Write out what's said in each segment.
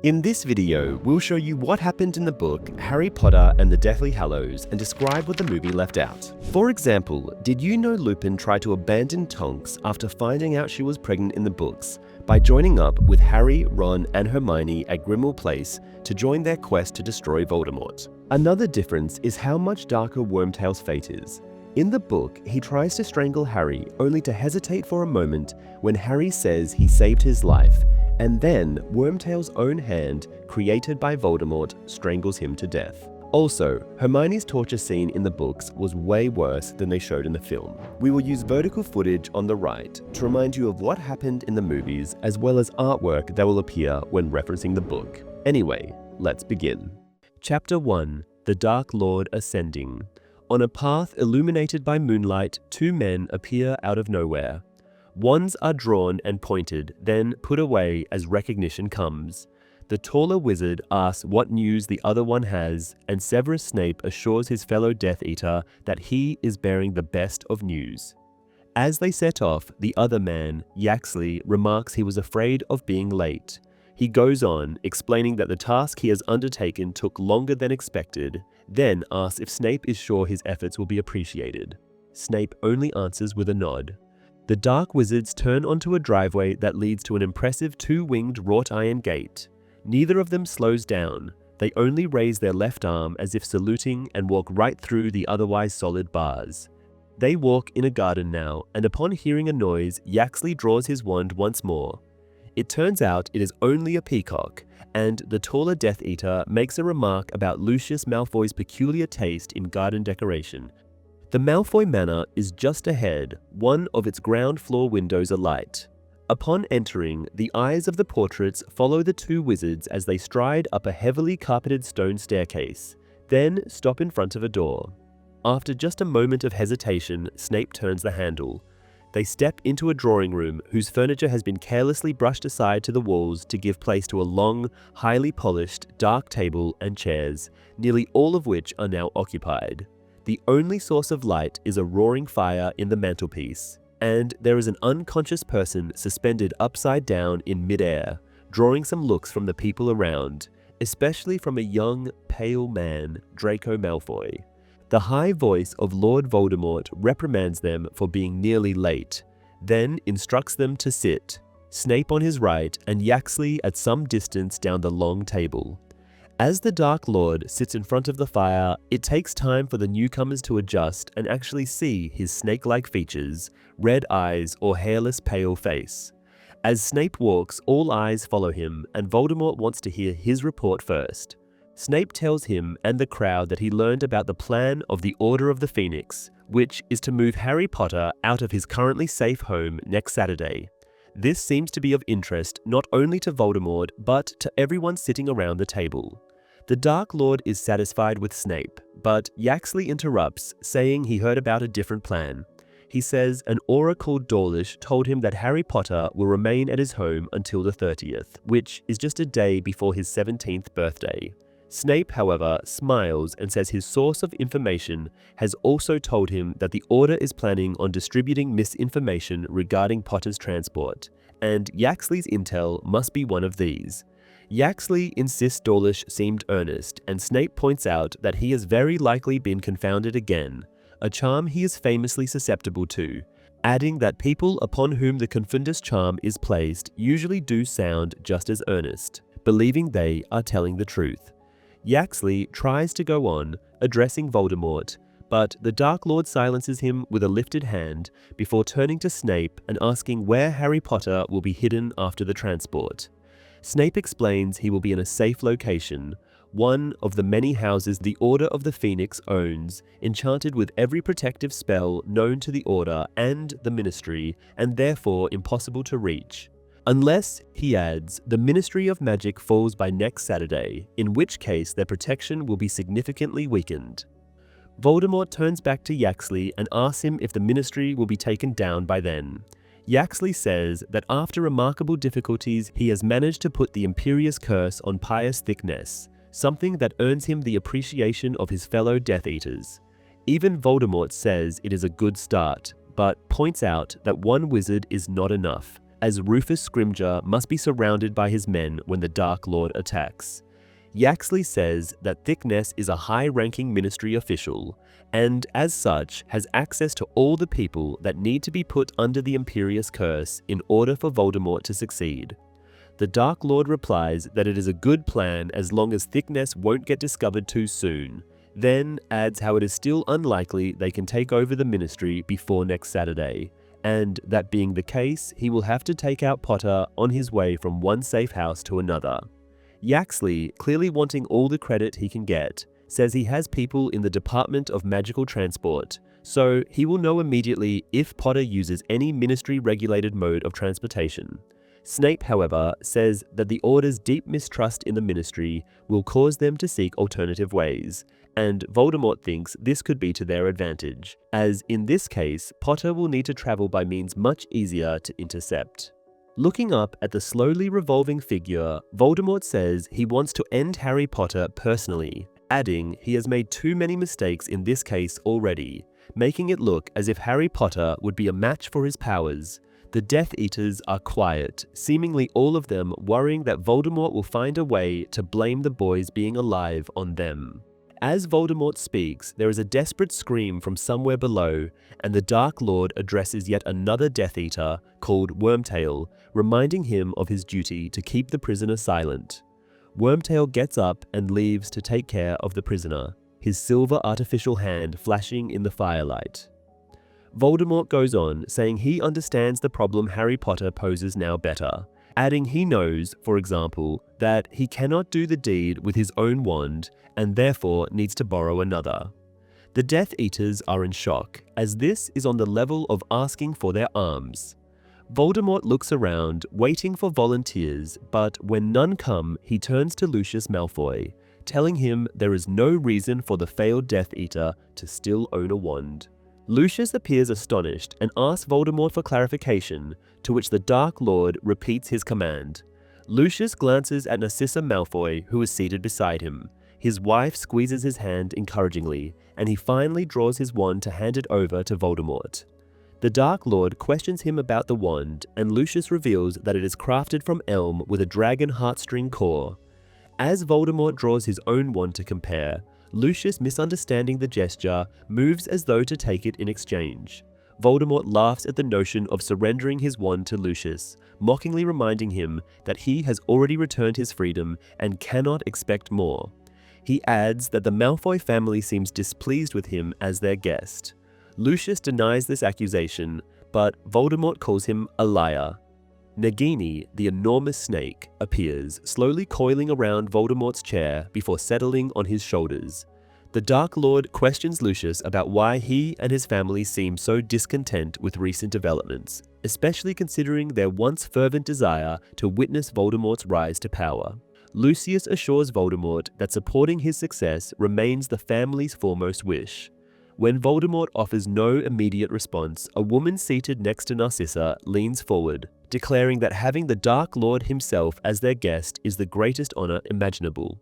In this video, we'll show you what happened in the book Harry Potter and the Deathly Hallows and describe what the movie left out. For example, did you know Lupin tried to abandon Tonks after finding out she was pregnant in the books by joining up with Harry, Ron, and Hermione at Grimmauld Place to join their quest to destroy Voldemort? Another difference is how much darker Wormtail's fate is. In the book, he tries to strangle Harry only to hesitate for a moment when Harry says he saved his life, and then Wormtail's own hand, created by Voldemort, strangles him to death. Also, Hermione's torture scene in the books was way worse than they showed in the film. We will use vertical footage on the right to remind you of what happened in the movies, as well as artwork that will appear when referencing the book. Anyway, let's begin. Chapter 1: The Dark Lord Ascending. On a path illuminated by moonlight, two men appear out of nowhere. Wands are drawn and pointed, then put away as recognition comes. The taller wizard asks what news the other one has, and Severus Snape assures his fellow Death Eater that he is bearing the best of news. As they set off, the other man, Yaxley, remarks he was afraid of being late. He goes on, explaining that the task he has undertaken took longer than expected, then asks if Snape is sure his efforts will be appreciated. Snape only answers with a nod. The Dark Wizards turn onto a driveway that leads to an impressive two-winged wrought iron gate. Neither of them slows down. They only raise their left arm as if saluting and walk right through the otherwise solid bars. They walk in a garden now, and upon hearing a noise, Yaxley draws his wand once more. It turns out it is only a peacock, and the taller Death Eater makes a remark about Lucius Malfoy's peculiar taste in garden decoration. The Malfoy Manor is just ahead, one of its ground floor windows alight. Upon entering, the eyes of the portraits follow the two wizards as they stride up a heavily carpeted stone staircase, then stop in front of a door. After just a moment of hesitation, Snape turns the handle. They step into a drawing room whose furniture has been carelessly brushed aside to the walls to give place to a long, highly polished, dark table and chairs, nearly all of which are now occupied. The only source of light is a roaring fire in the mantelpiece, and there is an unconscious person suspended upside down in midair, drawing some looks from the people around, especially from a young, pale man, Draco Malfoy. The high voice of Lord Voldemort reprimands them for being nearly late, then instructs them to sit, Snape on his right and Yaxley at some distance down the long table. As the Dark Lord sits in front of the fire, it takes time for the newcomers to adjust and actually see his snake-like features, red eyes, or hairless pale face. As Snape walks, all eyes follow him, and Voldemort wants to hear his report first. Snape tells him and the crowd that he learned about the plan of the Order of the Phoenix, which is to move Harry Potter out of his currently safe home next Saturday. This seems to be of interest not only to Voldemort, but to everyone sitting around the table. The Dark Lord is satisfied with Snape, but Yaxley interrupts, saying he heard about a different plan. He says an aura called Dawlish told him that Harry Potter will remain at his home until the 30th, which is just a day before his 17th birthday. Snape, however, smiles and says his source of information has also told him that the Order is planning on distributing misinformation regarding Potter's transport, and Yaxley's intel must be one of these. Yaxley insists Dawlish seemed earnest, and Snape points out that he has very likely been confounded again, a charm he is famously susceptible to, adding that people upon whom the Confundus charm is placed usually do sound just as earnest, believing they are telling the truth. Yaxley tries to go on, addressing Voldemort, but the Dark Lord silences him with a lifted hand before turning to Snape and asking where Harry Potter will be hidden after the transport. Snape explains he will be in a safe location, one of the many houses the Order of the Phoenix owns, enchanted with every protective spell known to the Order and the Ministry, and therefore impossible to reach. Unless, he adds, the Ministry of Magic falls by next Saturday, in which case their protection will be significantly weakened. Voldemort turns back to Yaxley and asks him if the Ministry will be taken down by then. Yaxley says that after remarkable difficulties, he has managed to put the Imperious Curse on Pius Thickness, something that earns him the appreciation of his fellow Death Eaters. Even Voldemort says it is a good start, but points out that one wizard is not enough. as Rufus Scrimgeour must be surrounded by his men when the Dark Lord attacks. Yaxley says that Thickness is a high-ranking ministry official, and as such has access to all the people that need to be put under the Imperious Curse in order for Voldemort to succeed. The Dark Lord replies that it is a good plan as long as Thickness won't get discovered too soon, then adds how it is still unlikely they can take over the ministry before next Saturday, and that being the case, he will have to take out Potter on his way from one safe house to another. Yaxley, clearly wanting all the credit he can get, says he has people in the Department of Magical Transport, so he will know immediately if Potter uses any ministry-regulated mode of transportation. Snape, however, says that the Order's deep mistrust in the ministry will cause them to seek alternative ways, and Voldemort thinks this could be to their advantage, as in this case, Potter will need to travel by means much easier to intercept. Looking up at the slowly revolving figure, Voldemort says he wants to end Harry Potter personally, adding he has made too many mistakes in this case already, making it look as if Harry Potter would be a match for his powers. The Death Eaters are quiet, seemingly all of them worrying that Voldemort will find a way to blame the boys being alive on them. As Voldemort speaks, there is a desperate scream from somewhere below, and the Dark Lord addresses yet another Death Eater, called Wormtail, reminding him of his duty to keep the prisoner silent. Wormtail gets up and leaves to take care of the prisoner, his silver artificial hand flashing in the firelight. Voldemort goes on, saying he understands the problem Harry Potter poses now better, adding he knows, for example, that he cannot do the deed with his own wand and therefore needs to borrow another. The Death Eaters are in shock, as this is on the level of asking for their arms. Voldemort looks around, waiting for volunteers, but when none come, he turns to Lucius Malfoy, telling him there is no reason for the failed Death Eater to still own a wand. Lucius appears astonished and asks Voldemort for clarification, to which the Dark Lord repeats his command. Lucius glances at Narcissa Malfoy, who is seated beside him. His wife squeezes his hand encouragingly, and he finally draws his wand to hand it over to Voldemort. The Dark Lord questions him about the wand, and Lucius reveals that it is crafted from elm with a dragon heartstring core. As Voldemort draws his own wand to compare, Lucius, misunderstanding the gesture, moves as though to take it in exchange. Voldemort laughs at the notion of surrendering his wand to Lucius, mockingly reminding him that he has already returned his freedom and cannot expect more. He adds that the Malfoy family seems displeased with him as their guest. Lucius denies this accusation, but Voldemort calls him a liar. Nagini, the enormous snake, appears, slowly coiling around Voldemort's chair before settling on his shoulders. The Dark Lord questions Lucius about why he and his family seem so discontent with recent developments, especially considering their once fervent desire to witness Voldemort's rise to power. Lucius assures Voldemort that supporting his success remains the family's foremost wish. When Voldemort offers no immediate response, a woman seated next to Narcissa leans forward, declaring that having the Dark Lord himself as their guest is the greatest honor imaginable.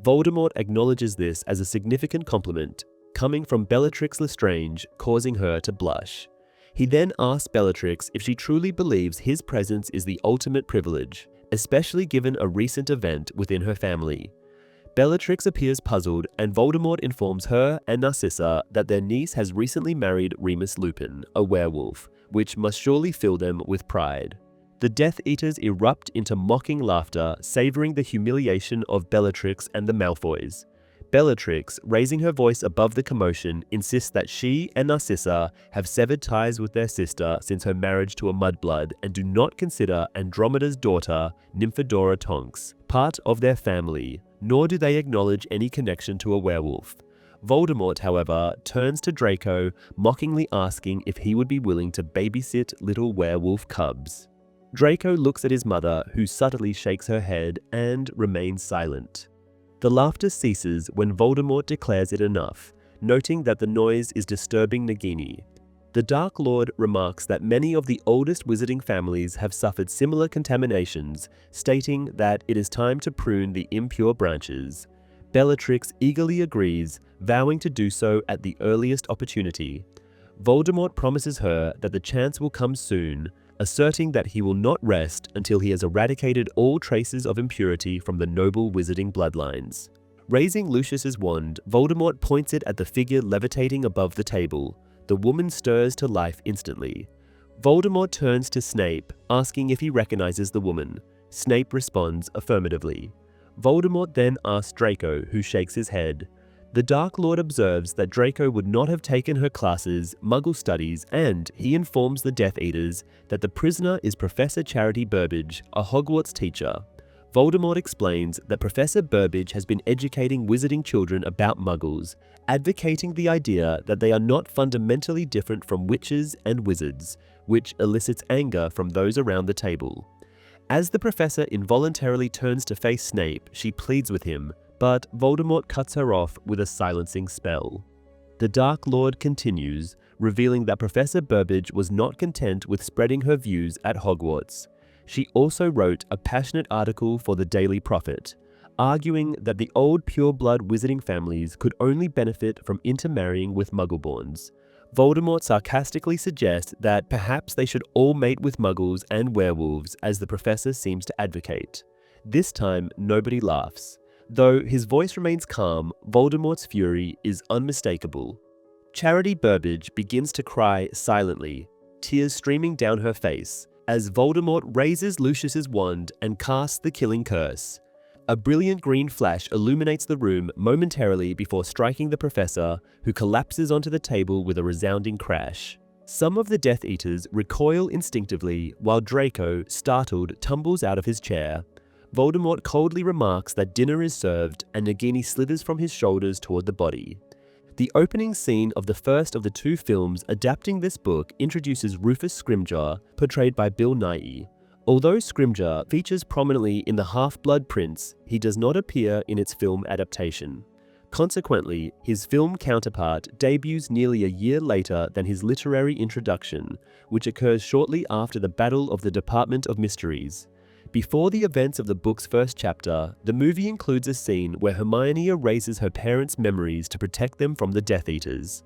Voldemort acknowledges this as a significant compliment, coming from Bellatrix Lestrange, causing her to blush. He then asks Bellatrix if she truly believes his presence is the ultimate privilege, especially given a recent event within her family. Bellatrix appears puzzled, and Voldemort informs her and Narcissa that their niece has recently married Remus Lupin, a werewolf, which must surely fill them with pride. The Death Eaters erupt into mocking laughter, savoring the humiliation of Bellatrix and the Malfoys. Bellatrix, raising her voice above the commotion, insists that she and Narcissa have severed ties with their sister since her marriage to a mudblood and do not consider Andromeda's daughter, Nymphadora Tonks, part of their family, nor do they acknowledge any connection to a werewolf. Voldemort, however, turns to Draco, mockingly asking if he would be willing to babysit little werewolf cubs. Draco looks at his mother, who subtly shakes her head and remains silent. The laughter ceases when Voldemort declares it enough, noting that the noise is disturbing Nagini. The Dark Lord remarks that many of the oldest wizarding families have suffered similar contaminations, stating that it is time to prune the impure branches. Bellatrix eagerly agrees, vowing to do so at the earliest opportunity. Voldemort promises her that the chance will come soon, asserting that he will not rest until he has eradicated all traces of impurity from the noble wizarding bloodlines. Raising Lucius's wand, Voldemort points it at the figure levitating above the table. The woman stirs to life instantly. Voldemort turns to Snape, asking if he recognizes the woman. Snape responds affirmatively. Voldemort then asks Draco, who shakes his head. The Dark Lord observes that Draco would not have taken her classes, Muggle studies, and he informs the Death Eaters that the prisoner is Professor Charity Burbage, a Hogwarts teacher. Voldemort explains that Professor Burbage has been educating wizarding children about Muggles, advocating the idea that they are not fundamentally different from witches and wizards, which elicits anger from those around the table. As the professor involuntarily turns to face Snape, she pleads with him, but Voldemort cuts her off with a silencing spell. The Dark Lord continues, revealing that Professor Burbage was not content with spreading her views at Hogwarts. She also wrote a passionate article for the Daily Prophet, arguing that the old pure-blood wizarding families could only benefit from intermarrying with Muggleborns. Voldemort sarcastically suggests that perhaps they should all mate with Muggles and werewolves, as the professor seems to advocate. This time, nobody laughs. Though his voice remains calm, Voldemort's fury is unmistakable. Charity Burbage begins to cry silently, tears streaming down her face, as Voldemort raises Lucius's wand and casts the killing curse. A brilliant green flash illuminates the room momentarily before striking the professor, who collapses onto the table with a resounding crash. Some of the Death Eaters recoil instinctively, while Draco, startled, tumbles out of his chair. Voldemort coldly remarks that dinner is served, and Nagini slithers from his shoulders toward the body. The opening scene of the first of the two films adapting this book introduces Rufus Scrimgeour, portrayed by Bill Nighy. Although Scrimgeour features prominently in The Half-Blood Prince, he does not appear in its film adaptation. Consequently, his film counterpart debuts nearly a year later than his literary introduction, which occurs shortly after the Battle of the Department of Mysteries. Before the events of the book's first chapter, the movie includes a scene where Hermione erases her parents' memories to protect them from the Death Eaters.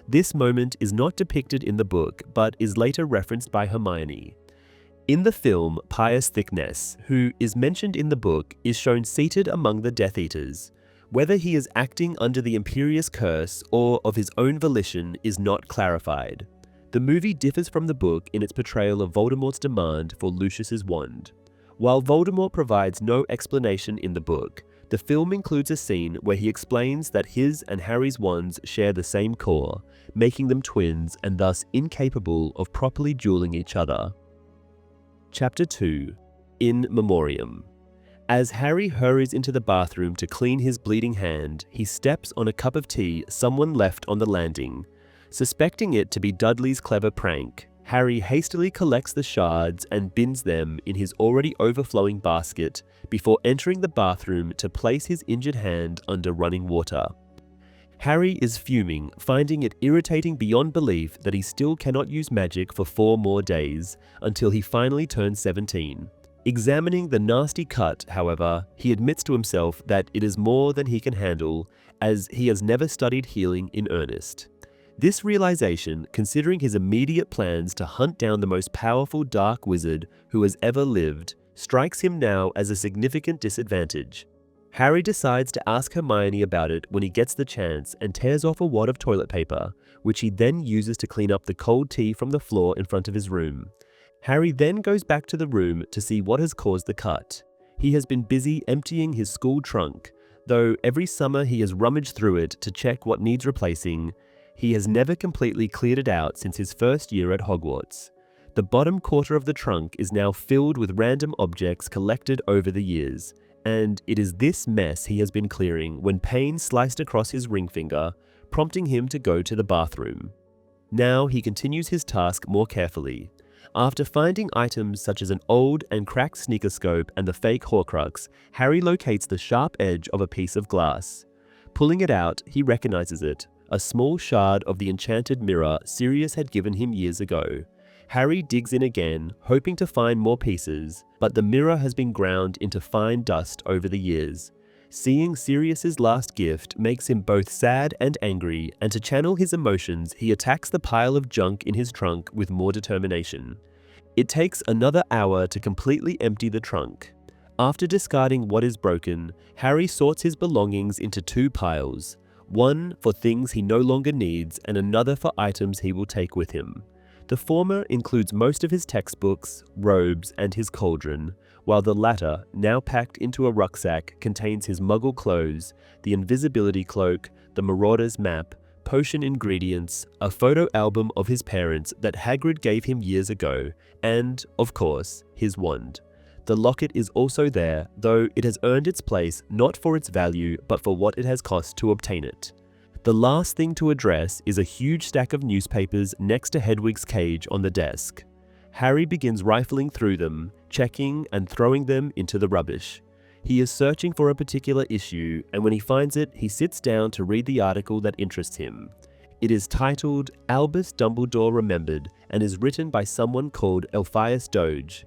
This moment is not depicted in the book, but is later referenced by Hermione. In the film, Pius Thickness, who is mentioned in the book, is shown seated among the Death Eaters. Whether he is acting under the Imperious Curse or of his own volition is not clarified. The movie differs from the book in its portrayal of Voldemort's demand for Lucius's wand. While Voldemort provides no explanation in the book, the film includes a scene where he explains that his and Harry's wands share the same core, making them twins and thus incapable of properly dueling each other. Chapter 2. In Memoriam. As Harry hurries into the bathroom to clean his bleeding hand, he steps on a cup of tea someone left on the landing. Suspecting it to be Dudley's clever prank, Harry hastily collects the shards and bins them in his already overflowing basket before entering the bathroom to place his injured hand under running water. Harry is fuming, finding it irritating beyond belief that he still cannot use magic for 4 more days, until he finally turns 17. Examining the nasty cut, however, he admits to himself that it is more than he can handle, as he has never studied healing in earnest. This realization, considering his immediate plans to hunt down the most powerful dark wizard who has ever lived, strikes him now as a significant disadvantage. Harry decides to ask Hermione about it when he gets the chance and tears off a wad of toilet paper, which he then uses to clean up the cold tea from the floor in front of his room. Harry then goes back to the room to see what has caused the cut. He has been busy emptying his school trunk, though every summer he has rummaged through it to check what needs replacing. He has never completely cleared it out since his first year at Hogwarts. The bottom quarter of the trunk is now filled with random objects collected over the years, and it is this mess he has been clearing when pain sliced across his ring finger, prompting him to go to the bathroom. Now he continues his task more carefully. After finding items such as an old and cracked sneaker scope and the fake Horcrux, Harry locates the sharp edge of a piece of glass. Pulling it out, he recognizes it, a small shard of the enchanted mirror Sirius had given him years ago. Harry digs in again, hoping to find more pieces, but the mirror has been ground into fine dust over the years. Seeing Sirius's last gift makes him both sad and angry, and to channel his emotions, he attacks the pile of junk in his trunk with more determination. It takes another hour to completely empty the trunk. After discarding what is broken, Harry sorts his belongings into two piles, one for things he no longer needs and another for items he will take with him. The former includes most of his textbooks, robes, and his cauldron, while the latter, now packed into a rucksack, contains his Muggle clothes, the invisibility cloak, the Marauder's map, potion ingredients, a photo album of his parents that Hagrid gave him years ago, and, of course, his wand. The locket is also there, though it has earned its place not for its value but for what it has cost to obtain it. The last thing to address is a huge stack of newspapers next to Hedwig's cage on the desk. Harry begins rifling through them, checking and throwing them into the rubbish. He is searching for a particular issue, and when he finds it, he sits down to read the article that interests him. It is titled Albus Dumbledore Remembered and is written by someone called Elphias Doge.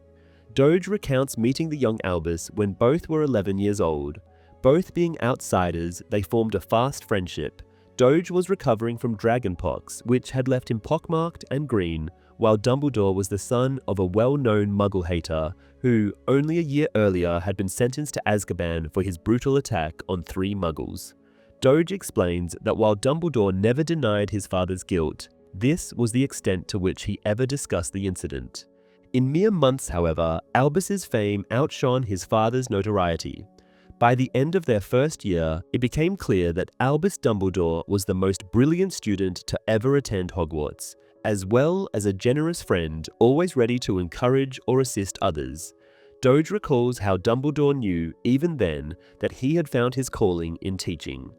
Doge recounts meeting the young Albus when both were 11 years old. Both being outsiders, they formed a fast friendship. Doge was recovering from dragonpox, which had left him pockmarked and green, while Dumbledore was the son of a well-known Muggle hater who, only a year earlier, had been sentenced to Azkaban for his brutal attack on 3 Muggles. Doge explains that while Dumbledore never denied his father's guilt, this was the extent to which he ever discussed the incident. In mere months, however, Albus's fame outshone his father's notoriety. By the end of their first year, it became clear that Albus Dumbledore was the most brilliant student to ever attend Hogwarts, as well as a generous friend always ready to encourage or assist others. Doge recalls how Dumbledore knew, even then, that he had found his calling in teaching.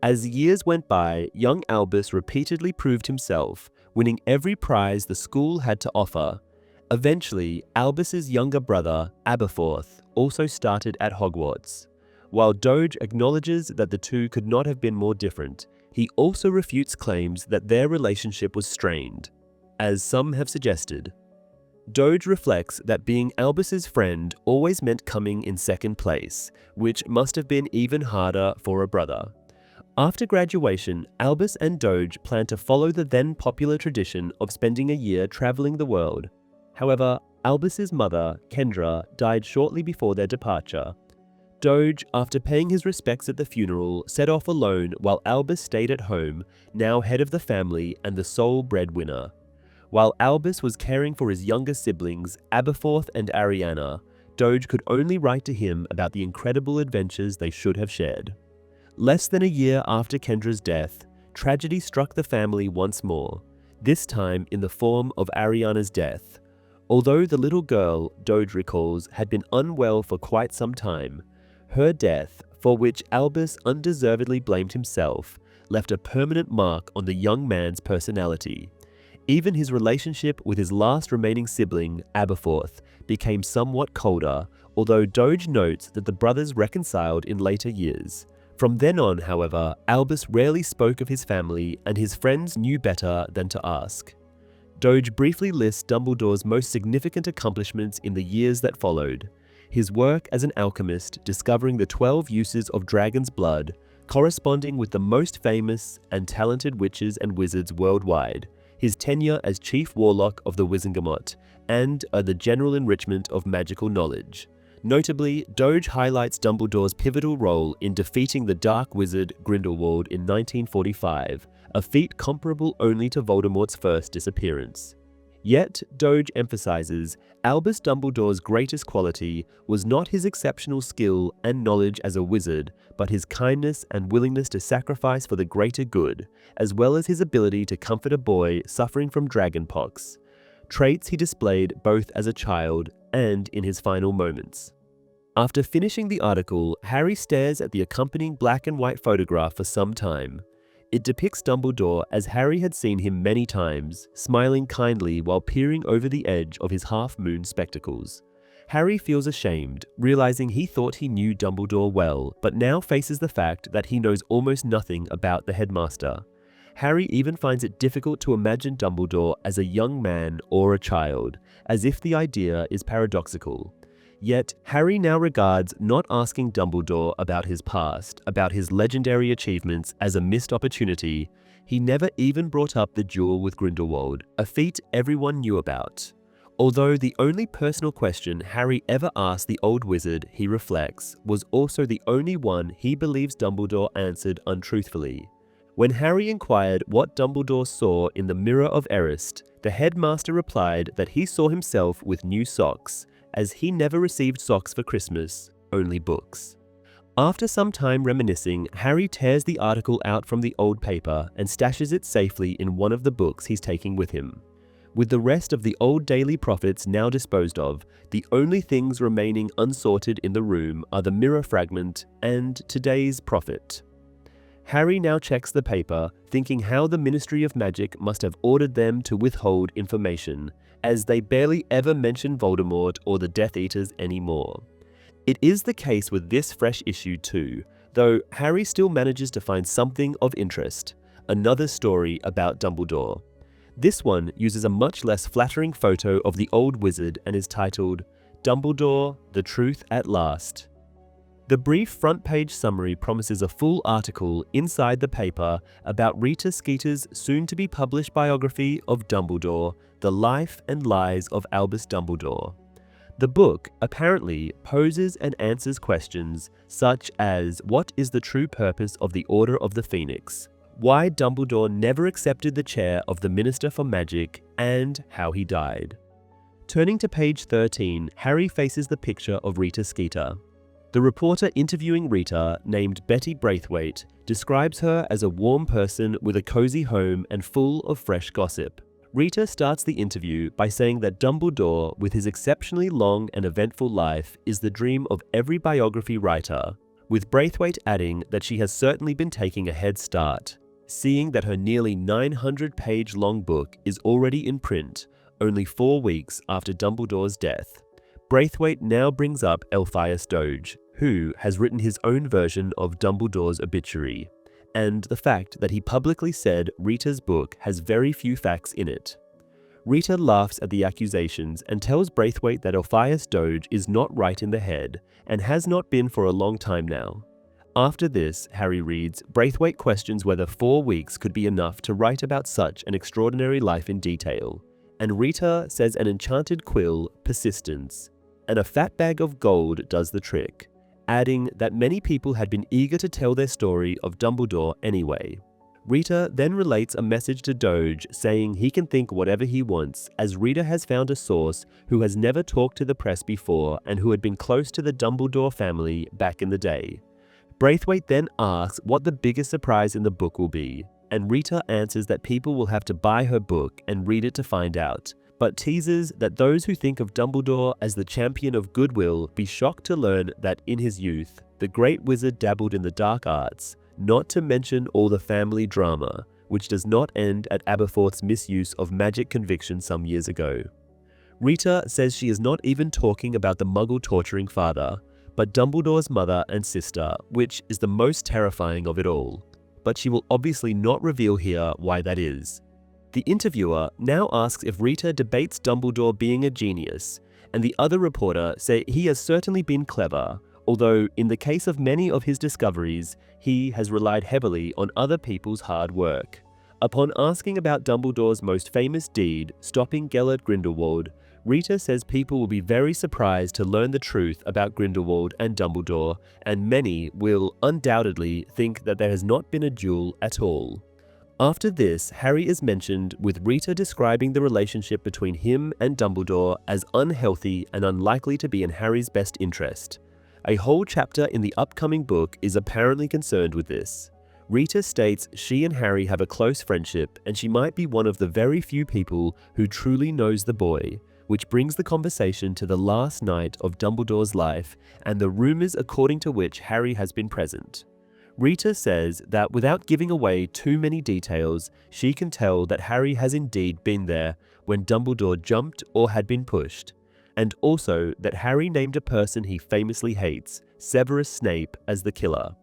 As years went by, young Albus repeatedly proved himself, winning every prize the school had to offer. Eventually, Albus's younger brother, Aberforth, also started at Hogwarts. While Doge acknowledges that the two could not have been more different, he also refutes claims that their relationship was strained, as some have suggested. Doge reflects that being Albus's friend always meant coming in second place, which must have been even harder for a brother. After graduation, Albus and Doge plan to follow the then popular tradition of spending a year traveling the world. However, Albus's mother, Kendra, died shortly before their departure. Doge, after paying his respects at the funeral, set off alone while Albus stayed at home, now head of the family and the sole breadwinner. While Albus was caring for his younger siblings, Aberforth and Ariana, Doge could only write to him about the incredible adventures they should have shared. Less than a year after Kendra's death, tragedy struck the family once more, this time in the form of Ariana's death. Although the little girl, Doge recalls, had been unwell for quite some time, her death, for which Albus undeservedly blamed himself, left a permanent mark on the young man's personality. Even his relationship with his last remaining sibling, Aberforth, became somewhat colder, although Doge notes that the brothers reconciled in later years. From then on, however, Albus rarely spoke of his family, and his friends knew better than to ask. Doge briefly lists Dumbledore's most significant accomplishments in the years that followed. His work as an alchemist, discovering the 12 uses of dragon's blood, corresponding with the most famous and talented witches and wizards worldwide, his tenure as chief warlock of the Wizengamot, and the general enrichment of magical knowledge. Notably, Doge highlights Dumbledore's pivotal role in defeating the Dark Wizard Grindelwald in 1945, a feat comparable only to Voldemort's first disappearance. Yet, Doge emphasizes, Albus Dumbledore's greatest quality was not his exceptional skill and knowledge as a wizard, but his kindness and willingness to sacrifice for the greater good, as well as his ability to comfort a boy suffering from dragonpox, traits he displayed both as a child and in his final moments. After finishing the article, Harry stares at the accompanying black and white photograph for some time. It depicts Dumbledore as Harry had seen him many times, smiling kindly while peering over the edge of his half-moon spectacles. Harry feels ashamed, realizing he thought he knew Dumbledore well, but now faces the fact that he knows almost nothing about the headmaster. Harry even finds it difficult to imagine Dumbledore as a young man or a child, as if the idea is paradoxical. Yet, Harry now regards not asking Dumbledore about his past, about his legendary achievements, as a missed opportunity. He never even brought up the duel with Grindelwald, a feat everyone knew about. Although the only personal question Harry ever asked the old wizard, he reflects, was also the only one he believes Dumbledore answered untruthfully. When Harry inquired what Dumbledore saw in the Mirror of Erised, the headmaster replied that he saw himself with new socks, as he never received socks for Christmas, only books. After some time reminiscing, Harry tears the article out from the old paper and stashes it safely in one of the books he's taking with him. With the rest of the old daily prophets now disposed of, the only things remaining unsorted in the room are the mirror fragment and today's prophet. Harry now checks the paper, thinking how the Ministry of Magic must have ordered them to withhold information, as they barely ever mention Voldemort or the Death Eaters anymore. It is the case with this fresh issue too, though Harry still manages to find something of interest, another story about Dumbledore. This one uses a much less flattering photo of the old wizard and is titled, Dumbledore, the Truth at Last. The brief front-page summary promises a full article inside the paper about Rita Skeeter's soon-to-be-published biography of Dumbledore, The Life and Lies of Albus Dumbledore. The book apparently poses and answers questions such as what is the true purpose of the Order of the Phoenix, why Dumbledore never accepted the chair of the Minister for Magic, and how he died. Turning to page 13, Harry faces the picture of Rita Skeeter. The reporter interviewing Rita, named Betty Braithwaite, describes her as a warm person with a cozy home and full of fresh gossip. Rita starts the interview by saying that Dumbledore, with his exceptionally long and eventful life, is the dream of every biography writer, with Braithwaite adding that she has certainly been taking a head start, seeing that her nearly 900-page long book is already in print, only 4 weeks after Dumbledore's death. Braithwaite now brings up Elphias Doge, who has written his own version of Dumbledore's obituary, and the fact that he publicly said Rita's book has very few facts in it. Rita laughs at the accusations and tells Braithwaite that Elphias Doge is not right in the head, and has not been for a long time now. After this, Harry reads, Braithwaite questions whether 4 weeks could be enough to write about such an extraordinary life in detail, and Rita says an enchanted quill, persistence, and a fat bag of gold does the trick, adding that many people had been eager to tell their story of Dumbledore anyway. Rita then relates a message to Doge saying he can think whatever he wants, as Rita has found a source who has never talked to the press before and who had been close to the Dumbledore family back in the day. Braithwaite then asks what the biggest surprise in the book will be, and Rita answers that people will have to buy her book and read it to find out, but teases that those who think of Dumbledore as the champion of goodwill be shocked to learn that in his youth, the great wizard dabbled in the dark arts, not to mention all the family drama, which does not end at Aberforth's misuse of magic conviction some years ago. Rita says she is not even talking about the Muggle torturing father, but Dumbledore's mother and sister, which is the most terrifying of it all. But she will obviously not reveal here why that is. The interviewer now asks if Rita debates Dumbledore being a genius, and the other reporter say he has certainly been clever, although in the case of many of his discoveries, he has relied heavily on other people's hard work. Upon asking about Dumbledore's most famous deed, stopping Gellert Grindelwald, Rita says people will be very surprised to learn the truth about Grindelwald and Dumbledore, and many will undoubtedly think that there has not been a duel at all. After this, Harry is mentioned, with Rita describing the relationship between him and Dumbledore as unhealthy and unlikely to be in Harry's best interest. A whole chapter in the upcoming book is apparently concerned with this. Rita states she and Harry have a close friendship and she might be one of the very few people who truly knows the boy, which brings the conversation to the last night of Dumbledore's life and the rumors according to which Harry has been present. Rita says that without giving away too many details, she can tell that Harry has indeed been there when Dumbledore jumped or had been pushed, and also that Harry named a person he famously hates, Severus Snape, as the killer.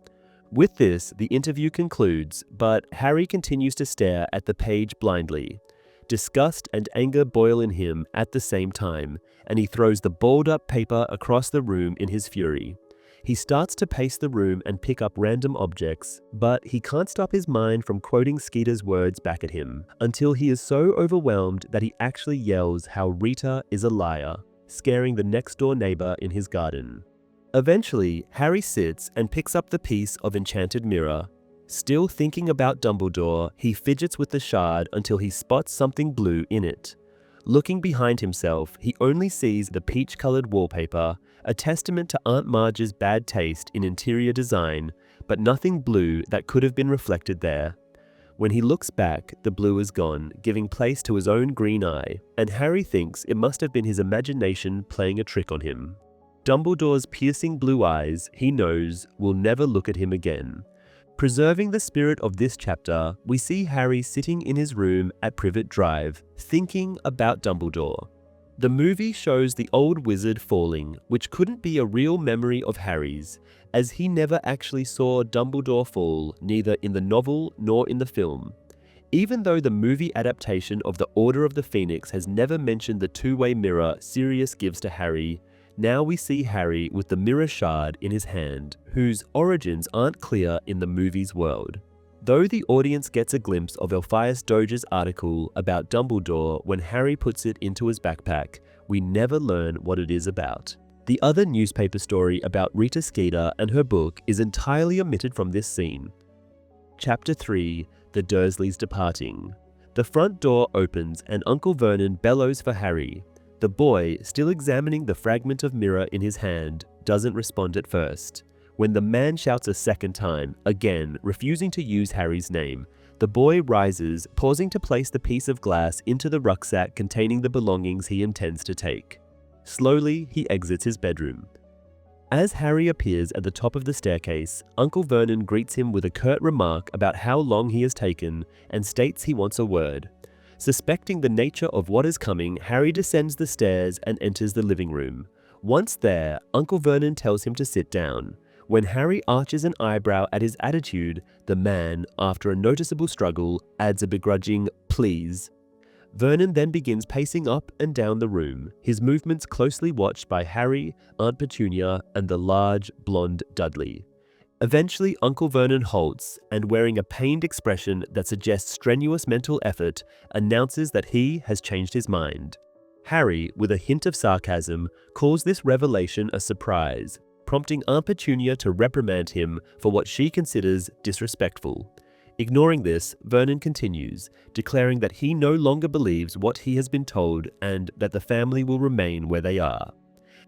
With this, the interview concludes, but Harry continues to stare at the page blindly. Disgust and anger boil in him at the same time, and he throws the balled-up paper across the room in his fury. He starts to pace the room and pick up random objects, but he can't stop his mind from quoting Skeeter's words back at him, until he is so overwhelmed that he actually yells how Rita is a liar, scaring the next-door neighbor in his garden. Eventually, Harry sits and picks up the piece of enchanted mirror. Still thinking about Dumbledore, he fidgets with the shard until he spots something blue in it. Looking behind himself, he only sees the peach-colored wallpaper, a testament to Aunt Marge's bad taste in interior design, but nothing blue that could have been reflected there. When he looks back, the blue is gone, giving place to his own green eye, and Harry thinks it must have been his imagination playing a trick on him. Dumbledore's piercing blue eyes, he knows, will never look at him again. Preserving the spirit of this chapter, we see Harry sitting in his room at Privet Drive, thinking about Dumbledore. The movie shows the old wizard falling, which couldn't be a real memory of Harry's, as he never actually saw Dumbledore fall, neither in the novel nor in the film. Even though the movie adaptation of The Order of the Phoenix has never mentioned the two-way mirror Sirius gives to Harry, now we see Harry with the mirror shard in his hand, whose origins aren't clear in the movie's world. Though the audience gets a glimpse of Elphias Doge's article about Dumbledore when Harry puts it into his backpack, we never learn what it is about. The other newspaper story about Rita Skeeter and her book is entirely omitted from this scene. Chapter 3: The Dursleys Departing. The front door opens and Uncle Vernon bellows for Harry. The boy, still examining the fragment of mirror in his hand, doesn't respond at first. When the man shouts a second time, again refusing to use Harry's name, the boy rises, pausing to place the piece of glass into the rucksack containing the belongings he intends to take. Slowly, he exits his bedroom. As Harry appears at the top of the staircase, Uncle Vernon greets him with a curt remark about how long he has taken and states he wants a word. Suspecting the nature of what is coming, Harry descends the stairs and enters the living room. Once there, Uncle Vernon tells him to sit down. When Harry arches an eyebrow at his attitude, the man, after a noticeable struggle, adds a begrudging "please." Vernon then begins pacing up and down the room, his movements closely watched by Harry, Aunt Petunia, and the large, blonde Dudley. Eventually, Uncle Vernon halts and, wearing a pained expression that suggests strenuous mental effort, announces that he has changed his mind. Harry, with a hint of sarcasm, calls this revelation a surprise, prompting Aunt Petunia to reprimand him for what she considers disrespectful. Ignoring this, Vernon continues, declaring that he no longer believes what he has been told and that the family will remain where they are.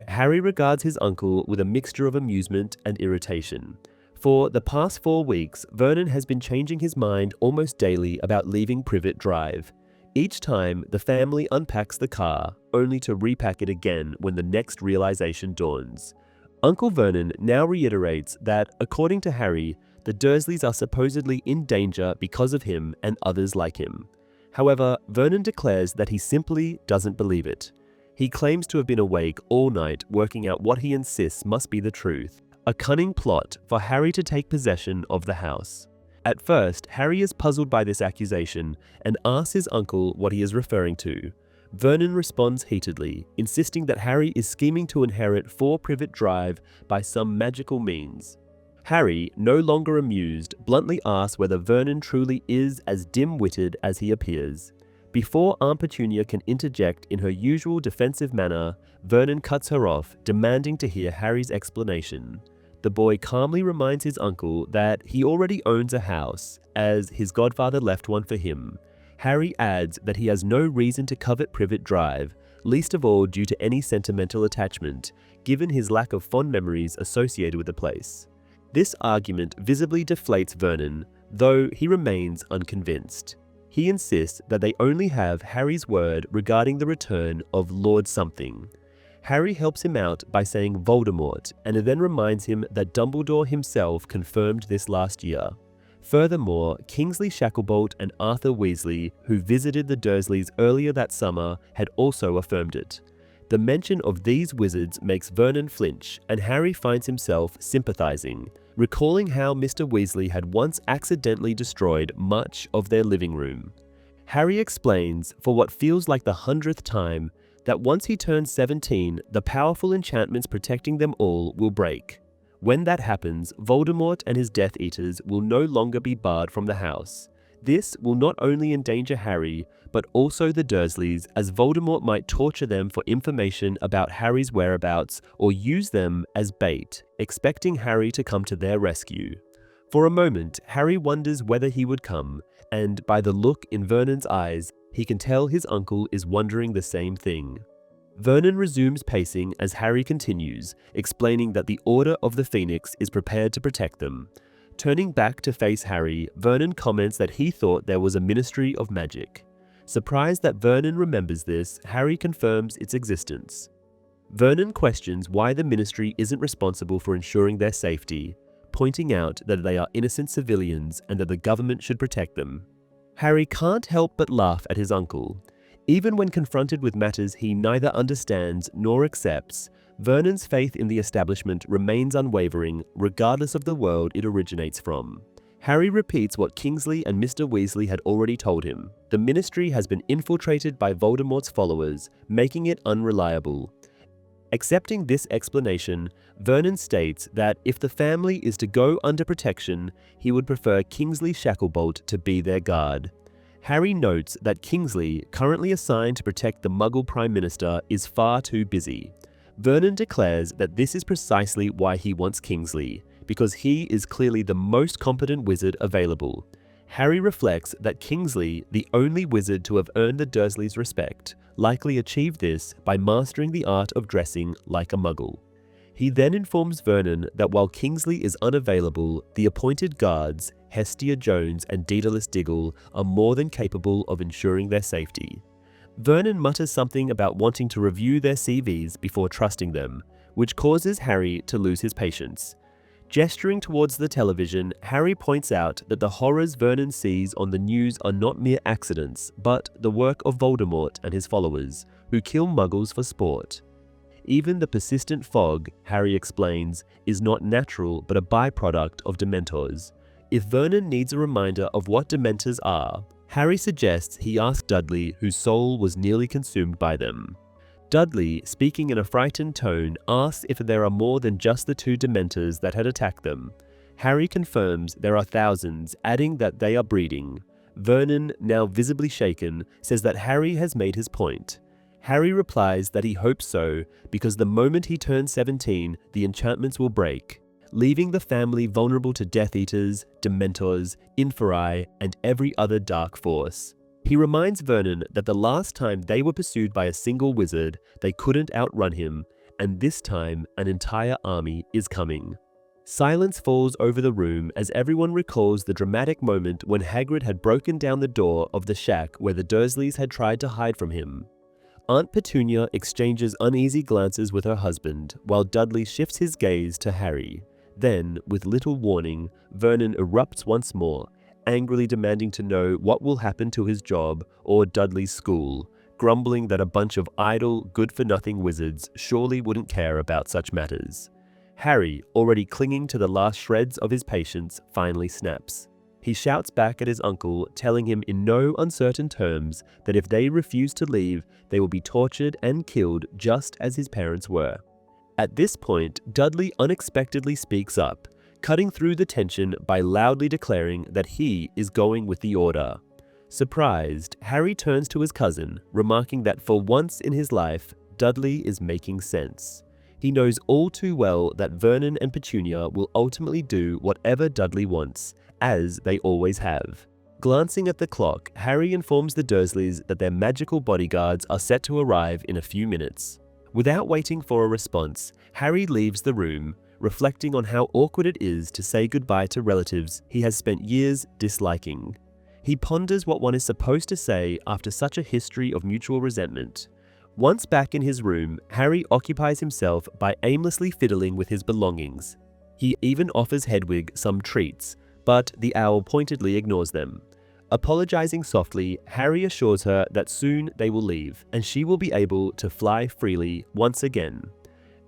Harry regards his uncle with a mixture of amusement and irritation. For the past 4 weeks, Vernon has been changing his mind almost daily about leaving Privet Drive. Each time, the family unpacks the car, only to repack it again when the next realization dawns. Uncle Vernon now reiterates that, according to Harry, the Dursleys are supposedly in danger because of him and others like him. However, Vernon declares that he simply doesn't believe it. He claims to have been awake all night working out what he insists must be the truth. A cunning plot for Harry to take possession of the house. At first, Harry is puzzled by this accusation and asks his uncle what he is referring to. Vernon responds heatedly, insisting that Harry is scheming to inherit 4 Privet Drive by some magical means. Harry, no longer amused, bluntly asks whether Vernon truly is as dim-witted as he appears. Before Aunt Petunia can interject in her usual defensive manner, Vernon cuts her off, demanding to hear Harry's explanation. The boy calmly reminds his uncle that he already owns a house, as his godfather left one for him. Harry adds that he has no reason to covet Privet Drive, least of all due to any sentimental attachment, given his lack of fond memories associated with the place. This argument visibly deflates Vernon, though he remains unconvinced. He insists that they only have Harry's word regarding the return of Lord Something. Harry helps him out by saying Voldemort, and then reminds him that Dumbledore himself confirmed this last year. Furthermore, Kingsley Shacklebolt and Arthur Weasley, who visited the Dursleys earlier that summer, had also affirmed it. The mention of these wizards makes Vernon flinch, and Harry finds himself sympathizing, recalling how Mr. Weasley had once accidentally destroyed much of their living room. Harry explains, for what feels like the 100th time, that once he turns 17, the powerful enchantments protecting them all will break. When that happens, Voldemort and his Death Eaters will no longer be barred from the house. This will not only endanger Harry, but also the Dursleys, as Voldemort might torture them for information about Harry's whereabouts or use them as bait, expecting Harry to come to their rescue. For a moment, Harry wonders whether he would come, and by the look in Vernon's eyes, he can tell his uncle is wondering the same thing. Vernon resumes pacing as Harry continues, explaining that the Order of the Phoenix is prepared to protect them. Turning back to face Harry, Vernon comments that he thought there was a Ministry of Magic. Surprised that Vernon remembers this, Harry confirms its existence. Vernon questions why the Ministry isn't responsible for ensuring their safety, pointing out that they are innocent civilians and that the government should protect them. Harry can't help but laugh at his uncle. Even when confronted with matters he neither understands nor accepts, Vernon's faith in the establishment remains unwavering regardless of the world it originates from. Harry repeats what Kingsley and Mr. Weasley had already told him. The Ministry has been infiltrated by Voldemort's followers, making it unreliable. Accepting this explanation, Vernon states that if the family is to go under protection, he would prefer Kingsley Shacklebolt to be their guard. Harry notes that Kingsley, currently assigned to protect the Muggle Prime Minister, is far too busy. Vernon declares that this is precisely why he wants Kingsley, because he is clearly the most competent wizard available. Harry reflects that Kingsley, the only wizard to have earned the Dursleys' respect, likely achieved this by mastering the art of dressing like a Muggle. He then informs Vernon that while Kingsley is unavailable, the appointed guards, Hestia Jones and Daedalus Diggle, are more than capable of ensuring their safety. Vernon mutters something about wanting to review their CVs before trusting them, which causes Harry to lose his patience. Gesturing towards the television, Harry points out that the horrors Vernon sees on the news are not mere accidents, but the work of Voldemort and his followers, who kill Muggles for sport. Even the persistent fog, Harry explains, is not natural but a byproduct of Dementors. If Vernon needs a reminder of what Dementors are, Harry suggests he ask Dudley, whose soul was nearly consumed by them. Dudley, speaking in a frightened tone, asks if there are more than just the two Dementors that had attacked them. Harry confirms there are thousands, adding that they are breeding. Vernon, now visibly shaken, says that Harry has made his point. Harry replies that he hopes so, because the moment he turns 17, the enchantments will break, leaving the family vulnerable to Death Eaters, Dementors, Inferi, and every other dark force. He reminds Vernon that the last time they were pursued by a single wizard, they couldn't outrun him, and this time an entire army is coming. Silence falls over the room as everyone recalls the dramatic moment when Hagrid had broken down the door of the shack where the Dursleys had tried to hide from him. Aunt Petunia exchanges uneasy glances with her husband, while Dudley shifts his gaze to Harry. Then, with little warning, Vernon erupts once more, angrily demanding to know what will happen to his job or Dudley's school, grumbling that a bunch of idle, good-for-nothing wizards surely wouldn't care about such matters. Harry, already clinging to the last shreds of his patience, finally snaps. He shouts back at his uncle, telling him in no uncertain terms that if they refuse to leave, they will be tortured and killed just as his parents were. At this point, Dudley unexpectedly speaks up, cutting through the tension by loudly declaring that he is going with the Order. Surprised, Harry turns to his cousin, remarking that for once in his life, Dudley is making sense. He knows all too well that Vernon and Petunia will ultimately do whatever Dudley wants, as they always have. Glancing at the clock, Harry informs the Dursleys that their magical bodyguards are set to arrive in a few minutes. Without waiting for a response, Harry leaves the room, reflecting on how awkward it is to say goodbye to relatives he has spent years disliking. He ponders what one is supposed to say after such a history of mutual resentment. Once back in his room, Harry occupies himself by aimlessly fiddling with his belongings. He even offers Hedwig some treats, but the owl pointedly ignores them. Apologizing softly, Harry assures her that soon they will leave, and she will be able to fly freely once again.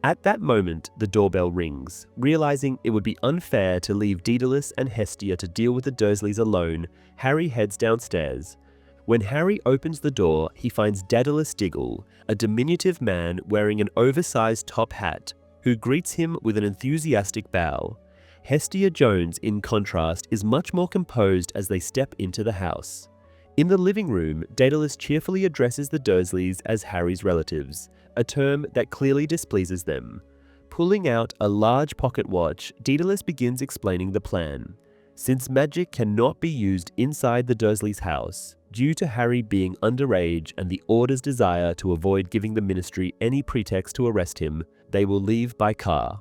At that moment, the doorbell rings. Realizing it would be unfair to leave Daedalus and Hestia to deal with the Dursleys alone, Harry heads downstairs. When Harry opens the door, he finds Daedalus Diggle, a diminutive man wearing an oversized top hat, who greets him with an enthusiastic bow. Hestia Jones, in contrast, is much more composed as they step into the house. In the living room, Daedalus cheerfully addresses the Dursleys as Harry's relatives, a term that clearly displeases them. Pulling out a large pocket watch, Daedalus begins explaining the plan. Since magic cannot be used inside the Dursleys' house, due to Harry being underage and the Order's desire to avoid giving the Ministry any pretext to arrest him, they will leave by car.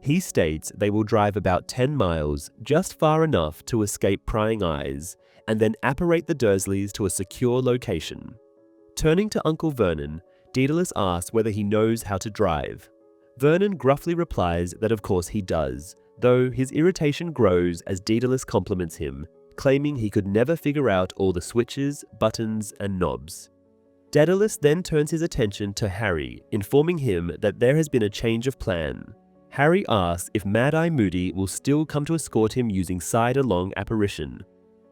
He states they will drive about 10 miles, just far enough to escape prying eyes, and then apparate the Dursleys to a secure location. Turning to Uncle Vernon, Daedalus asks whether he knows how to drive. Vernon gruffly replies that of course he does, though his irritation grows as Daedalus compliments him, claiming he could never figure out all the switches, buttons, and knobs. Daedalus then turns his attention to Harry, informing him that there has been a change of plan. Harry asks if Mad-Eye Moody will still come to escort him using side-along apparition.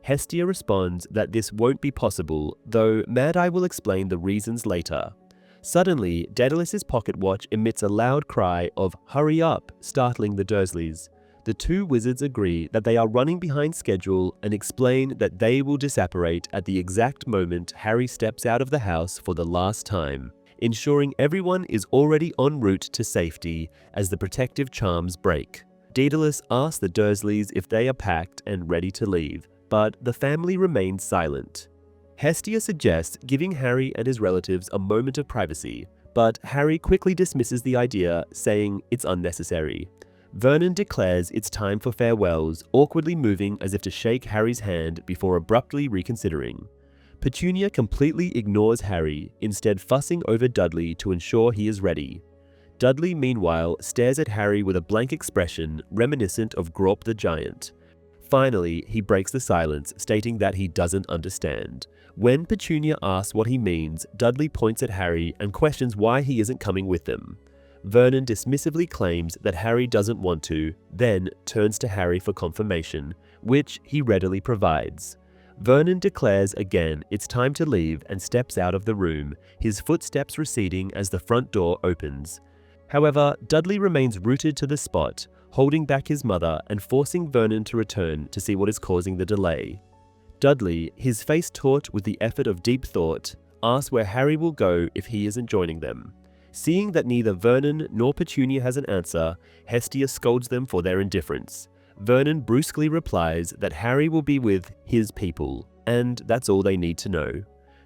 Hestia responds that this won't be possible, though Mad-Eye will explain the reasons later. Suddenly, Daedalus's pocket watch emits a loud cry of "Hurry up!" startling the Dursleys. The two wizards agree that they are running behind schedule and explain that they will disapparate at the exact moment Harry steps out of the house for the last time, ensuring everyone is already en route to safety as the protective charms break. Daedalus asks the Dursleys if they are packed and ready to leave, but the family remains silent. Hestia suggests giving Harry and his relatives a moment of privacy, but Harry quickly dismisses the idea, saying it's unnecessary. Vernon declares it's time for farewells, awkwardly moving as if to shake Harry's hand before abruptly reconsidering. Petunia completely ignores Harry, instead fussing over Dudley to ensure he is ready. Dudley, meanwhile, stares at Harry with a blank expression reminiscent of Grawp the Giant. Finally, he breaks the silence, stating that he doesn't understand. When Petunia asks what he means, Dudley points at Harry and questions why he isn't coming with them. Vernon dismissively claims that Harry doesn't want to, then turns to Harry for confirmation, which he readily provides. Vernon declares again it's time to leave and steps out of the room, his footsteps receding as the front door opens. However, Dudley remains rooted to the spot, holding back his mother and forcing Vernon to return to see what is causing the delay. Dudley, his face taut with the effort of deep thought, asks where Harry will go if he isn't joining them. Seeing that neither Vernon nor Petunia has an answer, Hestia scolds them for their indifference. Vernon brusquely replies that Harry will be with his people, and that's all they need to know.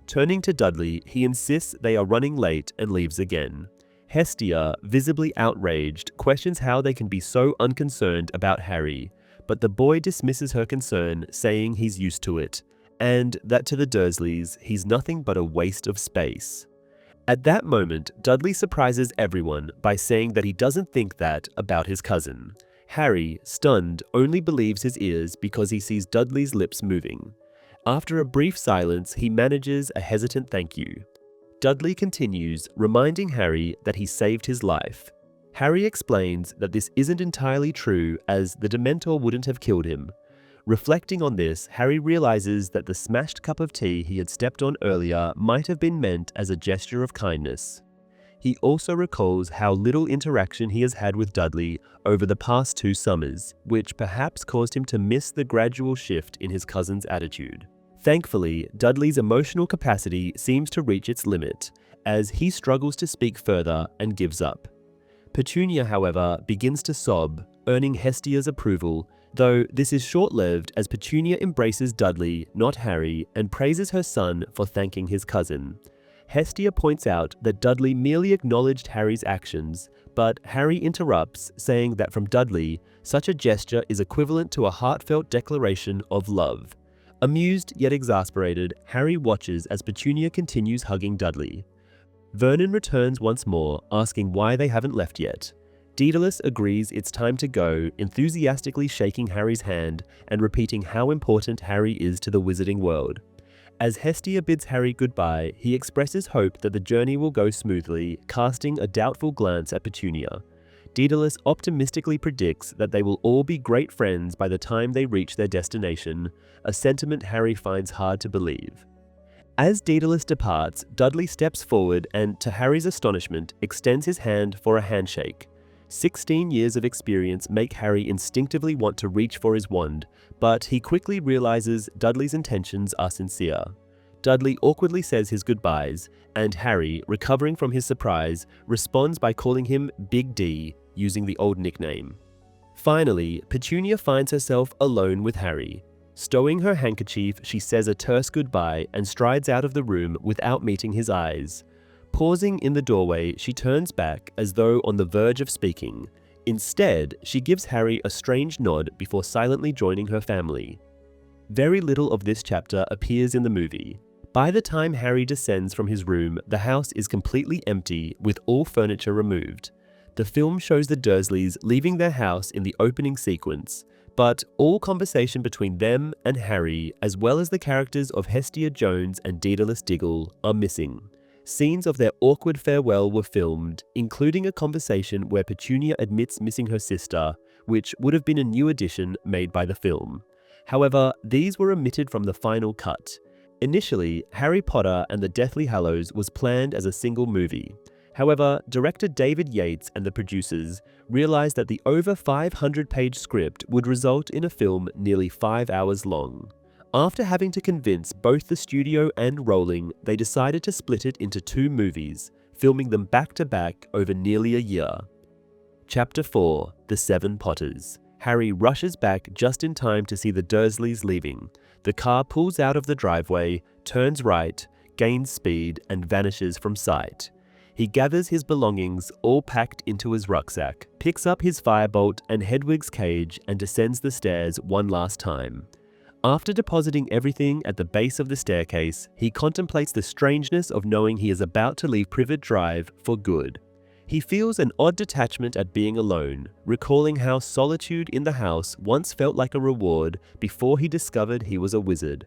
Turning to Dudley, he insists they are running late and leaves again. Hestia, visibly outraged, questions how they can be so unconcerned about Harry, but the boy dismisses her concern, saying he's used to it, and that to the Dursleys, he's nothing but a waste of space. At that moment, Dudley surprises everyone by saying that he doesn't think that about his cousin. Harry, stunned, only believes his ears because he sees Dudley's lips moving. After a brief silence, he manages a hesitant thank you. Dudley continues, reminding Harry that he saved his life. Harry explains that this isn't entirely true, as the Dementor wouldn't have killed him. Reflecting on this, Harry realizes that the smashed cup of tea he had stepped on earlier might have been meant as a gesture of kindness. He also recalls how little interaction he has had with Dudley over the past 2 summers, which perhaps caused him to miss the gradual shift in his cousin's attitude. Thankfully, Dudley's emotional capacity seems to reach its limit, as he struggles to speak further and gives up. Petunia, however, begins to sob, earning Hestia's approval, though this is short-lived as Petunia embraces Dudley, not Harry, and praises her son for thanking his cousin. Hestia points out that Dudley merely acknowledged Harry's actions, but Harry interrupts, saying that from Dudley, such a gesture is equivalent to a heartfelt declaration of love. Amused yet exasperated, Harry watches as Petunia continues hugging Dudley. Vernon returns once more, asking why they haven't left yet. Daedalus agrees it's time to go, enthusiastically shaking Harry's hand and repeating how important Harry is to the wizarding world. As Hestia bids Harry goodbye, he expresses hope that the journey will go smoothly, casting a doubtful glance at Petunia. Daedalus optimistically predicts that they will all be great friends by the time they reach their destination, a sentiment Harry finds hard to believe. As Daedalus departs, Dudley steps forward and, to Harry's astonishment, extends his hand for a handshake. 16 years of experience make Harry instinctively want to reach for his wand, but he quickly realizes Dudley's intentions are sincere. Dudley awkwardly says his goodbyes, and Harry, recovering from his surprise, responds by calling him Big D, using the old nickname. Finally, Petunia finds herself alone with Harry. Stowing her handkerchief, she says a terse goodbye and strides out of the room without meeting his eyes. Pausing in the doorway, she turns back as though on the verge of speaking. Instead, she gives Harry a strange nod before silently joining her family. Very little of this chapter appears in the movie. By the time Harry descends from his room, the house is completely empty, with all furniture removed. The film shows the Dursleys leaving their house in the opening sequence, but all conversation between them and Harry, as well as the characters of Hestia Jones and Daedalus Diggle, are missing. Scenes of their awkward farewell were filmed, including a conversation where Petunia admits missing her sister, which would have been a new addition made by the film. However, these were omitted from the final cut. Initially, Harry Potter and the Deathly Hallows was planned as a single movie. However, director David Yates and the producers realized that the over 500-page script would result in a film nearly 5 hours long. After having to convince both the studio and Rowling, they decided to split it into 2 movies, filming them back-to-back over nearly a year. Chapter 4: The Seven Potters. Harry rushes back just in time to see the Dursleys leaving. The car pulls out of the driveway, turns right, gains speed, and vanishes from sight. He gathers his belongings, all packed into his rucksack, picks up his firebolt and Hedwig's cage, and descends the stairs one last time. After depositing everything at the base of the staircase, he contemplates the strangeness of knowing he is about to leave Privet Drive for good. He feels an odd detachment at being alone, recalling how solitude in the house once felt like a reward before he discovered he was a wizard.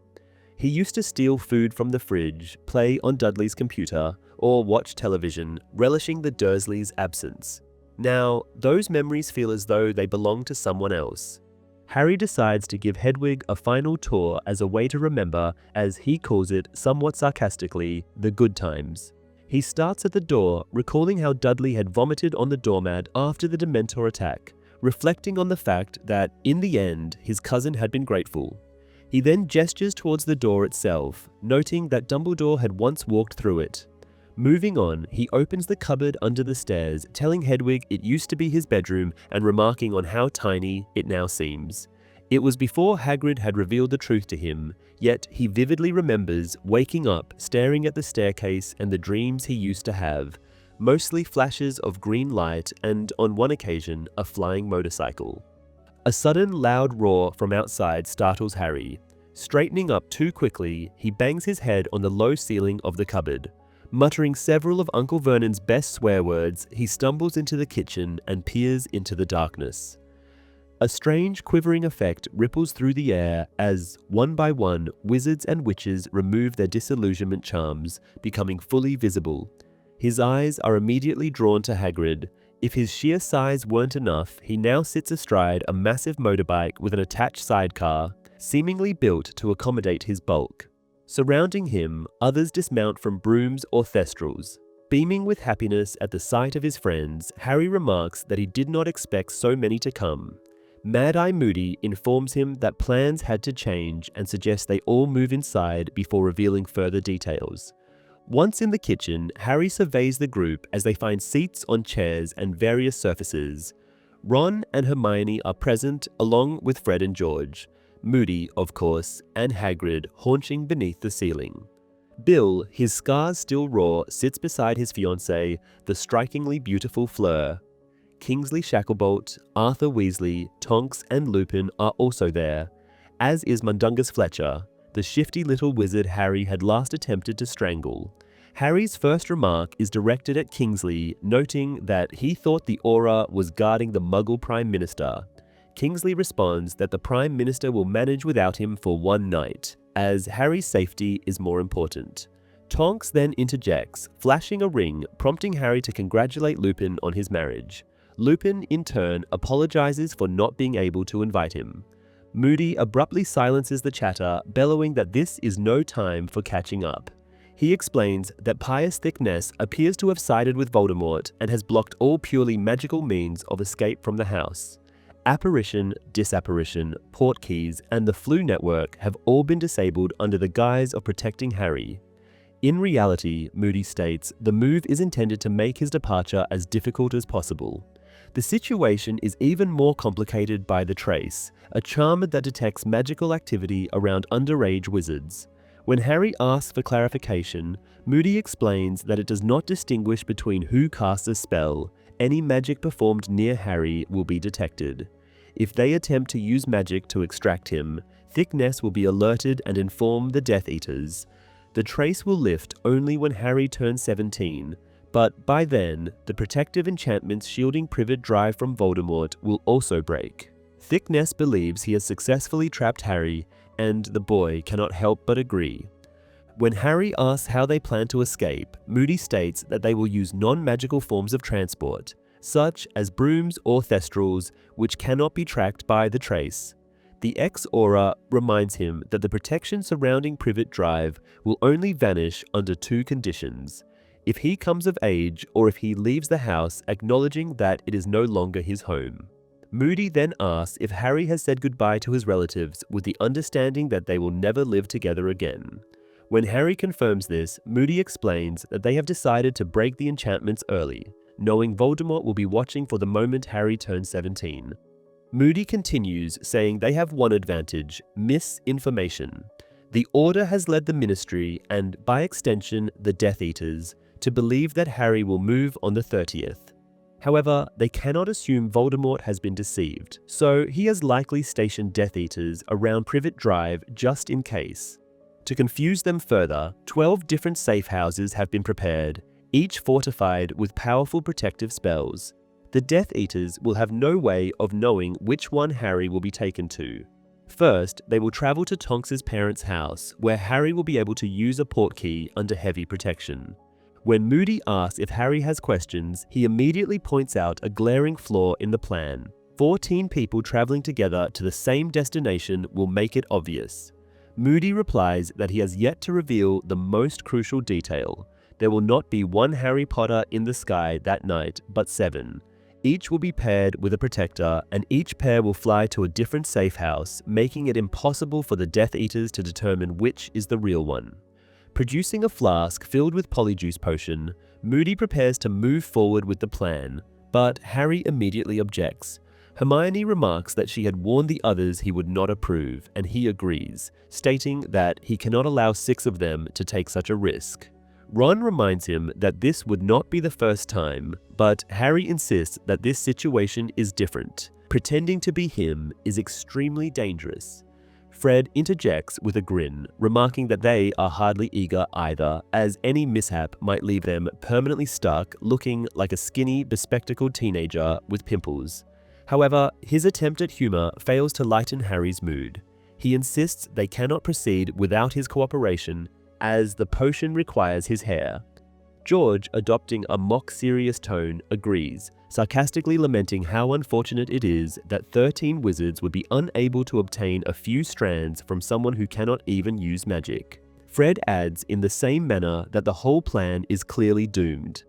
He used to steal food from the fridge, play on Dudley's computer, or watch television, relishing the Dursleys' absence. Now, those memories feel as though they belong to someone else. Harry decides to give Hedwig a final tour as a way to remember, as he calls it somewhat sarcastically, the good times. He starts at the door, recalling how Dudley had vomited on the doormat after the Dementor attack, reflecting on the fact that, in the end, his cousin had been grateful. He then gestures towards the door itself, noting that Dumbledore had once walked through it. Moving on, he opens the cupboard under the stairs, telling Hedwig it used to be his bedroom and remarking on how tiny it now seems. It was before Hagrid had revealed the truth to him, yet he vividly remembers waking up, staring at the staircase and the dreams he used to have, mostly flashes of green light and, on one occasion, a flying motorcycle. A sudden loud roar from outside startles Harry. Straightening up too quickly, he bangs his head on the low ceiling of the cupboard. Muttering several of Uncle Vernon's best swear words, he stumbles into the kitchen and peers into the darkness. A strange quivering effect ripples through the air as, one by one, wizards and witches remove their disillusionment charms, becoming fully visible. His eyes are immediately drawn to Hagrid. If his sheer size weren't enough, he now sits astride a massive motorbike with an attached sidecar, seemingly built to accommodate his bulk. Surrounding him, others dismount from brooms or thestrals. Beaming with happiness at the sight of his friends, Harry remarks that he did not expect so many to come. Mad-Eye Moody informs him that plans had to change and suggests they all move inside before revealing further details. Once in the kitchen, Harry surveys the group as they find seats on chairs and various surfaces. Ron and Hermione are present along with Fred and George. Moody, of course, and Hagrid haunching beneath the ceiling. Bill, his scars still raw, sits beside his fiancée, the strikingly beautiful Fleur. Kingsley Shacklebolt, Arthur Weasley, Tonks, and Lupin are also there, as is Mundungus Fletcher, the shifty little wizard Harry had last attempted to strangle. Harry's first remark is directed at Kingsley, noting that he thought the aura was guarding the Muggle Prime Minister. Kingsley responds that the Prime Minister will manage without him for one night, as Harry's safety is more important. Tonks then interjects, flashing a ring, prompting Harry to congratulate Lupin on his marriage. Lupin, in turn, apologizes for not being able to invite him. Moody abruptly silences the chatter, bellowing that this is no time for catching up. He explains that pious Thickness appears to have sided with Voldemort and has blocked all purely magical means of escape from the house. Apparition, Disapparition, Portkeys, and the Flu Network have all been disabled under the guise of protecting Harry. In reality, Moody states, the move is intended to make his departure as difficult as possible. The situation is even more complicated by the Trace, a charm that detects magical activity around underage wizards. When Harry asks for clarification, Moody explains that it does not distinguish between who casts a spell. Any magic performed near Harry will be detected. If they attempt to use magic to extract him, Thickness will be alerted and inform the Death Eaters. The Trace will lift only when Harry turns 17, but by then, the protective enchantments shielding Privet Drive from Voldemort will also break. Thickness believes he has successfully trapped Harry, and the boy cannot help but agree. When Harry asks how they plan to escape, Moody states that they will use non-magical forms of transport, such as brooms or thestrals, which cannot be tracked by the Trace. The X-Aura reminds him that the protection surrounding Privet Drive will only vanish under two conditions: if he comes of age or if he leaves the house acknowledging that it is no longer his home. Moody then asks if Harry has said goodbye to his relatives with the understanding that they will never live together again. When Harry confirms this, Moody explains that they have decided to break the enchantments early, knowing Voldemort will be watching for the moment Harry turns 17. Moody continues, saying they have one advantage: misinformation. The Order has led the Ministry, and by extension the Death Eaters, to believe that Harry will move on the 30th. However, they cannot assume Voldemort has been deceived, so he has likely stationed Death Eaters around Privet Drive just in case. To confuse them further, 12 different safe houses have been prepared, each fortified with powerful protective spells. The Death Eaters will have no way of knowing which one Harry will be taken to. First, they will travel to Tonks's parents' house, where Harry will be able to use a portkey under heavy protection. When Moody asks if Harry has questions, he immediately points out a glaring flaw in the plan. 14 people traveling together to the same destination will make it obvious. Moody replies that he has yet to reveal the most crucial detail. There will not be one Harry Potter in the sky that night, but 7. Each will be paired with a protector, and each pair will fly to a different safe house, making it impossible for the Death Eaters to determine which is the real one. Producing a flask filled with Polyjuice Potion, Moody prepares to move forward with the plan, but Harry immediately objects. Hermione remarks that she had warned the others he would not approve, and he agrees, stating that he cannot allow 6 of them to take such a risk. Ron reminds him that this would not be the first time, but Harry insists that this situation is different. Pretending to be him is extremely dangerous. Fred interjects with a grin, remarking that they are hardly eager either, as any mishap might leave them permanently stuck, looking like a skinny, bespectacled teenager with pimples. However, his attempt at humor fails to lighten Harry's mood. He insists they cannot proceed without his cooperation, as the potion requires his hair. George, adopting a mock-serious tone, agrees, sarcastically lamenting how unfortunate it is that 13 wizards would be unable to obtain a few strands from someone who cannot even use magic. Fred adds in the same manner that the whole plan is clearly doomed.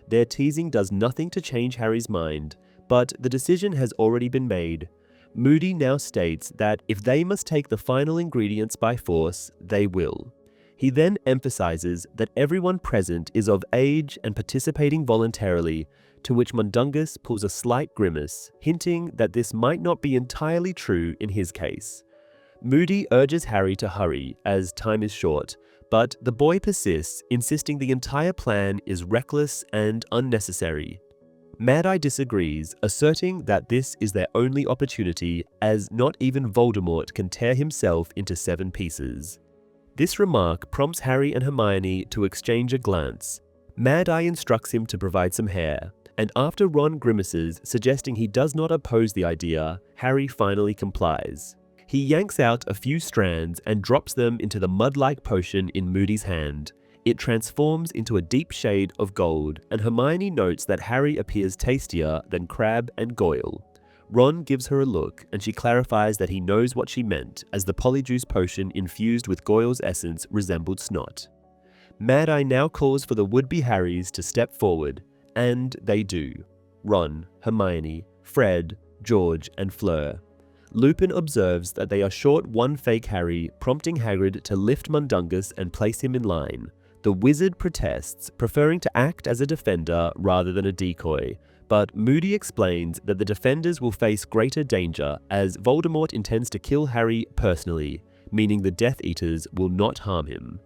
Their teasing does nothing to change Harry's mind, but the decision has already been made. Moody now states that if they must take the final ingredients by force, they will. He then emphasizes that everyone present is of age and participating voluntarily, to which Mundungus pulls a slight grimace, hinting that this might not be entirely true in his case. Moody urges Harry to hurry, as time is short, but the boy persists, insisting the entire plan is reckless and unnecessary. Mad-Eye disagrees, asserting that this is their only opportunity, as not even Voldemort can tear himself into 7 pieces. This remark prompts Harry and Hermione to exchange a glance. Mad-Eye instructs him to provide some hair, and after Ron grimaces, suggesting he does not oppose the idea, Harry finally complies. He yanks out a few strands and drops them into the mud-like potion in Moody's hand. It transforms into a deep shade of gold, and Hermione notes that Harry appears tastier than Crabbe and Goyle. Ron gives her a look, and she clarifies that he knows what she meant, as the Polyjuice Potion infused with Goyle's essence resembled snot. Mad Eye now calls for the would-be Harrys to step forward, and they do. Ron, Hermione, Fred, George, and Fleur. Lupin observes that they are short one fake Harry, prompting Hagrid to lift Mundungus and place him in line. The wizard protests, preferring to act as a defender rather than a decoy, but Moody explains that the defenders will face greater danger as Voldemort intends to kill Harry personally, meaning the Death Eaters will not harm him.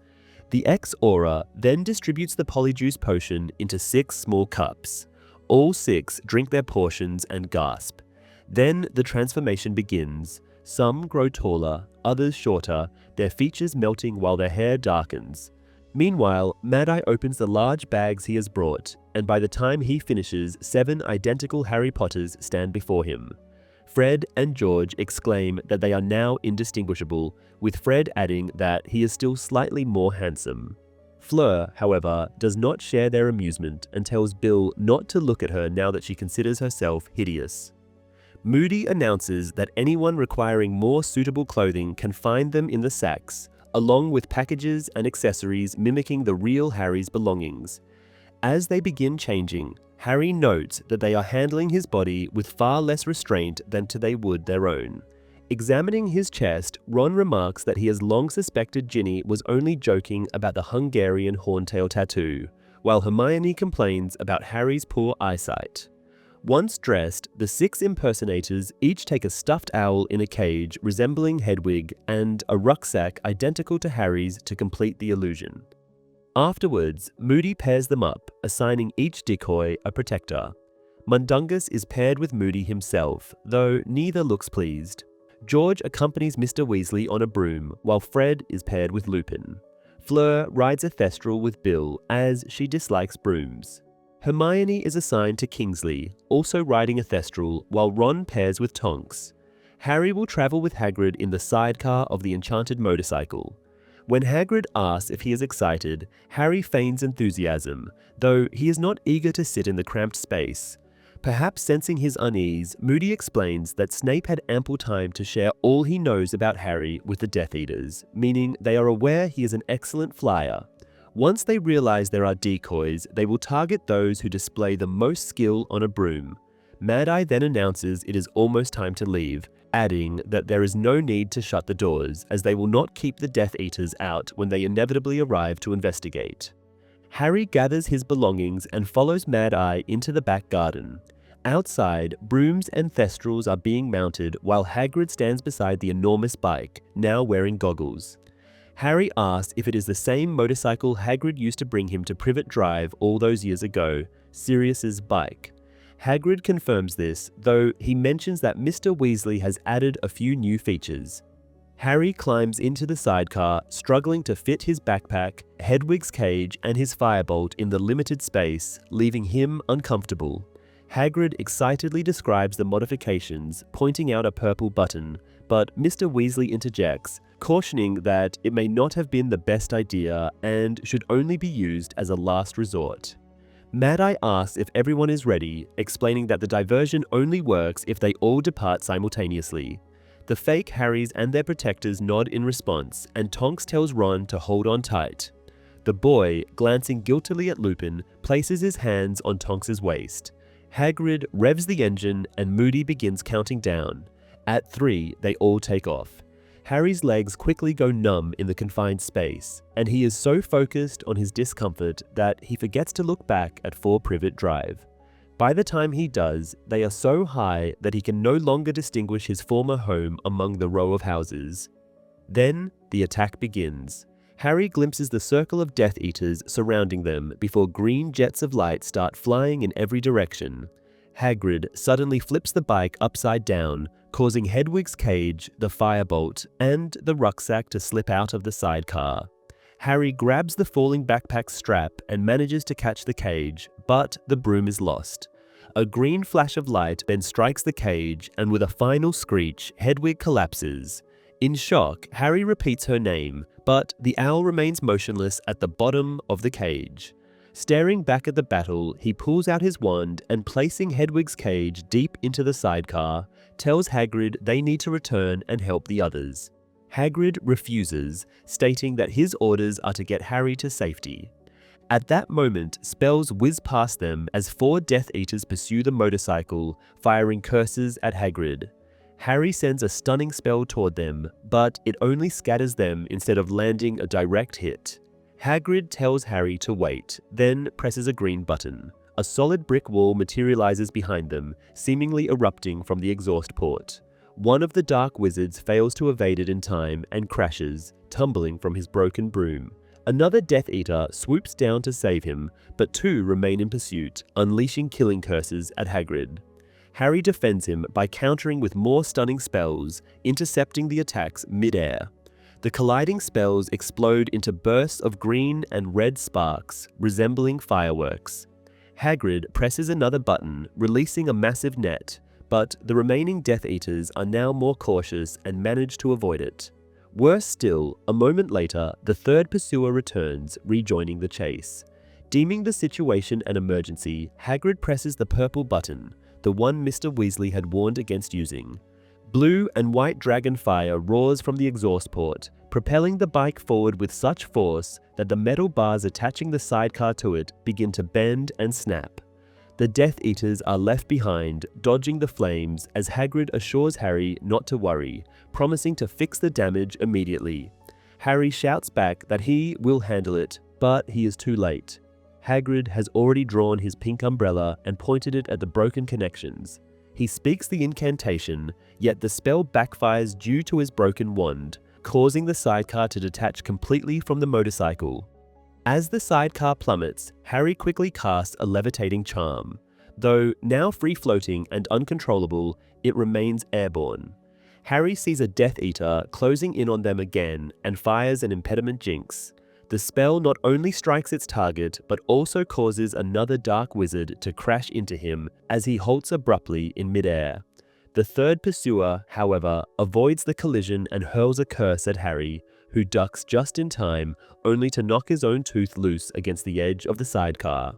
The ex-Auror then distributes the Polyjuice potion into 6 small cups. All 6 drink their portions and gasp. Then the transformation begins. Some grow taller, others shorter, their features melting while their hair darkens. Meanwhile, Mad Eye opens the large bags he has brought, and by the time he finishes, 7 identical Harry Potters stand before him. Fred and George exclaim that they are now indistinguishable, with Fred adding that he is still slightly more handsome. Fleur, however, does not share their amusement and tells Bill not to look at her now that she considers herself hideous. Moody announces that anyone requiring more suitable clothing can find them in the sacks, along with packages and accessories mimicking the real Harry's belongings. As they begin changing, Harry notes that they are handling his body with far less restraint than they would their own. Examining his chest, Ron remarks that he has long suspected Ginny was only joking about the Hungarian horntail tattoo, while Hermione complains about Harry's poor eyesight. Once dressed, the 6 impersonators each take a stuffed owl in a cage resembling Hedwig and a rucksack identical to Harry's to complete the illusion. Afterwards, Moody pairs them up, assigning each decoy a protector. Mundungus is paired with Moody himself, though neither looks pleased. George accompanies Mr. Weasley on a broom, while Fred is paired with Lupin. Fleur rides a thestral with Bill, as she dislikes brooms. Hermione is assigned to Kingsley, also riding a thestral, while Ron pairs with Tonks. Harry will travel with Hagrid in the sidecar of the enchanted motorcycle. When Hagrid asks if he is excited, Harry feigns enthusiasm, though he is not eager to sit in the cramped space. Perhaps sensing his unease, Moody explains that Snape had ample time to share all he knows about Harry with the Death Eaters, meaning they are aware he is an excellent flyer. Once they realize there are decoys, they will target those who display the most skill on a broom. Mad Eye then announces it is almost time to leave, adding that there is no need to shut the doors, as they will not keep the Death Eaters out when they inevitably arrive to investigate. Harry gathers his belongings and follows Mad Eye into the back garden. Outside, brooms and thestrals are being mounted while Hagrid stands beside the enormous bike, now wearing goggles. Harry asks if it is the same motorcycle Hagrid used to bring him to Privet Drive all those years ago, Sirius's bike. Hagrid confirms this, though he mentions that Mr. Weasley has added a few new features. Harry climbs into the sidecar, struggling to fit his backpack, Hedwig's cage, and his firebolt in the limited space, leaving him uncomfortable. Hagrid excitedly describes the modifications, pointing out a purple button, but Mr. Weasley interjects, cautioning that it may not have been the best idea and should only be used as a last resort. Mad Eye asks if everyone is ready, explaining that the diversion only works if they all depart simultaneously. The fake Harrys and their protectors nod in response, and Tonks tells Ron to hold on tight. The boy, glancing guiltily at Lupin, places his hands on Tonks's waist. Hagrid revs the engine and Moody begins counting down. At 3, they all take off. Harry's legs quickly go numb in the confined space, and he is so focused on his discomfort that he forgets to look back at 4 Privet Drive. By the time he does, they are so high that he can no longer distinguish his former home among the row of houses. Then, the attack begins. Harry glimpses the circle of Death Eaters surrounding them before green jets of light start flying in every direction. Hagrid suddenly flips the bike upside down, causing Hedwig's cage, the firebolt, and the rucksack to slip out of the sidecar. Harry grabs the falling backpack strap and manages to catch the cage, but the broom is lost. A green flash of light then strikes the cage, and with a final screech, Hedwig collapses. In shock, Harry repeats her name, but the owl remains motionless at the bottom of the cage. Staring back at the battle, he pulls out his wand and, placing Hedwig's cage deep into the sidecar, tells Hagrid they need to return and help the others. Hagrid refuses, stating that his orders are to get Harry to safety. At that moment, spells whiz past them as 4 Death Eaters pursue the motorcycle, firing curses at Hagrid. Harry sends a stunning spell toward them, but it only scatters them instead of landing a direct hit. Hagrid tells Harry to wait, then presses a green button. A solid brick wall materializes behind them, seemingly erupting from the exhaust port. One of the dark wizards fails to evade it in time and crashes, tumbling from his broken broom. Another Death Eater swoops down to save him, but 2 remain in pursuit, unleashing killing curses at Hagrid. Harry defends him by countering with more stunning spells, intercepting the attacks mid-air. The colliding spells explode into bursts of green and red sparks, resembling fireworks. Hagrid presses another button, releasing a massive net, but the remaining Death Eaters are now more cautious and manage to avoid it. Worse still, a moment later, the 3rd pursuer returns, rejoining the chase. Deeming the situation an emergency, Hagrid presses the purple button, the one Mr. Weasley had warned against using. Blue and white dragon fire roars from the exhaust port, propelling the bike forward with such force that the metal bars attaching the sidecar to it begin to bend and snap. The Death Eaters are left behind, dodging the flames as Hagrid assures Harry not to worry, promising to fix the damage immediately. Harry shouts back that he will handle it, but he is too late. Hagrid has already drawn his pink umbrella and pointed it at the broken connections. He speaks the incantation, yet the spell backfires due to his broken wand, causing the sidecar to detach completely from the motorcycle. As the sidecar plummets, Harry quickly casts a levitating charm. Though now free-floating and uncontrollable, it remains airborne. Harry sees a Death Eater closing in on them again and fires an impediment jinx. The spell not only strikes its target, but also causes another dark wizard to crash into him as he halts abruptly in midair. The 3rd pursuer, however, avoids the collision and hurls a curse at Harry, who ducks just in time, only to knock his own tooth loose against the edge of the sidecar.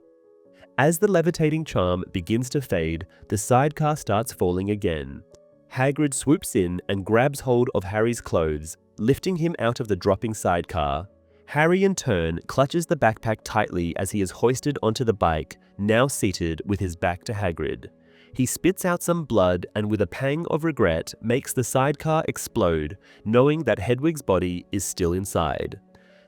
As the levitating charm begins to fade, the sidecar starts falling again. Hagrid swoops in and grabs hold of Harry's clothes, lifting him out of the dropping sidecar. Harry in turn clutches the backpack tightly as he is hoisted onto the bike, now seated with his back to Hagrid. He spits out some blood and with a pang of regret makes the sidecar explode, knowing that Hedwig's body is still inside.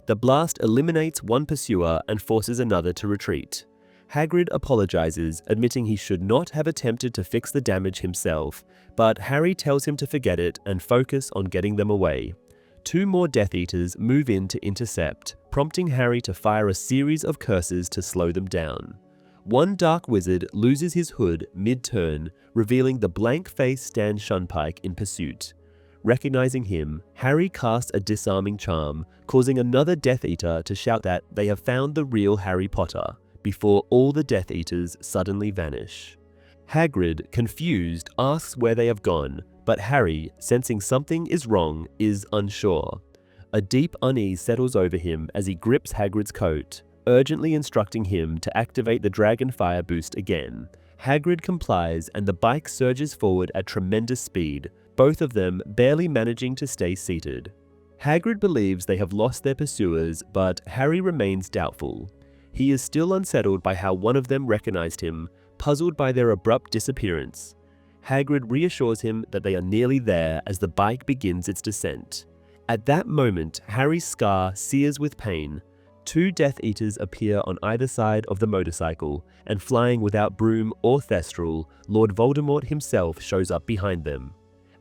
The blast eliminates one pursuer and forces another to retreat. Hagrid apologizes, admitting he should not have attempted to fix the damage himself, but Harry tells him to forget it and focus on getting them away. 2 more Death Eaters move in to intercept, prompting Harry to fire a series of curses to slow them down. One dark wizard loses his hood mid-turn, revealing the blank-faced Stan Shunpike in pursuit. Recognizing him, Harry casts a disarming charm, causing another Death Eater to shout that they have found the real Harry Potter, before all the Death Eaters suddenly vanish. Hagrid, confused, asks where they have gone, but Harry, sensing something is wrong, is unsure. A deep unease settles over him as he grips Hagrid's coat, urgently instructing him to activate the Dragon Fire boost again. Hagrid complies and the bike surges forward at tremendous speed, both of them barely managing to stay seated. Hagrid believes they have lost their pursuers, but Harry remains doubtful. He is still unsettled by how one of them recognized him, puzzled by their abrupt disappearance. Hagrid reassures him that they are nearly there as the bike begins its descent. At that moment, Harry's scar sears with pain. 2 Death Eaters appear on either side of the motorcycle, and flying without broom or thestral, Lord Voldemort himself shows up behind them.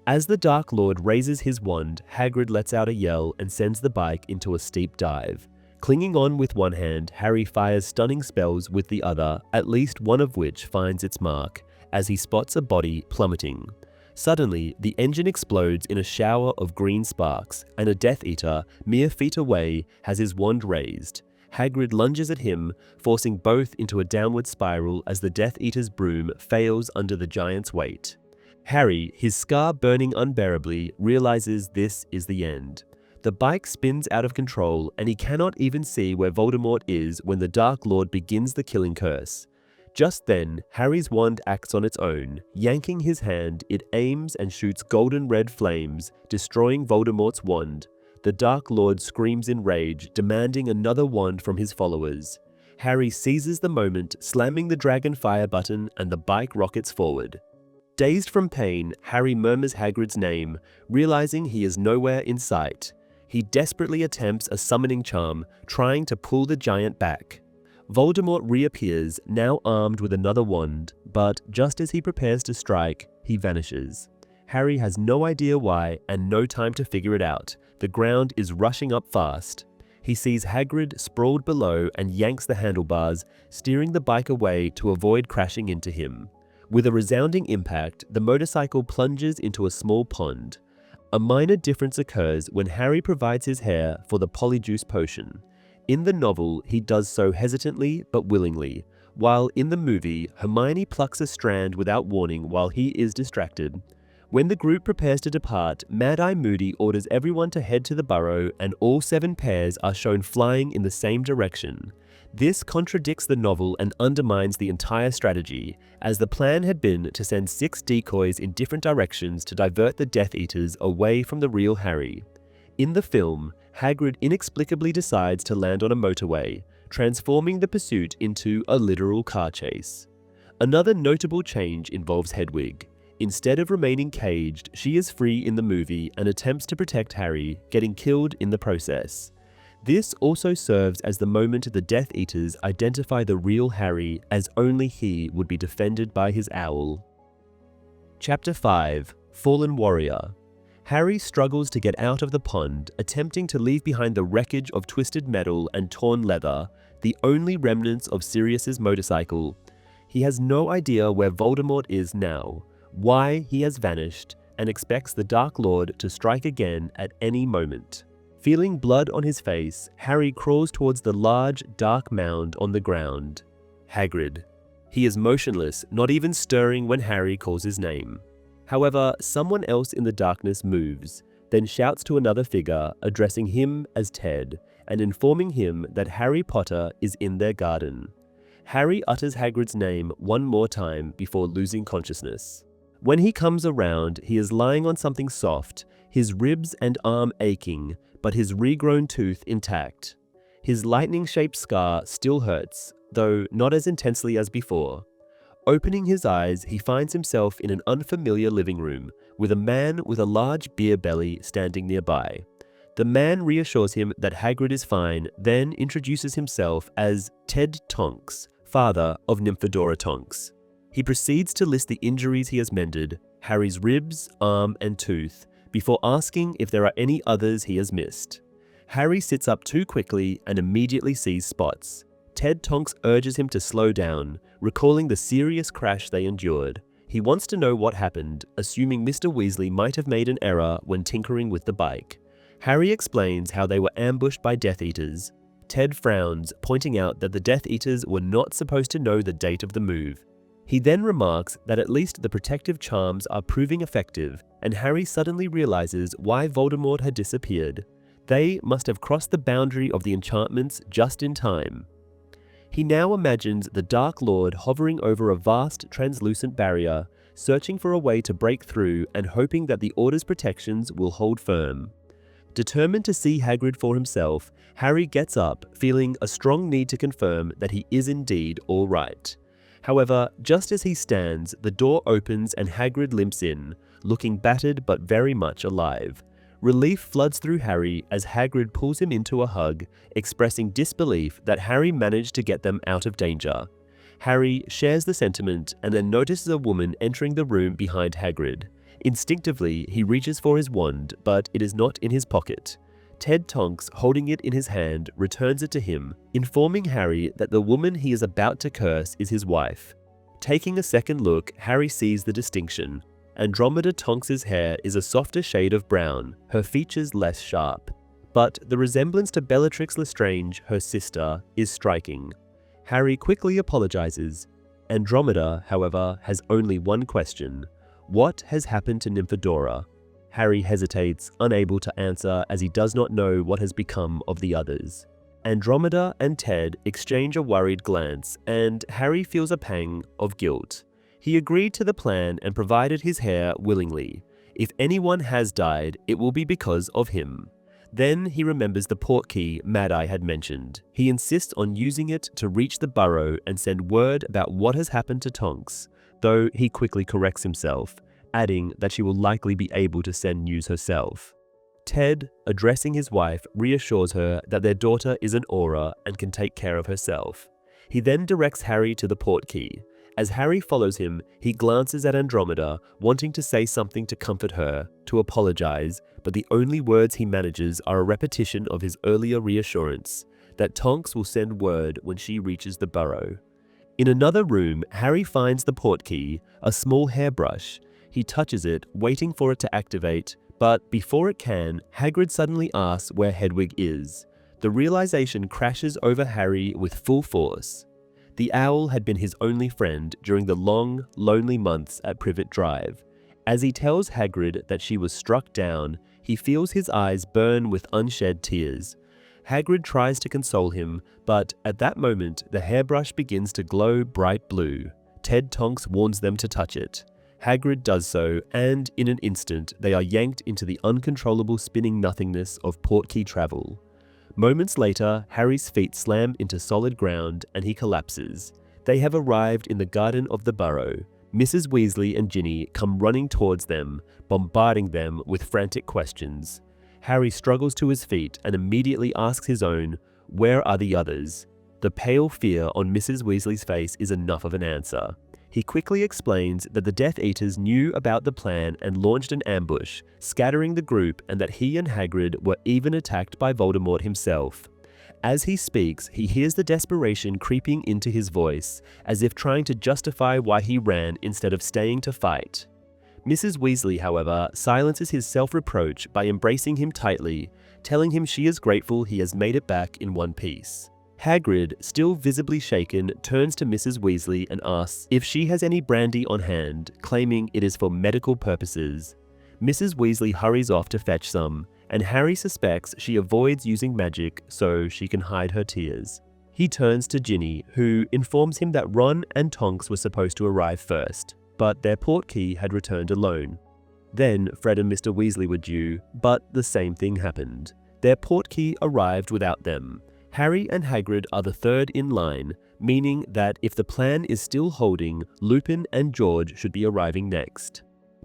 As the Dark Lord raises his wand, Hagrid lets out a yell and sends the bike into a steep dive. Clinging on with one hand, Harry fires stunning spells with the other, at least one of which finds its mark, as he spots a body plummeting. Suddenly, the engine explodes in a shower of green sparks, and a Death Eater, mere feet away, has his wand raised. Hagrid lunges at him, forcing both into a downward spiral as the Death Eater's broom fails under the giant's weight. Harry, his scar burning unbearably, realizes this is the end. The bike spins out of control, and he cannot even see where Voldemort is when the Dark Lord begins the killing curse. Just then, Harry's wand acts on its own. Yanking his hand, it aims and shoots golden red flames, destroying Voldemort's wand. The Dark Lord screams in rage, demanding another wand from his followers. Harry seizes the moment, slamming the dragon fire button, and the bike rockets forward. Dazed from pain, Harry murmurs Hagrid's name, realizing he is nowhere in sight. He desperately attempts a summoning charm, trying to pull the giant back. Voldemort reappears, now armed with another wand, but just as he prepares to strike, he vanishes. Harry has no idea why and no time to figure it out. The ground is rushing up fast. He sees Hagrid sprawled below and yanks the handlebars, steering the bike away to avoid crashing into him. With a resounding impact, the motorcycle plunges into a small pond. A minor difference occurs when Harry provides his hair for the Polyjuice potion. In the novel, he does so hesitantly but willingly, while in the movie, Hermione plucks a strand without warning while he is distracted. When the group prepares to depart, Mad-Eye Moody orders everyone to head to the burrow, and all 7 pairs are shown flying in the same direction. This contradicts the novel and undermines the entire strategy, as the plan had been to send 6 decoys in different directions to divert the Death Eaters away from the real Harry. In the film, Hagrid inexplicably decides to land on a motorway, transforming the pursuit into a literal car chase. Another notable change involves Hedwig. Instead of remaining caged, she is free in the movie and attempts to protect Harry, getting killed in the process. This also serves as the moment the Death Eaters identify the real Harry, as only he would be defended by his owl. Chapter 5: Fallen Warrior. Harry struggles to get out of the pond, attempting to leave behind the wreckage of twisted metal and torn leather, the only remnants of Sirius's motorcycle. He has no idea where Voldemort is now, why he has vanished, and expects the Dark Lord to strike again at any moment. Feeling blood on his face, Harry crawls towards the large, dark mound on the ground. Hagrid. He is motionless, not even stirring when Harry calls his name. However, someone else in the darkness moves, then shouts to another figure, addressing him as Ted, and informing him that Harry Potter is in their garden. Harry utters Hagrid's name one more time before losing consciousness. When he comes around, he is lying on something soft, his ribs and arm aching, but his regrown tooth intact. His lightning-shaped scar still hurts, though not as intensely as before. Opening his eyes, he finds himself in an unfamiliar living room, with a man with a large beer belly standing nearby. The man reassures him that Hagrid is fine, then introduces himself as Ted Tonks, father of Nymphadora Tonks. He proceeds to list the injuries he has mended, Harry's ribs, arm, and tooth, before asking if there are any others he has missed. Harry sits up too quickly and immediately sees spots. Ted Tonks urges him to slow down, recalling the serious crash they endured. He wants to know what happened, assuming Mr. Weasley might have made an error when tinkering with the bike. Harry explains how they were ambushed by Death Eaters. Ted frowns, pointing out that the Death Eaters were not supposed to know the date of the move. He then remarks that at least the protective charms are proving effective, and Harry suddenly realizes why Voldemort had disappeared. They must have crossed the boundary of the enchantments just in time. He now imagines the Dark Lord hovering over a vast translucent barrier, searching for a way to break through and hoping that the Order's protections will hold firm. Determined to see Hagrid for himself, Harry gets up, feeling a strong need to confirm that he is indeed all right. However, just as he stands, the door opens and Hagrid limps in, looking battered but very much alive. Relief floods through Harry as Hagrid pulls him into a hug, expressing disbelief that Harry managed to get them out of danger. Harry shares the sentiment and then notices a woman entering the room behind Hagrid. Instinctively, he reaches for his wand, but it is not in his pocket. Ted Tonks, holding it in his hand, returns it to him, informing Harry that the woman he is about to curse is his wife. Taking a second look, Harry sees the distinction. Andromeda Tonks's hair is a softer shade of brown, her features less sharp. But the resemblance to Bellatrix Lestrange, her sister, is striking. Harry quickly apologizes. Andromeda, however, has only one question. What has happened to Nymphadora? Harry hesitates, unable to answer as he does not know what has become of the others. Andromeda and Ted exchange a worried glance, and Harry feels a pang of guilt. He agreed to the plan and provided his hair willingly. If anyone has died, it will be because of him. Then he remembers the portkey Mad-Eye had mentioned. He insists on using it to reach the burrow and send word about what has happened to Tonks, though he quickly corrects himself, adding that she will likely be able to send news herself. Ted, addressing his wife, reassures her that their daughter is an Auror and can take care of herself. He then directs Harry to the portkey. As Harry follows him, he glances at Andromeda, wanting to say something to comfort her, to apologize, but the only words he manages are a repetition of his earlier reassurance, that Tonks will send word when she reaches the burrow. In another room, Harry finds the portkey, a small hairbrush. He touches it, waiting for it to activate, but before it can, Hagrid suddenly asks where Hedwig is. The realization crashes over Harry with full force. The owl had been his only friend during the long, lonely months at Privet Drive. As he tells Hagrid that she was struck down, he feels his eyes burn with unshed tears. Hagrid tries to console him, but at that moment, the hairbrush begins to glow bright blue. Ted Tonks warns them to touch it. Hagrid does so, and in an instant, they are yanked into the uncontrollable spinning nothingness of portkey travel. Moments later, Harry's feet slam into solid ground and he collapses. They have arrived in the garden of the burrow. Mrs. Weasley and Ginny come running towards them, bombarding them with frantic questions. Harry struggles to his feet and immediately asks his own, "Where are the others?" The pale fear on Mrs. Weasley's face is enough of an answer. He quickly explains that the Death Eaters knew about the plan and launched an ambush, scattering the group, and that he and Hagrid were even attacked by Voldemort himself. As he speaks, he hears the desperation creeping into his voice, as if trying to justify why he ran instead of staying to fight. Mrs. Weasley, however, silences his self-reproach by embracing him tightly, telling him she is grateful he has made it back in one piece. Hagrid, still visibly shaken, turns to Mrs. Weasley and asks if she has any brandy on hand, claiming it is for medical purposes. Mrs. Weasley hurries off to fetch some, and Harry suspects she avoids using magic so she can hide her tears. He turns to Ginny, who informs him that Ron and Tonks were supposed to arrive first, but their portkey had returned alone. Then Fred and Mr. Weasley were due, but the same thing happened. Their portkey arrived without them. Harry and Hagrid are the third in line, meaning that if the plan is still holding, Lupin and George should be arriving next.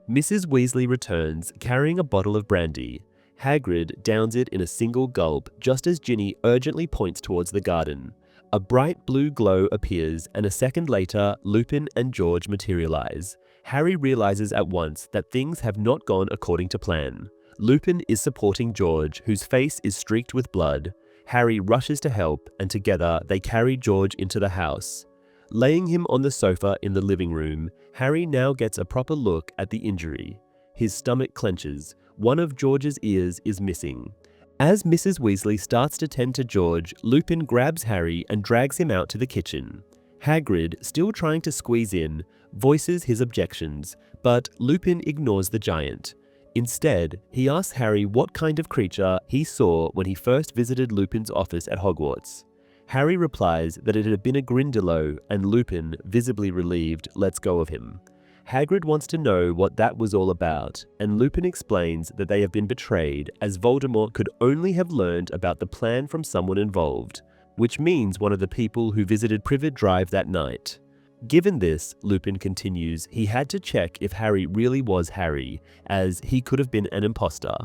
Mrs. Weasley returns, carrying a bottle of brandy. Hagrid downs it in a single gulp, just as Ginny urgently points towards the garden. A bright blue glow appears, and a second later, Lupin and George materialize. Harry realizes at once that things have not gone according to plan. Lupin is supporting George, whose face is streaked with blood. Harry rushes to help, and together they carry George into the house. Laying him on the sofa in the living room, Harry now gets a proper look at the injury. His stomach clenches. One of George's ears is missing. As Mrs. Weasley starts to tend to George, Lupin grabs Harry and drags him out to the kitchen. Hagrid, still trying to squeeze in, voices his objections, but Lupin ignores the giant. Instead, he asks Harry what kind of creature he saw when he first visited Lupin's office at Hogwarts. Harry replies that it had been a Grindylow, and Lupin, visibly relieved, lets go of him. Hagrid wants to know what that was all about, and Lupin explains that they have been betrayed, as Voldemort could only have learned about the plan from someone involved, which means one of the people who visited Privet Drive that night. Given this, Lupin continues, he had to check if Harry really was Harry, as he could have been an imposter.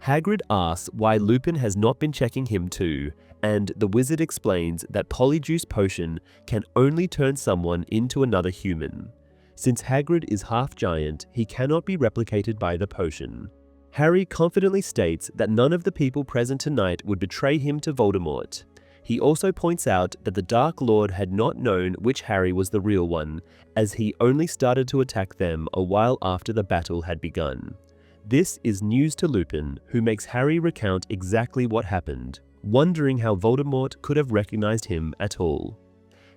Hagrid asks why Lupin has not been checking him too, and the wizard explains that Polyjuice Potion can only turn someone into another human. Since Hagrid is half giant, he cannot be replicated by the potion. Harry confidently states that none of the people present tonight would betray him to Voldemort. He also points out that the Dark Lord had not known which Harry was the real one, as he only started to attack them a while after the battle had begun. This is news to Lupin, who makes Harry recount exactly what happened, wondering how Voldemort could have recognized him at all.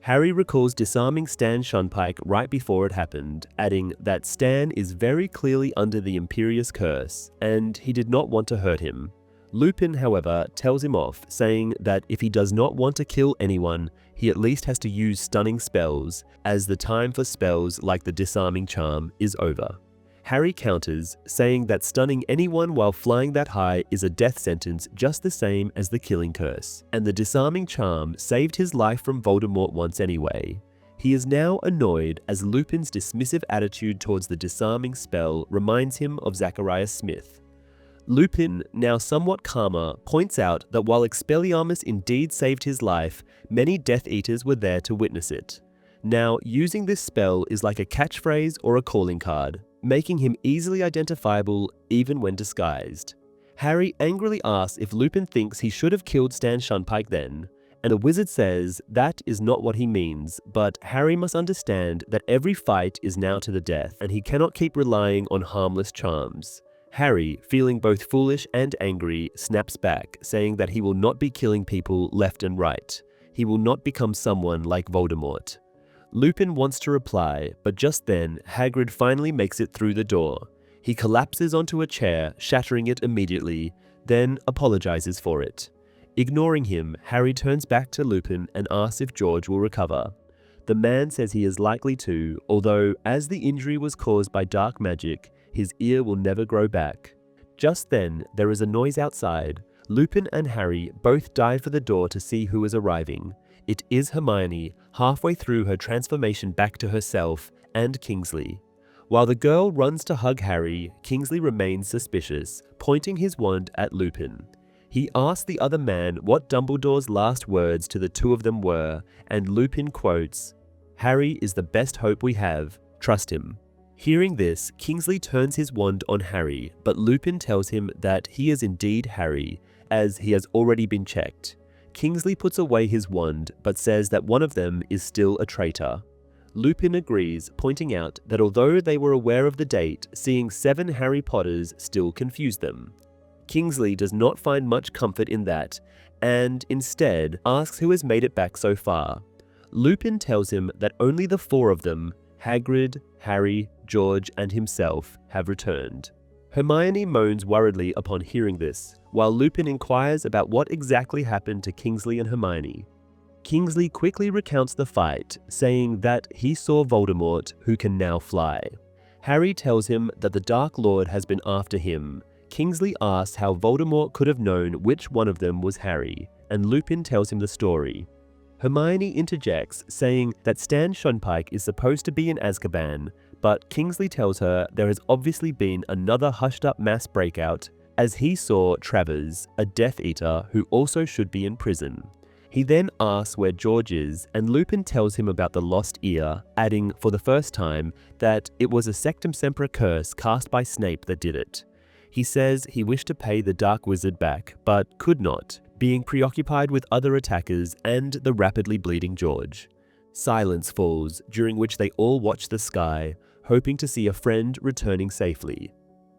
Harry recalls disarming Stan Shunpike right before it happened, adding that Stan is very clearly under the Imperius curse, and he did not want to hurt him. Lupin, however, tells him off, saying that if he does not want to kill anyone, he at least has to use stunning spells, as the time for spells like the disarming charm is over. Harry counters, saying that stunning anyone while flying that high is a death sentence just the same as the killing curse, and the disarming charm saved his life from Voldemort once anyway. He is now annoyed as Lupin's dismissive attitude towards the disarming spell reminds him of Zacharias Smith. Lupin, now somewhat calmer, points out that while Expelliarmus indeed saved his life, many Death Eaters were there to witness it. Now, using this spell is like a catchphrase or a calling card, making him easily identifiable even when disguised. Harry angrily asks if Lupin thinks he should have killed Stan Shunpike then, and the wizard says that is not what he means, but Harry must understand that every fight is now to the death, and he cannot keep relying on harmless charms. Harry, feeling both foolish and angry, snaps back, saying that he will not be killing people left and right. He will not become someone like Voldemort. Lupin wants to reply, but just then, Hagrid finally makes it through the door. He collapses onto a chair, shattering it immediately, then apologizes for it. Ignoring him, Harry turns back to Lupin and asks if George will recover. The man says he is likely to, although as the injury was caused by dark magic, his ear will never grow back. Just then, there is a noise outside. Lupin and Harry both dive for the door to see who is arriving. It is Hermione, halfway through her transformation back to herself, and Kingsley. While the girl runs to hug Harry, Kingsley remains suspicious, pointing his wand at Lupin. He asks the other man what Dumbledore's last words to the two of them were, and Lupin quotes, "Harry is the best hope we have, trust him." Hearing this, Kingsley turns his wand on Harry, but Lupin tells him that he is indeed Harry, as he has already been checked. Kingsley puts away his wand, but says that one of them is still a traitor. Lupin agrees, pointing out that although they were aware of the date, seeing 7 Harry Potters still confused them. Kingsley does not find much comfort in that, and instead asks who has made it back so far. Lupin tells him that only the 4 of them, Hagrid, Harry, George, and himself, have returned. Hermione moans worriedly upon hearing this, while Lupin inquires about what exactly happened to Kingsley and Hermione. Kingsley quickly recounts the fight, saying that he saw Voldemort, who can now fly. Harry tells him that the Dark Lord has been after him. Kingsley asks how Voldemort could have known which one of them was Harry, and Lupin tells him the story. Hermione interjects, saying that Stan Shunpike is supposed to be in Azkaban, but Kingsley tells her there has obviously been another hushed-up mass breakout, as he saw Travers, a Death Eater who also should be in prison. He then asks where George is, and Lupin tells him about the lost ear, adding for the first time that it was a Sectum Sempra curse cast by Snape that did it. He says he wished to pay the Dark Wizard back, but could not, being preoccupied with other attackers and the rapidly bleeding George. Silence falls, during which they all watch the sky, hoping to see a friend returning safely.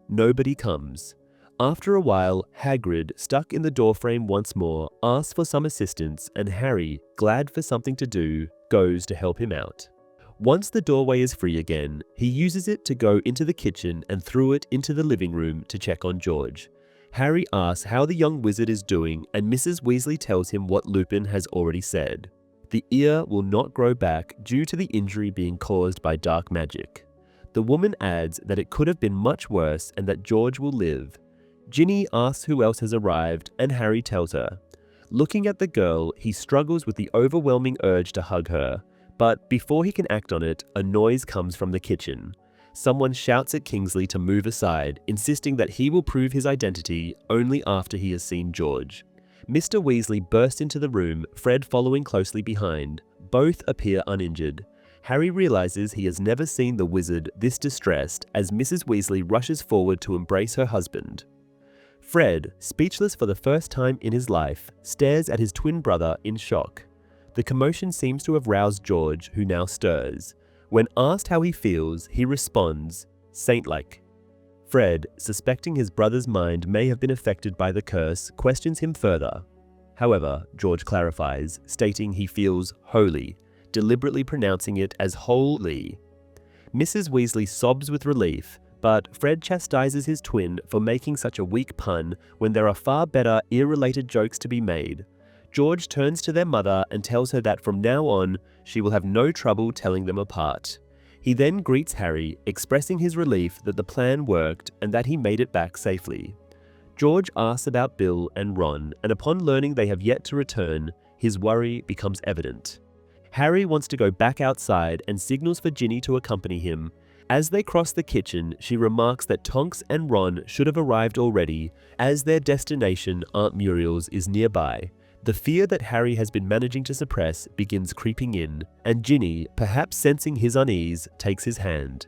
Nobody comes. After a while, Hagrid, stuck in the doorframe once more, asks for some assistance, and Harry, glad for something to do, goes to help him out. Once the doorway is free again, he uses it to go into the kitchen and through it into the living room to check on George. Harry asks how the young wizard is doing, and Mrs. Weasley tells him what Lupin has already said. The ear will not grow back due to the injury being caused by dark magic. The woman adds that it could have been much worse and that George will live. Ginny asks who else has arrived, and Harry tells her. Looking at the girl, he struggles with the overwhelming urge to hug her, but before he can act on it, a noise comes from the kitchen. Someone shouts at Kingsley to move aside, insisting that he will prove his identity only after he has seen George. Mr. Weasley bursts into the room, Fred following closely behind. Both appear uninjured. Harry realizes he has never seen the wizard this distressed as Mrs. Weasley rushes forward to embrace her husband. Fred, speechless for the first time in his life, stares at his twin brother in shock. The commotion seems to have roused George, who now stirs. When asked how he feels, he responds, saint-like. Fred, suspecting his brother's mind may have been affected by the curse, questions him further. However, George clarifies, stating he feels holy, deliberately pronouncing it as holy. Mrs. Weasley sobs with relief, but Fred chastises his twin for making such a weak pun when there are far better ear-related jokes to be made. George turns to their mother and tells her that from now on, she will have no trouble telling them apart. He then greets Harry, expressing his relief that the plan worked and that he made it back safely. George asks about Bill and Ron, and upon learning they have yet to return, his worry becomes evident. Harry wants to go back outside and signals for Ginny to accompany him. As they cross the kitchen, she remarks that Tonks and Ron should have arrived already, as their destination, Aunt Muriel's, is nearby. The fear that Harry has been managing to suppress begins creeping in, and Ginny, perhaps sensing his unease, takes his hand.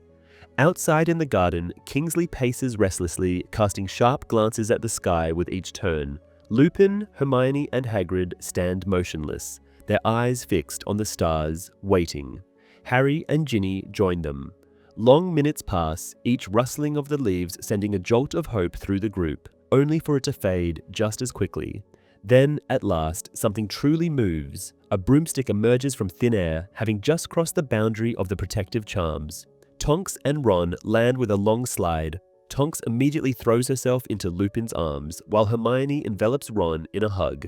Outside in the garden, Kingsley paces restlessly, casting sharp glances at the sky with each turn. Lupin, Hermione, and Hagrid stand motionless, their eyes fixed on the stars, waiting. Harry and Ginny join them. Long minutes pass, each rustling of the leaves sending a jolt of hope through the group, only for it to fade just as quickly. Then, at last, something truly moves. A broomstick emerges from thin air, having just crossed the boundary of the protective charms. Tonks and Ron land with a long slide. Tonks immediately throws herself into Lupin's arms, while Hermione envelops Ron in a hug.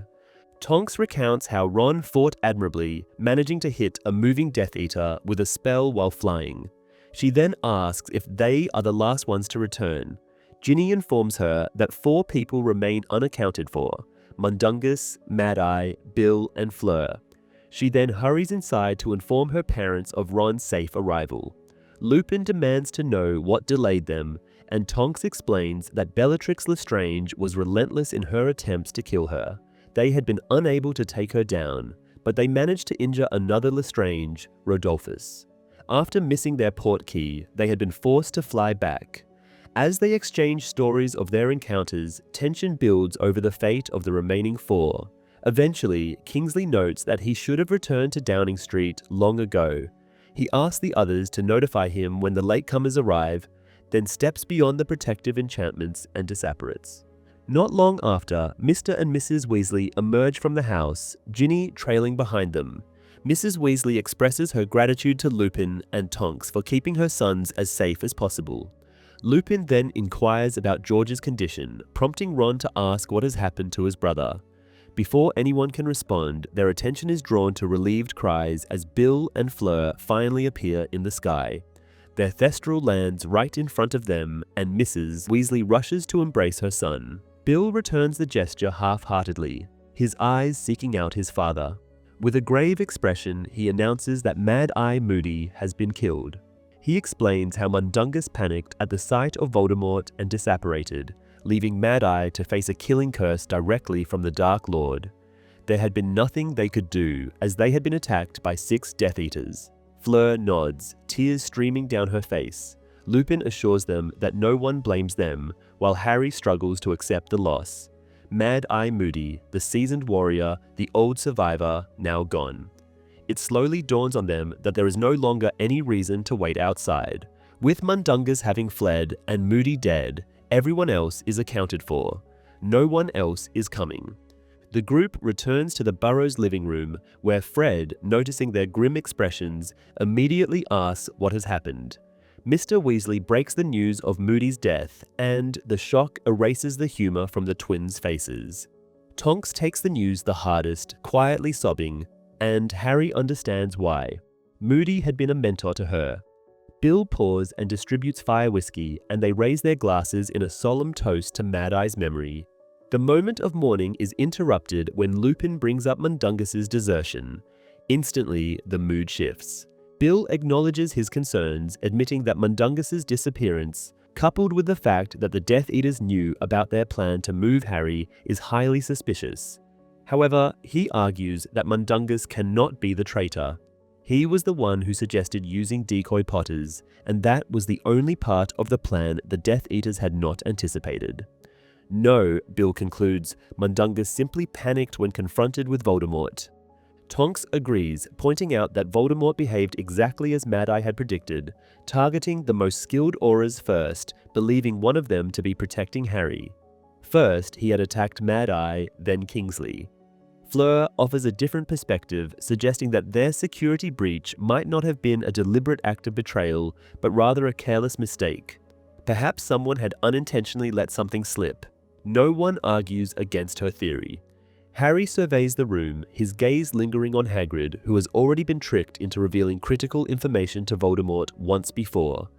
Tonks recounts how Ron fought admirably, managing to hit a moving Death Eater with a spell while flying. She then asks if they are the last ones to return. Ginny informs her that 4 people remain unaccounted for: Mundungus, Mad-Eye, Bill, and Fleur. She then hurries inside to inform her parents of Ron's safe arrival. Lupin demands to know what delayed them, and Tonks explains that Bellatrix Lestrange was relentless in her attempts to kill her. They had been unable to take her down, but they managed to injure another Lestrange, Rodolphus. After missing their portkey, they had been forced to fly back. As they exchange stories of their encounters, tension builds over the fate of the remaining 4. Eventually, Kingsley notes that he should have returned to Downing Street long ago. He asks the others to notify him when the latecomers arrive, then steps beyond the protective enchantments and disapparates. Not long after, Mr. and Mrs. Weasley emerge from the house, Ginny trailing behind them. Mrs. Weasley expresses her gratitude to Lupin and Tonks for keeping her sons as safe as possible. Lupin then inquires about George's condition, prompting Ron to ask what has happened to his brother. Before anyone can respond, their attention is drawn to relieved cries as Bill and Fleur finally appear in the sky. Their thestral lands right in front of them, and Mrs. Weasley rushes to embrace her son. Bill returns the gesture half-heartedly, his eyes seeking out his father. With a grave expression, he announces that Mad-Eye Moody has been killed. He explains how Mundungus panicked at the sight of Voldemort and disapparated, leaving Mad-Eye to face a killing curse directly from the Dark Lord. There had been nothing they could do, as they had been attacked by 6 Death Eaters. Fleur nods, tears streaming down her face. Lupin assures them that no one blames them, while Harry struggles to accept the loss. Mad-Eye Moody, the seasoned warrior, the old survivor, now gone. It slowly dawns on them that there is no longer any reason to wait outside. With Mundungus having fled and Moody dead, everyone else is accounted for. No one else is coming. The group returns to the Burrows' living room, where Fred, noticing their grim expressions, immediately asks what has happened. Mr. Weasley breaks the news of Moody's death, and the shock erases the humor from the twins' faces. Tonks takes the news the hardest, quietly sobbing, and Harry understands why. Moody had been a mentor to her. Bill pours and distributes fire whiskey, and they raise their glasses in a solemn toast to Mad-Eye's memory. The moment of mourning is interrupted when Lupin brings up Mundungus's desertion. Instantly, the mood shifts. Bill acknowledges his concerns, admitting that Mundungus's disappearance, coupled with the fact that the Death Eaters knew about their plan to move Harry, is highly suspicious. However, he argues that Mundungus cannot be the traitor. He was the one who suggested using decoy potters, and that was the only part of the plan the Death Eaters had not anticipated. No, Bill concludes, Mundungus simply panicked when confronted with Voldemort. Tonks agrees, pointing out that Voldemort behaved exactly as Mad-Eye had predicted, targeting the most skilled auras first, believing one of them to be protecting Harry. First, he had attacked Mad-Eye, then Kingsley. Fleur offers a different perspective, suggesting that their security breach might not have been a deliberate act of betrayal, but rather a careless mistake. Perhaps someone had unintentionally let something slip. No one argues against her theory. Harry surveys the room, his gaze lingering on Hagrid, who has already been tricked into revealing critical information to Voldemort once before.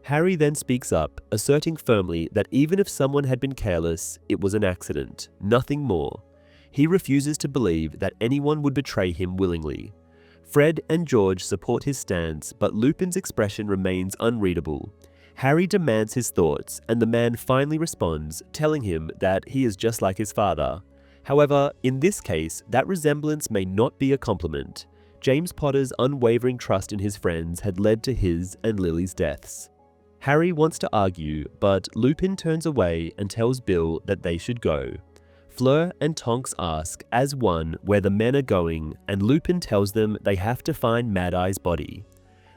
Harry then speaks up, asserting firmly that even if someone had been careless, it was an accident, nothing more. He refuses to believe that anyone would betray him willingly. Fred and George support his stance, but Lupin's expression remains unreadable. Harry demands his thoughts, and the man finally responds, telling him that he is just like his father. However, in this case, that resemblance may not be a compliment. James Potter's unwavering trust in his friends had led to his and Lily's deaths. Harry wants to argue, but Lupin turns away and tells Bill that they should go. Fleur and Tonks ask, as one, where the men are going, and Lupin tells them they have to find Mad Eye's body.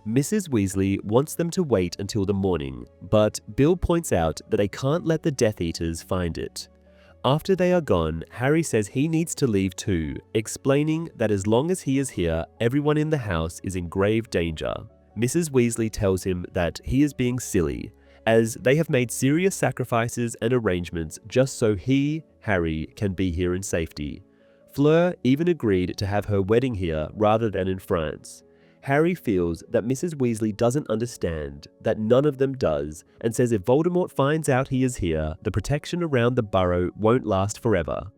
Mrs. Weasley wants them to wait until the morning, but Bill points out that they can't let the Death Eaters find it. After they are gone, Harry says he needs to leave too, explaining that as long as he is here, everyone in the house is in grave danger. Mrs. Weasley tells him that he is being silly, as they have made serious sacrifices and arrangements just so he, Harry, can be here in safety. Fleur even agreed to have her wedding here rather than in France. Harry feels that Mrs. Weasley doesn't understand, that none of them does, and says if Voldemort finds out he is here, the protection around the burrow won't last forever.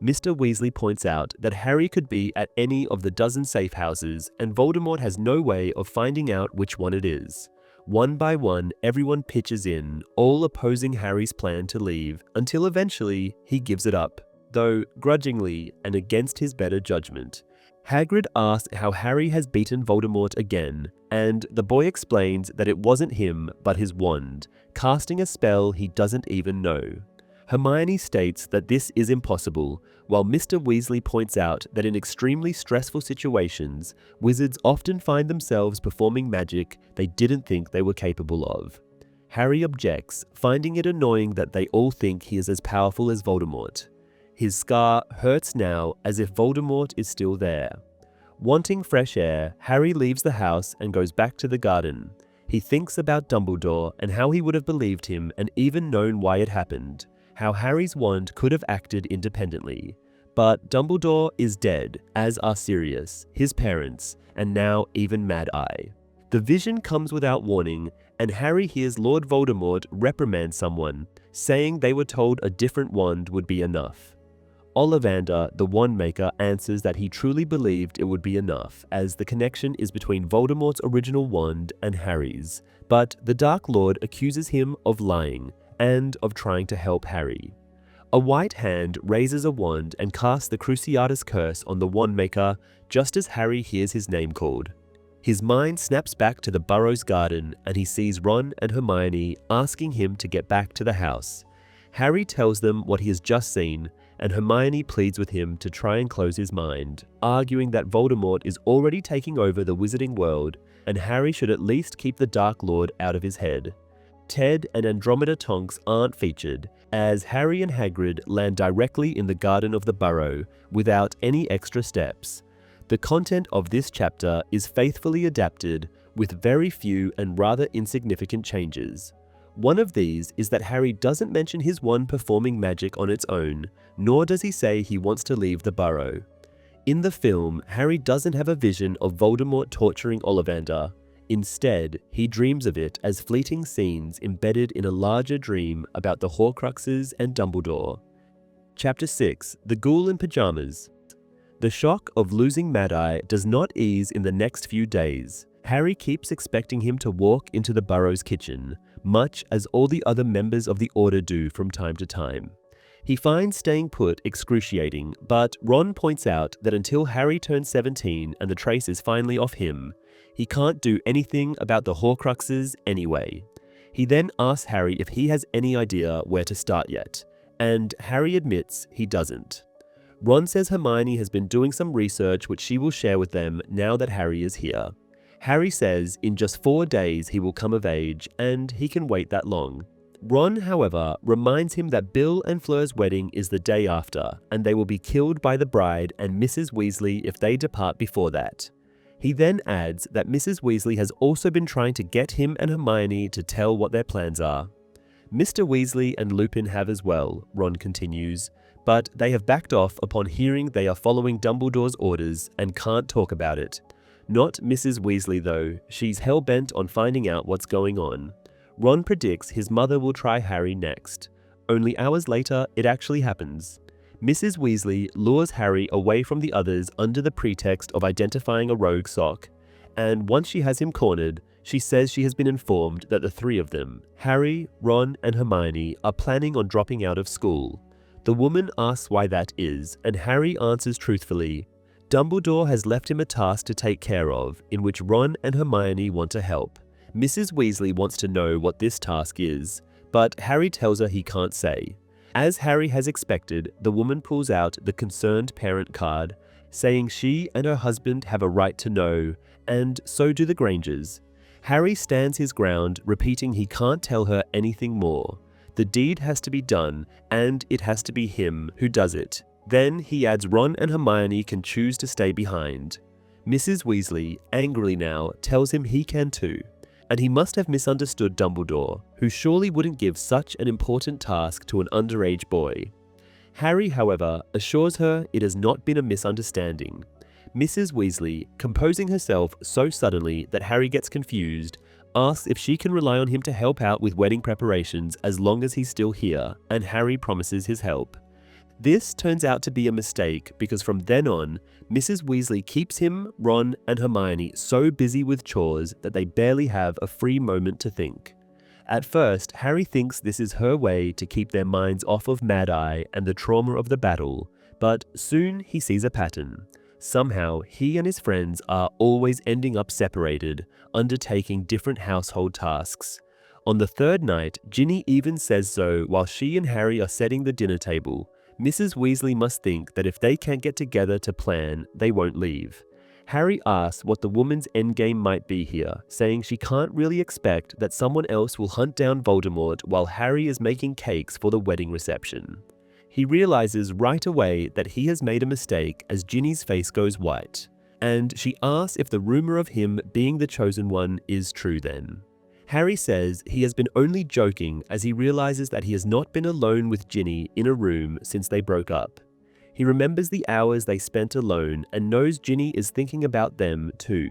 Mr. Weasley points out that Harry could be at any of the dozen safe houses, and Voldemort has no way of finding out which one it is. One by one, everyone pitches in, all opposing Harry's plan to leave, until eventually he gives it up, though grudgingly and against his better judgment. Hagrid asks how Harry has beaten Voldemort again, and the boy explains that it wasn't him but his wand, casting a spell he doesn't even know. Hermione states that this is impossible, while Mr. Weasley points out that in extremely stressful situations, wizards often find themselves performing magic they didn't think they were capable of. Harry objects, finding it annoying that they all think he is as powerful as Voldemort. His scar hurts now as if Voldemort is still there. Wanting fresh air, Harry leaves the house and goes back to the garden. He thinks about Dumbledore and how he would have believed him and even known why it happened, how Harry's wand could have acted independently. But Dumbledore is dead, as are Sirius, his parents, and now even Mad Eye. The vision comes without warning, and Harry hears Lord Voldemort reprimand someone, saying they were told a different wand would be enough. Ollivander, the wand maker, answers that he truly believed it would be enough, as the connection is between Voldemort's original wand and Harry's, but the Dark Lord accuses him of lying and of trying to help Harry. A white hand raises a wand and casts the Cruciatus Curse on the wand maker just as Harry hears his name called. His mind snaps back to the Burrow's garden and he sees Ron and Hermione asking him to get back to the house. Harry tells them what he has just seen, and Hermione pleads with him to try and close his mind, arguing that Voldemort is already taking over the wizarding world, and Harry should at least keep the Dark Lord out of his head. Ted and Andromeda Tonks aren't featured, as Harry and Hagrid land directly in the Garden of the Burrow, without any extra steps. The content of this chapter is faithfully adapted, with very few and rather insignificant changes. One of these is that Harry doesn't mention his wand performing magic on its own, nor does he say he wants to leave the burrow. In the film, Harry doesn't have a vision of Voldemort torturing Ollivander. Instead, he dreams of it as fleeting scenes embedded in a larger dream about the Horcruxes and Dumbledore. Chapter 6: The Ghoul in Pajamas. The shock of losing Mad Eye does not ease in the next few days. Harry keeps expecting him to walk into the Burrow's kitchen, much as all the other members of the Order do from time to time. He finds staying put excruciating, but Ron points out that until Harry turns 17 and the trace is finally off him, he can't do anything about the Horcruxes anyway. He then asks Harry if he has any idea where to start yet, and Harry admits he doesn't. Ron says Hermione has been doing some research which she will share with them now that Harry is here. Harry says in just 4 days he will come of age, and he can wait that long. Ron, however, reminds him that Bill and Fleur's wedding is the day after, and they will be killed by the bride and Mrs. Weasley if they depart before that. He then adds that Mrs. Weasley has also been trying to get him and Hermione to tell what their plans are. Mr. Weasley and Lupin have as well, Ron continues, but they have backed off upon hearing they are following Dumbledore's orders and can't talk about it. Not Mrs. Weasley though, she's hell-bent on finding out what's going on. Ron predicts his mother will try Harry next. Only hours later, it actually happens. Mrs. Weasley lures Harry away from the others under the pretext of identifying a rogue sock, and once she has him cornered, she says she has been informed that the three of them, Harry, Ron, and Hermione, are planning on dropping out of school. The woman asks why that is, and Harry answers truthfully. Dumbledore has left him a task to take care of, in which Ron and Hermione want to help. Mrs. Weasley wants to know what this task is, but Harry tells her he can't say. As Harry has expected, the woman pulls out the concerned parent card, saying she and her husband have a right to know, and so do the Grangers. Harry stands his ground, repeating he can't tell her anything more. The deed has to be done, and it has to be him who does it. Then he adds Ron and Hermione can choose to stay behind. Mrs. Weasley, angrily now, tells him he can too. And he must have misunderstood Dumbledore, who surely wouldn't give such an important task to an underage boy. Harry, however, assures her it has not been a misunderstanding. Mrs. Weasley, composing herself so suddenly that Harry gets confused, asks if she can rely on him to help out with wedding preparations as long as he's still here, and Harry promises his help. This turns out to be a mistake because from then on, Mrs. Weasley keeps him, Ron, and Hermione so busy with chores that they barely have a free moment to think. At first, Harry thinks this is her way to keep their minds off of Mad Eye and the trauma of the battle, but soon he sees a pattern. Somehow, he and his friends are always ending up separated, undertaking different household tasks. On the third night, Ginny even says so while she and Harry are setting the dinner table. Mrs. Weasley must think that if they can't get together to plan, they won't leave. Harry asks what the woman's endgame might be here, saying she can't really expect that someone else will hunt down Voldemort while Harry is making cakes for the wedding reception. He realizes right away that he has made a mistake as Ginny's face goes white, and she asks if the rumor of him being the chosen one is true then. Harry says he has been only joking as he realizes that he has not been alone with Ginny in a room since they broke up. He remembers the hours they spent alone and knows Ginny is thinking about them too.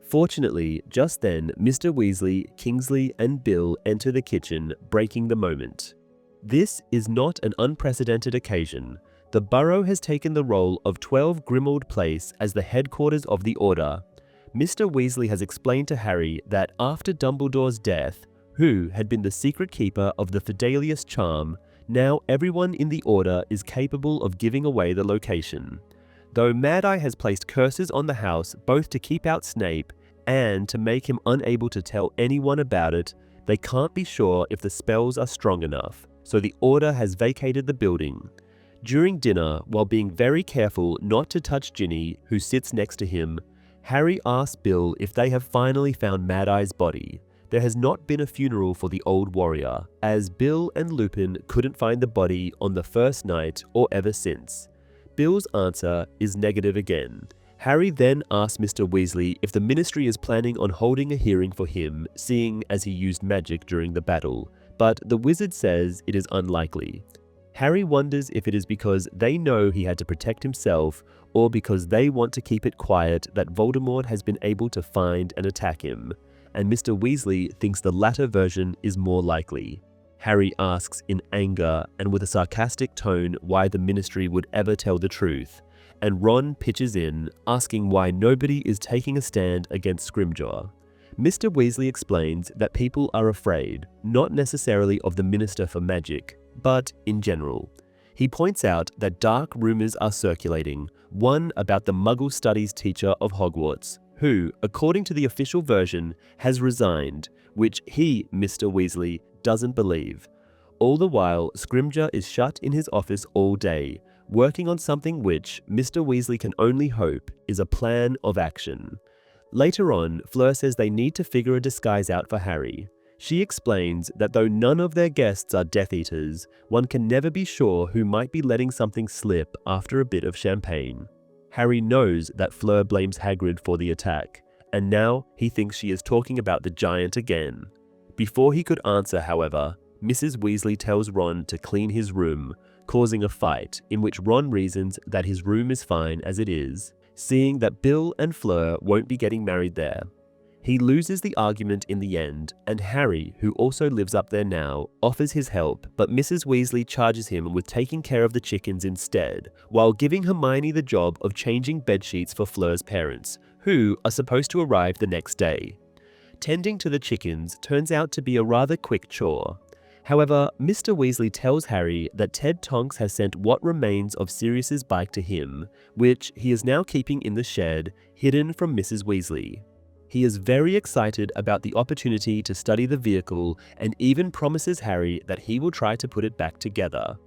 Fortunately, just then, Mr. Weasley, Kingsley, and Bill enter the kitchen, breaking the moment. This is not an unprecedented occasion. The Burrow has taken the role of 12 Grimmauld Place as the headquarters of the Order. Mr. Weasley has explained to Harry that after Dumbledore's death, who had been the secret keeper of the Fidelius charm, now everyone in the Order is capable of giving away the location. Though Mad Eye has placed curses on the house both to keep out Snape and to make him unable to tell anyone about it, they can't be sure if the spells are strong enough, so the Order has vacated the building. During dinner, while being very careful not to touch Ginny, who sits next to him, Harry asks Bill if they have finally found Mad Eye's body. There has not been a funeral for the old warrior, as Bill and Lupin couldn't find the body on the first night or ever since. Bill's answer is negative again. Harry then asks Mr. Weasley if the Ministry is planning on holding a hearing for him, seeing as he used magic during the battle, but the wizard says it is unlikely. Harry wonders if it is because they know he had to protect himself, or because they want to keep it quiet that Voldemort has been able to find and attack him, and Mr. Weasley thinks the latter version is more likely. Harry asks in anger and with a sarcastic tone why the Ministry would ever tell the truth, and Ron pitches in, asking why nobody is taking a stand against Scrimgeour. Mr. Weasley explains that people are afraid, not necessarily of the Minister for Magic, but in general. He points out that dark rumors are circulating, one about the Muggle Studies teacher of Hogwarts, who, according to the official version, has resigned, which he, Mr. Weasley, doesn't believe. All the while, Scrimgeour is shut in his office all day, working on something which, Mr. Weasley can only hope, is a plan of action. Later on, Fleur says they need to figure a disguise out for Harry. She explains that though none of their guests are Death Eaters, one can never be sure who might be letting something slip after a bit of champagne. Harry knows that Fleur blames Hagrid for the attack, and now he thinks she is talking about the giant again. Before he could answer, however, Mrs. Weasley tells Ron to clean his room, causing a fight in which Ron reasons that his room is fine as it is, seeing that Bill and Fleur won't be getting married there. He loses the argument in the end, and Harry, who also lives up there now, offers his help, but Mrs. Weasley charges him with taking care of the chickens instead, while giving Hermione the job of changing bedsheets for Fleur's parents, who are supposed to arrive the next day. Tending to the chickens turns out to be a rather quick chore. However, Mr. Weasley tells Harry that Ted Tonks has sent what remains of Sirius's bike to him, which he is now keeping in the shed, hidden from Mrs. Weasley. He is very excited about the opportunity to study the vehicle and even promises Harry that he will try to put it back together.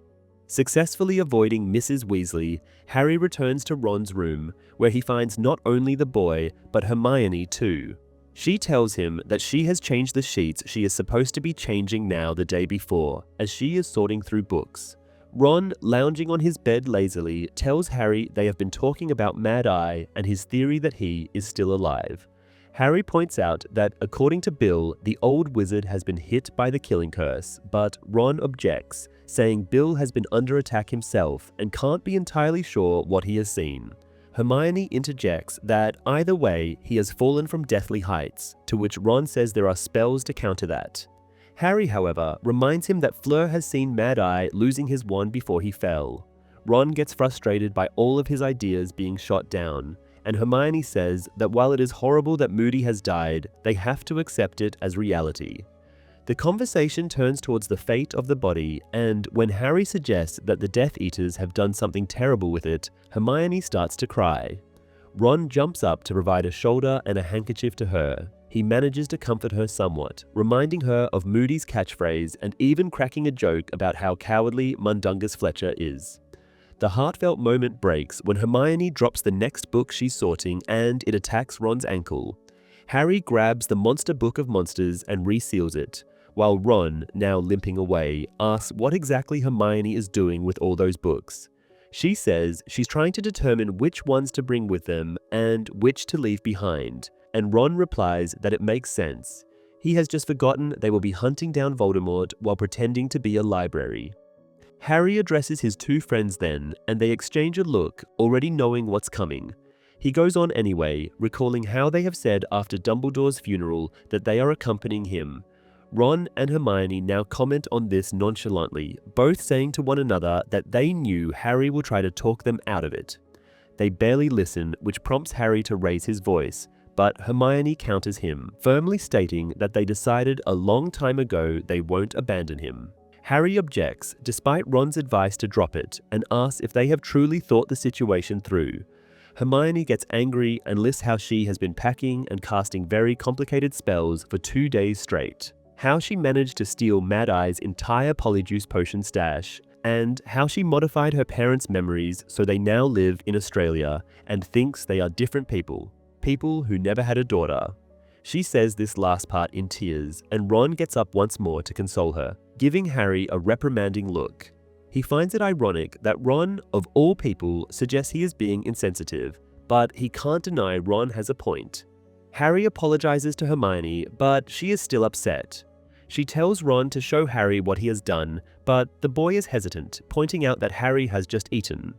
Successfully avoiding Mrs. Weasley, Harry returns to Ron's room, where he finds not only the boy, but Hermione too. She tells him that she has changed the sheets she is supposed to be changing now the day before, as she is sorting through books. Ron, lounging on his bed lazily, tells Harry they have been talking about Mad Eye and his theory that he is still alive. Harry points out that, according to Bill, the old wizard has been hit by the killing curse, but Ron objects, saying Bill has been under attack himself and can't be entirely sure what he has seen. Hermione interjects that either way, he has fallen from deathly heights, to which Ron says there are spells to counter that. Harry, however, reminds him that Fleur has seen Mad Eye losing his wand before he fell. Ron gets frustrated by all of his ideas being shot down, and Hermione says that while it is horrible that Moody has died, they have to accept it as reality. The conversation turns towards the fate of the body, and when Harry suggests that the Death Eaters have done something terrible with it, Hermione starts to cry. Ron jumps up to provide a shoulder and a handkerchief to her. He manages to comfort her somewhat, reminding her of Moody's catchphrase and even cracking a joke about how cowardly Mundungus Fletcher is. The heartfelt moment breaks when Hermione drops the next book she's sorting and it attacks Ron's ankle. Harry grabs the Monster Book of Monsters and reseals it, while Ron, now limping away, asks what exactly Hermione is doing with all those books. She says she's trying to determine which ones to bring with them and which to leave behind, and Ron replies that it makes sense. He has just forgotten they will be hunting down Voldemort while pretending to be a library. Harry addresses his two friends then, and they exchange a look, already knowing what's coming. He goes on anyway, recalling how they have said after Dumbledore's funeral that they are accompanying him. Ron and Hermione now comment on this nonchalantly, both saying to one another that they knew Harry will try to talk them out of it. They barely listen, which prompts Harry to raise his voice, but Hermione counters him, firmly stating that they decided a long time ago they won't abandon him. Harry objects, despite Ron's advice to drop it, and asks if they have truly thought the situation through. Hermione gets angry and lists how she has been packing and casting very complicated spells for 2 days straight, how she managed to steal Mad Eye's entire Polyjuice potion stash, and how she modified her parents' memories so they now live in Australia and thinks they are different people who never had a daughter. She says this last part in tears, and Ron gets up once more to console her, giving Harry a reprimanding look. He finds it ironic that Ron, of all people, suggests he is being insensitive, but he can't deny Ron has a point. Harry apologizes to Hermione, but she is still upset. She tells Ron to show Harry what he has done, but the boy is hesitant, pointing out that Harry has just eaten.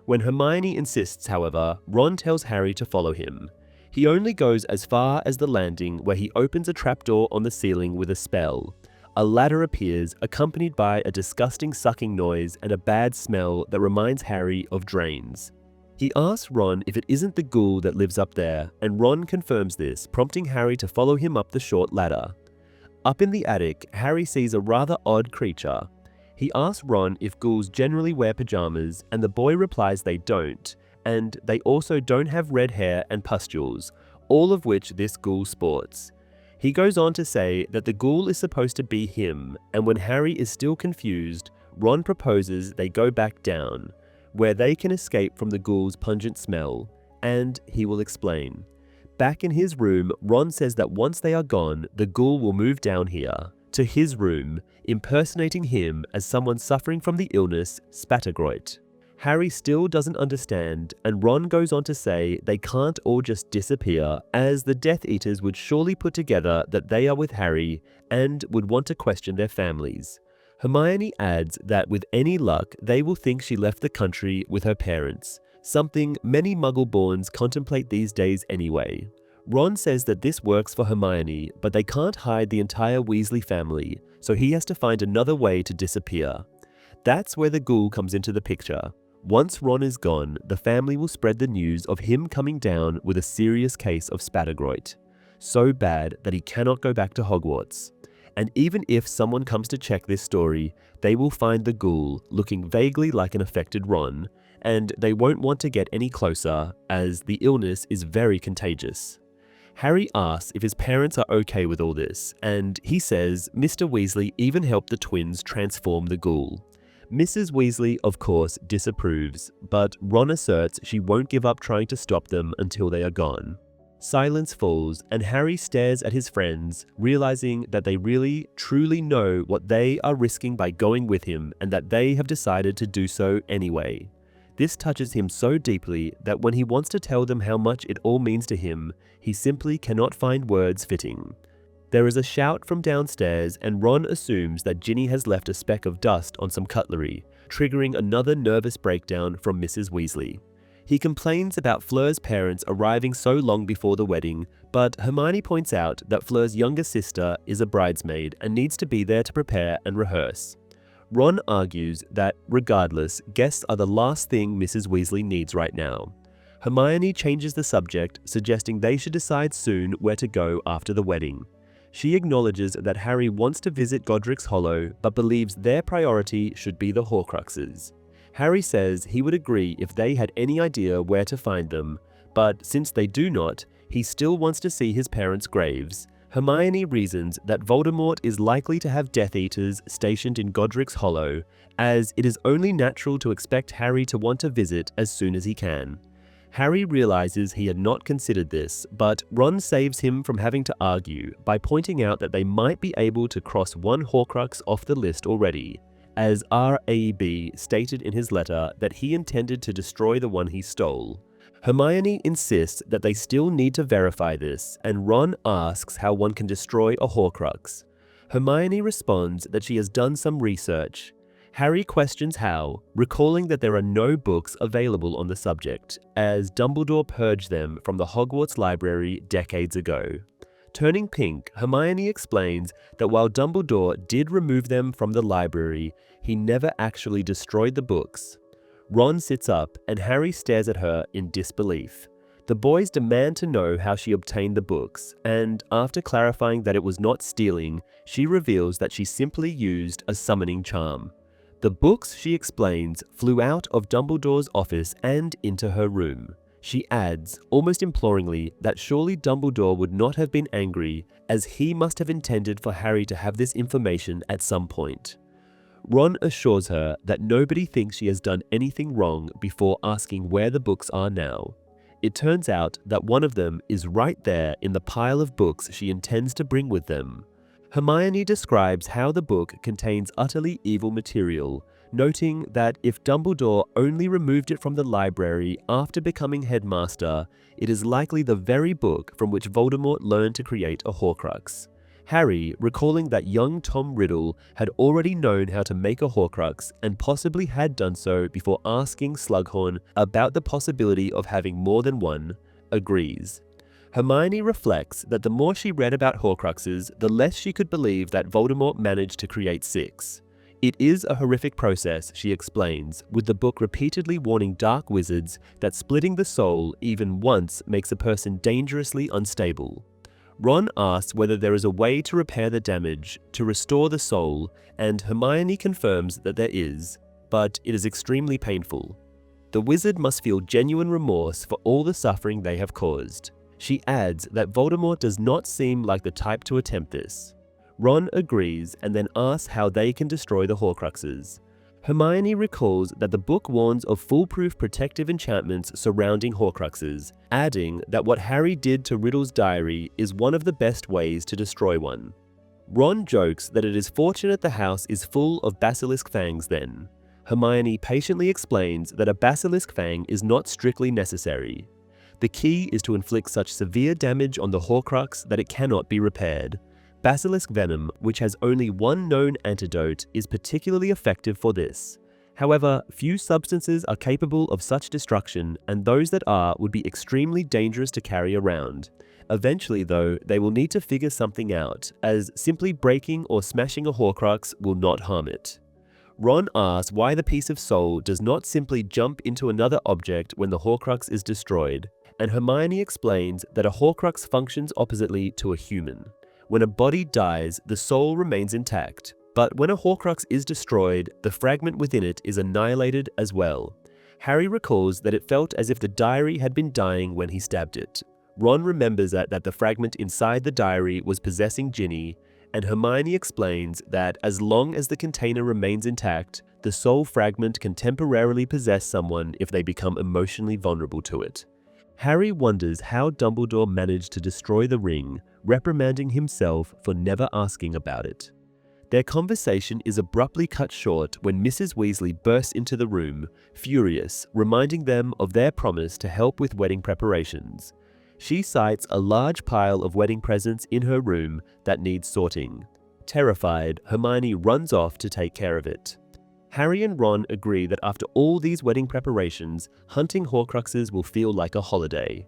When Hermione insists, however, Ron tells Harry to follow him. He only goes as far as the landing, where he opens a trapdoor on the ceiling with a spell. A ladder appears, accompanied by a disgusting sucking noise and a bad smell that reminds Harry of drains. He asks Ron if it isn't the ghoul that lives up there, and Ron confirms this, prompting Harry to follow him up the short ladder. Up in the attic, Harry sees a rather odd creature. He asks Ron if ghouls generally wear pajamas, and the boy replies they don't, and they also don't have red hair and pustules, all of which this ghoul sports. He goes on to say that the ghoul is supposed to be him, and when Harry is still confused, Ron proposes they go back down, where they can escape from the ghoul's pungent smell, and he will explain. Back in his room, Ron says that once they are gone, the ghoul will move down here, to his room, impersonating him as someone suffering from the illness Spattergroit. Harry still doesn't understand, and Ron goes on to say they can't all just disappear, as the Death Eaters would surely put together that they are with Harry and would want to question their families. Hermione adds that with any luck, they will think she left the country with her parents, something many Muggle-borns contemplate these days anyway. Ron says that this works for Hermione, but they can't hide the entire Weasley family, so he has to find another way to disappear. That's where the Ghoul comes into the picture. Once Ron is gone, the family will spread the news of him coming down with a serious case of spattergroit, so bad that he cannot go back to Hogwarts. And even if someone comes to check this story, they will find the Ghoul looking vaguely like an affected Ron, and they won't want to get any closer, as the illness is very contagious. Harry asks if his parents are okay with all this, and he says Mr. Weasley even helped the twins transform the Ghoul. Mrs. Weasley, of course, disapproves, but Ron asserts she won't give up trying to stop them until they are gone. Silence falls, and Harry stares at his friends, realizing that they really, truly know what they are risking by going with him and that they have decided to do so anyway. This touches him so deeply that when he wants to tell them how much it all means to him, he simply cannot find words fitting. There is a shout from downstairs, and Ron assumes that Ginny has left a speck of dust on some cutlery, triggering another nervous breakdown from Mrs. Weasley. He complains about Fleur's parents arriving so long before the wedding, but Hermione points out that Fleur's younger sister is a bridesmaid and needs to be there to prepare and rehearse. Ron argues that, regardless, guests are the last thing Mrs. Weasley needs right now. Hermione changes the subject, suggesting they should decide soon where to go after the wedding. She acknowledges that Harry wants to visit Godric's Hollow, but believes their priority should be the Horcruxes. Harry says he would agree if they had any idea where to find them, but since they do not, he still wants to see his parents' graves. Hermione reasons that Voldemort is likely to have Death Eaters stationed in Godric's Hollow, as it is only natural to expect Harry to want to visit as soon as he can. Harry realizes he had not considered this, but Ron saves him from having to argue by pointing out that they might be able to cross one Horcrux off the list already, as R.A.B. stated in his letter that he intended to destroy the one he stole. Hermione insists that they still need to verify this, and Ron asks how one can destroy a Horcrux. Hermione responds that she has done some research. Harry questions how, recalling that there are no books available on the subject, as Dumbledore purged them from the Hogwarts library decades ago. Turning pink, Hermione explains that while Dumbledore did remove them from the library, he never actually destroyed the books. Ron sits up, and Harry stares at her in disbelief. The boys demand to know how she obtained the books, and after clarifying that it was not stealing, she reveals that she simply used a summoning charm. The books, she explains, flew out of Dumbledore's office and into her room. She adds, almost imploringly, that surely Dumbledore would not have been angry, as he must have intended for Harry to have this information at some point. Ron assures her that nobody thinks she has done anything wrong before asking where the books are now. It turns out that one of them is right there in the pile of books she intends to bring with them. Hermione describes how the book contains utterly evil material, noting that if Dumbledore only removed it from the library after becoming headmaster, it is likely the very book from which Voldemort learned to create a Horcrux. Harry, recalling that young Tom Riddle had already known how to make a Horcrux and possibly had done so before asking Slughorn about the possibility of having more than one, agrees. Hermione reflects that the more she read about Horcruxes, the less she could believe that Voldemort managed to create 6. It is a horrific process, she explains, with the book repeatedly warning dark wizards that splitting the soul even once makes a person dangerously unstable. Ron asks whether there is a way to repair the damage, to restore the soul, and Hermione confirms that there is, but it is extremely painful. The wizard must feel genuine remorse for all the suffering they have caused. She adds that Voldemort does not seem like the type to attempt this. Ron agrees and then asks how they can destroy the Horcruxes. Hermione recalls that the book warns of foolproof protective enchantments surrounding Horcruxes, adding that what Harry did to Riddle's diary is one of the best ways to destroy one. Ron jokes that it is fortunate the house is full of basilisk fangs then. Hermione patiently explains that a basilisk fang is not strictly necessary. The key is to inflict such severe damage on the Horcrux that it cannot be repaired. Basilisk venom, which has only one known antidote, is particularly effective for this. However, few substances are capable of such destruction, and those that are would be extremely dangerous to carry around. Eventually, though, they will need to figure something out, as simply breaking or smashing a Horcrux will not harm it. Ron asks why the piece of soul does not simply jump into another object when the Horcrux is destroyed, and Hermione explains that a Horcrux functions oppositely to a human. When a body dies, the soul remains intact, but when a Horcrux is destroyed, the fragment within it is annihilated as well. Harry recalls that it felt as if the diary had been dying when he stabbed it. Ron remembers that the fragment inside the diary was possessing Ginny, and Hermione explains that as long as the container remains intact, the soul fragment can temporarily possess someone if they become emotionally vulnerable to it. Harry wonders how Dumbledore managed to destroy the ring, reprimanding himself for never asking about it. Their conversation is abruptly cut short when Mrs. Weasley bursts into the room, furious, reminding them of their promise to help with wedding preparations. She cites a large pile of wedding presents in her room that needs sorting. Terrified, Hermione runs off to take care of it. Harry and Ron agree that after all these wedding preparations, hunting Horcruxes will feel like a holiday.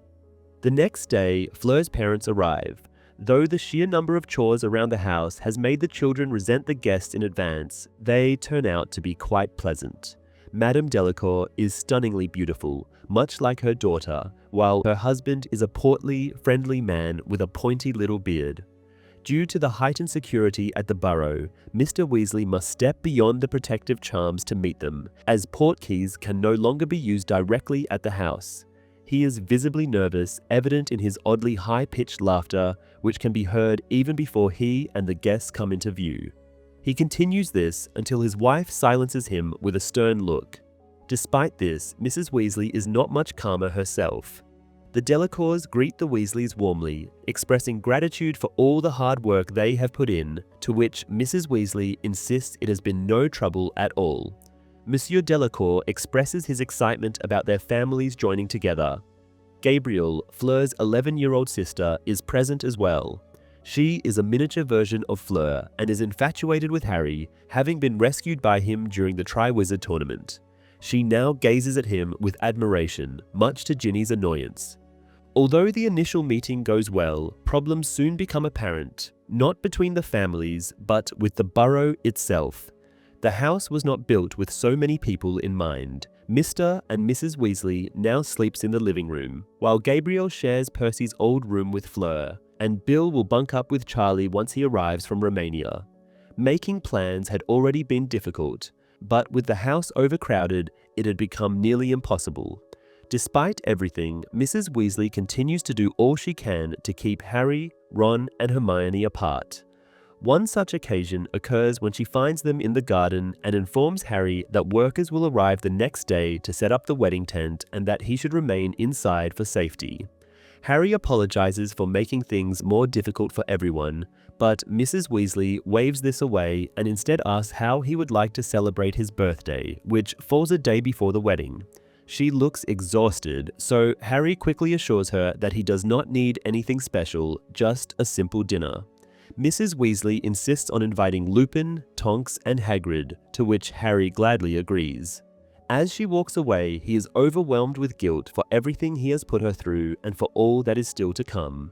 The next day, Fleur's parents arrive. Though the sheer number of chores around the house has made the children resent the guests in advance, they turn out to be quite pleasant. Madame Delacour is stunningly beautiful, much like her daughter, while her husband is a portly, friendly man with a pointy little beard. Due to the heightened security at the Burrow, Mr. Weasley must step beyond the protective charms to meet them, as portkeys can no longer be used directly at the house. He is visibly nervous, evident in his oddly high-pitched laughter, which can be heard even before he and the guests come into view. He continues this until his wife silences him with a stern look. Despite this, Mrs. Weasley is not much calmer herself. The Delacours greet the Weasleys warmly, expressing gratitude for all the hard work they have put in, to which Mrs. Weasley insists it has been no trouble at all. Monsieur Delacour expresses his excitement about their families joining together. Gabriel, Fleur's 11-year-old sister, is present as well. She is a miniature version of Fleur and is infatuated with Harry, having been rescued by him during the Triwizard Tournament. She now gazes at him with admiration, much to Ginny's annoyance. Although the initial meeting goes well, problems soon become apparent, not between the families, but with the Burrow itself. The house was not built with so many people in mind. Mr. and Mrs. Weasley now sleeps in the living room, while Gabriel shares Percy's old room with Fleur, and Bill will bunk up with Charlie once he arrives from Romania. Making plans had already been difficult, but with the house overcrowded, it had become nearly impossible. Despite everything, Mrs. Weasley continues to do all she can to keep Harry, Ron, and Hermione apart. One such occasion occurs when she finds them in the garden and informs Harry that workers will arrive the next day to set up the wedding tent and that he should remain inside for safety. Harry apologizes for making things more difficult for everyone, but Mrs. Weasley waves this away and instead asks how he would like to celebrate his birthday, which falls a day before the wedding. She looks exhausted, so Harry quickly assures her that he does not need anything special, just a simple dinner. Mrs. Weasley insists on inviting Lupin, Tonks, and Hagrid, to which Harry gladly agrees. As she walks away, he is overwhelmed with guilt for everything he has put her through and for all that is still to come.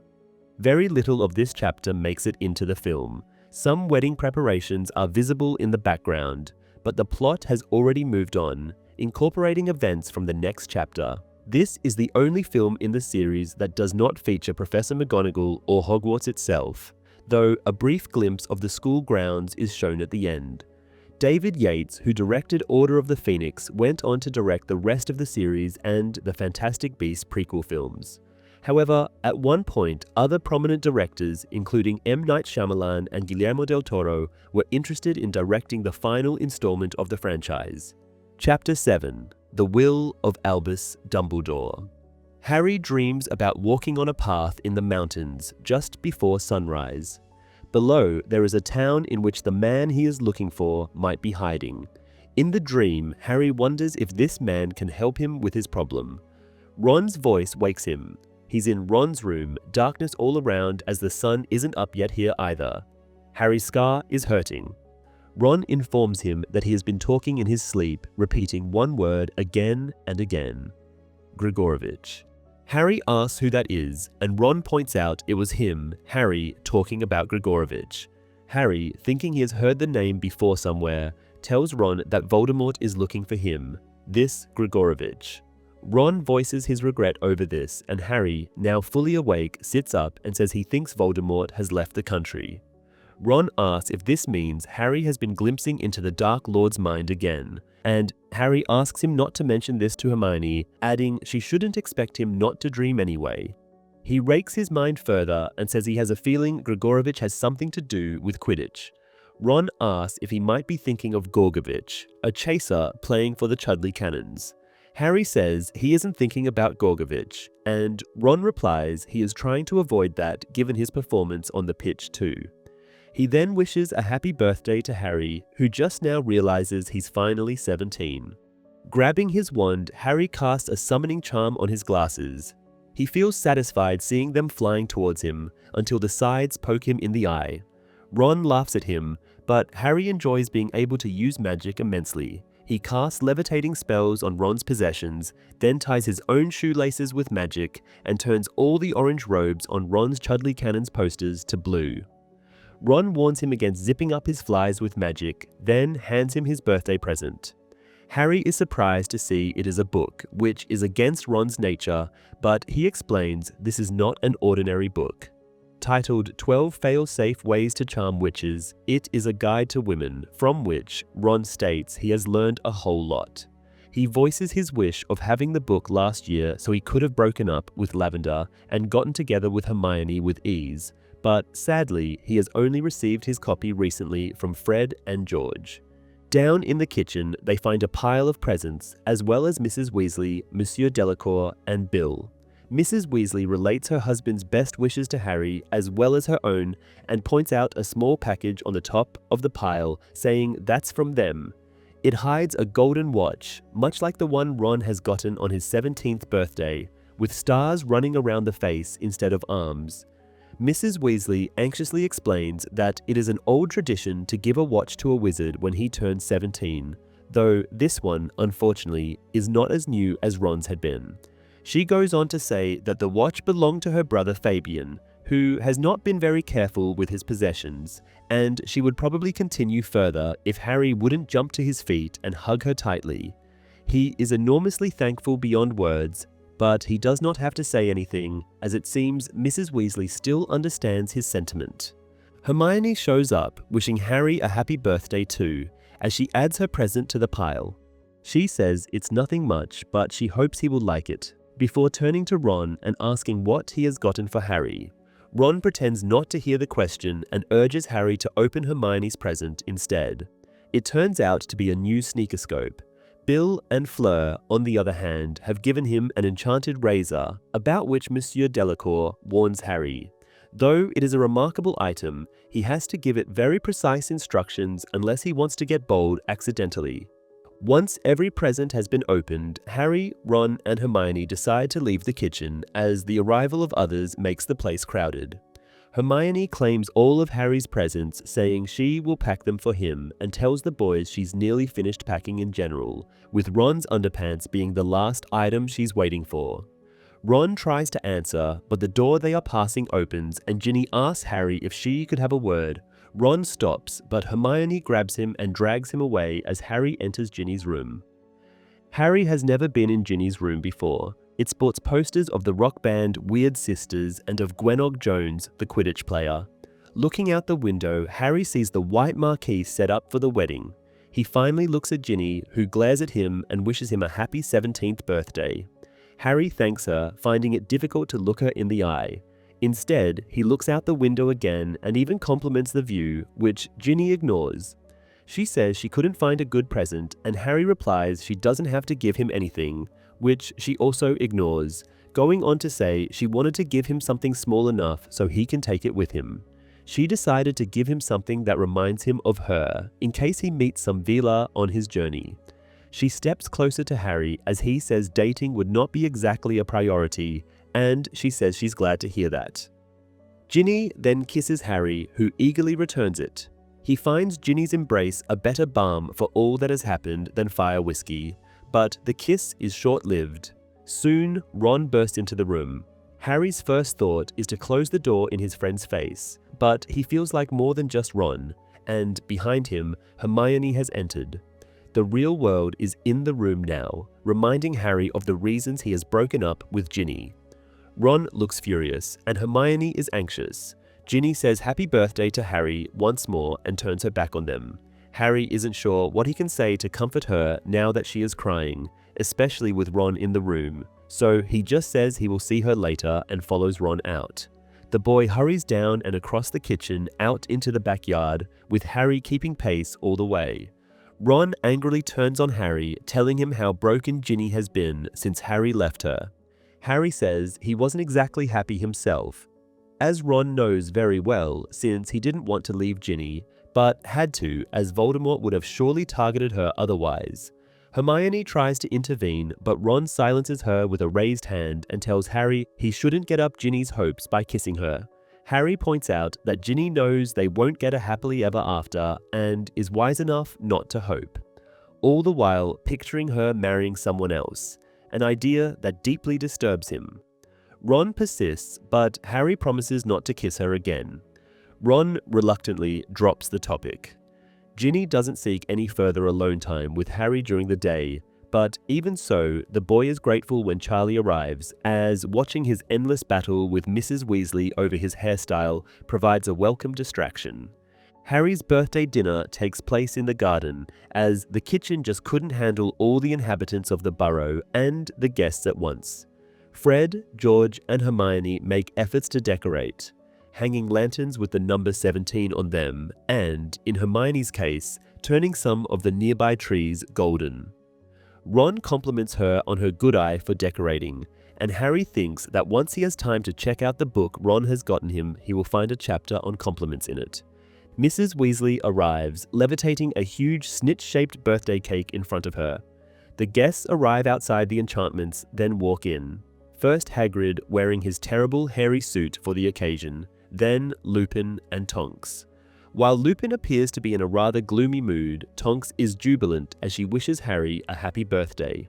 Very little of this chapter makes it into the film. Some wedding preparations are visible in the background, but the plot has already moved on, incorporating events from the next chapter. This is the only film in the series that does not feature Professor McGonagall or Hogwarts itself, though a brief glimpse of the school grounds is shown at the end. David Yates, who directed Order of the Phoenix, went on to direct the rest of the series and the Fantastic Beasts prequel films. However, at one point, other prominent directors, including M. Night Shyamalan and Guillermo del Toro, were interested in directing the final installment of the franchise. Chapter 7: The Will of Albus Dumbledore. Harry dreams about walking on a path in the mountains just before sunrise. Below, there is a town in which the man he is looking for might be hiding. In the dream, Harry wonders if this man can help him with his problem. Ron's voice wakes him. He's in Ron's room, darkness all around as the sun isn't up yet here either. Harry's scar is hurting. Ron informs him that he has been talking in his sleep, repeating one word again and again. Grigorovich. Harry asks who that is, and Ron points out it was him, Harry, talking about Grigorovich. Harry, thinking he has heard the name before somewhere, tells Ron that Voldemort is looking for him, this Grigorovich. Ron voices his regret over this, and Harry, now fully awake, sits up and says he thinks Voldemort has left the country. Ron asks if this means Harry has been glimpsing into the Dark Lord's mind again, and Harry asks him not to mention this to Hermione, adding she shouldn't expect him not to dream anyway. He rakes his mind further and says he has a feeling Grigorovich has something to do with Quidditch. Ron asks if he might be thinking of Gorgovich, a chaser playing for the Chudley Cannons. Harry says he isn't thinking about Gorgovich, and Ron replies he is trying to avoid that given his performance on the pitch too. He then wishes a happy birthday to Harry, who just now realizes he's finally 17. Grabbing his wand, Harry casts a summoning charm on his glasses. He feels satisfied seeing them flying towards him, until the sides poke him in the eye. Ron laughs at him, but Harry enjoys being able to use magic immensely. He casts levitating spells on Ron's possessions, then ties his own shoelaces with magic, and turns all the orange robes on Ron's Chudley Cannons posters to blue. Ron warns him against zipping up his flies with magic, then hands him his birthday present. Harry is surprised to see it is a book, which is against Ron's nature, but he explains this is not an ordinary book. Titled 12 Fail-Safe Ways to Charm Witches, it is a guide to women, from which Ron states he has learned a whole lot. He voices his wish of having the book last year so he could have broken up with Lavender and gotten together with Hermione with ease, but sadly he has only received his copy recently from Fred and George. Down in the kitchen they find a pile of presents, as well as Mrs. Weasley, Monsieur Delacour, and Bill. Mrs. Weasley relates her husband's best wishes to Harry as well as her own and points out a small package on the top of the pile saying that's from them. It hides a golden watch, much like the one Ron has gotten on his 17th birthday, with stars running around the face instead of arms. Mrs. Weasley anxiously explains that it is an old tradition to give a watch to a wizard when he turns 17, though this one, unfortunately, is not as new as Ron's had been. She goes on to say that the watch belonged to her brother Fabian, who has not been very careful with his possessions, and she would probably continue further if Harry wouldn't jump to his feet and hug her tightly. He is enormously thankful beyond words, but he does not have to say anything, as it seems Mrs. Weasley still understands his sentiment. Hermione shows up, wishing Harry a happy birthday too, as she adds her present to the pile. She says it's nothing much, but she hopes he will like it, before turning to Ron and asking what he has gotten for Harry. Ron pretends not to hear the question and urges Harry to open Hermione's present instead. It turns out to be a new sneakoscope. Bill and Fleur, on the other hand, have given him an enchanted razor, about which Monsieur Delacour warns Harry. Though it is a remarkable item, he has to give it very precise instructions unless he wants to get bold accidentally. Once every present has been opened, Harry, Ron, and Hermione decide to leave the kitchen as the arrival of others makes the place crowded. Hermione claims all of Harry's presents, saying she will pack them for him, and tells the boys she's nearly finished packing in general, with Ron's underpants being the last item she's waiting for. Ron tries to answer, but the door they are passing opens and Ginny asks Harry if she could have a word. Ron stops, but Hermione grabs him and drags him away as Harry enters Ginny's room. Harry has never been in Ginny's room before. It sports posters of the rock band Weird Sisters and of Gwenog Jones, the Quidditch player. Looking out the window, Harry sees the white marquee set up for the wedding. He finally looks at Ginny, who glares at him and wishes him a happy 17th birthday. Harry thanks her, finding it difficult to look her in the eye. Instead, he looks out the window again and even compliments the view, which Ginny ignores. She says she couldn't find a good present, and Harry replies she doesn't have to give him anything, which she also ignores, going on to say she wanted to give him something small enough so he can take it with him. She decided to give him something that reminds him of her, in case he meets some Veela on his journey. She steps closer to Harry as he says dating would not be exactly a priority, and she says she's glad to hear that. Ginny then kisses Harry, who eagerly returns it. He finds Ginny's embrace a better balm for all that has happened than fire whiskey, but the kiss is short-lived. Soon, Ron bursts into the room. Harry's first thought is to close the door in his friend's face, but he feels like more than just Ron, and behind him, Hermione has entered. The real world is in the room now, reminding Harry of the reasons he has broken up with Ginny. Ron looks furious, and Hermione is anxious. Ginny says happy birthday to Harry once more and turns her back on them. Harry isn't sure what he can say to comfort her now that she is crying, especially with Ron in the room, so he just says he will see her later and follows Ron out. The boy hurries down and across the kitchen out into the backyard, with Harry keeping pace all the way. Ron angrily turns on Harry, telling him how broken Ginny has been since Harry left her. Harry says he wasn't exactly happy himself, as Ron knows very well since he didn't want to leave Ginny, but had to as Voldemort would have surely targeted her otherwise. Hermione tries to intervene, but Ron silences her with a raised hand and tells Harry he shouldn't get up Ginny's hopes by kissing her. Harry points out that Ginny knows they won't get a happily ever after and is wise enough not to hope, all the while picturing her marrying someone else, an idea that deeply disturbs him. Ron persists, but Harry promises not to kiss her again. Ron reluctantly drops the topic. Ginny doesn't seek any further alone time with Harry during the day, but even so, the boy is grateful when Charlie arrives, as watching his endless battle with Mrs. Weasley over his hairstyle provides a welcome distraction. Harry's birthday dinner takes place in the garden, as the kitchen just couldn't handle all the inhabitants of the burrow and the guests at once. Fred, George, and Hermione make efforts to decorate, hanging lanterns with the number 17 on them, and, in Hermione's case, turning some of the nearby trees golden. Ron compliments her on her good eye for decorating, and Harry thinks that once he has time to check out the book Ron has gotten him, he will find a chapter on compliments in it. Mrs. Weasley arrives, levitating a huge snitch-shaped birthday cake in front of her. The guests arrive outside the enchantments, then walk in. First Hagrid, wearing his terrible hairy suit for the occasion, then Lupin and Tonks. While Lupin appears to be in a rather gloomy mood, Tonks is jubilant as she wishes Harry a happy birthday.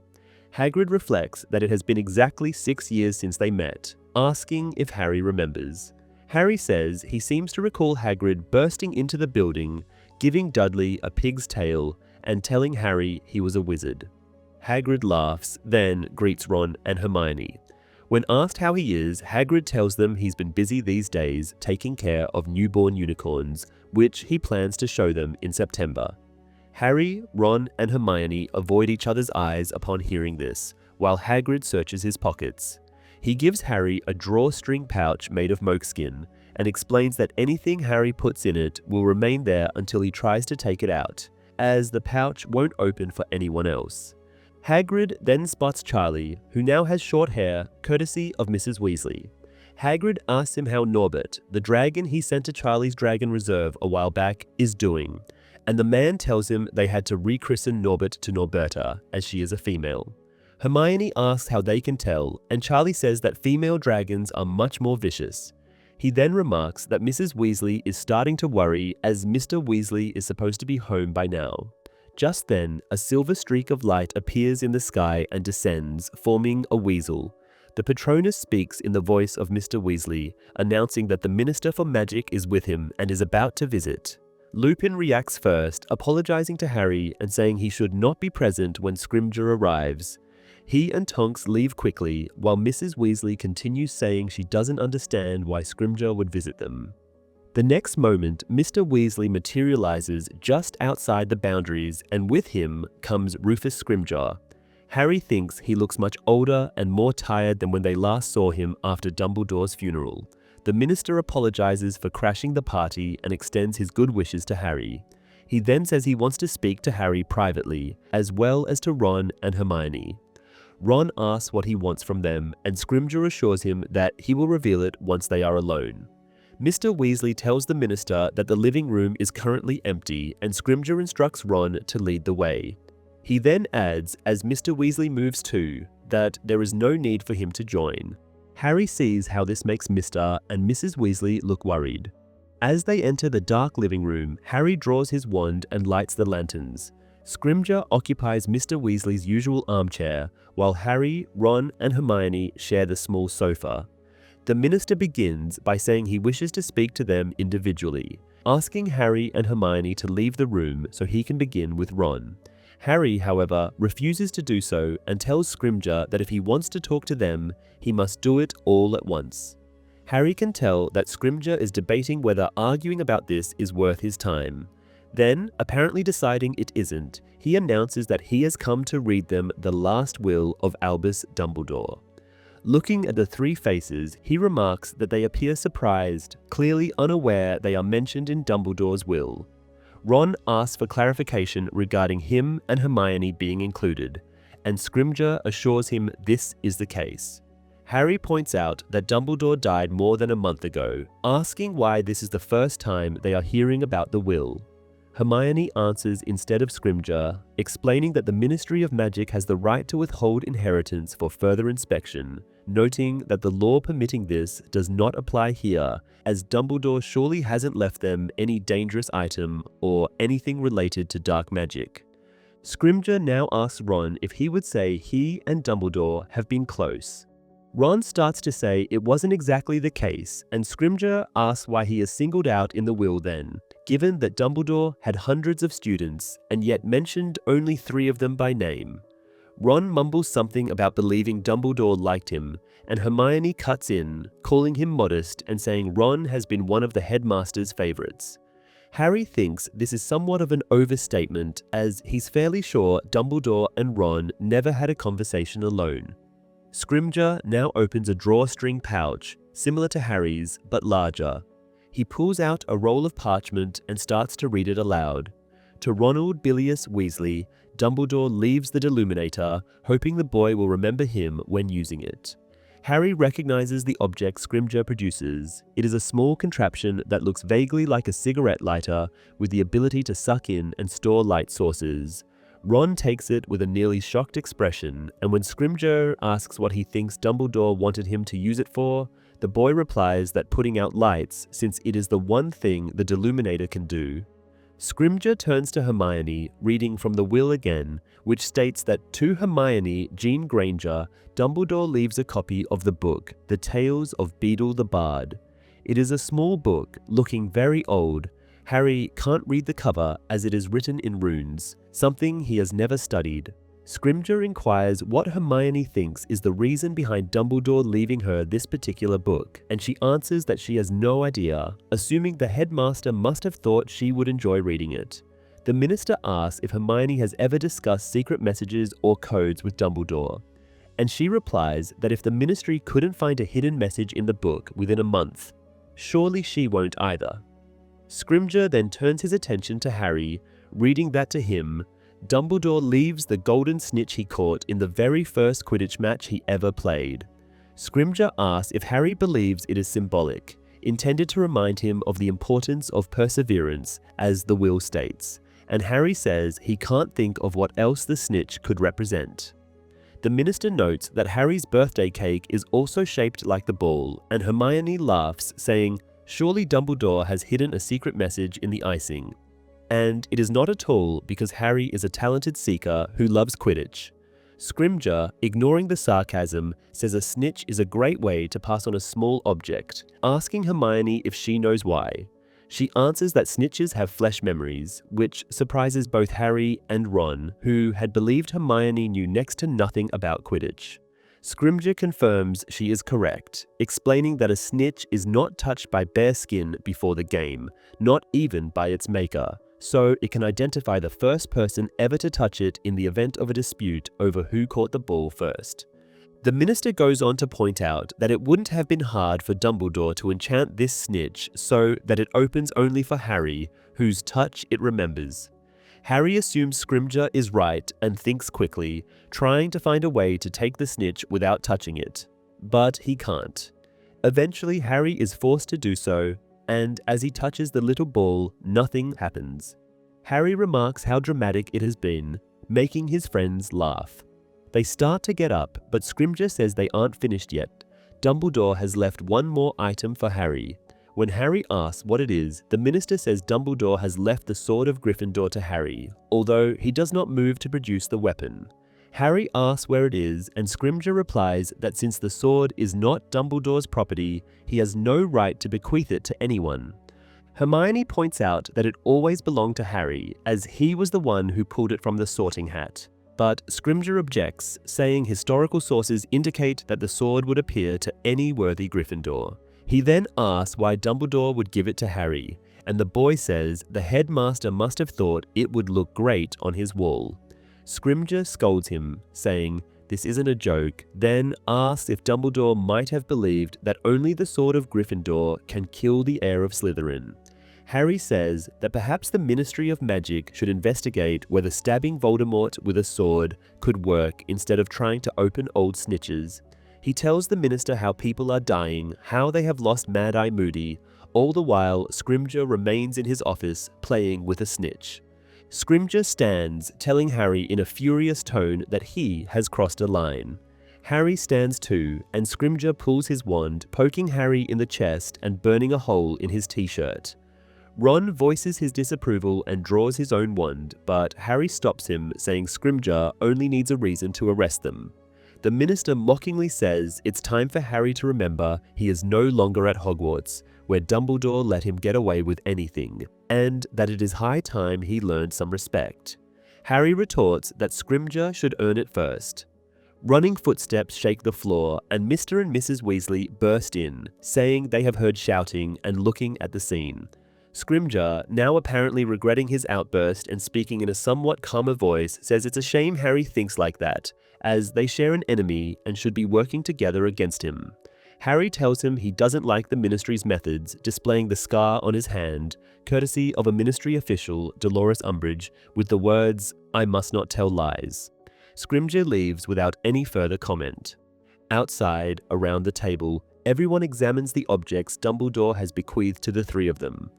Hagrid reflects that it has been exactly 6 years since they met, asking if Harry remembers. Harry says he seems to recall Hagrid bursting into the building, giving Dudley a pig's tail, and telling Harry he was a wizard. Hagrid laughs, then greets Ron and Hermione. When asked how he is, Hagrid tells them he's been busy these days taking care of newborn unicorns, which he plans to show them in September. Harry, Ron, and Hermione avoid each other's eyes upon hearing this, while Hagrid searches his pockets. He gives Harry a drawstring pouch made of moleskin, and explains that anything Harry puts in it will remain there until he tries to take it out, as the pouch won't open for anyone else. Hagrid then spots Charlie, who now has short hair, courtesy of Mrs. Weasley. Hagrid asks him how Norbert, the dragon he sent to Charlie's Dragon Reserve a while back, is doing, and the man tells him they had to rechristen Norbert to Norberta, as she is a female. Hermione asks how they can tell, and Charlie says that female dragons are much more vicious. He then remarks that Mrs. Weasley is starting to worry as Mr. Weasley is supposed to be home by now. Just then, a silver streak of light appears in the sky and descends, forming a weasel. The Patronus speaks in the voice of Mr. Weasley, announcing that the Minister for Magic is with him and is about to visit. Lupin reacts first, apologizing to Harry and saying he should not be present when Scrimgeour arrives. He and Tonks leave quickly, while Mrs. Weasley continues saying she doesn't understand why Scrimgeour would visit them. The next moment, Mr. Weasley materializes just outside the boundaries, and with him comes Rufus Scrimgeour. Harry thinks he looks much older and more tired than when they last saw him after Dumbledore's funeral. The minister apologizes for crashing the party and extends his good wishes to Harry. He then says he wants to speak to Harry privately, as well as to Ron and Hermione. Ron asks what he wants from them, and Scrimgeour assures him that he will reveal it once they are alone. Mr. Weasley tells the minister that the living room is currently empty and Scrimgeour instructs Ron to lead the way. He then adds, as Mr. Weasley moves too, that there is no need for him to join. Harry sees how this makes Mr. and Mrs. Weasley look worried. As they enter the dark living room, Harry draws his wand and lights the lanterns. Scrimgeour occupies Mr. Weasley's usual armchair, while Harry, Ron, and Hermione share the small sofa. The minister begins by saying he wishes to speak to them individually, asking Harry and Hermione to leave the room so he can begin with Ron. Harry, however, refuses to do so and tells Scrimgeour that if he wants to talk to them, he must do it all at once. Harry can tell that Scrimgeour is debating whether arguing about this is worth his time. Then, apparently deciding it isn't, he announces that he has come to read them the last will of Albus Dumbledore. Looking at the three faces, he remarks that they appear surprised, clearly unaware they are mentioned in Dumbledore's will. Ron asks for clarification regarding him and Hermione being included, and Scrimgeour assures him this is the case. Harry points out that Dumbledore died more than a month ago, asking why this is the first time they are hearing about the will. Hermione answers instead of Scrimgeour, explaining that the Ministry of Magic has the right to withhold inheritance for further inspection, noting that the law permitting this does not apply here, as Dumbledore surely hasn't left them any dangerous item or anything related to dark magic. Scrimgeour now asks Ron if he would say he and Dumbledore have been close. Ron starts to say it wasn't exactly the case, and Scrimgeour asks why he is singled out in the will then, given that Dumbledore had hundreds of students and yet mentioned only 3 of them by name. Ron mumbles something about believing Dumbledore liked him, and Hermione cuts in, calling him modest and saying Ron has been one of the headmaster's favorites. Harry thinks this is somewhat of an overstatement, as he's fairly sure Dumbledore and Ron never had a conversation alone. Scrimgeour now opens a drawstring pouch, similar to Harry's, but larger. He pulls out a roll of parchment and starts to read it aloud. To Ronald Bilious Weasley, Dumbledore leaves the Deluminator, hoping the boy will remember him when using it. Harry recognizes the object Scrimgeour produces. It is a small contraption that looks vaguely like a cigarette lighter with the ability to suck in and store light sources. Ron takes it with a nearly shocked expression, and when Scrimgeour asks what he thinks Dumbledore wanted him to use it for, the boy replies that putting out lights, since it is the one thing the Deluminator can do. Scrimgeour turns to Hermione, reading from the will again, which states that to Hermione Jean Granger, Dumbledore leaves a copy of the book, The Tales of Beedle the Bard. It is a small book, looking very old. Harry can't read the cover as it is written in runes, something he has never studied. Scrimgeour inquires what Hermione thinks is the reason behind Dumbledore leaving her this particular book, and she answers that she has no idea, assuming the headmaster must have thought she would enjoy reading it. The minister asks if Hermione has ever discussed secret messages or codes with Dumbledore, and she replies that if the ministry couldn't find a hidden message in the book within a month, surely she won't either. Scrimgeour then turns his attention to Harry, reading that to him, Dumbledore leaves the golden snitch he caught in the very first Quidditch match he ever played. Scrimgeour asks if Harry believes it is symbolic, intended to remind him of the importance of perseverance, as the will states, and Harry says he can't think of what else the snitch could represent. The minister notes that Harry's birthday cake is also shaped like the ball, and Hermione laughs, saying, surely Dumbledore has hidden a secret message in the icing. And it is not at all, because Harry is a talented seeker who loves Quidditch. Scrimgeour, ignoring the sarcasm, says a snitch is a great way to pass on a small object, asking Hermione if she knows why. She answers that snitches have flesh memories, which surprises both Harry and Ron, who had believed Hermione knew next to nothing about Quidditch. Scrimgeour confirms she is correct, explaining that a snitch is not touched by bare skin before the game, not even by its maker, so it can identify the first person ever to touch it in the event of a dispute over who caught the ball first. The minister goes on to point out that it wouldn't have been hard for Dumbledore to enchant this snitch so that it opens only for Harry, whose touch it remembers. Harry assumes Scrimgeour is right and thinks quickly, trying to find a way to take the snitch without touching it. But he can't. Eventually, Harry is forced to do so, and as he touches the little ball, nothing happens. Harry remarks how dramatic it has been, making his friends laugh. They start to get up, but Scrimgeour says they aren't finished yet. Dumbledore has left one more item for Harry. When Harry asks what it is, the minister says Dumbledore has left the Sword of Gryffindor to Harry, although he does not move to produce the weapon. Harry asks where it is, and Scrimgeour replies that since the sword is not Dumbledore's property, he has no right to bequeath it to anyone. Hermione points out that it always belonged to Harry, as he was the one who pulled it from the sorting hat. But Scrimgeour objects, saying historical sources indicate that the sword would appear to any worthy Gryffindor. He then asks why Dumbledore would give it to Harry, and the boy says the headmaster must have thought it would look great on his wall. Scrimgeour scolds him, saying this isn't a joke, then asks if Dumbledore might have believed that only the Sword of Gryffindor can kill the heir of Slytherin. Harry says that perhaps the Ministry of Magic should investigate whether stabbing Voldemort with a sword could work instead of trying to open old snitches. He tells the minister how people are dying, how they have lost Mad-Eye Moody. All the while, Scrimgeour remains in his office playing with a snitch. Scrimgeour stands, telling Harry in a furious tone that he has crossed a line. Harry stands too, and Scrimgeour pulls his wand, poking Harry in the chest and burning a hole in his t-shirt. Ron voices his disapproval and draws his own wand, but Harry stops him, saying Scrimgeour only needs a reason to arrest them. The minister mockingly says it's time for Harry to remember he is no longer at Hogwarts, where Dumbledore let him get away with anything, and that it is high time he learned some respect. Harry retorts that Scrimgeour should earn it first. Running footsteps shake the floor, and Mr. and Mrs. Weasley burst in, saying they have heard shouting and looking at the scene. Scrimgeour, now apparently regretting his outburst and speaking in a somewhat calmer voice, says it's a shame Harry thinks like that, as they share an enemy and should be working together against him. Harry tells him he doesn't like the Ministry's methods, displaying the scar on his hand, courtesy of a Ministry official, Dolores Umbridge, with the words, "I must not tell lies." Scrimgeour leaves without any further comment. Outside, around the table, everyone examines the objects Dumbledore has bequeathed to the three of them.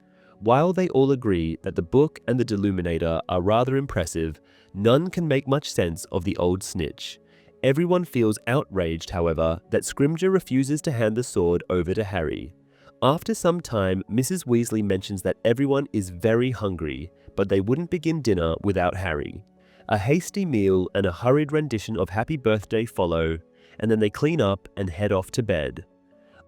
While they all agree that the book and the Deluminator are rather impressive, none can make much sense of the old snitch. Everyone feels outraged, however, that Scrimgeour refuses to hand the sword over to Harry. After some time, Mrs. Weasley mentions that everyone is very hungry, but they wouldn't begin dinner without Harry. A hasty meal and a hurried rendition of Happy Birthday follow, and then they clean up and head off to bed.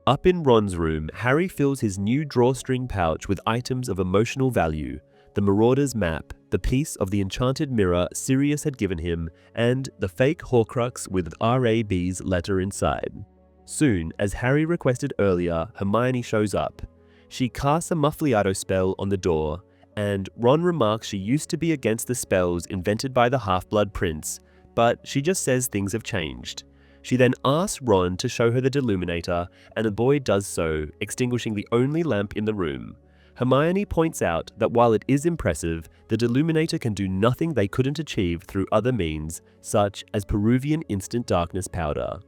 Up in Ron's room, Harry fills his new drawstring pouch with items of emotional value, the Marauder's map, the piece of the enchanted mirror Sirius had given him, and the fake Horcrux with RAB's letter inside. Soon, as Harry requested earlier, Hermione shows up. She casts a Muffliato spell on the door, and Ron remarks she used to be against the spells invented by the Half-Blood Prince, but she just says things have changed. She then asks Ron to show her the Deluminator, and the boy does so, extinguishing the only lamp in the room. Hermione points out that while it is impressive, the Deluminator can do nothing they couldn't achieve through other means, such as Peruvian instant darkness powder.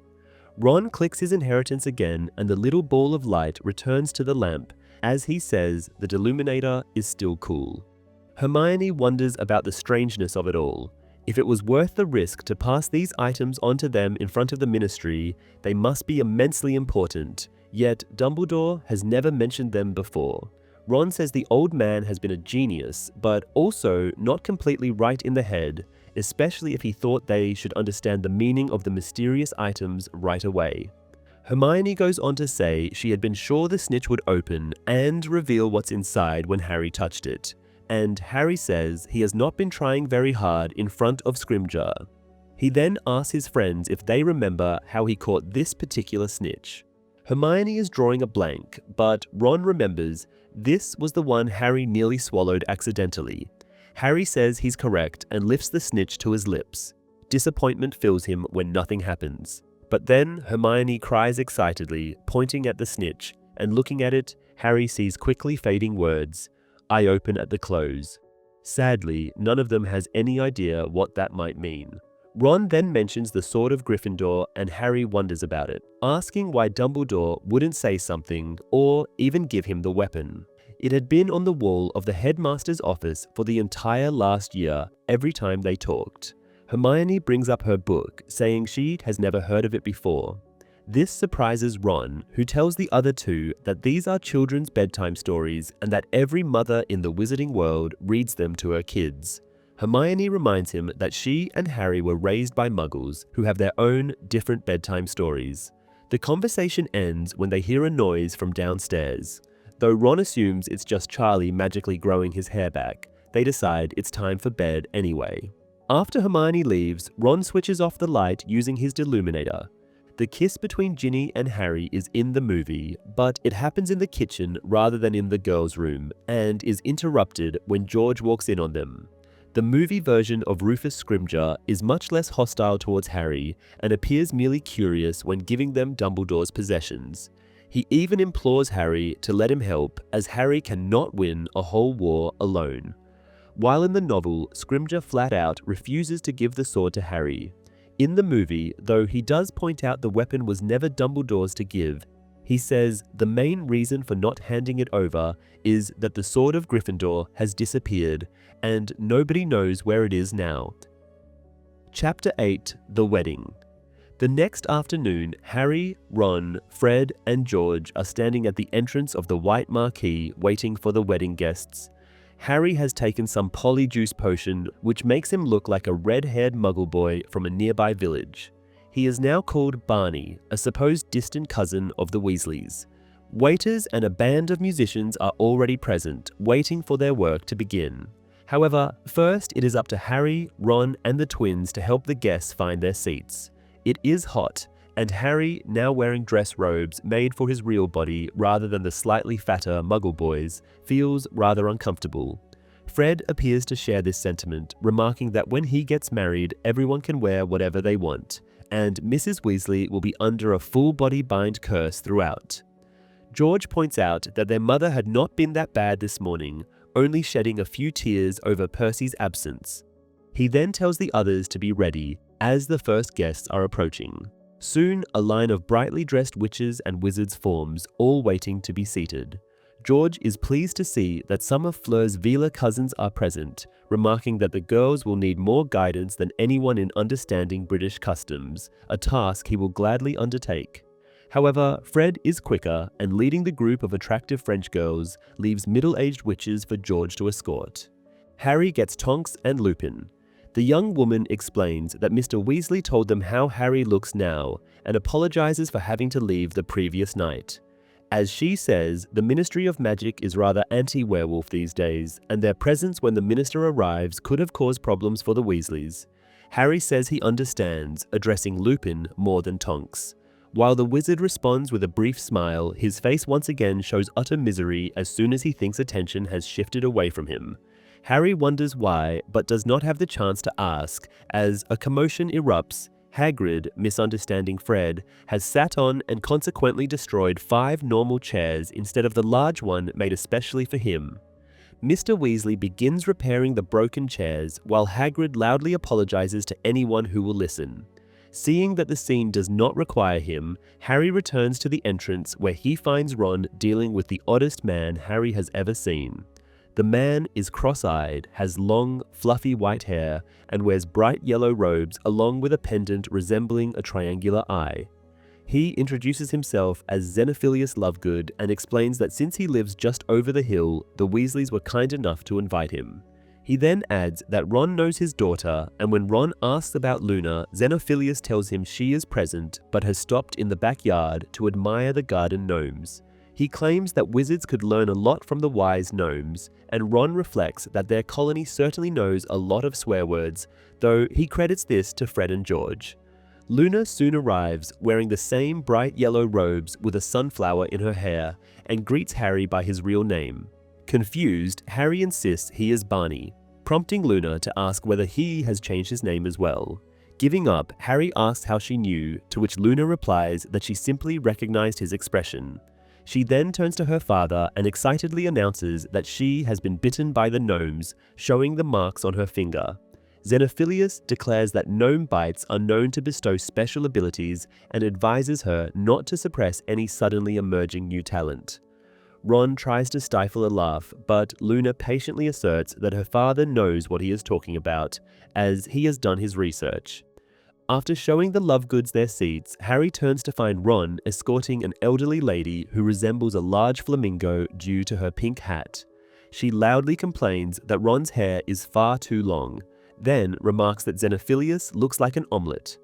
Ron clicks his inheritance again, and the little ball of light returns to the lamp, as he says the Deluminator is still cool. Hermione wonders about the strangeness of it all. If it was worth the risk to pass these items on to them in front of the Ministry, they must be immensely important, yet Dumbledore has never mentioned them before. Ron says the old man has been a genius, but also not completely right in the head, especially if he thought they should understand the meaning of the mysterious items right away. Hermione goes on to say she had been sure the snitch would open and reveal what's inside when Harry touched it. And Harry says he has not been trying very hard in front of Scrimgeour. He then asks his friends if they remember how he caught this particular snitch. Hermione is drawing a blank, but Ron remembers this was the one Harry nearly swallowed accidentally. Harry says he's correct and lifts the snitch to his lips. Disappointment fills him when nothing happens. But then Hermione cries excitedly, pointing at the snitch, and looking at it, Harry sees quickly fading words, "I open at the close." Sadly, none of them has any idea what that might mean. Ron then mentions the Sword of Gryffindor and Harry wonders about it, asking why Dumbledore wouldn't say something or even give him the weapon. It had been on the wall of the headmaster's office for the entire last year every time they talked. Hermione brings up her book, saying she has never heard of it before. This surprises Ron, who tells the other two that these are children's bedtime stories and that every mother in the wizarding world reads them to her kids. Hermione reminds him that she and Harry were raised by Muggles who have their own different bedtime stories. The conversation ends when they hear a noise from downstairs. Though Ron assumes it's just Charlie magically growing his hair back, they decide it's time for bed anyway. After Hermione leaves, Ron switches off the light using his deluminator. The kiss between Ginny and Harry is in the movie, but it happens in the kitchen rather than in the girls' room, and is interrupted when George walks in on them. The movie version of Rufus Scrimgeour is much less hostile towards Harry and appears merely curious when giving them Dumbledore's possessions. He even implores Harry to let him help, as Harry cannot win a whole war alone. While in the novel, Scrimgeour flat out refuses to give the sword to Harry. In the movie, though he does point out the weapon was never Dumbledore's to give, he says the main reason for not handing it over is that the Sword of Gryffindor has disappeared and nobody knows where it is now. Chapter 8: The Wedding. The next afternoon, Harry, Ron, Fred, and George are standing at the entrance of the White Marquee waiting for the wedding guests. Harry has taken some polyjuice potion which makes him look like a red-haired muggle boy from a nearby village. He is now called Barney, a supposed distant cousin of the Weasleys. Waiters and a band of musicians are already present, waiting for their work to begin. However, first it is up to Harry, Ron, and the twins to help the guests find their seats. It is hot, and Harry, now wearing dress robes made for his real body rather than the slightly fatter Muggle boys, feels rather uncomfortable. Fred appears to share this sentiment, remarking that when he gets married, everyone can wear whatever they want, and Mrs. Weasley will be under a full-body bind curse throughout. George points out that their mother had not been that bad this morning, only shedding a few tears over Percy's absence. He then tells the others to be ready, as the first guests are approaching. Soon, a line of brightly dressed witches and wizards forms, all waiting to be seated. George is pleased to see that some of Fleur's Veela cousins are present, remarking that the girls will need more guidance than anyone in understanding British customs, a task he will gladly undertake. However, Fred is quicker, and leading the group of attractive French girls, leaves middle-aged witches for George to escort. Harry gets Tonks and Lupin. The young woman explains that Mr. Weasley told them how Harry looks now and apologizes for having to leave the previous night. As she says, the Ministry of Magic is rather anti-werewolf these days, and their presence when the minister arrives could have caused problems for the Weasleys. Harry says he understands, addressing Lupin more than Tonks. While the wizard responds with a brief smile, his face once again shows utter misery as soon as he thinks attention has shifted away from him. Harry wonders why, but does not have the chance to ask, as a commotion erupts. Hagrid, misunderstanding Fred, has sat on and consequently destroyed 5 normal chairs instead of the large one made especially for him. Mr. Weasley begins repairing the broken chairs while Hagrid loudly apologizes to anyone who will listen. Seeing that the scene does not require him, Harry returns to the entrance where he finds Ron dealing with the oddest man Harry has ever seen. The man is cross-eyed, has long, fluffy white hair, and wears bright yellow robes along with a pendant resembling a triangular eye. He introduces himself as Zenophilious Lovegood and explains that since he lives just over the hill, the Weasleys were kind enough to invite him. He then adds that Ron knows his daughter, and when Ron asks about Luna, Zenophilius tells him she is present but has stopped in the backyard to admire the garden gnomes. He claims that wizards could learn a lot from the wise gnomes, and Ron reflects that their colony certainly knows a lot of swear words, though he credits this to Fred and George. Luna soon arrives, wearing the same bright yellow robes with a sunflower in her hair, and greets Harry by his real name. Confused, Harry insists he is Barney, prompting Luna to ask whether he has changed his name as well. Giving up, Harry asks how she knew, to which Luna replies that she simply recognized his expression. She then turns to her father and excitedly announces that she has been bitten by the gnomes, showing the marks on her finger. Zenophilius declares that gnome bites are known to bestow special abilities and advises her not to suppress any suddenly emerging new talent. Ron tries to stifle a laugh, but Luna patiently asserts that her father knows what he is talking about, as he has done his research. After showing the Lovegoods their seats, Harry turns to find Ron escorting an elderly lady who resembles a large flamingo due to her pink hat. She loudly complains that Ron's hair is far too long, then remarks that Zenophilius looks like an omelette.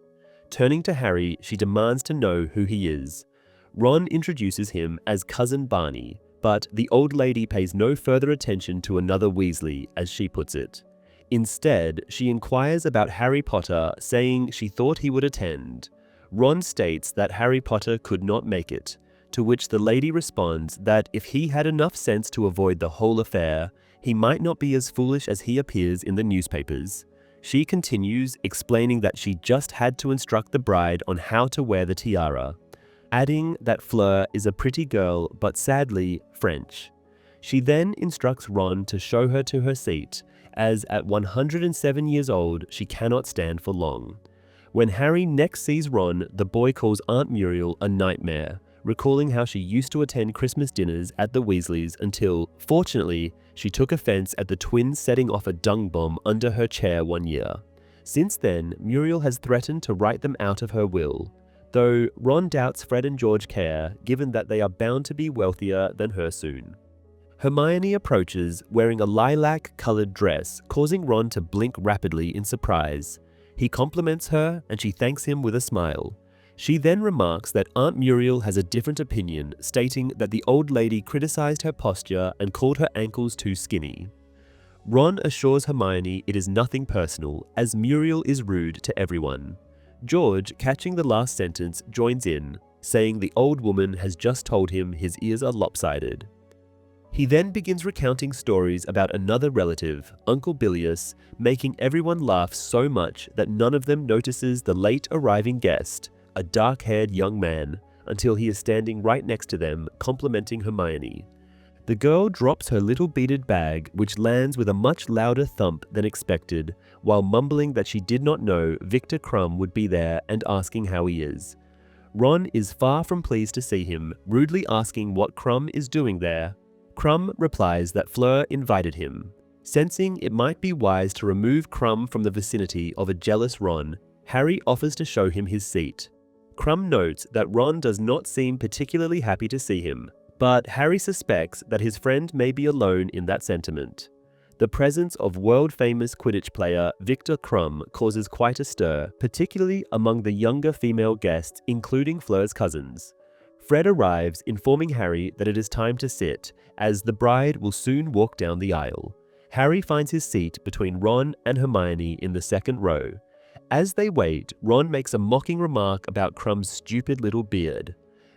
Turning to Harry, she demands to know who he is. Ron introduces him as Cousin Barney, but the old lady pays no further attention to another Weasley, as she puts it. Instead, she inquires about Harry Potter, saying she thought he would attend. Ron states that Harry Potter could not make it, to which the lady responds that if he had enough sense to avoid the whole affair, he might not be as foolish as he appears in the newspapers. She continues, explaining that she just had to instruct the bride on how to wear the tiara, adding that Fleur is a pretty girl but sadly French. She then instructs Ron to show her to her seat, as at 107 years old she cannot stand for long. When Harry next sees Ron, the boy calls Aunt Muriel a nightmare, recalling how she used to attend Christmas dinners at the Weasleys until, fortunately, she took offense at the twins setting off a dung bomb under her chair one year. Since then, Muriel has threatened to write them out of her will, though Ron doubts Fred and George care, given that they are bound to be wealthier than her soon. Hermione approaches, wearing a lilac-colored dress, causing Ron to blink rapidly in surprise. He compliments her, and she thanks him with a smile. She then remarks that Aunt Muriel has a different opinion, stating that the old lady criticized her posture and called her ankles too skinny. Ron assures Hermione it is nothing personal, as Muriel is rude to everyone. George, catching the last sentence, joins in, saying the old woman has just told him his ears are lopsided. He then begins recounting stories about another relative, Uncle Bilious, making everyone laugh so much that none of them notices the late arriving guest, a dark-haired young man, until he is standing right next to them, complimenting Hermione. The girl drops her little beaded bag, which lands with a much louder thump than expected, while mumbling that she did not know Victor Crumb would be there and asking how he is. Ron is far from pleased to see him, rudely asking what Crumb is doing there. Crumb replies that Fleur invited him. Sensing it might be wise to remove Crumb from the vicinity of a jealous Ron, Harry offers to show him his seat. Crumb notes that Ron does not seem particularly happy to see him, but Harry suspects that his friend may be alone in that sentiment. The presence of world-famous Quidditch player Victor Crumb causes quite a stir, particularly among the younger female guests, including Fleur's cousins. Fred arrives, informing Harry that it is time to sit, as the bride will soon walk down the aisle. Harry finds his seat between Ron and Hermione in the second row. As they wait, Ron makes a mocking remark about Crumb's stupid little beard.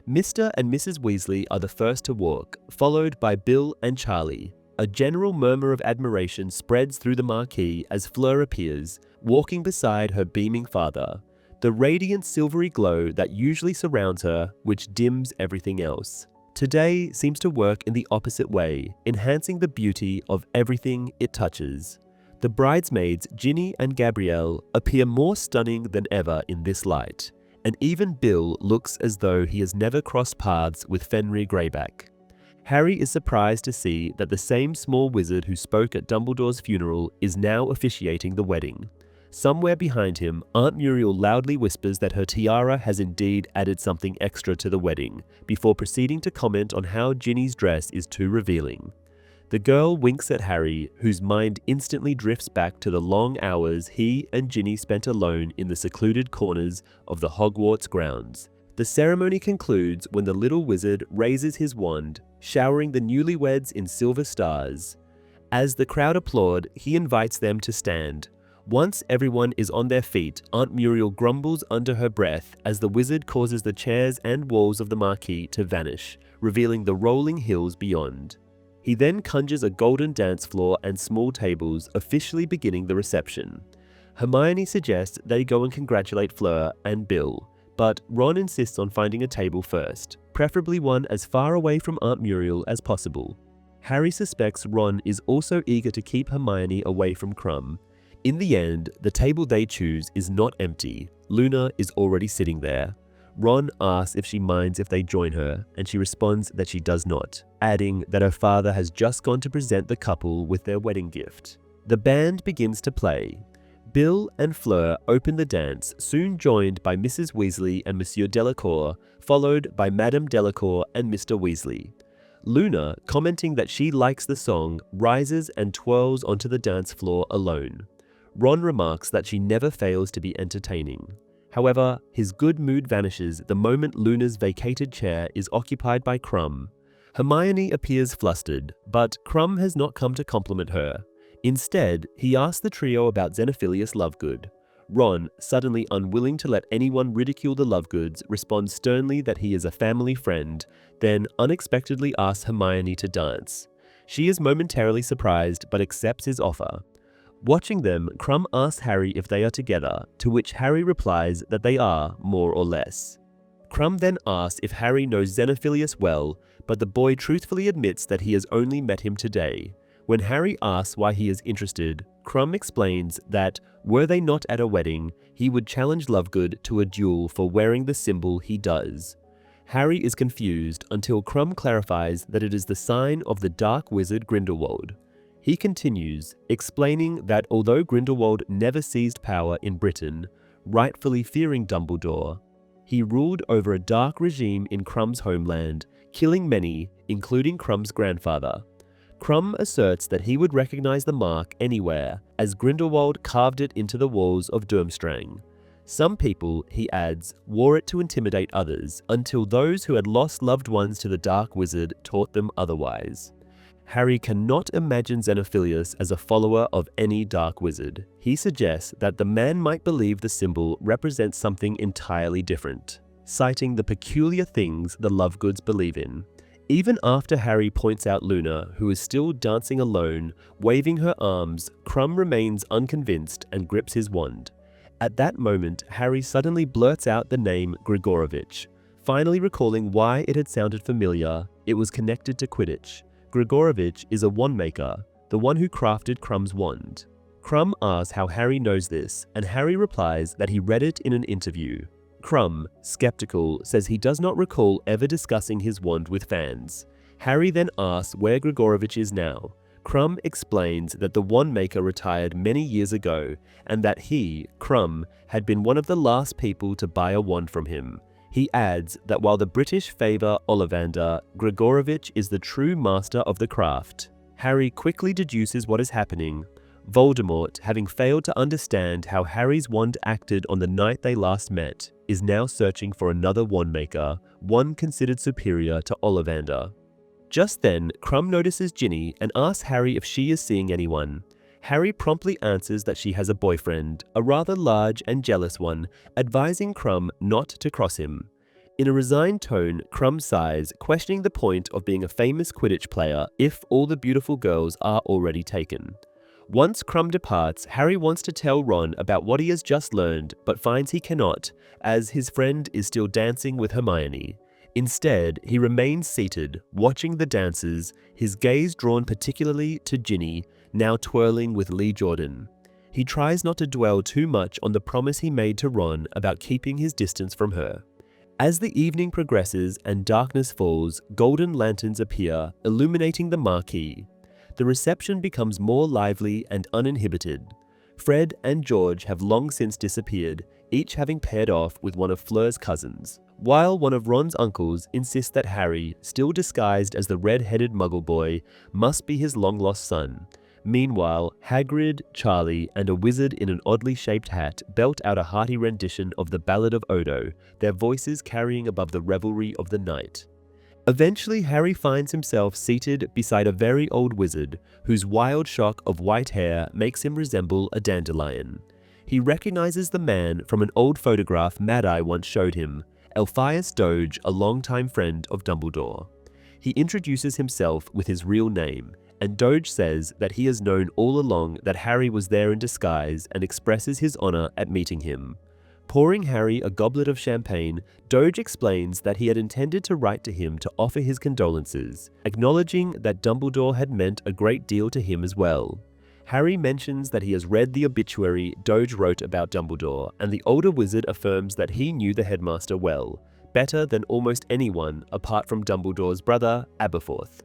Mr. and Mrs. Weasley are the first to walk, followed by Bill and Charlie. A general murmur of admiration spreads through the marquee as Fleur appears, walking beside her beaming father. The radiant silvery glow that usually surrounds her, which dims everything else, today seems to work in the opposite way, enhancing the beauty of everything it touches. The bridesmaids, Ginny and Gabrielle, appear more stunning than ever in this light, and even Bill looks as though he has never crossed paths with Fenrir Greyback. Harry is surprised to see that the same small wizard who spoke at Dumbledore's funeral is now officiating the wedding. Somewhere behind him, Aunt Muriel loudly whispers that her tiara has indeed added something extra to the wedding, before proceeding to comment on how Ginny's dress is too revealing. The girl winks at Harry, whose mind instantly drifts back to the long hours he and Ginny spent alone in the secluded corners of the Hogwarts grounds. The ceremony concludes when the little wizard raises his wand, showering the newlyweds in silver stars. As the crowd applaud, he invites them to stand. Once everyone is on their feet, Aunt Muriel grumbles under her breath as the wizard causes the chairs and walls of the marquee to vanish, revealing the rolling hills beyond. He then conjures a golden dance floor and small tables, officially beginning the reception. Hermione suggests they go and congratulate Fleur and Bill, but Ron insists on finding a table first, preferably one as far away from Aunt Muriel as possible. Harry suspects Ron is also eager to keep Hermione away from Crumb. In the end, the table they choose is not empty. Luna is already sitting there. Ron asks if she minds if they join her, and she responds that she does not, adding that her father has just gone to present the couple with their wedding gift. The band begins to play. Bill and Fleur open the dance, soon joined by Mrs. Weasley and Monsieur Delacour, followed by Madame Delacour and Mr. Weasley. Luna, commenting that she likes the song, rises and twirls onto the dance floor alone. Ron remarks that she never fails to be entertaining. However, his good mood vanishes the moment Luna's vacated chair is occupied by Krum. Hermione appears flustered, but Krum has not come to compliment her. Instead, he asks the trio about Zenophilious Lovegood. Ron, suddenly unwilling to let anyone ridicule the Lovegoods, responds sternly that he is a family friend, then unexpectedly asks Hermione to dance. She is momentarily surprised but accepts his offer. Watching them, Krum asks Harry if they are together, to which Harry replies that they are, more or less. Krum then asks if Harry knows Zenophilius well, but the boy truthfully admits that he has only met him today. When Harry asks why he is interested, Krum explains that, were they not at a wedding, he would challenge Lovegood to a duel for wearing the symbol he does. Harry is confused until Krum clarifies that it is the sign of the dark wizard Grindelwald. He continues, explaining that although Grindelwald never seized power in Britain, rightfully fearing Dumbledore, he ruled over a dark regime in Krum's homeland, killing many, including Krum's grandfather. Krum asserts that he would recognize the mark anywhere, as Grindelwald carved it into the walls of Durmstrang. Some people, he adds, wore it to intimidate others, until those who had lost loved ones to the Dark Wizard taught them otherwise. Harry cannot imagine Zenophilius as a follower of any dark wizard. He suggests that the man might believe the symbol represents something entirely different, citing the peculiar things the Lovegoods believe in. Even after Harry points out Luna, who is still dancing alone, waving her arms, Krum remains unconvinced and grips his wand. At that moment, Harry suddenly blurts out the name Grigorovich. Finally recalling why it had sounded familiar, it was connected to Quidditch. Grigorovich is a wand-maker, the one who crafted Krum's wand. Krum asks how Harry knows this, and Harry replies that he read it in an interview. Krum, skeptical, says he does not recall ever discussing his wand with fans. Harry then asks where Grigorovich is now. Krum explains that the wand-maker retired many years ago, and that he, Krum, had been one of the last people to buy a wand from him. He adds that while the British favour Ollivander, Grigorovich is the true master of the craft. Harry quickly deduces what is happening. Voldemort, having failed to understand how Harry's wand acted on the night they last met, is now searching for another wand-maker, one considered superior to Ollivander. Just then, Krum notices Ginny and asks Harry if she is seeing anyone. Harry promptly answers that she has a boyfriend, a rather large and jealous one, advising Krum not to cross him. In a resigned tone, Krum sighs, questioning the point of being a famous Quidditch player if all the beautiful girls are already taken. Once Krum departs, Harry wants to tell Ron about what he has just learned, but finds he cannot, as his friend is still dancing with Hermione. Instead, he remains seated, watching the dancers, his gaze drawn particularly to Ginny, now twirling with Lee Jordan. He tries not to dwell too much on the promise he made to Ron about keeping his distance from her. As the evening progresses and darkness falls, golden lanterns appear, illuminating the marquee. The reception becomes more lively and uninhibited. Fred and George have long since disappeared, each having paired off with one of Fleur's cousins, while one of Ron's uncles insists that Harry, still disguised as the red-headed Muggle boy, must be his long-lost son. Meanwhile, Hagrid, Charlie, and a wizard in an oddly shaped hat belt out a hearty rendition of the Ballad of Odo, their voices carrying above the revelry of the night. Eventually, Harry finds himself seated beside a very old wizard, whose wild shock of white hair makes him resemble a dandelion. He recognizes the man from an old photograph Mad-Eye once showed him, Elphias Doge, a longtime friend of Dumbledore. He introduces himself with his real name, and Doge says that he has known all along that Harry was there in disguise and expresses his honor at meeting him. Pouring Harry a goblet of champagne, Doge explains that he had intended to write to him to offer his condolences, acknowledging that Dumbledore had meant a great deal to him as well. Harry mentions that he has read the obituary Doge wrote about Dumbledore, and the older wizard affirms that he knew the headmaster well, better than almost anyone apart from Dumbledore's brother, Aberforth.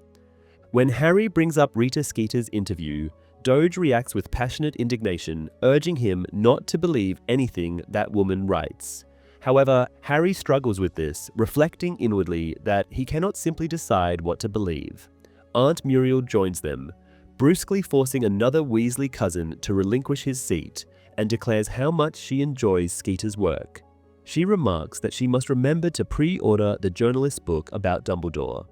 When Harry brings up Rita Skeeter's interview, Doge reacts with passionate indignation, urging him not to believe anything that woman writes. However, Harry struggles with this, reflecting inwardly that he cannot simply decide what to believe. Aunt Muriel joins them, brusquely forcing another Weasley cousin to relinquish his seat, and declares how much she enjoys Skeeter's work. She remarks that she must remember to pre-order the journalist's book about Dumbledore.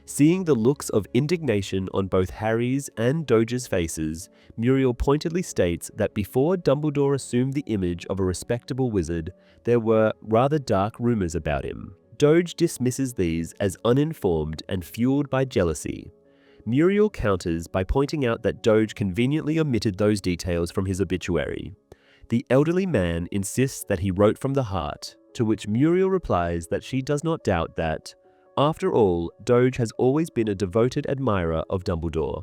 Seeing the looks of indignation on both Harry's and Doge's faces, Muriel pointedly states that before Dumbledore assumed the image of a respectable wizard, there were rather dark rumors about him. Doge dismisses these as uninformed and fueled by jealousy. Muriel counters by pointing out that Doge conveniently omitted those details from his obituary. The elderly man insists that he wrote from the heart, to which Muriel replies that she does not doubt that, after all, Doge has always been a devoted admirer of Dumbledore.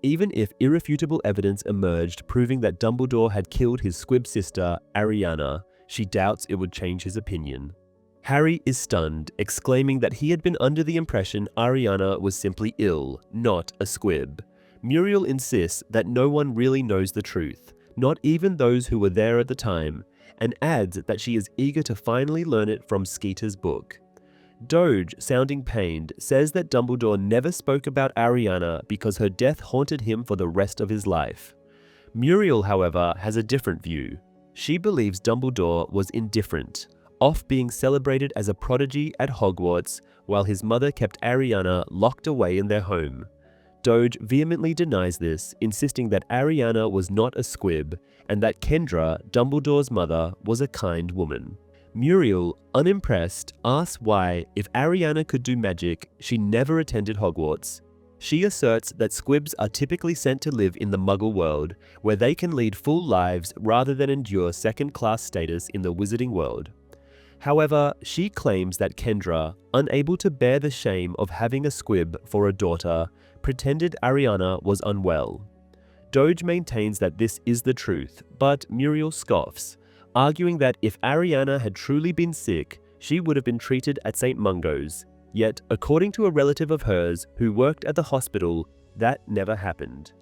Even if irrefutable evidence emerged proving that Dumbledore had killed his squib sister, Ariana, she doubts it would change his opinion. Harry is stunned, exclaiming that he had been under the impression Ariana was simply ill, not a squib. Muriel insists that no one really knows the truth, not even those who were there at the time, and adds that she is eager to finally learn it from Skeeter's book. Doge, sounding pained, says that Dumbledore never spoke about Ariana because her death haunted him for the rest of his life. Muriel, however, has a different view. She believes Dumbledore was indifferent, off being celebrated as a prodigy at Hogwarts while his mother kept Ariana locked away in their home. Doge vehemently denies this, insisting that Ariana was not a squib and that Kendra, Dumbledore's mother, was a kind woman. Muriel, unimpressed, asks why, if Ariana could do magic, she never attended Hogwarts. She asserts that squibs are typically sent to live in the Muggle world, where they can lead full lives rather than endure second-class status in the wizarding world. However, she claims that Kendra, unable to bear the shame of having a squib for a daughter, pretended Ariana was unwell. Doge maintains that this is the truth, but Muriel scoffs, arguing that if Ariana had truly been sick, she would have been treated at St. Mungo's. Yet, according to a relative of hers who worked at the hospital, that never happened.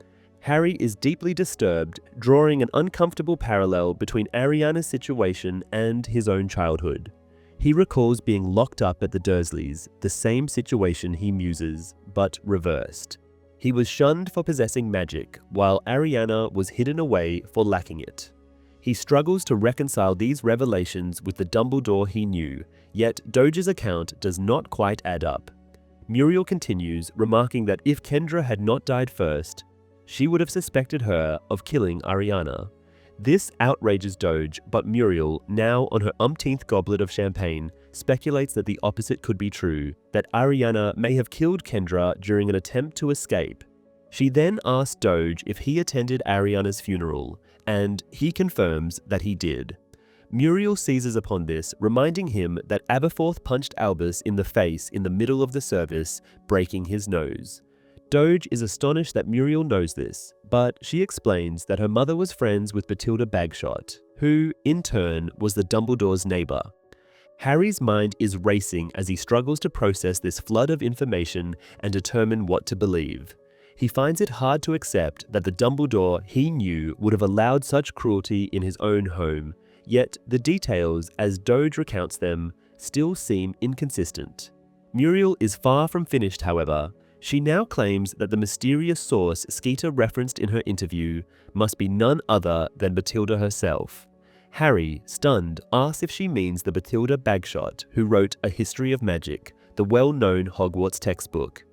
Harry is deeply disturbed, drawing an uncomfortable parallel between Ariana's situation and his own childhood. He recalls being locked up at the Dursleys, the same situation he muses, but reversed. He was shunned for possessing magic, while Ariana was hidden away for lacking it. He struggles to reconcile these revelations with the Dumbledore he knew, yet Doge's account does not quite add up. Muriel continues, remarking that if Kendra had not died first, she would have suspected her of killing Ariana. This outrages Doge, but Muriel, now on her umpteenth goblet of champagne, speculates that the opposite could be true, that Ariana may have killed Kendra during an attempt to escape. She then asks Doge if he attended Ariana's funeral, and he confirms that he did. Muriel seizes upon this, reminding him that Aberforth punched Albus in the face in the middle of the service, breaking his nose. Doge is astonished that Muriel knows this, but she explains that her mother was friends with Bathilda Bagshot, who, in turn, was the Dumbledore's neighbor. Harry's mind is racing as he struggles to process this flood of information and determine what to believe. He finds it hard to accept that the Dumbledore he knew would have allowed such cruelty in his own home, yet the details, as Doge recounts them, still seem inconsistent. Muriel is far from finished, however. She now claims that the mysterious source Skeeter referenced in her interview must be none other than Bathilda herself. Harry, stunned, asks if she means the Bathilda Bagshot who wrote A History of Magic, the well-known Hogwarts textbook.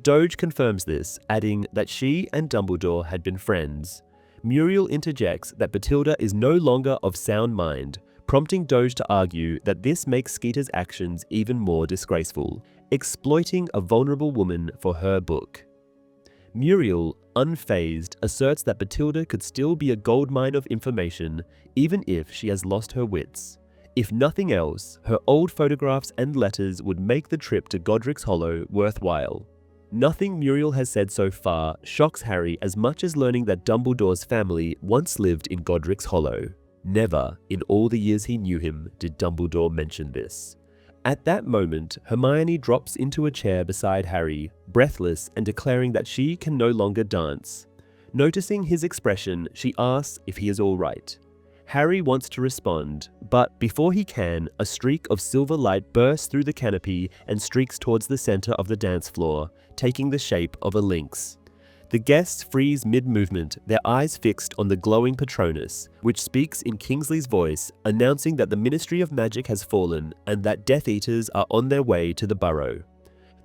Doge confirms this, adding that she and Dumbledore had been friends. Muriel interjects that Bathilda is no longer of sound mind, prompting Doge to argue that this makes Skeeter's actions even more disgraceful, exploiting a vulnerable woman for her book. Muriel, unfazed, asserts that Bathilda could still be a goldmine of information, even if she has lost her wits. If nothing else, her old photographs and letters would make the trip to Godric's Hollow worthwhile. Nothing Muriel has said so far shocks Harry as much as learning that Dumbledore's family once lived in Godric's Hollow. Never, in all the years he knew him, did Dumbledore mention this. At that moment, Hermione drops into a chair beside Harry, breathless and declaring that she can no longer dance. Noticing his expression, she asks if he is all right. Harry wants to respond, but before he can, a streak of silver light bursts through the canopy and streaks towards the center of the dance floor, taking the shape of a lynx. The guests freeze mid-movement, their eyes fixed on the glowing Patronus, which speaks in Kingsley's voice, announcing that the Ministry of Magic has fallen and that Death Eaters are on their way to the Burrow.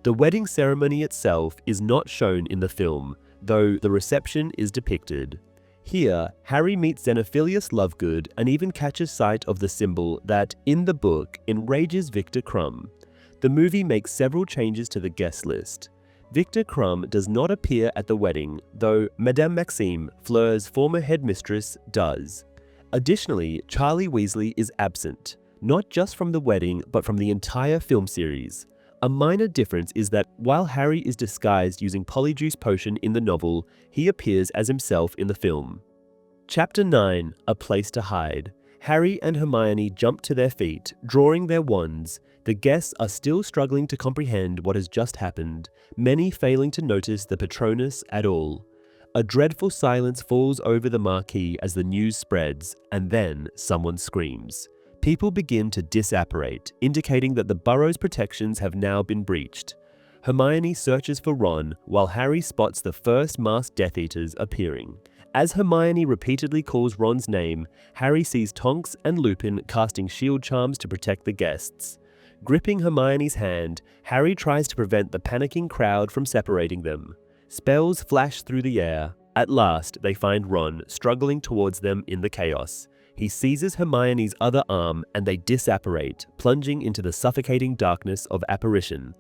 The wedding ceremony itself is not shown in the film, though the reception is depicted. Here, Harry meets Zenophilious Lovegood and even catches sight of the symbol that, in the book, enrages Victor Crumb. The movie makes several changes to the guest list. Victor Crumb does not appear at the wedding, though Madame Maxime, Fleur's former headmistress, does. Additionally, Charlie Weasley is absent, not just from the wedding but from the entire film series. A minor difference is that while Harry is disguised using Polyjuice Potion in the novel, he appears as himself in the film. Chapter 9, A Place to Hide. Harry and Hermione jump to their feet, drawing their wands. The guests are still struggling to comprehend what has just happened, many failing to notice the Patronus at all. A dreadful silence falls over the marquee as the news spreads, and then someone screams. People begin to disapparate, indicating that the Burrow's protections have now been breached. Hermione searches for Ron, while Harry spots the first masked Death Eaters appearing. As Hermione repeatedly calls Ron's name, Harry sees Tonks and Lupin casting shield charms to protect the guests. Gripping Hermione's hand, Harry tries to prevent the panicking crowd from separating them. Spells flash through the air. At last, they find Ron struggling towards them in the chaos. He seizes Hermione's other arm and they disapparate, plunging into the suffocating darkness of apparition.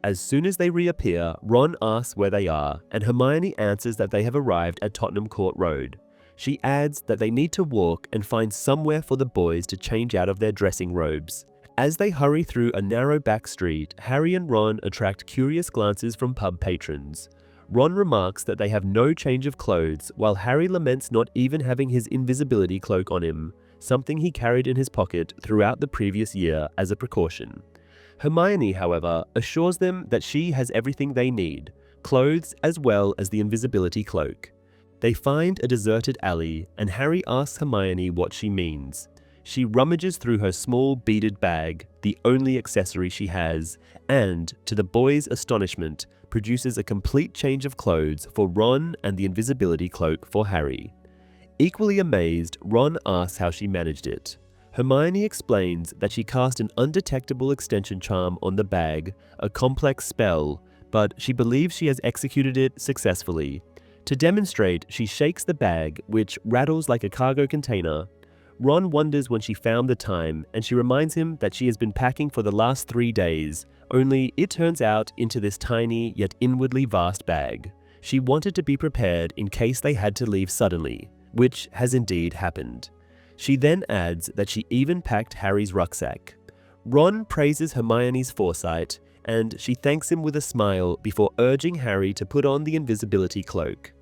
As soon as they reappear, Ron asks where they are, and Hermione answers that they have arrived at Tottenham Court Road. She adds that they need to walk and find somewhere for the boys to change out of their dressing robes. As they hurry through a narrow back street, Harry and Ron attract curious glances from pub patrons. Ron remarks that they have no change of clothes, while Harry laments not even having his invisibility cloak on him, something he carried in his pocket throughout the previous year as a precaution. Hermione, however, assures them that she has everything they need, clothes as well as the invisibility cloak. They find a deserted alley, and Harry asks Hermione what she means. She rummages through her small beaded bag, the only accessory she has, and, to the boys' astonishment, produces a complete change of clothes for Ron and the invisibility cloak for Harry. Equally amazed, Ron asks how she managed it. Hermione explains that she cast an undetectable extension charm on the bag, a complex spell, but she believes she has executed it successfully. To demonstrate, she shakes the bag, which rattles like a cargo container. Ron wonders when she found the time, and she reminds him that she has been packing for the last 3 days, only it turns out into this tiny yet inwardly vast bag. She wanted to be prepared in case they had to leave suddenly, which has indeed happened. She then adds that she even packed Harry's rucksack. Ron praises Hermione's foresight, and she thanks him with a smile before urging Harry to put on the invisibility cloak.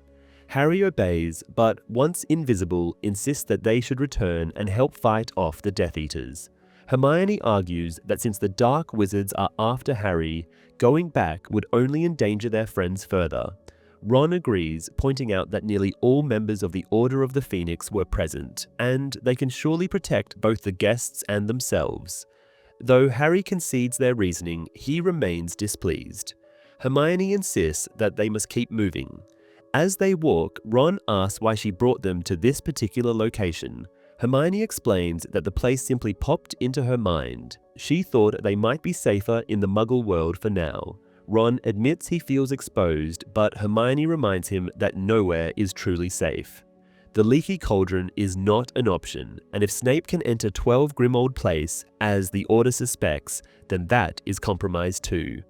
Harry obeys, but once invisible, insists that they should return and help fight off the Death Eaters. Hermione argues that since the Dark Wizards are after Harry, going back would only endanger their friends further. Ron agrees, pointing out that nearly all members of the Order of the Phoenix were present, and they can surely protect both the guests and themselves. Though Harry concedes their reasoning, he remains displeased. Hermione insists that they must keep moving. As they walk, Ron asks why she brought them to this particular location. Hermione explains that the place simply popped into her mind. She thought they might be safer in the Muggle world for now. Ron admits he feels exposed, but Hermione reminds him that nowhere is truly safe. The leaky cauldron is not an option, and if Snape can enter 12 Grimmauld Place, as the Order suspects, then that is compromised too.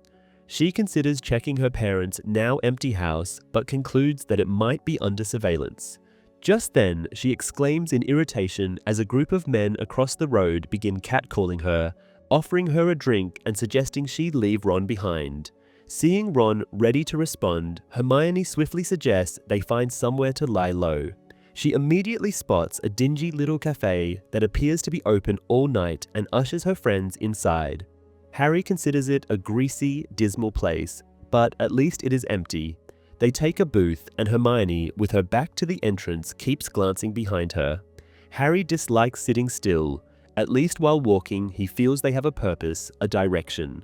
She considers checking her parents' now empty house, but concludes that it might be under surveillance. Just then, she exclaims in irritation as a group of men across the road begin catcalling her, offering her a drink and suggesting she leave Ron behind. Seeing Ron ready to respond, Hermione swiftly suggests they find somewhere to lie low. She immediately spots a dingy little cafe that appears to be open all night and ushers her friends inside. Harry considers it a greasy, dismal place, but at least it is empty. They take a booth and Hermione, with her back to the entrance, keeps glancing behind her. Harry dislikes sitting still. At least while walking, he feels they have a purpose, a direction.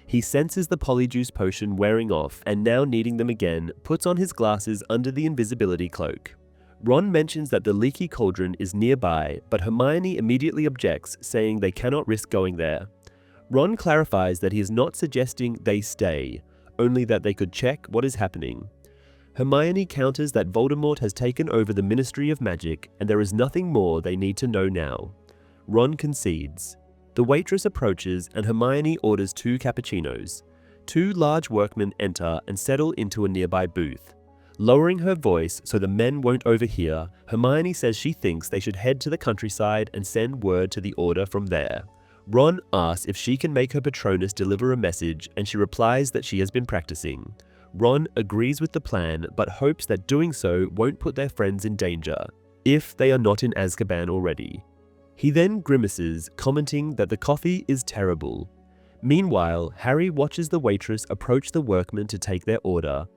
He senses the polyjuice potion wearing off and now needing them again, puts on his glasses under the invisibility cloak. Ron mentions that the leaky cauldron is nearby, but Hermione immediately objects, saying they cannot risk going there. Ron clarifies that he is not suggesting they stay, only that they could check what is happening. Hermione counters that Voldemort has taken over the Ministry of Magic and there is nothing more they need to know now. Ron concedes. The waitress approaches and Hermione orders 2 cappuccinos. 2 large workmen enter and settle into a nearby booth. Lowering her voice so the men won't overhear, Hermione says she thinks they should head to the countryside and send word to the Order from there. Ron asks if she can make her Patronus deliver a message and she replies that she has been practicing. Ron agrees with the plan but hopes that doing so won't put their friends in danger, if they are not in Azkaban already. He then grimaces, commenting that the coffee is terrible. Meanwhile, Harry watches the waitress approach the workmen to take their order,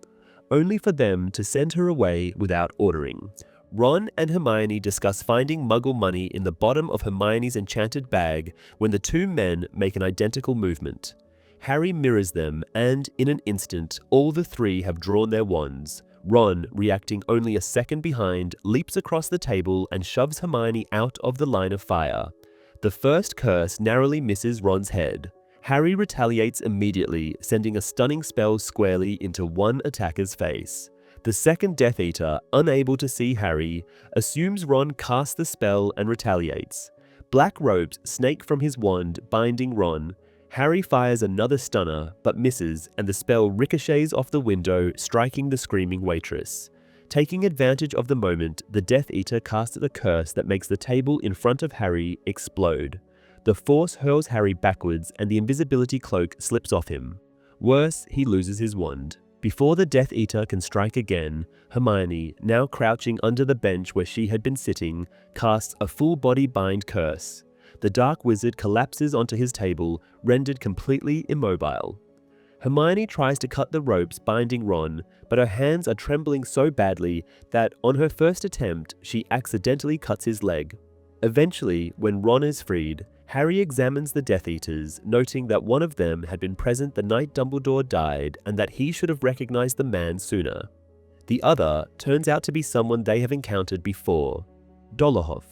only for them to send her away without ordering. Ron and Hermione discuss finding Muggle money in the bottom of Hermione's enchanted bag when the 2 men make an identical movement. Harry mirrors them and, in an instant, all the 3 have drawn their wands. Ron, reacting only a second behind, leaps across the table and shoves Hermione out of the line of fire. The first curse narrowly misses Ron's head. Harry retaliates immediately, sending a stunning spell squarely into one attacker's face. The second Death Eater, unable to see Harry, assumes Ron casts the spell and retaliates. Black ropes snake from his wand, binding Ron. Harry fires another stunner, but misses, and the spell ricochets off the window, striking the screaming waitress. Taking advantage of the moment, the Death Eater casts a curse that makes the table in front of Harry explode. The force hurls Harry backwards, and the invisibility cloak slips off him. Worse, he loses his wand. Before the Death Eater can strike again, Hermione, now crouching under the bench where she had been sitting, casts a full-body bind curse. The dark wizard collapses onto his table, rendered completely immobile. Hermione tries to cut the ropes binding Ron, but her hands are trembling so badly that, on her first attempt, she accidentally cuts his leg. Eventually, when Ron is freed, Harry examines the Death Eaters, noting that one of them had been present the night Dumbledore died and that he should have recognized the man sooner. The other turns out to be someone they have encountered before, Dolohov.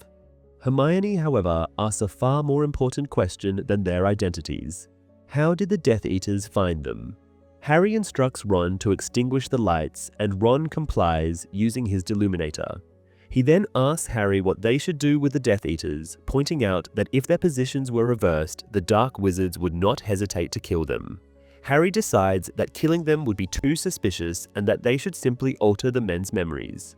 Hermione, however, asks a far more important question than their identities. How did the Death Eaters find them? Harry instructs Ron to extinguish the lights, and Ron complies, using his Deluminator. He then asks Harry what they should do with the Death Eaters, pointing out that if their positions were reversed, the Dark Wizards would not hesitate to kill them. Harry decides that killing them would be too suspicious and that they should simply alter the men's memories.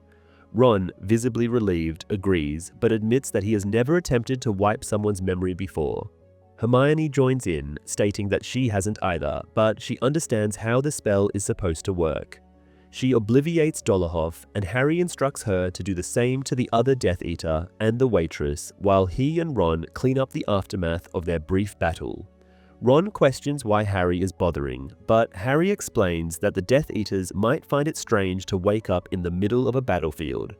Ron, visibly relieved, agrees, but admits that he has never attempted to wipe someone's memory before. Hermione joins in, stating that she hasn't either, but she understands how the spell is supposed to work. She obliviates Dolohov, and Harry instructs her to do the same to the other Death Eater and the waitress, while he and Ron clean up the aftermath of their brief battle. Ron questions why Harry is bothering, but Harry explains that the Death Eaters might find it strange to wake up in the middle of a battlefield.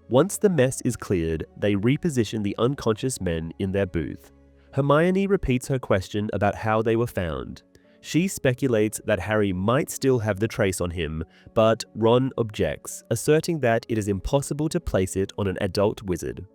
Once the mess is cleared, they reposition the unconscious men in their booth. Hermione repeats her question about how they were found. She speculates that Harry might still have the trace on him, but Ron objects, asserting that it is impossible to place it on an adult wizard.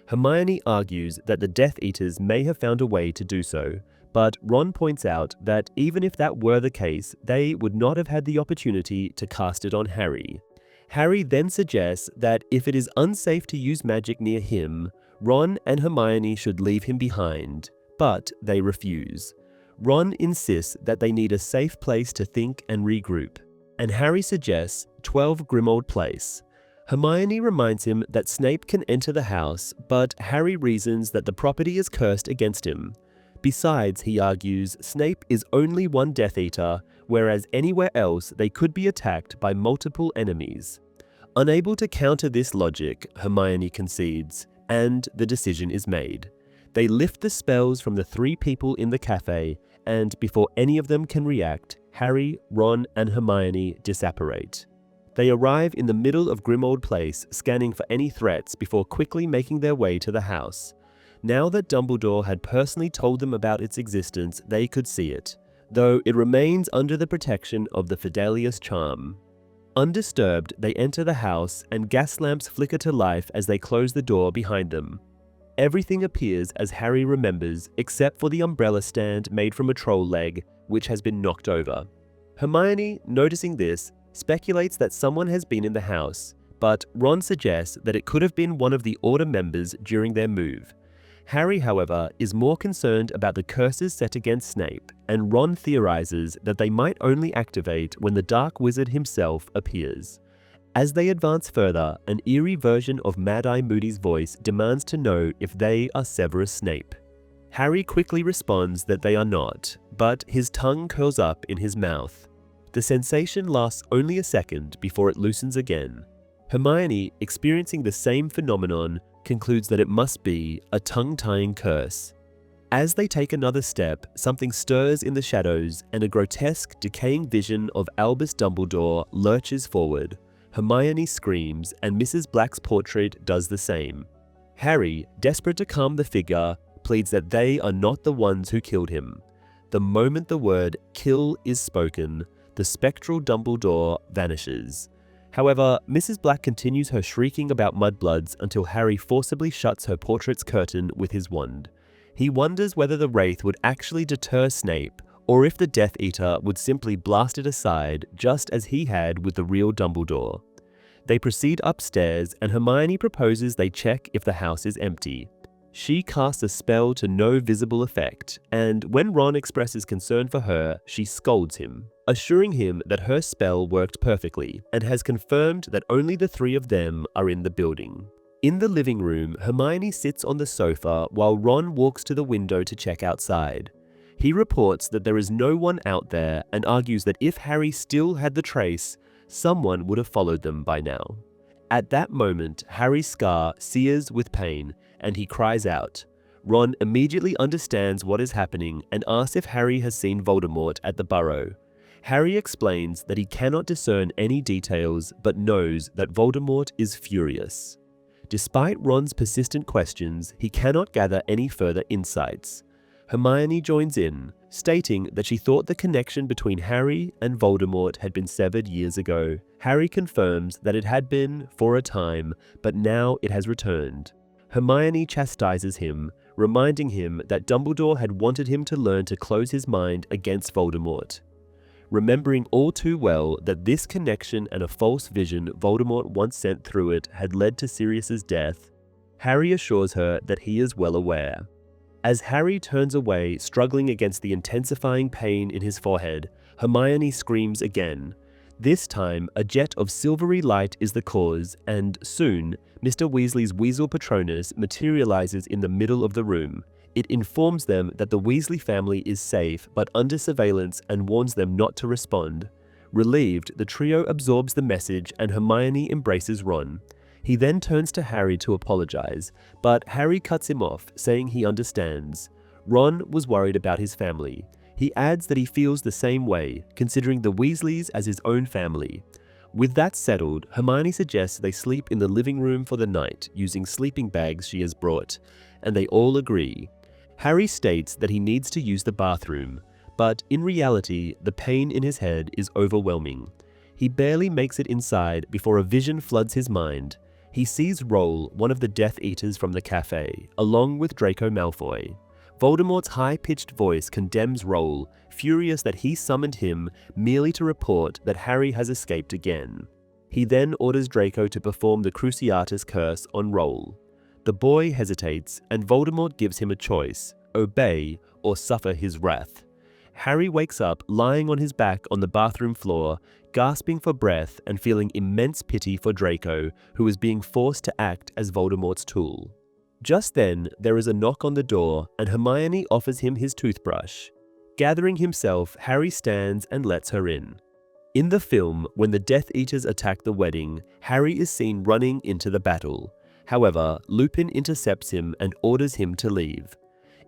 Hermione argues that the Death Eaters may have found a way to do so, but Ron points out that even if that were the case, they would not have had the opportunity to cast it on Harry. Harry then suggests that if it is unsafe to use magic near him, Ron and Hermione should leave him behind, but they refuse. Ron insists that they need a safe place to think and regroup, and Harry suggests 12 Grimmauld Place. Hermione reminds him that Snape can enter the house, but Harry reasons that the property is cursed against him. Besides, he argues, Snape is only one Death Eater, whereas anywhere else they could be attacked by multiple enemies. Unable to counter this logic, Hermione concedes, and the decision is made. They lift the spells from the 3 people in the cafe, and before any of them can react, Harry, Ron, and Hermione disapparate. They arrive in the middle of Grimmauld Place, scanning for any threats before quickly making their way to the house. Now that Dumbledore had personally told them about its existence, they could see it, though it remains under the protection of the Fidelius charm. Undisturbed, they enter the house, and gas lamps flicker to life as they close the door behind them. Everything appears as Harry remembers, except for the umbrella stand made from a troll leg, which has been knocked over. Hermione, noticing this, speculates that someone has been in the house, but Ron suggests that it could have been one of the Order members during their move. Harry, however, is more concerned about the curses set against Snape, and Ron theorizes that they might only activate when the Dark Wizard himself appears. As they advance further, an eerie version of Mad-Eye Moody's voice demands to know if they are Severus Snape. Harry quickly responds that they are not, but his tongue curls up in his mouth. The sensation lasts only a second before it loosens again. Hermione, experiencing the same phenomenon, concludes that it must be a tongue-tying curse. As they take another step, something stirs in the shadows, and a grotesque, decaying vision of Albus Dumbledore lurches forward. Hermione screams, and Mrs. Black's portrait does the same. Harry, desperate to calm the figure, pleads that they are not the ones who killed him. The moment the word "kill" is spoken, the spectral Dumbledore vanishes. However, Mrs. Black continues her shrieking about mudbloods until Harry forcibly shuts her portrait's curtain with his wand. He wonders whether the wraith would actually deter Snape, or if the Death Eater would simply blast it aside, just as he had with the real Dumbledore. They proceed upstairs, and Hermione proposes they check if the house is empty. She casts a spell to no visible effect, and when Ron expresses concern for her, she scolds him, assuring him that her spell worked perfectly, and has confirmed that only the 3 of them are in the building. In the living room, Hermione sits on the sofa while Ron walks to the window to check outside. He reports that there is no one out there and argues that if Harry still had the trace, someone would have followed them by now. At that moment, Harry's scar sears with pain, and he cries out. Ron immediately understands what is happening and asks if Harry has seen Voldemort at the Burrow. Harry explains that he cannot discern any details, but knows that Voldemort is furious. Despite Ron's persistent questions, he cannot gather any further insights. Hermione joins in, stating that she thought the connection between Harry and Voldemort had been severed years ago. Harry confirms that it had been for a time, but now it has returned. Hermione chastises him, reminding him that Dumbledore had wanted him to learn to close his mind against Voldemort. Remembering all too well that this connection and a false vision Voldemort once sent through it had led to Sirius's death, Harry assures her that he is well aware. As Harry turns away, struggling against the intensifying pain in his forehead, Hermione screams again. This time, a jet of silvery light is the cause, and soon, Mr. Weasley's Weasel Patronus materializes in the middle of the room. It informs them that the Weasley family is safe but under surveillance and warns them not to respond. Relieved, the trio absorbs the message and Hermione embraces Ron. He then turns to Harry to apologize, but Harry cuts him off, saying he understands. Ron was worried about his family. He adds that he feels the same way, considering the Weasleys as his own family. With that settled, Hermione suggests they sleep in the living room for the night, using sleeping bags she has brought, and they all agree. Harry states that he needs to use the bathroom, but in reality, the pain in his head is overwhelming. He barely makes it inside before a vision floods his mind. He sees Roll, one of the Death Eaters from the cafe, along with Draco Malfoy. Voldemort's high-pitched voice condemns Roll, furious that he summoned him merely to report that Harry has escaped again. He then orders Draco to perform the Cruciatus curse on Roll. The boy hesitates, and Voldemort gives him a choice: obey or suffer his wrath. Harry wakes up lying on his back on the bathroom floor, gasping for breath and feeling immense pity for Draco, who is being forced to act as Voldemort's tool. Just then, there is a knock on the door, and Hermione offers him his toothbrush. Gathering himself, Harry stands and lets her in. In the film, when the Death Eaters attack the wedding, Harry is seen running into the battle. However, Lupin intercepts him and orders him to leave.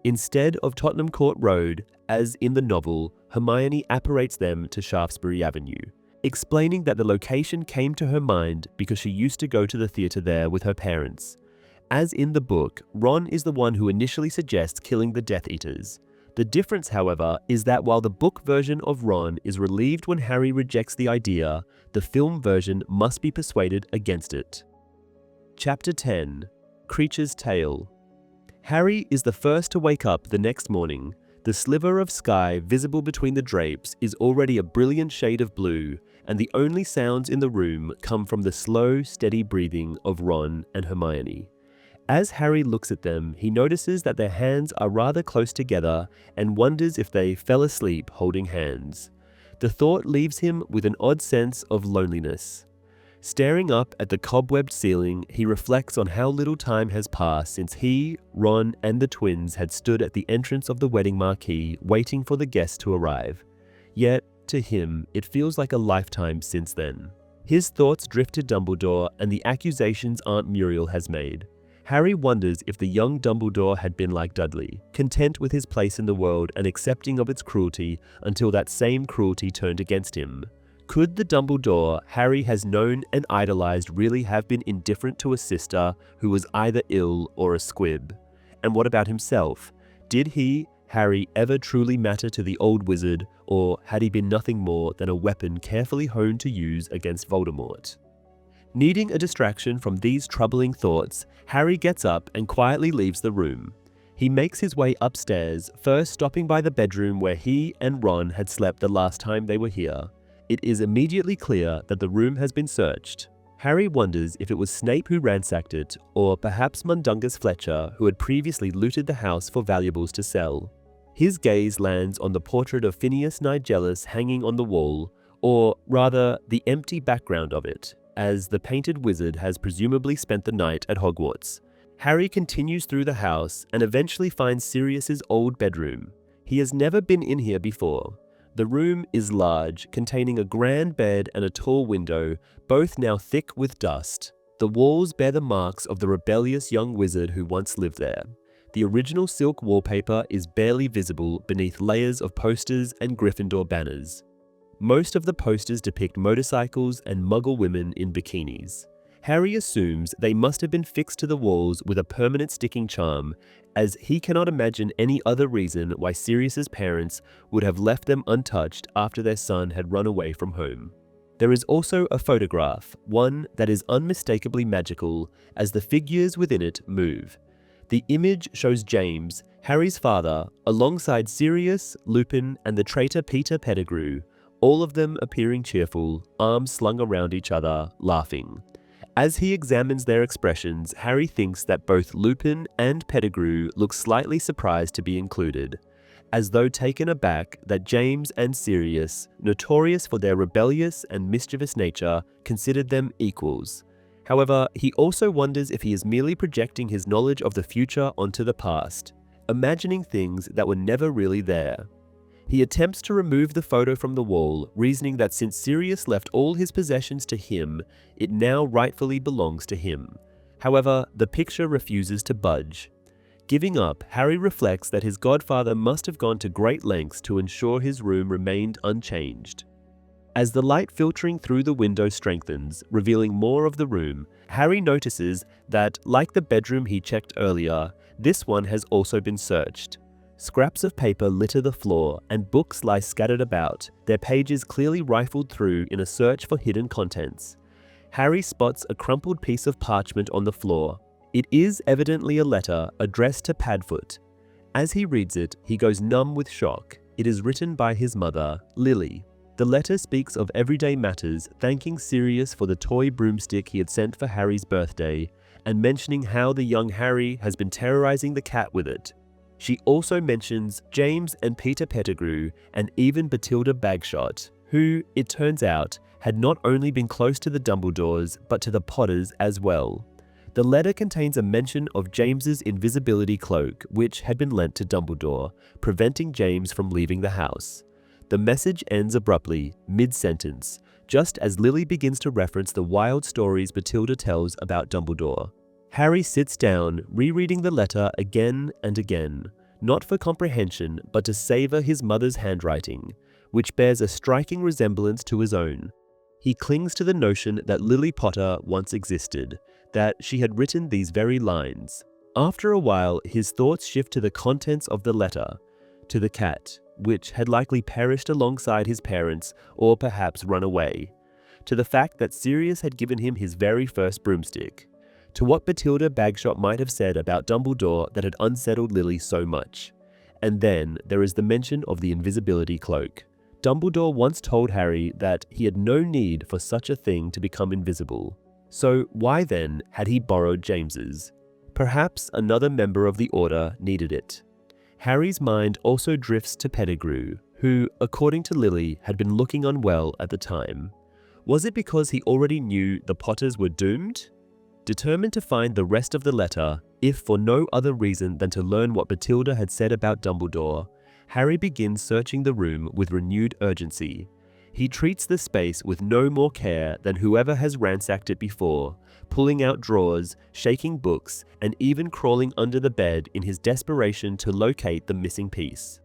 Instead of Tottenham Court Road, as in the novel, Hermione apparates them to Shaftesbury Avenue, explaining that the location came to her mind because she used to go to the theatre there with her parents. As in the book, Ron is the one who initially suggests killing the Death Eaters. The difference, however, is that while the book version of Ron is relieved when Harry rejects the idea, the film version must be persuaded against it. Chapter 10. Kreacher's Tale. Harry is the first to wake up the next morning. The sliver of sky visible between the drapes is already a brilliant shade of blue, and the only sounds in the room come from the slow, steady breathing of Ron and Hermione. As Harry looks at them, he notices that their hands are rather close together and wonders if they fell asleep holding hands. The thought leaves him with an odd sense of loneliness. Staring up at the cobwebbed ceiling, he reflects on how little time has passed since he, Ron, and the twins had stood at the entrance of the wedding marquee waiting for the guests to arrive. Yet, to him, it feels like a lifetime since then. His thoughts drift to Dumbledore and the accusations Aunt Muriel has made. Harry wonders if the young Dumbledore had been like Dudley, content with his place in the world and accepting of its cruelty until that same cruelty turned against him. Could the Dumbledore Harry has known and idolized really have been indifferent to a sister who was either ill or a squib? And what about himself? Did he, Harry, ever truly matter to the old wizard, or had he been nothing more than a weapon carefully honed to use against Voldemort? Needing a distraction from these troubling thoughts, Harry gets up and quietly leaves the room. He makes his way upstairs, first stopping by the bedroom where he and Ron had slept the last time they were here. It is immediately clear that the room has been searched. Harry wonders if it was Snape who ransacked it, or perhaps Mundungus Fletcher, who had previously looted the house for valuables to sell. His gaze lands on the portrait of Phineas Nigellus hanging on the wall, or rather, the empty background of it, as the painted wizard has presumably spent the night at Hogwarts. Harry continues through the house and eventually finds Sirius's old bedroom. He has never been in here before. The room is large, containing a grand bed and a tall window, both now thick with dust. The walls bear the marks of the rebellious young wizard who once lived there. The original silk wallpaper is barely visible beneath layers of posters and Gryffindor banners. Most of the posters depict motorcycles and Muggle women in bikinis. Harry assumes they must have been fixed to the walls with a permanent sticking charm, as he cannot imagine any other reason why Sirius's parents would have left them untouched after their son had run away from home. There is also a photograph, one that is unmistakably magical, as the figures within it move. The image shows James, Harry's father, alongside Sirius, Lupin, and the traitor Peter Pettigrew, all of them appearing cheerful, arms slung around each other, laughing. As he examines their expressions, Harry thinks that both Lupin and Pettigrew look slightly surprised to be included, as though taken aback that James and Sirius, notorious for their rebellious and mischievous nature, considered them equals. However, he also wonders if he is merely projecting his knowledge of the future onto the past, imagining things that were never really there. He attempts to remove the photo from the wall, reasoning that since Sirius left all his possessions to him, it now rightfully belongs to him. However, the picture refuses to budge. Giving up, Harry reflects that his godfather must have gone to great lengths to ensure his room remained unchanged. As the light filtering through the window strengthens, revealing more of the room, Harry notices that, like the bedroom he checked earlier, this one has also been searched. Scraps of paper litter the floor and books lie scattered about, their pages clearly rifled through in a search for hidden contents. Harry spots a crumpled piece of parchment on the floor. It is evidently a letter addressed to Padfoot. As he reads it, he goes numb with shock. It is written by his mother, Lily. The letter speaks of everyday matters, thanking Sirius for the toy broomstick he had sent for Harry's birthday, and mentioning how the young Harry has been terrorizing the cat with it. She also mentions James and Peter Pettigrew, and even Bathilda Bagshot, who, it turns out, had not only been close to the Dumbledores, but to the Potters as well. The letter contains a mention of James's invisibility cloak, which had been lent to Dumbledore, preventing James from leaving the house. The message ends abruptly, mid-sentence, just as Lily begins to reference the wild stories Bathilda tells about Dumbledore. Harry sits down, rereading the letter again and again, not for comprehension, but to savor his mother's handwriting, which bears a striking resemblance to his own. He clings to the notion that Lily Potter once existed, that she had written these very lines. After a while, his thoughts shift to the contents of the letter, to the cat, which had likely perished alongside his parents or perhaps run away, to the fact that Sirius had given him his very first broomstick, to what Bathilda Bagshot might have said about Dumbledore that had unsettled Lily so much. And then there is the mention of the invisibility cloak. Dumbledore once told Harry that he had no need for such a thing to become invisible. So why then had he borrowed James's? Perhaps another member of the Order needed it. Harry's mind also drifts to Pettigrew, who, according to Lily, had been looking unwell at the time. Was it because he already knew the Potters were doomed? Determined to find the rest of the letter, if for no other reason than to learn what Bathilda had said about Dumbledore, Harry begins searching the room with renewed urgency. He treats the space with no more care than whoever has ransacked it before, pulling out drawers, shaking books, and even crawling under the bed in his desperation to locate the missing piece.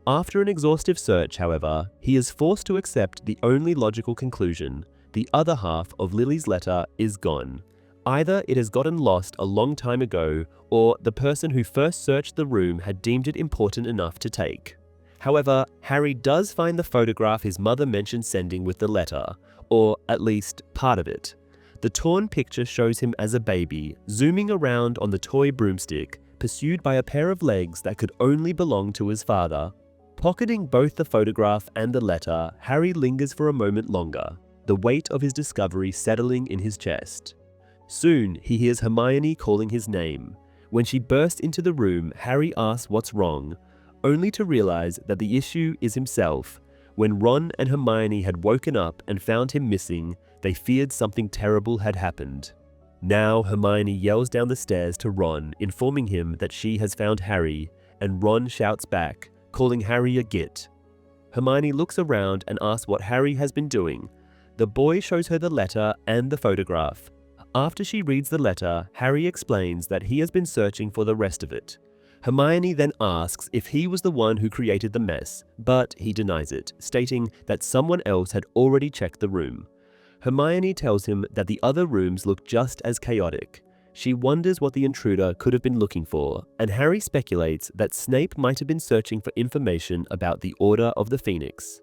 After an exhaustive search, however, he is forced to accept the only logical conclusion: the other half of Lily's letter is gone. Either it has gotten lost a long time ago, or the person who first searched the room had deemed it important enough to take. However, Harry does find the photograph his mother mentioned sending with the letter, or at least part of it. The torn picture shows him as a baby, zooming around on the toy broomstick, pursued by a pair of legs that could only belong to his father. Pocketing both the photograph and the letter, Harry lingers for a moment longer, the weight of his discovery settling in his chest. Soon, he hears Hermione calling his name. When she bursts into the room, Harry asks what's wrong, only to realize that the issue is himself. When Ron and Hermione had woken up and found him missing, they feared something terrible had happened. Now Hermione yells down the stairs to Ron, informing him that she has found Harry, and Ron shouts back, calling Harry a git. Hermione looks around and asks what Harry has been doing. The boy shows her the letter and the photograph. After she reads the letter, Harry explains that he has been searching for the rest of it. Hermione then asks if he was the one who created the mess, but he denies it, stating that someone else had already checked the room. Hermione tells him that the other rooms look just as chaotic. She wonders what the intruder could have been looking for, and Harry speculates that Snape might have been searching for information about the Order of the Phoenix.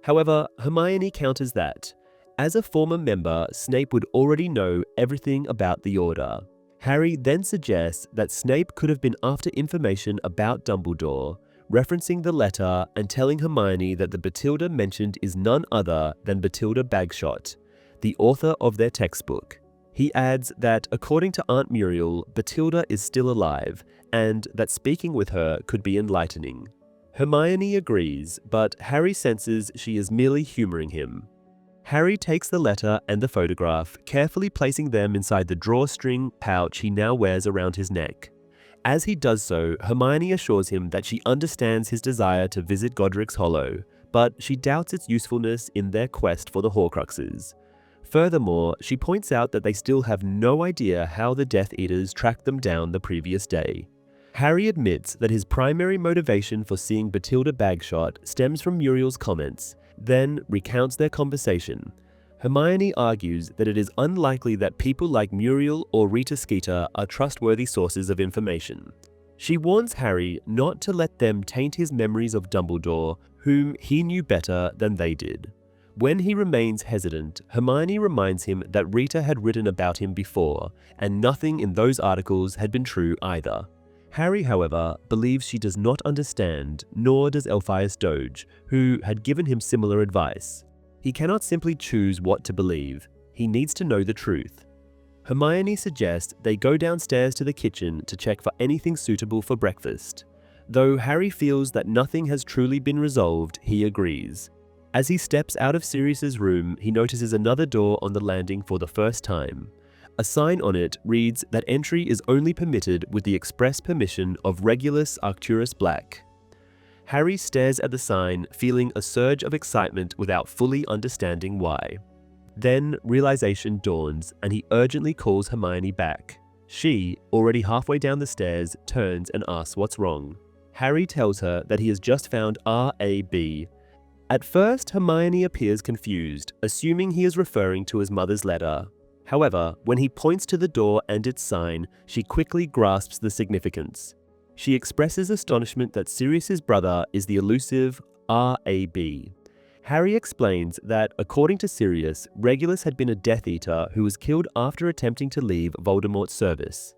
However, Hermione counters that, as a former member, Snape would already know everything about the Order. Harry then suggests that Snape could have been after information about Dumbledore, referencing the letter and telling Hermione that the Bathilda mentioned is none other than Bathilda Bagshot, the author of their textbook. He adds that according to Aunt Muriel, Bathilda is still alive, and that speaking with her could be enlightening. Hermione agrees, but Harry senses she is merely humoring him. Harry takes the letter and the photograph, carefully placing them inside the drawstring pouch he now wears around his neck. As he does so, Hermione assures him that she understands his desire to visit Godric's Hollow, but she doubts its usefulness in their quest for the Horcruxes. Furthermore, she points out that they still have no idea how the Death Eaters tracked them down the previous day. Harry admits that his primary motivation for seeing Bathilda Bagshot stems from Muriel's comments, then recounts their conversation. Hermione argues that it is unlikely that people like Muriel or Rita Skeeter are trustworthy sources of information. She warns Harry not to let them taint his memories of Dumbledore, whom he knew better than they did. When he remains hesitant, Hermione reminds him that Rita had written about him before, and nothing in those articles had been true either. Harry, however, believes she does not understand, nor does Elphias Doge, who had given him similar advice. He cannot simply choose what to believe. He needs to know the truth. Hermione suggests they go downstairs to the kitchen to check for anything suitable for breakfast. Though Harry feels that nothing has truly been resolved, he agrees. As he steps out of Sirius's room, he notices another door on the landing for the first time. A sign on it reads that entry is only permitted with the express permission of Regulus Arcturus Black. Harry stares at the sign, feeling a surge of excitement without fully understanding why. Then realization dawns and he urgently calls Hermione back. She, already halfway down the stairs, turns and asks what's wrong. Harry tells her that he has just found RAB. At first, Hermione appears confused, assuming he is referring to his mother's letter. However, when he points to the door and its sign, she quickly grasps the significance. She expresses astonishment that Sirius's brother is the elusive RAB. Harry explains that, according to Sirius, Regulus had been a Death Eater who was killed after attempting to leave Voldemort's service.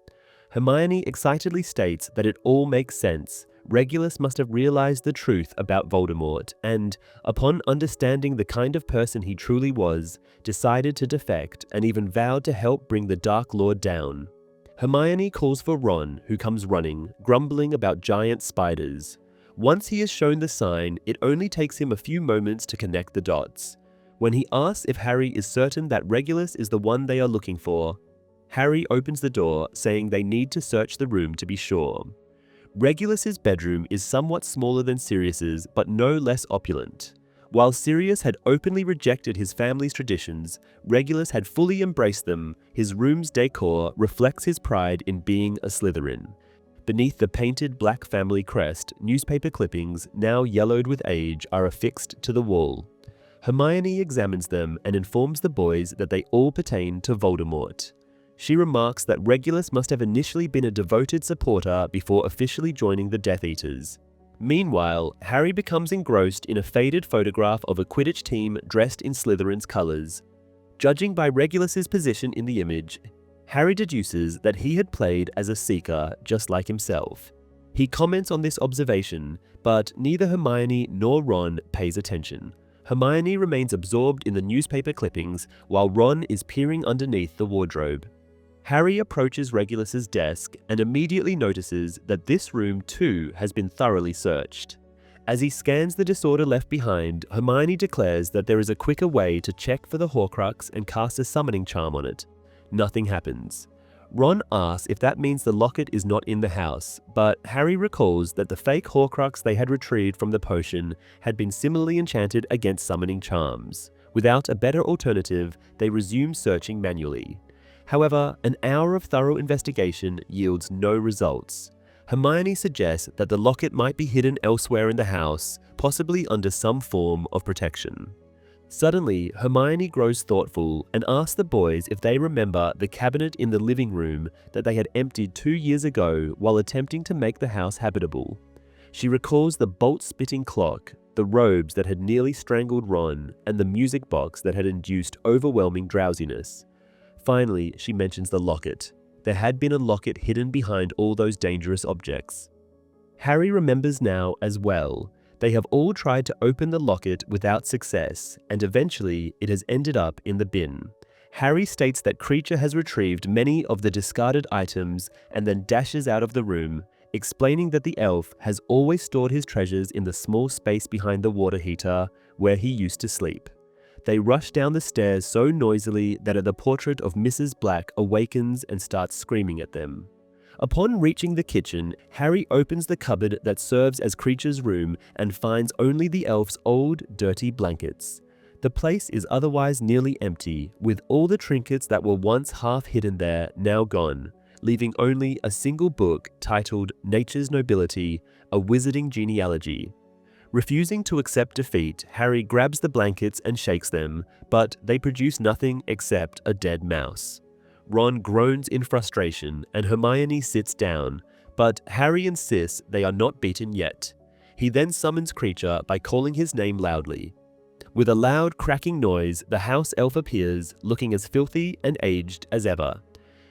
Hermione excitedly states that it all makes sense. Regulus must have realized the truth about Voldemort and, upon understanding the kind of person he truly was, decided to defect and even vowed to help bring the Dark Lord down. Hermione calls for Ron, who comes running, grumbling about giant spiders. Once he is shown the sign, it only takes him a few moments to connect the dots. When he asks if Harry is certain that Regulus is the one they are looking for, Harry opens the door, saying they need to search the room to be sure. Regulus's bedroom is somewhat smaller than Sirius's, but no less opulent. While Sirius had openly rejected his family's traditions, Regulus had fully embraced them. His room's decor reflects his pride in being a Slytherin. Beneath the painted black family crest, newspaper clippings, now yellowed with age, are affixed to the wall. Hermione examines them and informs the boys that they all pertain to Voldemort. She remarks that Regulus must have initially been a devoted supporter before officially joining the Death Eaters. Meanwhile, Harry becomes engrossed in a faded photograph of a Quidditch team dressed in Slytherin's colors. Judging by Regulus's position in the image, Harry deduces that he had played as a Seeker just like himself. He comments on this observation, but neither Hermione nor Ron pays attention. Hermione remains absorbed in the newspaper clippings while Ron is peering underneath the wardrobe. Harry approaches Regulus's desk and immediately notices that this room too has been thoroughly searched. As he scans the disorder left behind, Hermione declares that there is a quicker way to check for the Horcrux and cast a summoning charm on it. Nothing happens. Ron asks if that means the locket is not in the house, but Harry recalls that the fake Horcrux they had retrieved from the potion had been similarly enchanted against summoning charms. Without a better alternative, they resume searching manually. However, an hour of thorough investigation yields no results. Hermione suggests that the locket might be hidden elsewhere in the house, possibly under some form of protection. Suddenly, Hermione grows thoughtful and asks the boys if they remember the cabinet in the living room that they had emptied 2 years ago while attempting to make the house habitable. She recalls the bolt-spitting clock, the robes that had nearly strangled Ron, and the music box that had induced overwhelming drowsiness. Finally, she mentions the locket. There had been a locket hidden behind all those dangerous objects. Harry remembers now as well. They have all tried to open the locket without success, and eventually it has ended up in the bin. Harry states that Kreacher has retrieved many of the discarded items and then dashes out of the room, explaining that the elf has always stored his treasures in the small space behind the water heater where he used to sleep. They rush down the stairs so noisily that the portrait of Mrs. Black awakens and starts screaming at them. Upon reaching the kitchen, Harry opens the cupboard that serves as Kreacher's room and finds only the elf's old, dirty blankets. The place is otherwise nearly empty, with all the trinkets that were once half hidden there now gone, leaving only a single book titled Nature's Nobility, a Wizarding Genealogy. Refusing to accept defeat, Harry grabs the blankets and shakes them, but they produce nothing except a dead mouse. Ron groans in frustration and Hermione sits down, but Harry insists they are not beaten yet. He then summons Kreacher by calling his name loudly. With a loud cracking noise, the house elf appears, looking as filthy and aged as ever.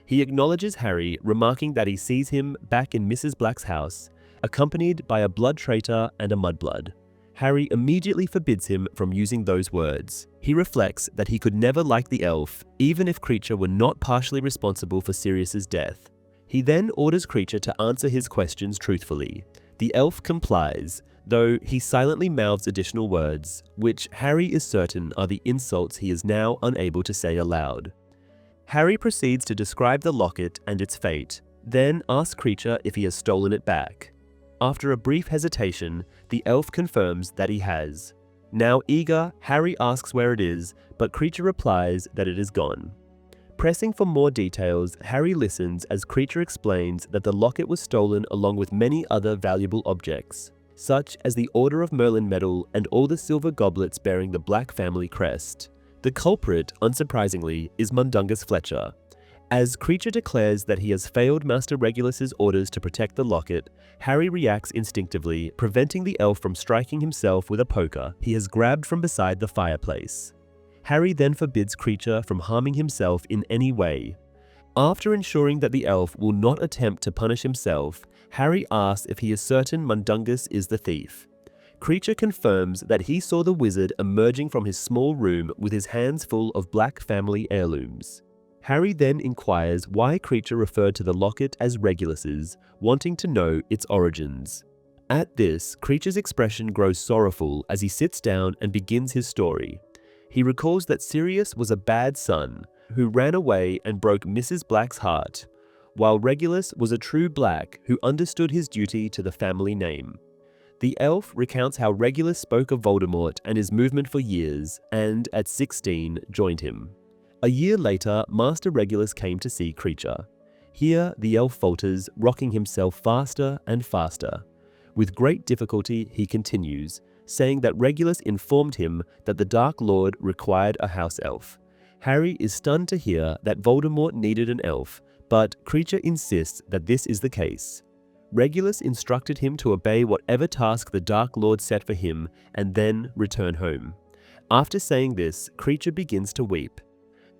He acknowledges Harry, remarking that he sees him back in Mrs. Black's house, accompanied by a blood traitor and a mudblood. Harry immediately forbids him from using those words. He reflects that he could never like the elf, even if Kreacher were not partially responsible for Sirius's death. He then orders Kreacher to answer his questions truthfully. The elf complies, though he silently mouths additional words, which Harry is certain are the insults he is now unable to say aloud. Harry proceeds to describe the locket and its fate, then asks Kreacher if he has stolen it back. After a brief hesitation, the elf confirms that he has. Now eager, Harry asks where it is, but Kreacher replies that it is gone. Pressing for more details, Harry listens as Kreacher explains that the locket was stolen along with many other valuable objects, such as the Order of Merlin medal and all the silver goblets bearing the Black family crest. The culprit, unsurprisingly, is Mundungus Fletcher. As Kreacher declares that he has failed Master Regulus's orders to protect the locket, Harry reacts instinctively, preventing the elf from striking himself with a poker he has grabbed from beside the fireplace. Harry then forbids Kreacher from harming himself in any way. After ensuring that the elf will not attempt to punish himself, Harry asks if he is certain Mundungus is the thief. Kreacher confirms that he saw the wizard emerging from his small room with his hands full of Black family heirlooms. Harry then inquires why Kreacher referred to the locket as Regulus's, wanting to know its origins. At this, Kreacher's expression grows sorrowful as he sits down and begins his story. He recalls that Sirius was a bad son who ran away and broke Mrs. Black's heart, while Regulus was a true Black who understood his duty to the family name. The elf recounts how Regulus spoke of Voldemort and his movement for years, and at 16 joined him. A year later, Master Regulus came to see Kreacher. Here, the elf falters, rocking himself faster and faster. With great difficulty, he continues, saying that Regulus informed him that the Dark Lord required a house elf. Harry is stunned to hear that Voldemort needed an elf, but Kreacher insists that this is the case. Regulus instructed him to obey whatever task the Dark Lord set for him and then return home. After saying this, Kreacher begins to weep.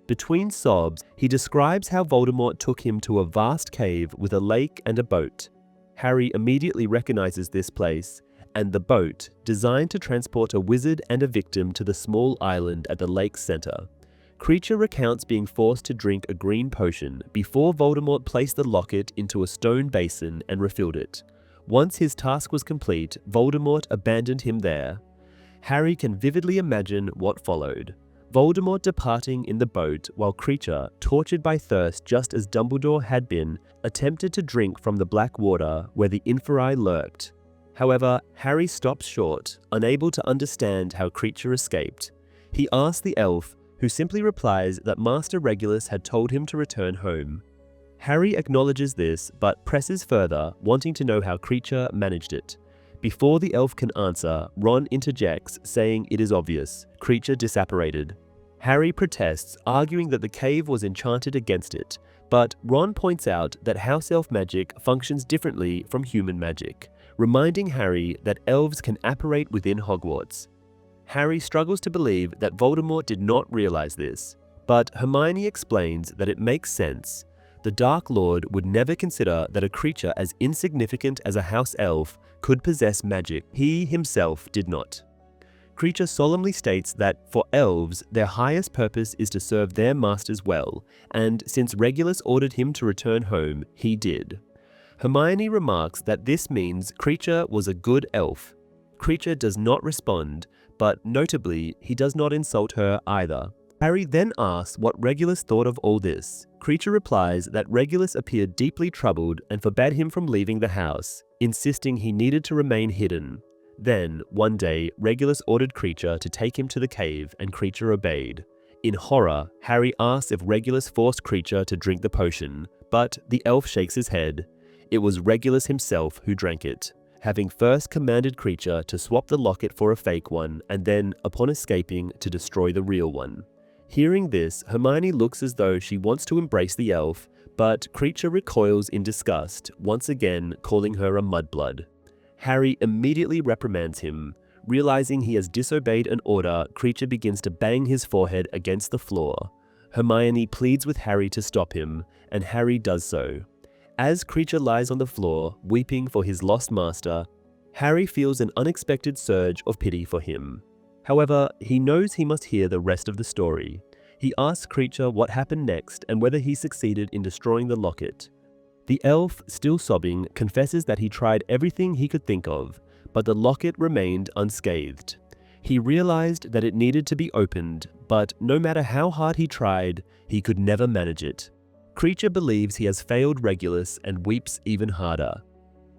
Between sobs, he describes how Voldemort took him to a vast cave with a lake and a boat. Harry immediately recognizes this place, and the boat, designed to transport a wizard and a victim to the small island at the lake's center. Kreacher recounts being forced to drink a green potion before Voldemort placed the locket into a stone basin and refilled it. Once his task was complete, Voldemort abandoned him there. Harry can vividly imagine what followed. Voldemort departing in the boat while Kreacher, tortured by thirst just as Dumbledore had been, attempted to drink from the black water where the Inferi lurked. However, Harry stops short, unable to understand how Kreacher escaped. He asks the elf, who simply replies that Master Regulus had told him to return home. Harry acknowledges this, but presses further, wanting to know how Kreacher managed it. Before the elf can answer, Ron interjects, saying it is obvious, Kreacher disapparated. Harry protests, arguing that the cave was enchanted against it, but Ron points out that house elf magic functions differently from human magic, reminding Harry that elves can apparate within Hogwarts. Harry struggles to believe that Voldemort did not realize this, but Hermione explains that it makes sense. The Dark Lord would never consider that a creature as insignificant as a house elf could possess magic. He himself did not. Kreacher solemnly states that for elves, their highest purpose is to serve their masters well, and since Regulus ordered him to return home, he did. Hermione remarks that this means Kreacher was a good elf. Kreacher does not respond, but notably, he does not insult her either. Harry then asks what Regulus thought of all this. Kreacher replies that Regulus appeared deeply troubled and forbade him from leaving the house, insisting he needed to remain hidden. Then, one day, Regulus ordered Kreacher to take him to the cave, and Kreacher obeyed. In horror, Harry asks if Regulus forced Kreacher to drink the potion, but the elf shakes his head. It was Regulus himself who drank it, having first commanded Kreacher to swap the locket for a fake one, and then, upon escaping, to destroy the real one. Hearing this, Hermione looks as though she wants to embrace the elf, but Kreacher recoils in disgust, once again calling her a mudblood. Harry immediately reprimands him. Realizing he has disobeyed an order, Kreacher begins to bang his forehead against the floor. Hermione pleads with Harry to stop him, and Harry does so. As Kreacher lies on the floor, weeping for his lost master, Harry feels an unexpected surge of pity for him. However, he knows he must hear the rest of the story. He asks Kreacher what happened next and whether he succeeded in destroying the locket. The elf, still sobbing, confesses that he tried everything he could think of, but the locket remained unscathed. He realized that it needed to be opened, but no matter how hard he tried, he could never manage it. Kreacher believes he has failed Regulus and weeps even harder.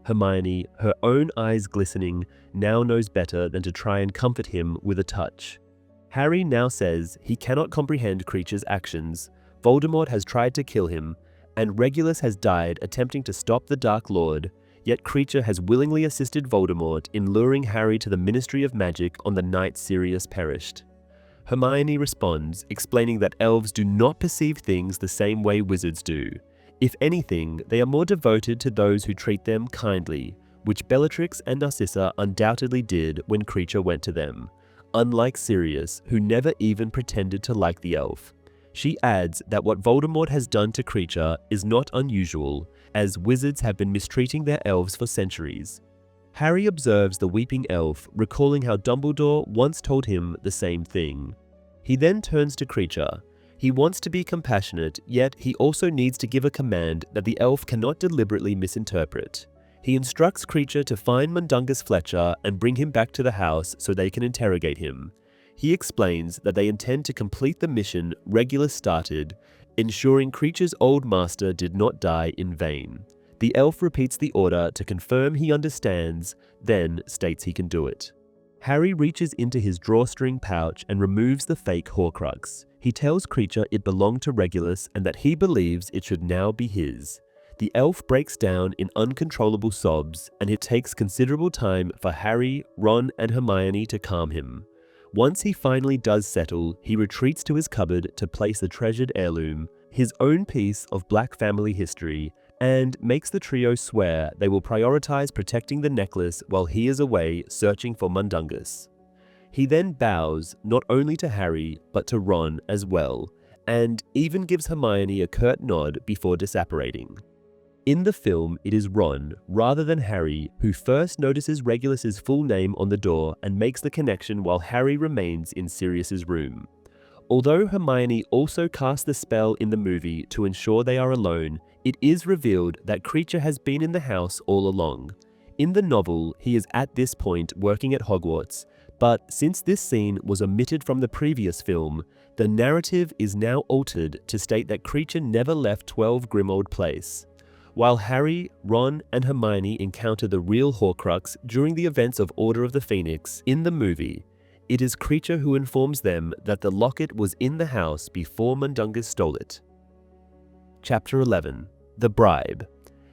Hermione, her own eyes glistening, now knows better than to try and comfort him with a touch. Harry now says he cannot comprehend Kreacher's actions. Voldemort has tried to kill him, and Regulus has died attempting to stop the Dark Lord, yet Kreacher has willingly assisted Voldemort in luring Harry to the Ministry of Magic on the night Sirius perished. Hermione responds, explaining that elves do not perceive things the same way wizards do. If anything, they are more devoted to those who treat them kindly, which Bellatrix and Narcissa undoubtedly did when Kreacher went to them, unlike Sirius, who never even pretended to like the elf. She adds that what Voldemort has done to Kreacher is not unusual, as wizards have been mistreating their elves for centuries. Harry observes the weeping elf, recalling how Dumbledore once told him the same thing. He then turns to Kreacher. He wants to be compassionate, yet he also needs to give a command that the elf cannot deliberately misinterpret. He instructs Kreacher to find Mundungus Fletcher and bring him back to the house so they can interrogate him. He explains that they intend to complete the mission Regulus started, ensuring Kreacher's old master did not die in vain. The elf repeats the order to confirm he understands, then states he can do it. Harry reaches into his drawstring pouch and removes the fake Horcrux. He tells Kreacher it belonged to Regulus and that he believes it should now be his. The elf breaks down in uncontrollable sobs, and it takes considerable time for Harry, Ron, and Hermione to calm him. Once he finally does settle, he retreats to his cupboard to place the treasured heirloom, his own piece of Black family history, and makes the trio swear they will prioritize protecting the necklace while he is away searching for Mundungus. He then bows not only to Harry, but to Ron as well, and even gives Hermione a curt nod before disapparating. In the film, it is Ron, rather than Harry, who first notices Regulus's full name on the door and makes the connection while Harry remains in Sirius's room. Although Hermione also casts the spell in the movie to ensure they are alone, it is revealed that Kreacher has been in the house all along. In the novel, he is at this point working at Hogwarts, but since this scene was omitted from the previous film, the narrative is now altered to state that Kreacher never left 12 Grimmauld Place. While Harry, Ron, and Hermione encounter the real Horcrux during the events of Order of the Phoenix in the movie, it is Kreacher who informs them that the locket was in the house before Mundungus stole it. Chapter 11. The Bribe.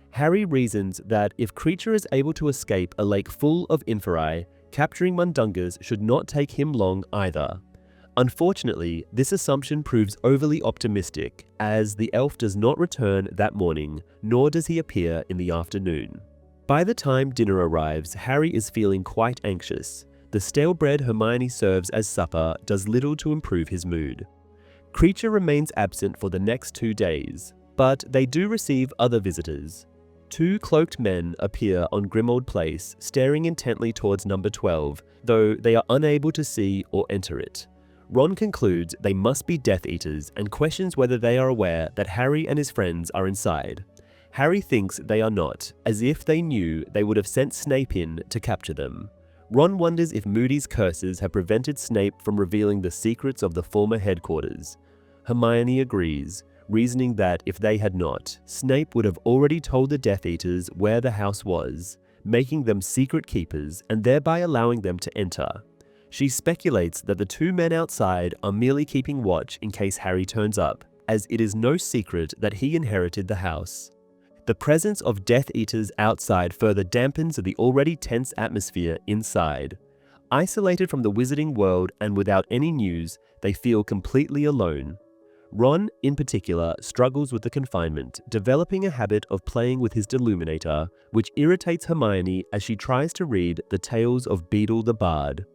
Harry reasons that if Kreacher is able to escape a lake full of Inferi, capturing Mundungus should not take him long either. Unfortunately, this assumption proves overly optimistic, as the elf does not return that morning, nor does he appear in the afternoon. By the time dinner arrives, Harry is feeling quite anxious. The stale bread Hermione serves as supper does little to improve his mood. Kreacher remains absent for the next 2 days, but they do receive other visitors. 2 cloaked men appear on Grimmauld Place, staring intently towards number 12, though they are unable to see or enter it. Ron concludes they must be Death Eaters and questions whether they are aware that Harry and his friends are inside. Harry thinks they are not, as if they knew they would have sent Snape in to capture them. Ron wonders if Moody's curses have prevented Snape from revealing the secrets of the former headquarters. Hermione agrees, reasoning that if they had not, Snape would have already told the Death Eaters where the house was, making them secret keepers and thereby allowing them to enter. She speculates that the 2 men outside are merely keeping watch in case Harry turns up, as it is no secret that he inherited the house. The presence of Death Eaters outside further dampens the already tense atmosphere inside. Isolated from the wizarding world and without any news, they feel completely alone. Ron, in particular, struggles with the confinement, developing a habit of playing with his Deluminator, which irritates Hermione as she tries to read the tales of Beedle the Bard.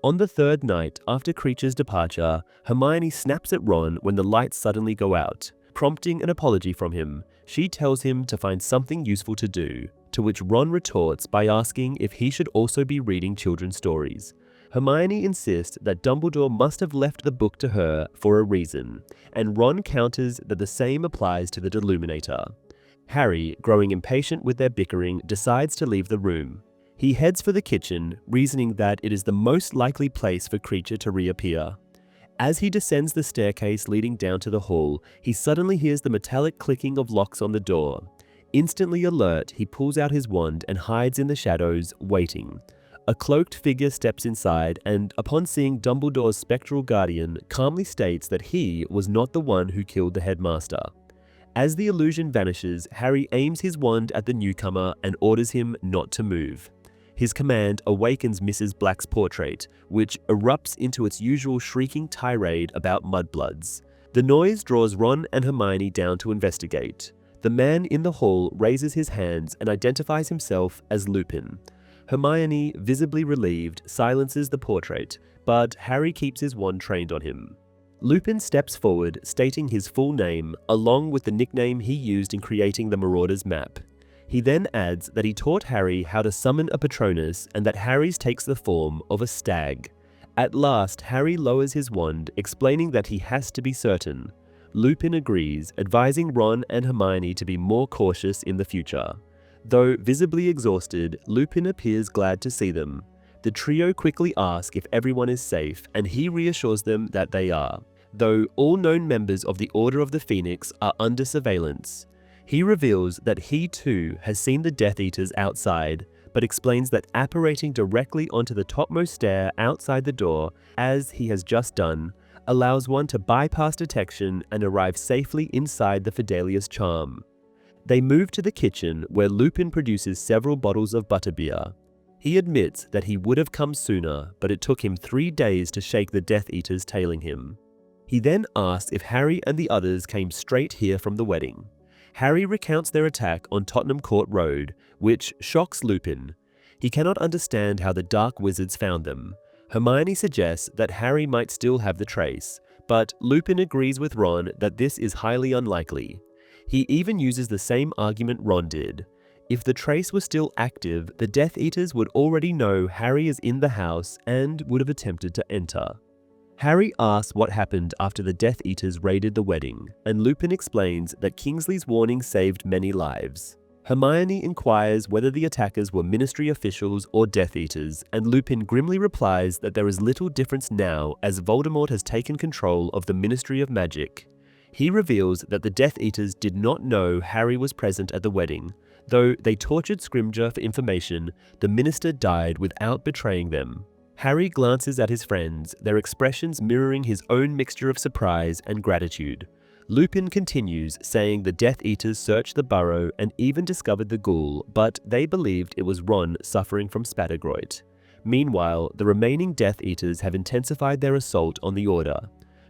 On the 3rd night after Kreacher's departure, Hermione snaps at Ron when the lights suddenly go out. Prompting an apology from him, she tells him to find something useful to do, to which Ron retorts by asking if he should also be reading children's stories. Hermione insists that Dumbledore must have left the book to her for a reason, and Ron counters that the same applies to the Deluminator. Harry, growing impatient with their bickering, decides to leave the room. He heads for the kitchen, reasoning that it is the most likely place for Kreacher to reappear. As he descends the staircase leading down to the hall, he suddenly hears the metallic clicking of locks on the door. Instantly alert, he pulls out his wand and hides in the shadows, waiting. A cloaked figure steps inside and, upon seeing Dumbledore's spectral guardian, calmly states that he was not the one who killed the headmaster. As the illusion vanishes, Harry aims his wand at the newcomer and orders him not to move. His command awakens Mrs. Black's portrait, which erupts into its usual shrieking tirade about mudbloods. The noise draws Ron and Hermione down to investigate. The man in the hall raises his hands and identifies himself as Lupin. Hermione, visibly relieved, silences the portrait, but Harry keeps his wand trained on him. Lupin steps forward, stating his full name, along with the nickname he used in creating the Marauders map. He then adds that he taught Harry how to summon a Patronus and that Harry's takes the form of a stag. At last, Harry lowers his wand, explaining that he has to be certain. Lupin agrees, advising Ron and Hermione to be more cautious in the future. Though visibly exhausted, Lupin appears glad to see them. The trio quickly ask if everyone is safe, and he reassures them that they are, though all known members of the Order of the Phoenix are under surveillance. He reveals that he too has seen the Death Eaters outside, but explains that apparating directly onto the topmost stair outside the door, as he has just done, allows one to bypass detection and arrive safely inside the Fidelius charm. They move to the kitchen, where Lupin produces several bottles of butterbeer. He admits that he would have come sooner, but it took him 3 days to shake the Death Eaters tailing him. He then asks if Harry and the others came straight here from the wedding. Harry recounts their attack on Tottenham Court Road, which shocks Lupin. He cannot understand how the Dark Wizards found them. Hermione suggests that Harry might still have the trace, but Lupin agrees with Ron that this is highly unlikely. He even uses the same argument Ron did. If the trace was still active, the Death Eaters would already know Harry is in the house and would have attempted to enter. Harry asks what happened after the Death Eaters raided the wedding, and Lupin explains that Kingsley's warning saved many lives. Hermione inquires whether the attackers were Ministry officials or Death Eaters, and Lupin grimly replies that there is little difference now as Voldemort has taken control of the Ministry of Magic. He reveals that the Death Eaters did not know Harry was present at the wedding. Though they tortured Scrimgeour for information, the minister died without betraying them. Harry glances at his friends, their expressions mirroring his own mixture of surprise and gratitude. Lupin continues, saying the Death Eaters searched the burrow and even discovered the Ghoul, but they believed it was Ron suffering from Spattergroit. Meanwhile, the remaining Death Eaters have intensified their assault on the Order.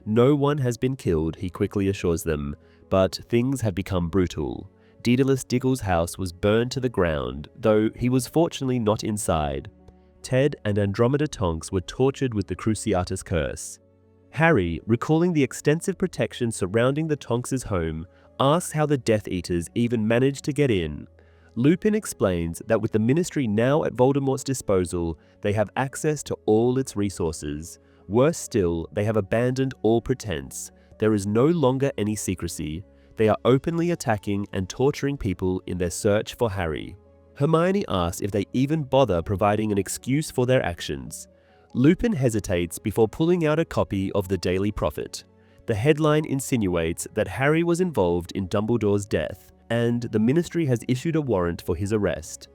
No one has been killed, he quickly assures them, but things have become brutal. Daedalus Diggle's house was burned to the ground, though he was fortunately not inside. Ted and Andromeda Tonks were tortured with the Cruciatus Curse. Harry, recalling the extensive protection surrounding the Tonks' home, asks how the Death Eaters even managed to get in. Lupin explains that with the Ministry now at Voldemort's disposal, they have access to all its resources. Worse still, they have abandoned all pretense. There is no longer any secrecy. They are openly attacking and torturing people in their search for Harry. Hermione asks if they even bother providing an excuse for their actions. Lupin hesitates before pulling out a copy of the Daily Prophet. The headline insinuates that Harry was involved in Dumbledore's death, and the Ministry has issued a warrant for his arrest.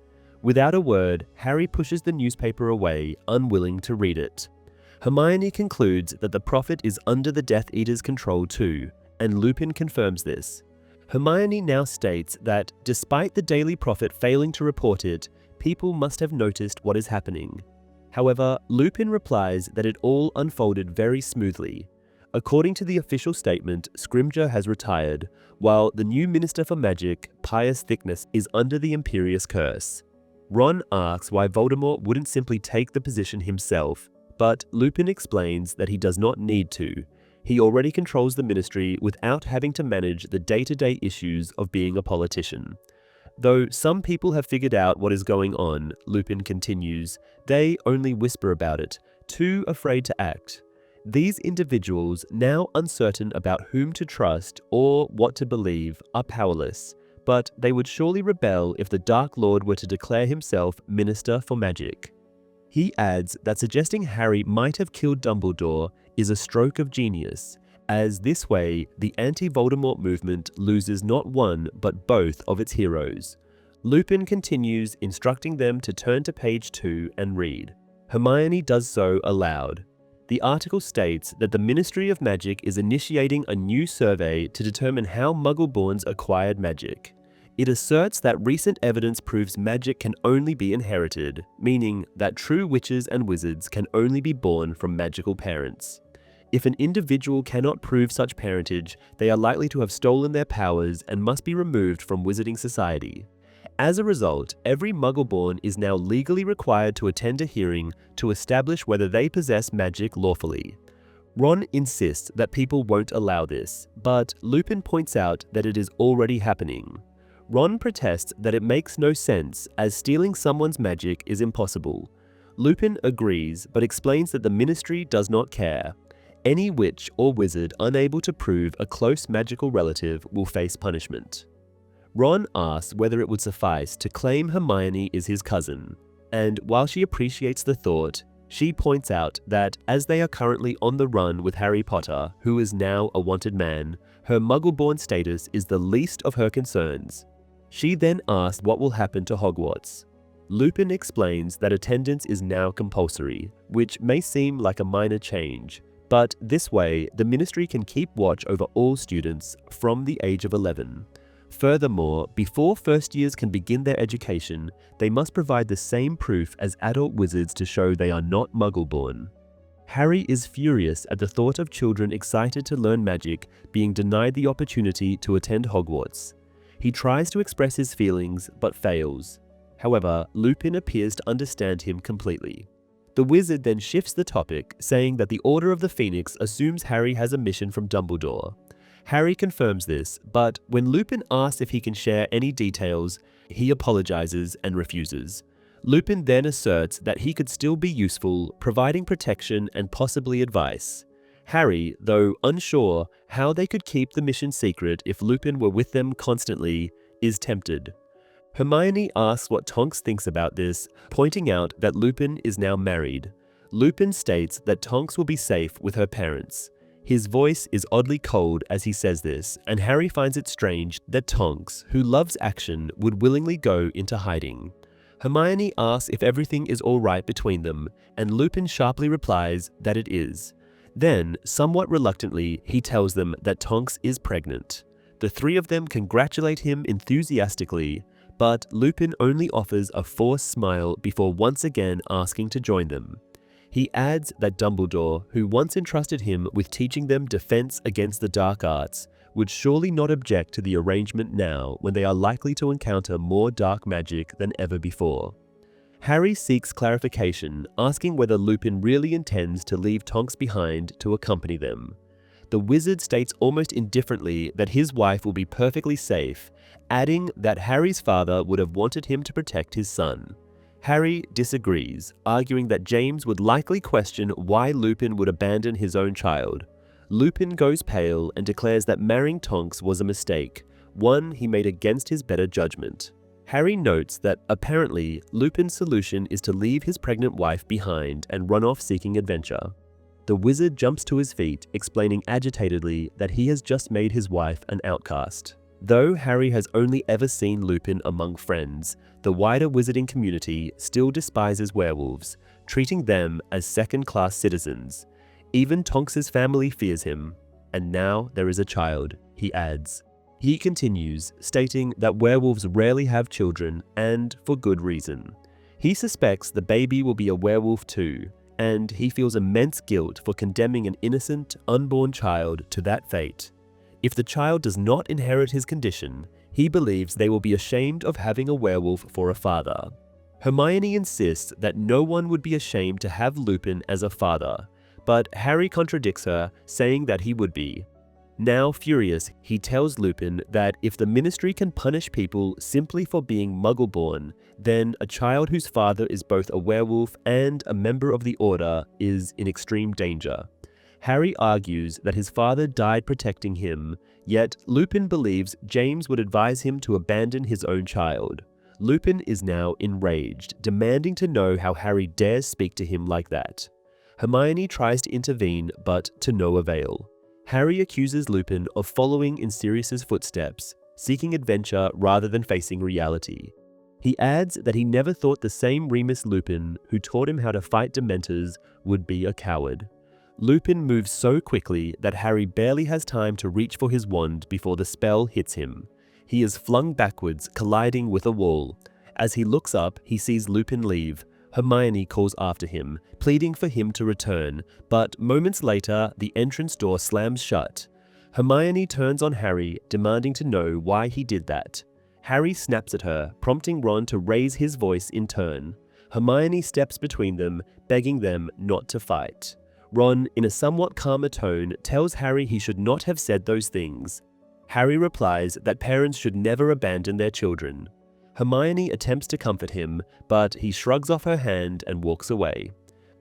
Without a word, Harry pushes the newspaper away, unwilling to read it. Hermione concludes that the Prophet is under the Death Eaters' control too, and Lupin confirms this. Hermione now states that, despite the Daily Prophet failing to report it, people must have noticed what is happening. However, Lupin replies that it all unfolded very smoothly. According to the official statement, Scrimgeour has retired, while the new Minister for Magic, Pius Thickness, is under the Imperious Curse. Ron asks why Voldemort wouldn't simply take the position himself, but Lupin explains that he does not need to. He already controls the Ministry without having to manage the day-to-day issues of being a politician. Though some people have figured out what is going on, Lupin continues, they only whisper about it, too afraid to act. These individuals, now uncertain about whom to trust or what to believe, are powerless. but they would surely rebel if the Dark Lord were to declare himself Minister for Magic. He adds that suggesting Harry might have killed Dumbledore is a stroke of genius, as this way the anti-Voldemort movement loses not one but both of its heroes. Lupin continues instructing them to turn to page 2 and read. Hermione does so aloud. The article states that the Ministry of Magic is initiating a new survey to determine how Muggle-borns acquired magic. It asserts that recent evidence proves magic can only be inherited, meaning that true witches and wizards can only be born from magical parents. If an individual cannot prove such parentage, they are likely to have stolen their powers and must be removed from wizarding society. As a result, every Muggle-born is now legally required to attend a hearing to establish whether they possess magic lawfully. Ron insists that people won't allow this, but Lupin points out that it is already happening. Ron protests that it makes no sense, as stealing someone's magic is impossible. Lupin agrees, but explains that the Ministry does not care. Any witch or wizard unable to prove a close magical relative will face punishment. Ron asks whether it would suffice to claim Hermione is his cousin, and while she appreciates the thought, she points out that as they are currently on the run with Harry Potter, who is now a wanted man, her Muggle-born status is the least of her concerns. She then asks what will happen to Hogwarts. Lupin explains that attendance is now compulsory, which may seem like a minor change, but this way the Ministry can keep watch over all students from the age of 11. Furthermore, before first years can begin their education, they must provide the same proof as adult wizards to show they are not Muggle-born. Harry is furious at the thought of children excited to learn magic being denied the opportunity to attend Hogwarts. He tries to express his feelings, but fails. However, Lupin appears to understand him completely. The wizard then shifts the topic, saying that the Order of the Phoenix assumes Harry has a mission from Dumbledore. Harry confirms this, but when Lupin asks if he can share any details, he apologizes and refuses. Lupin then asserts that he could still be useful, providing protection and possibly advice. Harry, though unsure how they could keep the mission secret if Lupin were with them constantly, is tempted. Hermione asks what Tonks thinks about this, pointing out that Lupin is now married. Lupin states that Tonks will be safe with her parents. His voice is oddly cold as he says this, and Harry finds it strange that Tonks, who loves action, would willingly go into hiding. Hermione asks if everything is alright between them, and Lupin sharply replies that it is. Then, somewhat reluctantly, he tells them that Tonks is pregnant. The three of them congratulate him enthusiastically, but Lupin only offers a forced smile before once again asking to join them. He adds that Dumbledore, who once entrusted him with teaching them defense against the dark arts, would surely not object to the arrangement now when they are likely to encounter more dark magic than ever before. Harry seeks clarification, asking whether Lupin really intends to leave Tonks behind to accompany them. The wizard states almost indifferently that his wife will be perfectly safe, adding that Harry's father would have wanted him to protect his son. Harry disagrees, arguing that James would likely question why Lupin would abandon his own child. Lupin goes pale and declares that marrying Tonks was a mistake, one he made against his better judgment. Harry notes that apparently Lupin's solution is to leave his pregnant wife behind and run off seeking adventure. The wizard jumps to his feet, explaining agitatedly that he has just made his wife an outcast. Though Harry has only ever seen Lupin among friends, the wider wizarding community still despises werewolves, treating them as second-class citizens. Even Tonks's family fears him. And now there is a child, he adds. He continues, stating that werewolves rarely have children, and for good reason. He suspects the baby will be a werewolf too, and he feels immense guilt for condemning an innocent, unborn child to that fate. If the child does not inherit his condition, he believes they will be ashamed of having a werewolf for a father. Hermione insists that no one would be ashamed to have Lupin as a father, but Harry contradicts her, saying that he would be. Now furious, he tells Lupin that if the Ministry can punish people simply for being Muggle-born, then a child whose father is both a werewolf and a member of the Order is in extreme danger. Harry argues that his father died protecting him, yet Lupin believes James would advise him to abandon his own child. Lupin is now enraged, demanding to know how Harry dares speak to him like that. Hermione tries to intervene, but to no avail. Harry accuses Lupin of following in Sirius's footsteps, seeking adventure rather than facing reality. He adds that he never thought the same Remus Lupin, who taught him how to fight Dementors, would be a coward. Lupin moves so quickly that Harry barely has time to reach for his wand before the spell hits him. He is flung backwards, colliding with a wall. As he looks up, he sees Lupin leave. Hermione calls after him, pleading for him to return, but moments later, the entrance door slams shut. Hermione turns on Harry, demanding to know why he did that. Harry snaps at her, prompting Ron to raise his voice in turn. Hermione steps between them, begging them not to fight. Ron, in a somewhat calmer tone, tells Harry he should not have said those things. Harry replies that parents should never abandon their children. Hermione attempts to comfort him, but he shrugs off her hand and walks away.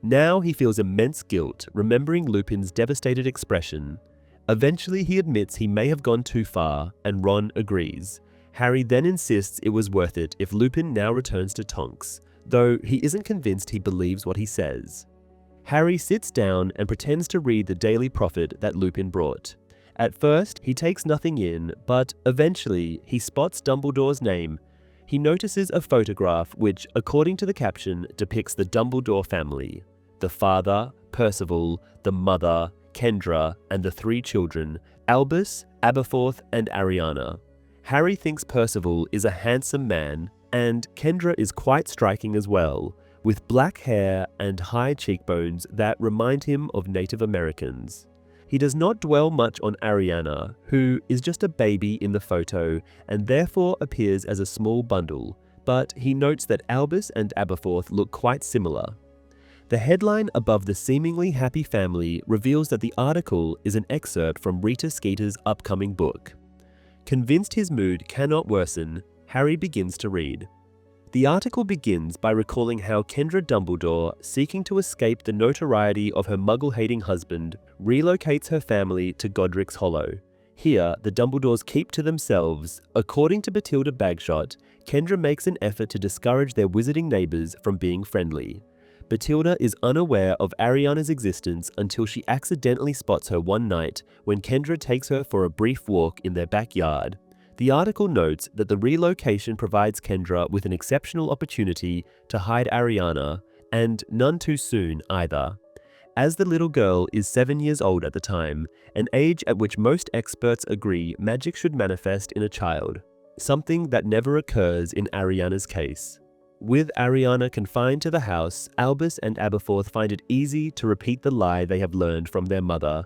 Now he feels immense guilt, remembering Lupin's devastated expression. Eventually he admits he may have gone too far, and Ron agrees. Harry then insists it was worth it if Lupin now returns to Tonks, though he isn't convinced he believes what he says. Harry sits down and pretends to read the Daily Prophet that Lupin brought. At first, he takes nothing in, but eventually he spots Dumbledore's name. He notices a photograph which, according to the caption, depicts the Dumbledore family: the father, Percival, the mother, Kendra, and the 3 children, Albus, Aberforth, and Ariana. Harry thinks Percival is a handsome man, and Kendra is quite striking as well, with black hair and high cheekbones that remind him of Native Americans. He does not dwell much on Ariana, who is just a baby in the photo and therefore appears as a small bundle, but he notes that Albus and Aberforth look quite similar. The headline above the seemingly happy family reveals that the article is an excerpt from Rita Skeeter's upcoming book. Convinced his mood cannot worsen, Harry begins to read. The article begins by recalling how Kendra Dumbledore, seeking to escape the notoriety of her Muggle-hating husband, relocates her family to Godric's Hollow. Here, the Dumbledores keep to themselves. According to Bathilda Bagshot, Kendra makes an effort to discourage their wizarding neighbors from being friendly. Bathilda is unaware of Ariana's existence until she accidentally spots her one night when Kendra takes her for a brief walk in their backyard. The article notes that the relocation provides Kendra with an exceptional opportunity to hide Ariana, and none too soon either. As the little girl is 7 years old at the time, an age at which most experts agree magic should manifest in a child, something that never occurs in Ariana's case. With Ariana confined to the house, Albus and Aberforth find it easy to repeat the lie they have learned from their mother,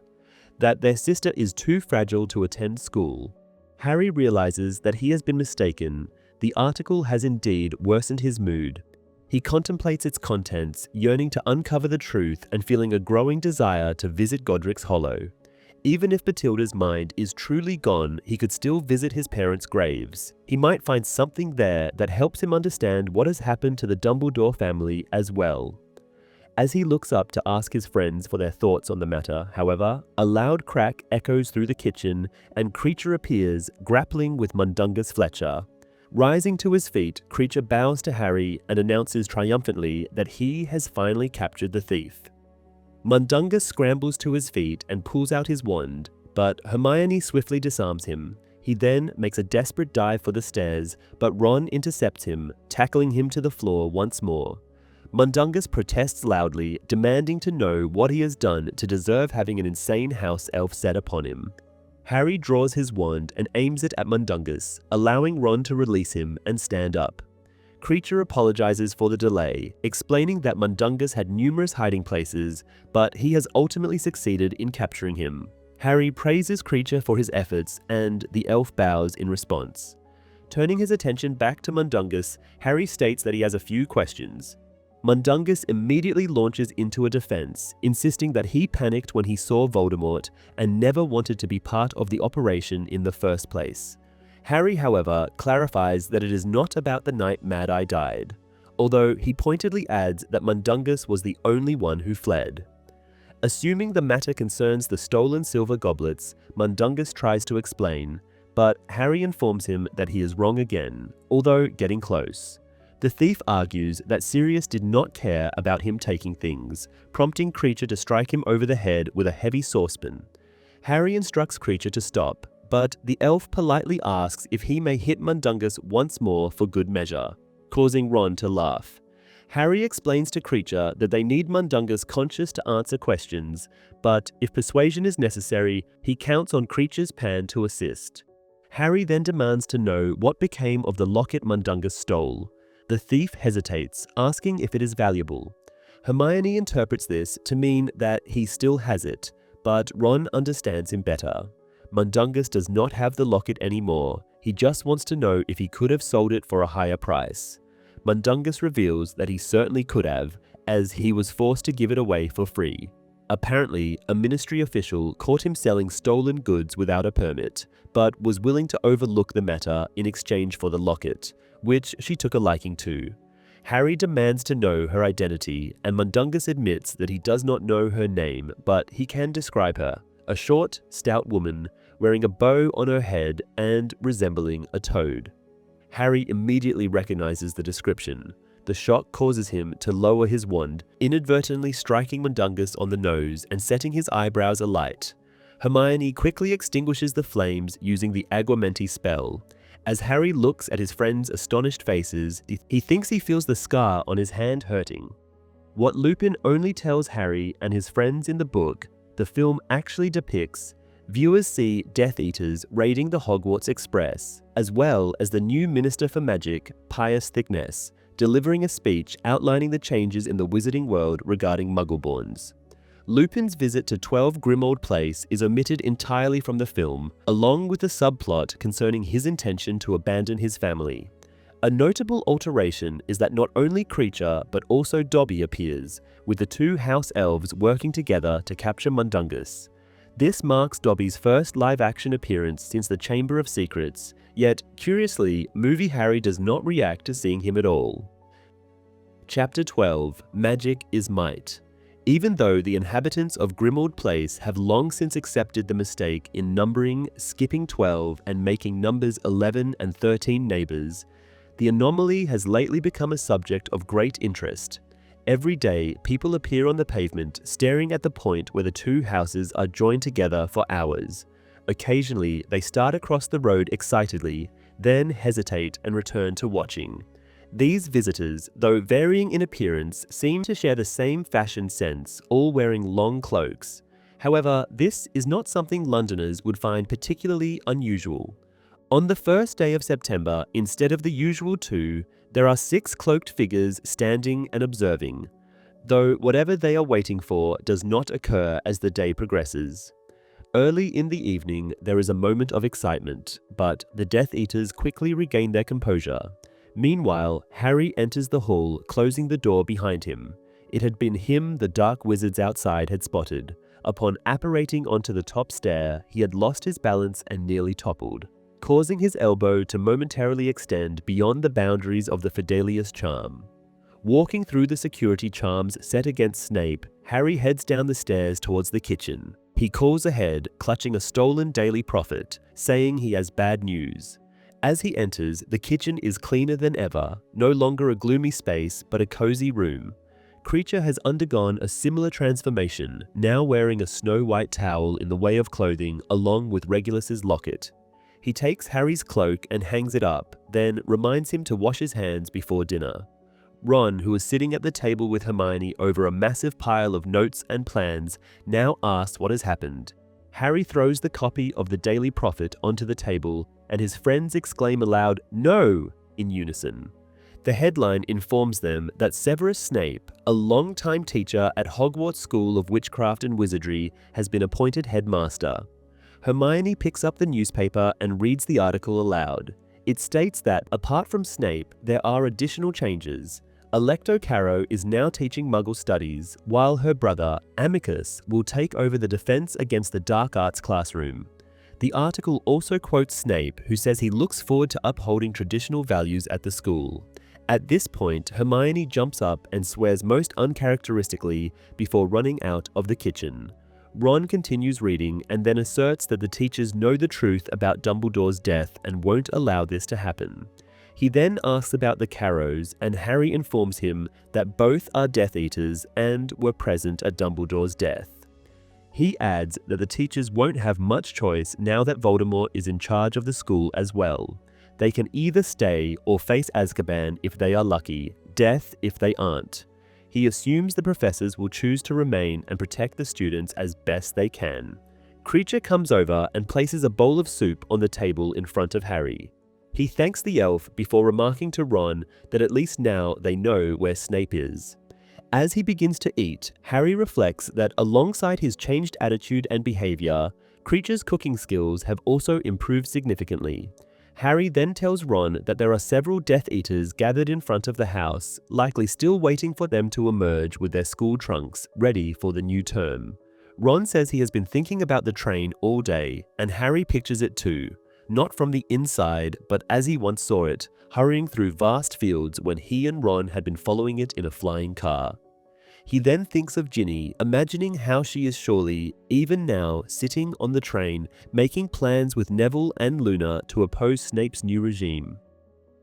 that their sister is too fragile to attend school. Harry realizes that he has been mistaken. The article has indeed worsened his mood. He contemplates its contents, yearning to uncover the truth and feeling a growing desire to visit Godric's Hollow. Even if Bathilda's mind is truly gone, he could still visit his parents' graves. He might find something there that helps him understand what has happened to the Dumbledore family as well. As he looks up to ask his friends for their thoughts on the matter, however, a loud crack echoes through the kitchen and Kreacher appears, grappling with Mundungus Fletcher. Rising to his feet, Kreacher bows to Harry and announces triumphantly that he has finally captured the thief. Mundungus scrambles to his feet and pulls out his wand, but Hermione swiftly disarms him. He then makes a desperate dive for the stairs, but Ron intercepts him, tackling him to the floor once more. Mundungus protests loudly, demanding to know what he has done to deserve having an insane house elf set upon him. Harry draws his wand and aims it at Mundungus, allowing Ron to release him and stand up. Kreacher apologizes for the delay, explaining that Mundungus had numerous hiding places, but he has ultimately succeeded in capturing him. Harry praises Kreacher for his efforts, and the elf bows in response. Turning his attention back to Mundungus, Harry states that he has a few questions. Mundungus immediately launches into a defense, insisting that he panicked when he saw Voldemort and never wanted to be part of the operation in the first place. Harry, however, clarifies that it is not about the night Mad Eye died, although he pointedly adds that Mundungus was the only one who fled. Assuming the matter concerns the stolen silver goblets, Mundungus tries to explain, but Harry informs him that he is wrong again, although getting close. The thief argues that Sirius did not care about him taking things, prompting Kreacher to strike him over the head with a heavy saucepan. Harry instructs Kreacher to stop, but the elf politely asks if he may hit Mundungus once more for good measure, causing Ron to laugh. Harry explains to Kreacher that they need Mundungus conscious to answer questions, but if persuasion is necessary, he counts on Kreacher's pan to assist. Harry then demands to know what became of the locket Mundungus stole. The thief hesitates, asking if it is valuable. Hermione interprets this to mean that he still has it, but Ron understands him better. Mundungus does not have the locket anymore, he just wants to know if he could have sold it for a higher price. Mundungus reveals that he certainly could have, as he was forced to give it away for free. Apparently, a ministry official caught him selling stolen goods without a permit, but was willing to overlook the matter in exchange for the locket, which she took a liking to. Harry demands to know her identity, and Mundungus admits that he does not know her name, but he can describe her: a short, stout woman, wearing a bow on her head and resembling a toad. Harry immediately recognizes the description. The shock causes him to lower his wand, inadvertently striking Mundungus on the nose and setting his eyebrows alight. Hermione quickly extinguishes the flames using the Aguamenti spell. As Harry looks at his friends' astonished faces, he thinks he feels the scar on his hand hurting. What Lupin only tells Harry and his friends in the book, the film actually depicts. Viewers see Death Eaters raiding the Hogwarts Express, as well as the new Minister for Magic, Pius Thickness, delivering a speech outlining the changes in the wizarding world regarding Muggleborns. Lupin's visit to 12 Grimmauld Place is omitted entirely from the film, along with the subplot concerning his intention to abandon his family. A notable alteration is that not only Kreacher but also Dobby appears, with the two house elves working together to capture Mundungus. This marks Dobby's first live-action appearance since the Chamber of Secrets, yet, curiously, movie Harry does not react to seeing him at all. Chapter 12: Magic is Might. Even though the inhabitants of Grimmauld Place have long since accepted the mistake in numbering, skipping 12, and making numbers 11 and 13 neighbors, the anomaly has lately become a subject of great interest. Every day, people appear on the pavement staring at the point where the two houses are joined together for hours. Occasionally, they start across the road excitedly, then hesitate and return to watching. These visitors, though varying in appearance, seem to share the same fashion sense, all wearing long cloaks. However, this is not something Londoners would find particularly unusual. On the first day of September, instead of the usual 2, there are 6 cloaked figures standing and observing, though whatever they are waiting for does not occur as the day progresses. Early in the evening, there is a moment of excitement, but the Death Eaters quickly regain their composure. Meanwhile, Harry enters the hall, closing the door behind him. It had been him the dark wizards outside had spotted. Upon apparating onto the top stair, he had lost his balance and nearly toppled, causing his elbow to momentarily extend beyond the boundaries of the Fidelius charm. Walking through the security charms set against Snape, Harry heads down the stairs towards the kitchen. He calls ahead, clutching a stolen Daily Prophet, saying he has bad news. As he enters, the kitchen is cleaner than ever, no longer a gloomy space, but a cozy room. Kreacher has undergone a similar transformation, now wearing a snow-white towel in the way of clothing along with Regulus's locket. He takes Harry's cloak and hangs it up, then reminds him to wash his hands before dinner. Ron, who is sitting at the table with Hermione over a massive pile of notes and plans, now asks what has happened. Harry throws the copy of the Daily Prophet onto the table, and his friends exclaim aloud, "No!" in unison. The headline informs them that Severus Snape, a long-time teacher at Hogwarts School of Witchcraft and Wizardry, has been appointed headmaster. Hermione picks up the newspaper and reads the article aloud. It states that, apart from Snape, there are additional changes. Alecto Caro is now teaching Muggle studies, while her brother, Amicus, will take over the Defense Against the Dark Arts classroom. The article also quotes Snape, who says he looks forward to upholding traditional values at the school. At this point, Hermione jumps up and swears most uncharacteristically before running out of the kitchen. Ron continues reading and then asserts that the teachers know the truth about Dumbledore's death and won't allow this to happen. He then asks about the Carrows, and Harry informs him that both are Death Eaters and were present at Dumbledore's death. He adds that the teachers won't have much choice now that Voldemort is in charge of the school as well. They can either stay or face Azkaban if they are lucky, death if they aren't. He assumes the professors will choose to remain and protect the students as best they can. Kreacher comes over and places a bowl of soup on the table in front of Harry. He thanks the elf before remarking to Ron that at least now they know where Snape is. As he begins to eat, Harry reflects that alongside his changed attitude and behavior, Kreacher's cooking skills have also improved significantly. Harry then tells Ron that there are several Death Eaters gathered in front of the house, likely still waiting for them to emerge with their school trunks, ready for the new term. Ron says he has been thinking about the train all day, and Harry pictures it too. Not from the inside, but as he once saw it, hurrying through vast fields when he and Ron had been following it in a flying car. He then thinks of Ginny, imagining how she is surely, even now, sitting on the train, making plans with Neville and Luna to oppose Snape's new regime.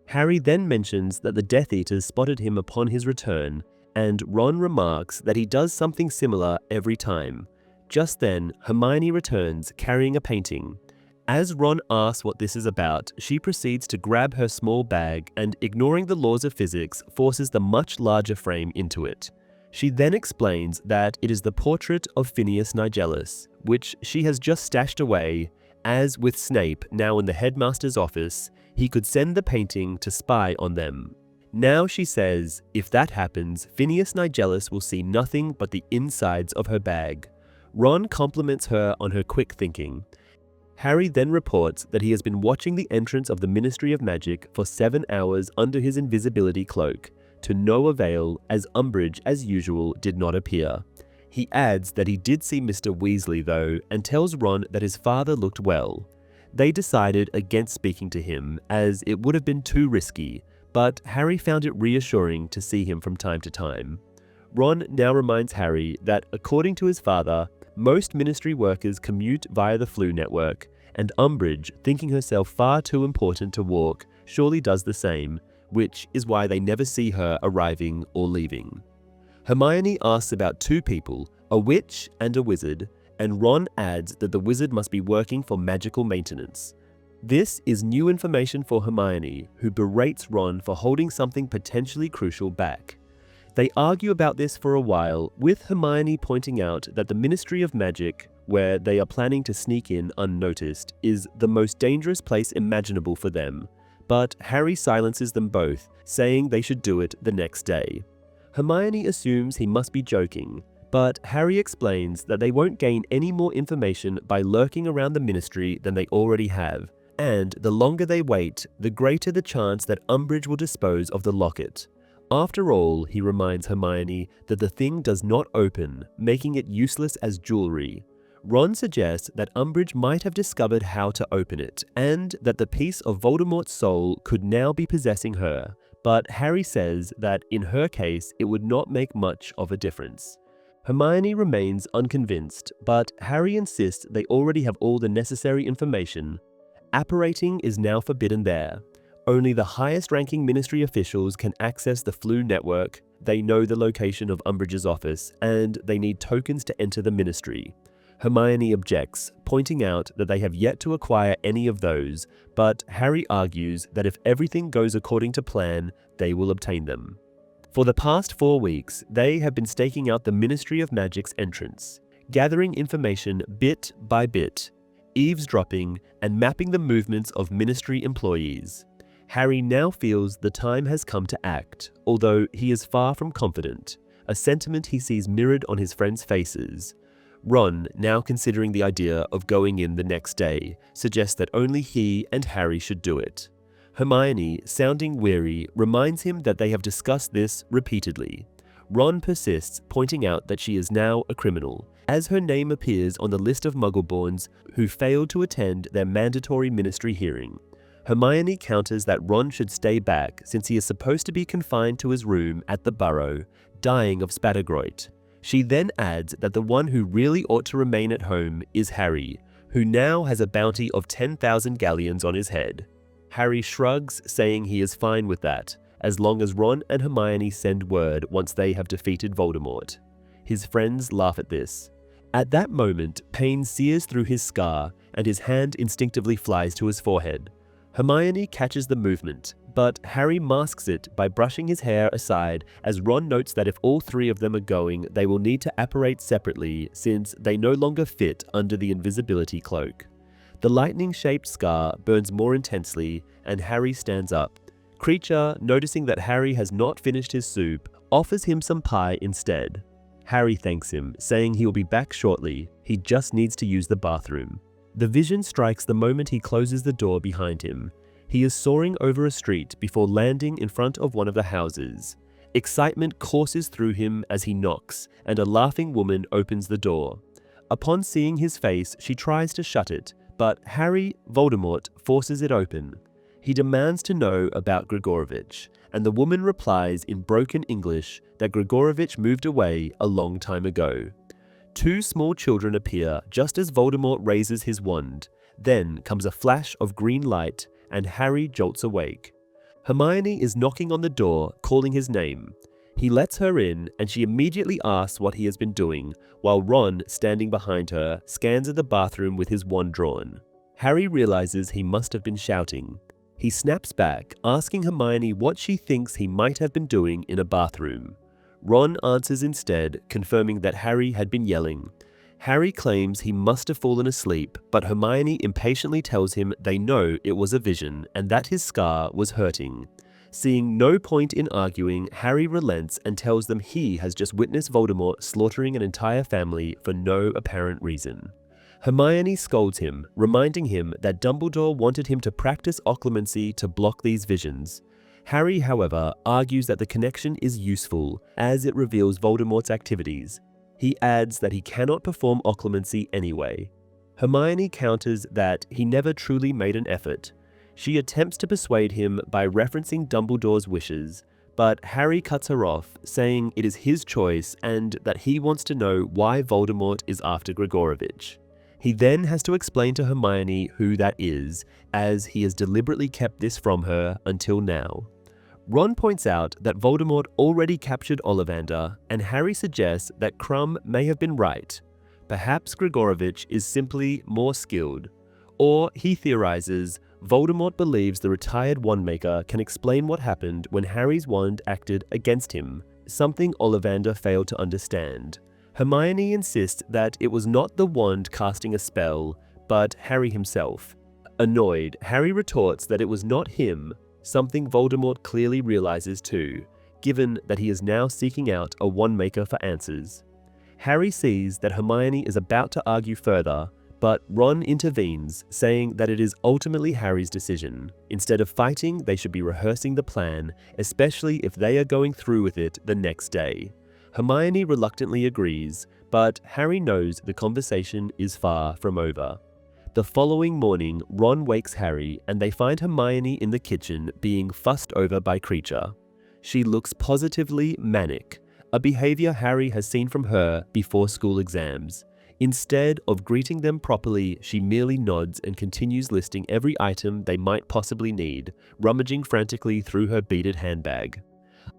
Harry then mentions that the Death Eaters spotted him upon his return, and Ron remarks that he does something similar every time. Just then, Hermione returns, carrying a painting. As Ron asks what this is about, she proceeds to grab her small bag and, ignoring the laws of physics, forces the much larger frame into it. She then explains that it is the portrait of Phineas Nigellus, which she has just stashed away, as with Snape now in the headmaster's office, he could send the painting to spy on them. Now she says, if that happens, Phineas Nigellus will see nothing but the insides of her bag. Ron compliments her on her quick thinking. Harry then reports that he has been watching the entrance of the Ministry of Magic for 7 hours under his invisibility cloak, to no avail, as Umbridge, as usual, did not appear. He adds that he did see Mr. Weasley though, and tells Ron that his father looked well. They decided against speaking to him, as it would have been too risky, but Harry found it reassuring to see him from time to time. Ron now reminds Harry that, according to his father, most ministry workers commute via the Flu network, and Umbridge, thinking herself far too important to walk, surely does the same, which is why they never see her arriving or leaving. Hermione asks about two people, a witch and a wizard, and Ron adds that the wizard must be working for magical maintenance. This is new information for Hermione, who berates Ron for holding something potentially crucial back. They argue about this for a while, with Hermione pointing out that the Ministry of Magic, where they are planning to sneak in unnoticed, is the most dangerous place imaginable for them. But Harry silences them both, saying they should do it the next day. Hermione assumes he must be joking, but Harry explains that they won't gain any more information by lurking around the ministry than they already have, and the longer they wait, the greater the chance that Umbridge will dispose of the locket. After all, he reminds Hermione that the thing does not open, making it useless as jewelry. Ron suggests that Umbridge might have discovered how to open it, and that the piece of Voldemort's soul could now be possessing her, but Harry says that in her case it would not make much of a difference. Hermione remains unconvinced, but Harry insists they already have all the necessary information. Apparating is now forbidden there. Only the highest-ranking ministry officials can access the Flu network, they know the location of Umbridge's office, and they need tokens to enter the ministry. Hermione objects, pointing out that they have yet to acquire any of those, but Harry argues that if everything goes according to plan, they will obtain them. For the past 4 weeks, they have been staking out the Ministry of Magic's entrance, gathering information bit by bit, eavesdropping, and mapping the movements of ministry employees. Harry now feels the time has come to act, although he is far from confident, a sentiment he sees mirrored on his friends' faces. Ron, now considering the idea of going in the next day, suggests that only he and Harry should do it. Hermione, sounding weary, reminds him that they have discussed this repeatedly. Ron persists, pointing out that she is now a criminal, as her name appears on the list of Muggleborns who failed to attend their mandatory ministry hearing. Hermione counters that Ron should stay back since he is supposed to be confined to his room at the Burrow, dying of spattergroit. She then adds that the one who really ought to remain at home is Harry, who now has a bounty of 10,000 galleons on his head. Harry shrugs, saying he is fine with that, as long as Ron and Hermione send word once they have defeated Voldemort. His friends laugh at this. At that moment, pain sears through his scar, and his hand instinctively flies to his forehead. Hermione catches the movement, but Harry masks it by brushing his hair aside as Ron notes that if all three of them are going, they will need to apparate separately since they no longer fit under the invisibility cloak. The lightning-shaped scar burns more intensely, and Harry stands up. Kreacher, noticing that Harry has not finished his soup, offers him some pie instead. Harry thanks him, saying he will be back shortly, he just needs to use the bathroom. The vision strikes the moment he closes the door behind him. He is soaring over a street before landing in front of one of the houses. Excitement courses through him as he knocks, and a laughing woman opens the door. Upon seeing his face, she tries to shut it, but Harry, Voldemort, forces it open. He demands to know about Grigorovich, and the woman replies in broken English that Grigorovich moved away a long time ago. Two small children appear just as Voldemort raises his wand. Then comes a flash of green light, and Harry jolts awake. Hermione is knocking on the door, calling his name. He lets her in, and she immediately asks what he has been doing, while Ron, standing behind her, scans at the bathroom with his wand drawn. Harry realizes he must have been shouting. He snaps back, asking Hermione what she thinks he might have been doing in a bathroom. Ron answers instead, confirming that Harry had been yelling. Harry claims he must have fallen asleep, but Hermione impatiently tells him they know it was a vision and that his scar was hurting. Seeing no point in arguing, Harry relents and tells them he has just witnessed Voldemort slaughtering an entire family for no apparent reason. Hermione scolds him, reminding him that Dumbledore wanted him to practice occlumency to block these visions. Harry, however, argues that the connection is useful, as it reveals Voldemort's activities. He adds that he cannot perform occlumency anyway. Hermione counters that he never truly made an effort. She attempts to persuade him by referencing Dumbledore's wishes, but Harry cuts her off, saying it is his choice and that he wants to know why Voldemort is after Grigorovich. He then has to explain to Hermione who that is, as he has deliberately kept this from her until now. Ron points out that Voldemort already captured Ollivander, and Harry suggests that Crumb may have been right. Perhaps Grigorovich is simply more skilled. Or, he theorizes, Voldemort believes the retired wandmaker can explain what happened when Harry's wand acted against him, something Ollivander failed to understand. Hermione insists that it was not the wand casting a spell, but Harry himself. Annoyed, Harry retorts that it was not him, something Voldemort clearly realizes too, given that he is now seeking out a wandmaker for answers. Harry sees that Hermione is about to argue further, but Ron intervenes, saying that it is ultimately Harry's decision. Instead of fighting, they should be rehearsing the plan, especially if they are going through with it the next day. Hermione reluctantly agrees, but Harry knows the conversation is far from over. The following morning, Ron wakes Harry and they find Hermione in the kitchen being fussed over by Kreacher. She looks positively manic, a behavior Harry has seen from her before school exams. Instead of greeting them properly, she merely nods and continues listing every item they might possibly need, rummaging frantically through her beaded handbag.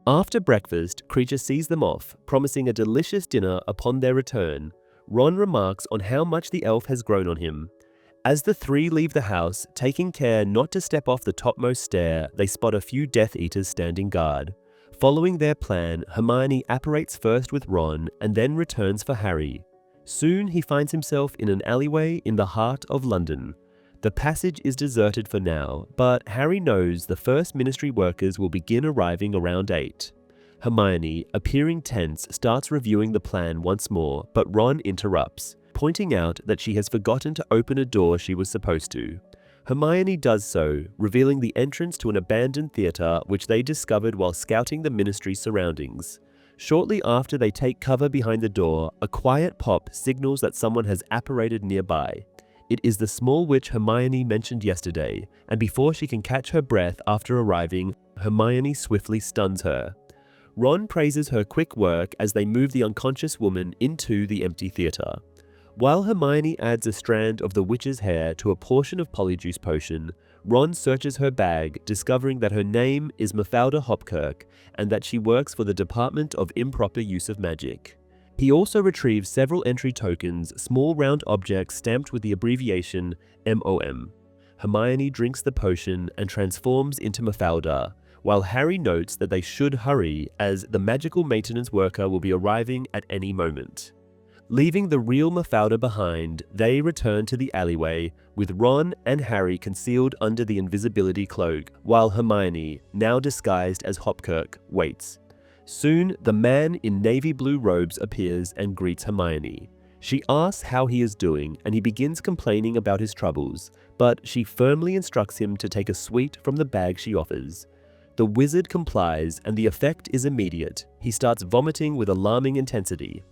After breakfast, Kreacher sees them off, promising a delicious dinner upon their return. Ron remarks on how much the elf has grown on him. As the three leave the house, taking care not to step off the topmost stair, they spot a few Death Eaters standing guard. Following their plan, Hermione apparates first with Ron and then returns for Harry. Soon he finds himself in an alleyway in the heart of London. The passage is deserted for now, but Harry knows the first ministry workers will begin arriving around 8. Hermione, appearing tense, starts reviewing the plan once more, but Ron interrupts, pointing out that she has forgotten to open a door she was supposed to. Hermione does so, revealing the entrance to an abandoned theatre which they discovered while scouting the ministry's surroundings. Shortly after they take cover behind the door, a quiet pop signals that someone has apparated nearby. It is the small witch Hermione mentioned yesterday, and before she can catch her breath after arriving, Hermione swiftly stuns her. Ron praises her quick work as they move the unconscious woman into the empty theater. While Hermione adds a strand of the witch's hair to a portion of Polyjuice potion, Ron searches her bag, discovering that her name is Mafalda Hopkirk and that she works for the Department of Improper Use of Magic. He also retrieves several entry tokens, small round objects stamped with the abbreviation MOM. Hermione drinks the potion and transforms into Mafalda, while Harry notes that they should hurry as the magical maintenance worker will be arriving at any moment. Leaving the real Mafalda behind, they return to the alleyway, with Ron and Harry concealed under the invisibility cloak, while Hermione, now disguised as Hopkirk, waits. Soon, the man in navy blue robes appears and greets Hermione. She asks how he is doing, and he begins complaining about his troubles, but she firmly instructs him to take a sweet from the bag she offers. The wizard complies, and the effect is immediate. He starts vomiting with alarming intensity.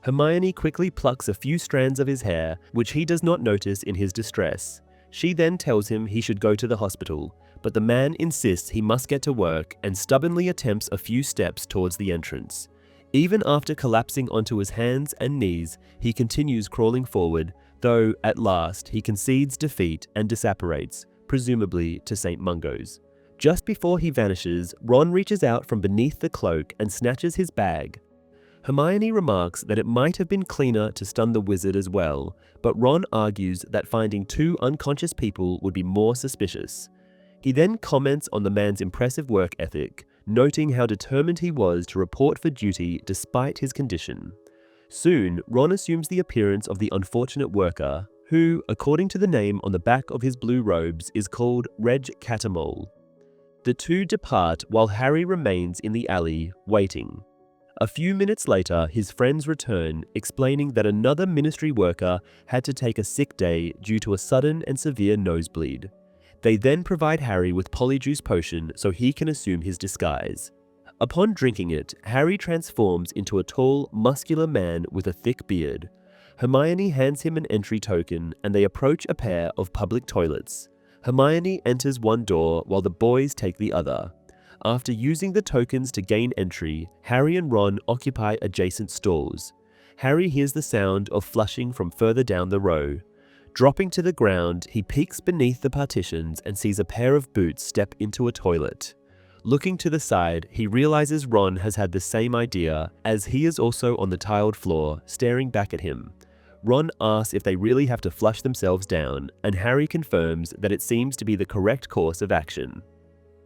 Hermione quickly plucks a few strands of his hair, which he does not notice in his distress. She then tells him he should go to the hospital, but the man insists he must get to work and stubbornly attempts a few steps towards the entrance. Even after collapsing onto his hands and knees, he continues crawling forward, though at last he concedes defeat and disapparates, presumably to St. Mungo's. Just before he vanishes, Ron reaches out from beneath the cloak and snatches his bag. Hermione remarks that it might have been cleaner to stun the wizard as well, but Ron argues that finding two unconscious people would be more suspicious. He then comments on the man's impressive work ethic, noting how determined he was to report for duty despite his condition. Soon, Ron assumes the appearance of the unfortunate worker, who, according to the name on the back of his blue robes, is called Reg Catamole. The two depart while Harry remains in the alley, waiting. A few minutes later, his friends return, explaining that another ministry worker had to take a sick day due to a sudden and severe nosebleed. They then provide Harry with Polyjuice potion so he can assume his disguise. Upon drinking it, Harry transforms into a tall, muscular man with a thick beard. Hermione hands him an entry token, and they approach a pair of public toilets. Hermione enters one door while the boys take the other. After using the tokens to gain entry, Harry and Ron occupy adjacent stalls. Harry hears the sound of flushing from further down the row. Dropping to the ground, he peeks beneath the partitions and sees a pair of boots step into a toilet. Looking to the side, he realizes Ron has had the same idea, as he is also on the tiled floor, staring back at him. Ron asks if they really have to flush themselves down, and Harry confirms that it seems to be the correct course of action.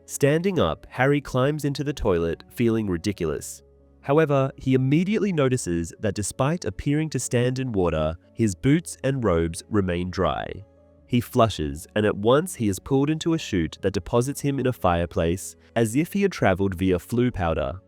Standing up, Harry climbs into the toilet, feeling ridiculous. However, he immediately notices that despite appearing to stand in water, his boots and robes remain dry. He flushes, and at once he is pulled into a chute that deposits him in a fireplace, as if he had traveled via flue powder.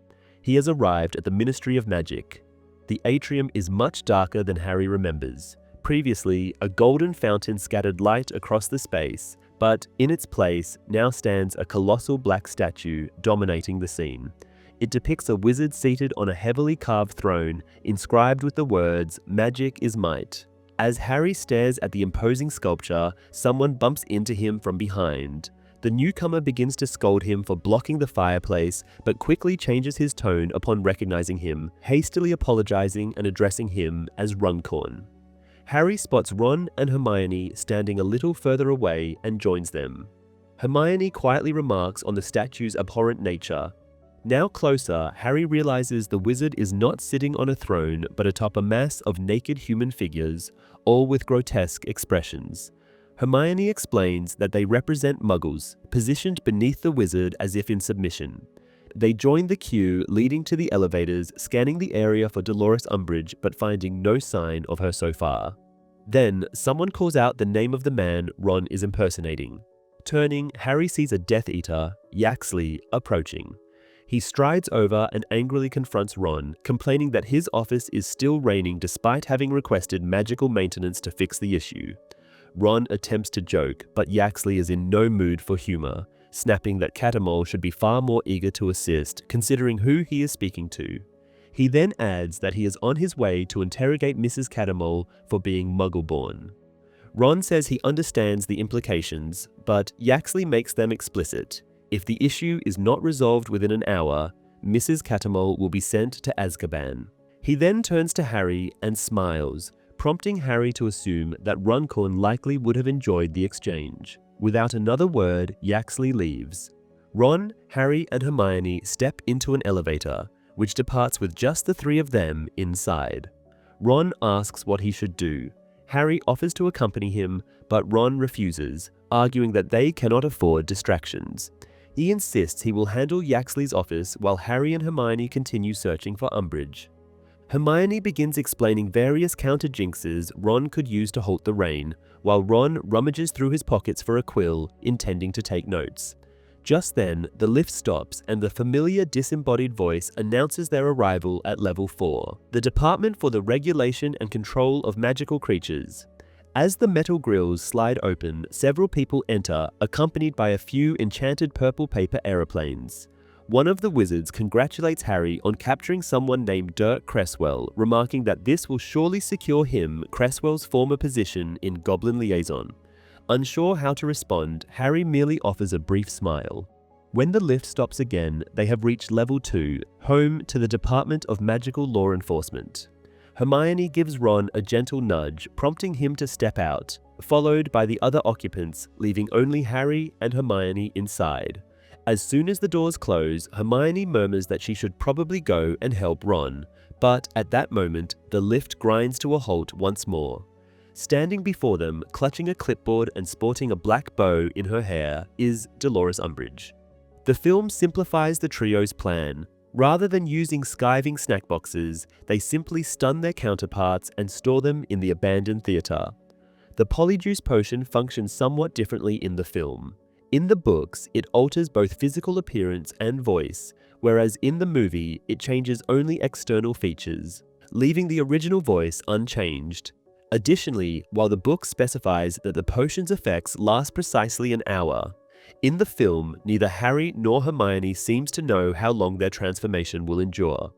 He has arrived at the Ministry of Magic. The atrium is much darker than Harry remembers. Previously, a golden fountain scattered light across the space, but in its place now stands a colossal black statue dominating the scene. It depicts a wizard seated on a heavily carved throne, inscribed with the words, "Magic is might." As Harry stares at the imposing sculpture, someone bumps into him from behind. The newcomer begins to scold him for blocking the fireplace, but quickly changes his tone upon recognizing him, hastily apologizing and addressing him as Runcorn. Harry spots Ron and Hermione standing a little further away and joins them. Hermione quietly remarks on the statue's abhorrent nature. Now closer, Harry realizes the wizard is not sitting on a throne but atop a mass of naked human figures, all with grotesque expressions. Hermione explains that they represent Muggles, positioned beneath the wizard as if in submission. They join the queue leading to the elevators, scanning the area for Dolores Umbridge but finding no sign of her so far. Then, someone calls out the name of the man Ron is impersonating. Turning, Harry sees a Death Eater, Yaxley, approaching. He strides over and angrily confronts Ron, complaining that his office is still raining despite having requested magical maintenance to fix the issue. Ron attempts to joke, but Yaxley is in no mood for humor, snapping that Catamole should be far more eager to assist, considering who he is speaking to. He then adds that he is on his way to interrogate Mrs. Catamole for being Muggle-born. Ron says he understands the implications, but Yaxley makes them explicit. If the issue is not resolved within an hour, Mrs. Cattermole will be sent to Azkaban. He then turns to Harry and smiles, prompting Harry to assume that Runcorn likely would have enjoyed the exchange. Without another word, Yaxley leaves. Ron, Harry, and Hermione step into an elevator, which departs with just the three of them inside. Ron asks what he should do. Harry offers to accompany him, but Ron refuses, arguing that they cannot afford distractions. He insists he will handle Yaxley's office while Harry and Hermione continue searching for Umbridge. Hermione begins explaining various counter-jinxes Ron could use to halt the rain, while Ron rummages through his pockets for a quill, intending to take notes. Just then, the lift stops and the familiar disembodied voice announces their arrival at Level 4, the Department for the Regulation and Control of Magical Creatures. As the metal grills slide open, several people enter, accompanied by a few enchanted purple paper aeroplanes. One of the wizards congratulates Harry on capturing someone named Dirk Cresswell, remarking that this will surely secure him Cresswell's former position in Goblin Liaison. Unsure how to respond, Harry merely offers a brief smile. When the lift stops again, they have reached Level 2, home to the Department of Magical Law Enforcement. Hermione gives Ron a gentle nudge, prompting him to step out, followed by the other occupants, leaving only Harry and Hermione inside. As soon as the doors close, Hermione murmurs that she should probably go and help Ron, but at that moment, the lift grinds to a halt once more. Standing before them, clutching a clipboard and sporting a black bow in her hair, is Dolores Umbridge. The film simplifies the trio's plan. Rather than using skiving snack boxes, they simply stun their counterparts and store them in the abandoned theater. The Polyjuice potion functions somewhat differently in the film. In the books, it alters both physical appearance and voice, whereas in the movie, it changes only external features, leaving the original voice unchanged. Additionally, while the book specifies that the potion's effects last precisely an hour, in the film, neither Harry nor Hermione seems to know how long their transformation will endure.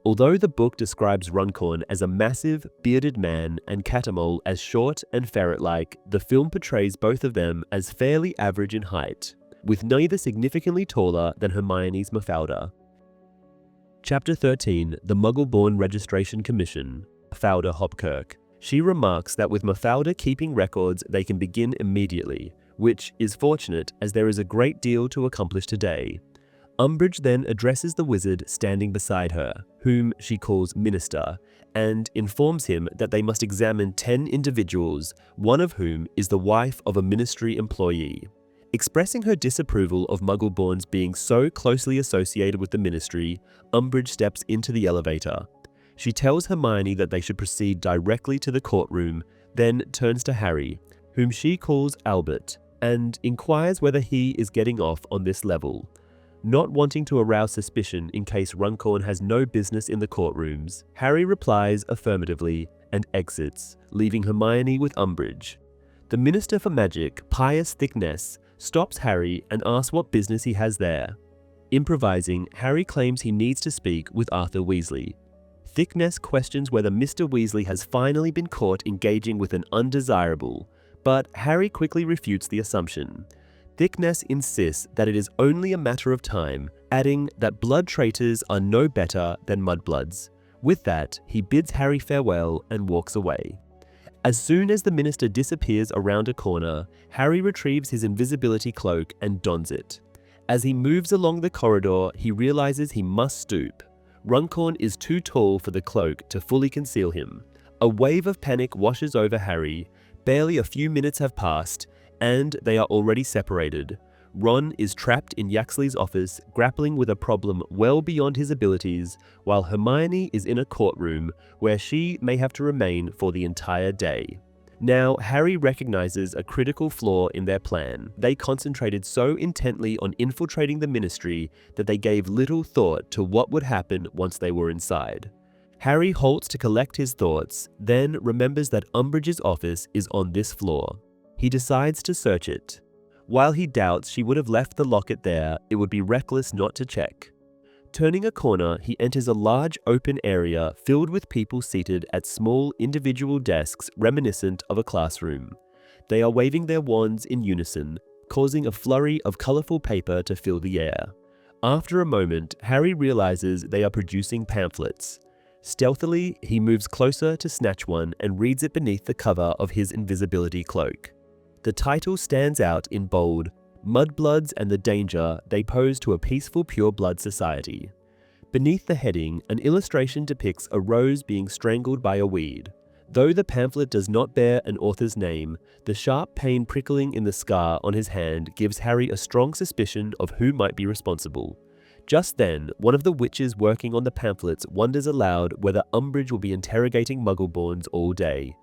Although the book describes Runcorn as a massive, bearded man and Cattermole as short and ferret-like, the film portrays both of them as fairly average in height, with neither significantly taller than Hermione's Mafalda. Chapter 13, The Muggle-born Registration Commission, Mafalda Hopkirk. She remarks that with Mafalda keeping records, they can begin immediately, which is fortunate as there is a great deal to accomplish today. Umbridge then addresses the wizard standing beside her, whom she calls Minister, and informs him that they must examine 10 individuals, one of whom is the wife of a ministry employee. Expressing her disapproval of Muggle-borns being so closely associated with the ministry, Umbridge steps into the elevator. She tells Hermione that they should proceed directly to the courtroom, then turns to Harry, whom she calls Albert, and inquires whether he is getting off on this level. Not wanting to arouse suspicion in case Runcorn has no business in the courtrooms, Harry replies affirmatively and exits, leaving Hermione with Umbridge. The Minister for Magic, Pius Thickness, stops Harry and asks what business he has there. Improvising, Harry claims he needs to speak with Arthur Weasley. Thickness questions whether Mr. Weasley has finally been caught engaging with an undesirable, but Harry quickly refutes the assumption. Thickness insists that it is only a matter of time, adding that blood traitors are no better than mudbloods. With that, he bids Harry farewell and walks away. As soon as the minister disappears around a corner, Harry retrieves his invisibility cloak and dons it. As he moves along the corridor, he realizes he must stoop. Runcorn is too tall for the cloak to fully conceal him. A wave of panic washes over Harry. Barely a few minutes have passed, and they are already separated. Ron is trapped in Yaxley's office, grappling with a problem well beyond his abilities, while Hermione is in a courtroom where she may have to remain for the entire day. Now, Harry recognizes a critical flaw in their plan. They concentrated so intently on infiltrating the ministry that they gave little thought to what would happen once they were inside. Harry halts to collect his thoughts, then remembers that Umbridge's office is on this floor. He decides to search it. While he doubts she would have left the locket there, it would be reckless not to check. Turning a corner, he enters a large open area filled with people seated at small individual desks reminiscent of a classroom. They are waving their wands in unison, causing a flurry of colorful paper to fill the air. After a moment, Harry realizes they are producing pamphlets. Stealthily, he moves closer to snatch one and reads it beneath the cover of his invisibility cloak. The title stands out in bold, "Mudbloods and the Danger They Pose to a Peaceful Pure-Blood Society." Beneath the heading, an illustration depicts a rose being strangled by a weed. Though the pamphlet does not bear an author's name, the sharp pain prickling in the scar on his hand gives Harry a strong suspicion of who might be responsible. Just then, one of the witches working on the pamphlets wonders aloud whether Umbridge will be interrogating Muggleborns all day.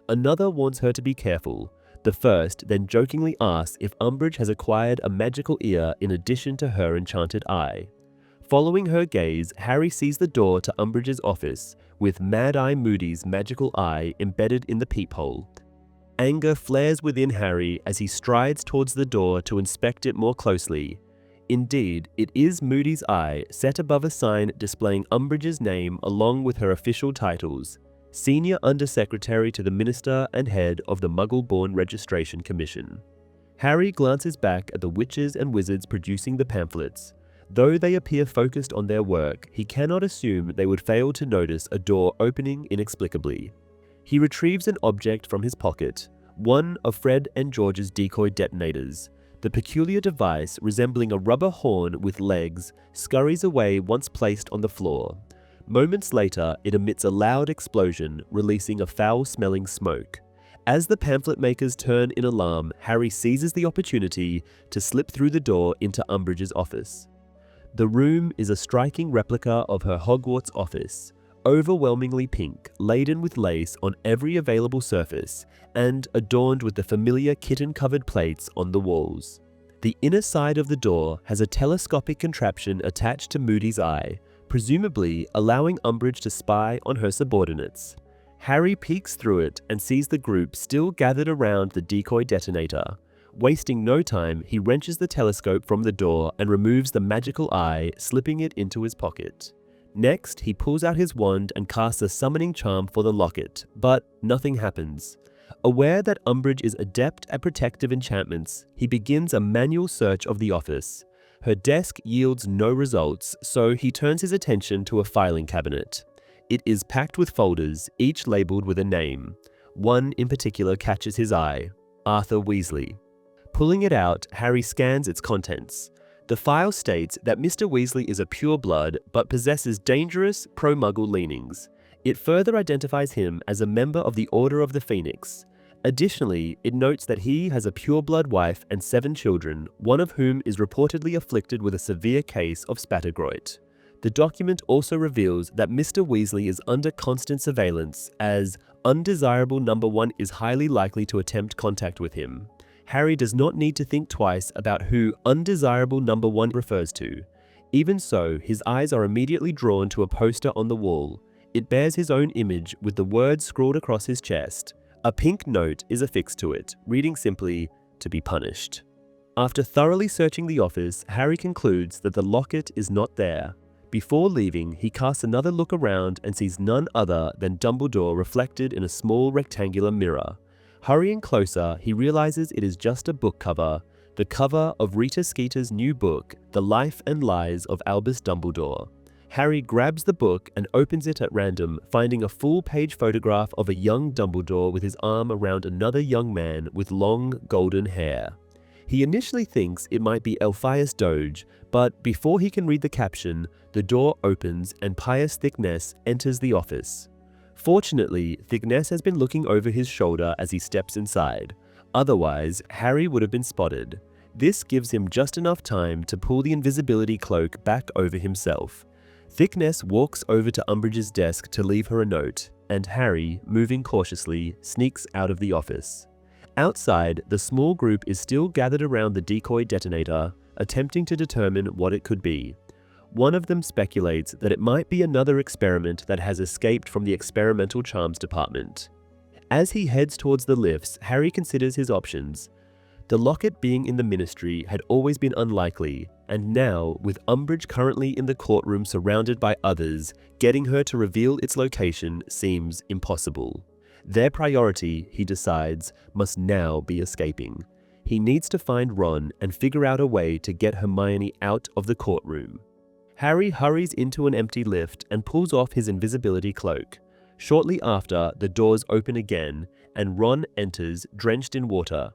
Another warns her to be careful. The first then jokingly asks if Umbridge has acquired a magical ear in addition to her enchanted eye. Following her gaze, Harry sees the door to Umbridge's office, with Mad Eye Moody's magical eye embedded in the peephole. Anger flares within Harry as he strides towards the door to inspect it more closely. Indeed, it is Moody's eye set above a sign displaying Umbridge's name along with her official titles: Senior Undersecretary to the Minister and Head of the Muggle-born Registration Commission. Harry glances back at the witches and wizards producing the pamphlets. Though they appear focused on their work, he cannot assume they would fail to notice a door opening inexplicably. He retrieves an object from his pocket, one of Fred and George's decoy detonators. The peculiar device, resembling a rubber horn with legs, scurries away once placed on the floor. Moments later, it emits a loud explosion, releasing a foul-smelling smoke. As the pamphlet makers turn in alarm, Harry seizes the opportunity to slip through the door into Umbridge's office. The room is a striking replica of her Hogwarts office, overwhelmingly pink, laden with lace on every available surface, and adorned with the familiar kitten-covered plates on the walls. The inner side of the door has a telescopic contraption attached to Moody's eye, presumably allowing Umbridge to spy on her subordinates. Harry peeks through it and sees the group still gathered around the decoy detonator. Wasting no time, he wrenches the telescope from the door and removes the magical eye, slipping it into his pocket. Next, he pulls out his wand and casts a summoning charm for the locket, but nothing happens. Aware that Umbridge is adept at protective enchantments, he begins a manual search of the office. Her desk yields no results, so he turns his attention to a filing cabinet. It is packed with folders, each labeled with a name. One in particular catches his eye: Arthur Weasley. Pulling it out, Harry scans its contents. The file states that Mr. Weasley is a pureblood but possesses dangerous pro-Muggle leanings. It further identifies him as a member of the Order of the Phoenix. Additionally, it notes that he has a pureblood wife and 7 children, one of whom is reportedly afflicted with a severe case of spattergroit. The document also reveals that Mr. Weasley is under constant surveillance, as undesirable number 1 is highly likely to attempt contact with him. Harry does not need to think twice about who undesirable number 1 refers to. Even so, his eyes are immediately drawn to a poster on the wall. It bears his own image with the words scrawled across his chest. A pink note is affixed to it, reading simply, "To be punished." After thoroughly searching the office, Harry concludes that the locket is not there. Before leaving, he casts another look around and sees none other than Dumbledore reflected in a small rectangular mirror. Hurrying closer, he realizes it is just a book cover, the cover of Rita Skeeter's new book, The Life and Lies of Albus Dumbledore. Harry grabs the book and opens it at random, finding a full-page photograph of a young Dumbledore with his arm around another young man with long golden hair. He initially thinks it might be Elphias Doge, but before he can read the caption, the door opens and Pius Thicknesse enters the office. Fortunately, Thicknesse has been looking over his shoulder as he steps inside. Otherwise, Harry would have been spotted. This gives him just enough time to pull the invisibility cloak back over himself. Thicknesse walks over to Umbridge's desk to leave her a note, and Harry, moving cautiously, sneaks out of the office. Outside, the small group is still gathered around the decoy detonator, attempting to determine what it could be. One of them speculates that it might be another experiment that has escaped from the experimental charms department. As he heads towards the lifts, Harry considers his options. The locket being in the Ministry had always been unlikely, and now, with Umbridge currently in the courtroom surrounded by others, getting her to reveal its location seems impossible. Their priority, he decides, must now be escaping. He needs to find Ron and figure out a way to get Hermione out of the courtroom. Harry hurries into an empty lift and pulls off his invisibility cloak. Shortly after, the doors open again, and Ron enters, drenched in water.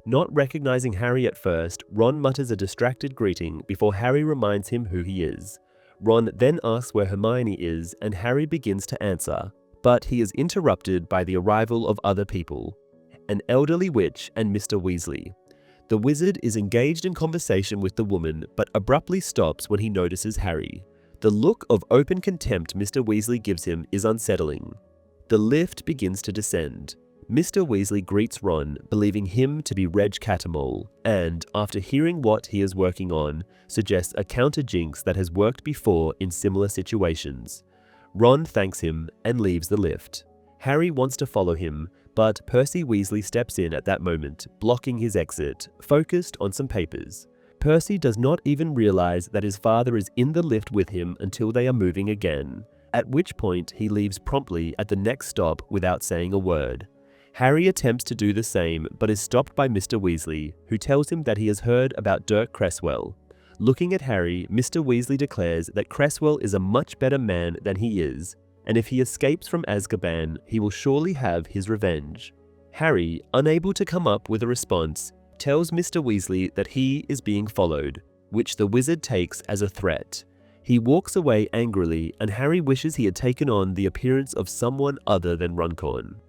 Not recognizing Harry at first, Ron mutters a distracted greeting before Harry reminds him who he is. Ron then asks where Hermione is, and Harry begins to answer, but he is interrupted by the arrival of other people. An elderly witch and Mr. Weasley. The wizard is engaged in conversation with the woman, but abruptly stops when he notices Harry. The look of open contempt Mr. Weasley gives him is unsettling. The lift begins to descend. Mr. Weasley greets Ron, believing him to be Reg Catamol, and, after hearing what he is working on, suggests a counter-jinx that has worked before in similar situations. Ron thanks him and leaves the lift. Harry wants to follow him, but Percy Weasley steps in at that moment, blocking his exit, focused on some papers. Percy does not even realize that his father is in the lift with him until they are moving again, at which point he leaves promptly at the next stop without saying a word. Harry attempts to do the same, but is stopped by Mr. Weasley, who tells him that he has heard about Dirk Cresswell. Looking at Harry, Mr. Weasley declares that Cresswell is a much better man than he is, and if he escapes from Azkaban, he will surely have his revenge. Harry, unable to come up with a response, tells Mr. Weasley that he is being followed, which the wizard takes as a threat. He walks away angrily, and Harry wishes he had taken on the appearance of someone other than Runcorn.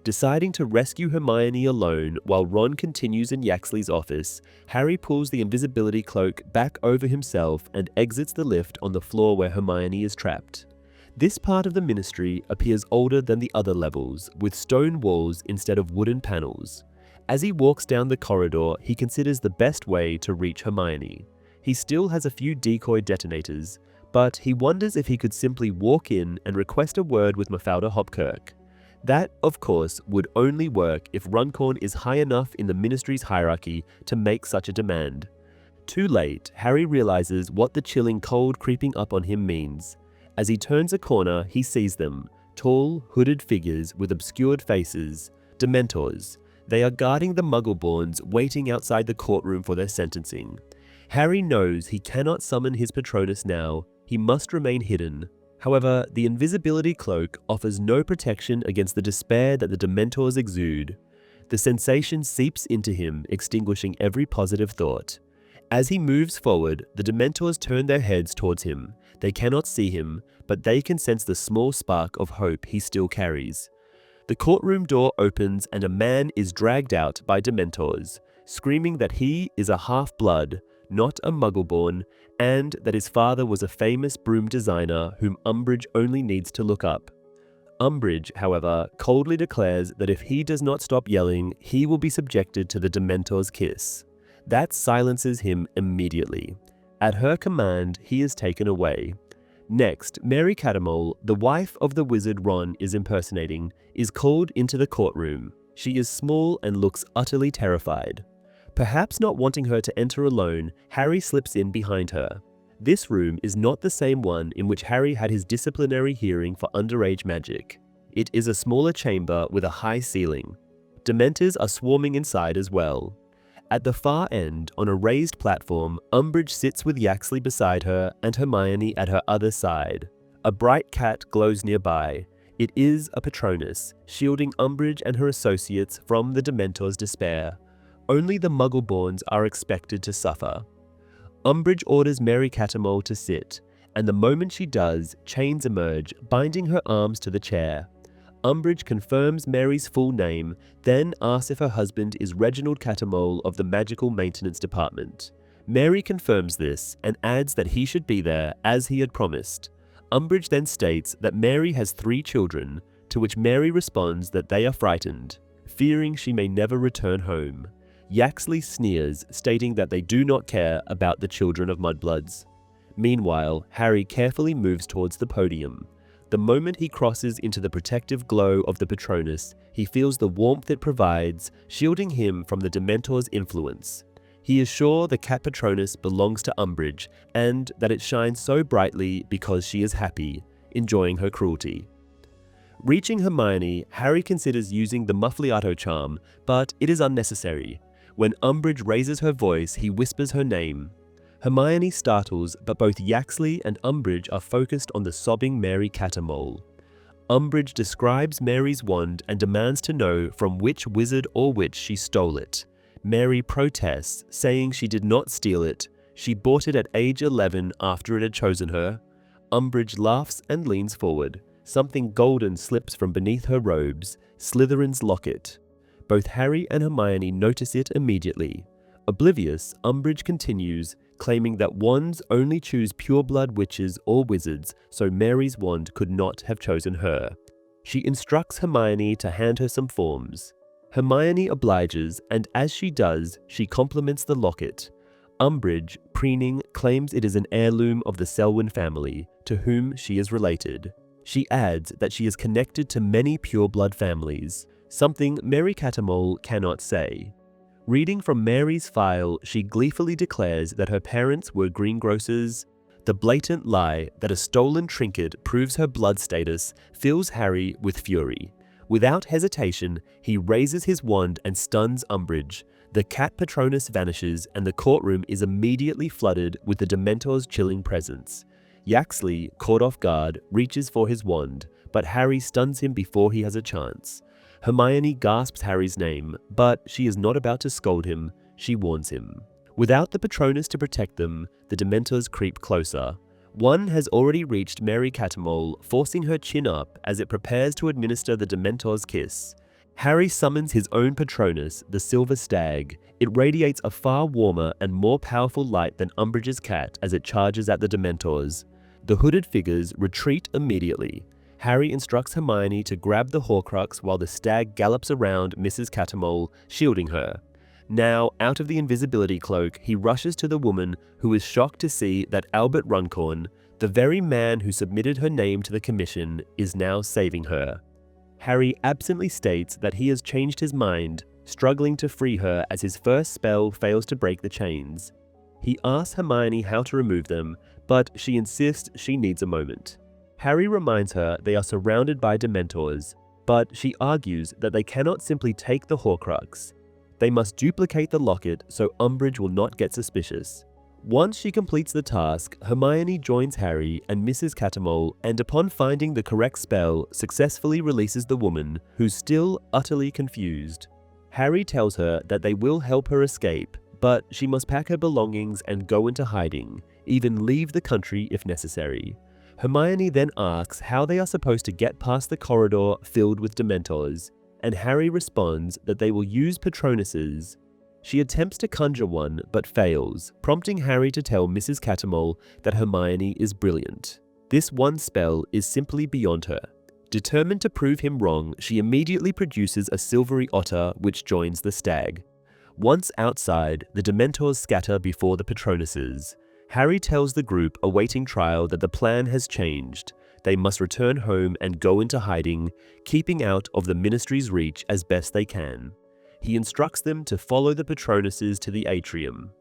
Deciding to rescue Hermione alone while Ron continues in Yaxley's office, Harry pulls the invisibility cloak back over himself and exits the lift on the floor where Hermione is trapped. This part of the ministry appears older than the other levels, with stone walls instead of wooden panels. As he walks down the corridor, he considers the best way to reach Hermione. He still has a few decoy detonators, but he wonders if he could simply walk in and request a word with Mafalda Hopkirk. That, of course, would only work if Runcorn is high enough in the ministry's hierarchy to make such a demand. Too late, Harry realizes what the chilling cold creeping up on him means. As he turns a corner, he sees them, tall, hooded figures with obscured faces, Dementors. They are guarding the Muggle-borns waiting outside the courtroom for their sentencing. Harry knows he cannot summon his Patronus now, he must remain hidden. However, the invisibility cloak offers no protection against the despair that the Dementors exude. The sensation seeps into him, extinguishing every positive thought. As he moves forward, the Dementors turn their heads towards him. They cannot see him, but they can sense the small spark of hope he still carries. The courtroom door opens and a man is dragged out by Dementors, screaming that he is a half-blood, not a Muggle-born, and that his father was a famous broom designer whom Umbridge only needs to look up. Umbridge, however, coldly declares that if he does not stop yelling, he will be subjected to the Dementor's kiss. That silences him immediately. At her command, he is taken away. Next, Mary Catamol, the wife of the wizard Ron is impersonating, is called into the courtroom. She is small and looks utterly terrified. Perhaps not wanting her to enter alone, Harry slips in behind her. This room is not the same one in which Harry had his disciplinary hearing for underage magic. It is a smaller chamber with a high ceiling. Dementors are swarming inside as well. At the far end, on a raised platform, Umbridge sits with Yaxley beside her and Hermione at her other side. A bright cat glows nearby. It is a Patronus, shielding Umbridge and her associates from the Dementor's despair. Only the Muggle-borns are expected to suffer. Umbridge orders Mary Catamol to sit, and the moment she does, chains emerge, binding her arms to the chair. Umbridge confirms Mary's full name, then asks if her husband is Reginald Catamol of the Magical Maintenance Department. Mary confirms this and adds that he should be there, as he had promised. Umbridge then states that Mary has 3 children, to which Mary responds that they are frightened, fearing she may never return home. Yaxley sneers, stating that they do not care about the children of mudbloods. Meanwhile, Harry carefully moves towards the podium. The moment he crosses into the protective glow of the Patronus, he feels the warmth it provides, shielding him from the Dementor's influence. He is sure the cat Patronus belongs to Umbridge, and that it shines so brightly because she is happy, enjoying her cruelty. Reaching Hermione, Harry considers using the Muffliato charm, but it is unnecessary. When Umbridge raises her voice, he whispers her name. Hermione startles, but both Yaxley and Umbridge are focused on the sobbing Mary Cattermole. Umbridge describes Mary's wand and demands to know from which wizard or witch she stole it. Mary protests, saying she did not steal it. She bought it at age 11 after it had chosen her. Umbridge laughs and leans forward. Something golden slips from beneath her robes, Slytherin's locket. Both Harry and Hermione notice it immediately. Oblivious, Umbridge continues, claiming that wands only choose pureblood witches or wizards, so Mary's wand could not have chosen her. She instructs Hermione to hand her some forms. Hermione obliges, and as she does, she compliments the locket. Umbridge, preening, claims it is an heirloom of the Selwyn family, to whom she is related. She adds that she is connected to many pureblood families, something Mary Cattermole cannot say. Reading from Mary's file, she gleefully declares that her parents were greengrocers. The blatant lie that a stolen trinket proves her blood status fills Harry with fury. Without hesitation, he raises his wand and stuns Umbridge. The cat Patronus vanishes and the courtroom is immediately flooded with the Dementor's chilling presence. Yaxley, caught off guard, reaches for his wand, but Harry stuns him before he has a chance. Hermione gasps Harry's name, but she is not about to scold him. She warns him. Without the Patronus to protect them, the Dementors creep closer. One has already reached Mary Cattermole, forcing her chin up as it prepares to administer the Dementor's kiss. Harry summons his own Patronus, the Silver Stag. It radiates a far warmer and more powerful light than Umbridge's cat as it charges at the Dementors. The hooded figures retreat immediately. Harry instructs Hermione to grab the Horcrux while the stag gallops around Mrs. Cattermole, shielding her. Now, out of the invisibility cloak, he rushes to the woman, who is shocked to see that Albert Runcorn, the very man who submitted her name to the commission, is now saving her. Harry absently states that he has changed his mind, struggling to free her as his first spell fails to break the chains. He asks Hermione how to remove them, but she insists she needs a moment. Harry reminds her they are surrounded by Dementors, but she argues that they cannot simply take the Horcrux. They must duplicate the locket so Umbridge will not get suspicious. Once she completes the task, Hermione joins Harry and Mrs. Cattermole, and upon finding the correct spell, successfully releases the woman, who's still utterly confused. Harry tells her that they will help her escape, but she must pack her belongings and go into hiding, even leave the country if necessary. Hermione then asks how they are supposed to get past the corridor filled with Dementors, and Harry responds that they will use Patronuses. She attempts to conjure one, but fails, prompting Harry to tell Mrs. Cattermole that Hermione is brilliant. This one spell is simply beyond her. Determined to prove him wrong, she immediately produces a silvery otter which joins the stag. Once outside, the Dementors scatter before the Patronuses. Harry tells the group awaiting trial that the plan has changed. They must return home and go into hiding, keeping out of the Ministry's reach as best they can. He instructs them to follow the Patronuses to the atrium.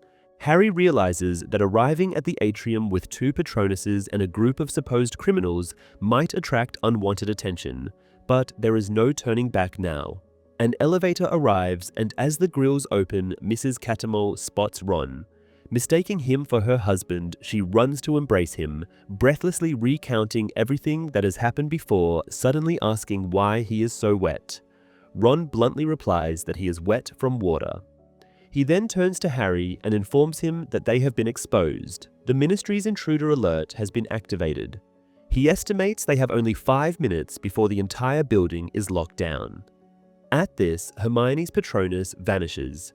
Harry realizes that arriving at the atrium with two Patronuses and a group of supposed criminals might attract unwanted attention, but there is no turning back now. An elevator arrives, and as the grills open, Mrs. Cattermole spots Ron. Mistaking him for her husband, she runs to embrace him, breathlessly recounting everything that has happened before, suddenly asking why he is so wet. Ron bluntly replies that he is wet from water. He then turns to Harry and informs him that they have been exposed. The Ministry's intruder alert has been activated. He estimates they have only 5 minutes before the entire building is locked down. At this, Hermione's Patronus vanishes.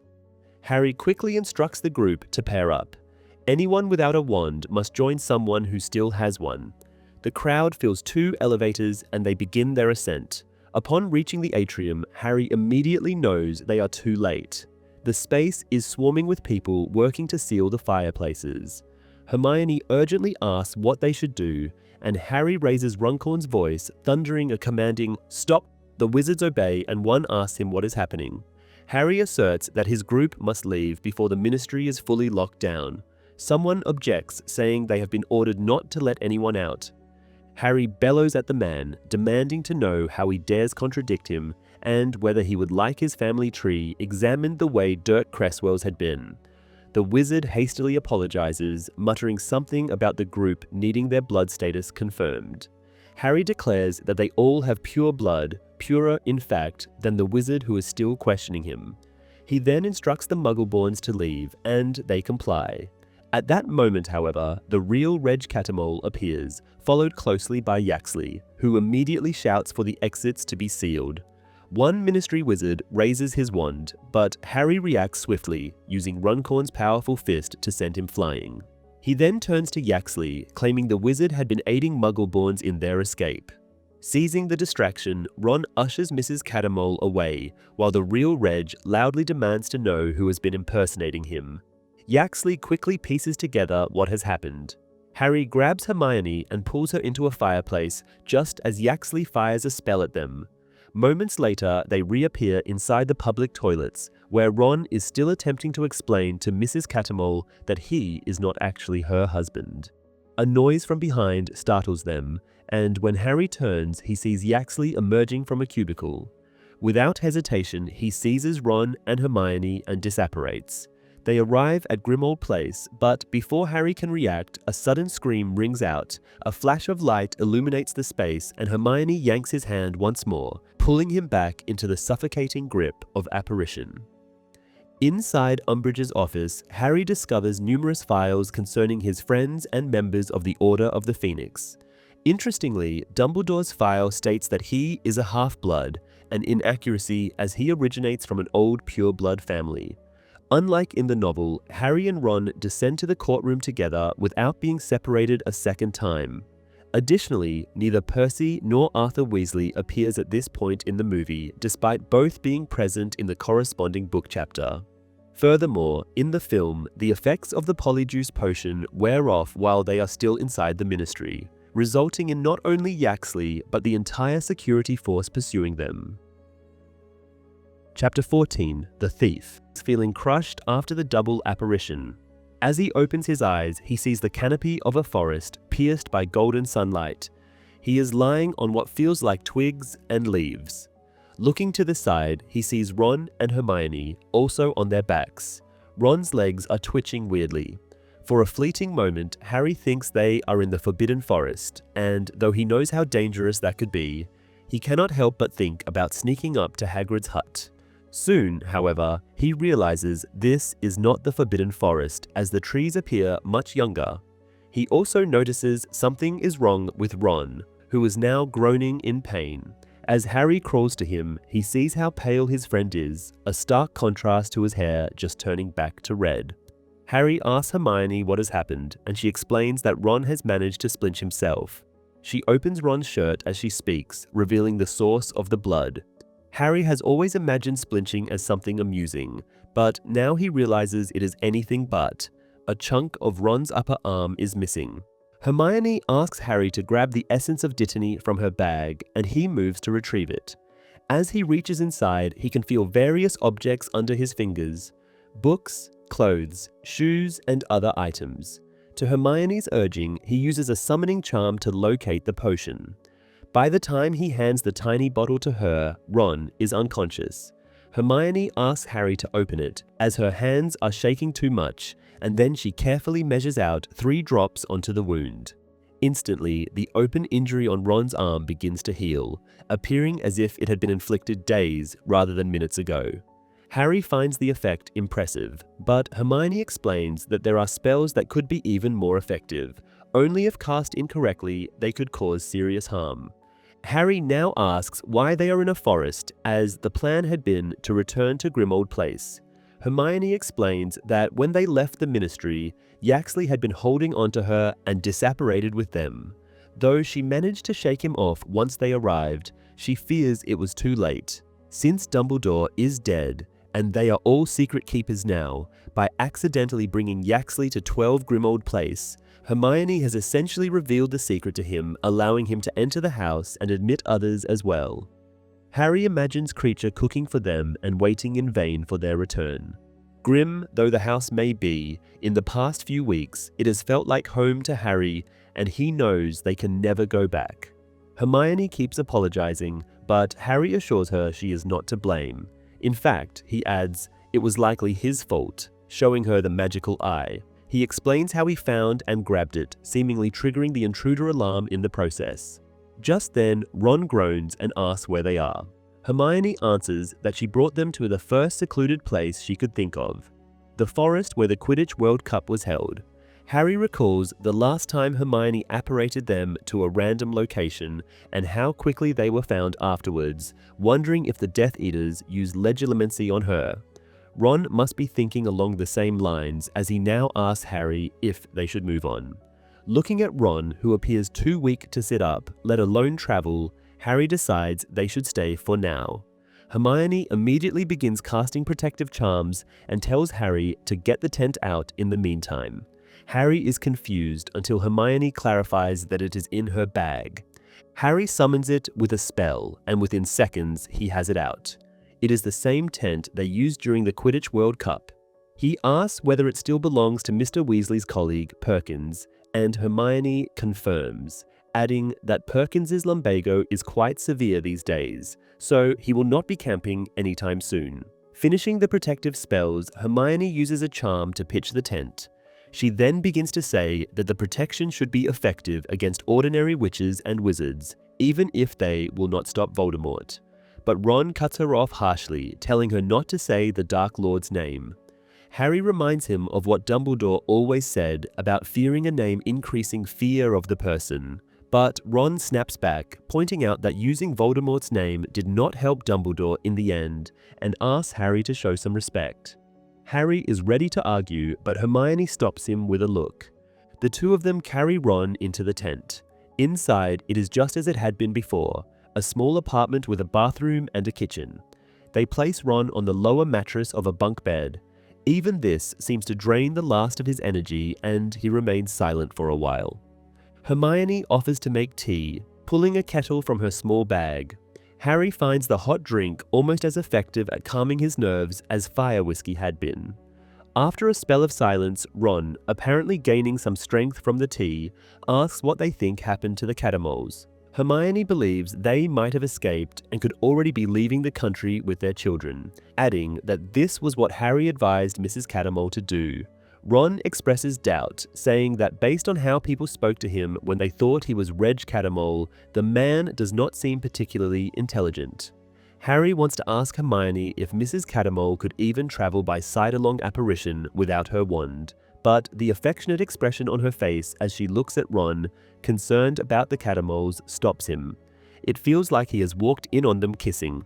Harry quickly instructs the group to pair up. Anyone without a wand must join someone who still has one. The crowd fills 2 elevators and they begin their ascent. Upon reaching the atrium, Harry immediately knows they are too late. The space is swarming with people working to seal the fireplaces. Hermione urgently asks what they should do, and Harry raises Runcorn's voice, thundering a commanding, "Stop!" The wizards obey and one asks him what is happening. Harry asserts that his group must leave before the Ministry is fully locked down. Someone objects, saying they have been ordered not to let anyone out. Harry bellows at the man, demanding to know how he dares contradict him and whether he would like his family tree examined the way Dirk Cresswell's had been. The wizard hastily apologizes, muttering something about the group needing their blood status confirmed. Harry declares that they all have pure blood, purer, in fact, than the wizard who is still questioning him. He then instructs the Muggleborns to leave, and they comply. At that moment, however, the real Reg Catamol appears, followed closely by Yaxley, who immediately shouts for the exits to be sealed. One Ministry wizard raises his wand, but Harry reacts swiftly, using Runcorn's powerful fist to send him flying. He then turns to Yaxley, claiming the wizard had been aiding Muggleborns in their escape. Seizing the distraction, Ron ushers Mrs. Catamol away, while the real Reg loudly demands to know who has been impersonating him. Yaxley quickly pieces together what has happened. Harry grabs Hermione and pulls her into a fireplace just as Yaxley fires a spell at them. Moments later, they reappear inside the public toilets, where Ron is still attempting to explain to Mrs. Catamol that he is not actually her husband. A noise from behind startles them, and when Harry turns, he sees Yaxley emerging from a cubicle. Without hesitation, he seizes Ron and Hermione and disapparates. They arrive at Grimmauld Place, but before Harry can react, a sudden scream rings out, a flash of light illuminates the space, and Hermione yanks his hand once more, pulling him back into the suffocating grip of apparition. Inside Umbridge's office, Harry discovers numerous files concerning his friends and members of the Order of the Phoenix. Interestingly, Dumbledore's file states that he is a half-blood, an inaccuracy as he originates from an old pure-blood family. Unlike in the novel, Harry and Ron descend to the courtroom together without being separated a second time. Additionally, neither Percy nor Arthur Weasley appears at this point in the movie, despite both being present in the corresponding book chapter. Furthermore, in the film, the effects of the Polyjuice potion wear off while they are still inside the Ministry, resulting in not only Yaxley, but the entire security force pursuing them. Chapter 14, The Thief, feeling crushed after the double apparition. As he opens his eyes, he sees the canopy of a forest pierced by golden sunlight. He is lying on what feels like twigs and leaves. Looking to the side, he sees Ron and Hermione, also on their backs. Ron's legs are twitching weirdly. For a fleeting moment, Harry thinks they are in the Forbidden Forest, and though he knows how dangerous that could be, he cannot help but think about sneaking up to Hagrid's hut. Soon, however, he realizes this is not the Forbidden Forest, as the trees appear much younger. He also notices something is wrong with Ron, who is now groaning in pain. As Harry crawls to him, he sees how pale his friend is, a stark contrast to his hair just turning back to red. Harry asks Hermione what has happened, and she explains that Ron has managed to splinch himself. She opens Ron's shirt as she speaks, revealing the source of the blood. Harry has always imagined splinching as something amusing, but now he realizes it is anything but. A chunk of Ron's upper arm is missing. Hermione asks Harry to grab the essence of Dittany from her bag, and he moves to retrieve it. As he reaches inside, he can feel various objects under his fingers: books, clothes, shoes, and other items. To Hermione's urging, he uses a summoning charm to locate the potion. By the time he hands the tiny bottle to her, Ron is unconscious. Hermione asks Harry to open it, as her hands are shaking too much, and then she carefully measures out 3 drops onto the wound. Instantly, the open injury on Ron's arm begins to heal, appearing as if it had been inflicted days rather than minutes ago. Harry finds the effect impressive, but Hermione explains that there are spells that could be even more effective. Only if cast incorrectly, they could cause serious harm. Harry now asks why they are in a forest, as the plan had been to return to Grimmauld Place. Hermione explains that when they left the Ministry, Yaxley had been holding onto her and disapparated with them. Though she managed to shake him off once they arrived, she fears it was too late. Since Dumbledore is dead, and they are all secret keepers now, by accidentally bringing Yaxley to 12 Grimmauld Place, Hermione has essentially revealed the secret to him, allowing him to enter the house and admit others as well. Harry imagines Kreacher cooking for them and waiting in vain for their return. Grim though the house may be, in the past few weeks, it has felt like home to Harry, and he knows they can never go back. Hermione keeps apologizing, but Harry assures her she is not to blame. In fact, he adds, it was likely his fault, showing her the magical eye. He explains how he found and grabbed it, seemingly triggering the intruder alarm in the process. Just then, Ron groans and asks where they are. Hermione answers that she brought them to the first secluded place she could think of, the forest where the Quidditch World Cup was held. Harry recalls the last time Hermione apparated them to a random location and how quickly they were found afterwards, wondering if the Death Eaters used legilimency on her. Ron must be thinking along the same lines as he now asks Harry if they should move on. Looking at Ron, who appears too weak to sit up, let alone travel, Harry decides they should stay for now. Hermione immediately begins casting protective charms and tells Harry to get the tent out in the meantime. Harry is confused until Hermione clarifies that it is in her bag. Harry summons it with a spell, and within seconds he has it out. It is the same tent they used during the Quidditch World Cup. He asks whether it still belongs to Mr. Weasley's colleague, Perkins, and Hermione confirms, adding that Perkins's lumbago is quite severe these days, so he will not be camping anytime soon. Finishing the protective spells, Hermione uses a charm to pitch the tent. She then begins to say that the protection should be effective against ordinary witches and wizards, even if they will not stop Voldemort. But Ron cuts her off harshly, telling her not to say the Dark Lord's name. Harry reminds him of what Dumbledore always said about fearing a name increasing fear of the person. But Ron snaps back, pointing out that using Voldemort's name did not help Dumbledore in the end, and asks Harry to show some respect. Harry is ready to argue, but Hermione stops him with a look. The two of them carry Ron into the tent. Inside, it is just as it had been before, a small apartment with a bathroom and a kitchen. They place Ron on the lower mattress of a bunk bed. Even this seems to drain the last of his energy, and he remains silent for a while. Hermione offers to make tea, pulling a kettle from her small bag. Harry finds the hot drink almost as effective at calming his nerves as fire whiskey had been. After a spell of silence, Ron, apparently gaining some strength from the tea, asks what they think happened to the Catamoles. Hermione believes they might have escaped and could already be leaving the country with their children, adding that this was what Harry advised Mrs. Catamole to do. Ron expresses doubt, saying that based on how people spoke to him when they thought he was Reg Catamole, the man does not seem particularly intelligent. Harry wants to ask Hermione if Mrs. Catamole could even travel by sidelong apparition without her wand, but the affectionate expression on her face as she looks at Ron, concerned about the Catamoles, stops him. It feels like he has walked in on them kissing.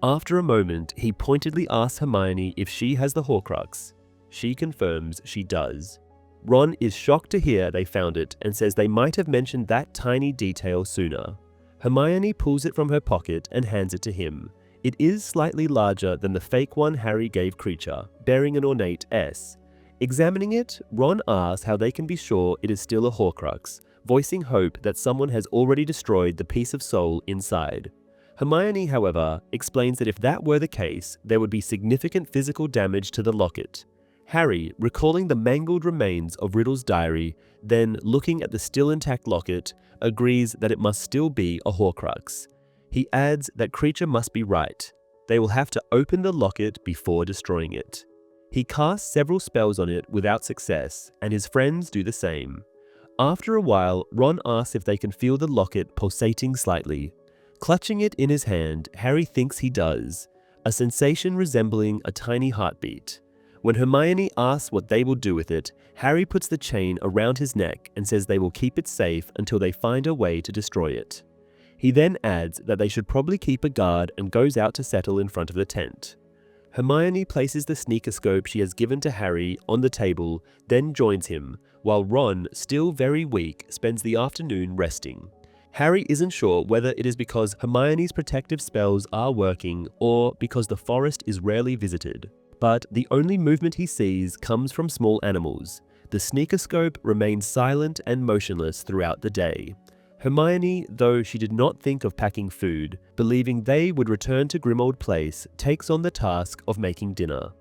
After a moment, he pointedly asks Hermione if she has the Horcrux. She confirms she does. Ron is shocked to hear they found it and says they might have mentioned that tiny detail sooner. Hermione pulls it from her pocket and hands it to him. It is slightly larger than the fake one Harry gave Kreacher, bearing an ornate S. Examining it, Ron asks how they can be sure it is still a Horcrux, voicing hope that someone has already destroyed the piece of soul inside. Hermione, however, explains that if that were the case, there would be significant physical damage to the locket. Harry, recalling the mangled remains of Riddle's diary, then looking at the still intact locket, agrees that it must still be a Horcrux. He adds that Kreacher must be right. They will have to open the locket before destroying it. He casts several spells on it without success, and his friends do the same. After a while, Ron asks if they can feel the locket pulsating slightly. Clutching it in his hand, Harry thinks he does, a sensation resembling a tiny heartbeat. When Hermione asks what they will do with it, Harry puts the chain around his neck and says they will keep it safe until they find a way to destroy it. He then adds that they should probably keep a guard and goes out to settle in front of the tent. Hermione places the sneaker scope she has given to Harry on the table, then joins him, while Ron, still very weak, spends the afternoon resting. Harry isn't sure whether it is because Hermione's protective spells are working or because the forest is rarely visited. But the only movement he sees comes from small animals. The sneaker scope remains silent and motionless throughout the day. Hermione, though she did not think of packing food, believing they would return to Grimmauld Place, takes on the task of making dinner.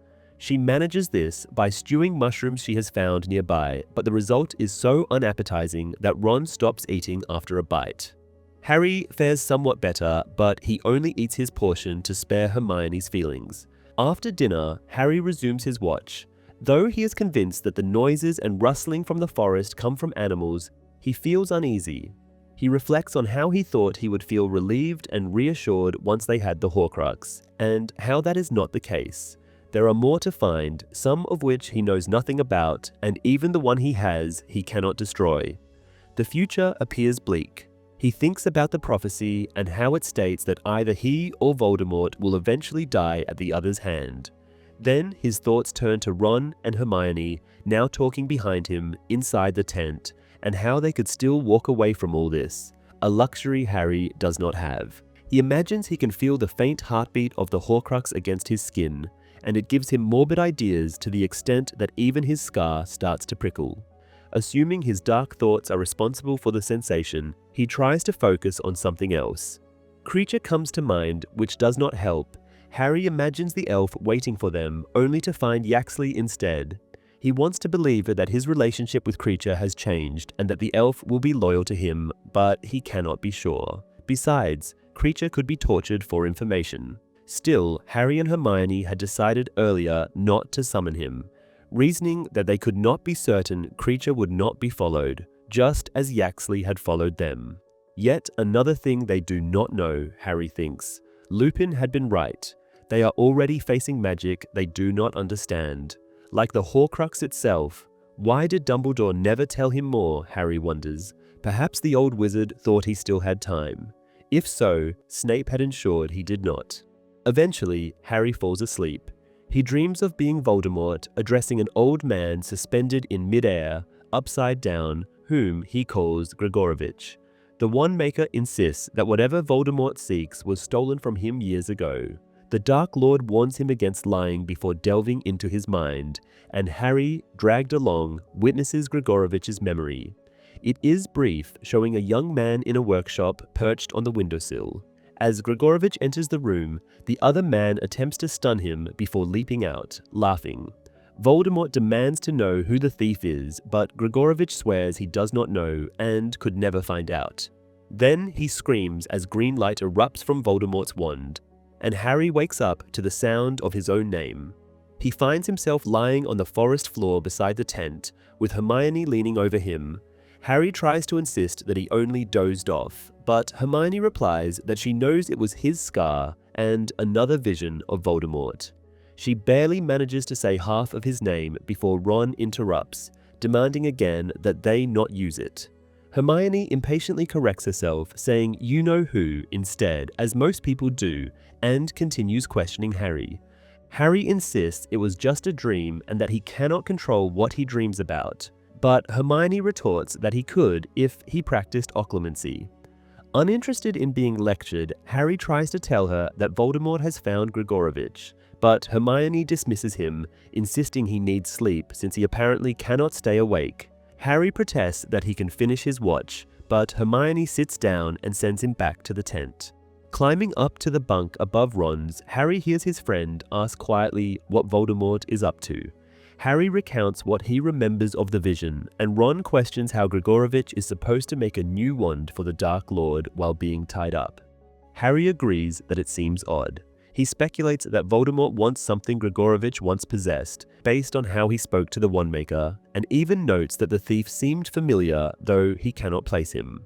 She manages this by stewing mushrooms she has found nearby, but the result is so unappetizing that Ron stops eating after a bite. Harry fares somewhat better, but he only eats his portion to spare Hermione's feelings. After dinner, Harry resumes his watch. Though he is convinced that the noises and rustling from the forest come from animals, he feels uneasy. He reflects on how he thought he would feel relieved and reassured once they had the Horcrux, and how that is not the case. There are more to find, some of which he knows nothing about, and even the one he has, he cannot destroy. The future appears bleak. He thinks about the prophecy and how it states that either he or Voldemort will eventually die at the other's hand. Then his thoughts turn to Ron and Hermione, now talking behind him, inside the tent, and how they could still walk away from all this, a luxury Harry does not have. He imagines he can feel the faint heartbeat of the Horcrux against his skin, and it gives him morbid ideas to the extent that even his scar starts to prickle. Assuming his dark thoughts are responsible for the sensation, he tries to focus on something else. Kreacher comes to mind, which does not help. Harry imagines the elf waiting for them, only to find Yaxley instead. He wants to believe that his relationship with Kreacher has changed and that the elf will be loyal to him, but he cannot be sure. Besides, Kreacher could be tortured for information. Still, Harry and Hermione had decided earlier not to summon him, reasoning that they could not be certain Kreacher would not be followed, just as Yaxley had followed them. Yet another thing they do not know, Harry thinks. Lupin had been right. They are already facing magic they do not understand. Like the Horcrux itself. Why did Dumbledore never tell him more, Harry wonders. Perhaps the old wizard thought he still had time. If so, Snape had ensured he did not. Eventually, Harry falls asleep. He dreams of being Voldemort addressing an old man suspended in midair, upside down, whom he calls Gregorovitch. The Wand-Maker insists that whatever Voldemort seeks was stolen from him years ago. The Dark Lord warns him against lying before delving into his mind, and Harry, dragged along, witnesses Gregorovitch's memory. It is brief, showing a young man in a workshop perched on the windowsill. As Gregorovitch enters the room, the other man attempts to stun him before leaping out, laughing. Voldemort demands to know who the thief is, but Gregorovitch swears he does not know and could never find out. Then he screams as green light erupts from Voldemort's wand, and Harry wakes up to the sound of his own name. He finds himself lying on the forest floor beside the tent, with Hermione leaning over him. Harry tries to insist that he only dozed off, but Hermione replies that she knows it was his scar and another vision of Voldemort. She barely manages to say half of his name before Ron interrupts, demanding again that they not use it. Hermione impatiently corrects herself, saying "you know who" instead, as most people do, and continues questioning Harry. Harry insists it was just a dream and that he cannot control what he dreams about. But Hermione retorts that he could if he practiced occlumency. Uninterested in being lectured, Harry tries to tell her that Voldemort has found Gregorovitch, but Hermione dismisses him, insisting he needs sleep since he apparently cannot stay awake. Harry protests that he can finish his watch, but Hermione sits down and sends him back to the tent. Climbing up to the bunk above Ron's, Harry hears his friend ask quietly what Voldemort is up to. Harry recounts what he remembers of the vision, and Ron questions how Gregorovitch is supposed to make a new wand for the Dark Lord while being tied up. Harry agrees that it seems odd. He speculates that Voldemort wants something Gregorovitch once possessed, based on how he spoke to the Wand-Maker, and even notes that the thief seemed familiar, though he cannot place him.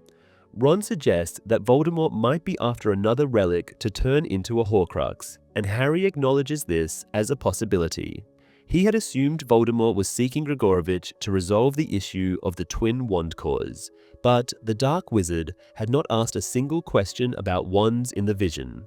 Ron suggests that Voldemort might be after another relic to turn into a Horcrux, and Harry acknowledges this as a possibility. He had assumed Voldemort was seeking Gregorovitch to resolve the issue of the twin wand cores, but the Dark Wizard had not asked a single question about wands in the vision.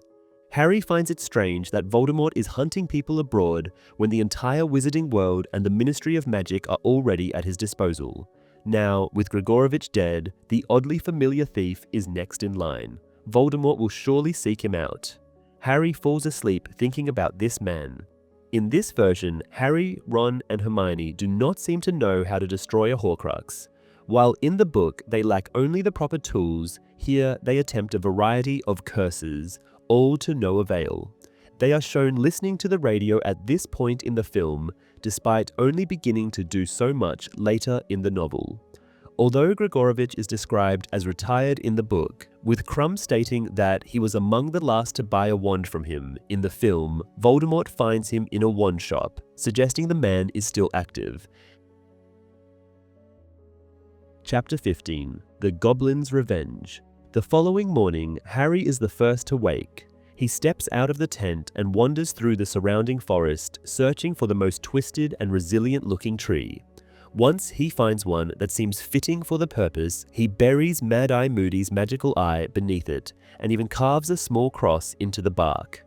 Harry finds it strange that Voldemort is hunting people abroad when the entire wizarding world and the Ministry of Magic are already at his disposal. Now, with Gregorovitch dead, the oddly familiar thief is next in line. Voldemort will surely seek him out. Harry falls asleep thinking about this man. In this version, Harry, Ron, and Hermione do not seem to know how to destroy a Horcrux. While in the book they lack only the proper tools, here they attempt a variety of curses, all to no avail. They are shown listening to the radio at this point in the film, despite only beginning to do so much later in the novel. Although Grigorovich is described as retired in the book, with Crumb stating that he was among the last to buy a wand from him, in the film, Voldemort finds him in a wand shop, suggesting the man is still active. Chapter 15. The Goblin's Revenge. The following morning, Harry is the first to wake. He steps out of the tent and wanders through the surrounding forest, searching for the most twisted and resilient-looking tree. Once he finds one that seems fitting for the purpose, he buries Mad-Eye Moody's magical eye beneath it, and even carves a small cross into the bark.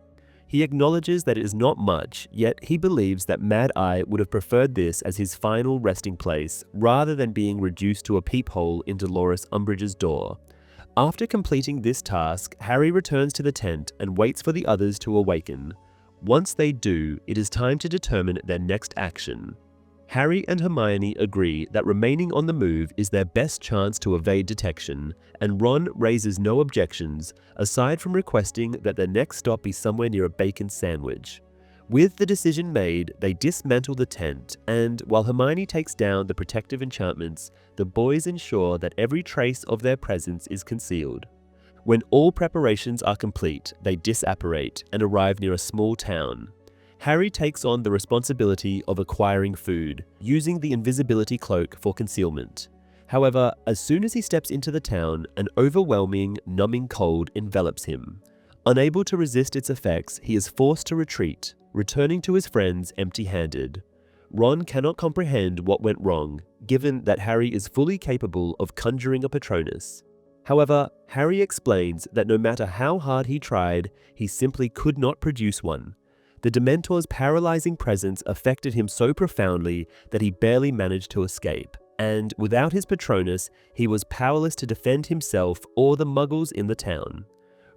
He acknowledges that it is not much, yet he believes that Mad-Eye would have preferred this as his final resting place, rather than being reduced to a peephole in Dolores Umbridge's door. After completing this task, Harry returns to the tent and waits for the others to awaken. Once they do, it is time to determine their next action. Harry and Hermione agree that remaining on the move is their best chance to evade detection, and Ron raises no objections, aside from requesting that their next stop be somewhere near a bacon sandwich. With the decision made, they dismantle the tent, and while Hermione takes down the protective enchantments, the boys ensure that every trace of their presence is concealed. When all preparations are complete, they disapparate and arrive near a small town. Harry takes on the responsibility of acquiring food, using the invisibility cloak for concealment. However, as soon as he steps into the town, an overwhelming, numbing cold envelops him. Unable to resist its effects, he is forced to retreat, returning to his friends empty-handed. Ron cannot comprehend what went wrong, given that Harry is fully capable of conjuring a Patronus. However, Harry explains that no matter how hard he tried, he simply could not produce one. The Dementor's paralyzing presence affected him so profoundly that he barely managed to escape, and without his Patronus, he was powerless to defend himself or the Muggles in the town.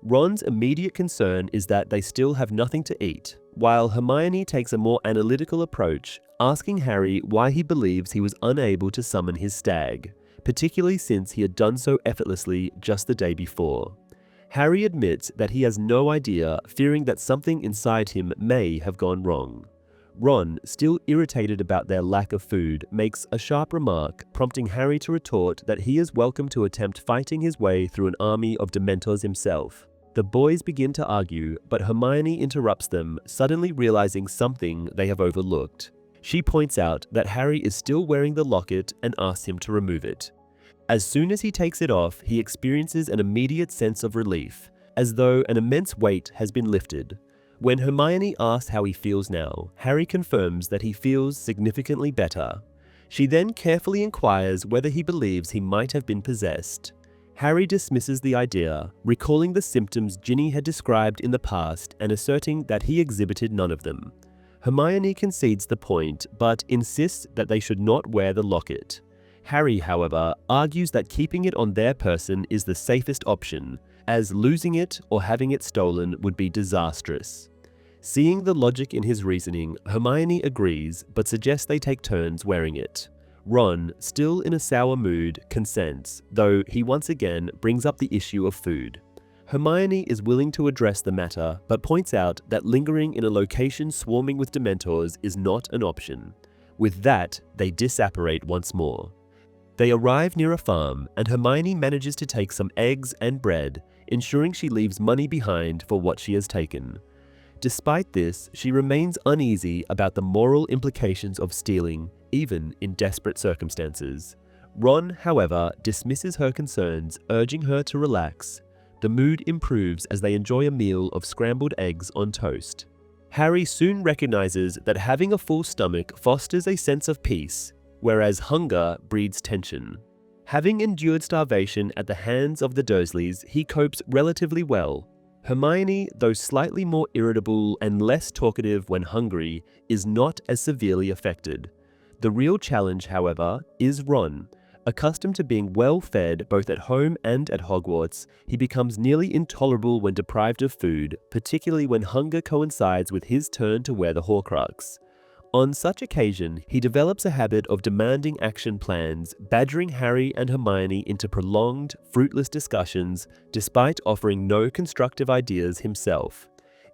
Ron's immediate concern is that they still have nothing to eat, while Hermione takes a more analytical approach, asking Harry why he believes he was unable to summon his stag, particularly since he had done so effortlessly just the day before. Harry admits that he has no idea, fearing that something inside him may have gone wrong. Ron, still irritated about their lack of food, makes a sharp remark, prompting Harry to retort that he is welcome to attempt fighting his way through an army of Dementors himself. The boys begin to argue, but Hermione interrupts them, suddenly realizing something they have overlooked. She points out that Harry is still wearing the locket and asks him to remove it. As soon as he takes it off, he experiences an immediate sense of relief, as though an immense weight has been lifted. When Hermione asks how he feels now, Harry confirms that he feels significantly better. She then carefully inquires whether he believes he might have been possessed. Harry dismisses the idea, recalling the symptoms Ginny had described in the past and asserting that he exhibited none of them. Hermione concedes the point, but insists that they should not wear the locket. Harry, however, argues that keeping it on their person is the safest option, as losing it or having it stolen would be disastrous. Seeing the logic in his reasoning, Hermione agrees, but suggests they take turns wearing it. Ron, still in a sour mood, consents, though he once again brings up the issue of food. Hermione is willing to address the matter, but points out that lingering in a location swarming with Dementors is not an option. With that, they disapparate once more. They arrive near a farm, and Hermione manages to take some eggs and bread, ensuring she leaves money behind for what she has taken. Despite this, she remains uneasy about the moral implications of stealing, even in desperate circumstances. Ron, however, dismisses her concerns, urging her to relax. The mood improves as they enjoy a meal of scrambled eggs on toast. Harry soon recognizes that having a full stomach fosters a sense of peace, whereas hunger breeds tension. Having endured starvation at the hands of the Dursleys, he copes relatively well. Hermione, though slightly more irritable and less talkative when hungry, is not as severely affected. The real challenge, however, is Ron. Accustomed to being well fed both at home and at Hogwarts, he becomes nearly intolerable when deprived of food, particularly when hunger coincides with his turn to wear the Horcrux. On such occasion, he develops a habit of demanding action plans, badgering Harry and Hermione into prolonged, fruitless discussions, despite offering no constructive ideas himself.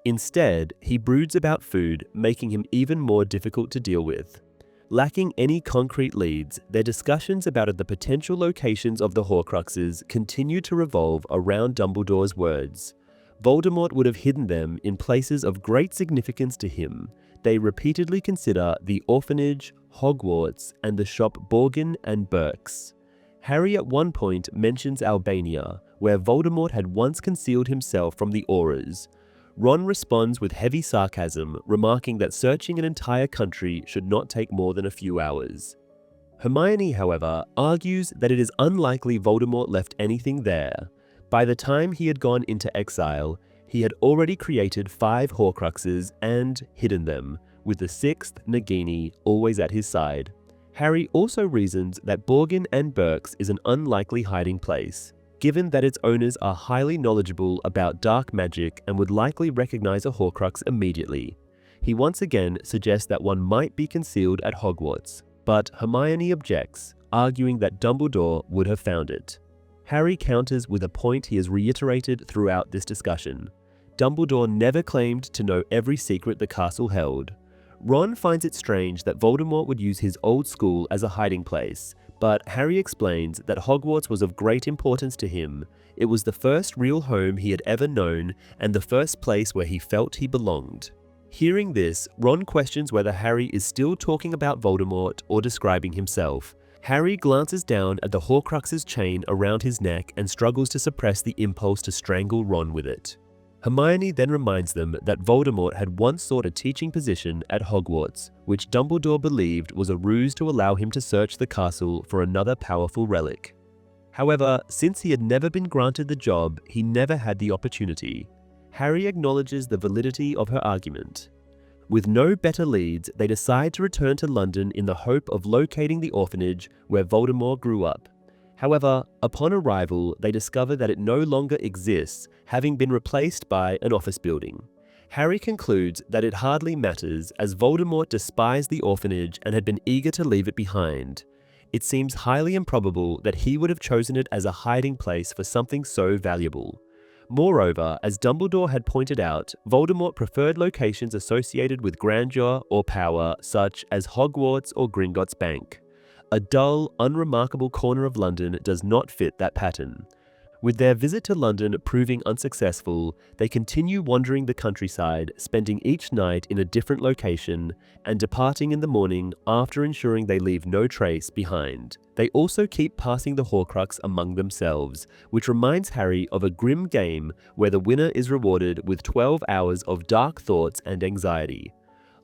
Instead, he broods about food, making him even more difficult to deal with. Lacking any concrete leads, their discussions about the potential locations of the Horcruxes continue to revolve around Dumbledore's words. Voldemort would have hidden them in places of great significance to him. They repeatedly consider the orphanage, Hogwarts, and the shop Borgin and Burke's. Harry at one point mentions Albania, where Voldemort had once concealed himself from the Aurors. Ron responds with heavy sarcasm, remarking that searching an entire country should not take more than a few hours. Hermione, however, argues that it is unlikely Voldemort left anything there. By the time he had gone into exile, he had already created 5 Horcruxes and hidden them, with the 6th, Nagini, always at his side. Harry also reasons that Borgin and Burke's is an unlikely hiding place, given that its owners are highly knowledgeable about dark magic and would likely recognize a Horcrux immediately. He once again suggests that one might be concealed at Hogwarts, but Hermione objects, arguing that Dumbledore would have found it. Harry counters with a point he has reiterated throughout this discussion. Dumbledore never claimed to know every secret the castle held. Ron finds it strange that Voldemort would use his old school as a hiding place, but Harry explains that Hogwarts was of great importance to him. It was the first real home he had ever known and the first place where he felt he belonged. Hearing this, Ron questions whether Harry is still talking about Voldemort or describing himself. Harry glances down at the Horcrux's chain around his neck and struggles to suppress the impulse to strangle Ron with it. Hermione then reminds them that Voldemort had once sought a teaching position at Hogwarts, which Dumbledore believed was a ruse to allow him to search the castle for another powerful relic. However, since he had never been granted the job, he never had the opportunity. Harry acknowledges the validity of her argument. With no better leads, they decide to return to London in the hope of locating the orphanage where Voldemort grew up. However, upon arrival, they discover that it no longer exists, having been replaced by an office building. Harry concludes that it hardly matters, as Voldemort despised the orphanage and had been eager to leave it behind. It seems highly improbable that he would have chosen it as a hiding place for something so valuable. Moreover, as Dumbledore had pointed out, Voldemort preferred locations associated with grandeur or power, such as Hogwarts or Gringotts Bank. A dull, unremarkable corner of London does not fit that pattern. With their visit to London proving unsuccessful, they continue wandering the countryside, spending each night in a different location, and departing in the morning after ensuring they leave no trace behind. They also keep passing the Horcrux among themselves, which reminds Harry of a grim game where the winner is rewarded with 12 hours of dark thoughts and anxiety.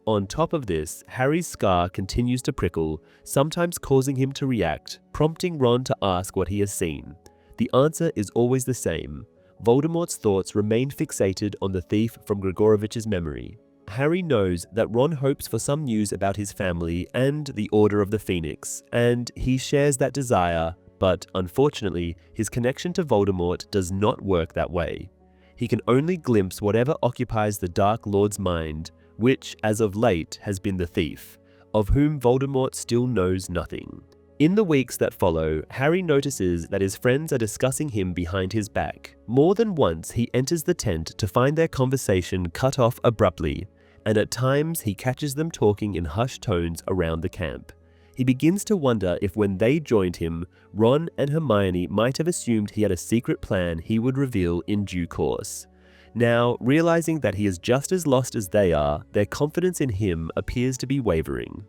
On top of this, Harry's scar continues to prickle, sometimes causing him to react, prompting Ron to ask what he has seen. The answer is always the same. Voldemort's thoughts remain fixated on the thief from Grigorovich's memory. Harry knows that Ron hopes for some news about his family and the Order of the Phoenix, and he shares that desire, but unfortunately, his connection to Voldemort does not work that way. He can only glimpse whatever occupies the Dark Lord's mind, which, as of late, has been the thief, of whom Voldemort still knows nothing. In the weeks that follow, Harry notices that his friends are discussing him behind his back. More than once, he enters the tent to find their conversation cut off abruptly, and at times he catches them talking in hushed tones around the camp. He begins to wonder if when they joined him, Ron and Hermione might have assumed he had a secret plan he would reveal in due course. Now, realizing that he is just as lost as they are, their confidence in him appears to be wavering.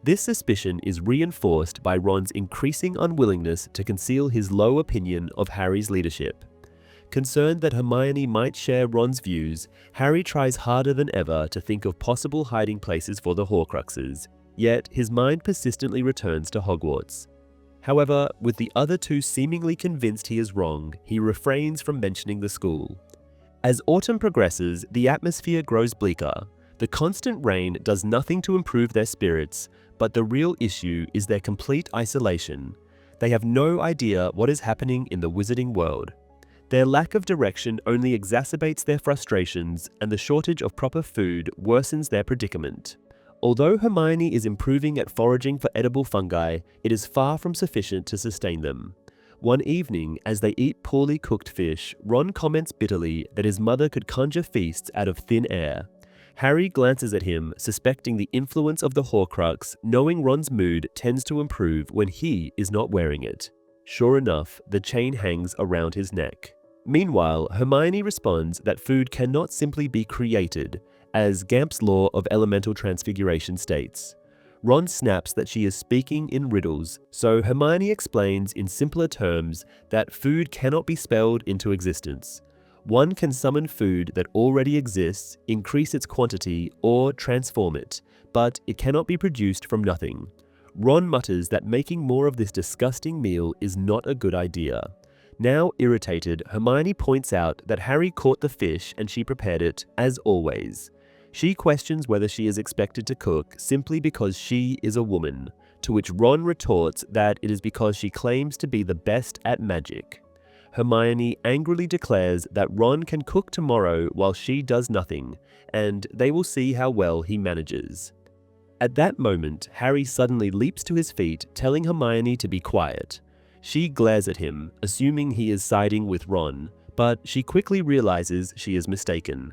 This suspicion is reinforced by Ron's increasing unwillingness to conceal his low opinion of Harry's leadership. Concerned that Hermione might share Ron's views, Harry tries harder than ever to think of possible hiding places for the Horcruxes, yet his mind persistently returns to Hogwarts. However, with the other two seemingly convinced he is wrong, he refrains from mentioning the school. As autumn progresses, the atmosphere grows bleaker. The constant rain does nothing to improve their spirits, but the real issue is their complete isolation. They have no idea what is happening in the wizarding world. Their lack of direction only exacerbates their frustrations, and the shortage of proper food worsens their predicament. Although Hermione is improving at foraging for edible fungi, it is far from sufficient to sustain them. One evening, as they eat poorly cooked fish, Ron comments bitterly that his mother could conjure feasts out of thin air. Harry glances at him, suspecting the influence of the Horcrux, knowing Ron's mood tends to improve when he is not wearing it. Sure enough, the chain hangs around his neck. Meanwhile, Hermione responds that food cannot simply be created, as Gamp's law of elemental transfiguration states. Ron snaps that she is speaking in riddles, so Hermione explains in simpler terms that food cannot be spelled into existence. One can summon food that already exists, increase its quantity, or transform it, but it cannot be produced from nothing. Ron mutters that making more of this disgusting meal is not a good idea. Now irritated, Hermione points out that Harry caught the fish and she prepared it, as always. She questions whether she is expected to cook simply because she is a woman, to which Ron retorts that it is because she claims to be the best at magic. Hermione angrily declares that Ron can cook tomorrow while she does nothing, and they will see how well he manages. At that moment, Harry suddenly leaps to his feet, telling Hermione to be quiet. She glares at him, assuming he is siding with Ron, but she quickly realizes she is mistaken.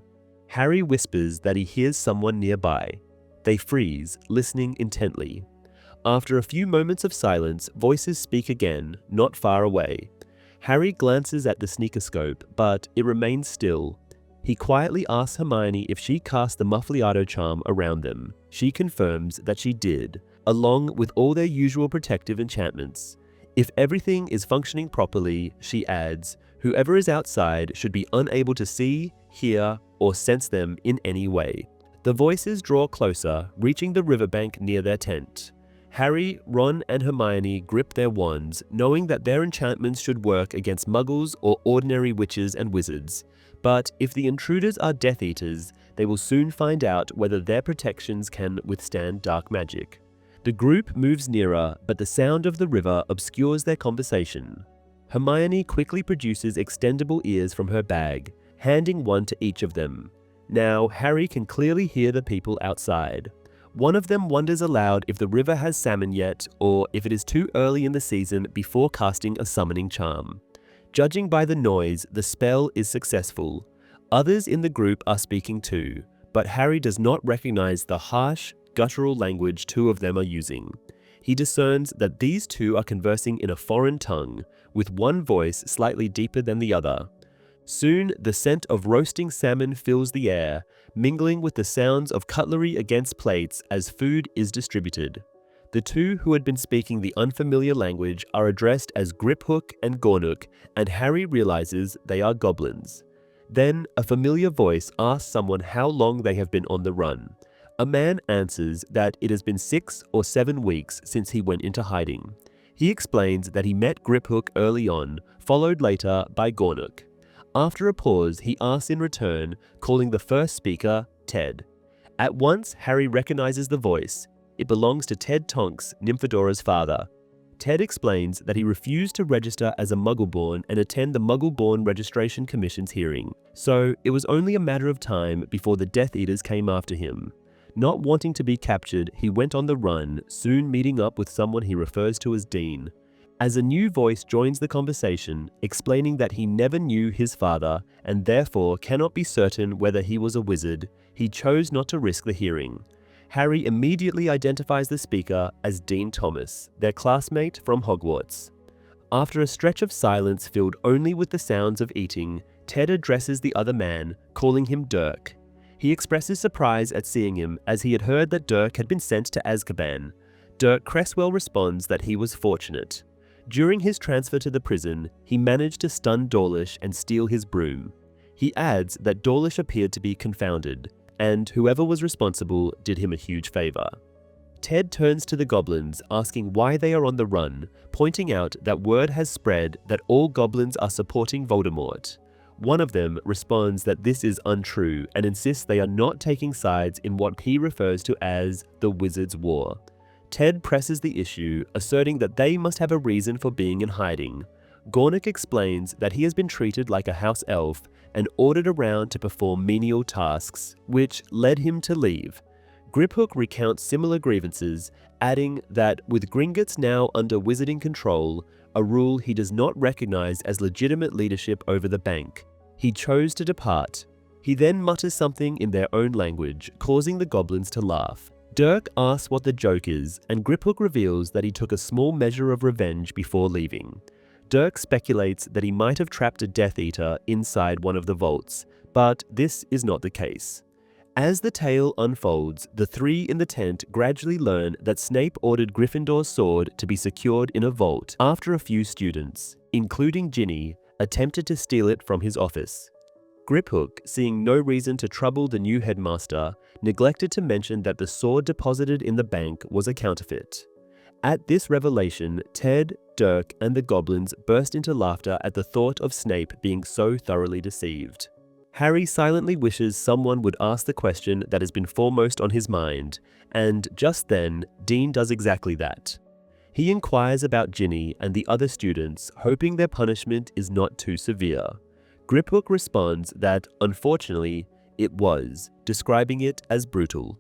Harry whispers that he hears someone nearby. They freeze, listening intently. After a few moments of silence, voices speak again, not far away. Harry glances at the sneakoscope, but it remains still. He quietly asks Hermione if she cast the Muffliato charm around them. She confirms that she did, along with all their usual protective enchantments. If everything is functioning properly, she adds, whoever is outside should be unable to see, hear, or sense them in any way. The voices draw closer, reaching the riverbank near their tent. Harry, Ron, and Hermione grip their wands, knowing that their enchantments should work against muggles or ordinary witches and wizards. But if the intruders are Death Eaters, they will soon find out whether their protections can withstand dark magic. The group moves nearer, but the sound of the river obscures their conversation. Hermione quickly produces extendable ears from her bag, handing one to each of them. Now, Harry can clearly hear the people outside. One of them wonders aloud if the river has salmon yet, or if it is too early in the season before casting a summoning charm. Judging by the noise, the spell is successful. Others in the group are speaking too, but Harry does not recognize the harsh, guttural language two of them are using. He discerns that these two are conversing in a foreign tongue, with one voice slightly deeper than the other. Soon, the scent of roasting salmon fills the air, mingling with the sounds of cutlery against plates as food is distributed. The two who had been speaking the unfamiliar language are addressed as Griphook and Gornook, and Harry realizes they are goblins. Then, a familiar voice asks someone how long they have been on the run. A man answers that it has been 6 or 7 weeks since he went into hiding. He explains that he met Griphook early on, followed later by Gornook. After a pause, he asks in return, calling the first speaker Ted. At once, Harry recognizes the voice. It belongs to Ted Tonks, Nymphodora's father. Ted explains that he refused to register as a Muggle-born and attend the Muggle-born Registration Commission's hearing, so it was only a matter of time before the Death Eaters came after him. Not wanting to be captured, he went on the run, soon meeting up with someone he refers to as Dean. As a new voice joins the conversation, explaining that he never knew his father and therefore cannot be certain whether he was a wizard, he chose not to risk the hearing. Harry immediately identifies the speaker as Dean Thomas, their classmate from Hogwarts. After a stretch of silence filled only with the sounds of eating, Ted addresses the other man, calling him Dirk. He expresses surprise at seeing him as he had heard that Dirk had been sent to Azkaban. Dirk Cresswell responds that he was fortunate. During his transfer to the prison, he managed to stun Dawlish and steal his broom. He adds that Dawlish appeared to be confounded, and whoever was responsible did him a huge favor. Ted turns to the goblins, asking why they are on the run, pointing out that word has spread that all goblins are supporting Voldemort. One of them responds that this is untrue and insists they are not taking sides in what he refers to as the Wizard's War. Ted presses the issue, asserting that they must have a reason for being in hiding. Gornook explains that he has been treated like a house elf and ordered around to perform menial tasks, which led him to leave. Griphook recounts similar grievances, adding that with Gringotts now under wizarding control, a rule he does not recognize as legitimate leadership over the bank, he chose to depart. He then mutters something in their own language, causing the goblins to laugh. Dirk asks what the joke is, and Griphook reveals that he took a small measure of revenge before leaving. Dirk speculates that he might have trapped a Death Eater inside one of the vaults, but this is not the case. As the tale unfolds, the three in the tent gradually learn that Snape ordered Gryffindor's sword to be secured in a vault after a few students, including Ginny, attempted to steal it from his office. Griphook, seeing no reason to trouble the new headmaster, neglected to mention that the sword deposited in the bank was a counterfeit. At this revelation, Ted, Dirk, and the goblins burst into laughter at the thought of Snape being so thoroughly deceived. Harry silently wishes someone would ask the question that has been foremost on his mind, and just then, Dean does exactly that. He inquires about Ginny and the other students, hoping their punishment is not too severe. Griphook responds that, unfortunately, it was, describing it as brutal.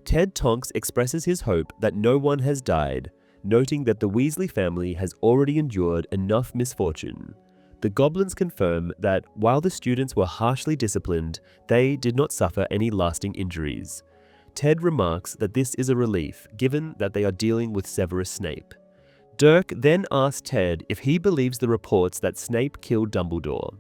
Ted Tonks expresses his hope that no one has died, noting that the Weasley family has already endured enough misfortune. The goblins confirm that while the students were harshly disciplined, they did not suffer any lasting injuries. Ted remarks that this is a relief, given that they are dealing with Severus Snape. Dirk then asks Ted if he believes the reports that Snape killed Dumbledore.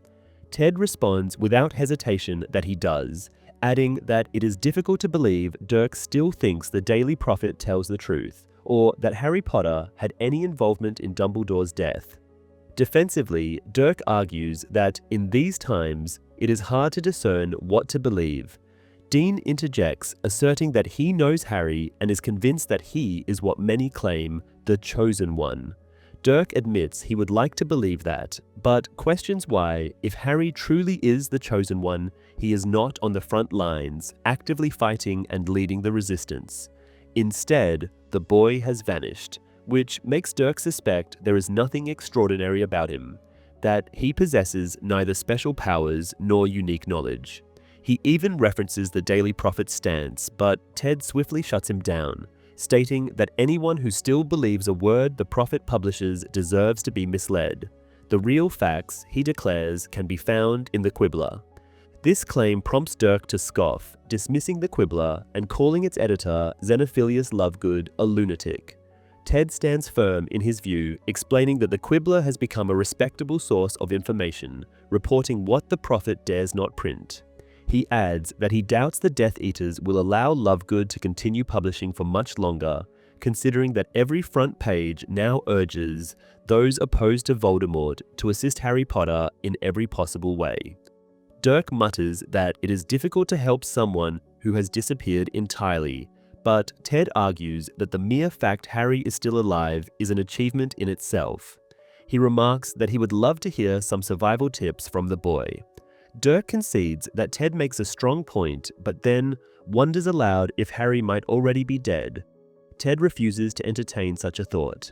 Ted responds without hesitation that he does, adding that it is difficult to believe Dirk still thinks the Daily Prophet tells the truth, or that Harry Potter had any involvement in Dumbledore's death. Defensively, Dirk argues that in these times, it is hard to discern what to believe. Dean interjects, asserting that he knows Harry and is convinced that he is what many claim, the Chosen One. Dirk admits he would like to believe that, but questions why, if Harry truly is the Chosen One, he is not on the front lines, actively fighting and leading the resistance. Instead, the boy has vanished, which makes Dirk suspect there is nothing extraordinary about him, that he possesses neither special powers nor unique knowledge. He even references the Daily Prophet's stance, but Ted swiftly shuts him down, stating that anyone who still believes a word the Prophet publishes deserves to be misled. The real facts, he declares, can be found in the Quibbler. This claim prompts Dirk to scoff, dismissing the Quibbler and calling its editor, Zenophilious Lovegood, a lunatic. Ted stands firm in his view, explaining that the Quibbler has become a respectable source of information, reporting what the Prophet dares not print. He adds that he doubts the Death Eaters will allow Lovegood to continue publishing for much longer, considering that every front page now urges those opposed to Voldemort to assist Harry Potter in every possible way. Dirk mutters that it is difficult to help someone who has disappeared entirely, but Ted argues that the mere fact Harry is still alive is an achievement in itself. He remarks that he would love to hear some survival tips from the boy. Dirk concedes that Ted makes a strong point, but then wonders aloud if Harry might already be dead. Ted refuses to entertain such a thought.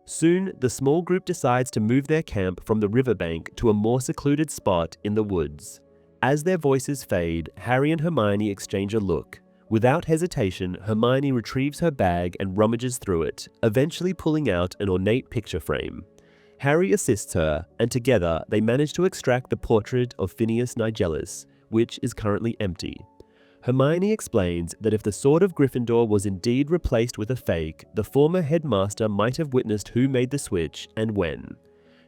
Soon, the small group decides to move their camp from the riverbank to a more secluded spot in the woods. As their voices fade, Harry and Hermione exchange a look. Without hesitation, Hermione retrieves her bag and rummages through it, eventually pulling out an ornate picture frame. Harry assists her, and together they manage to extract the portrait of Phineas Nigellus, which is currently empty. Hermione explains that if the Sword of Gryffindor was indeed replaced with a fake, the former headmaster might have witnessed who made the switch and when.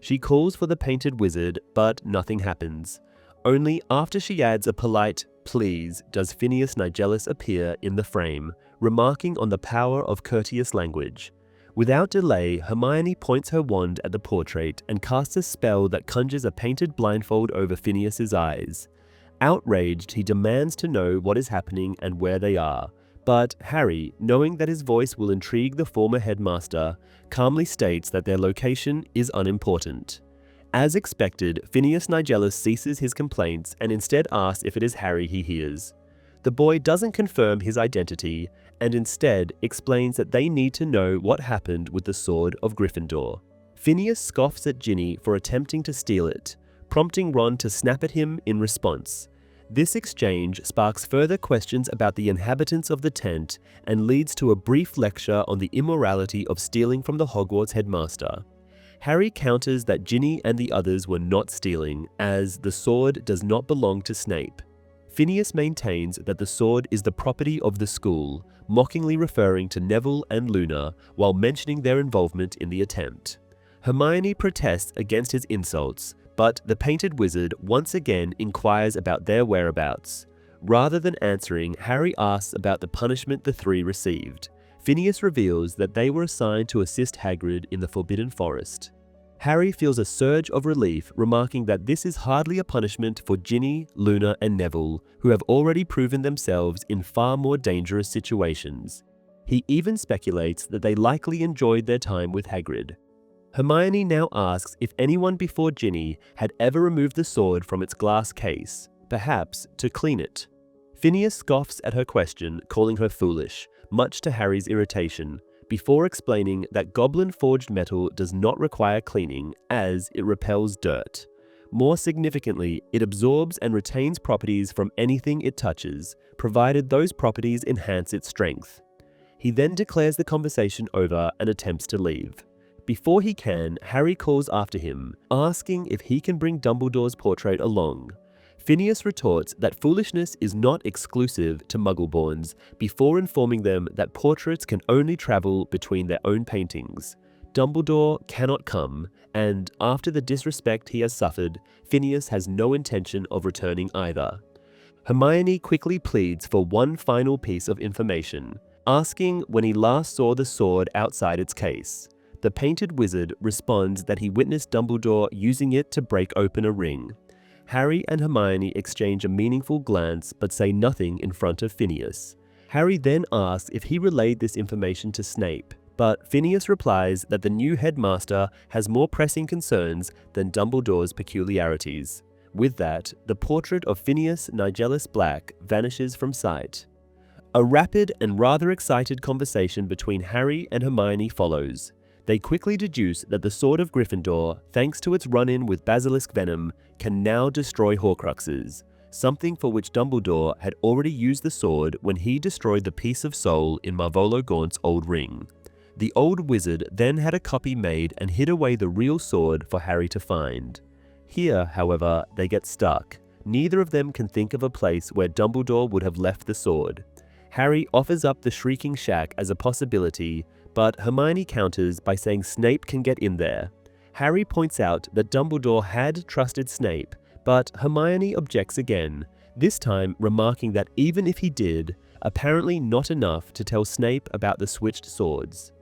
She calls for the painted wizard, but nothing happens. Only after she adds a polite "please" does Phineas Nigellus appear in the frame, remarking on the power of courteous language. Without delay, Hermione points her wand at the portrait and casts a spell that conjures a painted blindfold over Phineas's eyes. Outraged, he demands to know what is happening and where they are, but Harry, knowing that his voice will intrigue the former headmaster, calmly states that their location is unimportant. As expected, Phineas Nigellus ceases his complaints and instead asks if it is Harry he hears. The boy doesn't confirm his identity and instead explains that they need to know what happened with the Sword of Gryffindor. Phineas scoffs at Ginny for attempting to steal it, prompting Ron to snap at him in response. This exchange sparks further questions about the inhabitants of the tent and leads to a brief lecture on the immorality of stealing from the Hogwarts headmaster. Harry counters that Ginny and the others were not stealing, as the sword does not belong to Snape. Phineas maintains that the sword is the property of the school, mockingly referring to Neville and Luna while mentioning their involvement in the attempt. Hermione protests against his insults, but the painted wizard once again inquires about their whereabouts. Rather than answering, Harry asks about the punishment the three received. Phineas reveals that they were assigned to assist Hagrid in the Forbidden Forest. Harry feels a surge of relief, remarking that this is hardly a punishment for Ginny, Luna, and Neville, who have already proven themselves in far more dangerous situations. He even speculates that they likely enjoyed their time with Hagrid. Hermione now asks if anyone before Ginny had ever removed the sword from its glass case, perhaps to clean it. Phineas scoffs at her question, calling her foolish, much to Harry's irritation, before explaining that Goblin-forged metal does not require cleaning as it repels dirt. More significantly, it absorbs and retains properties from anything it touches, provided those properties enhance its strength. He then declares the conversation over and attempts to leave. Before he can, Harry calls after him, asking if he can bring Dumbledore's portrait along. Phineas retorts that foolishness is not exclusive to Muggleborns, before informing them that portraits can only travel between their own paintings. Dumbledore cannot come, and after the disrespect he has suffered, Phineas has no intention of returning either. Hermione quickly pleads for one final piece of information, asking when he last saw the sword outside its case. The painted wizard responds that he witnessed Dumbledore using it to break open a ring. Harry and Hermione exchange a meaningful glance but say nothing in front of Phineas. Harry then asks if he relayed this information to Snape, but Phineas replies that the new headmaster has more pressing concerns than Dumbledore's peculiarities. With that, the portrait of Phineas Nigellus Black vanishes from sight. A rapid and rather excited conversation between Harry and Hermione follows. They quickly deduce that the Sword of Gryffindor, thanks to its run-in with basilisk venom, can now destroy Horcruxes, something for which Dumbledore had already used the sword when he destroyed the piece of soul in Marvolo Gaunt's old ring. The old wizard then had a copy made and hid away the real sword for Harry to find. Here, however, they get stuck. Neither of them can think of a place where Dumbledore would have left the sword. Harry offers up the Shrieking Shack as a possibility, but Hermione counters by saying Snape can get in there. Harry points out that Dumbledore had trusted Snape, but Hermione objects again, this time remarking that even if he did, apparently not enough to tell Snape about the switched swords.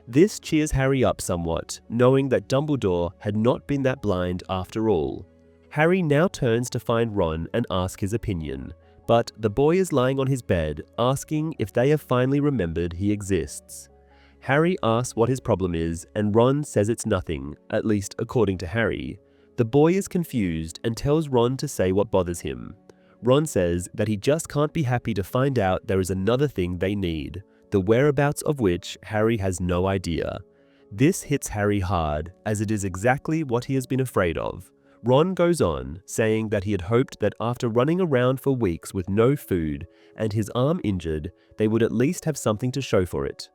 This cheers Harry up somewhat, knowing that Dumbledore had not been that blind after all. Harry now turns to find Ron and ask his opinion, but the boy is lying on his bed, asking if they have finally remembered he exists. Harry asks what his problem is, and Ron says it's nothing, at least according to Harry. The boy is confused and tells Ron to say what bothers him. Ron says that he just can't be happy to find out there is another thing they need, the whereabouts of which Harry has no idea. This hits Harry hard, as it is exactly what he has been afraid of. Ron goes on, saying that he had hoped that after running around for weeks with no food and his arm injured, they would at least have something to show for it.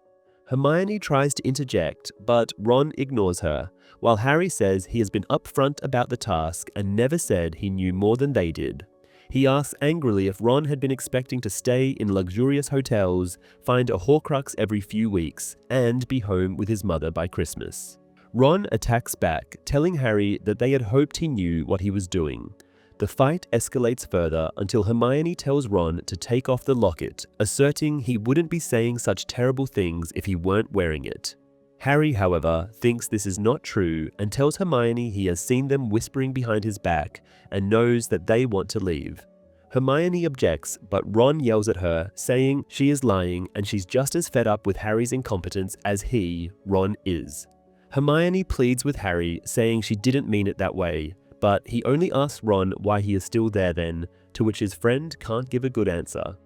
Hermione tries to interject, but Ron ignores her, while Harry says he has been upfront about the task and never said he knew more than they did. He asks angrily if Ron had been expecting to stay in luxurious hotels, find a Horcrux every few weeks, and be home with his mother by Christmas. Ron attacks back, telling Harry that they had hoped he knew what he was doing. The fight escalates further until Hermione tells Ron to take off the locket, asserting he wouldn't be saying such terrible things if he weren't wearing it. Harry, however, thinks this is not true and tells Hermione he has seen them whispering behind his back and knows that they want to leave. Hermione objects, but Ron yells at her, saying she is lying and she's just as fed up with Harry's incompetence as he, Ron, is. Hermione pleads with Harry, saying she didn't mean it that way, but he only asks Ron why he is still there then, to which his friend can't give a good answer.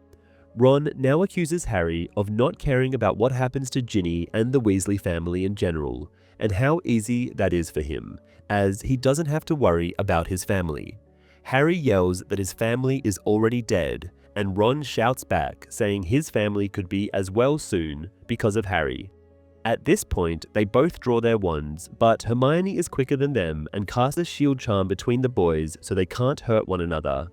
Ron now accuses Harry of not caring about what happens to Ginny and the Weasley family in general, and how easy that is for him, as he doesn't have to worry about his family. Harry yells that his family is already dead, and Ron shouts back, saying his family could be as well soon because of Harry. At this point, they both draw their wands, but Hermione is quicker than them and casts a shield charm between the boys so they can't hurt one another.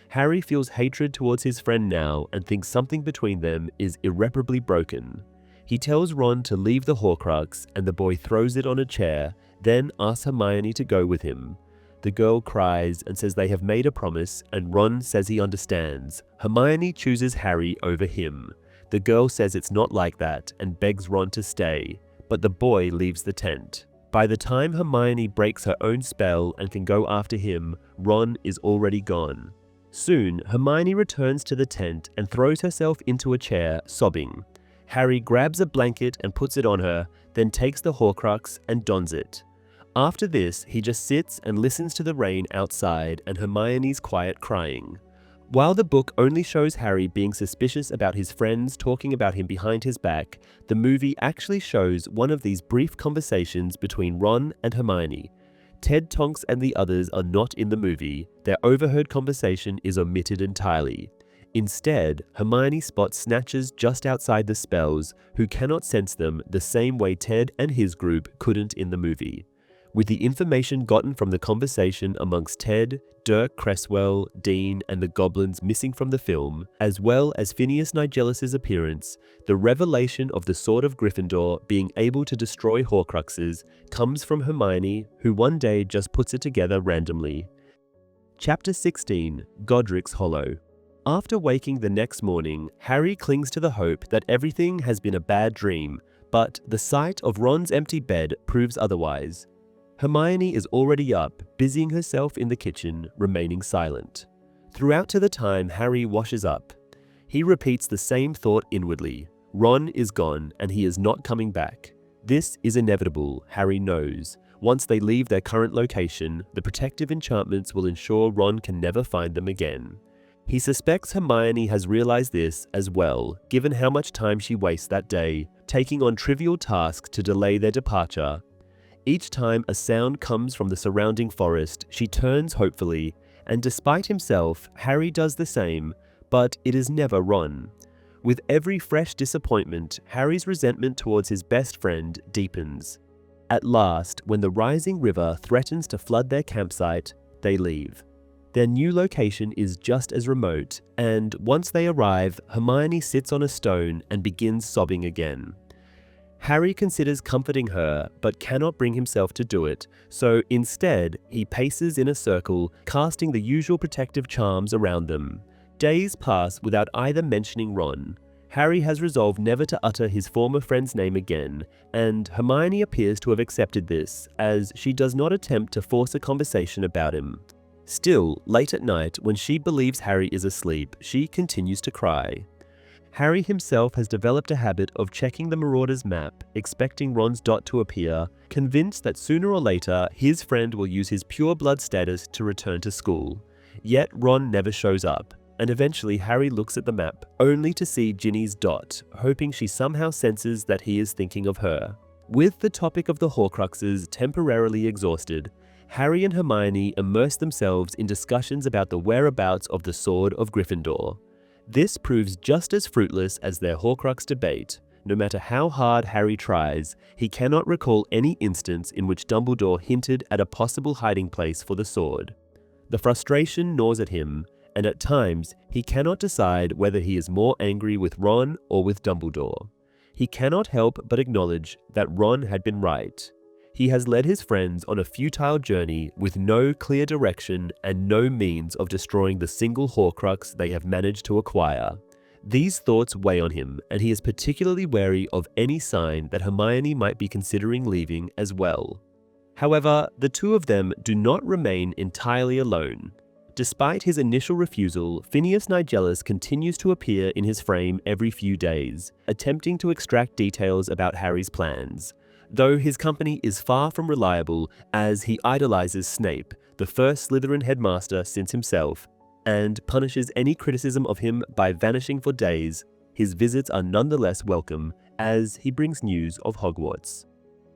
Harry feels hatred towards his friend now and thinks something between them is irreparably broken. He tells Ron to leave the Horcrux, and the boy throws it on a chair, then asks Hermione to go with him. The girl cries and says they have made a promise, and Ron says he understands. Hermione chooses Harry over him. The girl says it's not like that and begs Ron to stay, but the boy leaves the tent. By the time Hermione breaks her own spell and can go after him, Ron is already gone. Soon, Hermione returns to the tent and throws herself into a chair, sobbing. Harry grabs a blanket and puts it on her, then takes the Horcrux and dons it. After this, he just sits and listens to the rain outside and Hermione's quiet crying. While the book only shows Harry being suspicious about his friends talking about him behind his back, the movie actually shows one of these brief conversations between Ron and Hermione. Ted, Tonks and the others are not in the movie. Their overheard conversation is omitted entirely. Instead, Hermione spots snatchers just outside the spells who cannot sense them the same way Ted and his group couldn't in the movie. With the information gotten from the conversation amongst Ted, Dirk Cresswell, Dean, and the goblins missing from the film, as well as Phineas Nigelus's appearance, the revelation of the Sword of Gryffindor being able to destroy Horcruxes comes from Hermione, who one day just puts it together randomly. Chapter 16, Godric's Hollow. After waking the next morning, Harry clings to the hope that everything has been a bad dream, but the sight of Ron's empty bed proves otherwise. Hermione is already up, busying herself in the kitchen, remaining silent. Throughout to the time Harry washes up, he repeats the same thought inwardly. Ron is gone and he is not coming back. This is inevitable, Harry knows. Once they leave their current location, the protective enchantments will ensure Ron can never find them again. He suspects Hermione has realized this as well, given how much time she wastes that day, taking on trivial tasks to delay their departure. Each time a sound comes from the surrounding forest, she turns hopefully, and despite himself, Harry does the same, but it is never Ron. With every fresh disappointment, Harry's resentment towards his best friend deepens. At last, when the rising river threatens to flood their campsite, they leave. Their new location is just as remote, and once they arrive, Hermione sits on a stone and begins sobbing again. Harry considers comforting her, but cannot bring himself to do it, so instead, he paces in a circle, casting the usual protective charms around them. Days pass without either mentioning Ron. Harry has resolved never to utter his former friend's name again, and Hermione appears to have accepted this, as she does not attempt to force a conversation about him. Still, late at night, when she believes Harry is asleep, she continues to cry. Harry himself has developed a habit of checking the Marauder's map, expecting Ron's dot to appear, convinced that sooner or later his friend will use his pure blood status to return to school. Yet Ron never shows up, and eventually Harry looks at the map, only to see Ginny's dot, hoping she somehow senses that he is thinking of her. With the topic of the Horcruxes temporarily exhausted, Harry and Hermione immerse themselves in discussions about the whereabouts of the Sword of Gryffindor. This proves just as fruitless as their Horcrux debate. No matter how hard Harry tries, he cannot recall any instance in which Dumbledore hinted at a possible hiding place for the sword. The frustration gnaws at him, and at times he cannot decide whether he is more angry with Ron or with Dumbledore. He cannot help but acknowledge that Ron had been right. He has led his friends on a futile journey with no clear direction and no means of destroying the single Horcrux they have managed to acquire. These thoughts weigh on him, and he is particularly wary of any sign that Hermione might be considering leaving as well. However, the two of them do not remain entirely alone. Despite his initial refusal, Phineas Nigelus continues to appear in his frame every few days, attempting to extract details about Harry's plans. Though his company is far from reliable, as he idolizes Snape, the first Slytherin headmaster since himself, and punishes any criticism of him by vanishing for days, his visits are nonetheless welcome as he brings news of Hogwarts.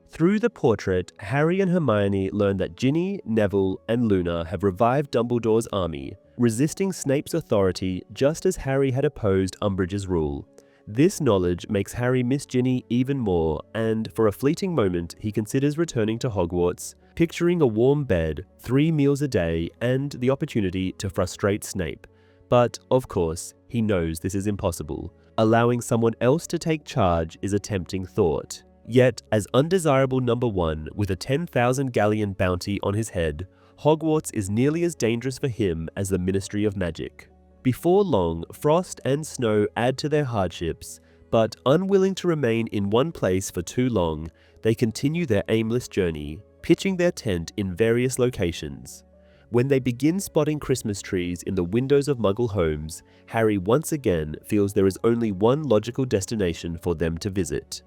Through the portrait, Harry and Hermione learn that Ginny, Neville, and Luna have revived Dumbledore's army, resisting Snape's authority just as Harry had opposed Umbridge's rule. This knowledge makes Harry miss Ginny even more, and for a fleeting moment he considers returning to Hogwarts, picturing a warm bed, 3 meals a day, and the opportunity to frustrate Snape. But, of course, he knows this is impossible. Allowing someone else to take charge is a tempting thought. Yet, as undesirable number 1 with a 10,000 galleon bounty on his head, Hogwarts is nearly as dangerous for him as the Ministry of Magic. Before long, frost and snow add to their hardships, but unwilling to remain in one place for too long, they continue their aimless journey, pitching their tent in various locations. When they begin spotting Christmas trees in the windows of Muggle homes, Harry once again feels there is only one logical destination for them to visit.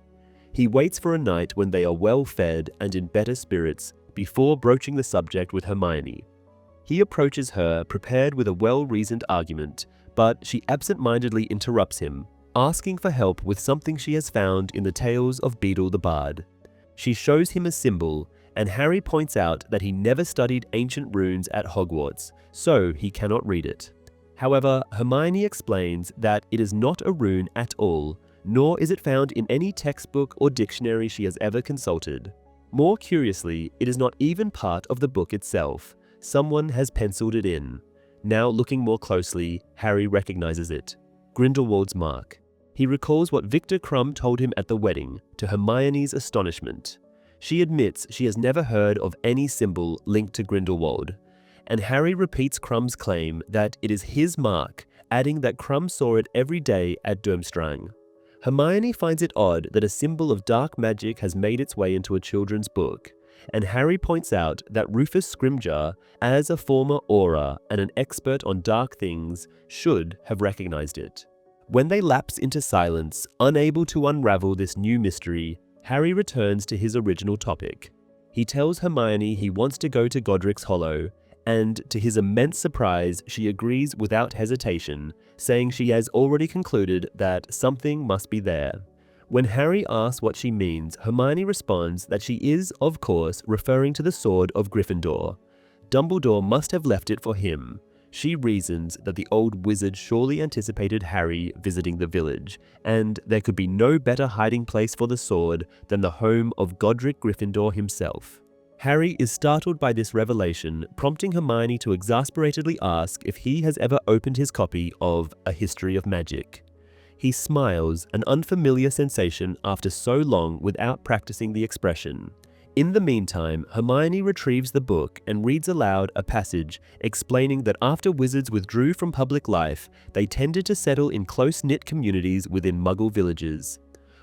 He waits for a night when they are well fed and in better spirits before broaching the subject with Hermione. He approaches her prepared with a well-reasoned argument, but she absent-mindedly interrupts him, asking for help with something she has found in the tales of Beedle the Bard. She shows him a symbol, and Harry points out that he never studied ancient runes at Hogwarts, so he cannot read it. However, Hermione explains that it is not a rune at all, nor is it found in any textbook or dictionary she has ever consulted. More curiously, it is not even part of the book itself. Someone has penciled it in. Now looking more closely, Harry recognizes it. Grindelwald's mark. He recalls what Victor Krum told him at the wedding, to Hermione's astonishment. She admits she has never heard of any symbol linked to Grindelwald, and Harry repeats Krum's claim that it is his mark, adding that Krum saw it every day at Durmstrang. Hermione finds it odd that a symbol of dark magic has made its way into a children's book, and Harry points out that Rufus Scrimgeour, as a former Auror and an expert on dark things, should have recognized it. When they lapse into silence, unable to unravel this new mystery, Harry returns to his original topic. He tells Hermione he wants to go to Godric's Hollow, and to his immense surprise, she agrees without hesitation, saying she has already concluded that something must be there. When Harry asks what she means, Hermione responds that she is, of course, referring to the sword of Gryffindor. Dumbledore must have left it for him. She reasons that the old wizard surely anticipated Harry visiting the village, and there could be no better hiding place for the sword than the home of Godric Gryffindor himself. Harry is startled by this revelation, prompting Hermione to exasperatedly ask if he has ever opened his copy of A History of Magic. He smiles, an unfamiliar sensation after so long without practicing the expression. In the meantime, Hermione retrieves the book and reads aloud a passage explaining that after wizards withdrew from public life, they tended to settle in close-knit communities within Muggle villages.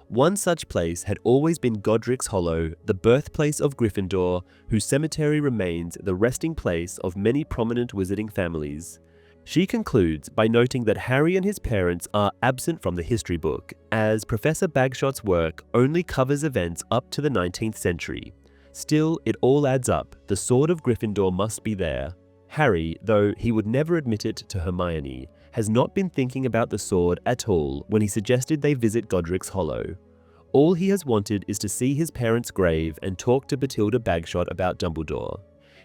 One such place had always been Godric's Hollow, the birthplace of Gryffindor, whose cemetery remains the resting place of many prominent wizarding families. She concludes by noting that Harry and his parents are absent from the history book, as Professor Bagshot's work only covers events up to the 19th century. Still, it all adds up. The sword of Gryffindor must be there. Harry, though he would never admit it to Hermione, has not been thinking about the sword at all when he suggested they visit Godric's Hollow. All he has wanted is to see his parents' grave and talk to Bathilda Bagshot about Dumbledore.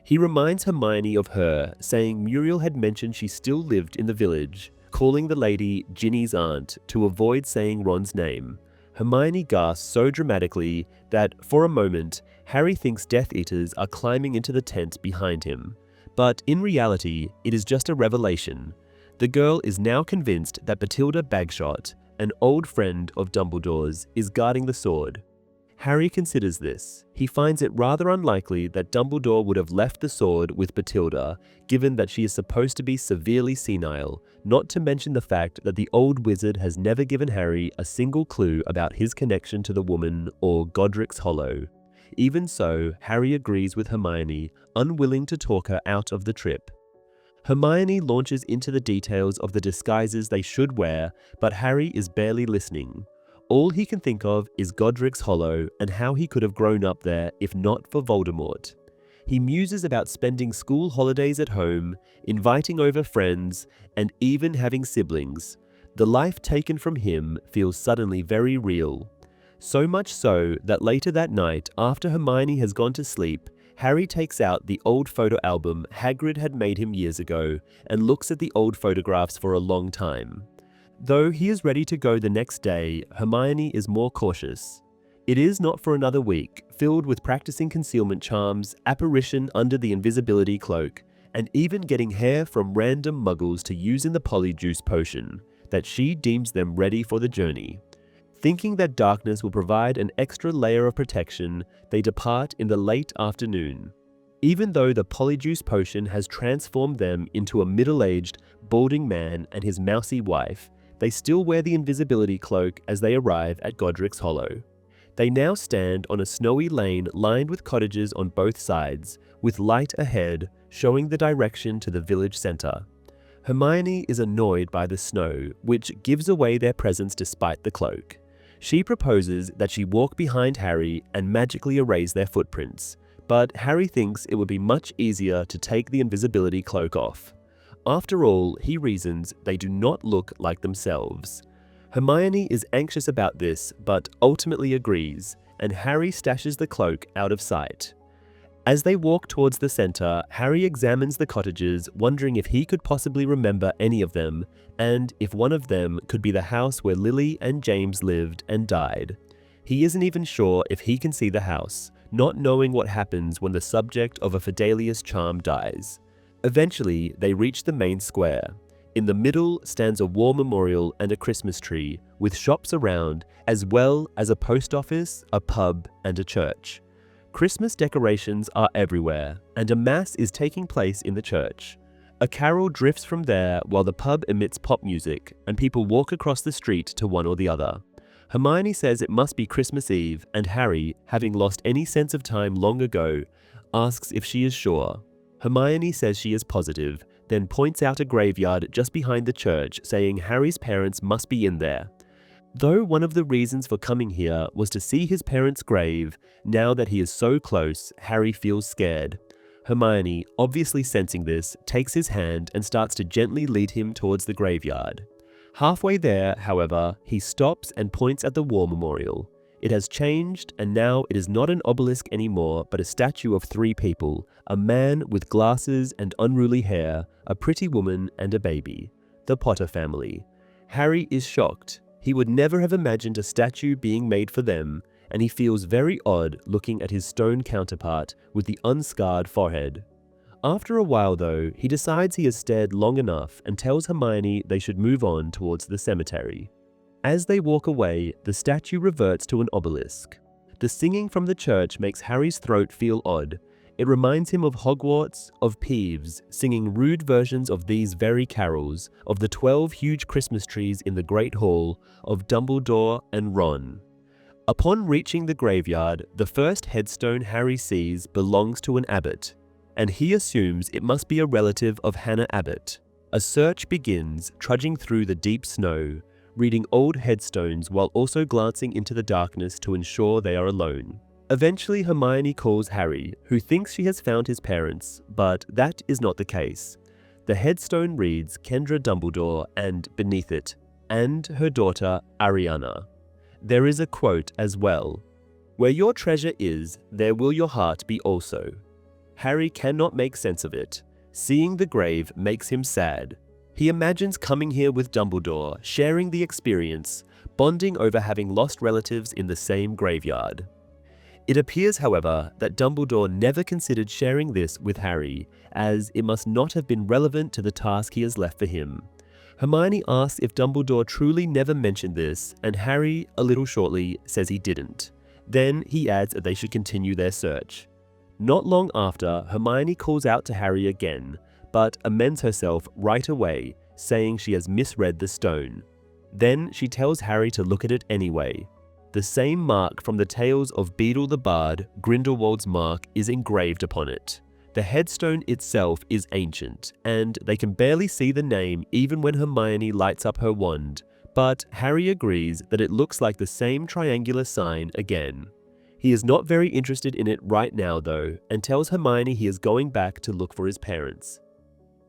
He reminds Hermione of her, saying Muriel had mentioned she still lived in the village, calling the lady Ginny's aunt to avoid saying Ron's name. Hermione gasps so dramatically that, for a moment, Harry thinks Death Eaters are climbing into the tent behind him. But in reality, it is just a revelation. The girl is now convinced that Bathilda Bagshot, an old friend of Dumbledore's, is guarding the sword. Harry considers this. He finds it rather unlikely that Dumbledore would have left the sword with Bathilda, given that she is supposed to be severely senile, not to mention the fact that the old wizard has never given Harry a single clue about his connection to the woman or Godric's Hollow. Even so, Harry agrees with Hermione, unwilling to talk her out of the trip. Hermione launches into the details of the disguises they should wear, but Harry is barely listening. All he can think of is Godric's Hollow and how he could have grown up there if not for Voldemort. He muses about spending school holidays at home, inviting over friends, and even having siblings. The life taken from him feels suddenly very real. So much so that later that night, after Hermione has gone to sleep, Harry takes out the old photo album Hagrid had made him years ago and looks at the old photographs for a long time. Though he is ready to go the next day, Hermione is more cautious. It is not for another week, filled with practicing concealment charms, apparition under the invisibility cloak, and even getting hair from random muggles to use in the polyjuice potion, that she deems them ready for the journey. Thinking that darkness will provide an extra layer of protection, they depart in the late afternoon. Even though the polyjuice potion has transformed them into a middle-aged, balding man and his mousy wife, they still wear the invisibility cloak as they arrive at Godric's Hollow. They now stand on a snowy lane lined with cottages on both sides, with light ahead, showing the direction to the village centre. Hermione is annoyed by the snow, which gives away their presence despite the cloak. She proposes that she walk behind Harry and magically erase their footprints, but Harry thinks it would be much easier to take the invisibility cloak off. After all, he reasons they do not look like themselves. Hermione is anxious about this, but ultimately agrees, and Harry stashes the cloak out of sight. As they walk towards the centre, Harry examines the cottages, wondering if he could possibly remember any of them, and if one of them could be the house where Lily and James lived and died. He isn't even sure if he can see the house, not knowing what happens when the subject of a Fidelius charm dies. Eventually, they reach the main square. In the middle stands a war memorial and a Christmas tree, with shops around, as well as a post office, a pub, and a church. Christmas decorations are everywhere, and a mass is taking place in the church. A carol drifts from there while the pub emits pop music, and people walk across the street to one or the other. Hermione says it must be Christmas Eve, and Harry, having lost any sense of time long ago, asks if she is sure. Hermione says she is positive, then points out a graveyard just behind the church, saying Harry's parents must be in there. Though one of the reasons for coming here was to see his parents' grave, now that he is so close, Harry feels scared. Hermione, obviously sensing this, takes his hand and starts to gently lead him towards the graveyard. Halfway there, however, he stops and points at the war memorial. It has changed, and now it is not an obelisk anymore, but a statue of three people, a man with glasses and unruly hair, a pretty woman, and a baby. The Potter family. Harry is shocked. He would never have imagined a statue being made for them, and he feels very odd looking at his stone counterpart with the unscarred forehead. After a while though, he decides he has stared long enough and tells Hermione they should move on towards the cemetery. As they walk away, the statue reverts to an obelisk. The singing from the church makes Harry's throat feel odd. It reminds him of Hogwarts, of Peeves, singing rude versions of these very carols, of the 12 huge Christmas trees in the Great Hall, of Dumbledore and Ron. Upon reaching the graveyard, the first headstone Harry sees belongs to an abbot, and he assumes it must be a relative of Hannah Abbott. A search begins, trudging through the deep snow, reading old headstones while also glancing into the darkness to ensure they are alone. Eventually, Hermione calls Harry, who thinks she has found his parents, but that is not the case. The headstone reads Kendra Dumbledore and, beneath it, and her daughter Ariana. There is a quote as well. "Where your treasure is, there will your heart be also." Harry cannot make sense of it. Seeing the grave makes him sad. He imagines coming here with Dumbledore, sharing the experience, bonding over having lost relatives in the same graveyard. It appears, however, that Dumbledore never considered sharing this with Harry, as it must not have been relevant to the task he has left for him. Hermione asks if Dumbledore truly never mentioned this, and Harry, a little shortly, says he didn't. Then he adds that they should continue their search. Not long after, Hermione calls out to Harry again, but amends herself right away, saying she has misread the stone. Then she tells Harry to look at it anyway. The same mark from the tales of Beedle the Bard, Grindelwald's mark, is engraved upon it. The headstone itself is ancient, and they can barely see the name even when Hermione lights up her wand, but Harry agrees that it looks like the same triangular sign again. He is not very interested in it right now though, and tells Hermione he is going back to look for his parents.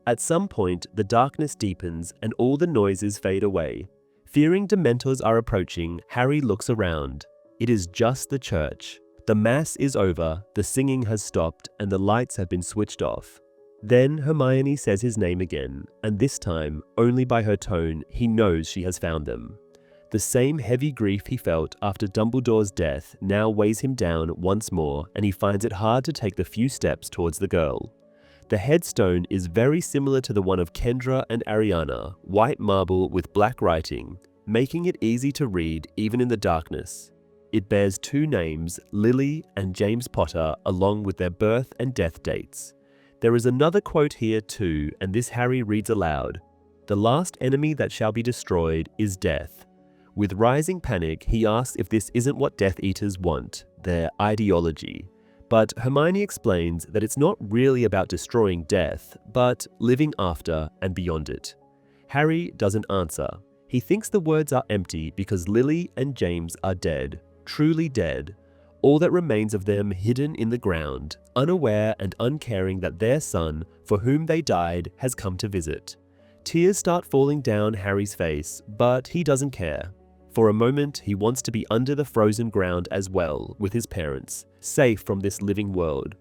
At some point, the darkness deepens and all the noises fade away. Fearing Dementors are approaching, Harry looks around. It is just the church. The mass is over, the singing has stopped, and the lights have been switched off. Then Hermione says his name again, and this time, only by her tone, he knows she has found them. The same heavy grief he felt after Dumbledore's death now weighs him down once more, and he finds it hard to take the few steps towards the girl. The headstone is very similar to the one of Kendra and Ariana, white marble with black writing, making it easy to read even in the darkness. It bears two names, Lily and James Potter, along with their birth and death dates. There is another quote here too, and this Harry reads aloud. "The last enemy that shall be destroyed is death." With rising panic, he asks if this isn't what Death Eaters want, their ideology. But Hermione explains that it's not really about destroying death, but living after and beyond it. Harry doesn't answer. He thinks the words are empty because Lily and James are dead, truly dead. All that remains of them hidden in the ground, unaware and uncaring that their son, for whom they died, has come to visit. Tears start falling down Harry's face, but he doesn't care. For a moment, he wants to be under the frozen ground as well, with his parents, safe from this living world.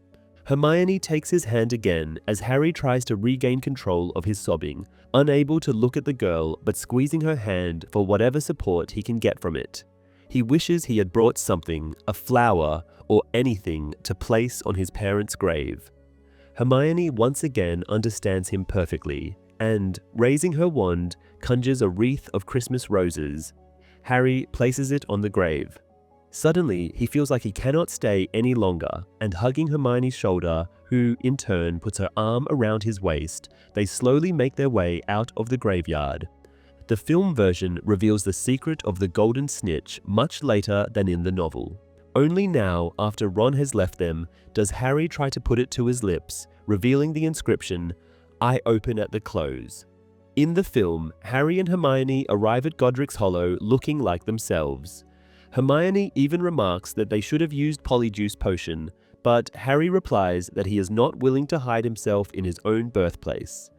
Hermione takes his hand again as Harry tries to regain control of his sobbing, unable to look at the girl but squeezing her hand for whatever support he can get from it. He wishes he had brought something, a flower, or anything to place on his parents' grave. Hermione once again understands him perfectly, and, raising her wand, conjures a wreath of Christmas roses. Harry places it on the grave. Suddenly, he feels like he cannot stay any longer, and hugging Hermione's shoulder, who in turn puts her arm around his waist, they slowly make their way out of the graveyard. The film version reveals the secret of the golden snitch much later than in the novel. Only now, after Ron has left them, does Harry try to put it to his lips, revealing the inscription, "I open at the close." In the film, Harry and Hermione arrive at Godric's Hollow looking like themselves. Hermione even remarks that they should have used Polyjuice Potion, but Harry replies that he is not willing to hide himself in his own birthplace.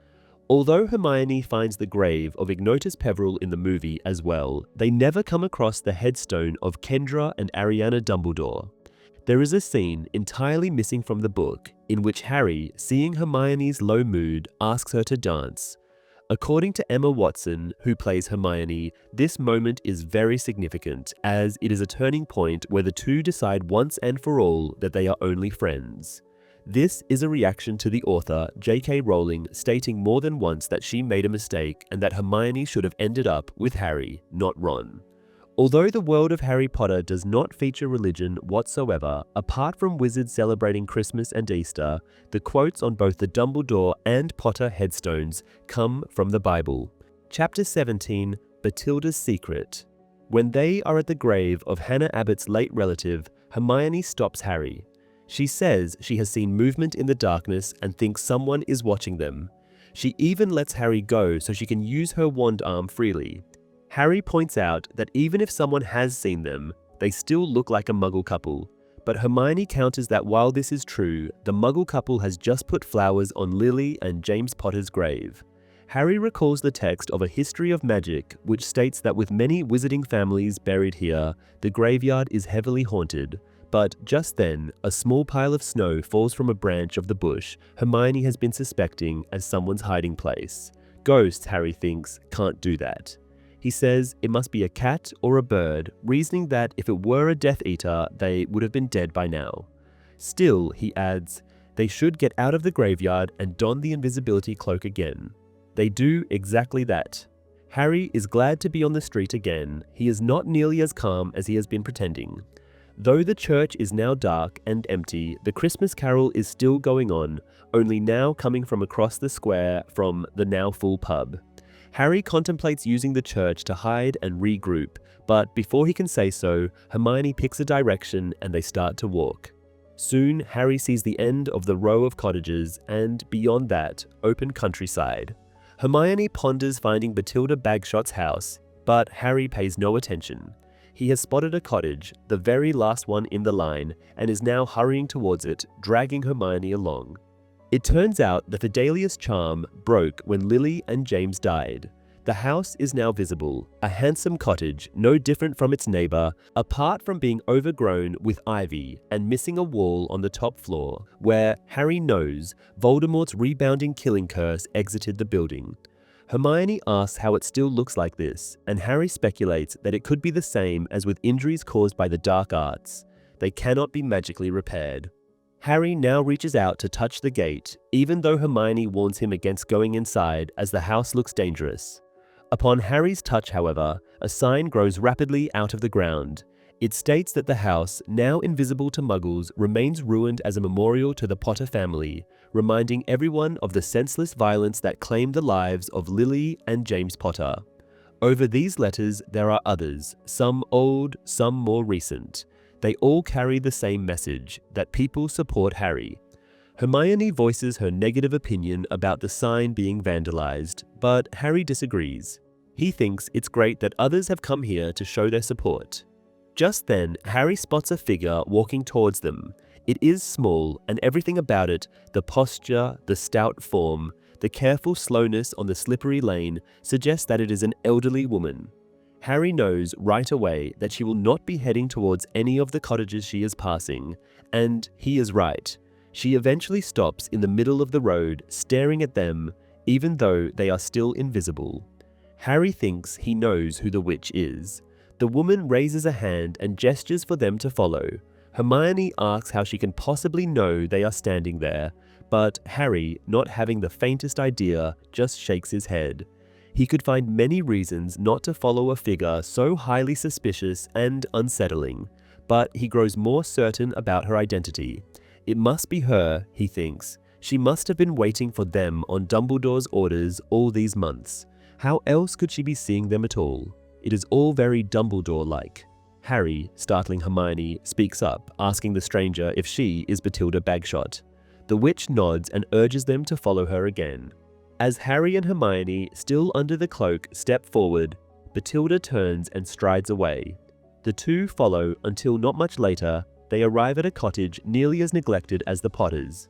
Although Hermione finds the grave of Ignotus Peverell in the movie as well, they never come across the headstone of Kendra and Ariana Dumbledore. There is a scene entirely missing from the book in which Harry, seeing Hermione's low mood, asks her to dance. According to Emma Watson, who plays Hermione, this moment is very significant as it is a turning point where the two decide once and for all that they are only friends. This is a reaction to the author, J.K. Rowling, stating more than once that she made a mistake and that Hermione should have ended up with Harry, not Ron. Although the world of Harry Potter does not feature religion whatsoever, apart from wizards celebrating Christmas and Easter, the quotes on both the Dumbledore and Potter headstones come from the Bible. Chapter 17, Bathilda's Secret. When they are at the grave of Hannah Abbott's late relative, Hermione stops Harry. She says she has seen movement in the darkness and thinks someone is watching them. She even lets Harry go so she can use her wand arm freely. Harry points out that even if someone has seen them, they still look like a Muggle couple. But Hermione counters that while this is true, the Muggle couple has just put flowers on Lily and James Potter's grave. Harry recalls the text of A History of Magic, which states that with many wizarding families buried here, the graveyard is heavily haunted. But just then, a small pile of snow falls from a branch of the bush Hermione has been suspecting as someone's hiding place. Ghosts, Harry thinks, can't do that. He says it must be a cat or a bird, reasoning that if it were a Death Eater, they would have been dead by now. Still, he adds, they should get out of the graveyard and don the invisibility cloak again. They do exactly that. Harry is glad to be on the street again. He is not nearly as calm as he has been pretending. Though the church is now dark and empty, the Christmas carol is still going on, only now coming from across the square from the now full pub. Harry contemplates using the church to hide and regroup, but before he can say so, Hermione picks a direction and they start to walk. Soon, Harry sees the end of the row of cottages and, beyond that, open countryside. Hermione ponders finding Bathilda Bagshot's house, but Harry pays no attention. He has spotted a cottage, the very last one in the line, and is now hurrying towards it, dragging Hermione along. It turns out the Fidelius charm broke when Lily and James died. The house is now visible, a handsome cottage, no different from its neighbor, apart from being overgrown with ivy and missing a wall on the top floor, where Harry knows Voldemort's rebounding killing curse exited the building. Hermione asks how it still looks like this, and Harry speculates that it could be the same as with injuries caused by the dark arts. They cannot be magically repaired. Harry now reaches out to touch the gate, even though Hermione warns him against going inside as the house looks dangerous. Upon Harry's touch, however, a sign grows rapidly out of the ground. It states that the house, now invisible to Muggles, remains ruined as a memorial to the Potter family, reminding everyone of the senseless violence that claimed the lives of Lily and James Potter. Over these letters there are others, some old, some more recent. They all carry the same message, that people support Harry. Hermione voices her negative opinion about the sign being vandalized, but Harry disagrees. He thinks it's great that others have come here to show their support. Just then, Harry spots a figure walking towards them. It is small, and everything about it, the posture, the stout form, the careful slowness on the slippery lane, suggests that it is an elderly woman. Harry knows right away that she will not be heading towards any of the cottages she is passing, and he is right. She eventually stops in the middle of the road, staring at them, even though they are still invisible. Harry thinks he knows who the witch is. The woman raises a hand and gestures for them to follow. Hermione asks how she can possibly know they are standing there, but Harry, not having the faintest idea, just shakes his head. He could find many reasons not to follow a figure so highly suspicious and unsettling, but he grows more certain about her identity. It must be her, he thinks. She must have been waiting for them on Dumbledore's orders all these months. How else could she be seeing them at all? It is all very Dumbledore-like. Harry, startling Hermione, speaks up, asking the stranger if she is Bathilda Bagshot. The witch nods and urges them to follow her again. As Harry and Hermione, still under the cloak, step forward, Bathilda turns and strides away. The two follow until not much later, they arrive at a cottage nearly as neglected as the Potters.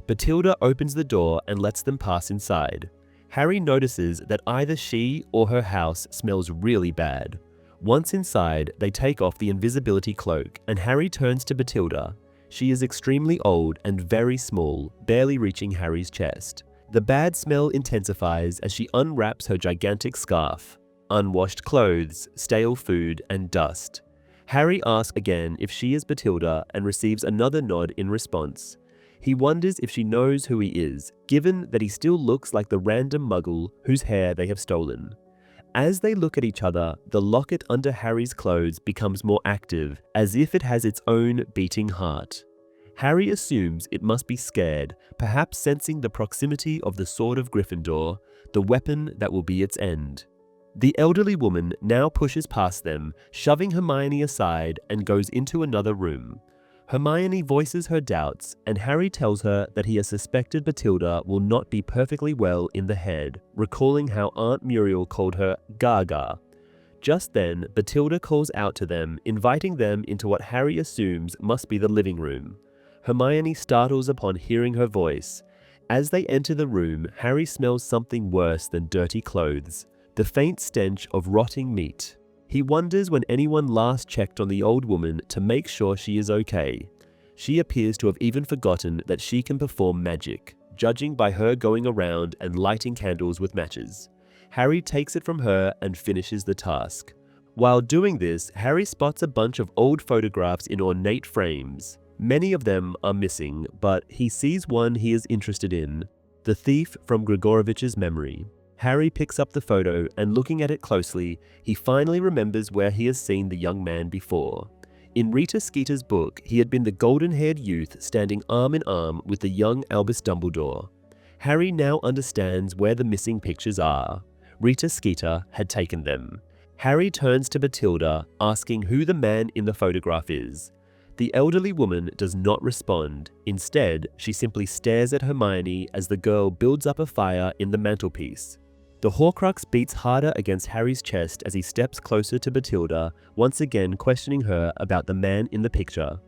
Bathilda opens the door and lets them pass inside. Harry notices that either she or her house smells really bad. Once inside, they take off the invisibility cloak, and Harry turns to Bathilda. She is extremely old and very small, barely reaching Harry's chest. The bad smell intensifies as she unwraps her gigantic scarf. Unwashed clothes, stale food, and dust. Harry asks again if she is Bathilda and receives another nod in response. He wonders if she knows who he is, given that he still looks like the random muggle whose hair they have stolen. As they look at each other, the locket under Harry's clothes becomes more active, as if it has its own beating heart. Harry assumes it must be scared, perhaps sensing the proximity of the Sword of Gryffindor, the weapon that will be its end. The elderly woman now pushes past them, shoving Hermione aside, and goes into another room. Hermione voices her doubts, and Harry tells her that he has suspected Bathilda will not be perfectly well in the head, recalling how Aunt Muriel called her Gaga. Just then, Bathilda calls out to them, inviting them into what Harry assumes must be the living room. Hermione startles upon hearing her voice. As they enter the room, Harry smells something worse than dirty clothes, the faint stench of rotting meat. He wonders when anyone last checked on the old woman to make sure she is okay. She appears to have even forgotten that she can perform magic, judging by her going around and lighting candles with matches. Harry takes it from her and finishes the task. While doing this, Harry spots a bunch of old photographs in ornate frames. Many of them are missing, but he sees one he is interested in, the thief from Grigorovich's memory. Harry picks up the photo and looking at it closely, he finally remembers where he has seen the young man before. In Rita Skeeter's book, he had been the golden-haired youth standing arm in arm with the young Albus Dumbledore. Harry now understands where the missing pictures are. Rita Skeeter had taken them. Harry turns to Bathilda, asking who the man in the photograph is. The elderly woman does not respond. Instead, she simply stares at Hermione as the girl builds up a fire in the mantelpiece. The Horcrux beats harder against Harry's chest as he steps closer to Bathilda, once again questioning her about the man in the picture.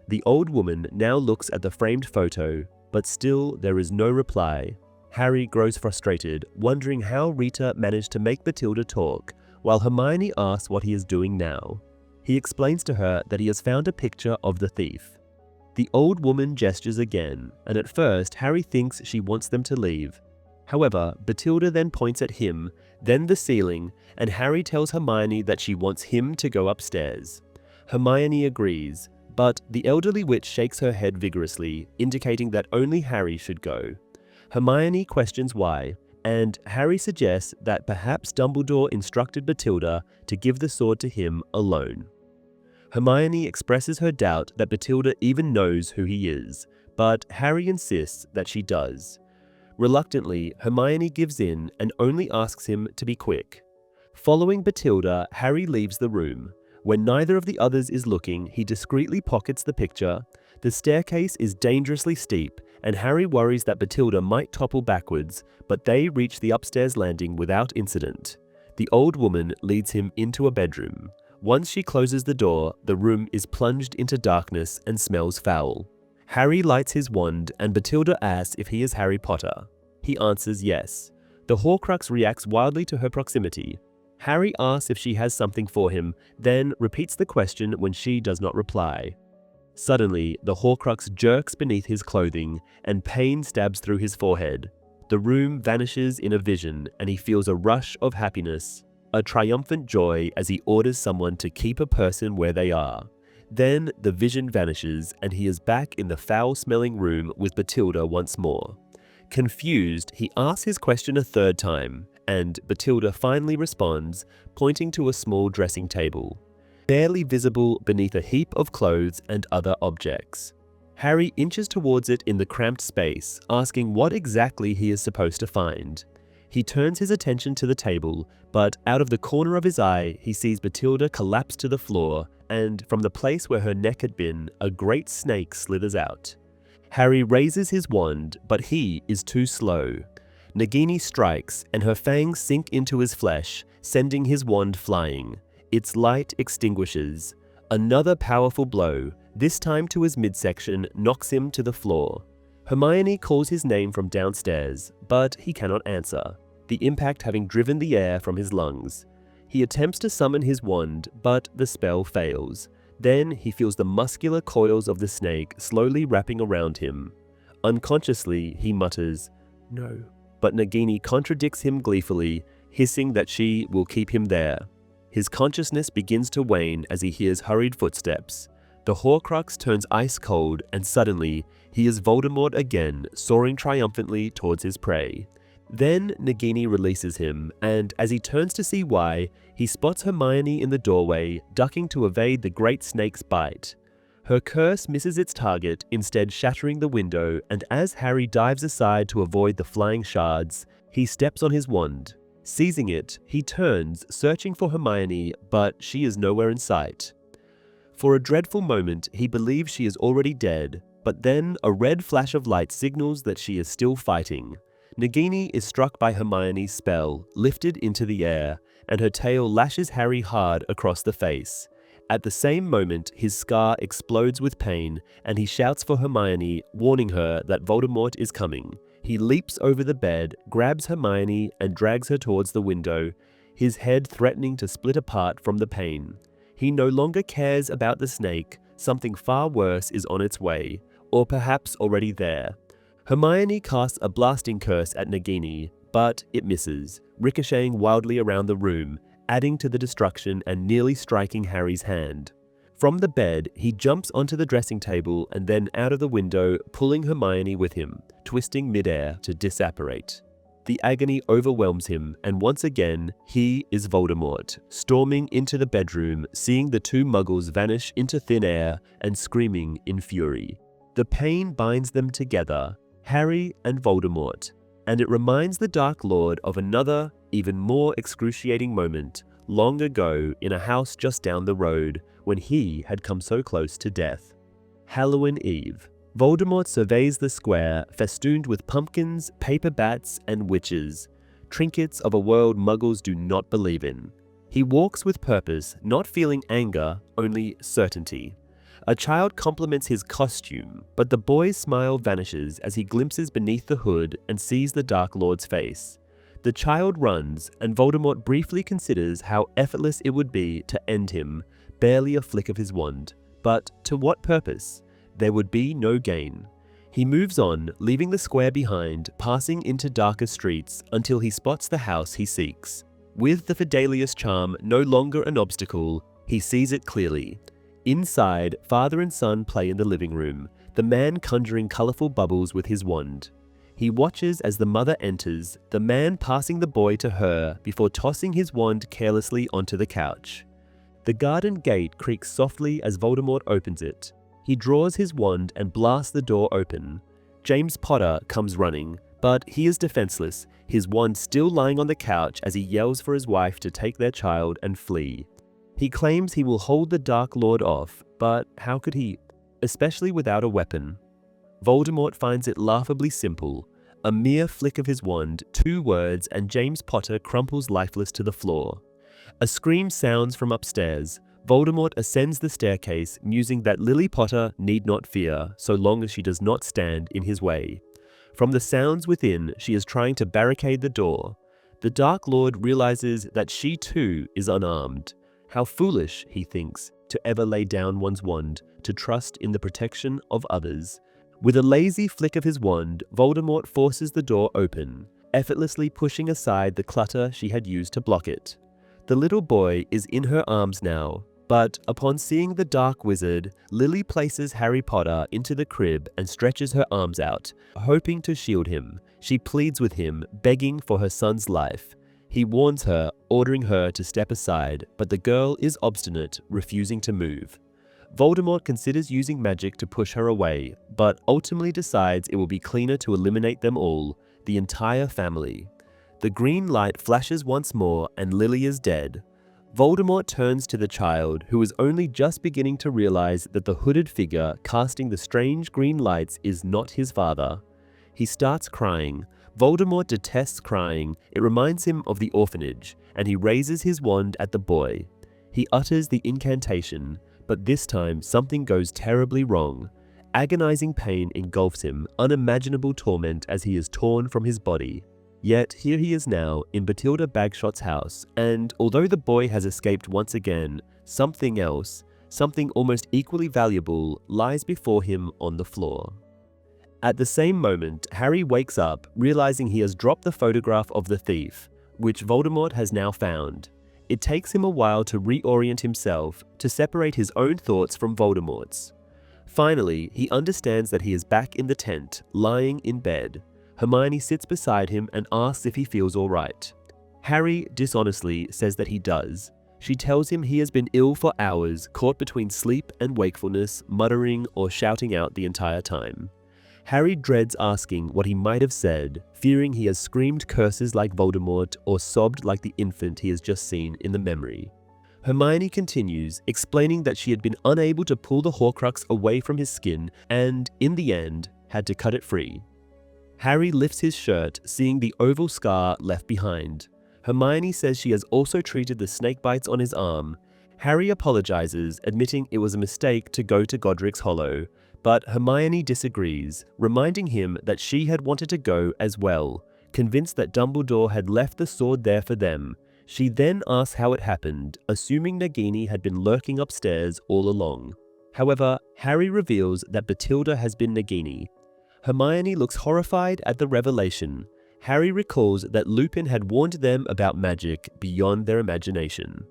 The old woman now looks at the framed photo, but still there is no reply. Harry grows frustrated, wondering how Rita managed to make Bathilda talk, while Hermione asks what he is doing now. He explains to her that he has found a picture of the thief. The old woman gestures again, and at first Harry thinks she wants them to leave. However, Bathilda then points at him, then the ceiling, and Harry tells Hermione that she wants him to go upstairs. Hermione agrees, but the elderly witch shakes her head vigorously, indicating that only Harry should go. Hermione questions why, and Harry suggests that perhaps Dumbledore instructed Bathilda to give the sword to him alone. Hermione expresses her doubt that Bathilda even knows who he is, but Harry insists that she does. Reluctantly, Hermione gives in and only asks him to be quick. Following Bathilda, Harry leaves the room. When neither of the others is looking, he discreetly pockets the picture. The staircase is dangerously steep, and Harry worries that Bathilda might topple backwards, but they reach the upstairs landing without incident. The old woman leads him into a bedroom. Once she closes the door, the room is plunged into darkness and smells foul. Harry lights his wand, and Bathilda asks if he is Harry Potter. He answers yes. The Horcrux reacts wildly to her proximity. Harry asks if she has something for him, then repeats the question when she does not reply. Suddenly, the Horcrux jerks beneath his clothing, and pain stabs through his forehead. The room vanishes in a vision, and he feels a rush of happiness, a triumphant joy as he orders someone to keep a person where they are. Then the vision vanishes, and he is back in the foul-smelling room with Bathilda once more. Confused, he asks his question a third time, and Bathilda finally responds, pointing to a small dressing table, barely visible beneath a heap of clothes and other objects. Harry inches towards it in the cramped space, asking what exactly he is supposed to find. He turns his attention to the table, but out of the corner of his eye, he sees Bathilda collapse to the floor, and from the place where her neck had been, a great snake slithers out. Harry raises his wand, but he is too slow. Nagini strikes, and her fangs sink into his flesh, sending his wand flying. Its light extinguishes. Another powerful blow, this time to his midsection, knocks him to the floor. Hermione calls his name from downstairs, but he cannot answer, the impact having driven the air from his lungs. He attempts to summon his wand, but the spell fails. Then he feels the muscular coils of the snake slowly wrapping around him. Unconsciously, he mutters, "No," but Nagini contradicts him gleefully, hissing that she will keep him there. His consciousness begins to wane as he hears hurried footsteps. The Horcrux turns ice cold, and suddenly, he is Voldemort again, soaring triumphantly towards his prey. Then Nagini releases him, and as he turns to see why, he spots Hermione in the doorway, ducking to evade the great snake's bite. Her curse misses its target, instead shattering the window, and as Harry dives aside to avoid the flying shards, he steps on his wand. Seizing it, he turns, searching for Hermione, but she is nowhere in sight. For a dreadful moment, he believes she is already dead, but then a red flash of light signals that she is still fighting. Nagini is struck by Hermione's spell, lifted into the air, and her tail lashes Harry hard across the face. At the same moment, his scar explodes with pain, and he shouts for Hermione, warning her that Voldemort is coming. He leaps over the bed, grabs Hermione, and drags her towards the window, his head threatening to split apart from the pain. He no longer cares about the snake, something far worse is on its way, or perhaps already there. Hermione casts a blasting curse at Nagini, but it misses, ricocheting wildly around the room, adding to the destruction and nearly striking Harry's hand. From the bed, he jumps onto the dressing table and then out of the window, pulling Hermione with him, twisting midair to disapparate. The agony overwhelms him, and once again, he is Voldemort, storming into the bedroom, seeing the two muggles vanish into thin air and screaming in fury. The pain binds them together, Harry and Voldemort, and it reminds the Dark Lord of another, even more excruciating moment, long ago in a house just down the road, when he had come so close to death. Halloween Eve. Voldemort surveys the square, festooned with pumpkins, paper bats, and witches, trinkets of a world Muggles do not believe in. He walks with purpose, not feeling anger, only certainty. A child compliments his costume, but the boy's smile vanishes as he glimpses beneath the hood and sees the Dark Lord's face. The child runs, and Voldemort briefly considers how effortless it would be to end him, barely a flick of his wand. But to what purpose? There would be no gain. He moves on, leaving the square behind, passing into darker streets until he spots the house he seeks. With the Fidelius charm no longer an obstacle, he sees it clearly. Inside, father and son play in the living room, the man conjuring colorful bubbles with his wand. He watches as the mother enters, the man passing the boy to her before tossing his wand carelessly onto the couch. The garden gate creaks softly as Voldemort opens it. He draws his wand and blasts the door open. James Potter comes running, but he is defenseless, his wand still lying on the couch as he yells for his wife to take their child and flee. He claims he will hold the Dark Lord off, but how could he, especially without a weapon? Voldemort finds it laughably simple. A mere flick of his wand, 2 words, and James Potter crumples lifeless to the floor. A scream sounds from upstairs. Voldemort ascends the staircase, musing that Lily Potter need not fear, so long as she does not stand in his way. From the sounds within, she is trying to barricade the door. The Dark Lord realizes that she too is unarmed. How foolish, he thinks, to ever lay down one's wand, to trust in the protection of others. With a lazy flick of his wand, Voldemort forces the door open, effortlessly pushing aside the clutter she had used to block it. The little boy is in her arms now, but upon seeing the Dark Wizard, Lily places Harry Potter into the crib and stretches her arms out, hoping to shield him. She pleads with him, begging for her son's life. He warns her, ordering her to step aside, but the girl is obstinate, refusing to move. Voldemort considers using magic to push her away, but ultimately decides it will be cleaner to eliminate them all, the entire family. The green light flashes once more and Lily is dead. Voldemort turns to the child, who is only just beginning to realize that the hooded figure casting the strange green lights is not his father. He starts crying. Voldemort detests crying. It reminds him of the orphanage, and he raises his wand at the boy. He utters the incantation, but this time something goes terribly wrong. Agonizing pain engulfs him, unimaginable torment as he is torn from his body. Yet here he is now in Bathilda Bagshot's house, and although the boy has escaped once again, something else, something almost equally valuable, lies before him on the floor. At the same moment, Harry wakes up, realizing he has dropped the photograph of the thief, which Voldemort has now found. It takes him a while to reorient himself, to separate his own thoughts from Voldemort's. Finally, he understands that he is back in the tent, lying in bed. Hermione sits beside him and asks if he feels all right. Harry, dishonestly, says that he does. She tells him he has been ill for hours, caught between sleep and wakefulness, muttering or shouting out the entire time. Harry dreads asking what he might have said, fearing he has screamed curses like Voldemort or sobbed like the infant he has just seen in the memory. Hermione continues, explaining that she had been unable to pull the Horcrux away from his skin and, in the end, had to cut it free. Harry lifts his shirt, seeing the oval scar left behind. Hermione says she has also treated the snake bites on his arm. Harry apologizes, admitting it was a mistake to go to Godric's Hollow, but Hermione disagrees, reminding him that she had wanted to go as well, convinced that Dumbledore had left the sword there for them. She then asks how it happened, assuming Nagini had been lurking upstairs all along. However, Harry reveals that Bathilda has been Nagini. Hermione looks horrified at the revelation. Harry recalls that Lupin had warned them about magic beyond their imagination.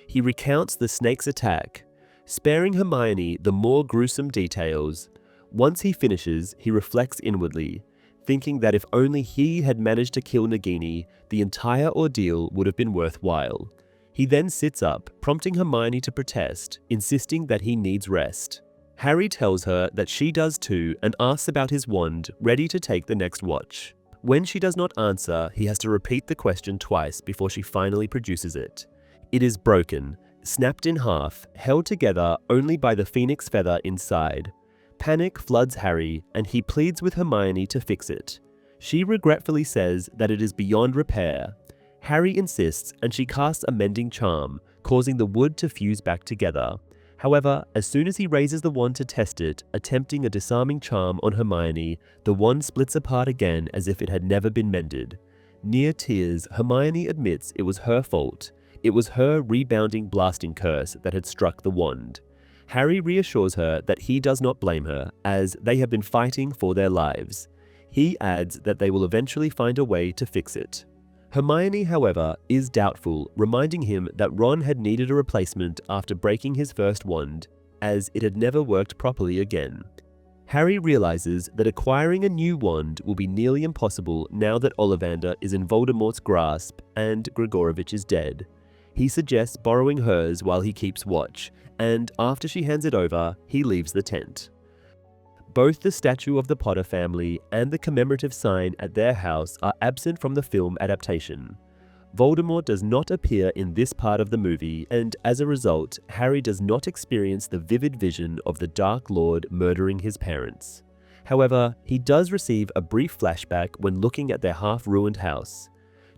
He recounts the snake's attack, sparing Hermione the more gruesome details. Once he finishes, he reflects inwardly, thinking that if only he had managed to kill Nagini, the entire ordeal would have been worthwhile. He then sits up, prompting Hermione to protest, insisting that he needs rest. Harry tells her that she does too and asks about his wand, ready to take the next watch. When she does not answer, he has to repeat the question twice before she finally produces it. It is broken, snapped in half, held together only by the phoenix feather inside. Panic floods Harry, and he pleads with Hermione to fix it. She regretfully says that it is beyond repair. Harry insists, and she casts a mending charm, causing the wood to fuse back together. However, as soon as he raises the wand to test it, attempting a disarming charm on Hermione, the wand splits apart again as if it had never been mended. Near tears, Hermione admits it was her fault. It was her rebounding blasting curse that had struck the wand. Harry reassures her that he does not blame her, as they have been fighting for their lives. He adds that they will eventually find a way to fix it. Hermione, however, is doubtful, reminding him that Ron had needed a replacement after breaking his first wand, as it had never worked properly again. Harry realizes that acquiring a new wand will be nearly impossible now that Ollivander is in Voldemort's grasp and Gregorovitch is dead. He suggests borrowing hers while he keeps watch, and after she hands it over, he leaves the tent. Both the statue of the Potter family and the commemorative sign at their house are absent from the film adaptation. Voldemort does not appear in this part of the movie, and as a result, Harry does not experience the vivid vision of the Dark Lord murdering his parents. However, he does receive a brief flashback when looking at their half-ruined house.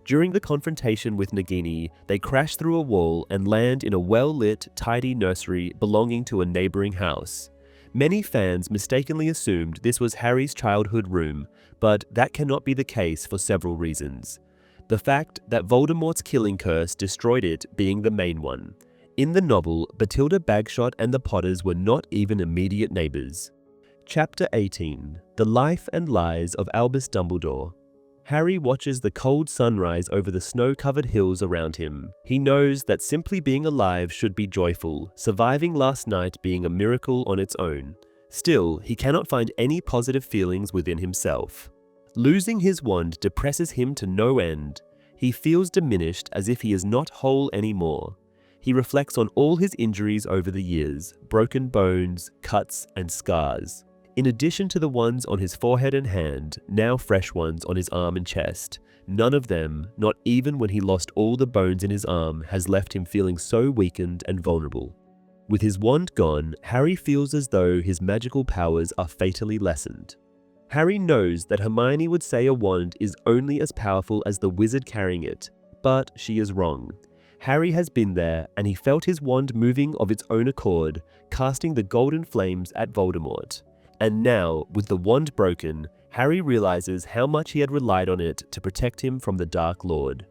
During the confrontation with Nagini, they crash through a wall and land in a well-lit, tidy nursery belonging to a neighboring house. Many fans mistakenly assumed this was Harry's childhood room, but that cannot be the case for several reasons. The fact that Voldemort's killing curse destroyed it being the main one. In the novel, Bathilda Bagshot and the Potters were not even immediate neighbors. Chapter 18: The Life and Lies of Albus Dumbledore. Harry watches the cold sunrise over the snow-covered hills around him. He knows that simply being alive should be joyful, surviving last night being a miracle on its own. Still, he cannot find any positive feelings within himself. Losing his wand depresses him to no end. He feels diminished as if he is not whole anymore. He reflects on all his injuries over the years, broken bones, cuts, and scars. In addition to the ones on his forehead and hand, now fresh ones on his arm and chest, none of them, not even when he lost all the bones in his arm, has left him feeling so weakened and vulnerable. With his wand gone, Harry feels as though his magical powers are fatally lessened. Harry knows that Hermione would say a wand is only as powerful as the wizard carrying it, but she is wrong. Harry has been there, and he felt his wand moving of its own accord, casting the golden flames at Voldemort. And now, with the wand broken, Harry realizes how much he had relied on it to protect him from the Dark Lord.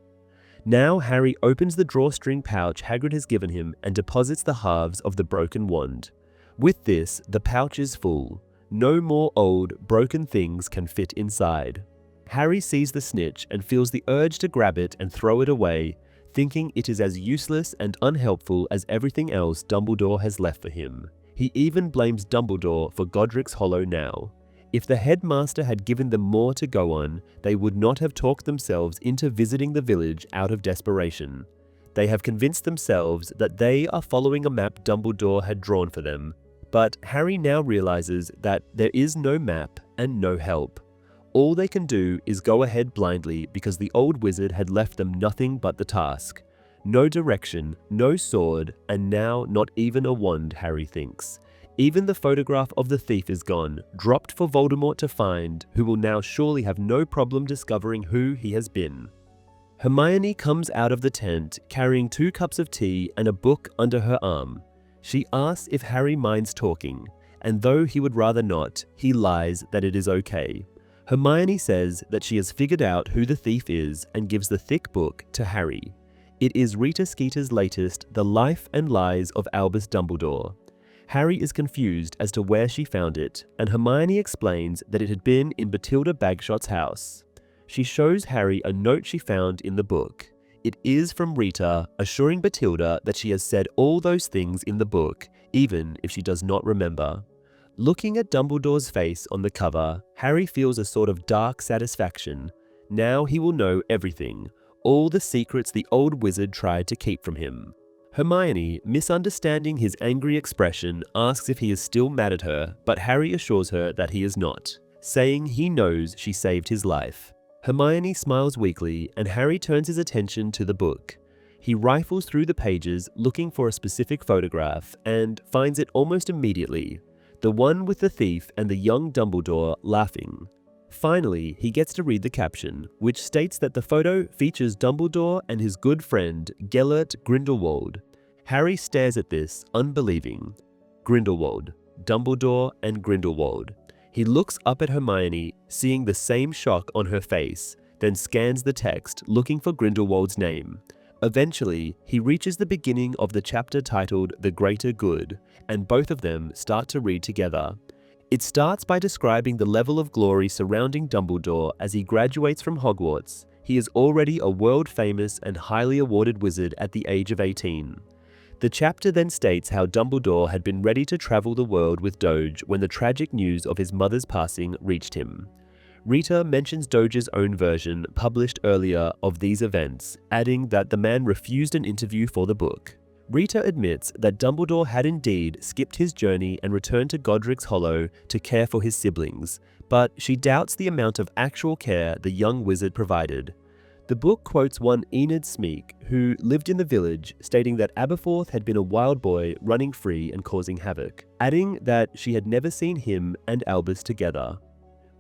Now Harry opens the drawstring pouch Hagrid has given him and deposits the halves of the broken wand. With this, the pouch is full. No more old, broken things can fit inside. Harry sees the snitch and feels the urge to grab it and throw it away, thinking it is as useless and unhelpful as everything else Dumbledore has left for him. He even blames Dumbledore for Godric's Hollow now. If the headmaster had given them more to go on, they would not have talked themselves into visiting the village out of desperation. They have convinced themselves that they are following a map Dumbledore had drawn for them. But Harry now realizes that there is no map and no help. All they can do is go ahead blindly because the old wizard had left them nothing but the task. No direction, no sword, and now not even a wand, Harry thinks. Even the photograph of the thief is gone, dropped for Voldemort to find, who will now surely have no problem discovering who he has been. Hermione comes out of the tent, carrying 2 cups of tea and a book under her arm. She asks if Harry minds talking, and though he would rather not, he lies that it is okay. Hermione says that she has figured out who the thief is and gives the thick book to Harry. It is Rita Skeeter's latest, The Life and Lies of Albus Dumbledore. Harry is confused as to where she found it, and Hermione explains that it had been in Bathilda Bagshot's house. She shows Harry a note she found in the book. It is from Rita, assuring Bathilda that she has said all those things in the book, even if she does not remember. Looking at Dumbledore's face on the cover, Harry feels a sort of dark satisfaction. Now he will know everything. All the secrets the old wizard tried to keep from him. Hermione, misunderstanding his angry expression, asks if he is still mad at her, but Harry assures her that he is not, saying he knows she saved his life. Hermione smiles weakly, and Harry turns his attention to the book. He rifles through the pages looking for a specific photograph, and finds it almost immediately, the one with the thief and the young Dumbledore laughing. Finally, he gets to read the caption, which states that the photo features Dumbledore and his good friend, Gellert Grindelwald. Harry stares at this, unbelieving. Grindelwald, Dumbledore and Grindelwald. He looks up at Hermione, seeing the same shock on her face, then scans the text, looking for Grindelwald's name. Eventually, he reaches the beginning of the chapter titled The Greater Good, and both of them start to read together. It starts by describing the level of glory surrounding Dumbledore as he graduates from Hogwarts. He is already a world-famous and highly awarded wizard at the age of 18. The chapter then states how Dumbledore had been ready to travel the world with Doge when the tragic news of his mother's passing reached him. Rita mentions Doge's own version, published earlier, of these events, adding that the man refused an interview for the book. Rita admits that Dumbledore had indeed skipped his journey and returned to Godric's Hollow to care for his siblings, but she doubts the amount of actual care the young wizard provided. The book quotes one Enid Smeek, who lived in the village, stating that Aberforth had been a wild boy running free and causing havoc, adding that she had never seen him and Albus together.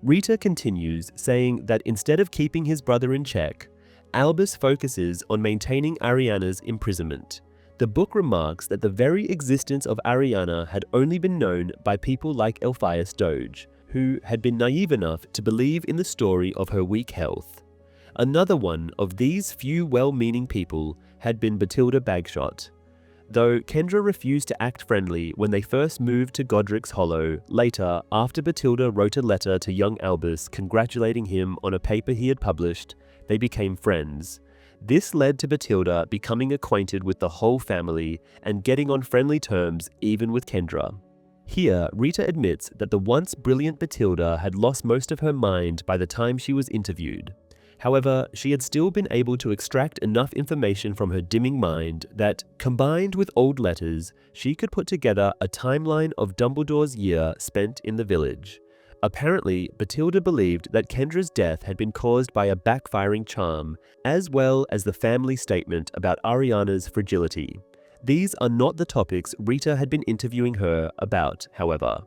Rita continues, saying that instead of keeping his brother in check, Albus focuses on maintaining Ariana's imprisonment. The book remarks that the very existence of Ariana had only been known by people like Elphias Doge, who had been naive enough to believe in the story of her weak health. Another one of these few well-meaning people had been Bathilda Bagshot. Though Kendra refused to act friendly when they first moved to Godric's Hollow, later, after Bathilda wrote a letter to young Albus congratulating him on a paper he had published, they became friends. This led to Bathilda becoming acquainted with the whole family and getting on friendly terms even with Kendra. Here, Rita admits that the once brilliant Bathilda had lost most of her mind by the time she was interviewed. However, she had still been able to extract enough information from her dimming mind that, combined with old letters, she could put together a timeline of Dumbledore's year spent in the village. Apparently, Bathilda believed that Kendra's death had been caused by a backfiring charm, as well as the family statement about Ariana's fragility. These are not the topics Rita had been interviewing her about, however.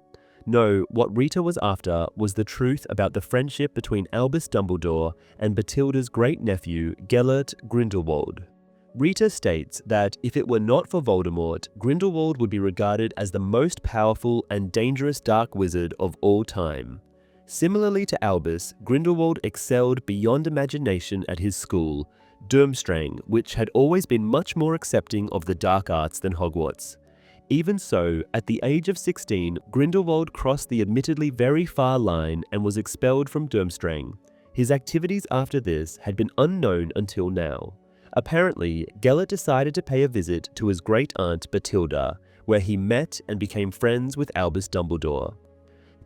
No, what Rita was after was the truth about the friendship between Albus Dumbledore and Bathilda's great-nephew, Gellert Grindelwald. Rita states that if it were not for Voldemort, Grindelwald would be regarded as the most powerful and dangerous dark wizard of all time. Similarly to Albus, Grindelwald excelled beyond imagination at his school, Durmstrang, which had always been much more accepting of the dark arts than Hogwarts. Even so, at the age of 16, Grindelwald crossed the admittedly very far line and was expelled from Durmstrang. His activities after this had been unknown until now. Apparently, Gellert decided to pay a visit to his great-aunt Bathilda, where he met and became friends with Albus Dumbledore.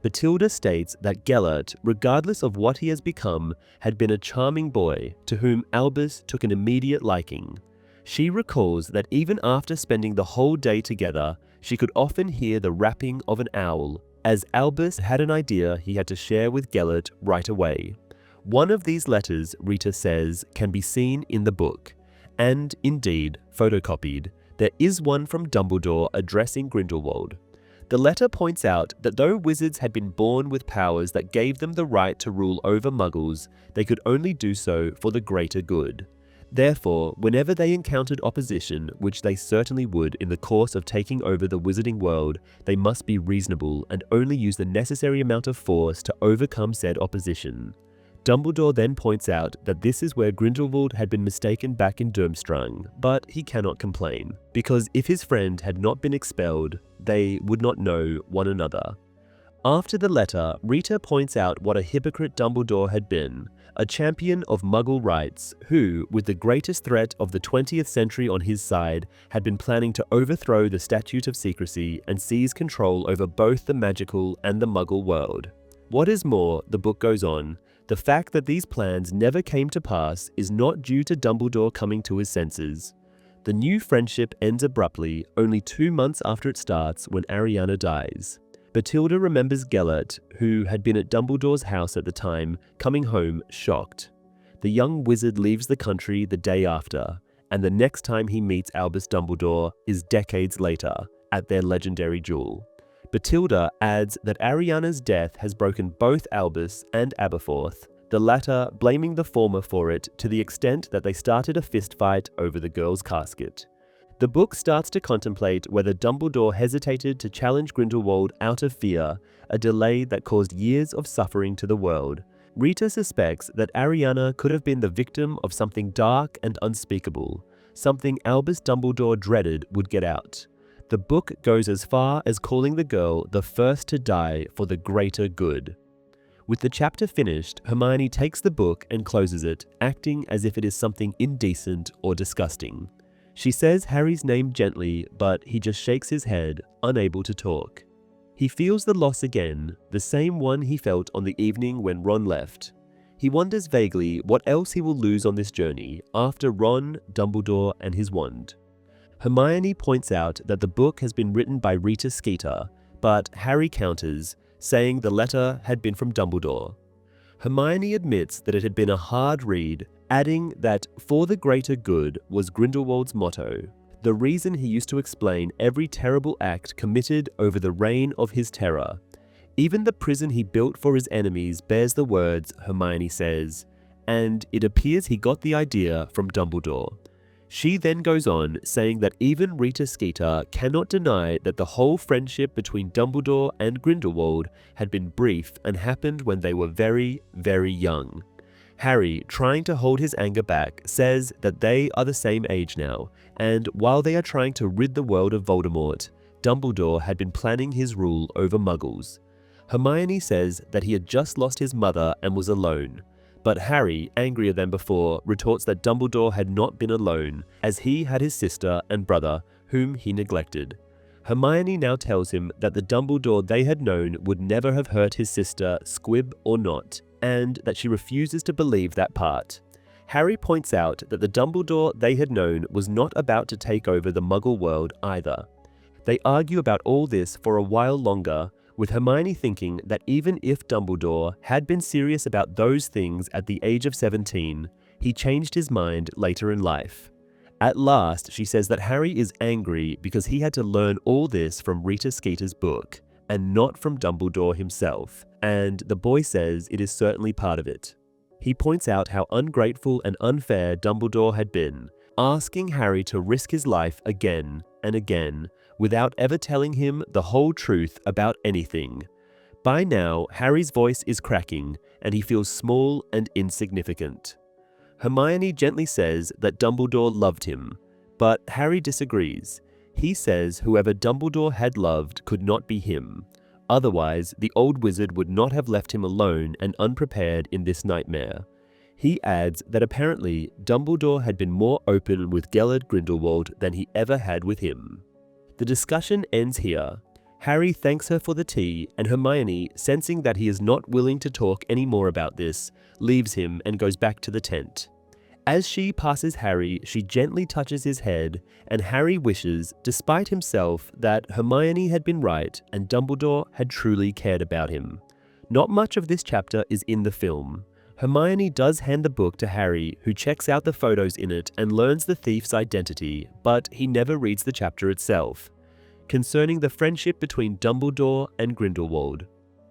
Bathilda states that Gellert, regardless of what he has become, had been a charming boy to whom Albus took an immediate liking. She recalls that even after spending the whole day together, she could often hear the rapping of an owl, as Albus had an idea he had to share with Gellert right away. One of these letters, Rita says, can be seen in the book, and, indeed, photocopied. There is one from Dumbledore addressing Grindelwald. The letter points out that though wizards had been born with powers that gave them the right to rule over muggles, they could only do so for the greater good. Therefore, whenever they encountered opposition, which they certainly would in the course of taking over the wizarding world, they must be reasonable and only use the necessary amount of force to overcome said opposition. Dumbledore then points out that this is where Grindelwald had been mistaken back in Durmstrang, but he cannot complain, because if his friend had not been expelled, they would not know one another. After the letter, Rita points out what a hypocrite Dumbledore had been, a champion of Muggle rights who, with the greatest threat of the 20th century on his side, had been planning to overthrow the Statute of Secrecy and seize control over both the magical and the Muggle world. What is more, the book goes on, the fact that these plans never came to pass is not due to Dumbledore coming to his senses. The new friendship ends abruptly only 2 months after it starts when Ariana dies. Bathilda remembers Gellert, who had been at Dumbledore's house at the time, coming home shocked. The young wizard leaves the country the day after, and the next time he meets Albus Dumbledore is decades later, at their legendary duel. Bathilda adds that Ariana's death has broken both Albus and Aberforth, the latter blaming the former for it to the extent that they started a fistfight over the girl's casket. The book starts to contemplate whether Dumbledore hesitated to challenge Grindelwald out of fear, a delay that caused years of suffering to the world. Rita suspects that Ariana could have been the victim of something dark and unspeakable, something Albus Dumbledore dreaded would get out. The book goes as far as calling the girl the first to die for the greater good. With the chapter finished, Hermione takes the book and closes it, acting as if it is something indecent or disgusting. She says Harry's name gently, but he just shakes his head, unable to talk. He feels the loss again, the same one he felt on the evening when Ron left. He wonders vaguely what else he will lose on this journey after Ron, Dumbledore, and his wand. Hermione points out that the book has been written by Rita Skeeter, but Harry counters, saying the letter had been from Dumbledore. Hermione admits that it had been a hard read, adding that "for the greater good" was Grindelwald's motto, the reason he used to explain every terrible act committed over the reign of his terror. Even the prison he built for his enemies bears the words, Hermione says, and it appears he got the idea from Dumbledore. She then goes on, saying that even Rita Skeeter cannot deny that the whole friendship between Dumbledore and Grindelwald had been brief and happened when they were very, very young. Harry, trying to hold his anger back, says that they are the same age now, and while they are trying to rid the world of Voldemort, Dumbledore had been planning his rule over Muggles. Hermione says that he had just lost his mother and was alone. But Harry, angrier than before, retorts that Dumbledore had not been alone, as he had his sister and brother, whom he neglected. Hermione now tells him that the Dumbledore they had known would never have hurt his sister, squib or not, and that she refuses to believe that part. Harry points out that the Dumbledore they had known was not about to take over the Muggle world either. They argue about all this for a while longer, with Hermione thinking that even if Dumbledore had been serious about those things at the age of 17, he changed his mind later in life. At last, she says that Harry is angry because he had to learn all this from Rita Skeeter's book, and not from Dumbledore himself, and the boy says it is certainly part of it. He points out how ungrateful and unfair Dumbledore had been, asking Harry to risk his life again and again, without ever telling him the whole truth about anything. By now, Harry's voice is cracking, and he feels small and insignificant. Hermione gently says that Dumbledore loved him, but Harry disagrees. He says whoever Dumbledore had loved could not be him. Otherwise, the old wizard would not have left him alone and unprepared in this nightmare. He adds that apparently Dumbledore had been more open with Gellert Grindelwald than he ever had with him. The discussion ends here. Harry thanks her for the tea, and Hermione, sensing that he is not willing to talk any more about this, leaves him and goes back to the tent. As she passes Harry, she gently touches his head, and Harry wishes, despite himself, that Hermione had been right and Dumbledore had truly cared about him. Not much of this chapter is in the film. Hermione does hand the book to Harry, who checks out the photos in it and learns the thief's identity, but he never reads the chapter itself, concerning the friendship between Dumbledore and Grindelwald.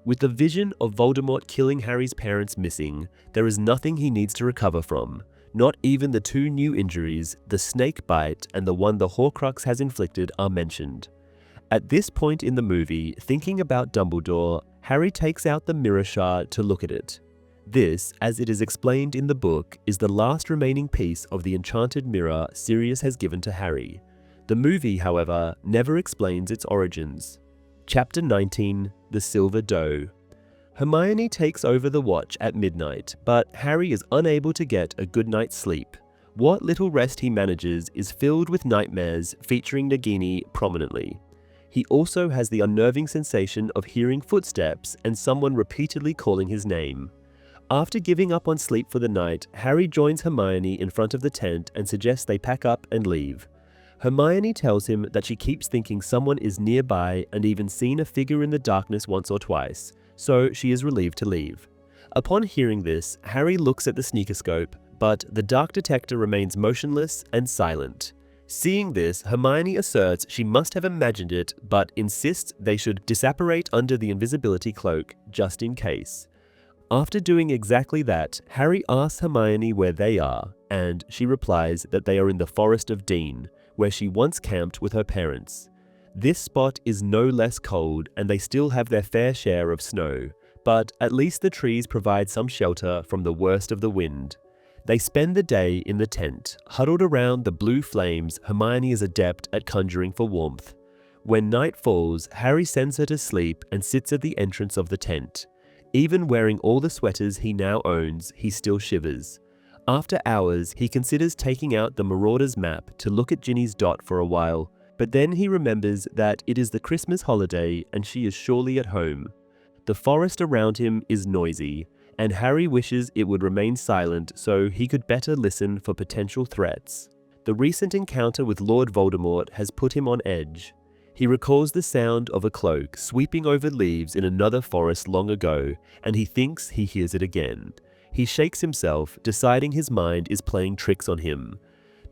With the vision of Voldemort killing Harry's parents missing, there is nothing he needs to recover from, not even the two new injuries, the snake bite and the one the Horcrux has inflicted, are mentioned. At this point in the movie, thinking about Dumbledore, Harry takes out the mirror shard to look at it. This, as it is explained in the book, is the last remaining piece of the enchanted mirror Sirius has given to Harry. The movie, however, never explains its origins. Chapter 19, The Silver Doe. Hermione takes over the watch at midnight, but Harry is unable to get a good night's sleep. What little rest he manages is filled with nightmares featuring Nagini prominently. He also has the unnerving sensation of hearing footsteps and someone repeatedly calling his name. After giving up on sleep for the night, Harry joins Hermione in front of the tent and suggests they pack up and leave. Hermione tells him that she keeps thinking someone is nearby and even seen a figure in the darkness once or twice, so she is relieved to leave. Upon hearing this, Harry looks at the sneakoscope, but the dark detector remains motionless and silent. Seeing this, Hermione asserts she must have imagined it, but insists they should disapparate under the invisibility cloak, just in case. After doing exactly that, Harry asks Hermione where they are, and she replies that they are in the Forest of Dean, where she once camped with her parents. This spot is no less cold and they still have their fair share of snow, but at least the trees provide some shelter from the worst of the wind. They spend the day in the tent, huddled around the blue flames. Hermione is adept at conjuring for warmth. When night falls, Harry sends her to sleep and sits at the entrance of the tent. Even wearing all the sweaters he now owns, he still shivers. After hours, he considers taking out the Marauder's map to look at Ginny's dot for a while, but then he remembers that it is the Christmas holiday and she is surely at home. The forest around him is noisy, and Harry wishes it would remain silent so he could better listen for potential threats. The recent encounter with Lord Voldemort has put him on edge. He recalls the sound of a cloak sweeping over leaves in another forest long ago, and he thinks he hears it again. He shakes himself, deciding his mind is playing tricks on him.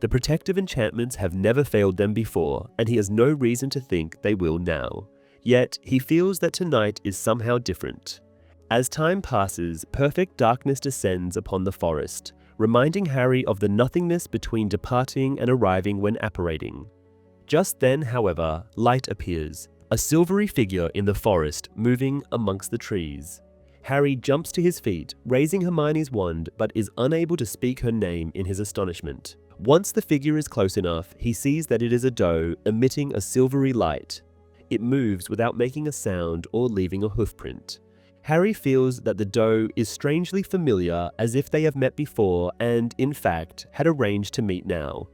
The protective enchantments have never failed them before, and he has no reason to think they will now. Yet, he feels that tonight is somehow different. As time passes, perfect darkness descends upon the forest, reminding Harry of the nothingness between departing and arriving when apparating. Just then, however, light appears, a silvery figure in the forest moving amongst the trees. Harry jumps to his feet, raising Hermione's wand, but is unable to speak her name in his astonishment. Once the figure is close enough, he sees that it is a doe emitting a silvery light. It moves without making a sound or leaving a hoofprint. Harry feels that the doe is strangely familiar, as if they have met before and, in fact, had arranged to meet now.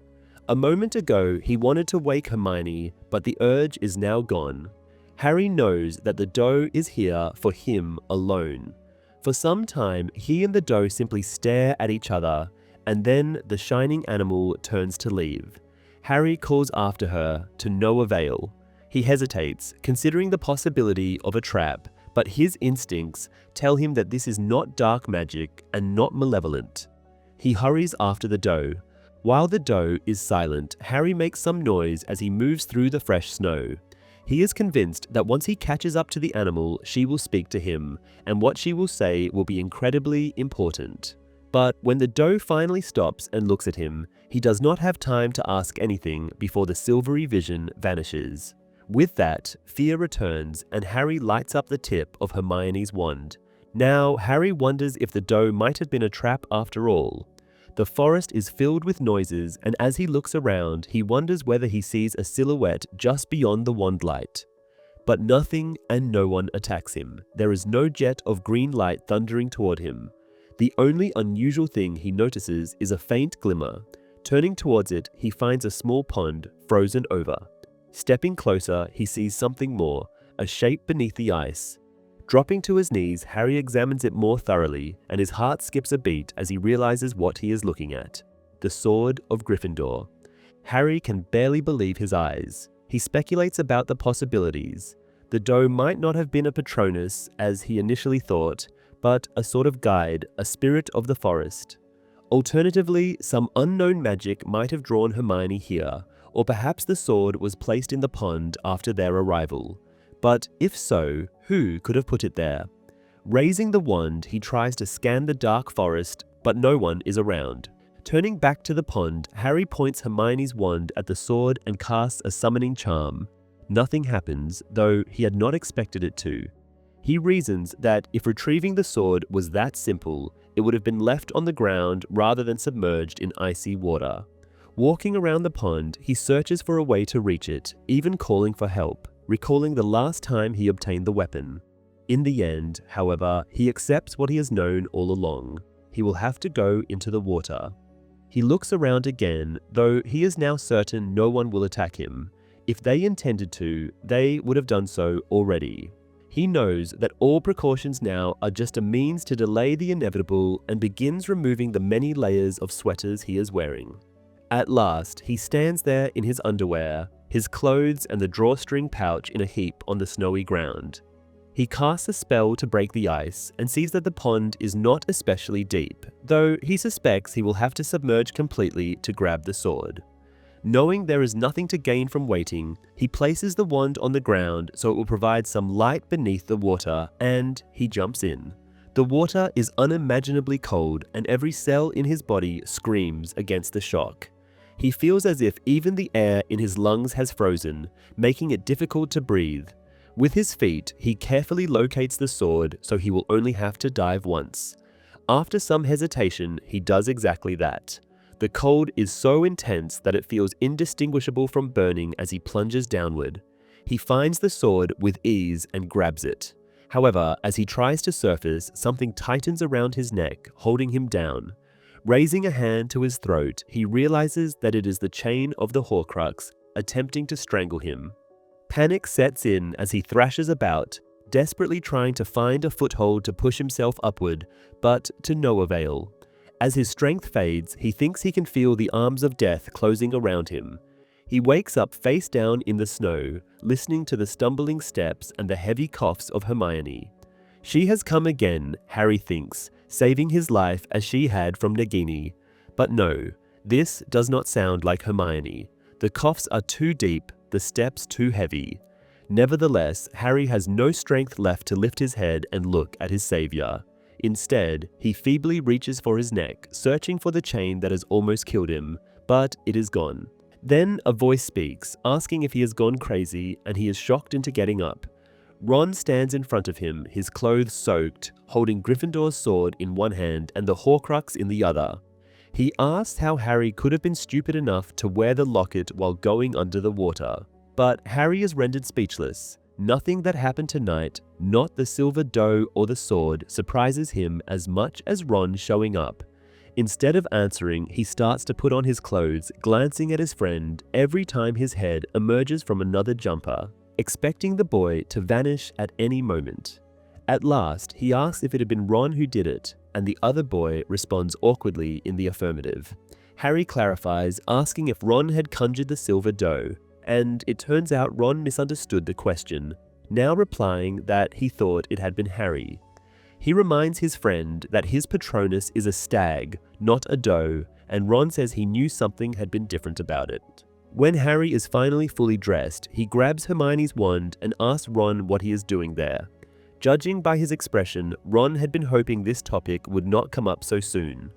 A moment ago, he wanted to wake Hermione, but the urge is now gone. Harry knows that the doe is here for him alone. For some time, he and the doe simply stare at each other, and then the shining animal turns to leave. Harry calls after her, to no avail. He hesitates, considering the possibility of a trap, but his instincts tell him that this is not dark magic and not malevolent. He hurries after the doe. While the doe is silent, Harry makes some noise as he moves through the fresh snow. He is convinced that once he catches up to the animal, she will speak to him, and what she will say will be incredibly important. But when the doe finally stops and looks at him, he does not have time to ask anything before the silvery vision vanishes. With that, fear returns, and Harry lights up the tip of Hermione's wand. Now, Harry wonders if the doe might have been a trap after all. The forest is filled with noises, and as he looks around, he wonders whether he sees a silhouette just beyond the wand light. But nothing and no one attacks him. There is no jet of green light thundering toward him. The only unusual thing he notices is a faint glimmer. Turning towards it, he finds a small pond, frozen over. Stepping closer, he sees something more, a shape beneath the ice. Dropping to his knees, Harry examines it more thoroughly, and his heart skips a beat as he realizes what he is looking at. The sword of Gryffindor. Harry can barely believe his eyes. He speculates about the possibilities. The doe might not have been a Patronus, as he initially thought, but a sort of guide, a spirit of the forest. Alternatively, some unknown magic might have drawn Hermione here, or perhaps the sword was placed in the pond after their arrival. But if so, who could have put it there? Raising the wand, he tries to scan the dark forest, but no one is around. Turning back to the pond, Harry points Hermione's wand at the sword and casts a summoning charm. Nothing happens, though he had not expected it to. He reasons that if retrieving the sword was that simple, it would have been left on the ground rather than submerged in icy water. Walking around the pond, he searches for a way to reach it, even calling for help, recalling the last time he obtained the weapon. In the end, however, he accepts what he has known all along. He will have to go into the water. He looks around again, though he is now certain no one will attack him. If they intended to, they would have done so already. He knows that all precautions now are just a means to delay the inevitable, and begins removing the many layers of sweaters he is wearing. At last, he stands there in his underwear, his clothes and the drawstring pouch in a heap on the snowy ground. He casts a spell to break the ice and sees that the pond is not especially deep, though he suspects he will have to submerge completely to grab the sword. Knowing there is nothing to gain from waiting, he places the wand on the ground so it will provide some light beneath the water, and he jumps in. The water is unimaginably cold, and every cell in his body screams against the shock. He feels as if even the air in his lungs has frozen, making it difficult to breathe. With his feet, he carefully locates the sword so he will only have to dive once. After some hesitation, he does exactly that. The cold is so intense that it feels indistinguishable from burning as he plunges downward. He finds the sword with ease and grabs it. However, as he tries to surface, something tightens around his neck, holding him down. Raising a hand to his throat, he realizes that it is the chain of the Horcrux, attempting to strangle him. Panic sets in as he thrashes about, desperately trying to find a foothold to push himself upward, but to no avail. As his strength fades, he thinks he can feel the arms of death closing around him. He wakes up face down in the snow, listening to the stumbling steps and the heavy coughs of Hermione. She has come again, Harry thinks, saving his life as she had from Nagini. But no, this does not sound like Hermione. The coughs are too deep, the steps too heavy. Nevertheless, Harry has no strength left to lift his head and look at his savior. Instead, he feebly reaches for his neck, searching for the chain that has almost killed him, but it is gone. Then a voice speaks, asking if he has gone crazy, and he is shocked into getting up. Ron stands in front of him, his clothes soaked, holding Gryffindor's sword in one hand and the Horcrux in the other. He asks how Harry could have been stupid enough to wear the locket while going under the water. But Harry is rendered speechless. Nothing that happened tonight, not the Silver Doe or the sword, surprises him as much as Ron showing up. Instead of answering, he starts to put on his clothes, glancing at his friend every time his head emerges from another jumper, expecting the boy to vanish at any moment. At last, he asks if it had been Ron who did it, and the other boy responds awkwardly in the affirmative. Harry clarifies, asking if Ron had conjured the Silver Doe, and it turns out Ron misunderstood the question, now replying that he thought it had been Harry. He reminds his friend that his Patronus is a stag, not a doe, and Ron says he knew something had been different about it. When Harry is finally fully dressed, he grabs Hermione's wand and asks Ron what he is doing there. Judging by his expression, Ron had been hoping this topic would not come up so soon.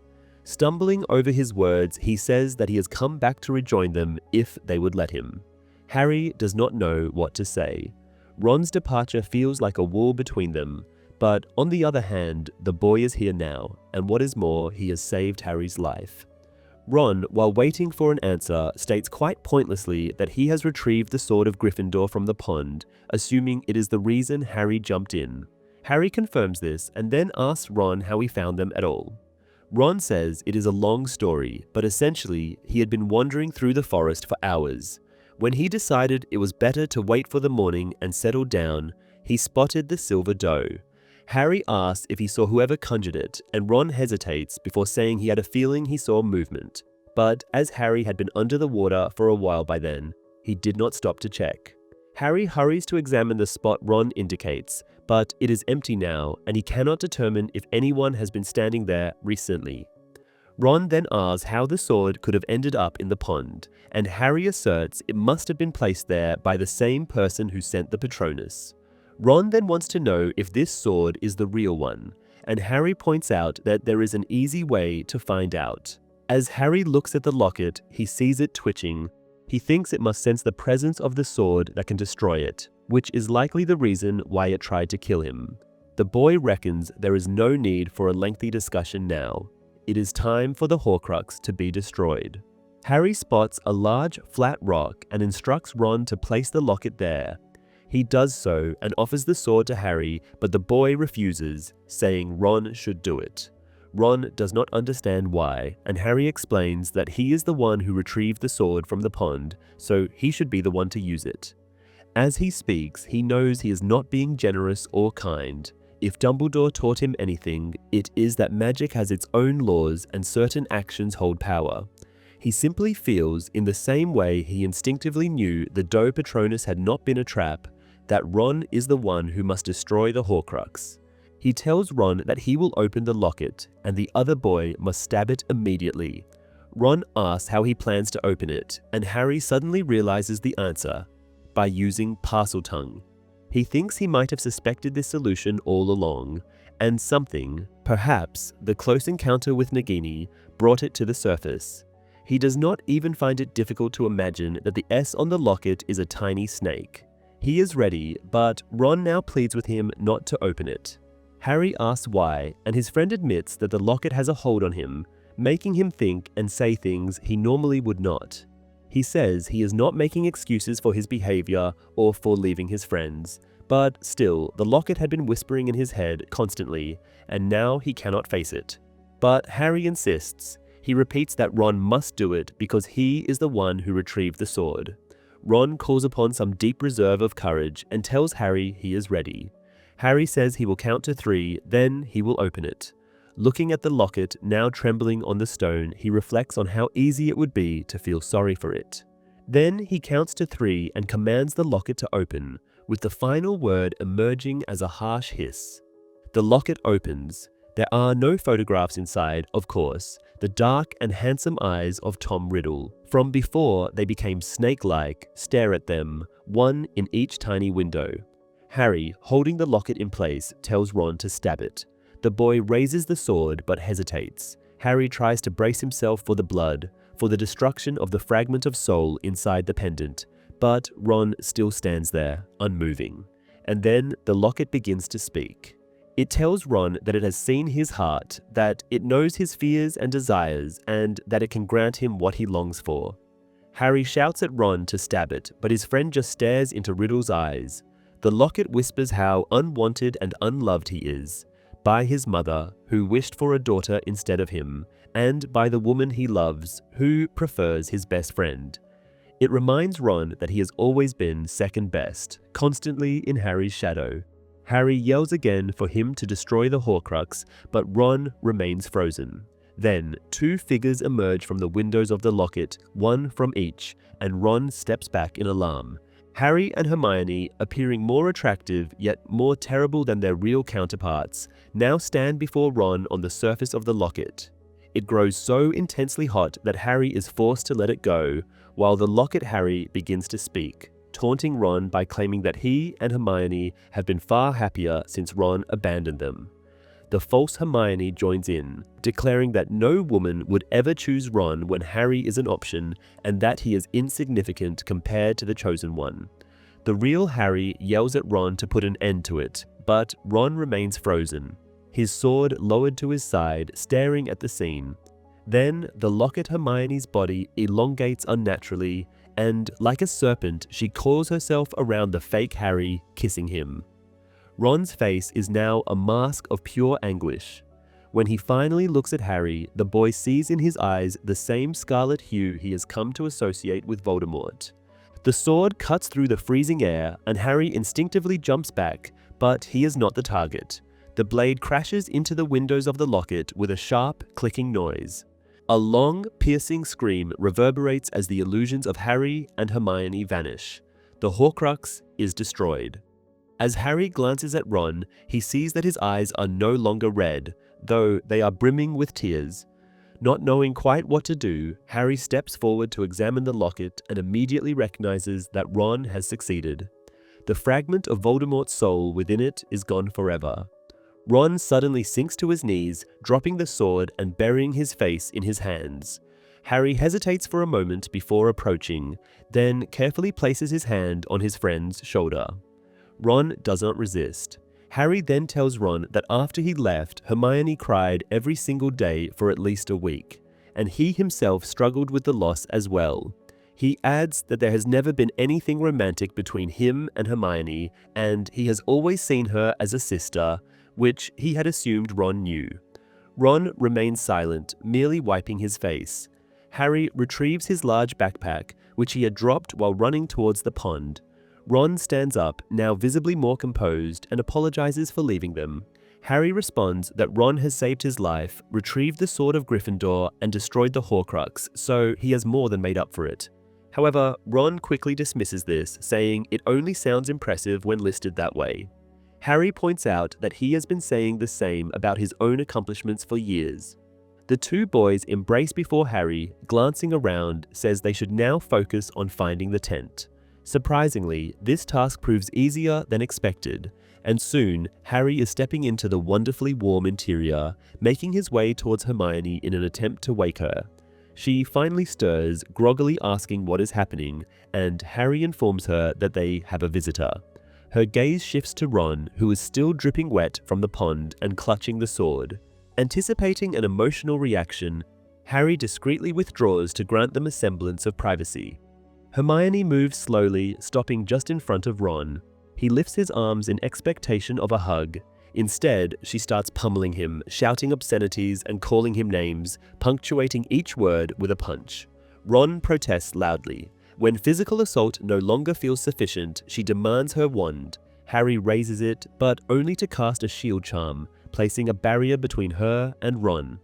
Stumbling over his words, he says that he has come back to rejoin them if they would let him. Harry does not know what to say. Ron's departure feels like a wall between them, but on the other hand, the boy is here now, and what is more, he has saved Harry's life. Ron, while waiting for an answer, states quite pointlessly that he has retrieved the sword of Gryffindor from the pond, assuming it is the reason Harry jumped in. Harry confirms this and then asks Ron how he found them at all. Ron says it is a long story, but essentially, he had been wandering through the forest for hours. When he decided it was better to wait for the morning and settle down, he spotted the Silver Doe. Harry asks if he saw whoever conjured it, and Ron hesitates before saying he had a feeling he saw movement. But as Harry had been under the water for a while by then, he did not stop to check. Harry hurries to examine the spot Ron indicates, but it is empty now, and he cannot determine if anyone has been standing there recently. Ron then asks how the sword could have ended up in the pond, and Harry asserts it must have been placed there by the same person who sent the Patronus. Ron then wants to know if this sword is the real one, and Harry points out that there is an easy way to find out. As Harry looks at the locket, he sees it twitching. He thinks it must sense the presence of the sword that can destroy it, which is likely the reason why it tried to kill him. The boy reckons there is no need for a lengthy discussion now. It is time for the Horcrux to be destroyed. Harry spots a large, flat rock and instructs Ron to place the locket there. He does so and offers the sword to Harry, but the boy refuses, saying Ron should do it. Ron does not understand why, and Harry explains that he is the one who retrieved the sword from the pond, so he should be the one to use it. As he speaks, he knows he is not being generous or kind. If Dumbledore taught him anything, it is that magic has its own laws and certain actions hold power. He simply feels, in the same way he instinctively knew the Doe Patronus had not been a trap, that Ron is the one who must destroy the Horcrux. He tells Ron that he will open the locket, and the other boy must stab it immediately. Ron asks how he plans to open it, and Harry suddenly realizes the answer, by using Parseltongue. He thinks he might have suspected this solution all along, and something, perhaps the close encounter with Nagini, brought it to the surface. He does not even find it difficult to imagine that the S on the locket is a tiny snake. He is ready, but Ron now pleads with him not to open it. Harry asks why, and his friend admits that the locket has a hold on him, making him think and say things he normally would not. He says he is not making excuses for his behavior or for leaving his friends, but still, the locket had been whispering in his head constantly, and now he cannot face it. But Harry insists. He repeats that Ron must do it because he is the one who retrieved the sword. Ron calls upon some deep reserve of courage and tells Harry he is ready. Harry says he will count to 3, then he will open it. Looking at the locket, now trembling on the stone, he reflects on how easy it would be to feel sorry for it. Then he counts to 3 and commands the locket to open, with the final word emerging as a harsh hiss. The locket opens. There are no photographs inside, of course, the dark and handsome eyes of Tom Riddle. From before they became snake-like, stare at them, one in each tiny window. Harry, holding the locket in place, tells Ron to stab it. The boy raises the sword but hesitates. Harry tries to brace himself for the blood, for the destruction of the fragment of soul inside the pendant, but Ron still stands there, unmoving. And then the locket begins to speak. It tells Ron that it has seen his heart, that it knows his fears and desires, and that it can grant him what he longs for. Harry shouts at Ron to stab it, but his friend just stares into Riddle's eyes. The locket whispers how unwanted and unloved he is, by his mother, who wished for a daughter instead of him, and by the woman he loves, who prefers his best friend. It reminds Ron that he has always been second best, constantly in Harry's shadow. Harry yells again for him to destroy the Horcrux, but Ron remains frozen. Then, 2 figures emerge from the windows of the locket, one from each, and Ron steps back in alarm. Harry and Hermione, appearing more attractive yet more terrible than their real counterparts, now stand before Ron on the surface of the locket. It grows so intensely hot that Harry is forced to let it go, while the locket Harry begins to speak, taunting Ron by claiming that he and Hermione have been far happier since Ron abandoned them. The false Hermione joins in, declaring that no woman would ever choose Ron when Harry is an option and that he is insignificant compared to the chosen one. The real Harry yells at Ron to put an end to it, but Ron remains frozen, his sword lowered to his side, staring at the scene. Then the locket Hermione's body elongates unnaturally, and like a serpent, she coils herself around the fake Harry, kissing him. Ron's face is now a mask of pure anguish. When he finally looks at Harry, the boy sees in his eyes the same scarlet hue he has come to associate with Voldemort. The sword cuts through the freezing air, and Harry instinctively jumps back, but he is not the target. The blade crashes into the windows of the locket with a sharp, clicking noise. A long, piercing scream reverberates as the illusions of Harry and Hermione vanish. The Horcrux is destroyed. As Harry glances at Ron, he sees that his eyes are no longer red, though they are brimming with tears. Not knowing quite what to do, Harry steps forward to examine the locket and immediately recognizes that Ron has succeeded. The fragment of Voldemort's soul within it is gone forever. Ron suddenly sinks to his knees, dropping the sword and burying his face in his hands. Harry hesitates for a moment before approaching, then carefully places his hand on his friend's shoulder. Ron does not resist. Harry then tells Ron that after he left, Hermione cried every single day for at least a week, and he himself struggled with the loss as well. He adds that there has never been anything romantic between him and Hermione, and he has always seen her as a sister, which he had assumed Ron knew. Ron remains silent, merely wiping his face. Harry retrieves his large backpack, which he had dropped while running towards the pond. Ron stands up, now visibly more composed, and apologizes for leaving them. Harry responds that Ron has saved his life, retrieved the sword of Gryffindor, and destroyed the Horcrux, so he has more than made up for it. However, Ron quickly dismisses this, saying it only sounds impressive when listed that way. Harry points out that he has been saying the same about his own accomplishments for years. The 2 boys embrace before Harry, glancing around, says they should now focus on finding the tent. Surprisingly, this task proves easier than expected, and soon Harry is stepping into the wonderfully warm interior, making his way towards Hermione in an attempt to wake her. She finally stirs, groggily asking what is happening, and Harry informs her that they have a visitor. Her gaze shifts to Ron, who is still dripping wet from the pond and clutching the sword. Anticipating an emotional reaction, Harry discreetly withdraws to grant them a semblance of privacy. Hermione moves slowly, stopping just in front of Ron. He lifts his arms in expectation of a hug. Instead, she starts pummeling him, shouting obscenities and calling him names, punctuating each word with a punch. Ron protests loudly. When physical assault no longer feels sufficient, she demands her wand. Harry raises it, but only to cast a shield charm, placing a barrier between her and Ron.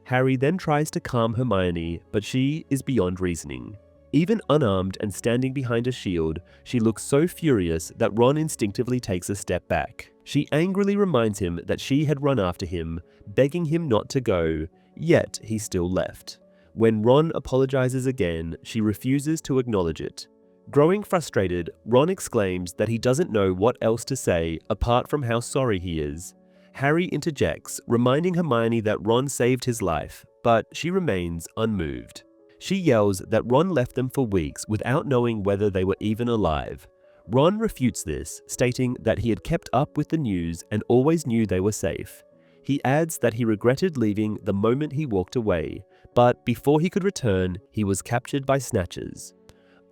Harry then tries to calm Hermione, but she is beyond reasoning. Even unarmed and standing behind a shield, she looks so furious that Ron instinctively takes a step back. She angrily reminds him that she had run after him, begging him not to go, yet he still left. When Ron apologizes again, she refuses to acknowledge it. Growing frustrated, Ron exclaims that he doesn't know what else to say apart from how sorry he is. Harry interjects, reminding Hermione that Ron saved his life, but she remains unmoved. She yells that Ron left them for weeks without knowing whether they were even alive. Ron refutes this, stating that he had kept up with the news and always knew they were safe. He adds that he regretted leaving the moment he walked away, but before he could return, he was captured by snatchers.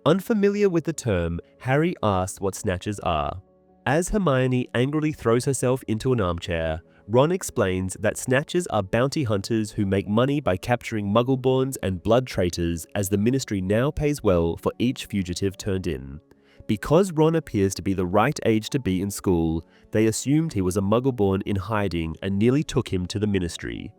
Unfamiliar with the term, Harry asks what snatchers are. As Hermione angrily throws herself into an armchair, Ron explains that snatchers are bounty hunters who make money by capturing Muggleborns and blood traitors, as the Ministry now pays well for each fugitive turned in. Because Ron appears to be the right age to be in school, they assumed he was a Muggleborn in hiding and nearly took him to the Ministry.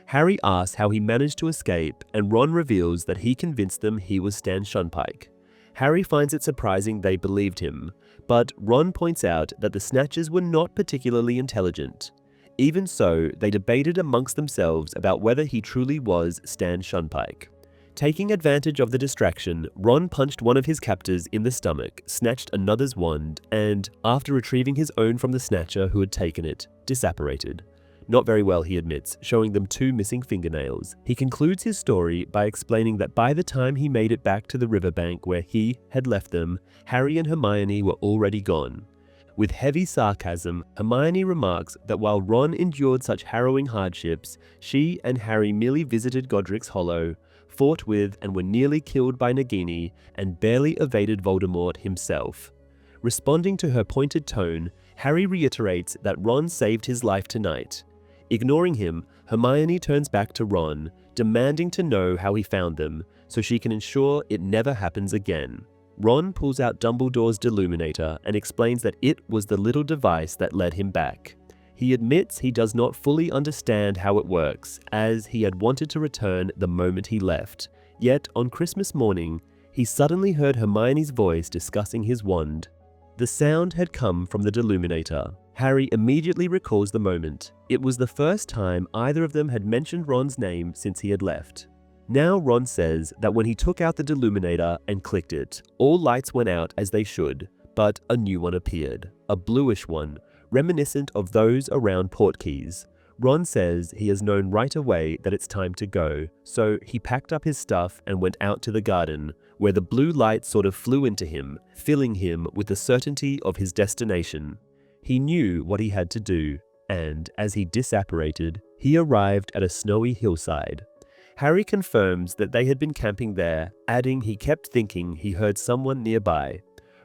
Harry asks how he managed to escape, and Ron reveals that he convinced them he was Stan Shunpike. Harry finds it surprising they believed him, but Ron points out that the snatchers were not particularly intelligent. Even so, they debated amongst themselves about whether he truly was Stan Shunpike. Taking advantage of the distraction, Ron punched one of his captors in the stomach, snatched another's wand, and, after retrieving his own from the snatcher who had taken it, disapparated. Not very well, he admits, showing them 2 missing fingernails. He concludes his story by explaining that by the time he made it back to the riverbank where he had left them, Harry and Hermione were already gone. With heavy sarcasm, Hermione remarks that while Ron endured such harrowing hardships, she and Harry merely visited Godric's Hollow, fought with and were nearly killed by Nagini, and barely evaded Voldemort himself. Responding to her pointed tone, Harry reiterates that Ron saved his life tonight. Ignoring him, Hermione turns back to Ron, demanding to know how he found them, so she can ensure it never happens again. Ron pulls out Dumbledore's Deluminator and explains that it was the little device that led him back. He admits he does not fully understand how it works, as he had wanted to return the moment he left. Yet, on Christmas morning, he suddenly heard Hermione's voice discussing his wand. The sound had come from the Deluminator. Harry immediately recalls the moment. It was the first time either of them had mentioned Ron's name since he had left. Now Ron says that when he took out the Deluminator and clicked it, all lights went out as they should, but a new one appeared, a bluish one, reminiscent of those around Portkeys. Ron says he has known right away that it's time to go, so he packed up his stuff and went out to the garden, where the blue light sort of flew into him, filling him with the certainty of his destination. He knew what he had to do, and as he disapparated, he arrived at a snowy hillside. Harry confirms that they had been camping there, adding he kept thinking he heard someone nearby.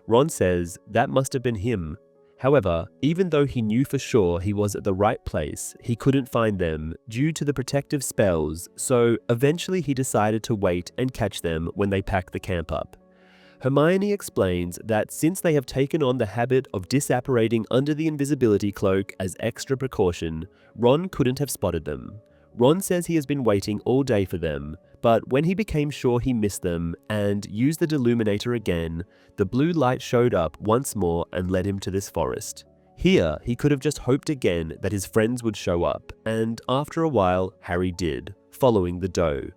Ron says that must have been him. However, even though he knew for sure he was at the right place, he couldn't find them due to the protective spells, so eventually he decided to wait and catch them when they packed the camp up. Hermione explains that since they have taken on the habit of disapparating under the invisibility cloak as extra precaution, Ron couldn't have spotted them. Ron says he has been waiting all day for them, but when he became sure he missed them and used the Deluminator again, the blue light showed up once more and led him to this forest. Here, he could have just hoped again that his friends would show up, and after a while, Harry did, following the doe.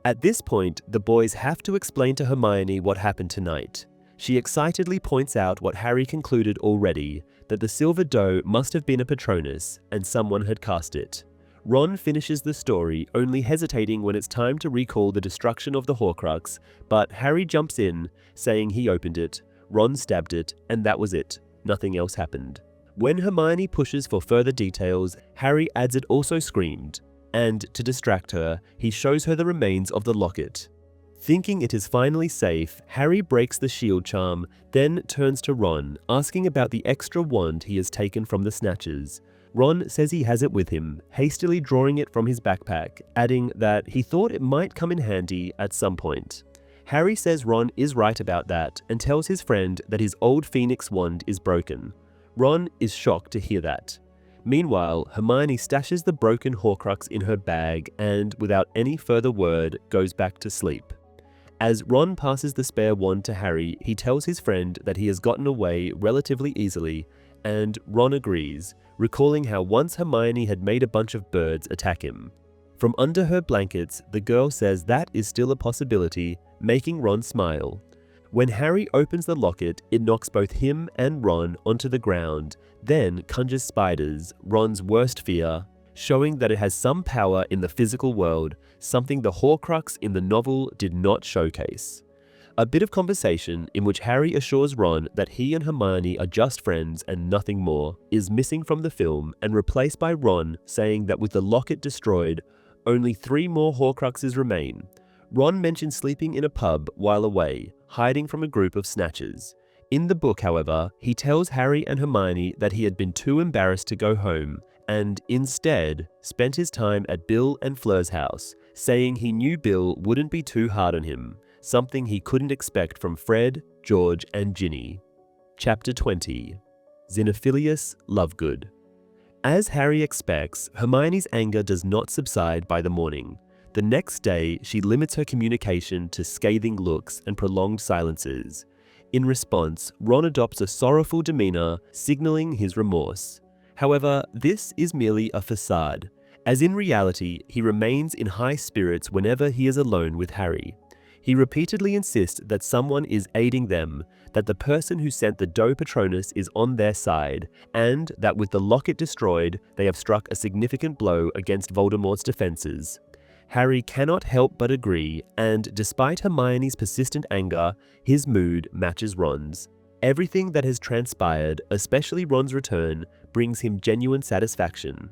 At this point, the boys have to explain to Hermione what happened tonight. She excitedly points out what Harry concluded already, that the Silver Doe must have been a Patronus, and someone had cast it. Ron finishes the story, only hesitating when it's time to recall the destruction of the Horcrux, but Harry jumps in, saying he opened it, Ron stabbed it, and that was it. Nothing else happened. When Hermione pushes for further details, Harry adds it also screamed, and to distract her, he shows her the remains of the locket. Thinking it is finally safe, Harry breaks the shield charm, then turns to Ron, asking about the extra wand he has taken from the Snatchers. Ron says he has it with him, hastily drawing it from his backpack, adding that he thought it might come in handy at some point. Harry says Ron is right about that and tells his friend that his old Phoenix wand is broken. Ron is shocked to hear that. Meanwhile, Hermione stashes the broken Horcrux in her bag and, without any further word, goes back to sleep. As Ron passes the spare wand to Harry, he tells his friend that he has gotten away relatively easily, and Ron agrees, recalling how once Hermione had made a bunch of birds attack him. From under her blankets, the girl says that is still a possibility, making Ron smile. When Harry opens the locket, it knocks both him and Ron onto the ground, then conjures spiders, Ron's worst fear, showing that it has some power in the physical world, something the Horcrux in the novel did not showcase. A bit of conversation, in which Harry assures Ron that he and Hermione are just friends and nothing more, is missing from the film and replaced by Ron saying that with the locket destroyed, only 3 more Horcruxes remain. Ron mentions sleeping in a pub while away, hiding from a group of Snatchers. In the book, however, he tells Harry and Hermione that he had been too embarrassed to go home and, instead, spent his time at Bill and Fleur's house, saying he knew Bill wouldn't be too hard on him, something he couldn't expect from Fred, George, and Ginny. Chapter 20. Zenophilious Lovegood. As Harry expects, Hermione's anger does not subside by the morning. The next day, she limits her communication to scathing looks and prolonged silences. In response, Ron adopts a sorrowful demeanor, signaling his remorse. However, this is merely a facade, as in reality, he remains in high spirits whenever he is alone with Harry. He repeatedly insists that someone is aiding them, that the person who sent the Doe Patronus is on their side, and that with the locket destroyed, they have struck a significant blow against Voldemort's defenses. Harry cannot help but agree, and despite Hermione's persistent anger, his mood matches Ron's. Everything that has transpired, especially Ron's return, brings him genuine satisfaction.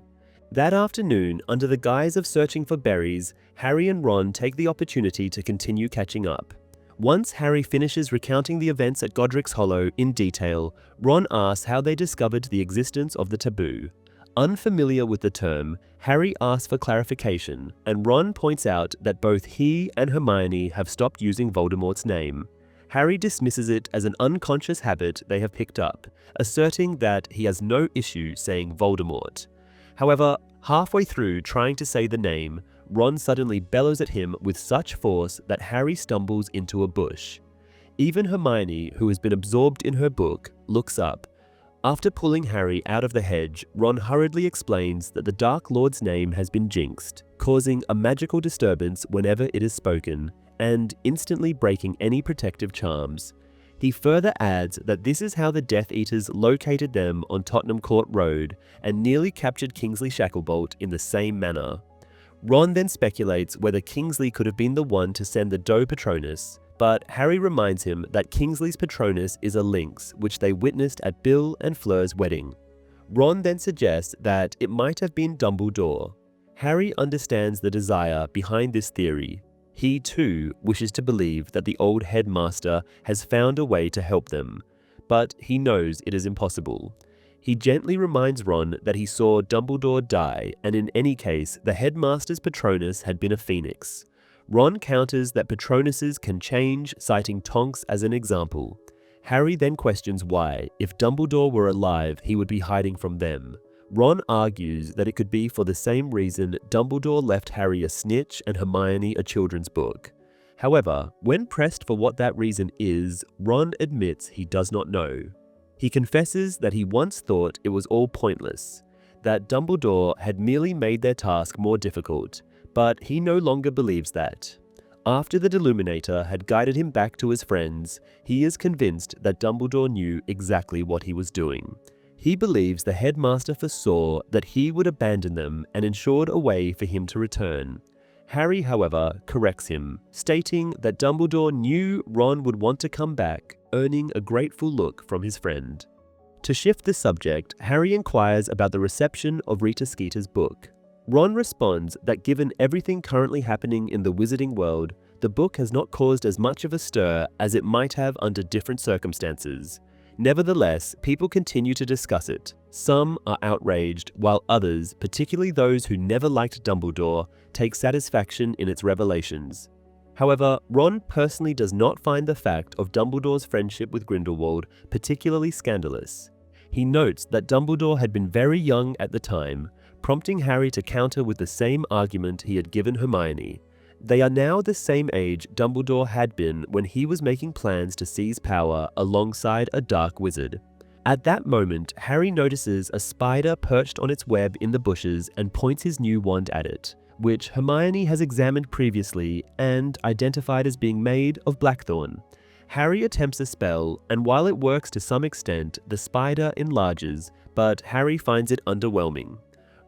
That afternoon, under the guise of searching for berries, Harry and Ron take the opportunity to continue catching up. Once Harry finishes recounting the events at Godric's Hollow in detail, Ron asks how they discovered the existence of the taboo. Unfamiliar with the term, Harry asks for clarification, and Ron points out that both he and Hermione have stopped using Voldemort's name. Harry dismisses it as an unconscious habit they have picked up, asserting that he has no issue saying Voldemort. However, halfway through trying to say the name, Ron suddenly bellows at him with such force that Harry stumbles into a bush. Even Hermione, who has been absorbed in her book, looks up. After pulling Harry out of the hedge, Ron hurriedly explains that the Dark Lord's name has been jinxed, causing a magical disturbance whenever it is spoken, and instantly breaking any protective charms. He further adds that this is how the Death Eaters located them on Tottenham Court Road and nearly captured Kingsley Shacklebolt in the same manner. Ron then speculates whether Kingsley could have been the one to send the Doe Patronus, but Harry reminds him that Kingsley's Patronus is a lynx, which they witnessed at Bill and Fleur's wedding. Ron then suggests that it might have been Dumbledore. Harry understands the desire behind this theory. He, too, wishes to believe that the old headmaster has found a way to help them, but he knows it is impossible. He gently reminds Ron that he saw Dumbledore die, and in any case, the headmaster's Patronus had been a phoenix. Ron counters that Patronuses can change, citing Tonks as an example. Harry then questions why, if Dumbledore were alive, he would be hiding from them. Ron argues that it could be for the same reason Dumbledore left Harry a snitch and Hermione a children's book. However, when pressed for what that reason is, Ron admits he does not know. He confesses that he once thought it was all pointless, that Dumbledore had merely made their task more difficult, but he no longer believes that. After the Deluminator had guided him back to his friends, he is convinced that Dumbledore knew exactly what he was doing. He believes the headmaster foresaw that he would abandon them and ensured a way for him to return. Harry, however, corrects him, stating that Dumbledore knew Ron would want to come back, earning a grateful look from his friend. To shift the subject, Harry inquires about the reception of Rita Skeeter's book. Ron responds that given everything currently happening in the wizarding world, the book has not caused as much of a stir as it might have under different circumstances. Nevertheless, people continue to discuss it. Some are outraged, while others, particularly those who never liked Dumbledore, take satisfaction in its revelations. However, Ron personally does not find the fact of Dumbledore's friendship with Grindelwald particularly scandalous. He notes that Dumbledore had been very young at the time, prompting Harry to counter with the same argument he had given Hermione. They are now the same age Dumbledore had been when he was making plans to seize power alongside a dark wizard. At that moment, Harry notices a spider perched on its web in the bushes and points his new wand at it, which Hermione has examined previously and identified as being made of blackthorn. Harry attempts a spell, and while it works to some extent, the spider enlarges, but Harry finds it underwhelming.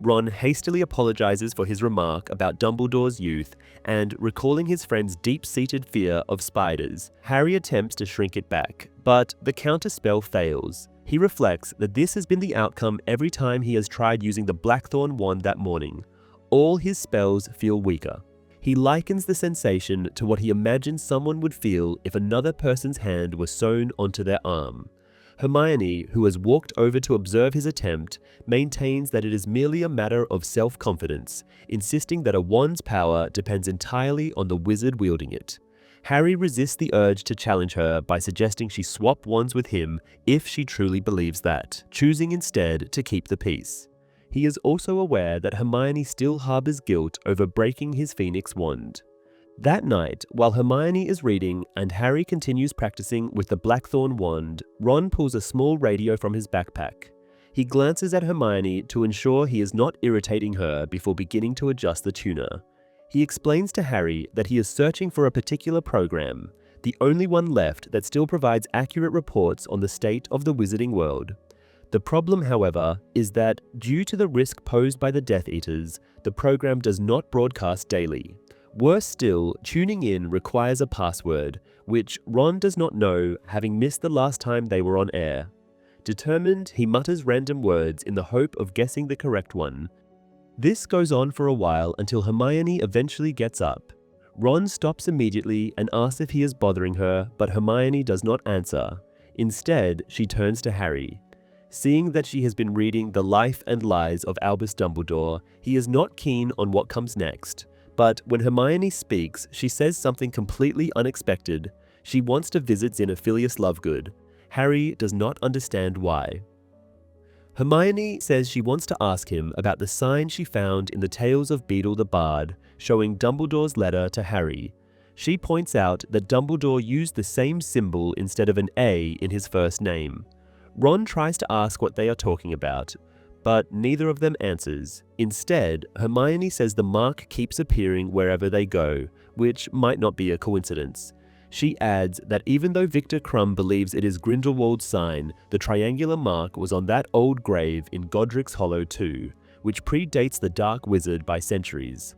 Ron hastily apologizes for his remark about Dumbledore's youth, and recalling his friend's deep-seated fear of spiders, Harry attempts to shrink it back, but the counterspell fails. He reflects that this has been the outcome every time he has tried using the blackthorn wand that morning. All his spells feel weaker. He likens the sensation to what he imagines someone would feel if another person's hand were sewn onto their arm. Hermione, who has walked over to observe his attempt, maintains that it is merely a matter of self-confidence, insisting that a wand's power depends entirely on the wizard wielding it. Harry resists the urge to challenge her by suggesting she swap wands with him if she truly believes that, choosing instead to keep the peace. He is also aware that Hermione still harbors guilt over breaking his Phoenix wand. That night, while Hermione is reading and Harry continues practicing with the Blackthorn wand, Ron pulls a small radio from his backpack. He glances at Hermione to ensure he is not irritating her before beginning to adjust the tuner. He explains to Harry that he is searching for a particular program, the only one left that still provides accurate reports on the state of the wizarding world. The problem, however, is that due to the risk posed by the Death Eaters, the program does not broadcast daily. Worse still, tuning in requires a password, which Ron does not know, having missed the last time they were on air. Determined, he mutters random words in the hope of guessing the correct one. This goes on for a while until Hermione eventually gets up. Ron stops immediately and asks if he is bothering her, but Hermione does not answer. Instead, she turns to Harry. Seeing that she has been reading The Life and Lies of Albus Dumbledore, he is not keen on what comes next. But when Hermione speaks, she says something completely unexpected. She wants to visit Zenophilious Lovegood. Harry does not understand why. Hermione says she wants to ask him about the sign she found in the Tales of Beedle the Bard, showing Dumbledore's letter to Harry. She points out that Dumbledore used the same symbol instead of an A in his first name. Ron tries to ask what they are talking about, but neither of them answers. Instead, Hermione says the mark keeps appearing wherever they go, which might not be a coincidence. She adds that even though Victor Crumb believes it is Grindelwald's sign, the triangular mark was on that old grave in Godric's Hollow too, which predates the Dark Wizard by centuries.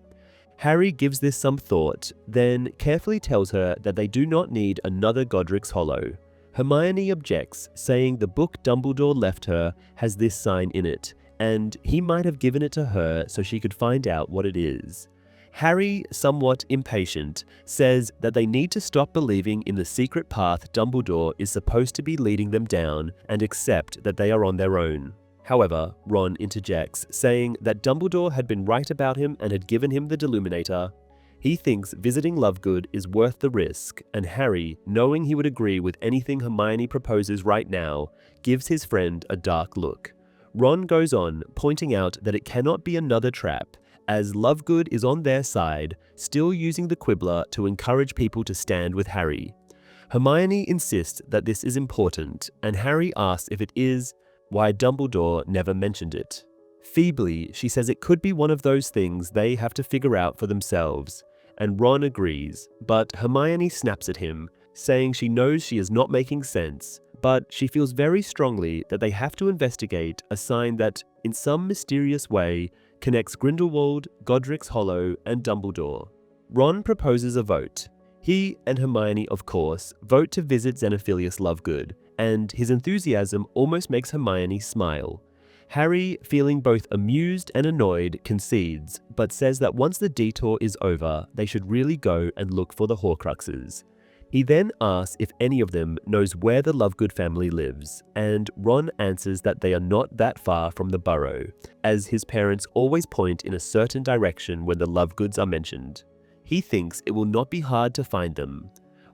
Harry gives this some thought, then carefully tells her that they do not need another Godric's Hollow. Hermione objects, saying the book Dumbledore left her has this sign in it, and he might have given it to her so she could find out what it is. Harry, somewhat impatient, says that they need to stop believing in the secret path Dumbledore is supposed to be leading them down and accept that they are on their own. However, Ron interjects, saying that Dumbledore had been right about him and had given him the Deluminator. He thinks visiting Lovegood is worth the risk, and Harry, knowing he would agree with anything Hermione proposes right now, gives his friend a dark look. Ron goes on, pointing out that it cannot be another trap, as Lovegood is on their side, still using the Quibbler to encourage people to stand with Harry. Hermione insists that this is important, and Harry asks if it is, why Dumbledore never mentioned it. Feebly, she says it could be one of those things they have to figure out for themselves, and Ron agrees, but Hermione snaps at him, saying she knows she is not making sense, but she feels very strongly that they have to investigate a sign that, in some mysterious way, connects Grindelwald, Godric's Hollow, and Dumbledore. Ron proposes a vote. He and Hermione, of course, vote to visit Zenophilious Lovegood, and his enthusiasm almost makes Hermione smile. Harry, feeling both amused and annoyed, concedes, but says that once the detour is over, they should really go and look for the Horcruxes. He then asks if any of them knows where the Lovegood family lives, and Ron answers that they are not that far from the burrow, as his parents always point in a certain direction when the Lovegoods are mentioned. He thinks it will not be hard to find them.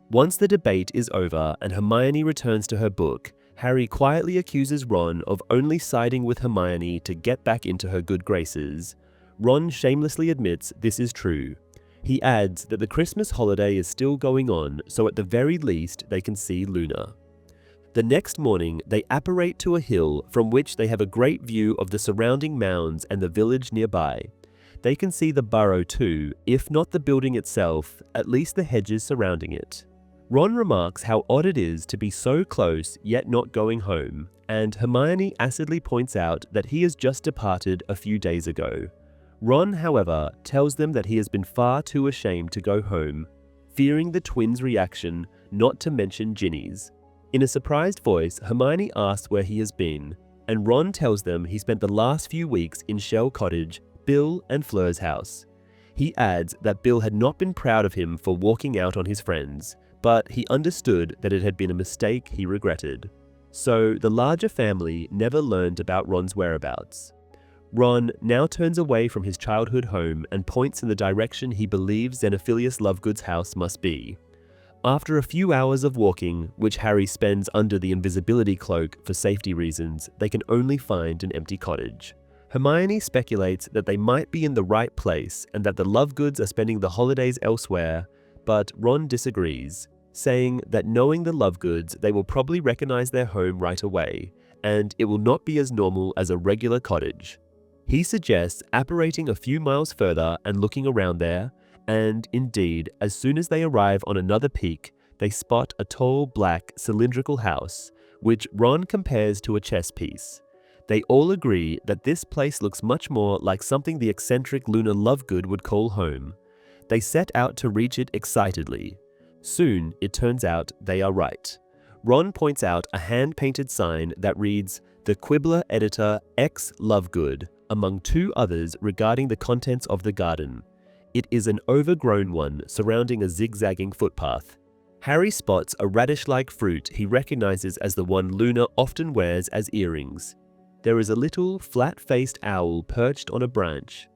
Once the debate is over and Hermione returns to her book, Harry quietly accuses Ron of only siding with Hermione to get back into her good graces. Ron shamelessly admits this is true. He adds that the Christmas holiday is still going on, so at the very least they can see Luna. The next morning, they apparate to a hill from which they have a great view of the surrounding mounds and the village nearby. They can see the burrow too, if not the building itself, at least the hedges surrounding it. Ron remarks how odd it is to be so close yet not going home, and Hermione acidly points out that he has just departed a few days ago. Ron, however, tells them that he has been far too ashamed to go home, fearing the twins' reaction, not to mention Ginny's. In a surprised voice, Hermione asks where he has been, and Ron tells them he spent the last few weeks in Shell Cottage, Bill and Fleur's house. He adds that Bill had not been proud of him for walking out on his friends, but he understood that it had been a mistake he regretted. So the larger family never learned about Ron's whereabouts. Ron now turns away from his childhood home and points in the direction he believes Zenophilious Lovegood's house must be. After a few hours of walking, which Harry spends under the invisibility cloak for safety reasons, they can only find an empty cottage. Hermione speculates that they might be in the right place and that the Lovegoods are spending the holidays elsewhere, but Ron disagrees, saying that knowing the Lovegoods, they will probably recognize their home right away, and it will not be as normal as a regular cottage. He suggests apparating a few miles further and looking around there, and indeed, as soon as they arrive on another peak, they spot a tall, black, cylindrical house, which Ron compares to a chess piece. They all agree that this place looks much more like something the eccentric Luna Lovegood would call home. They set out to reach it excitedly. Soon, it turns out they are right. Ron points out a hand-painted sign that reads, "The Quibbler Editor X Lovegood," among two others regarding the contents of the garden. It is an overgrown one surrounding a zigzagging footpath. Harry spots a radish-like fruit he recognizes as the one Luna often wears as earrings. There is a little, flat-faced owl perched on a branch.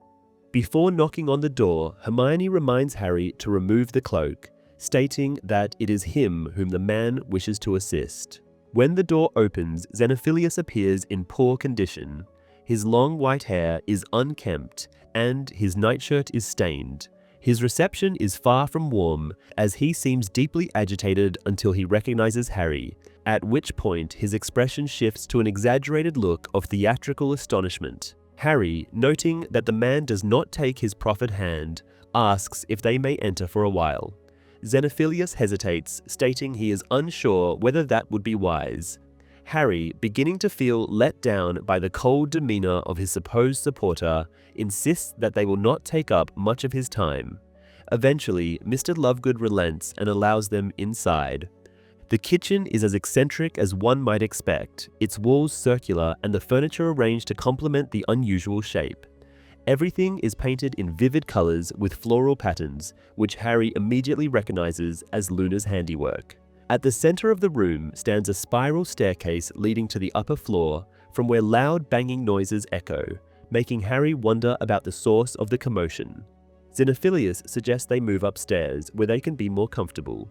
Before knocking on the door, Hermione reminds Harry to remove the cloak, stating that it is him whom the man wishes to assist. When the door opens, Zenophilius appears in poor condition. His long white hair is unkempt, and his nightshirt is stained. His reception is far from warm, as he seems deeply agitated until he recognizes Harry, at which point his expression shifts to an exaggerated look of theatrical astonishment. Harry, noting that the man does not take his proffered hand, asks if they may enter for a while. Zenophilius hesitates, stating he is unsure whether that would be wise. Harry, beginning to feel let down by the cold demeanor of his supposed supporter, insists that they will not take up much of his time. Eventually, Mr. Lovegood relents and allows them inside. The kitchen is as eccentric as one might expect, its walls circular and the furniture arranged to complement the unusual shape. Everything is painted in vivid colors with floral patterns, which Harry immediately recognizes as Luna's handiwork. At the center of the room stands a spiral staircase leading to the upper floor, from where loud banging noises echo, making Harry wonder about the source of the commotion. Zenophilius suggests they move upstairs, where they can be more comfortable.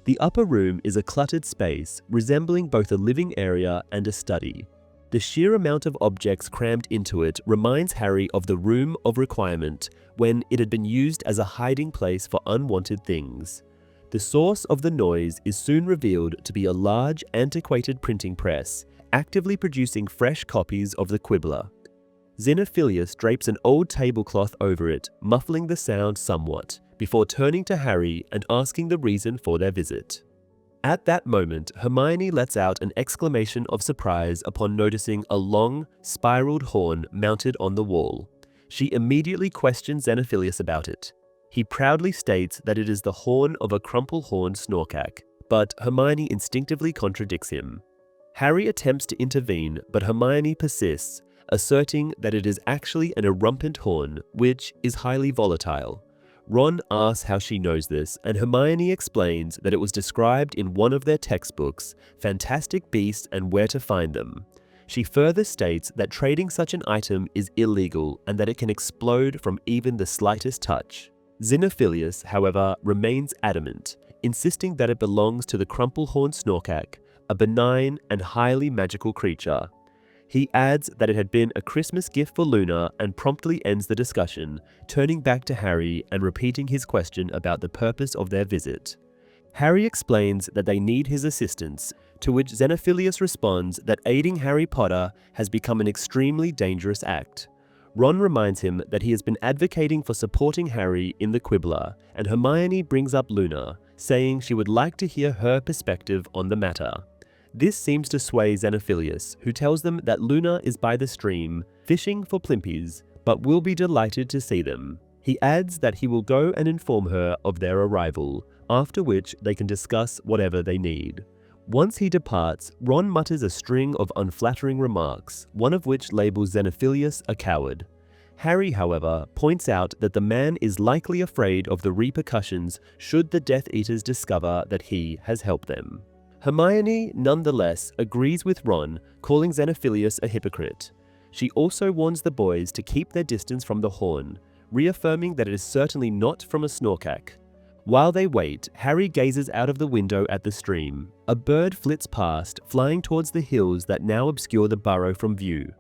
The upper room is a cluttered space, resembling both a living area and a study. The sheer amount of objects crammed into it reminds Harry of the Room of Requirement, when it had been used as a hiding place for unwanted things. The source of the noise is soon revealed to be a large, antiquated printing press, actively producing fresh copies of the Quibbler. Zenophilius drapes an old tablecloth over it, muffling the sound somewhat, before turning to Harry and asking the reason for their visit. At that moment, Hermione lets out an exclamation of surprise upon noticing a long, spiraled horn mounted on the wall. She immediately questions Zenophilius about it. He proudly states that it is the horn of a crumple-horned Snorkack, but Hermione instinctively contradicts him. Harry attempts to intervene, but Hermione persists, asserting that it is actually an erumpent horn, which is highly volatile. Ron asks how she knows this, and Hermione explains that it was described in one of their textbooks, Fantastic Beasts and Where to Find Them. She further states that trading such an item is illegal and that it can explode from even the slightest touch. Zenophilius, however, remains adamant, insisting that it belongs to the crumple-horned Snorkack, a benign and highly magical creature. He adds that it had been a Christmas gift for Luna and promptly ends the discussion, turning back to Harry and repeating his question about the purpose of their visit. Harry explains that they need his assistance, to which Zenophilius responds that aiding Harry Potter has become an extremely dangerous act. Ron reminds him that he has been advocating for supporting Harry in the Quibbler, and Hermione brings up Luna, saying she would like to hear her perspective on the matter. This seems to sway Zenophilius, who tells them that Luna is by the stream, fishing for plimpies, but will be delighted to see them. He adds that he will go and inform her of their arrival, after which they can discuss whatever they need. Once he departs, Ron mutters a string of unflattering remarks, one of which labels Zenophilius a coward. Harry, however, points out that the man is likely afraid of the repercussions should the Death Eaters discover that he has helped them. Hermione, nonetheless, agrees with Ron, calling Zenophilius a hypocrite. She also warns the boys to keep their distance from the horn, reaffirming that it is certainly not from a Snorkack. While they wait, Harry gazes out of the window at the stream. A bird flits past, flying towards the hills that now obscure the burrow from view.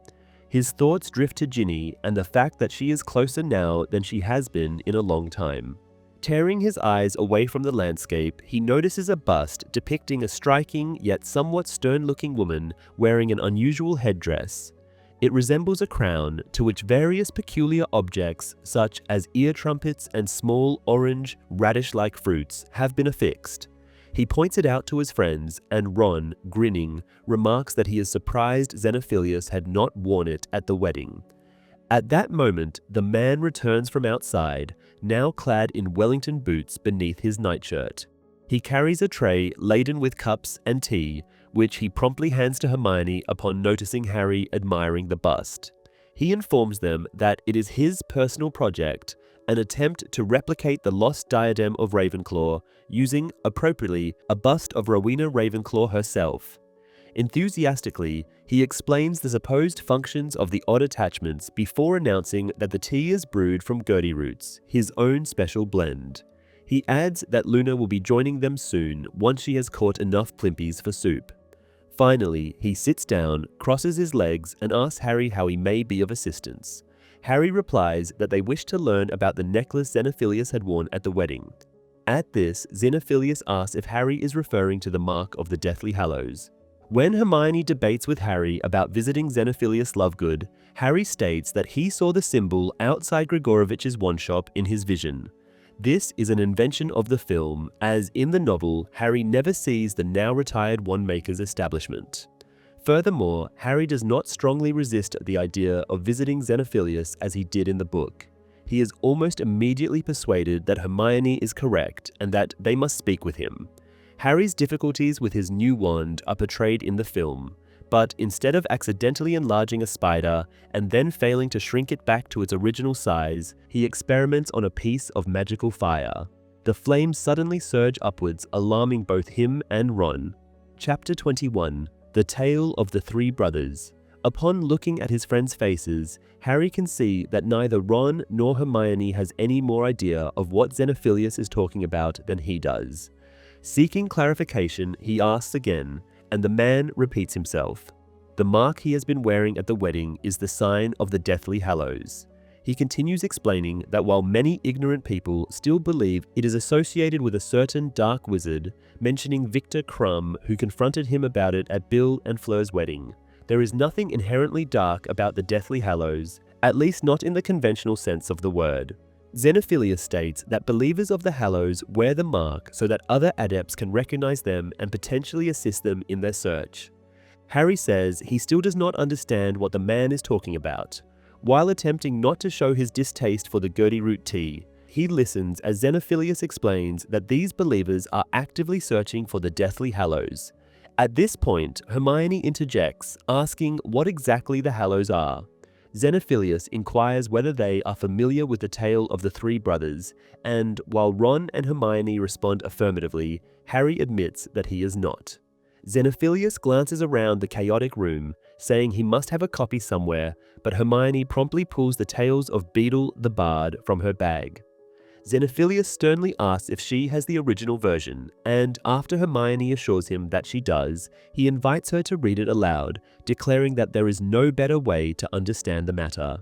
His thoughts drift to Ginny and the fact that she is closer now than she has been in a long time. Tearing his eyes away from the landscape, he notices a bust depicting a striking yet somewhat stern-looking woman wearing an unusual headdress. It resembles a crown to which various peculiar objects, such as ear trumpets and small orange, radish-like fruits, have been affixed. He points it out to his friends, and Ron, grinning, remarks that he is surprised Zenophilius had not worn it at the wedding. At that moment, the man returns from outside, now clad in Wellington boots beneath his nightshirt. He carries a tray laden with cups and tea, which he promptly hands to Hermione upon noticing Harry admiring the bust. He informs them that it is his personal project, an attempt to replicate the Lost Diadem of Ravenclaw, using, appropriately, a bust of Rowena Ravenclaw herself. Enthusiastically, he explains the supposed functions of the odd attachments before announcing that the tea is brewed from Gertie roots, his own special blend. He adds that Luna will be joining them soon once she has caught enough plimpies for soup. Finally, he sits down, crosses his legs, and asks Harry how he may be of assistance. Harry replies that they wish to learn about the necklace Zenophilius had worn at the wedding. At this, Zenophilius asks if Harry is referring to the mark of the Deathly Hallows. When Hermione debates with Harry about visiting Zenophilious Lovegood, Harry states that he saw the symbol outside Grigorovich's wand shop in his vision. This is an invention of the film, as in the novel, Harry never sees the now-retired wandmaker's establishment. Furthermore, Harry does not strongly resist the idea of visiting Zenophilius as he did in the book. He is almost immediately persuaded that Hermione is correct and that they must speak with him. Harry's difficulties with his new wand are portrayed in the film, but instead of accidentally enlarging a spider and then failing to shrink it back to its original size, he experiments on a piece of magical fire. The flames suddenly surge upwards, alarming both him and Ron. Chapter 21: The Tale of the Three Brothers. Upon looking at his friends' faces, Harry can see that neither Ron nor Hermione has any more idea of what Zenophilius is talking about than he does. Seeking clarification, he asks again, and the man repeats himself. The mark he has been wearing at the wedding is the sign of the Deathly Hallows. He continues explaining that while many ignorant people still believe it is associated with a certain dark wizard, mentioning Victor Crumb, who confronted him about it at Bill and Fleur's wedding, there is nothing inherently dark about the Deathly Hallows, at least not in the conventional sense of the word. Zenophilius states that believers of the Hallows wear the mark so that other adepts can recognize them and potentially assist them in their search. Harry says he still does not understand what the man is talking about. While attempting not to show his distaste for the Gertie root tea, he listens as Zenophilius explains that these believers are actively searching for the Deathly Hallows. At this point, Hermione interjects, asking what exactly the Hallows are. Zenophilius inquires whether they are familiar with the tale of the three brothers, and while Ron and Hermione respond affirmatively, Harry admits that he is not. Zenophilius glances around the chaotic room, saying he must have a copy somewhere, but Hermione promptly pulls the tales of Beedle the Bard from her bag. Zenophilius sternly asks if she has the original version, and after Hermione assures him that she does, he invites her to read it aloud, declaring that there is no better way to understand the matter.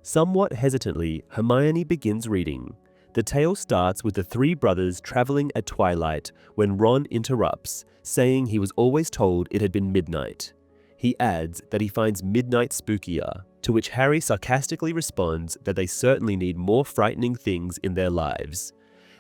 Somewhat hesitantly, Hermione begins reading. The tale starts with the three brothers traveling at twilight when Ron interrupts, saying he was always told it had been midnight. He adds that he finds midnight spookier, to which Harry sarcastically responds that they certainly need more frightening things in their lives.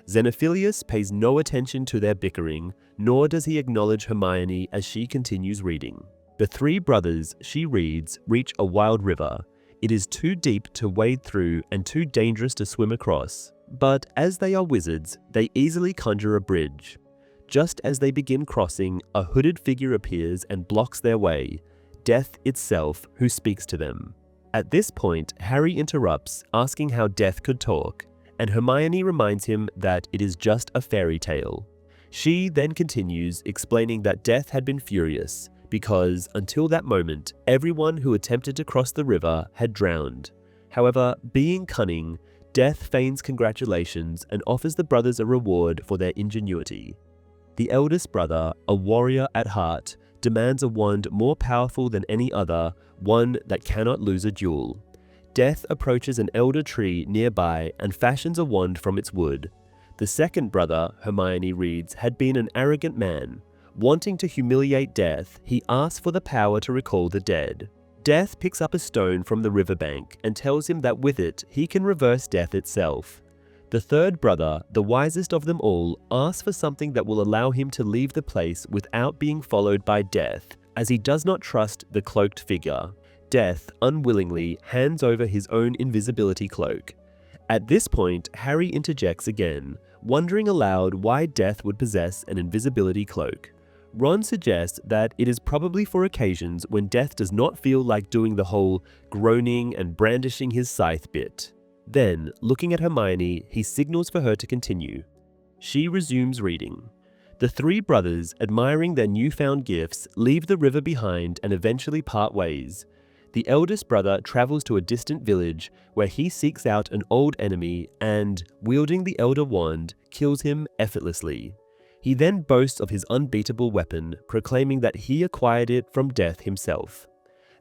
Zenophilius pays no attention to their bickering, nor does he acknowledge Hermione as she continues reading. The three brothers, she reads, reach a wild river. It is too deep to wade through and too dangerous to swim across, but as they are wizards, they easily conjure a bridge. Just as they begin crossing, a hooded figure appears and blocks their way, Death itself, who speaks to them. At this point, Harry interrupts, asking how Death could talk, and Hermione reminds him that it is just a fairy tale. She then continues, explaining that Death had been furious, because until that moment, everyone who attempted to cross the river had drowned. However, being cunning, Death feigns congratulations and offers the brothers a reward for their ingenuity. The eldest brother, a warrior at heart, demands a wand more powerful than any other, one that cannot lose a duel. Death approaches an elder tree nearby and fashions a wand from its wood. The second brother, Hermione reads, had been an arrogant man. Wanting to humiliate Death, he asks for the power to recall the dead. Death picks up a stone from the riverbank and tells him that with it, he can reverse death itself. The third brother, the wisest of them all, asks for something that will allow him to leave the place without being followed by Death, as he does not trust the cloaked figure. Death unwillingly hands over his own invisibility cloak. At this point, Harry interjects again, wondering aloud why Death would possess an invisibility cloak. Ron suggests that it is probably for occasions when Death does not feel like doing the whole groaning and brandishing his scythe bit. Then, looking at Hermione, he signals for her to continue. She resumes reading. The three brothers, admiring their newfound gifts, leave the river behind and eventually part ways. The eldest brother travels to a distant village where he seeks out an old enemy and, wielding the elder wand, kills him effortlessly. He then boasts of his unbeatable weapon, proclaiming that he acquired it from Death himself.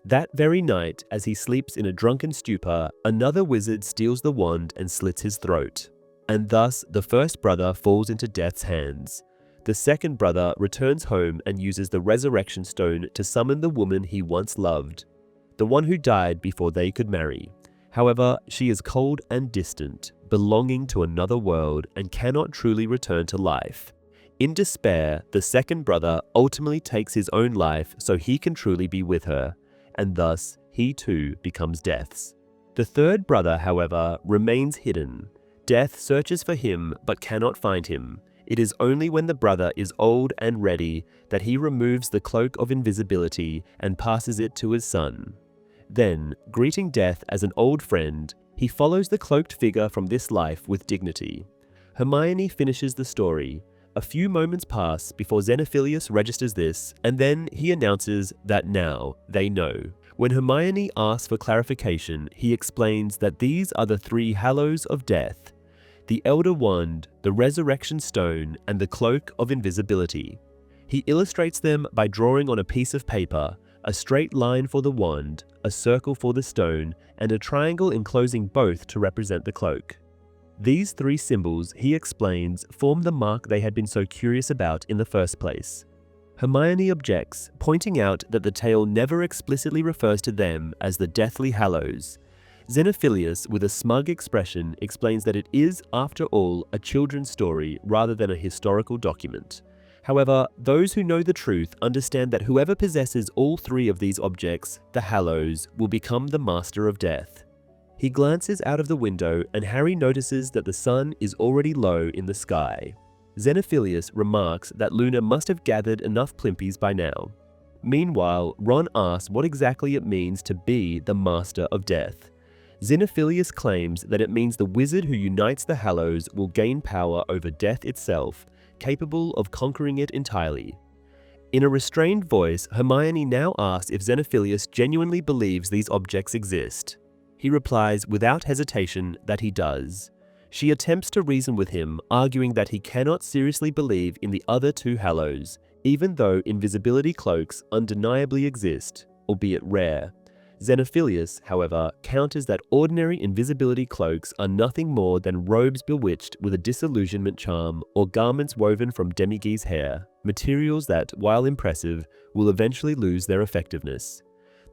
That very night, as he sleeps in a drunken stupor, another wizard steals the wand and slits his throat. And thus, the first brother falls into Death's hands. The second brother returns home and uses the resurrection stone to summon the woman he once loved, the one who died before they could marry. However, she is cold and distant, belonging to another world and cannot truly return to life. In despair, the second brother ultimately takes his own life so he can truly be with her, and thus he too becomes Death's. The third brother, however, remains hidden. Death searches for him but cannot find him. It is only when the brother is old and ready that he removes the cloak of invisibility and passes it to his son. Then, greeting Death as an old friend, he follows the cloaked figure from this life with dignity. Hermione finishes the story. A few moments pass before Zenophilius registers this, and then he announces that now they know. When Hermione asks for clarification, he explains that these are the three Hallows of Death: the Elder Wand, the Resurrection Stone, and the Cloak of Invisibility. He illustrates them by drawing on a piece of paper, a straight line for the wand, a circle for the stone, and a triangle enclosing both to represent the cloak. These three symbols, he explains, form the mark they had been so curious about in the first place. Hermione objects, pointing out that the tale never explicitly refers to them as the Deathly Hallows. Zenophilius, with a smug expression, explains that it is, after all, a children's story rather than a historical document. However, those who know the truth understand that whoever possesses all three of these objects, the Hallows, will become the master of death. He glances out of the window and Harry notices that the sun is already low in the sky. Zenophilius remarks that Luna must have gathered enough plimpies by now. Meanwhile, Ron asks what exactly it means to be the master of death. Zenophilius claims that it means the wizard who unites the Hallows will gain power over death itself, capable of conquering it entirely. In a restrained voice, Hermione now asks if Zenophilius genuinely believes these objects exist. He replies without hesitation that he does. She attempts to reason with him, arguing that he cannot seriously believe in the other two Hallows, even though invisibility cloaks undeniably exist, albeit rare. Zenophilius, however, counters that ordinary invisibility cloaks are nothing more than robes bewitched with a disillusionment charm or garments woven from demi-guise hair, materials that, while impressive, will eventually lose their effectiveness.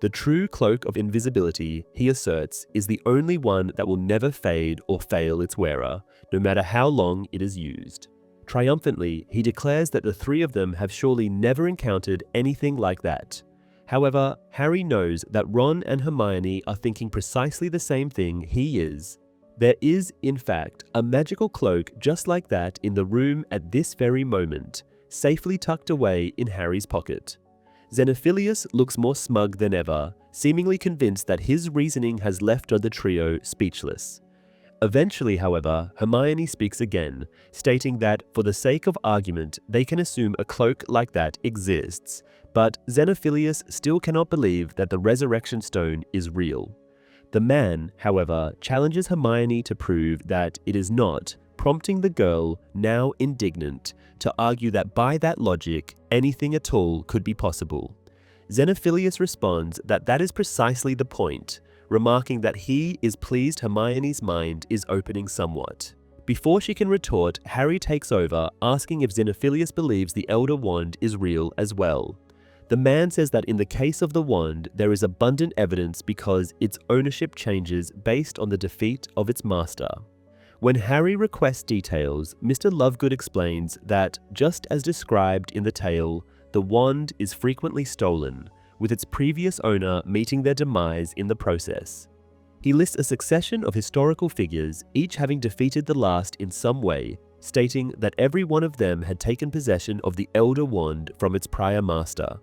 The true cloak of invisibility, he asserts, is the only one that will never fade or fail its wearer, no matter how long it is used. Triumphantly, he declares that the three of them have surely never encountered anything like that. However, Harry knows that Ron and Hermione are thinking precisely the same thing he is. There is, in fact, a magical cloak just like that in the room at this very moment, safely tucked away in Harry's pocket. Zenophilius looks more smug than ever, seemingly convinced that his reasoning has left the trio speechless. Eventually, however, Hermione speaks again, stating that, for the sake of argument, they can assume a cloak like that exists, but Zenophilius still cannot believe that the Resurrection Stone is real. The man, however, challenges Hermione to prove that it is not, prompting the girl, now indignant, to argue that by that logic, anything at all could be possible. Zenophilius responds that that is precisely the point, remarking that he is pleased Hermione's mind is opening somewhat. Before she can retort, Harry takes over, asking if Zenophilius believes the Elder Wand is real as well. The man says that in the case of the wand, there is abundant evidence because its ownership changes based on the defeat of its master. When Harry requests details, Mr. Lovegood explains that, just as described in the tale, the wand is frequently stolen, with its previous owner meeting their demise in the process. He lists a succession of historical figures, each having defeated the last in some way, stating that every one of them had taken possession of the Elder Wand from its prior master.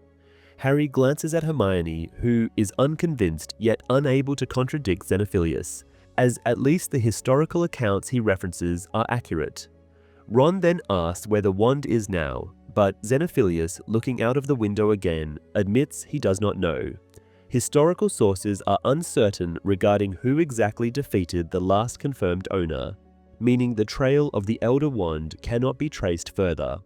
Harry glances at Hermione, who is unconvinced yet unable to contradict Zenophilius, as at least the historical accounts he references are accurate. Ron then asks where the wand is now, but Zenophilius, looking out of the window again, admits he does not know. Historical sources are uncertain regarding who exactly defeated the last confirmed owner, meaning the trail of the Elder Wand cannot be traced further.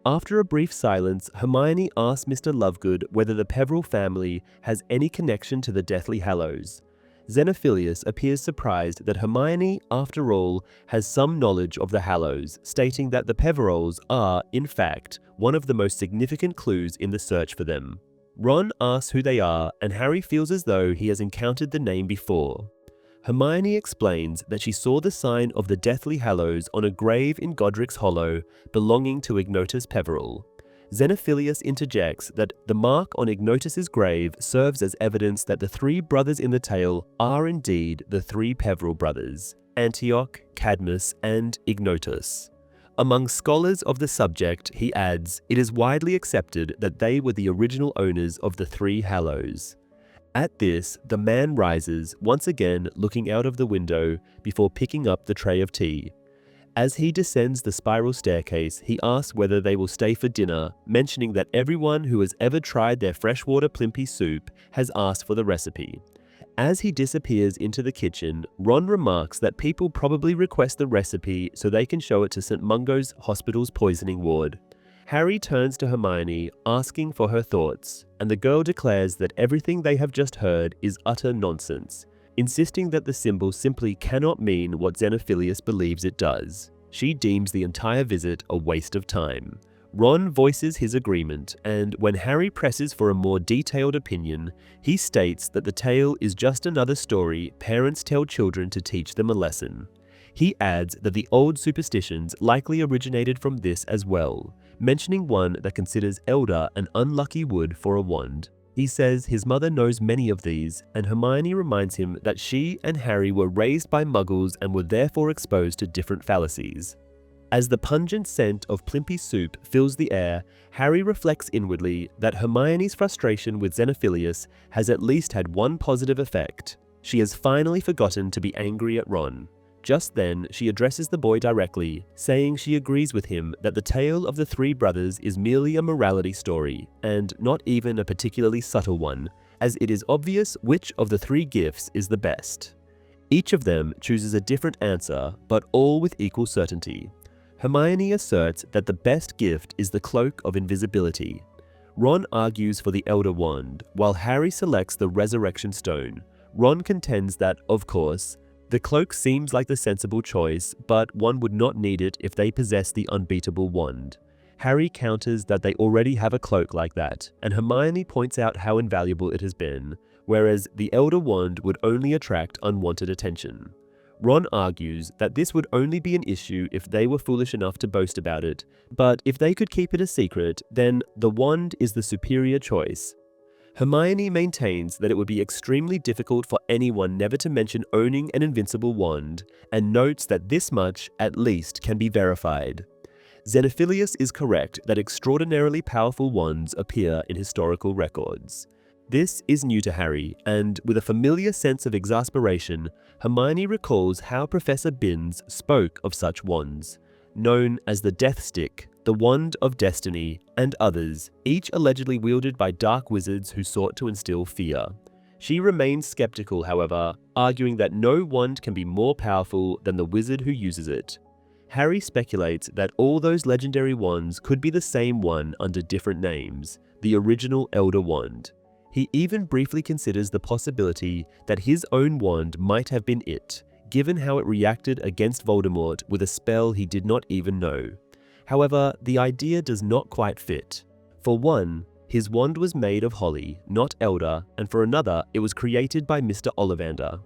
After a brief silence, Hermione asks Mr. Lovegood whether the Peverell family has any connection to the Deathly Hallows. Zenophilius appears surprised that Hermione, after all, has some knowledge of the Hallows, stating that the Peverells are, in fact, one of the most significant clues in the search for them. Ron asks who they are, and Harry feels as though he has encountered the name before. Hermione explains that she saw the sign of the Deathly Hallows on a grave in Godric's Hollow belonging to Ignotus Peverell. Zenophilius interjects that the mark on Ignotus's grave serves as evidence that the three brothers in the tale are indeed the three Peverell brothers, Antioch, Cadmus, and Ignotus. Among scholars of the subject, he adds, it is widely accepted that they were the original owners of the three Hallows. At this, the man rises, once again looking out of the window before picking up the tray of tea. As he descends the spiral staircase, he asks whether they will stay for dinner, mentioning that everyone who has ever tried their freshwater plimpy soup has asked for the recipe. As he disappears into the kitchen, Ron remarks that people probably request the recipe so they can show it to St. Mungo's Hospital's poisoning ward. Harry turns to Hermione, asking for her thoughts, and the girl declares that everything they have just heard is utter nonsense, insisting that the symbol simply cannot mean what Zenophilius believes it does. She deems the entire visit a waste of time. Ron voices his agreement, and when Harry presses for a more detailed opinion, he states that the tale is just another story parents tell children to teach them a lesson. He adds that the old superstitions likely originated from this as well, mentioning one that considers elder an unlucky wood for a wand. He says his mother knows many of these, and Hermione reminds him that she and Harry were raised by Muggles and were therefore exposed to different fallacies. As the pungent scent of Plimpy soup fills the air, Harry reflects inwardly that Hermione's frustration with Zenophilius has at least had one positive effect. She has finally forgotten to be angry at Ron. Just then, she addresses the boy directly, saying she agrees with him that the tale of the three brothers is merely a morality story, and not even a particularly subtle one, as it is obvious which of the three gifts is the best. Each of them chooses a different answer, but all with equal certainty. Hermione asserts that the best gift is the Cloak of Invisibility. Ron argues for the Elder Wand, while Harry selects the Resurrection Stone. Ron contends that, of course, the cloak seems like the sensible choice, but one would not need it if they possess the unbeatable wand. Harry counters that they already have a cloak like that, and Hermione points out how invaluable it has been, whereas the Elder Wand would only attract unwanted attention. Ron argues that this would only be an issue if they were foolish enough to boast about it, but if they could keep it a secret, then the wand is the superior choice. Hermione maintains that it would be extremely difficult for anyone never to mention owning an invincible wand, and notes that this much, at least, can be verified. Zenophilius is correct that extraordinarily powerful wands appear in historical records. This is new to Harry, and with a familiar sense of exasperation, Hermione recalls how Professor Binns spoke of such wands, known as the Death Stick, the Wand of Destiny, and others, each allegedly wielded by dark wizards who sought to instill fear. She remains skeptical, however, arguing that no wand can be more powerful than the wizard who uses it. Harry speculates that all those legendary wands could be the same one under different names, the original Elder Wand. He even briefly considers the possibility that his own wand might have been it, given how it reacted against Voldemort with a spell he did not even know. However, the idea does not quite fit. For one, his wand was made of holly, not elder, and for another, it was created by Mr. Ollivander.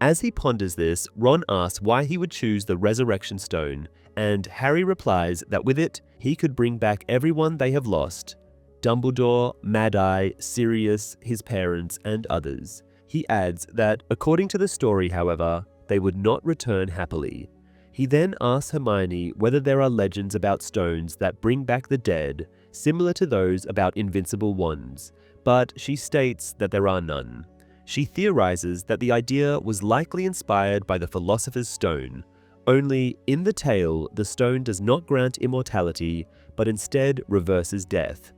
As he ponders this, Ron asks why he would choose the Resurrection Stone, and Harry replies that with it, he could bring back everyone they have lost: Dumbledore, Mad-Eye, Sirius, his parents, and others. He adds that, according to the story, however, they would not return happily. He then asks Hermione whether there are legends about stones that bring back the dead, similar to those about invincible wands, but she states that there are none. She theorizes that the idea was likely inspired by the Philosopher's Stone, only in the tale the stone does not grant immortality, but instead reverses death.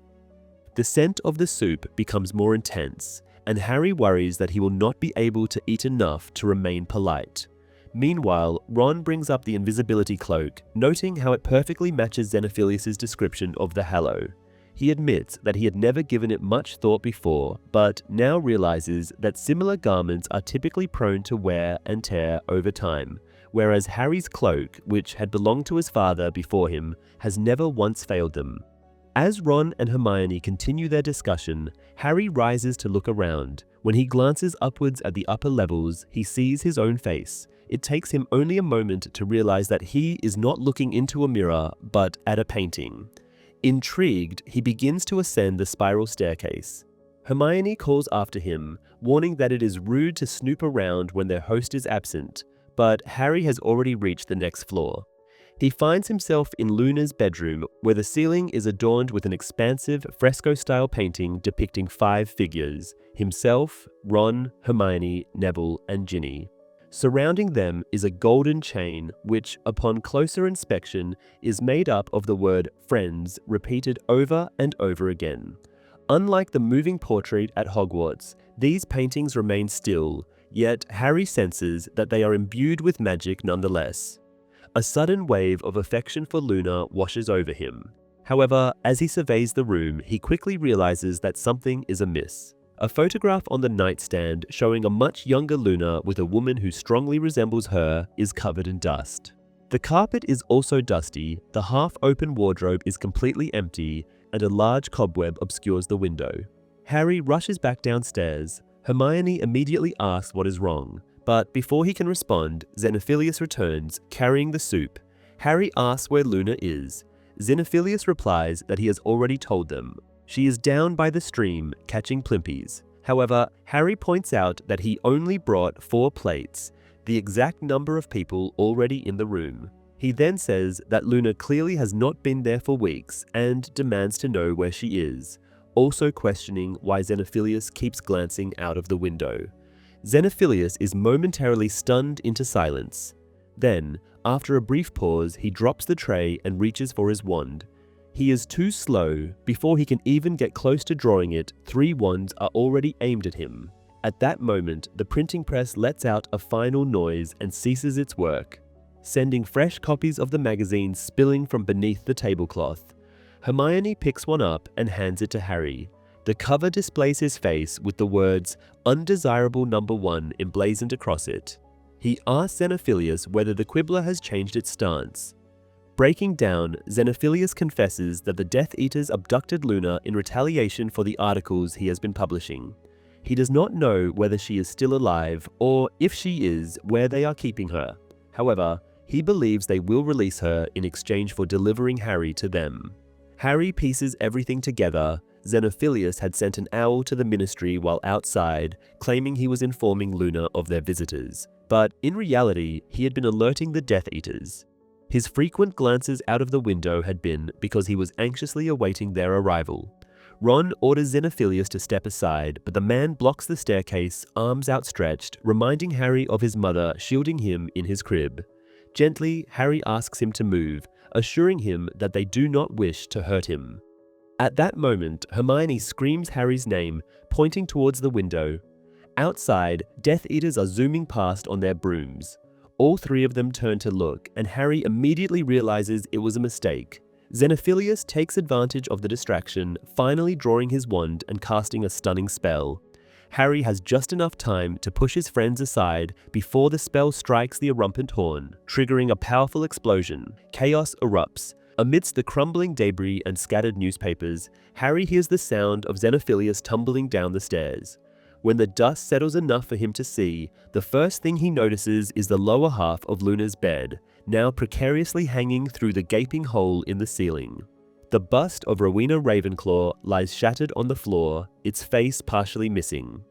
The scent of the soup becomes more intense, and Harry worries that he will not be able to eat enough to remain polite. Meanwhile, Ron brings up the invisibility cloak, noting how it perfectly matches Zenophilius' description of the Hallow. He admits that he had never given it much thought before, but now realizes that similar garments are typically prone to wear and tear over time, whereas Harry's cloak, which had belonged to his father before him, has never once failed them. As Ron and Hermione continue their discussion, Harry rises to look around. When he glances upwards at the upper levels, he sees his own face. It takes him only a moment to realize that he is not looking into a mirror, but at a painting. Intrigued, he begins to ascend the spiral staircase. Hermione calls after him, warning that it is rude to snoop around when their host is absent, but Harry has already reached the next floor. He finds himself in Luna's bedroom, where the ceiling is adorned with an expansive fresco-style painting depicting 5 figures: himself, Ron, Hermione, Neville, and Ginny. Surrounding them is a golden chain which, upon closer inspection, is made up of the word friends repeated over and over again. Unlike the moving portrait at Hogwarts, these paintings remain still, yet Harry senses that they are imbued with magic nonetheless. A sudden wave of affection for Luna washes over him. However, as he surveys the room, he quickly realizes that something is amiss. A photograph on the nightstand showing a much younger Luna with a woman who strongly resembles her is covered in dust. The carpet is also dusty, the half-open wardrobe is completely empty, and a large cobweb obscures the window. Harry rushes back downstairs. Hermione immediately asks what is wrong, but before he can respond, Zenophilius returns, carrying the soup. Harry asks where Luna is. Zenophilius replies that he has already told them. She is down by the stream, catching plimpies. However, Harry points out that he only brought 4 plates, the exact number of people already in the room. He then says that Luna clearly has not been there for weeks and demands to know where she is, also questioning why Zenophilius keeps glancing out of the window. Zenophilius is momentarily stunned into silence. Then, after a brief pause, he drops the tray and reaches for his wand. He is too slow. Before he can even get close to drawing it, 3 wands are already aimed at him. At that moment, the printing press lets out a final noise and ceases its work, sending fresh copies of the magazine spilling from beneath the tablecloth. Hermione picks one up and hands it to Harry. The cover displays his face with the words "Undesirable Number 1" emblazoned across it. He asks Zenophilius whether the Quibbler has changed its stance. Breaking down, Zenophilius confesses that the Death Eaters abducted Luna in retaliation for the articles he has been publishing. He does not know whether she is still alive, or if she is, where they are keeping her. However, he believes they will release her in exchange for delivering Harry to them. Harry pieces everything together. Zenophilius had sent an owl to the ministry while outside, claiming he was informing Luna of their visitors. But in reality, he had been alerting the Death Eaters. His frequent glances out of the window had been because he was anxiously awaiting their arrival. Ron orders Zenophilius to step aside, but the man blocks the staircase, arms outstretched, reminding Harry of his mother shielding him in his crib. Gently, Harry asks him to move, assuring him that they do not wish to hurt him. At that moment, Hermione screams Harry's name, pointing towards the window. Outside, Death Eaters are zooming past on their brooms. All 3 of them turn to look, and Harry immediately realizes it was a mistake. Zenophilius takes advantage of the distraction, finally drawing his wand and casting a stunning spell. Harry has just enough time to push his friends aside before the spell strikes the erumpent horn, triggering a powerful explosion. Chaos erupts. Amidst the crumbling debris and scattered newspapers, Harry hears the sound of Zenophilius tumbling down the stairs. When the dust settles enough for him to see, the first thing he notices is the lower half of Luna's bed, now precariously hanging through the gaping hole in the ceiling. The bust of Rowena Ravenclaw lies shattered on the floor, its face partially missing.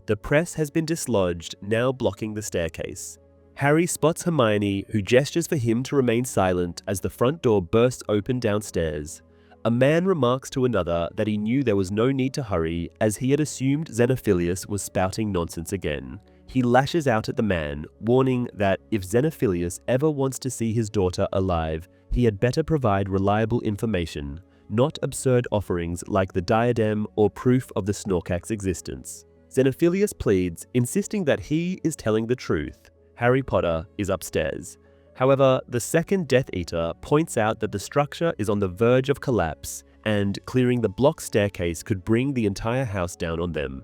The press has been dislodged, now blocking the staircase. Harry spots Hermione, who gestures for him to remain silent as the front door bursts open downstairs. A man remarks to another that he knew there was no need to hurry, as he had assumed Zenophilius was spouting nonsense again. He lashes out at the man, warning that if Zenophilius ever wants to see his daughter alive, he had better provide reliable information, not absurd offerings like the diadem or proof of the Snorkack's existence. Zenophilius pleads, insisting that he is telling the truth. Harry Potter is upstairs. However, the second Death Eater points out that the structure is on the verge of collapse, and clearing the block staircase could bring the entire house down on them.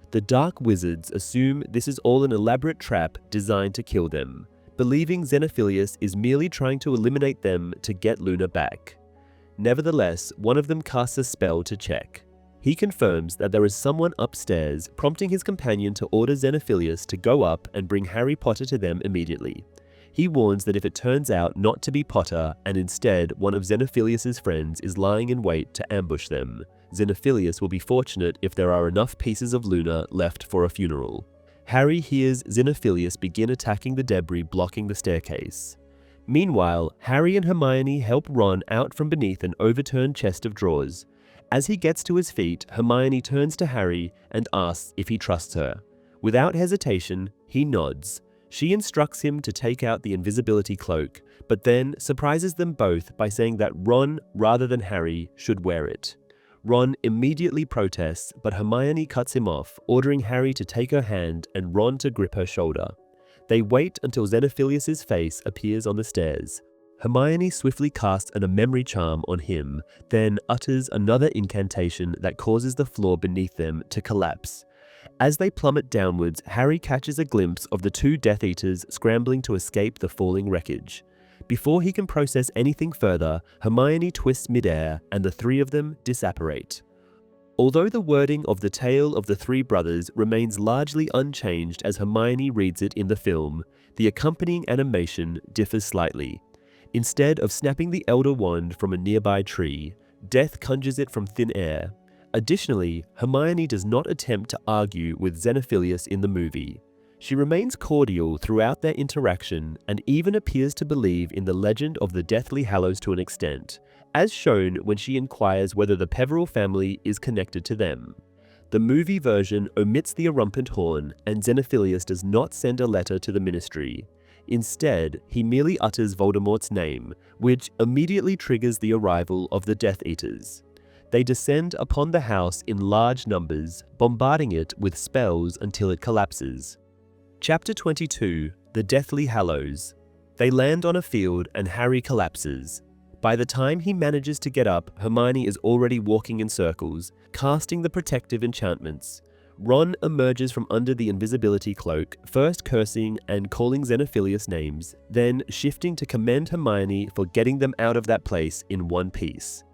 The Dark Wizards assume this is all an elaborate trap designed to kill them, believing Zenophilius is merely trying to eliminate them to get Luna back. Nevertheless, one of them casts a spell to check. He confirms that there is someone upstairs, prompting his companion to order Zenophilius to go up and bring Harry Potter to them immediately. He warns that if it turns out not to be Potter, and instead one of Zenophilius's friends is lying in wait to ambush them, Zenophilius will be fortunate if there are enough pieces of Luna left for a funeral. Harry hears Zenophilius begin attacking the debris blocking the staircase. Meanwhile, Harry and Hermione help Ron out from beneath an overturned chest of drawers. As he gets to his feet, Hermione turns to Harry and asks if he trusts her. Without hesitation, he nods. She instructs him to take out the invisibility cloak, but then surprises them both by saying that Ron, rather than Harry, should wear it. Ron immediately protests, but Hermione cuts him off, ordering Harry to take her hand and Ron to grip her shoulder. They wait until Zenophilius's face appears on the stairs. Hermione swiftly casts a memory charm on him, then utters another incantation that causes the floor beneath them to collapse. As they plummet downwards, Harry catches a glimpse of the 2 Death Eaters scrambling to escape the falling wreckage. Before he can process anything further, Hermione twists midair and the three of them disapparate. Although the wording of the tale of the three brothers remains largely unchanged as Hermione reads it in the film, the accompanying animation differs slightly. Instead of snapping the Elder Wand from a nearby tree, Death conjures it from thin air. Additionally, Hermione does not attempt to argue with Zenophilius in the movie. She remains cordial throughout their interaction and even appears to believe in the legend of the Deathly Hallows to an extent, as shown when she inquires whether the Peverell family is connected to them. The movie version omits the Erumpent Horn, and Zenophilius does not send a letter to the Ministry. Instead, he merely utters Voldemort's name, which immediately triggers the arrival of the Death Eaters. They descend upon the house in large numbers, bombarding it with spells until it collapses. Chapter 22, The Deathly Hallows. They land on a field and Harry collapses. By the time he manages to get up, Hermione is already walking in circles, casting the protective enchantments. Ron emerges from under the invisibility cloak, first cursing and calling Xenophilius names, then shifting to commend Hermione for getting them out of that place in one piece.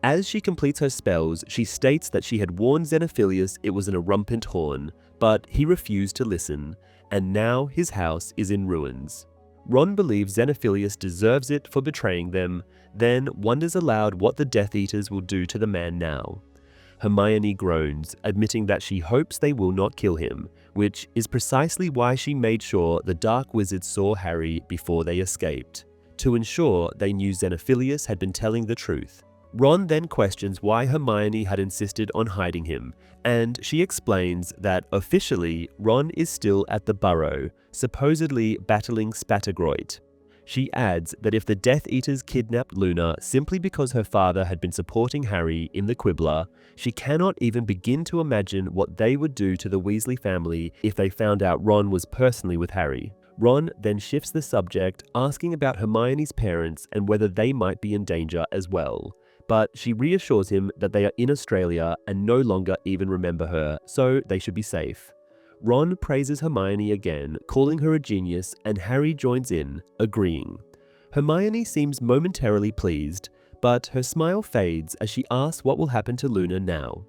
As she completes her spells, she states that she had warned Zenophilius it was an Erumpent Horn, but he refused to listen, and now his house is in ruins. Ron believes Zenophilius deserves it for betraying them, then wonders aloud what the Death Eaters will do to the man now. Hermione groans, admitting that she hopes they will not kill him, which is precisely why she made sure the Dark Wizards saw Harry before they escaped, to ensure they knew Zenophilius had been telling the truth. Ron then questions why Hermione had insisted on hiding him, and she explains that officially Ron is still at the Burrow, supposedly battling Spattergroit. She adds that if the Death Eaters kidnapped Luna simply because her father had been supporting Harry in the Quibbler, she cannot even begin to imagine what they would do to the Weasley family if they found out Ron was personally with Harry. Ron then shifts the subject, asking about Hermione's parents and whether they might be in danger as well. But she reassures him that they are in Australia and no longer even remember her, so they should be safe. Ron praises Hermione again, calling her a genius, and Harry joins in, agreeing. Hermione seems momentarily pleased, but her smile fades as she asks what will happen to Luna now.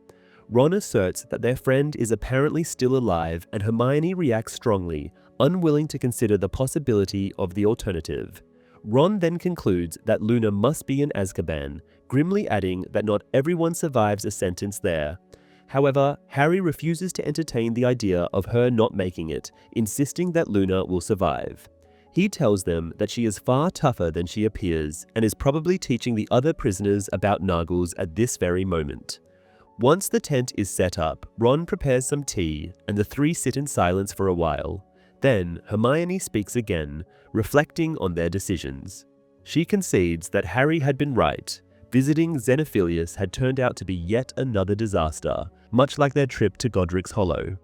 Ron asserts that their friend is apparently still alive, and Hermione reacts strongly, unwilling to consider the possibility of the alternative. Ron then concludes that Luna must be in Azkaban, grimly adding that not everyone survives a sentence there. However, Harry refuses to entertain the idea of her not making it, insisting that Luna will survive. He tells them that she is far tougher than she appears and is probably teaching the other prisoners about Nuggles at this very moment. Once the tent is set up, Ron prepares some tea, and the three sit in silence for a while. Then Hermione speaks again, reflecting on their decisions. She concedes that Harry had been right. Visiting Zenophilius had turned out to be yet another disaster, much like their trip to Godric's Hollow.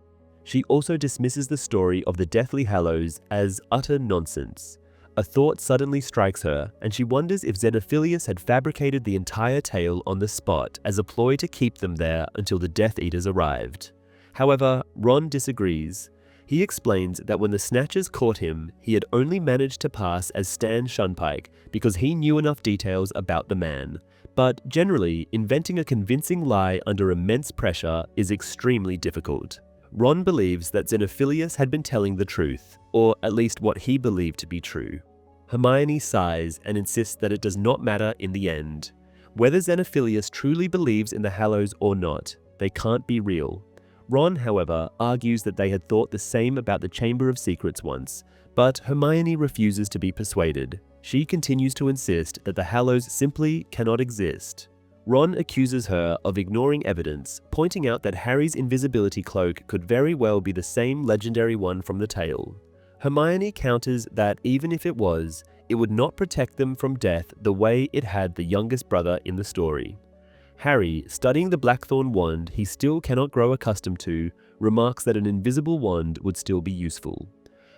She also dismisses the story of the Deathly Hallows as utter nonsense. A thought suddenly strikes her, and she wonders if Zenophilius had fabricated the entire tale on the spot as a ploy to keep them there until the Death Eaters arrived. However, Ron disagrees. He explains that when the Snatchers caught him, he had only managed to pass as Stan Shunpike because he knew enough details about the man. But generally, inventing a convincing lie under immense pressure is extremely difficult. Ron believes that Zenophilius had been telling the truth, or at least what he believed to be true. Hermione sighs and insists that it does not matter in the end. Whether Zenophilius truly believes in the Hallows or not, they can't be real. Ron, however, argues that they had thought the same about the Chamber of Secrets once, but Hermione refuses to be persuaded. She continues to insist that the Hallows simply cannot exist. Ron accuses her of ignoring evidence, pointing out that Harry's invisibility cloak could very well be the same legendary one from the tale. Hermione counters that even if it was, it would not protect them from death the way it had the youngest brother in the story. Harry, studying the Blackthorn wand he still cannot grow accustomed to, remarks that an invisible wand would still be useful.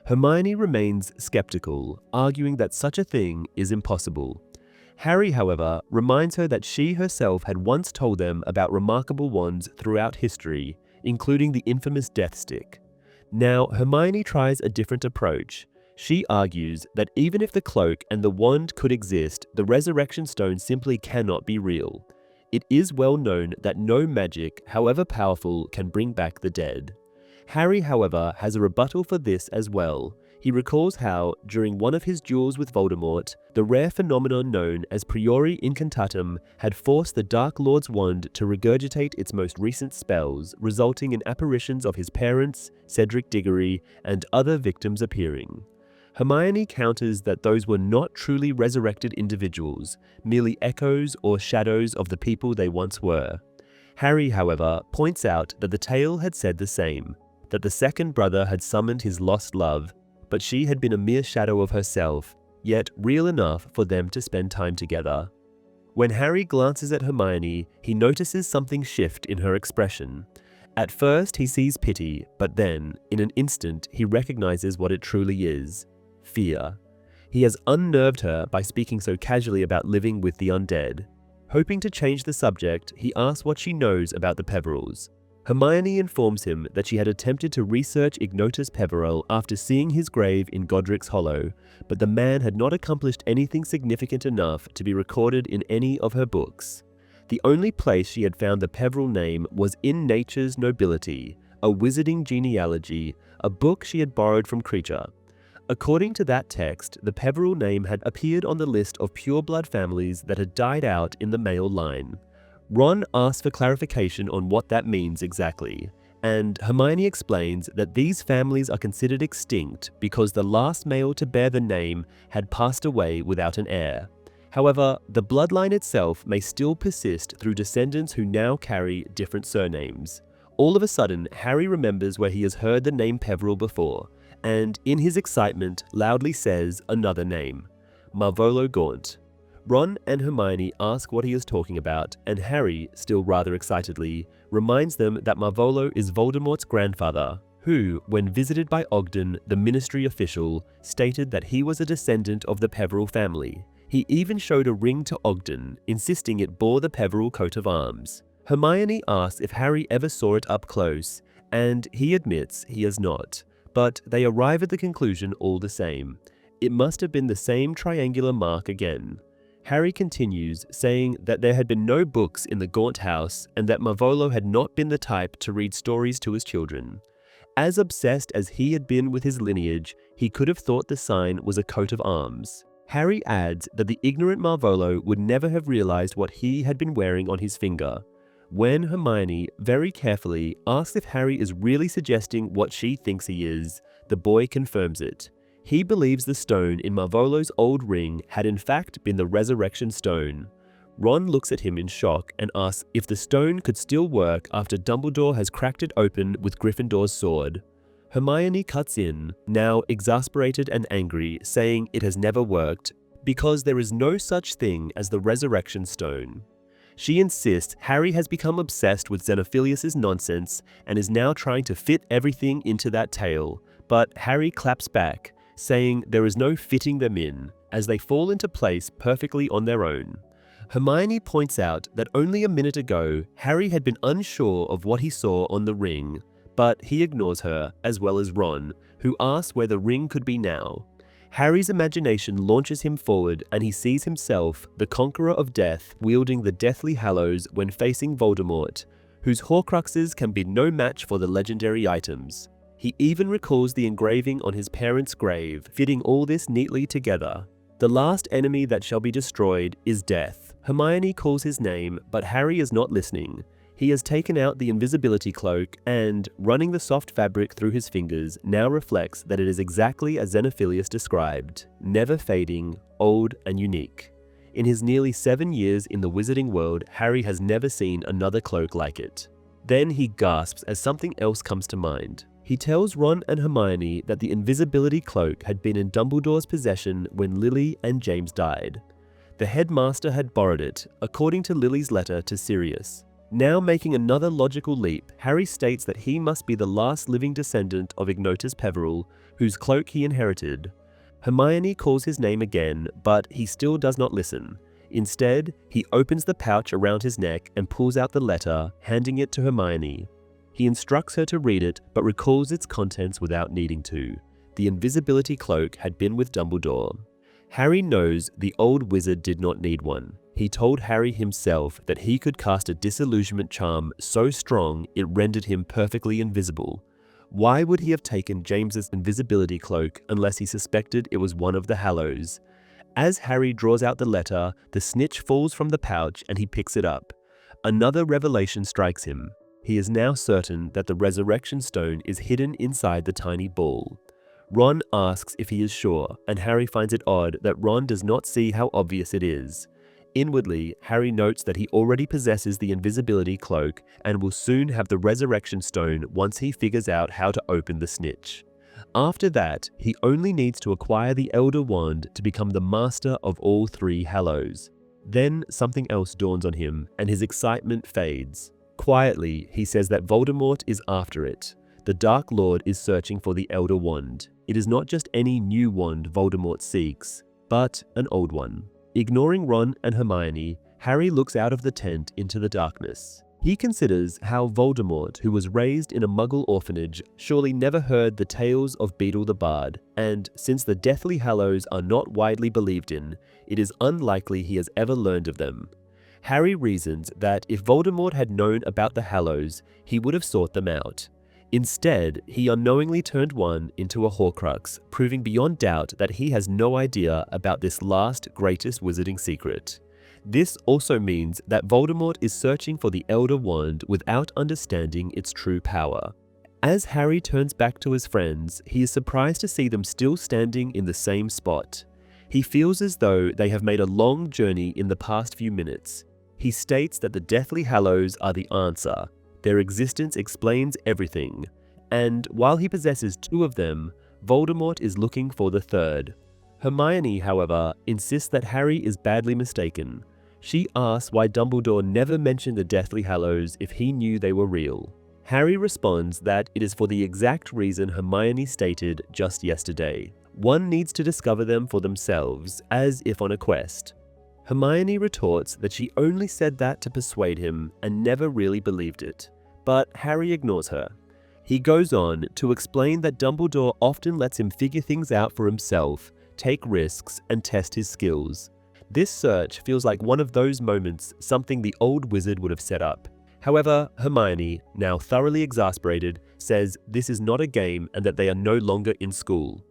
Hermione remains skeptical, arguing that such a thing is impossible. Harry, however, reminds her that she herself had once told them about remarkable wands throughout history, including the infamous Death Stick. Now, Hermione tries a different approach. She argues that even if the cloak and the wand could exist, the resurrection stone simply cannot be real. It is well known that no magic, however powerful, can bring back the dead. Harry, however, has a rebuttal for this as well. He recalls how, during one of his duels with Voldemort, the rare phenomenon known as priori incantatem had forced the Dark Lord's wand to regurgitate its most recent spells, resulting in apparitions of his parents, Cedric Diggory, and other victims appearing. Hermione counters that those were not truly resurrected individuals, merely echoes or shadows of the people they once were. Harry, however, points out that the tale had said the same, that the second brother had summoned his lost love, but she had been a mere shadow of herself, yet real enough for them to spend time together. When Harry glances at Hermione, he notices something shift in her expression. At first, he sees pity, but then, in an instant, he recognizes what it truly is: fear. He has unnerved her by speaking so casually about living with the undead. Hoping to change the subject, he asks what she knows about the Peverills. Hermione informs him that she had attempted to research Ignotus Peverell after seeing his grave in Godric's Hollow, but the man had not accomplished anything significant enough to be recorded in any of her books. The only place she had found the Peverell name was in Nature's Nobility, a wizarding genealogy, a book she had borrowed from Kreacher. According to that text, the Peverell name had appeared on the list of pureblood families that had died out in the male line. Ron asks for clarification on what that means exactly, and Hermione explains that these families are considered extinct because the last male to bear the name had passed away without an heir. However, the bloodline itself may still persist through descendants who now carry different surnames. All of a sudden, Harry remembers where he has heard the name Peverell before, and in his excitement loudly says another name: Marvolo Gaunt. Ron and Hermione ask what he is talking about, and Harry, still rather excitedly, reminds them that Marvolo is Voldemort's grandfather, who, when visited by Ogden, the ministry official, stated that he was a descendant of the Peverell family. He even showed a ring to Ogden, insisting it bore the Peverell coat of arms. Hermione asks if Harry ever saw it up close, and he admits he has not, but they arrive at the conclusion all the same. It must have been the same triangular mark again. Harry continues, saying that there had been no books in the Gaunt house and that Marvolo had not been the type to read stories to his children. As obsessed as he had been with his lineage, he could have thought the sign was a coat of arms. Harry adds that the ignorant Marvolo would never have realized what he had been wearing on his finger. When Hermione, very carefully, asks if Harry is really suggesting what she thinks he is, the boy confirms it. He believes the stone in Marvolo's old ring had in fact been the resurrection stone. Ron looks at him in shock and asks if the stone could still work after Dumbledore has cracked it open with Gryffindor's sword. Hermione cuts in, now exasperated and angry, saying it has never worked, because there is no such thing as the resurrection stone. She insists Harry has become obsessed with Zenophilius' nonsense and is now trying to fit everything into that tale, but Harry claps back, saying there is no fitting them in, as they fall into place perfectly on their own. Hermione points out that only a minute ago, Harry had been unsure of what he saw on the ring, but he ignores her, as well as Ron, who asks where the ring could be now. Harry's imagination launches him forward and he sees himself, the conqueror of death, wielding the Deathly Hallows when facing Voldemort, whose Horcruxes can be no match for the legendary items. He even recalls the engraving on his parents' grave, fitting all this neatly together. The last enemy that shall be destroyed is death. Hermione calls his name, but Harry is not listening. He has taken out the invisibility cloak and, running the soft fabric through his fingers, now reflects that it is exactly as Xenophilius described, never fading, old and unique. In his nearly 7 years in the wizarding world, Harry has never seen another cloak like it. Then he gasps as something else comes to mind. He tells Ron and Hermione that the invisibility cloak had been in Dumbledore's possession when Lily and James died. The headmaster had borrowed it, according to Lily's letter to Sirius. Now making another logical leap, Harry states that he must be the last living descendant of Ignotus Peverell, whose cloak he inherited. Hermione calls his name again, but he still does not listen. Instead, he opens the pouch around his neck and pulls out the letter, handing it to Hermione. He instructs her to read it, but recalls its contents without needing to. the invisibility cloak had been with Dumbledore. Harry knows the old wizard did not need one. He told Harry himself that he could cast a disillusionment charm so strong it rendered him perfectly invisible. Why would he have taken James's invisibility cloak unless he suspected it was one of the Hallows? As Harry draws out the letter, the snitch falls from the pouch and he picks it up. Another revelation strikes him. He is now certain that the resurrection stone is hidden inside the tiny ball. Ron asks if he is sure, and Harry finds it odd that Ron does not see how obvious it is. Inwardly, Harry notes that he already possesses the invisibility cloak and will soon have the resurrection stone once he figures out how to open the snitch. After that, he only needs to acquire the Elder Wand to become the master of all three Hallows. Then something else dawns on him, and his excitement fades. Quietly, he says that Voldemort is after it. The Dark Lord is searching for the Elder Wand. It is not just any new wand Voldemort seeks, but an old one. Ignoring Ron and Hermione, Harry looks out of the tent into the darkness. He considers how Voldemort, who was raised in a Muggle orphanage, surely never heard the tales of Beedle the Bard, and since the Deathly Hallows are not widely believed in, it is unlikely he has ever learned of them. Harry reasons that if Voldemort had known about the Hallows, he would have sought them out. Instead, he unknowingly turned one into a Horcrux, proving beyond doubt that he has no idea about this last greatest wizarding secret. This also means that Voldemort is searching for the Elder Wand without understanding its true power. As Harry turns back to his friends, he is surprised to see them still standing in the same spot. He feels as though they have made a long journey in the past few minutes. He states that the Deathly Hallows are the answer. Their existence explains everything, and while he possesses two of them, Voldemort is looking for the third. Hermione, however, insists that Harry is badly mistaken. She asks why Dumbledore never mentioned the Deathly Hallows if he knew they were real. Harry responds that it is for the exact reason Hermione stated just yesterday. One needs to discover them for themselves, as if on a quest. Hermione retorts that she only said that to persuade him and never really believed it. But Harry ignores her. He goes on to explain that Dumbledore often lets him figure things out for himself, take risks, and test his skills. This search feels like one of those moments something the old wizard would have set up. However, Hermione, now thoroughly exasperated, says this is not a game and that they are no longer in school.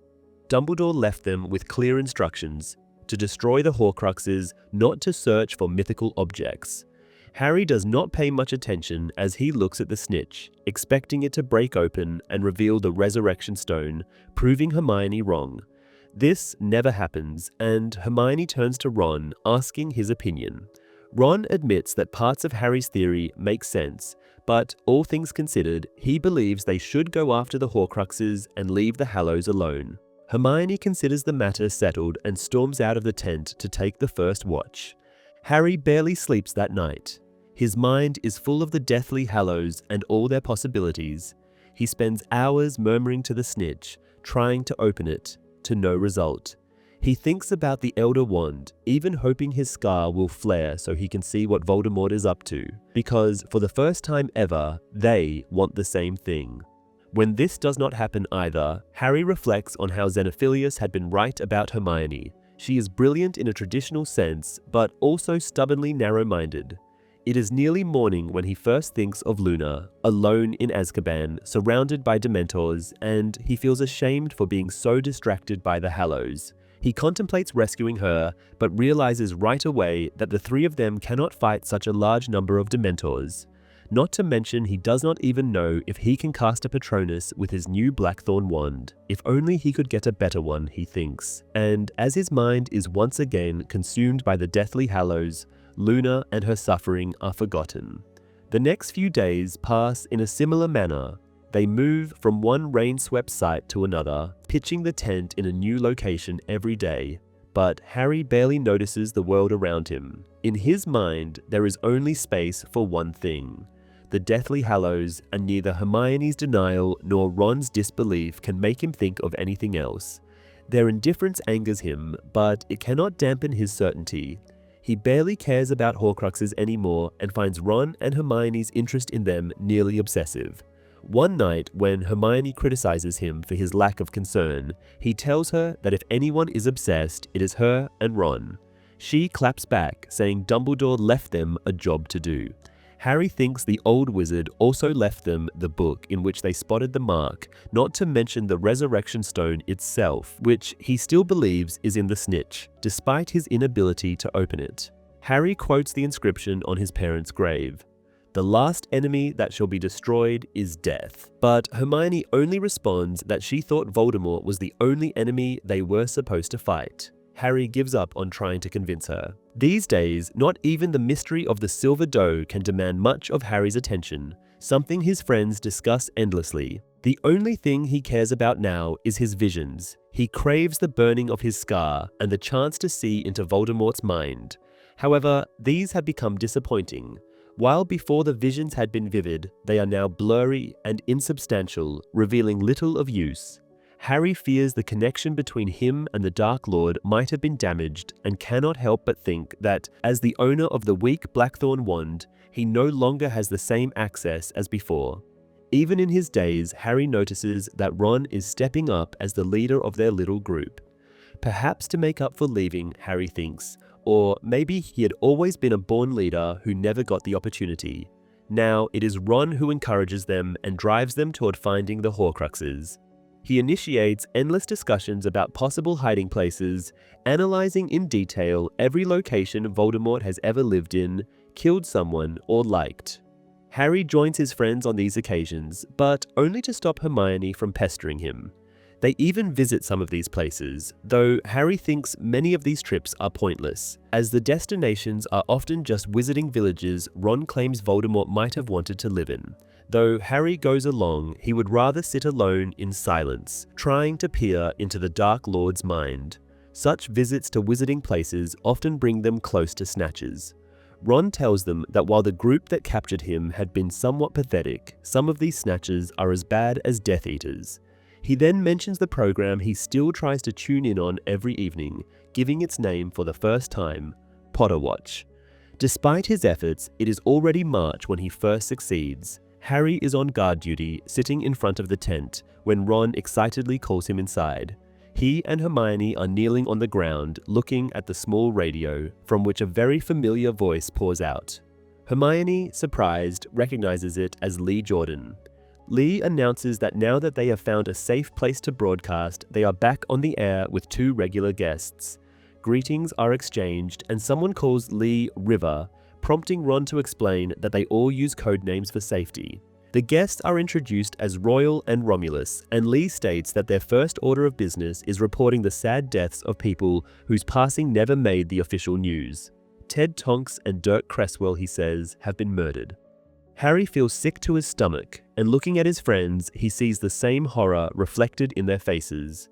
Dumbledore left them with clear instructions: to destroy the Horcruxes, not to search for mythical objects. Harry does not pay much attention as he looks at the snitch, expecting it to break open and reveal the resurrection stone, proving Hermione wrong. This never happens, and Hermione turns to Ron, asking his opinion. Ron admits that parts of Harry's theory make sense, but all things considered, he believes they should go after the Horcruxes and leave the Hallows alone. Hermione considers the matter settled and storms out of the tent to take the first watch. Harry barely sleeps that night. His mind is full of the Deathly Hallows and all their possibilities. He spends hours murmuring to the snitch, trying to open it, to no result. He thinks about the Elder Wand, even hoping his scar will flare so he can see what Voldemort is up to, because for the first time ever, they want the same thing. When this does not happen either, Harry reflects on how Zenophilius had been right about Hermione. She is brilliant in a traditional sense, but also stubbornly narrow-minded. It is nearly morning when he first thinks of Luna, alone in Azkaban, surrounded by Dementors, and he feels ashamed for being so distracted by the Hallows. He contemplates rescuing her, but realizes right away that the three of them cannot fight such a large number of Dementors. Not to mention he does not even know if he can cast a Patronus with his new Blackthorn wand. If only he could get a better one, he thinks. And as his mind is once again consumed by the Deathly Hallows, Luna and her suffering are forgotten. The next few days pass in a similar manner. They move from one rain-swept site to another, pitching the tent in a new location every day. But Harry barely notices the world around him. In his mind, there is only space for one thing: the Deathly Hallows, and neither Hermione's denial nor Ron's disbelief can make him think of anything else. Their indifference angers him, but it cannot dampen his certainty. He barely cares about Horcruxes anymore and finds Ron and Hermione's interest in them nearly obsessive. One night, when Hermione criticizes him for his lack of concern, he tells her that if anyone is obsessed, it is her and Ron. She claps back, saying Dumbledore left them a job to do. Harry thinks the old wizard also left them the book in which they spotted the mark, not to mention the resurrection stone itself, which he still believes is in the snitch, despite his inability to open it. Harry quotes the inscription on his parents' grave. The last enemy that shall be destroyed is death. But Hermione only responds that she thought Voldemort was the only enemy they were supposed to fight. Harry gives up on trying to convince her. These days, not even the mystery of the Silver Doe can demand much of Harry's attention, something his friends discuss endlessly. The only thing he cares about now is his visions. He craves the burning of his scar and the chance to see into Voldemort's mind. However, these have become disappointing. While before the visions had been vivid, they are now blurry and insubstantial, revealing little of use. Harry fears the connection between him and the Dark Lord might have been damaged and cannot help but think that, as the owner of the weak Blackthorn wand, he no longer has the same access as before. Even in his daze, Harry notices that Ron is stepping up as the leader of their little group. Perhaps to make up for leaving, Harry thinks, or maybe he had always been a born leader who never got the opportunity. Now it is Ron who encourages them and drives them toward finding the Horcruxes. He initiates endless discussions about possible hiding places, analyzing in detail every location Voldemort has ever lived in, killed someone, or liked. Harry joins his friends on these occasions, but only to stop Hermione from pestering him. They even visit some of these places, though Harry thinks many of these trips are pointless, as the destinations are often just wizarding villages Ron claims Voldemort might have wanted to live in. Though Harry goes along, he would rather sit alone in silence, trying to peer into the Dark Lord's mind. Such visits to wizarding places often bring them close to snatches. Ron tells them that while the group that captured him had been somewhat pathetic, some of these snatches are as bad as Death Eaters. He then mentions the program he still tries to tune in on every evening, giving its name for the first time, Potter Watch. Despite his efforts, it is already March when he first succeeds. Harry is on guard duty, sitting in front of the tent, when Ron excitedly calls him inside. He and Hermione are kneeling on the ground, looking at the small radio, from which a very familiar voice pours out. Hermione, surprised, recognizes it as Lee Jordan. Lee announces that now that they have found a safe place to broadcast, they are back on the air with 2 regular guests. Greetings are exchanged, and someone calls Lee River, prompting Ron to explain that they all use code names for safety. The guests are introduced as Royal and Romulus, and Lee states that their first order of business is reporting the sad deaths of people whose passing never made the official news. Ted Tonks and Dirk Cresswell, he says, have been murdered. Harry feels sick to his stomach, and looking at his friends, he sees the same horror reflected in their faces.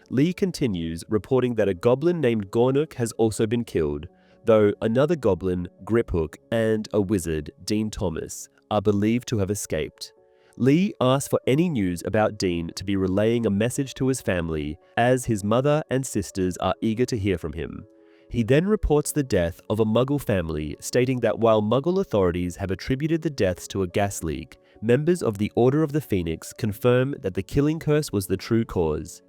Lee continues, reporting that a goblin named Gornook has also been killed, though another goblin, Griphook, and a wizard, Dean Thomas, are believed to have escaped. Lee asks for any news about Dean to be relaying a message to his family, as his mother and sisters are eager to hear from him. He then reports the death of a Muggle family, stating that while Muggle authorities have attributed the deaths to a gas leak, members of the Order of the Phoenix confirm that the killing curse was the true cause.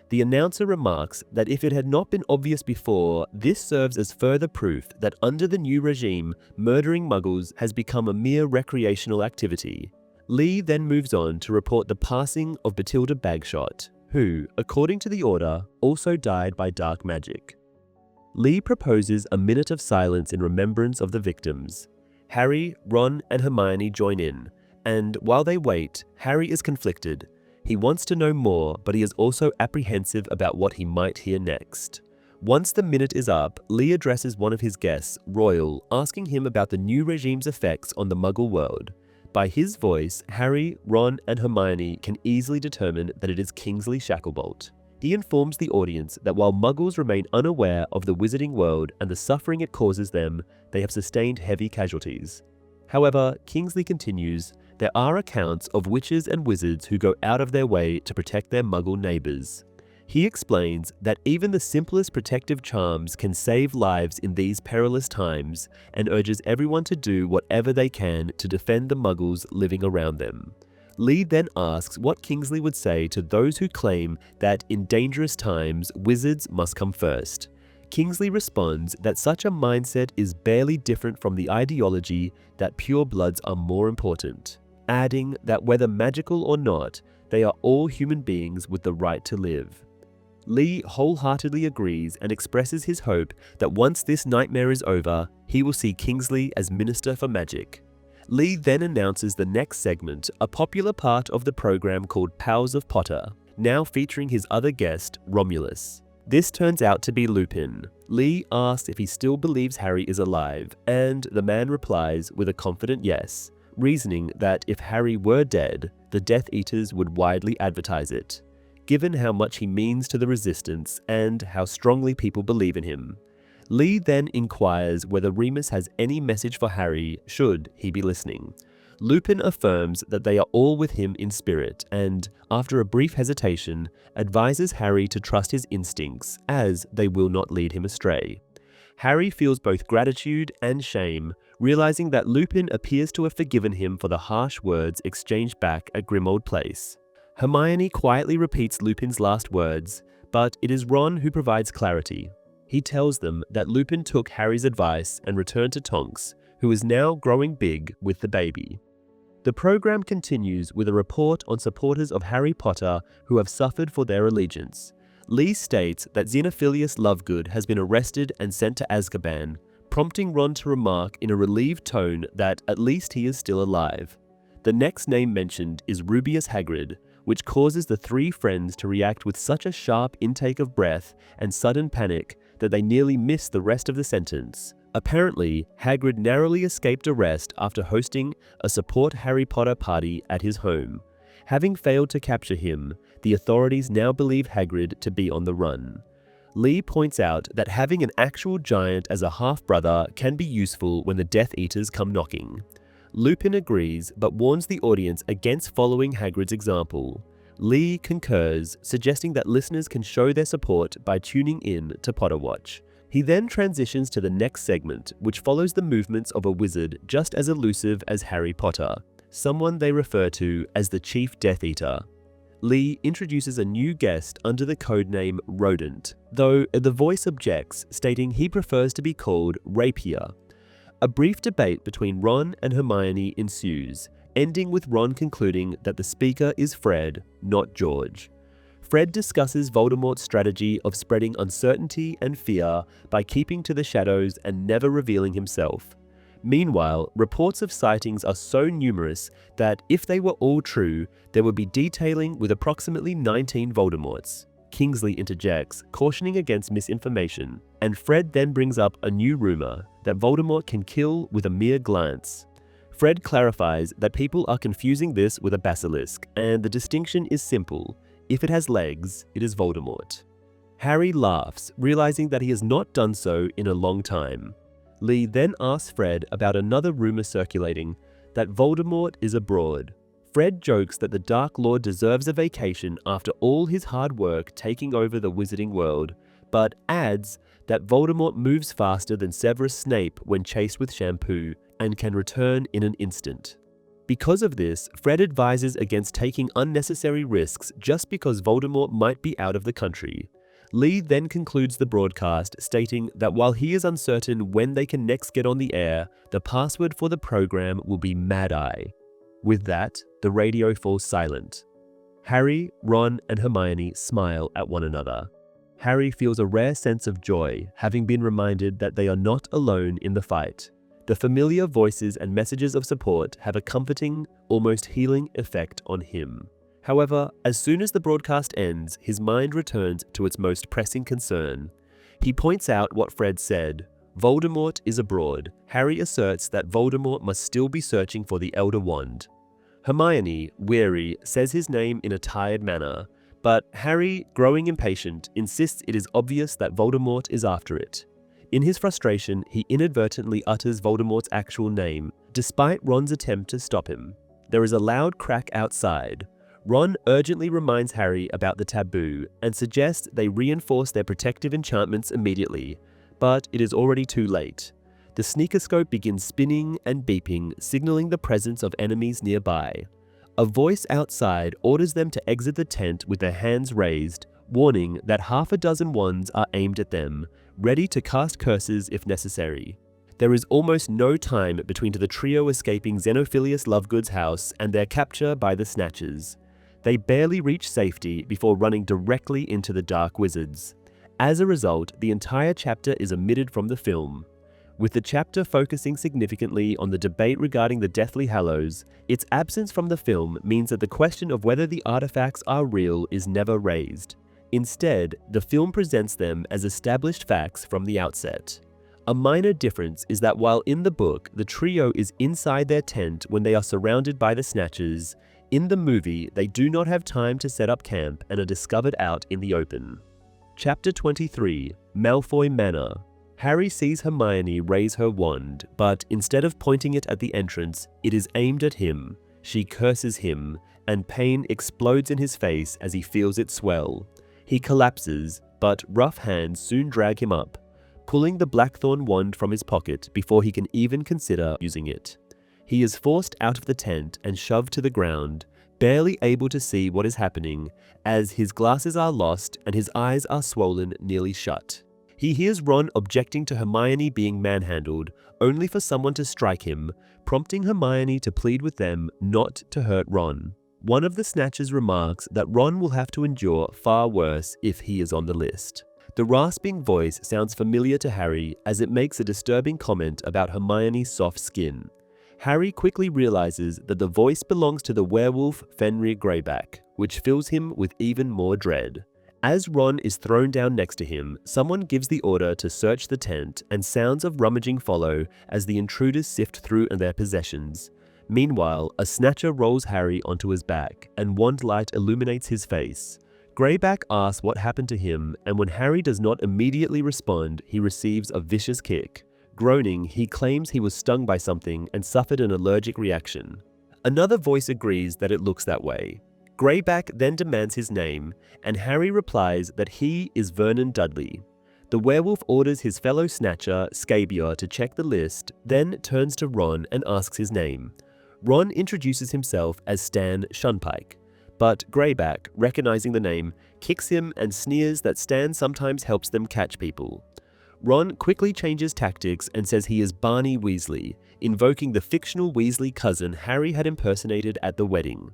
The announcer remarks that if it had not been obvious before, this serves as further proof that under the new regime, murdering Muggles has become a mere recreational activity. Lee then moves on to report the passing of Bathilda Bagshot, who, according to the Order, also died by dark magic. Lee proposes a minute of silence in remembrance of the victims. Harry, Ron, and Hermione join in, and while they wait, Harry is conflicted. He wants to know more, but he is also apprehensive about what he might hear next. Once the minute is up, Lee addresses one of his guests, Royal, asking him about the new regime's effects on the Muggle world. By his voice, Harry, Ron, and Hermione can easily determine that it is Kingsley Shacklebolt. He informs the audience that while Muggles remain unaware of the wizarding world and the suffering it causes them, they have sustained heavy casualties. However, Kingsley continues, there are accounts of witches and wizards who go out of their way to protect their Muggle neighbors. He explains that even the simplest protective charms can save lives in these perilous times, and urges everyone to do whatever they can to defend the Muggles living around them. Lee then asks what Kingsley would say to those who claim that in dangerous times, wizards must come first. Kingsley responds that such a mindset is barely different from the ideology that purebloods are more important, adding that whether magical or not, they are all human beings with the right to live. Lee wholeheartedly agrees and expresses his hope that once this nightmare is over, he will see Kingsley as Minister for Magic. Lee then announces the next segment, a popular part of the program called Pals of Potter, now featuring his other guest, Romulus. This turns out to be Lupin. Lee asks if he still believes Harry is alive, and the man replies with a confident yes, reasoning that if Harry were dead, the Death Eaters would widely advertise it, given how much he means to the Resistance and how strongly people believe in him. Lee then inquires whether Remus has any message for Harry should he be listening. Lupin affirms that they are all with him in spirit and, after a brief hesitation, advises Harry to trust his instincts as they will not lead him astray. Harry feels both gratitude and shame, realizing that Lupin appears to have forgiven him for the harsh words exchanged back at Grimmauld Place. Hermione quietly repeats Lupin's last words, but it is Ron who provides clarity. He tells them that Lupin took Harry's advice and returned to Tonks, who is now growing big with the baby. The program continues with a report on supporters of Harry Potter who have suffered for their allegiance. Lee states that Zenophilious Lovegood has been arrested and sent to Azkaban, prompting Ron to remark in a relieved tone that at least he is still alive. The next name mentioned is Rubeus Hagrid, which causes the three friends to react with such a sharp intake of breath and sudden panic that they nearly miss the rest of the sentence. Apparently, Hagrid narrowly escaped arrest after hosting a support Harry Potter party at his home. Having failed to capture him, the authorities now believe Hagrid to be on the run. Lee points out that having an actual giant as a half-brother can be useful when the Death Eaters come knocking. Lupin agrees but warns the audience against following Hagrid's example. Lee concurs, suggesting that listeners can show their support by tuning in to Potter Watch. He then transitions to the next segment, which follows the movements of a wizard just as elusive as Harry Potter, someone they refer to as the Chief Death Eater. Lee introduces a new guest under the codename Rodent, though the voice objects, stating he prefers to be called Rapier. A brief debate between Ron and Hermione ensues, ending with Ron concluding that the speaker is Fred, not George. Fred discusses Voldemort's strategy of spreading uncertainty and fear by keeping to the shadows and never revealing himself. Meanwhile, reports of sightings are so numerous that if they were all true, there would be detailing with approximately 19 Voldemorts. Kingsley interjects, cautioning against misinformation, and Fred then brings up a new rumor that Voldemort can kill with a mere glance. Fred clarifies that people are confusing this with a basilisk, and the distinction is simple. If it has legs, it is Voldemort. Harry laughs, realizing that he has not done so in a long time. Lee then asks Fred about another rumor circulating, that Voldemort is abroad. Fred jokes that the Dark Lord deserves a vacation after all his hard work taking over the wizarding world, but adds that Voldemort moves faster than Severus Snape when chased with shampoo, and can return in an instant. Because of this, Fred advises against taking unnecessary risks just because Voldemort might be out of the country. Lee then concludes the broadcast, stating that while he is uncertain when they can next get on the air, the password for the program will be Mad Eye. With that, the radio falls silent. Harry, Ron, and Hermione smile at one another. Harry feels a rare sense of joy, having been reminded that they are not alone in the fight. The familiar voices and messages of support have a comforting, almost healing effect on him. However, as soon as the broadcast ends, his mind returns to its most pressing concern. He points out what Fred said. Voldemort is abroad. Harry asserts that Voldemort must still be searching for the Elder Wand. Hermione, weary, says his name in a tired manner, but Harry, growing impatient, insists it is obvious that Voldemort is after it. In his frustration, he inadvertently utters Voldemort's actual name, despite Ron's attempt to stop him. There is a loud crack outside. Ron urgently reminds Harry about the taboo and suggests they reinforce their protective enchantments immediately, but it is already too late. The sneakoscope begins spinning and beeping, signaling the presence of enemies nearby. A voice outside orders them to exit the tent with their hands raised, warning that half a dozen wands are aimed at them, ready to cast curses if necessary. There is almost no time between the trio escaping Zenophilious Lovegood's house and their capture by the Snatchers. They barely reach safety before running directly into the Dark Wizards. As a result, the entire chapter is omitted from the film. With the chapter focusing significantly on the debate regarding the Deathly Hallows, its absence from the film means that the question of whether the artifacts are real is never raised. Instead, the film presents them as established facts from the outset. A minor difference is that while in the book, the trio is inside their tent when they are surrounded by the Snatchers, in the movie, they do not have time to set up camp and are discovered out in the open. Chapter 23, Malfoy Manor. Harry sees Hermione raise her wand, but instead of pointing it at the entrance, it is aimed at him. She curses him, and pain explodes in his face as he feels it swell. He collapses, but rough hands soon drag him up, pulling the Blackthorn wand from his pocket before he can even consider using it. He is forced out of the tent and shoved to the ground, barely able to see what is happening, as his glasses are lost and his eyes are swollen nearly shut. He hears Ron objecting to Hermione being manhandled, only for someone to strike him, prompting Hermione to plead with them not to hurt Ron. One of the Snatchers remarks that Ron will have to endure far worse if he is on the list. The rasping voice sounds familiar to Harry as it makes a disturbing comment about Hermione's soft skin. Harry quickly realizes that the voice belongs to the werewolf Fenrir Greyback, which fills him with even more dread. As Ron is thrown down next to him, someone gives the order to search the tent, and sounds of rummaging follow as the intruders sift through their possessions. Meanwhile, a Snatcher rolls Harry onto his back, and wand light illuminates his face. Greyback asks what happened to him, and when Harry does not immediately respond, he receives a vicious kick. Groaning, he claims he was stung by something and suffered an allergic reaction. Another voice agrees that it looks that way. Greyback then demands his name, and Harry replies that he is Vernon Dudley. The werewolf orders his fellow Snatcher, Scabior, to check the list, then turns to Ron and asks his name. Ron introduces himself as Stan Shunpike, but Greyback, recognizing the name, kicks him and sneers that Stan sometimes helps them catch people. Ron quickly changes tactics and says he is Barney Weasley, invoking the fictional Weasley cousin Harry had impersonated at the wedding.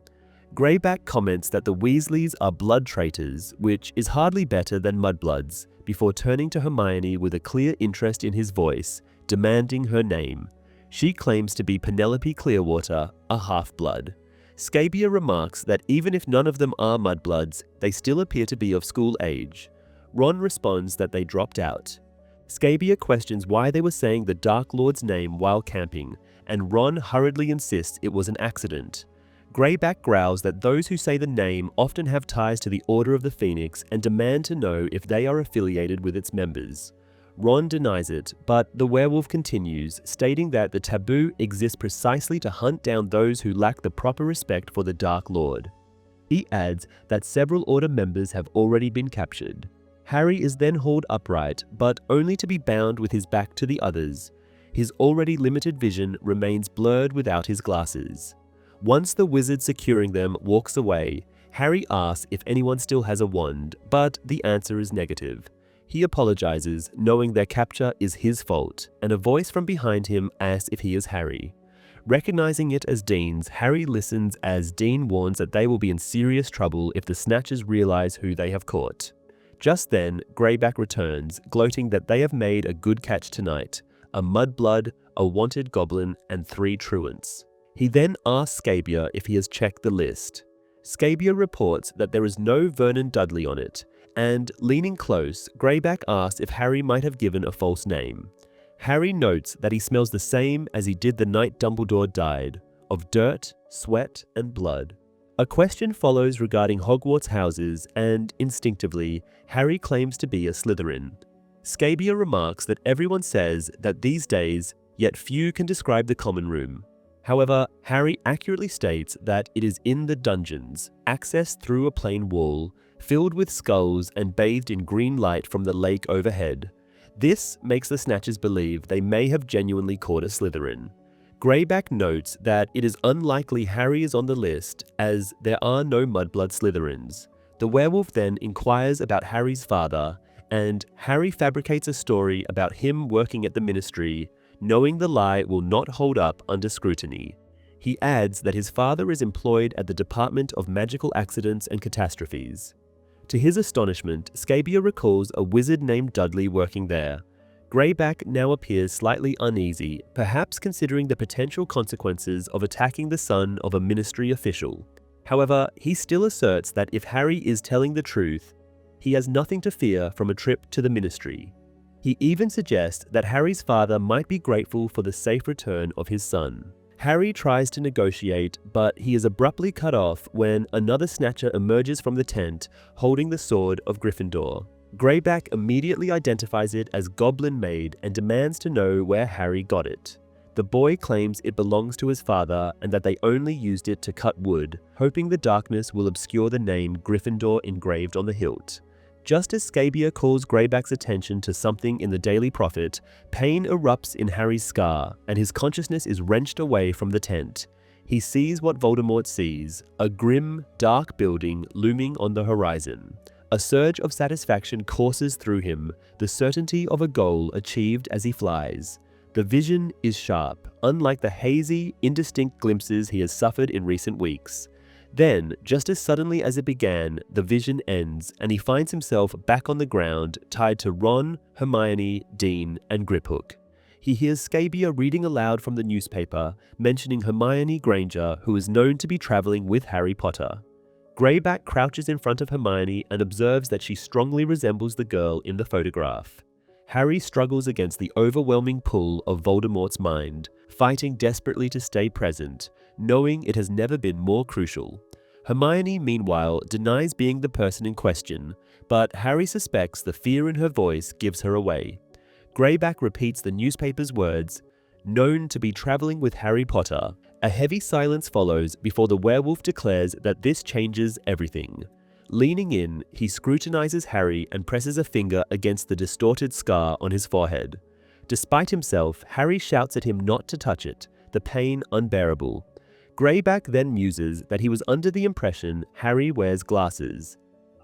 Greyback comments that the Weasleys are blood traitors, which is hardly better than mudbloods, before turning to Hermione with a clear interest in his voice, demanding her name. She claims to be Penelope Clearwater, a half-blood. Scabior remarks that even if none of them are mudbloods, they still appear to be of school age. Ron responds that they dropped out. Scabior questions why they were saying the Dark Lord's name while camping, and Ron hurriedly insists it was an accident. Greyback growls that those who say the name often have ties to the Order of the Phoenix and demand to know if they are affiliated with its members. Ron denies it, but the werewolf continues, stating that the taboo exists precisely to hunt down those who lack the proper respect for the Dark Lord. He adds that several Order members have already been captured. Harry is then hauled upright, but only to be bound with his back to the others. His already limited vision remains blurred without his glasses. Once the wizard securing them walks away, Harry asks if anyone still has a wand, but the answer is negative. He apologizes, knowing their capture is his fault, and a voice from behind him asks if he is Harry. Recognizing it as Dean's, Harry listens as Dean warns that they will be in serious trouble if the Snatchers realize who they have caught. Just then, Greyback returns, gloating that they have made a good catch tonight: a mudblood, a wanted goblin, and 3 truants. He then asks Scabior if he has checked the list. Scabior reports that there is no Vernon Dudley on it, and, leaning close, Greyback asks if Harry might have given a false name. Harry notes that he smells the same as he did the night Dumbledore died, of dirt, sweat, and blood. A question follows regarding Hogwarts houses, and, instinctively, Harry claims to be a Slytherin. Scabior remarks that everyone says that these days, yet few can describe the common room. However, Harry accurately states that it is in the dungeons, accessed through a plain wall, filled with skulls and bathed in green light from the lake overhead. This makes the Snatchers believe they may have genuinely caught a Slytherin. Greyback notes that it is unlikely Harry is on the list as there are no mudblood Slytherins. The werewolf then inquires about Harry's father, and Harry fabricates a story about him working at the ministry, knowing the lie will not hold up under scrutiny. He adds that his father is employed at the Department of Magical Accidents and Catastrophes. To his astonishment, Scabia recalls a wizard named Dudley working there. Greyback now appears slightly uneasy, perhaps considering the potential consequences of attacking the son of a ministry official. However, he still asserts that if Harry is telling the truth, he has nothing to fear from a trip to the ministry. He even suggests that Harry's father might be grateful for the safe return of his son. Harry tries to negotiate, but he is abruptly cut off when another Snatcher emerges from the tent holding the sword of Gryffindor. Greyback immediately identifies it as Goblin-made and demands to know where Harry got it. The boy claims it belongs to his father and that they only used it to cut wood, hoping the darkness will obscure the name Gryffindor engraved on the hilt. Just as Scabia calls Greyback's attention to something in the Daily Prophet, pain erupts in Harry's scar, and his consciousness is wrenched away from the tent. He sees what Voldemort sees, a grim, dark building looming on the horizon. A surge of satisfaction courses through him, the certainty of a goal achieved as he flies. The vision is sharp, unlike the hazy, indistinct glimpses he has suffered in recent weeks. Then, just as suddenly as it began, the vision ends, and he finds himself back on the ground, tied to Ron, Hermione, Dean, and Griphook. He hears Scabia reading aloud from the newspaper, mentioning Hermione Granger, who is known to be traveling with Harry Potter. Greyback crouches in front of Hermione and observes that she strongly resembles the girl in the photograph. Harry struggles against the overwhelming pull of Voldemort's mind, fighting desperately to stay present, knowing it has never been more crucial. Hermione, meanwhile, denies being the person in question, but Harry suspects the fear in her voice gives her away. Greyback repeats the newspaper's words, "known to be traveling with Harry Potter." A heavy silence follows before the werewolf declares that this changes everything. Leaning in, he scrutinizes Harry and presses a finger against the distorted scar on his forehead. Despite himself, Harry shouts at him not to touch it, the pain unbearable. Greyback then muses that he was under the impression Harry wears glasses.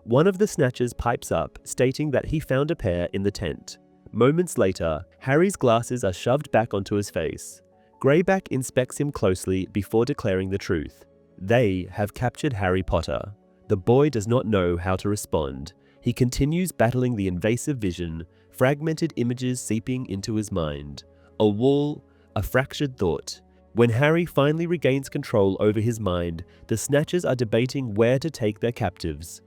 One of the Snatchers pipes up, stating that he found a pair in the tent. Moments later, Harry's glasses are shoved back onto his face. Greyback inspects him closely before declaring the truth. They have captured Harry Potter. The boy does not know how to respond. He continues battling the invasive vision, fragmented images seeping into his mind. A wall, a fractured thought. When Harry finally regains control over his mind, the Snatchers are debating where to take their captives.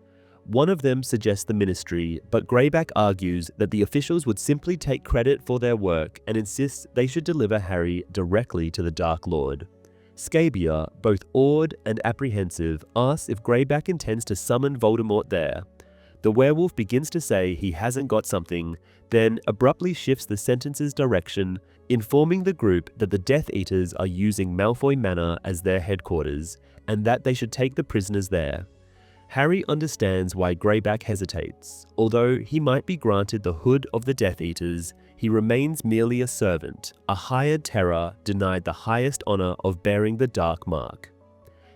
One of them suggests the ministry, but Greyback argues that the officials would simply take credit for their work and insists they should deliver Harry directly to the Dark Lord. Scabia, both awed and apprehensive, asks if Greyback intends to summon Voldemort there. The werewolf begins to say he hasn't got something, then abruptly shifts the sentence's direction, informing the group that the Death Eaters are using Malfoy Manor as their headquarters, and that they should take the prisoners there. Harry understands why Greyback hesitates. Although he might be granted the hood of the Death Eaters, he remains merely a servant, a hired terror denied the highest honor of bearing the Dark Mark.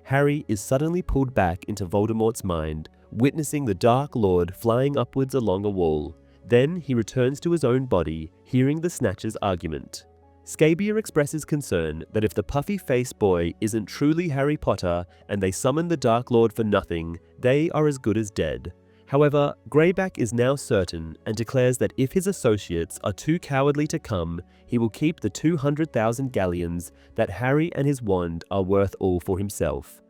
Harry is suddenly pulled back into Voldemort's mind, witnessing the Dark Lord flying upwards along a wall. Then he returns to his own body, hearing the Snatcher's argument. Scabia expresses concern that if the puffy-faced boy isn't truly Harry Potter and they summon the Dark Lord for nothing, they are as good as dead. However, Greyback is now certain and declares that if his associates are too cowardly to come, he will keep the 200,000 galleons that Harry and his wand are worth all for himself.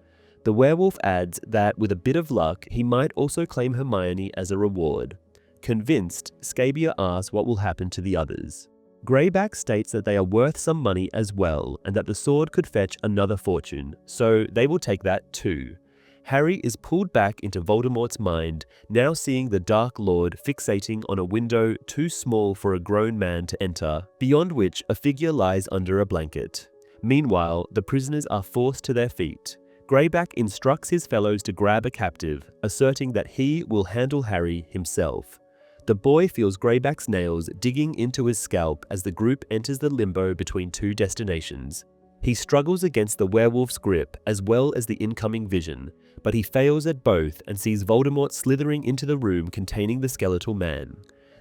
The werewolf adds that with a bit of luck, he might also claim Hermione as a reward. Convinced, Scabia asks what will happen to the others. Greyback states that they are worth some money as well and that the sword could fetch another fortune, so they will take that too. Harry is pulled back into Voldemort's mind, now seeing the Dark Lord fixating on a window too small for a grown man to enter, beyond which a figure lies under a blanket. Meanwhile, the prisoners are forced to their feet. Greyback instructs his fellows to grab a captive, asserting that he will handle Harry himself. The boy feels Greyback's nails digging into his scalp as the group enters the limbo between two destinations. He struggles against the werewolf's grip as well as the incoming vision, but he fails at both and sees Voldemort slithering into the room containing the skeletal man.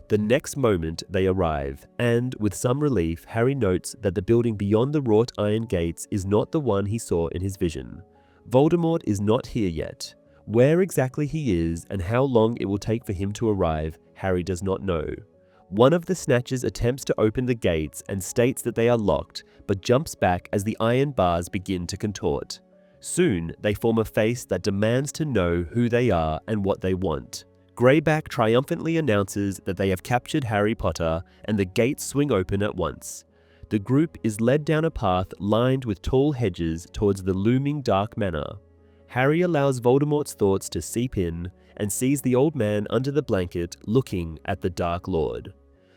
The next moment they arrive, and, with some relief, Harry notes that the building beyond the wrought iron gates is not the one he saw in his vision. Voldemort is not here yet. Where exactly he is and how long it will take for him to arrive, Harry does not know. One of the Snatchers attempts to open the gates and states that they are locked, but jumps back as the iron bars begin to contort. Soon, they form a face that demands to know who they are and what they want. Greyback triumphantly announces that they have captured Harry Potter, and the gates swing open at once. The group is led down a path lined with tall hedges towards the looming dark manor. Harry allows Voldemort's thoughts to seep in and sees the old man under the blanket looking at the Dark Lord.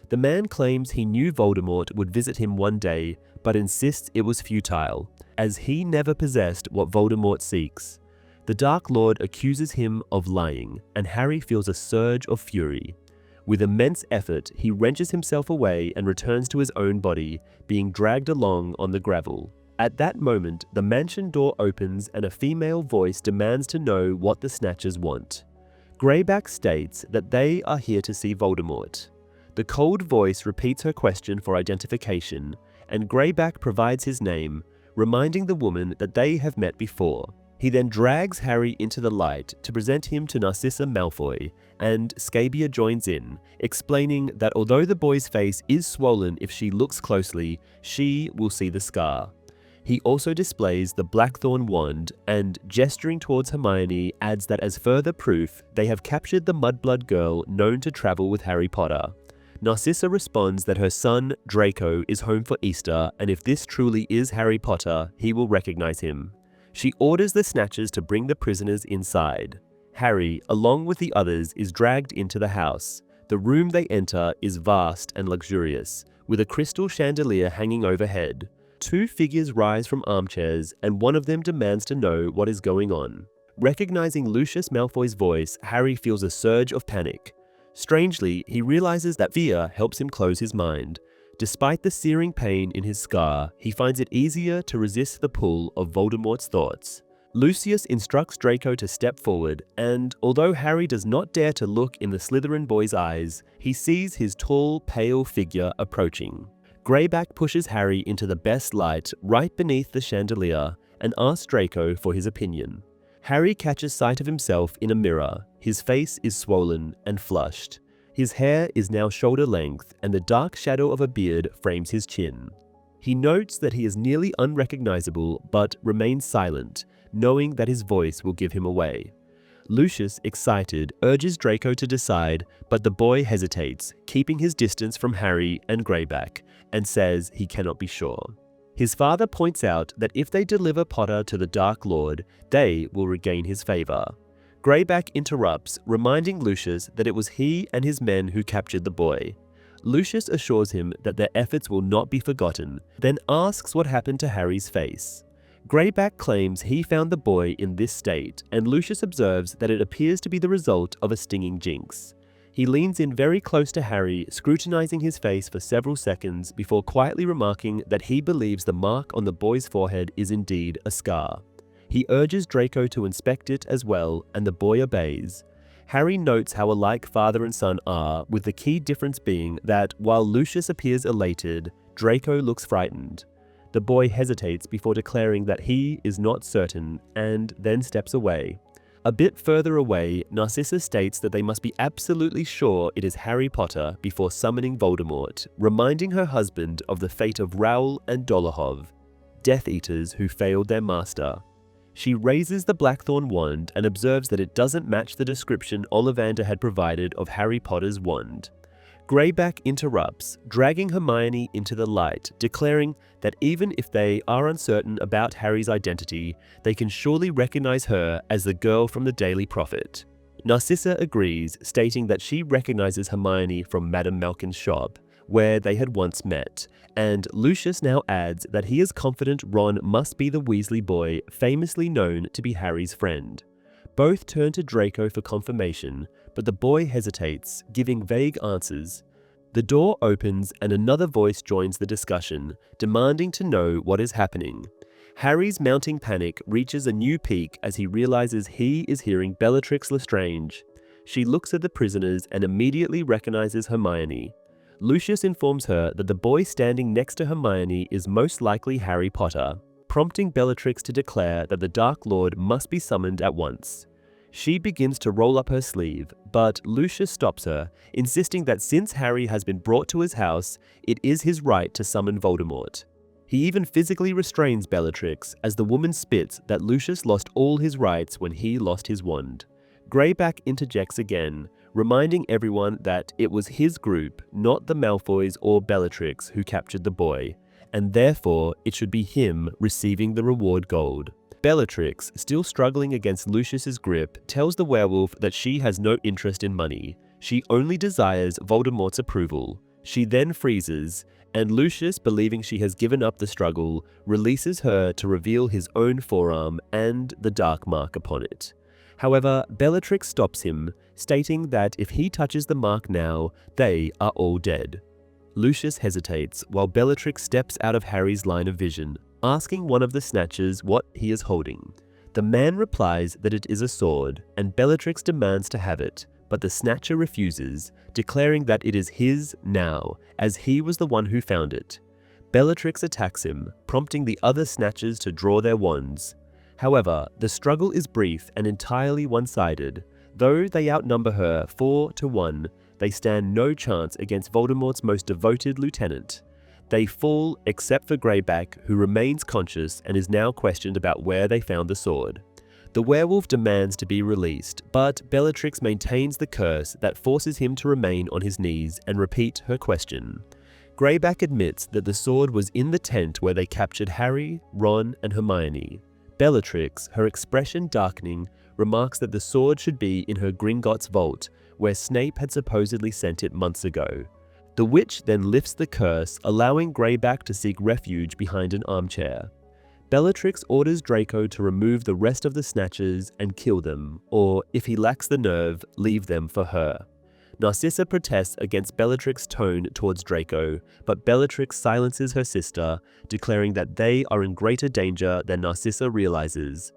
The man claims he knew Voldemort would visit him one day, but insists it was futile, as he never possessed what Voldemort seeks. The Dark Lord accuses him of lying, and Harry feels a surge of fury. With immense effort, he wrenches himself away and returns to his own body, being dragged along on the gravel. At that moment, the mansion door opens and a female voice demands to know what the Snatchers want. Greyback states that they are here to see Voldemort. The cold voice repeats her question for identification, and Greyback provides his name, reminding the woman that they have met before. He then drags Harry into the light to present him to Narcissa Malfoy, and Scabia joins in, explaining that although the boy's face is swollen if she looks closely, she will see the scar. He also displays the Blackthorn wand and, gesturing towards Hermione, adds that as further proof, they have captured the Mudblood girl known to travel with Harry Potter. Narcissa responds that her son, Draco, is home for Easter, and if this truly is Harry Potter, he will recognize him. She orders the Snatchers to bring the prisoners inside. Harry, along with the others, is dragged into the house. The room they enter is vast and luxurious, with a crystal chandelier hanging overhead. Two figures rise from armchairs, and one of them demands to know what is going on. Recognizing Lucius Malfoy's voice, Harry feels a surge of panic. Strangely, he realizes that fear helps him close his mind. Despite the searing pain in his scar, he finds it easier to resist the pull of Voldemort's thoughts. Lucius instructs Draco to step forward, and although Harry does not dare to look in the Slytherin boy's eyes, he sees his tall, pale figure approaching. Greyback pushes Harry into the best light right beneath the chandelier and asks Draco for his opinion. Harry catches sight of himself in a mirror. His face is swollen and flushed. His hair is now shoulder length, and the dark shadow of a beard frames his chin. He notes that he is nearly unrecognizable, but remains silent, knowing that his voice will give him away. Lucius, excited, urges Draco to decide, but the boy hesitates, keeping his distance from Harry and Greyback, and says he cannot be sure. His father points out that if they deliver Potter to the Dark Lord, they will regain his favor. Greyback interrupts, reminding Lucius that it was he and his men who captured the boy. Lucius assures him that their efforts will not be forgotten, then asks what happened to Harry's face. Greyback claims he found the boy in this state, and Lucius observes that it appears to be the result of a stinging jinx. He leans in very close to Harry, scrutinizing his face for several seconds before quietly remarking that he believes the mark on the boy's forehead is indeed a scar. He urges Draco to inspect it as well, and the boy obeys. Harry notes how alike father and son are, with the key difference being that while Lucius appears elated, Draco looks frightened. The boy hesitates before declaring that he is not certain, and then steps away. A bit further away, Narcissa states that they must be absolutely sure it is Harry Potter before summoning Voldemort, reminding her husband of the fate of Raoul and Dolohov, Death Eaters who failed their master. She raises the Blackthorn wand and observes that it doesn't match the description Ollivander had provided of Harry Potter's wand. Greyback interrupts, dragging Hermione into the light, declaring that even if they are uncertain about Harry's identity, they can surely recognize her as the girl from the Daily Prophet. Narcissa agrees, stating that she recognizes Hermione from Madame Malkin's shop, where they had once met, and Lucius now adds that he is confident Ron must be the Weasley boy famously known to be Harry's friend. Both turn to Draco for confirmation, but the boy hesitates, giving vague answers. The door opens and another voice joins the discussion, demanding to know what is happening. Harry's mounting panic reaches a new peak as he realizes he is hearing Bellatrix Lestrange. She looks at the prisoners and immediately recognizes Hermione. Lucius informs her that the boy standing next to Hermione is most likely Harry Potter, prompting Bellatrix to declare that the Dark Lord must be summoned at once. She begins to roll up her sleeve, but Lucius stops her, insisting that since Harry has been brought to his house, it is his right to summon Voldemort. He even physically restrains Bellatrix as the woman spits that Lucius lost all his rights when he lost his wand. Greyback interjects again, reminding everyone that it was his group, not the Malfoys or Bellatrix, who captured the boy, and therefore it should be him receiving the reward gold. Bellatrix, still struggling against Lucius's grip, tells the werewolf that she has no interest in money. She only desires Voldemort's approval. She then freezes, and Lucius, believing she has given up the struggle, releases her to reveal his own forearm and the dark mark upon it. However, Bellatrix stops him, stating that if he touches the mark now, they are all dead. Lucius hesitates while Bellatrix steps out of Harry's line of vision, asking one of the Snatchers what he is holding. The man replies that it is a sword, and Bellatrix demands to have it, but the Snatcher refuses, declaring that it is his now, as he was the one who found it. Bellatrix attacks him, prompting the other Snatchers to draw their wands. However, the struggle is brief and entirely one-sided. Though they outnumber her 4-1, they stand no chance against Voldemort's most devoted lieutenant. They fall except for Greyback, who remains conscious and is now questioned about where they found the sword. The werewolf demands to be released, but Bellatrix maintains the curse that forces him to remain on his knees and repeat her question. Greyback admits that the sword was in the tent where they captured Harry, Ron, and Hermione. Bellatrix, her expression darkening, remarks that the sword should be in her Gringotts vault, where Snape had supposedly sent it months ago. The witch then lifts the curse, allowing Greyback to seek refuge behind an armchair. Bellatrix orders Draco to remove the rest of the Snatchers and kill them, or, if he lacks the nerve, leave them for her. Narcissa protests against Bellatrix's tone towards Draco, but Bellatrix silences her sister, declaring that they are in greater danger than Narcissa realizes.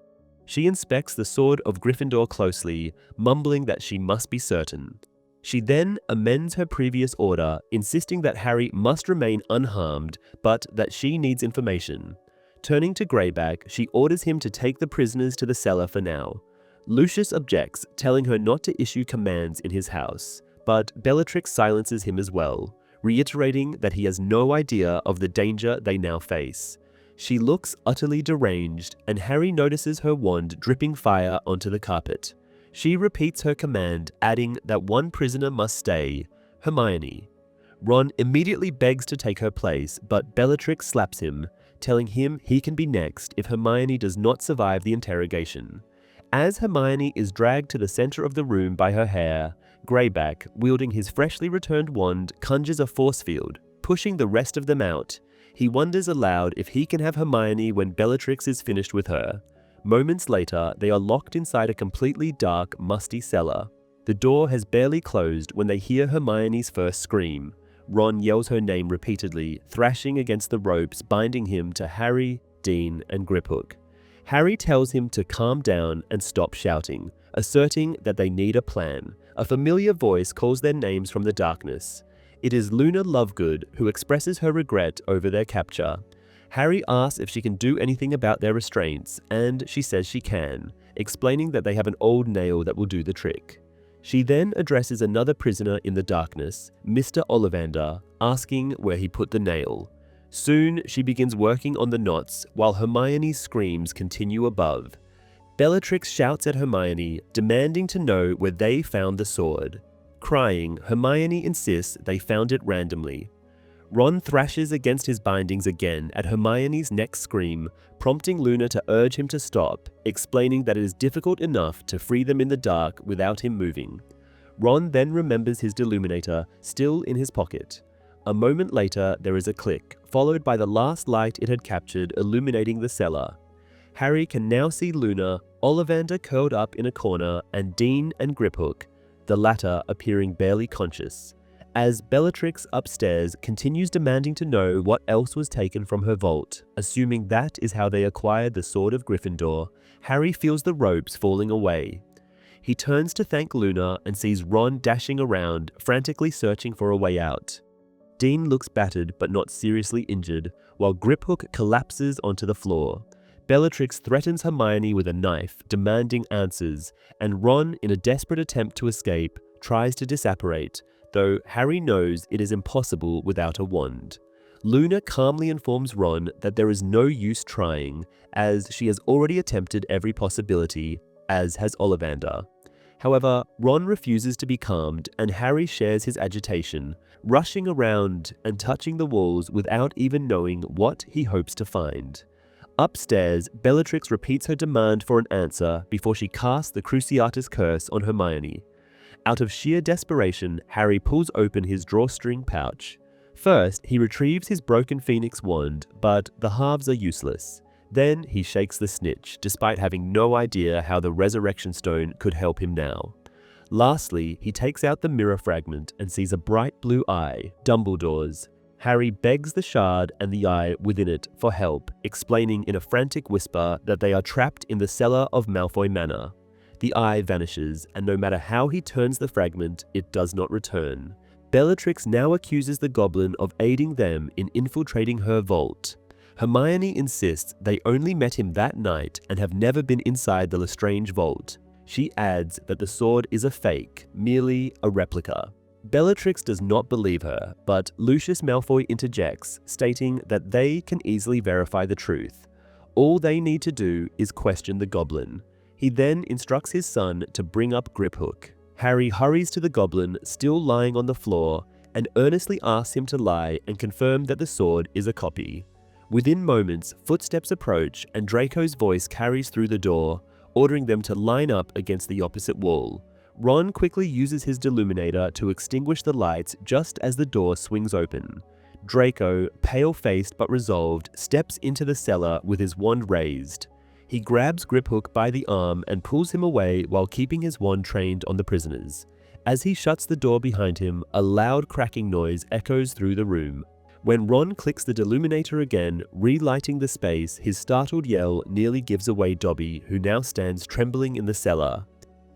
She inspects the sword of Gryffindor closely, mumbling that she must be certain. She then amends her previous order, insisting that Harry must remain unharmed, but that she needs information. Turning to Greyback, she orders him to take the prisoners to the cellar for now. Lucius objects, telling her not to issue commands in his house, but Bellatrix silences him as well, reiterating that he has no idea of the danger they now face. She looks utterly deranged, and Harry notices her wand dripping fire onto the carpet. She repeats her command, adding that one prisoner must stay, Hermione. Ron immediately begs to take her place, but Bellatrix slaps him, telling him he can be next if Hermione does not survive the interrogation. As Hermione is dragged to the center of the room by her hair, Greyback, wielding his freshly returned wand, conjures a force field, pushing the rest of them out. He wonders aloud if he can have Hermione when Bellatrix is finished with her. Moments later, they are locked inside a completely dark, musty cellar. The door has barely closed when they hear Hermione's first scream. Ron yells her name repeatedly, thrashing against the ropes binding him to Harry, Dean, and Griphook. Harry tells him to calm down and stop shouting, asserting that they need a plan. A familiar voice calls their names from the darkness. It is Luna Lovegood, who expresses her regret over their capture. Harry asks if she can do anything about their restraints, and she says she can, explaining that they have an old nail that will do the trick. She then addresses another prisoner in the darkness, Mr. Ollivander, asking where he put the nail. Soon, she begins working on the knots, while Hermione's screams continue above. Bellatrix shouts at Hermione, demanding to know where they found the sword. Crying, Hermione insists they found it randomly. Ron thrashes against his bindings again at Hermione's next scream, prompting Luna to urge him to stop, explaining that it is difficult enough to free them in the dark without him moving. Ron then remembers his Deluminator, still in his pocket. A moment later, there is a click, followed by the last light it had captured illuminating the cellar. Harry can now see Luna, Ollivander curled up in a corner, and Dean and Griphook, the latter appearing barely conscious. as Bellatrix upstairs continues demanding to know what else was taken from her vault. Assuming that is how they acquired the Sword of Gryffindor, Harry feels the ropes falling away. He turns to thank Luna and sees Ron dashing around, frantically searching for a way out. Dean looks battered but not seriously injured, while Griphook collapses onto the floor. Bellatrix threatens Hermione with a knife, demanding answers, and Ron, in a desperate attempt to escape, tries to disapparate, though Harry knows it is impossible without a wand. Luna calmly informs Ron that there is no use trying, as she has already attempted every possibility, as has Ollivander. However, Ron refuses to be calmed, and Harry shares his agitation, rushing around and touching the walls without even knowing what he hopes to find. Upstairs, Bellatrix repeats her demand for an answer before she casts the Cruciatus Curse on Hermione. Out of sheer desperation, Harry pulls open his drawstring pouch. First, he retrieves his broken Phoenix wand, but the halves are useless. Then he shakes the snitch, despite having no idea how the Resurrection Stone could help him now. Lastly, he takes out the mirror fragment and sees a bright blue eye, Dumbledore's. Harry begs the shard and the eye within it for help, explaining in a frantic whisper that they are trapped in the cellar of Malfoy Manor. The eye vanishes, and no matter how he turns the fragment, it does not return. Bellatrix now accuses the Goblin of aiding them in infiltrating her vault. Hermione insists they only met him that night and have never been inside the Lestrange vault. She adds that the sword is a fake, merely a replica. Bellatrix does not believe her, but Lucius Malfoy interjects, stating that they can easily verify the truth. All they need to do is question the Goblin. He then instructs his son to bring up Griphook. Harry hurries to the Goblin, still lying on the floor, and earnestly asks him to lie and confirm that the sword is a copy. Within moments, footsteps approach and Draco's voice carries through the door, ordering them to line up against the opposite wall. Ron quickly uses his Deluminator to extinguish the lights just as the door swings open. Draco, pale-faced but resolved, steps into the cellar with his wand raised. He grabs Griphook by the arm and pulls him away while keeping his wand trained on the prisoners. As he shuts the door behind him, a loud cracking noise echoes through the room. When Ron clicks the Deluminator again, relighting the space, his startled yell nearly gives away Dobby, who now stands trembling in the cellar.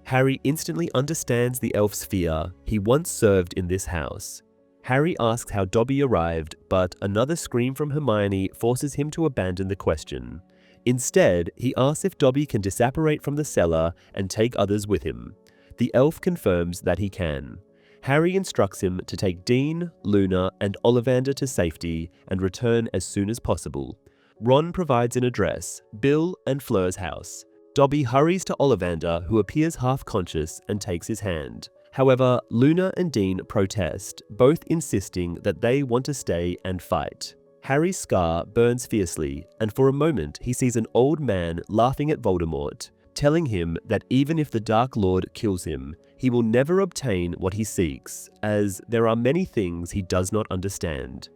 Harry instantly understands the elf's fear. He once served in this house. Harry asks how Dobby arrived, but another scream from Hermione forces him to abandon the question. Instead, he asks if Dobby can disapparate from the cellar and take others with him. The elf confirms that he can. Harry instructs him to take Dean, Luna, and Ollivander to safety and return as soon as possible. Ron provides an address, Bill and Fleur's house. Dobby hurries to Ollivander, who appears half-conscious, and takes his hand. However, Luna and Dean protest, both insisting that they want to stay and fight. Harry's scar burns fiercely, and for a moment he sees an old man laughing at Voldemort, telling him that even if the Dark Lord kills him, he will never obtain what he seeks, as there are many things he does not understand.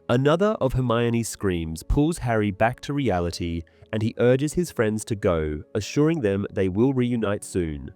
Another of Hermione's screams pulls Harry back to reality, and he urges his friends to go, assuring them they will reunite soon.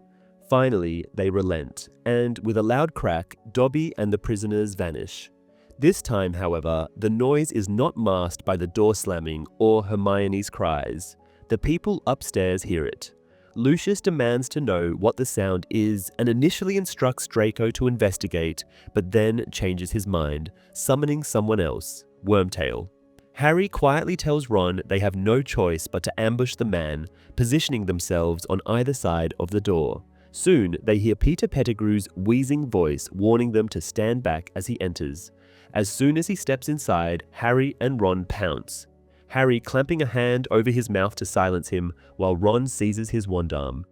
Finally, they relent, and with a loud crack, Dobby and the prisoners vanish. This time, however, the noise is not masked by the door slamming or Hermione's cries. The people upstairs hear it. Lucius demands to know what the sound is and initially instructs Draco to investigate, but then changes his mind, summoning someone else, Wormtail. Harry quietly tells Ron they have no choice but to ambush the man, positioning themselves on either side of the door. Soon, they hear Peter Pettigrew's wheezing voice warning them to stand back as he enters. As soon as he steps inside, Harry and Ron pounce. Harry clamping a hand over his mouth to silence him, while Ron seizes his wand arm.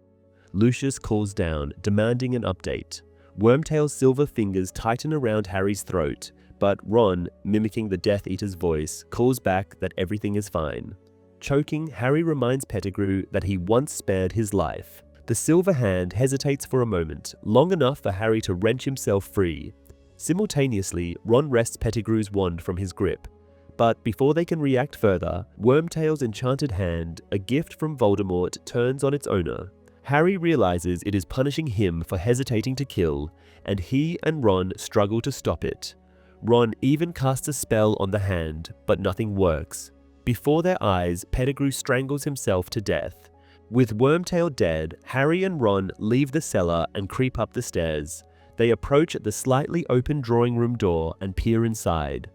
Lucius calls down, demanding an update. Wormtail's silver fingers tighten around Harry's throat, but Ron, mimicking the Death Eater's voice, calls back that everything is fine. Choking, Harry reminds Pettigrew that he once spared his life. The silver hand hesitates for a moment, long enough for Harry to wrench himself free. Simultaneously, Ron wrests Pettigrew's wand from his grip. But before they can react further, Wormtail's enchanted hand, a gift from Voldemort, turns on its owner. Harry realizes it is punishing him for hesitating to kill, and he and Ron struggle to stop it. Ron even casts a spell on the hand, but nothing works. Before their eyes, Pettigrew strangles himself to death. With Wormtail dead, Harry and Ron leave the cellar and creep up the stairs. They approach the slightly open drawing room door and peer inside.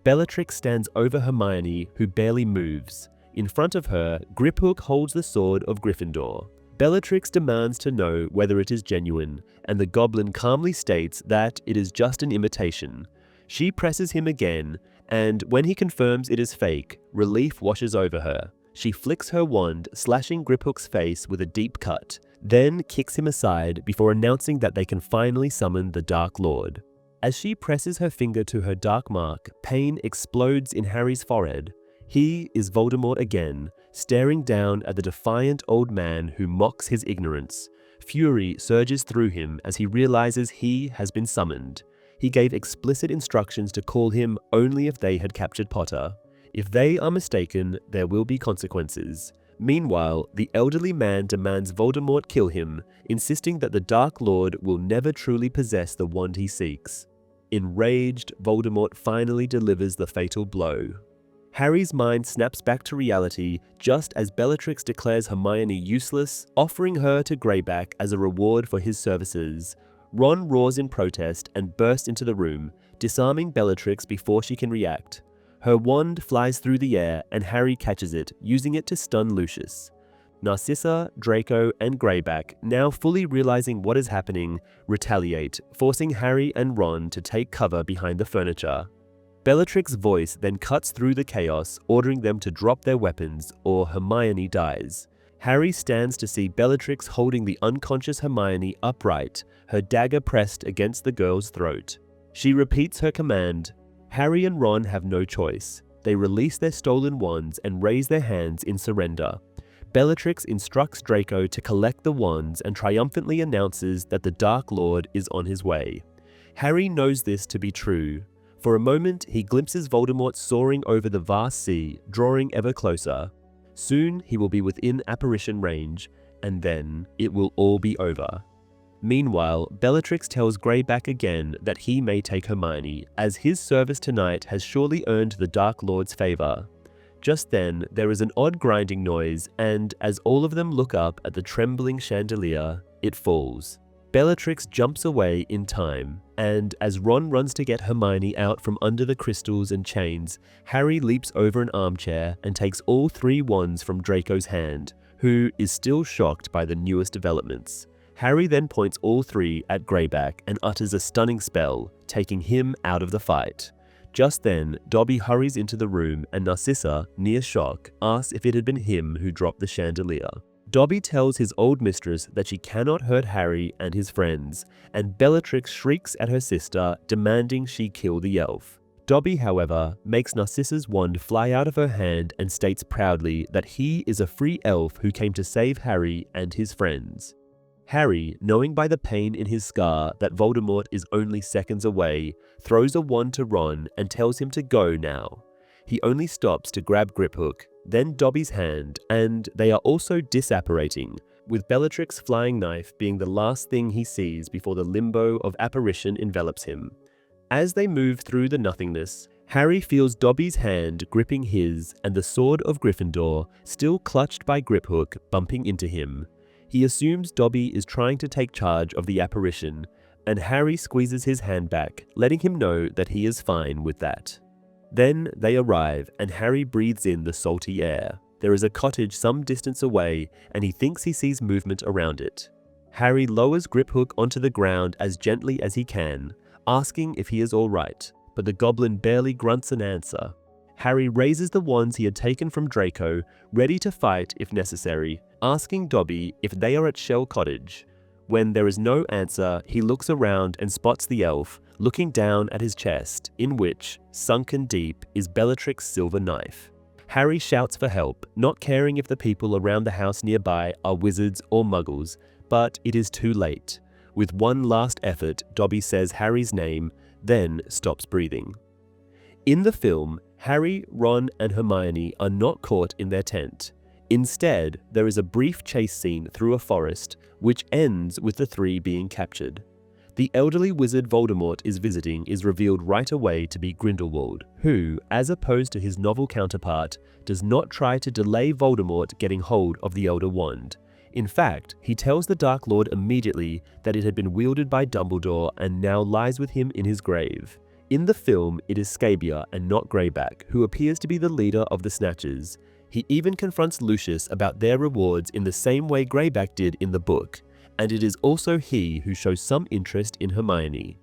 Bellatrix stands over Hermione, who barely moves. In front of her, Griphook holds the sword of Gryffindor. Bellatrix demands to know whether it is genuine, and the Goblin calmly states that it is just an imitation. She presses him again, and when he confirms it is fake, relief washes over her. She flicks her wand, slashing Griphook's face with a deep cut, then kicks him aside before announcing that they can finally summon the Dark Lord. As she presses her finger to her dark mark, pain explodes in Harry's forehead. He is Voldemort again, staring down at the defiant old man who mocks his ignorance. Fury surges through him as he realizes he has been summoned. He gave explicit instructions to call him only if they had captured Potter. If they are mistaken, there will be consequences. Meanwhile, the elderly man demands Voldemort kill him, insisting that the Dark Lord will never truly possess the wand he seeks. Enraged, Voldemort finally delivers the fatal blow. Harry's mind snaps back to reality just as Bellatrix declares Hermione useless, offering her to Greyback as a reward for his services. Ron roars in protest and bursts into the room, disarming Bellatrix before she can react. Her wand flies through the air and Harry catches it, using it to stun Lucius. Narcissa, Draco, and Greyback, now fully realizing what is happening, retaliate, forcing Harry and Ron to take cover behind the furniture. Bellatrix's voice then cuts through the chaos, ordering them to drop their weapons or Hermione dies. Harry stands to see Bellatrix holding the unconscious Hermione upright, her dagger pressed against the girl's throat. She repeats her command. Harry and Ron have no choice. They release their stolen wands and raise their hands in surrender. Bellatrix instructs Draco to collect the wands and triumphantly announces that the Dark Lord is on his way. Harry knows this to be true. For a moment, he glimpses Voldemort soaring over the vast sea, drawing ever closer. Soon, he will be within apparition range, and then it will all be over. Meanwhile, Bellatrix tells Greyback again that he may take Hermione, as his service tonight has surely earned the Dark Lord's favor. Just then, there is an odd grinding noise, and as all of them look up at the trembling chandelier, it falls. Bellatrix jumps away in time, and as Ron runs to get Hermione out from under the crystals and chains, Harry leaps over an armchair and takes all 3 wands from Draco's hand, who is still shocked by the newest developments. Harry then points all 3 at Greyback and utters a stunning spell, taking him out of the fight. Just then, Dobby hurries into the room and Narcissa, near shock, asks if it had been him who dropped the chandelier. Dobby tells his old mistress that she cannot hurt Harry and his friends, and Bellatrix shrieks at her sister, demanding she kill the elf. Dobby, however, makes Narcissa's wand fly out of her hand and states proudly that he is a free elf who came to save Harry and his friends. Harry, knowing by the pain in his scar that Voldemort is only seconds away, throws a wand to Ron and tells him to go now. He only stops to grab Griphook, then Dobby's hand, and they are also disapparating, with Bellatrix's flying knife being the last thing he sees before the limbo of apparition envelops him. As they move through the nothingness, Harry feels Dobby's hand gripping his and the sword of Gryffindor, still clutched by Griphook, bumping into him. He assumes Dobby is trying to take charge of the apparition, and Harry squeezes his hand back, letting him know that he is fine with that. Then they arrive, and Harry breathes in the salty air. There is a cottage some distance away, and he thinks he sees movement around it. Harry lowers Griphook onto the ground as gently as he can, asking if he is all right, but the goblin barely grunts an answer. Harry raises the wands he had taken from Draco, ready to fight if necessary, asking Dobby if they are at Shell Cottage. When there is no answer, he looks around and spots the elf, looking down at his chest, in which, sunken deep, is Bellatrix's silver knife. Harry shouts for help, not caring if the people around the house nearby are wizards or muggles, but it is too late. With one last effort, Dobby says Harry's name, then stops breathing. In the film, Harry, Ron, and Hermione are not caught in their tent. Instead, there is a brief chase scene through a forest, which ends with the three being captured. The elderly wizard Voldemort is visiting is revealed right away to be Grindelwald, who, as opposed to his novel counterpart, does not try to delay Voldemort getting hold of the Elder Wand. In fact, he tells the Dark Lord immediately that it had been wielded by Dumbledore and now lies with him in his grave. In the film, it is Scabier and not Greyback who appears to be the leader of the Snatchers. He even confronts Lucius about their rewards in the same way Greyback did in the book, and it is also he who shows some interest in Hermione.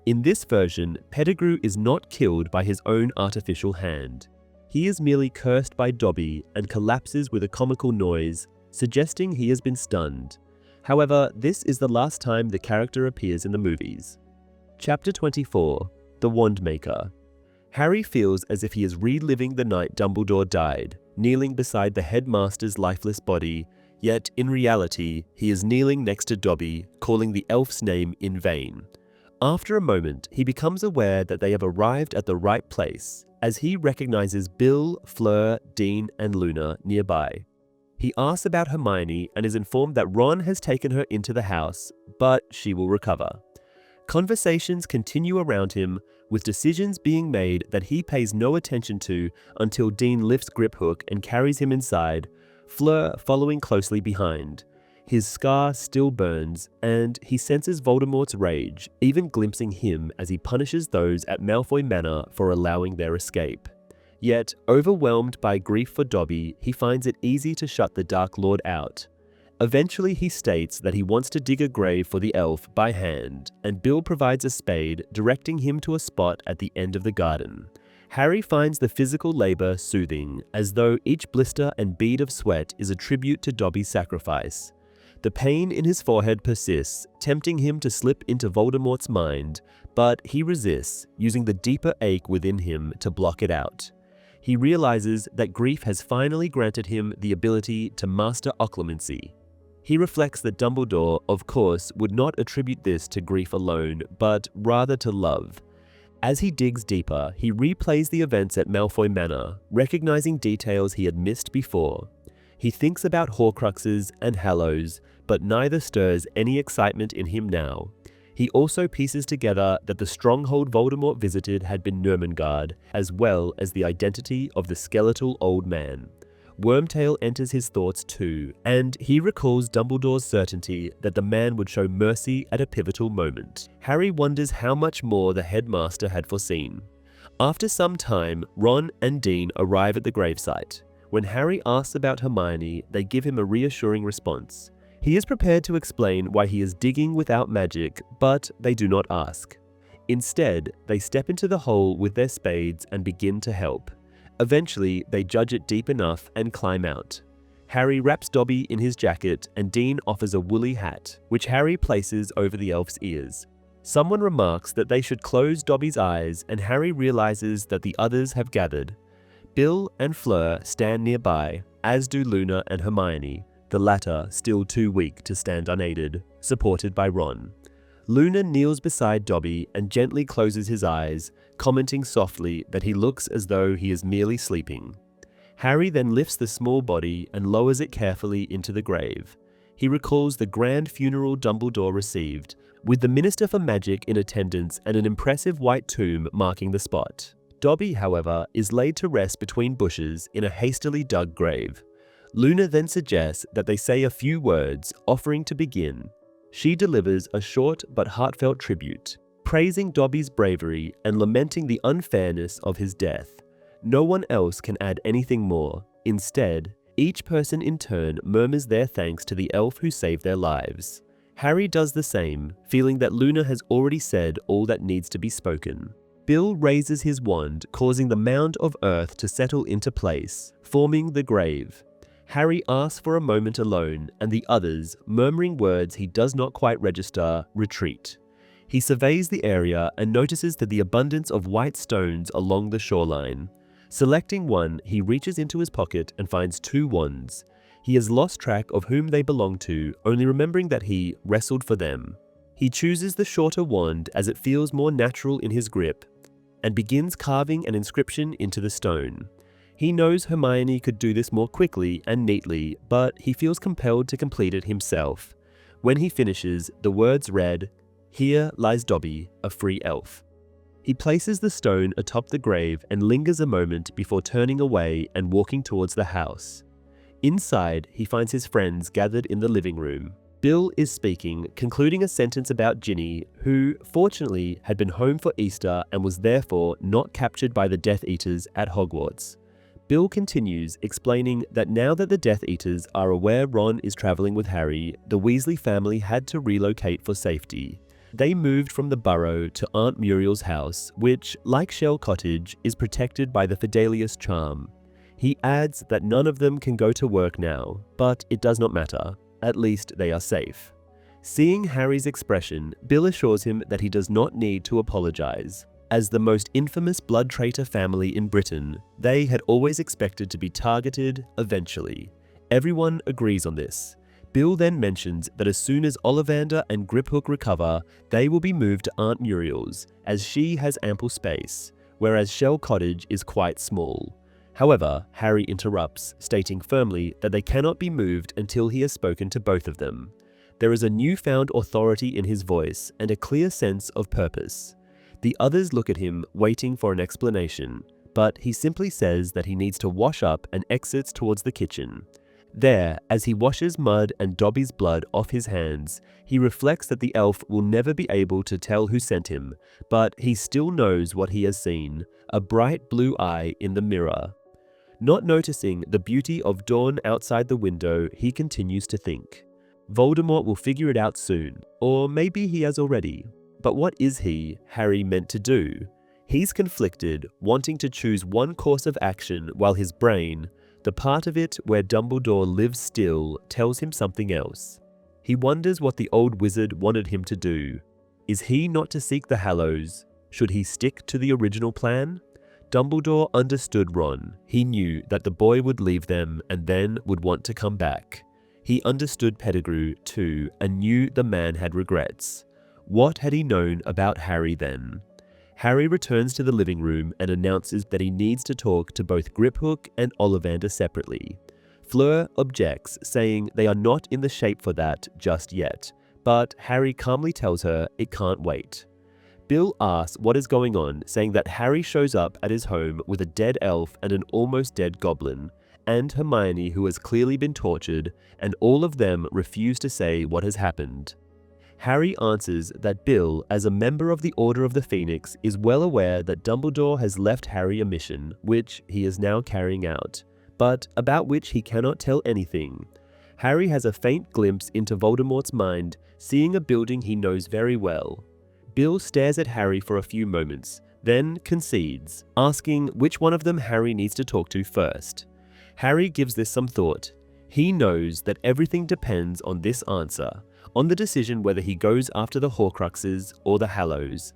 In this version, Pettigrew is not killed by his own artificial hand. He is merely cursed by Dobby and collapses with a comical noise, suggesting he has been stunned. However, this is the last time the character appears in the movies. Chapter 24, The Wandmaker. Harry feels as if he is reliving the night Dumbledore died, kneeling beside the headmaster's lifeless body, yet in reality, he is kneeling next to Dobby, calling the elf's name in vain. After a moment, he becomes aware that they have arrived at the right place, as he recognizes Bill, Fleur, Dean, and Luna nearby. He asks about Hermione and is informed that Ron has taken her into the house, but she will recover. Conversations continue around him, with decisions being made that he pays no attention to until Dean lifts Griphook and carries him inside, Fleur following closely behind. His scar still burns, and he senses Voldemort's rage, even glimpsing him as he punishes those at Malfoy Manor for allowing their escape. Yet, overwhelmed by grief for Dobby, he finds it easy to shut the Dark Lord out. Eventually, he states that he wants to dig a grave for the elf by hand, and Bill provides a spade, directing him to a spot at the end of the garden. Harry finds the physical labor soothing, as though each blister and bead of sweat is a tribute to Dobby's sacrifice. The pain in his forehead persists, tempting him to slip into Voldemort's mind, but he resists, using the deeper ache within him to block it out. He realizes that grief has finally granted him the ability to master occlumency. He reflects that Dumbledore, of course, would not attribute this to grief alone, but rather to love. As he digs deeper, he replays the events at Malfoy Manor, recognizing details he had missed before. He thinks about Horcruxes and Hallows, but neither stirs any excitement in him now. He also pieces together that the stronghold Voldemort visited had been Nurmengard, as well as the identity of the skeletal old man. Wormtail enters his thoughts too, and he recalls Dumbledore's certainty that the man would show mercy at a pivotal moment. Harry wonders how much more the headmaster had foreseen. After some time, Ron and Dean arrive at the gravesite. When Harry asks about Hermione, they give him a reassuring response. He is prepared to explain why he is digging without magic, but they do not ask. Instead, they step into the hole with their spades and begin to help. Eventually, they judge it deep enough and climb out. Harry wraps Dobby in his jacket and Dean offers a woolly hat, which Harry places over the elf's ears. Someone remarks that they should close Dobby's eyes, and Harry realizes that the others have gathered. Bill and Fleur stand nearby, as do Luna and Hermione, the latter still too weak to stand unaided, supported by Ron. Luna kneels beside Dobby and gently closes his eyes, commenting softly that he looks as though he is merely sleeping. Harry then lifts the small body and lowers it carefully into the grave. He recalls the grand funeral Dumbledore received, with the Minister for Magic in attendance and an impressive white tomb marking the spot. Dobby, however, is laid to rest between bushes in a hastily dug grave. Luna then suggests that they say a few words, offering to begin. She delivers a short but heartfelt tribute, praising Dobby's bravery and lamenting the unfairness of his death. No one else can add anything more. Instead, each person in turn murmurs their thanks to the elf who saved their lives. Harry does the same, feeling that Luna has already said all that needs to be spoken. Bill raises his wand, causing the mound of earth to settle into place, forming the grave. Harry asks for a moment alone, and the others, murmuring words he does not quite register, retreat. He surveys the area and notices the abundance of white stones along the shoreline. Selecting one, he reaches into his pocket and finds 2 wands. He has lost track of whom they belong to, only remembering that he wrestled for them. He chooses the shorter wand as it feels more natural in his grip, and begins carving an inscription into the stone. He knows Hermione could do this more quickly and neatly, but he feels compelled to complete it himself. When he finishes, the words read, "Here lies Dobby, a free elf." He places the stone atop the grave and lingers a moment before turning away and walking towards the house. Inside, he finds his friends gathered in the living room. Bill is speaking, concluding a sentence about Ginny, who, fortunately, had been home for Easter and was therefore not captured by the Death Eaters at Hogwarts. Bill continues, explaining that now that the Death Eaters are aware Ron is traveling with Harry, the Weasley family had to relocate for safety. They moved from the Burrow to Aunt Muriel's house, which, like Shell Cottage, is protected by the Fidelius charm. He adds that none of them can go to work now, but it does not matter. At least they are safe. Seeing Harry's expression, Bill assures him that he does not need to apologize. As the most infamous blood traitor family in Britain, they had always expected to be targeted eventually. Everyone agrees on this. Bill then mentions that as soon as Ollivander and Griphook recover, they will be moved to Aunt Muriel's, as she has ample space, whereas Shell Cottage is quite small. However, Harry interrupts, stating firmly that they cannot be moved until he has spoken to both of them. There is a newfound authority in his voice and a clear sense of purpose. The others look at him, waiting for an explanation, but he simply says that he needs to wash up and exits towards the kitchen. There, as he washes mud and Dobby's blood off his hands, he reflects that the elf will never be able to tell who sent him, but he still knows what he has seen, a bright blue eye in the mirror. Not noticing the beauty of dawn outside the window, he continues to think. Voldemort will figure it out soon, or maybe he has already. But what is he, Harry, meant to do? He's conflicted, wanting to choose one course of action while his brain, the part of it where Dumbledore lives still, tells him something else. He wonders what the old wizard wanted him to do. Is he not to seek the Hallows? Should he stick to the original plan? Dumbledore understood Ron. He knew that the boy would leave them and then would want to come back. He understood Pettigrew, too, and knew the man had regrets. What had he known about Harry then? Harry returns to the living room and announces that he needs to talk to both Griphook and Ollivander separately. Fleur objects, saying they are not in the shape for that just yet, but Harry calmly tells her it can't wait. Bill asks what is going on, saying that Harry shows up at his home with a dead elf and an almost dead goblin, and Hermione, who has clearly been tortured, and all of them refuse to say what has happened. Harry answers that Bill, as a member of the Order of the Phoenix, is well aware that Dumbledore has left Harry a mission, which he is now carrying out, but about which he cannot tell anything. Harry has a faint glimpse into Voldemort's mind, seeing a building he knows very well. Bill stares at Harry for a few moments, then concedes, asking which one of them Harry needs to talk to first. Harry gives this some thought. He knows that everything depends on this answer, on the decision whether he goes after the Horcruxes or the Hallows.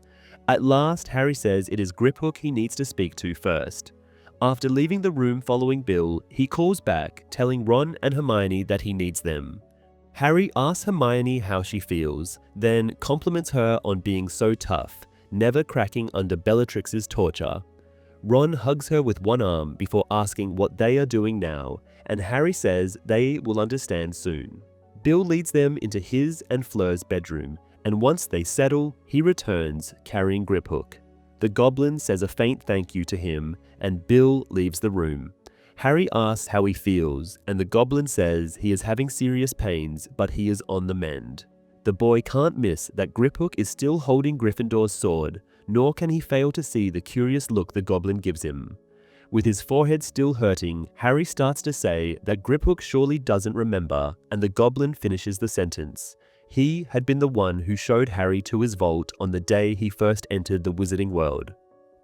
At last, Harry says it is Griphook he needs to speak to first. After leaving the room following Bill, he calls back, telling Ron and Hermione that he needs them. Harry asks Hermione how she feels, then compliments her on being so tough, never cracking under Bellatrix's torture. Ron hugs her with one arm before asking what they are doing now, and Harry says they will understand soon. Bill leads them into his and Fleur's bedroom, and once they settle, he returns, carrying Griphook. The Goblin says a faint thank you to him, and Bill leaves the room. Harry asks how he feels, and the Goblin says he is having serious pains, but he is on the mend. The boy can't miss that Griphook is still holding Gryffindor's sword, nor can he fail to see the curious look the Goblin gives him. With his forehead still hurting, Harry starts to say that Griphook surely doesn't remember, and the Goblin finishes the sentence. He had been the one who showed Harry to his vault on the day he first entered the wizarding world.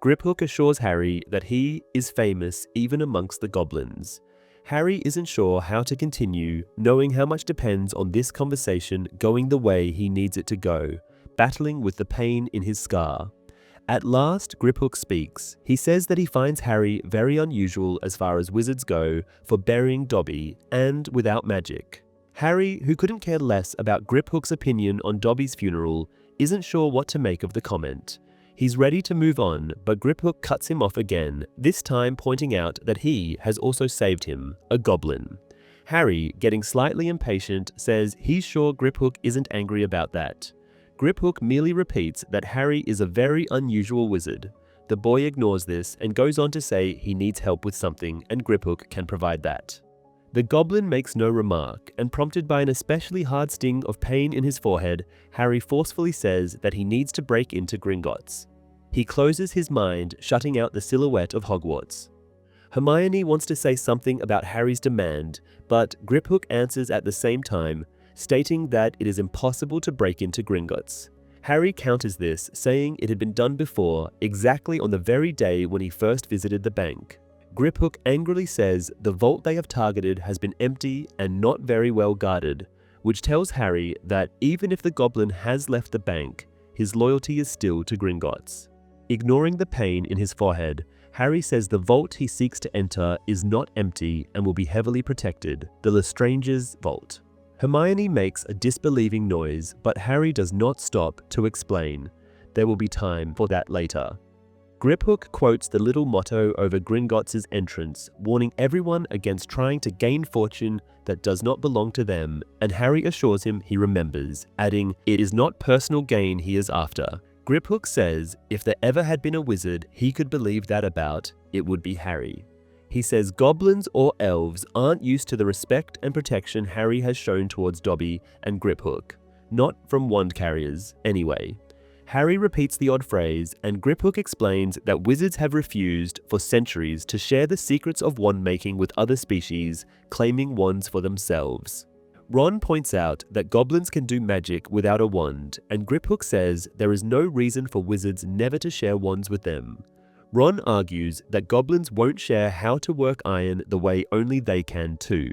Griphook assures Harry that he is famous even amongst the goblins. Harry isn't sure how to continue, knowing how much depends on this conversation going the way he needs it to go, battling with the pain in his scar. At last, Griphook speaks. He says that he finds Harry very unusual as far as wizards go for burying Dobby, and without magic. Harry, who couldn't care less about Griphook's opinion on Dobby's funeral, isn't sure what to make of the comment. He's ready to move on, but Griphook cuts him off again, this time pointing out that he has also saved him, a goblin. Harry, getting slightly impatient, says he's sure Griphook isn't angry about that. Griphook merely repeats that Harry is a very unusual wizard. The boy ignores this and goes on to say he needs help with something and Griphook can provide that. The goblin makes no remark, and prompted by an especially hard sting of pain in his forehead, Harry forcefully says that he needs to break into Gringotts. He closes his mind, shutting out the silhouette of Hogwarts. Hermione wants to say something about Harry's demand, but Griphook answers at the same time, stating that it is impossible to break into Gringotts. Harry counters this, saying it had been done before, exactly on the very day when he first visited the bank. Griphook angrily says the vault they have targeted has been empty and not very well guarded, which tells Harry that even if the goblin has left the bank, his loyalty is still to Gringotts. Ignoring the pain in his forehead, Harry says the vault he seeks to enter is not empty and will be heavily protected, the Lestrange's vault. Hermione makes a disbelieving noise, but Harry does not stop to explain. There will be time for that later. Griphook quotes the little motto over Gringotts' entrance, warning everyone against trying to gain fortune that does not belong to them, and Harry assures him he remembers, adding, "It is not personal gain he is after." Griphook says if there ever had been a wizard he could believe that about, it would be Harry. He says goblins or elves aren't used to the respect and protection Harry has shown towards Dobby and Griphook. Not from wand carriers, anyway. Harry repeats the odd phrase, and Griphook explains that wizards have refused for centuries to share the secrets of wand-making with other species, claiming wands for themselves. Ron points out that goblins can do magic without a wand, and Griphook says there is no reason for wizards never to share wands with them. Ron argues that goblins won't share how to work iron the way only they can too,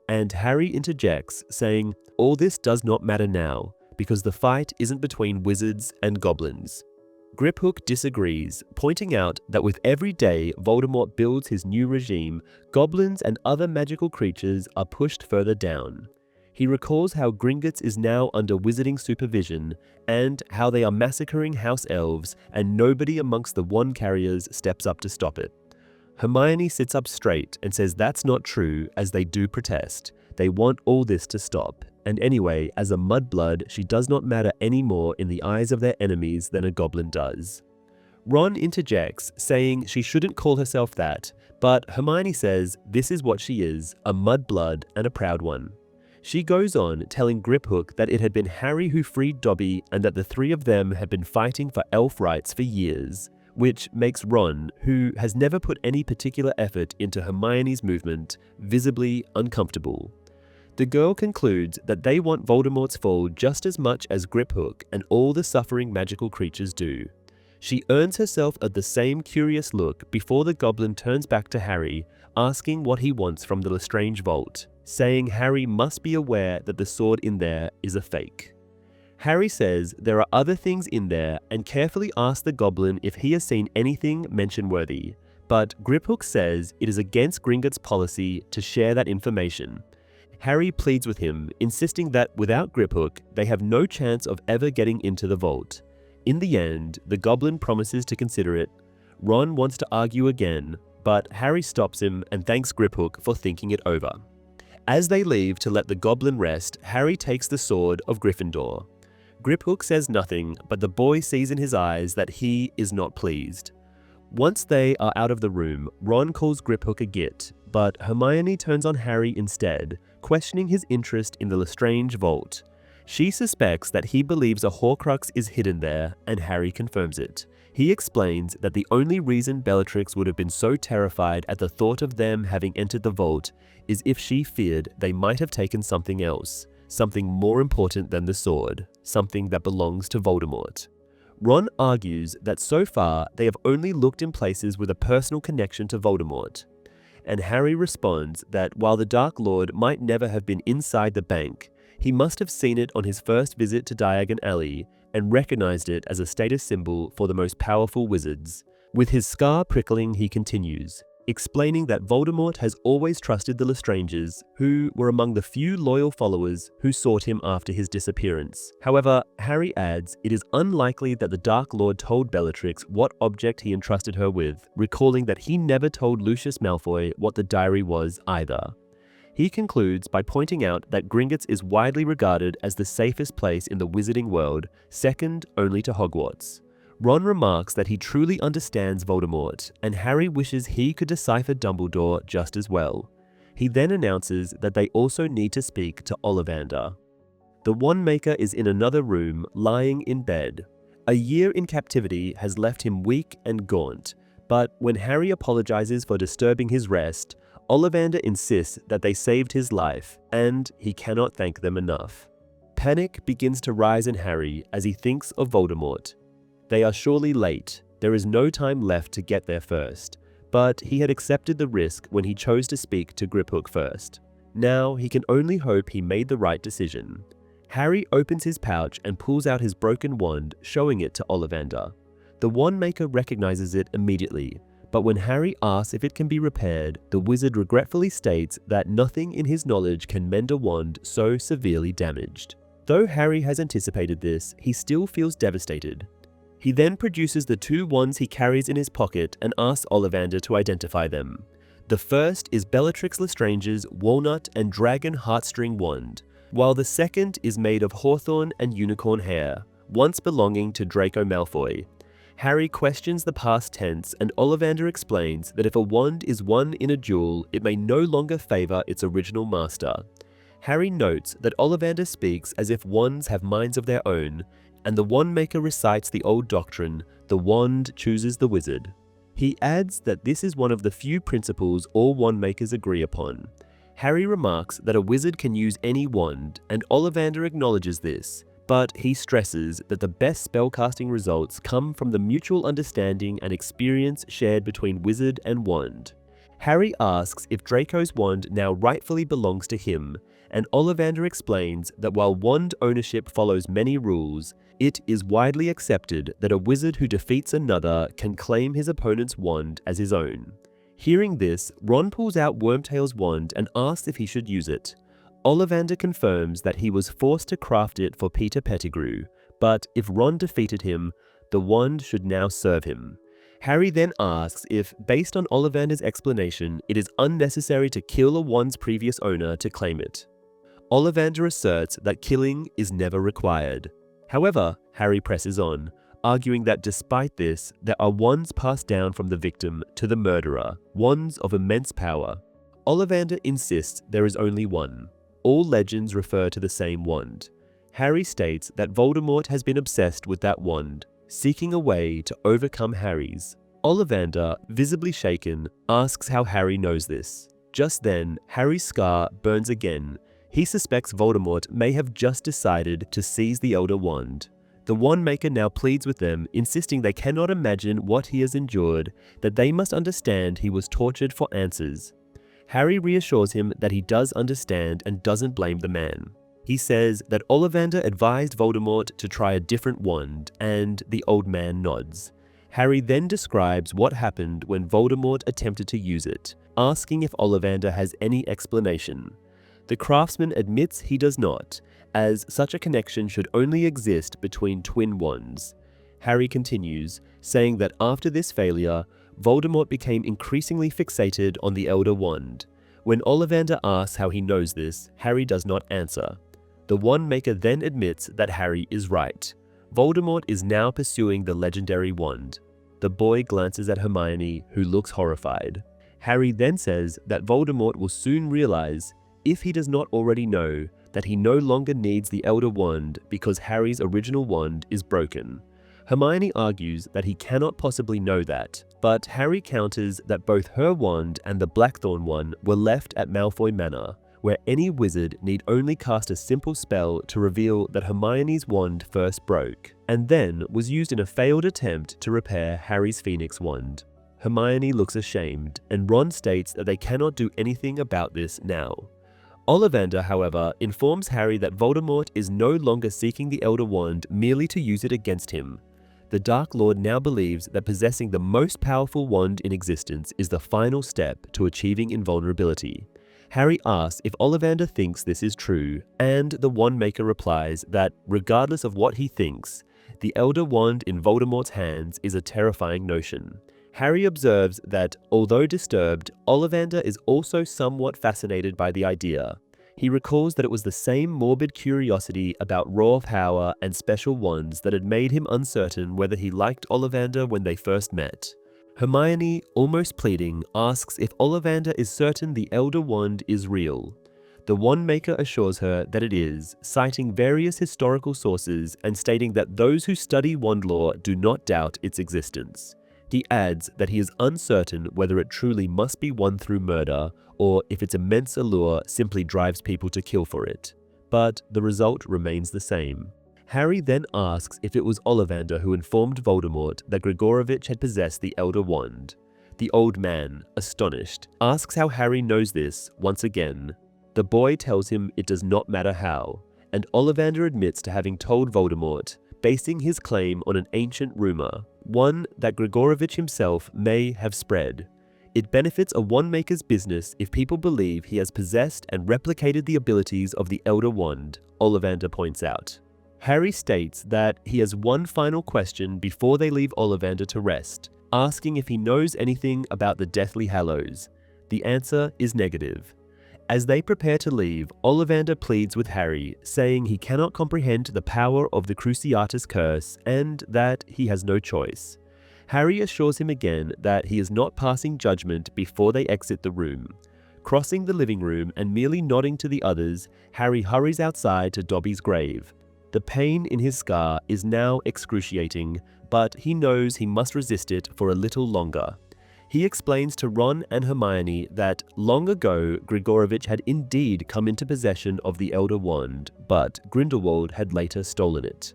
and Harry interjects, saying, "All this does not matter now, because the fight isn't between wizards and goblins." Griphook disagrees, pointing out that with every day Voldemort builds his new regime, goblins and other magical creatures are pushed further down. He recalls how Gringotts is now under wizarding supervision, and how they are massacring house elves, and nobody amongst the wand carriers steps up to stop it. Hermione sits up straight and says that's not true, as they do protest. They want all this to stop. And anyway, as a mudblood, she does not matter any more in the eyes of their enemies than a goblin does. Ron interjects, saying she shouldn't call herself that, but Hermione says this is what she is, a mudblood and a proud one. She goes on, telling Griphook that it had been Harry who freed Dobby and that the three of them had been fighting for elf rights for years, which makes Ron, who has never put any particular effort into Hermione's movement, visibly uncomfortable. The girl concludes that they want Voldemort's fall just as much as Griphook and all the suffering magical creatures do. She earns herself the same curious look before the goblin turns back to Harry, asking what he wants from the Lestrange vault, saying Harry must be aware that the sword in there is a fake. Harry says there are other things in there and carefully asks the goblin if he has seen anything mention-worthy, but Griphook says it is against Gringotts' policy to share that information. Harry pleads with him, insisting that without Griphook, they have no chance of ever getting into the vault. In the end, the goblin promises to consider it. Ron wants to argue again, but Harry stops him and thanks Griphook for thinking it over. As they leave to let the goblin rest, Harry takes the sword of Gryffindor. Griphook says nothing, but the boy sees in his eyes that he is not pleased. Once they are out of the room, Ron calls Griphook a git, but Hermione turns on Harry instead, questioning his interest in the Lestrange vault. She suspects that he believes a Horcrux is hidden there, and Harry confirms it. He explains that the only reason Bellatrix would have been so terrified at the thought of them having entered the vault is if she feared they might have taken something else, something more important than the sword, something that belongs to Voldemort. Ron argues that so far they have only looked in places with a personal connection to Voldemort, and Harry responds that while the Dark Lord might never have been inside the bank, he must have seen it on his first visit to Diagon Alley and recognized it as a status symbol for the most powerful wizards. With his scar prickling, he continues, explaining that Voldemort has always trusted the Lestrangers, who were among the few loyal followers who sought him after his disappearance. However, Harry adds it is unlikely that the Dark Lord told Bellatrix what object he entrusted her with, recalling that he never told Lucius Malfoy what the diary was either. He concludes by pointing out that Gringotts is widely regarded as the safest place in the wizarding world, second only to Hogwarts. Ron remarks that he truly understands Voldemort, and Harry wishes he could decipher Dumbledore just as well. He then announces that they also need to speak to Ollivander. The Wandmaker is in another room, lying in bed. A year in captivity has left him weak and gaunt, but when Harry apologizes for disturbing his rest, Ollivander insists that they saved his life, and he cannot thank them enough. Panic begins to rise in Harry as he thinks of Voldemort. They are surely late, there is no time left to get there first, but he had accepted the risk when he chose to speak to Griphook first. Now he can only hope he made the right decision. Harry opens his pouch and pulls out his broken wand, showing it to Ollivander. The Wandmaker recognizes it immediately, but when Harry asks if it can be repaired, the wizard regretfully states that nothing in his knowledge can mend a wand so severely damaged. Though Harry has anticipated this, he still feels devastated. He then produces the two wands he carries in his pocket and asks Ollivander to identify them. The first is Bellatrix Lestrange's walnut and dragon heartstring wand, while the second is made of hawthorn and unicorn hair, once belonging to Draco Malfoy. Harry questions the past tense, and Ollivander explains that if a wand is won in a duel, it may no longer favor its original master. Harry notes that Ollivander speaks as if wands have minds of their own, and the Wandmaker recites the old doctrine, the wand chooses the wizard. He adds that this is one of the few principles all Wandmakers agree upon. Harry remarks that a wizard can use any wand, and Ollivander acknowledges this, but he stresses that the best spellcasting results come from the mutual understanding and experience shared between wizard and wand. Harry asks if Draco's wand now rightfully belongs to him, and Ollivander explains that while wand ownership follows many rules, it is widely accepted that a wizard who defeats another can claim his opponent's wand as his own. Hearing this, Ron pulls out Wormtail's wand and asks if he should use it. Ollivander confirms that he was forced to craft it for Peter Pettigrew, but if Ron defeated him, the wand should now serve him. Harry then asks if, based on Ollivander's explanation, it is unnecessary to kill a wand's previous owner to claim it. Ollivander asserts that killing is never required. However, Harry presses on, arguing that despite this, there are wands passed down from the victim to the murderer, wands of immense power. Ollivander insists there is only one. All legends refer to the same wand. Harry states that Voldemort has been obsessed with that wand, seeking a way to overcome Harry's. Ollivander, visibly shaken, asks how Harry knows this. Just then, Harry's scar burns again. He suspects Voldemort may have just decided to seize the Elder Wand. The Wandmaker now pleads with them, insisting they cannot imagine what he has endured, that they must understand he was tortured for answers. Harry reassures him that he does understand and doesn't blame the man. He says that Ollivander advised Voldemort to try a different wand, and the old man nods. Harry then describes what happened when Voldemort attempted to use it, asking if Ollivander has any explanation. The craftsman admits he does not, as such a connection should only exist between twin wands. Harry continues, saying that after this failure, Voldemort became increasingly fixated on the Elder Wand. When Ollivander asks how he knows this, Harry does not answer. The Wandmaker then admits that Harry is right. Voldemort is now pursuing the legendary wand. The boy glances at Hermione, who looks horrified. Harry then says that Voldemort will soon realize, if he does not already know, that he no longer needs the Elder Wand because Harry's original wand is broken. Hermione argues that he cannot possibly know that, but Harry counters that both her wand and the Blackthorn one were left at Malfoy Manor, where any wizard need only cast a simple spell to reveal that Hermione's wand first broke, and then was used in a failed attempt to repair Harry's Phoenix wand. Hermione looks ashamed, and Ron states that they cannot do anything about this now. Ollivander, however, informs Harry that Voldemort is no longer seeking the Elder Wand merely to use it against him. the Dark Lord now believes that possessing the most powerful wand in existence is the final step to achieving invulnerability. Harry asks if Ollivander thinks this is true, and the Wand Maker replies that, regardless of what he thinks, the Elder Wand in Voldemort's hands is a terrifying notion. Harry observes that, although disturbed, Ollivander is also somewhat fascinated by the idea. He recalls that it was the same morbid curiosity about raw power and special wands that had made him uncertain whether he liked Ollivander when they first met. Hermione, almost pleading, asks if Ollivander is certain the Elder Wand is real. The Wand Maker assures her that it is, citing various historical sources and stating that those who study wand lore do not doubt its existence. He adds that he is uncertain whether it truly must be won through murder, or if its immense allure simply drives people to kill for it. But the result remains the same. Harry then asks if it was Ollivander who informed Voldemort that Gregorovitch had possessed the Elder Wand. The old man, astonished, asks how Harry knows this once again. The boy tells him it does not matter how, and Ollivander admits to having told Voldemort, basing his claim on an ancient rumor, one that Gregorovitch himself may have spread. It benefits a Wand Maker's business if people believe he has possessed and replicated the abilities of the Elder Wand, Ollivander points out. Harry states that he has one final question before they leave Ollivander to rest, asking if he knows anything about the Deathly Hallows. The answer is negative. As they prepare to leave, Ollivander pleads with Harry, saying he cannot comprehend the power of the Cruciatus Curse and that he has no choice. Harry assures him again that he is not passing judgment before they exit the room. Crossing the living room and merely nodding to the others, Harry hurries outside to Dobby's grave. The pain in his scar is now excruciating, but he knows he must resist it for a little longer. He explains to Ron and Hermione that long ago Gregorovitch had indeed come into possession of the Elder Wand, but Grindelwald had later stolen it.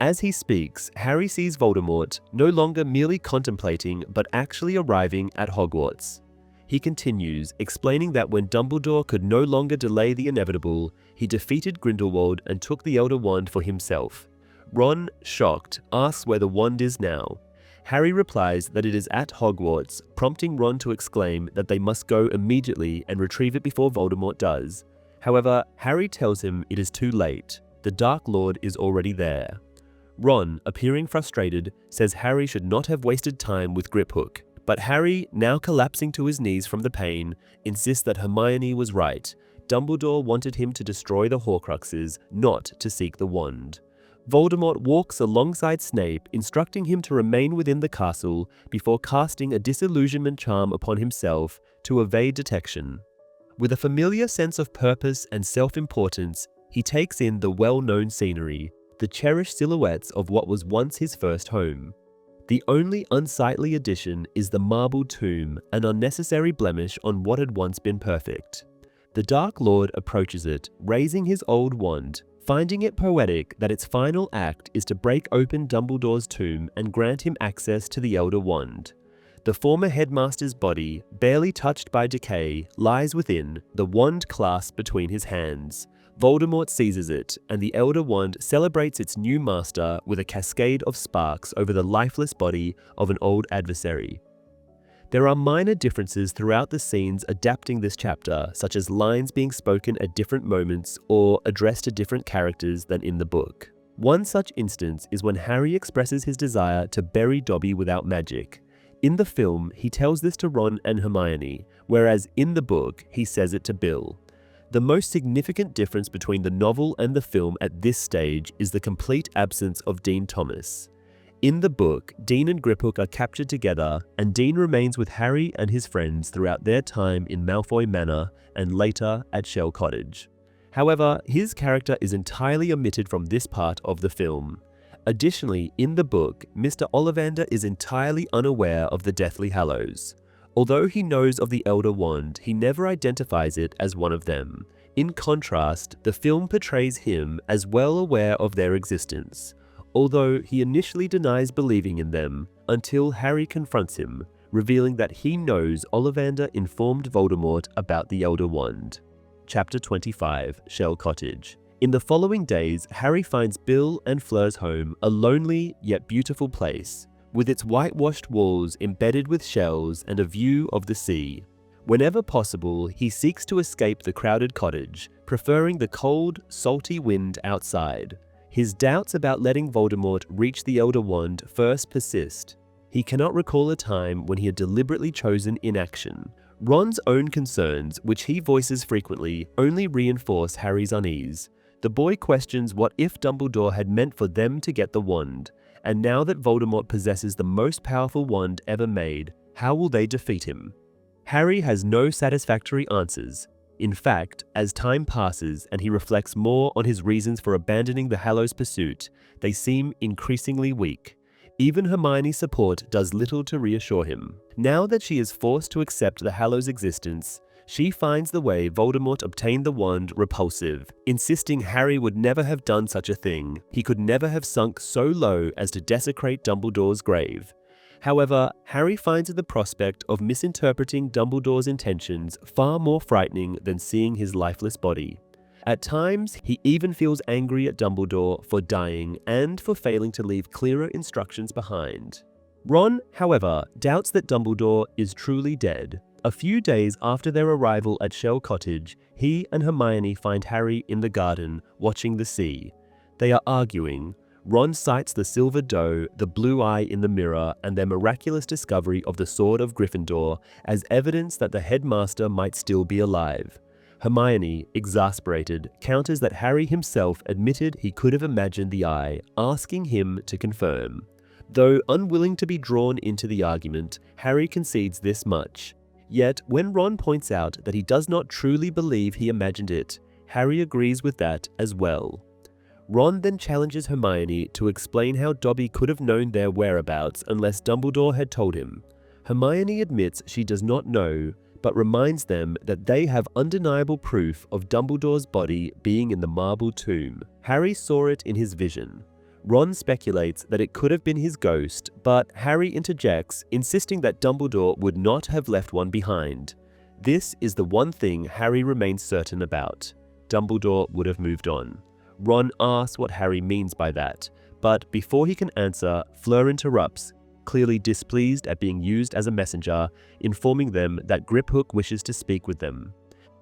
As he speaks, Harry sees Voldemort, no longer merely contemplating but actually arriving at Hogwarts. He continues, explaining that when Dumbledore could no longer delay the inevitable, he defeated Grindelwald and took the Elder Wand for himself. Ron, shocked, asks where the wand is now. Harry replies that it is at Hogwarts, prompting Ron to exclaim that they must go immediately and retrieve it before Voldemort does. However, Harry tells him it is too late. The Dark Lord is already there. Ron, appearing frustrated, says Harry should not have wasted time with Griphook. But Harry, now collapsing to his knees from the pain, insists that Hermione was right. Dumbledore wanted him to destroy the Horcruxes, not to seek the wand. Voldemort walks alongside Snape, instructing him to remain within the castle before casting a disillusionment charm upon himself to evade detection. With a familiar sense of purpose and self-importance, he takes in the well-known scenery, the cherished silhouettes of what was once his first home. The only unsightly addition is the marble tomb, an unnecessary blemish on what had once been perfect. The Dark Lord approaches it, raising his old wand, finding it poetic that its final act is to break open Dumbledore's tomb and grant him access to the Elder Wand. The former headmaster's body, barely touched by decay, lies within, the wand clasped between his hands. Voldemort seizes it, and the Elder Wand celebrates its new master with a cascade of sparks over the lifeless body of an old adversary. There are minor differences throughout the scenes adapting this chapter, such as lines being spoken at different moments or addressed to different characters than in the book. One such instance is when Harry expresses his desire to bury Dobby without magic. In the film, he tells this to Ron and Hermione, whereas in the book, he says it to Bill. The most significant difference between the novel and the film at this stage is the complete absence of Dean Thomas. In the book, Dean and Griphook are captured together, and Dean remains with Harry and his friends throughout their time in Malfoy Manor and later at Shell Cottage. However, his character is entirely omitted from this part of the film. Additionally, in the book, Mr. Ollivander is entirely unaware of the Deathly Hallows. Although he knows of the Elder Wand, he never identifies it as one of them. In contrast, the film portrays him as well aware of their existence, although he initially denies believing in them until Harry confronts him, revealing that he knows Ollivander informed Voldemort about the Elder Wand. Chapter 25, Shell Cottage. In the following days, Harry finds Bill and Fleur's home a lonely yet beautiful place, with its whitewashed walls embedded with shells and a view of the sea. Whenever possible, he seeks to escape the crowded cottage, preferring the cold, salty wind outside. His doubts about letting Voldemort reach the Elder Wand first persist. He cannot recall a time when he had deliberately chosen inaction. Ron's own concerns, which he voices frequently, only reinforce Harry's unease. The boy questions what if Dumbledore had meant for them to get the wand, and now that Voldemort possesses the most powerful wand ever made, how will they defeat him? Harry has no satisfactory answers. In fact, as time passes and he reflects more on his reasons for abandoning the Hallows pursuit, they seem increasingly weak. Even Hermione's support does little to reassure him. Now that she is forced to accept the Hallows' existence, she finds the way Voldemort obtained the wand repulsive, insisting Harry would never have done such a thing. He could never have sunk so low as to desecrate Dumbledore's grave. However, Harry finds the prospect of misinterpreting Dumbledore's intentions far more frightening than seeing his lifeless body. At times, he even feels angry at Dumbledore for dying and for failing to leave clearer instructions behind. Ron, however, doubts that Dumbledore is truly dead. A few days after their arrival at Shell Cottage, he and Hermione find Harry in the garden, watching the sea. They are arguing. Ron cites the Silver Doe, the blue eye in the mirror, and their miraculous discovery of the Sword of Gryffindor as evidence that the headmaster might still be alive. Hermione, exasperated, counters that Harry himself admitted he could have imagined the eye, asking him to confirm. Though unwilling to be drawn into the argument, Harry concedes this much. Yet, when Ron points out that he does not truly believe he imagined it, Harry agrees with that as well. Ron then challenges Hermione to explain how Dobby could have known their whereabouts unless Dumbledore had told him. Hermione admits she does not know, but reminds them that they have undeniable proof of Dumbledore's body being in the marble tomb. Harry saw it in his vision. Ron speculates that it could have been his ghost, but Harry interjects, insisting that Dumbledore would not have left one behind. This is the one thing Harry remains certain about. Dumbledore would have moved on. Ron asks what Harry means by that, but before he can answer, Fleur interrupts, clearly displeased at being used as a messenger, informing them that Griphook wishes to speak with them.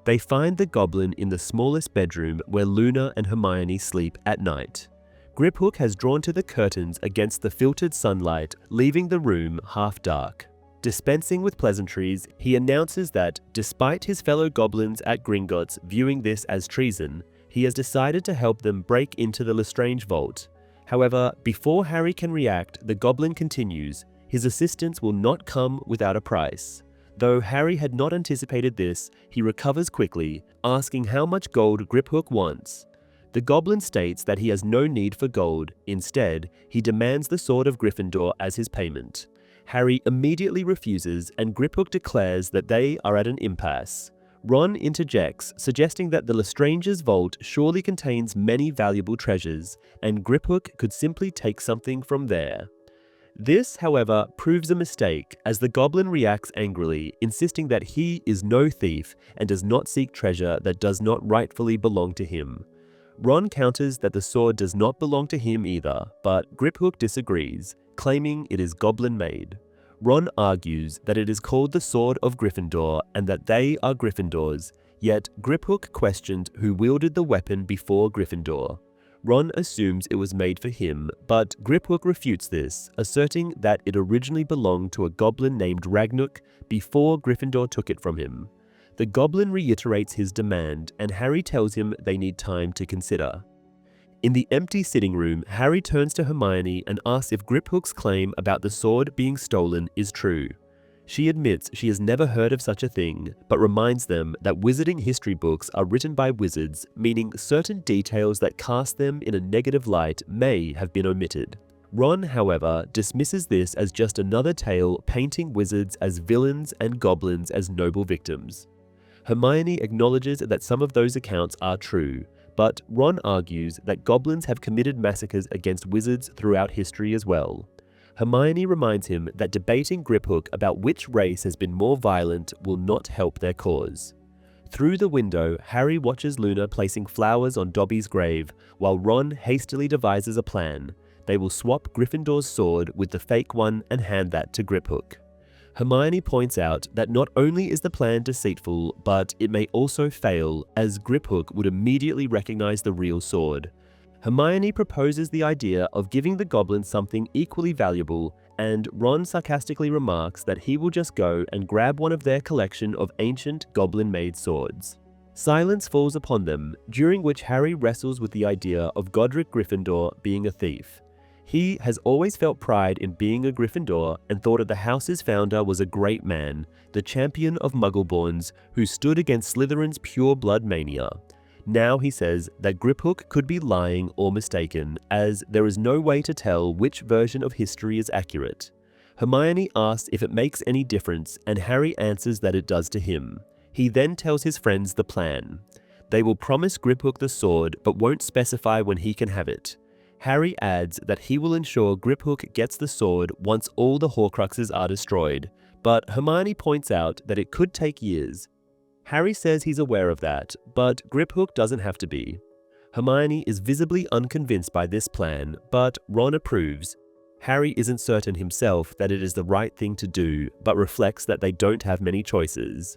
They find the Goblin in the smallest bedroom where Luna and Hermione sleep at night. Griphook has drawn to the curtains against the filtered sunlight, leaving the room half dark. Dispensing with pleasantries, he announces that, despite his fellow goblins at Gringotts viewing this as treason, he has decided to help them break into the Lestrange vault. However, before Harry can react, the Goblin continues, his assistance will not come without a price. Though Harry had not anticipated this, he recovers quickly, asking how much gold Griphook wants. The Goblin states that he has no need for gold. Instead, he demands the Sword of Gryffindor as his payment. Harry immediately refuses, and Griphook declares that they are at an impasse. Ron interjects, suggesting that the Lestrange's vault surely contains many valuable treasures, and Griphook could simply take something from there. This, however, proves a mistake, as the Goblin reacts angrily, insisting that he is no thief and does not seek treasure that does not rightfully belong to him. Ron counters that the sword does not belong to him either, but Griphook disagrees, claiming it is Goblin-made. Ron argues that it is called the Sword of Gryffindor and that they are Gryffindors, yet Griphook questioned who wielded the weapon before Gryffindor. Ron assumes it was made for him, but Griphook refutes this, asserting that it originally belonged to a goblin named Ragnuk before Gryffindor took it from him. The Goblin reiterates his demand, and Harry tells him they need time to consider. In the empty sitting room, Harry turns to Hermione and asks if Griphook's claim about the sword being stolen is true. She admits she has never heard of such a thing, but reminds them that wizarding history books are written by wizards, meaning certain details that cast them in a negative light may have been omitted. Ron, however, dismisses this as just another tale painting wizards as villains and goblins as noble victims. Hermione acknowledges that some of those accounts are true, but Ron argues that goblins have committed massacres against wizards throughout history as well. Hermione reminds him that debating Griphook about which race has been more violent will not help their cause. Through the window, Harry watches Luna placing flowers on Dobby's grave, while Ron hastily devises a plan. They will swap Gryffindor's sword with the fake one and hand that to Griphook. Hermione points out that not only is the plan deceitful, but it may also fail, as Griphook would immediately recognize the real sword. Hermione proposes the idea of giving the goblin something equally valuable, and Ron sarcastically remarks that he will just go and grab one of their collection of ancient goblin-made swords. Silence falls upon them, during which Harry wrestles with the idea of Godric Gryffindor being a thief. He has always felt pride in being a Gryffindor and thought that the house's founder was a great man, the champion of Muggleborns, who stood against Slytherin's pure blood mania. Now he says that Griphook could be lying or mistaken, as there is no way to tell which version of history is accurate. Hermione asks if it makes any difference, and Harry answers that it does to him. He then tells his friends the plan. They will promise Griphook the sword, but won't specify when he can have it. Harry adds that he will ensure Griphook gets the sword once all the Horcruxes are destroyed, but Hermione points out that it could take years. Harry says he's aware of that, but Griphook doesn't have to be. Hermione is visibly unconvinced by this plan, but Ron approves. Harry isn't certain himself that it is the right thing to do, but reflects that they don't have many choices.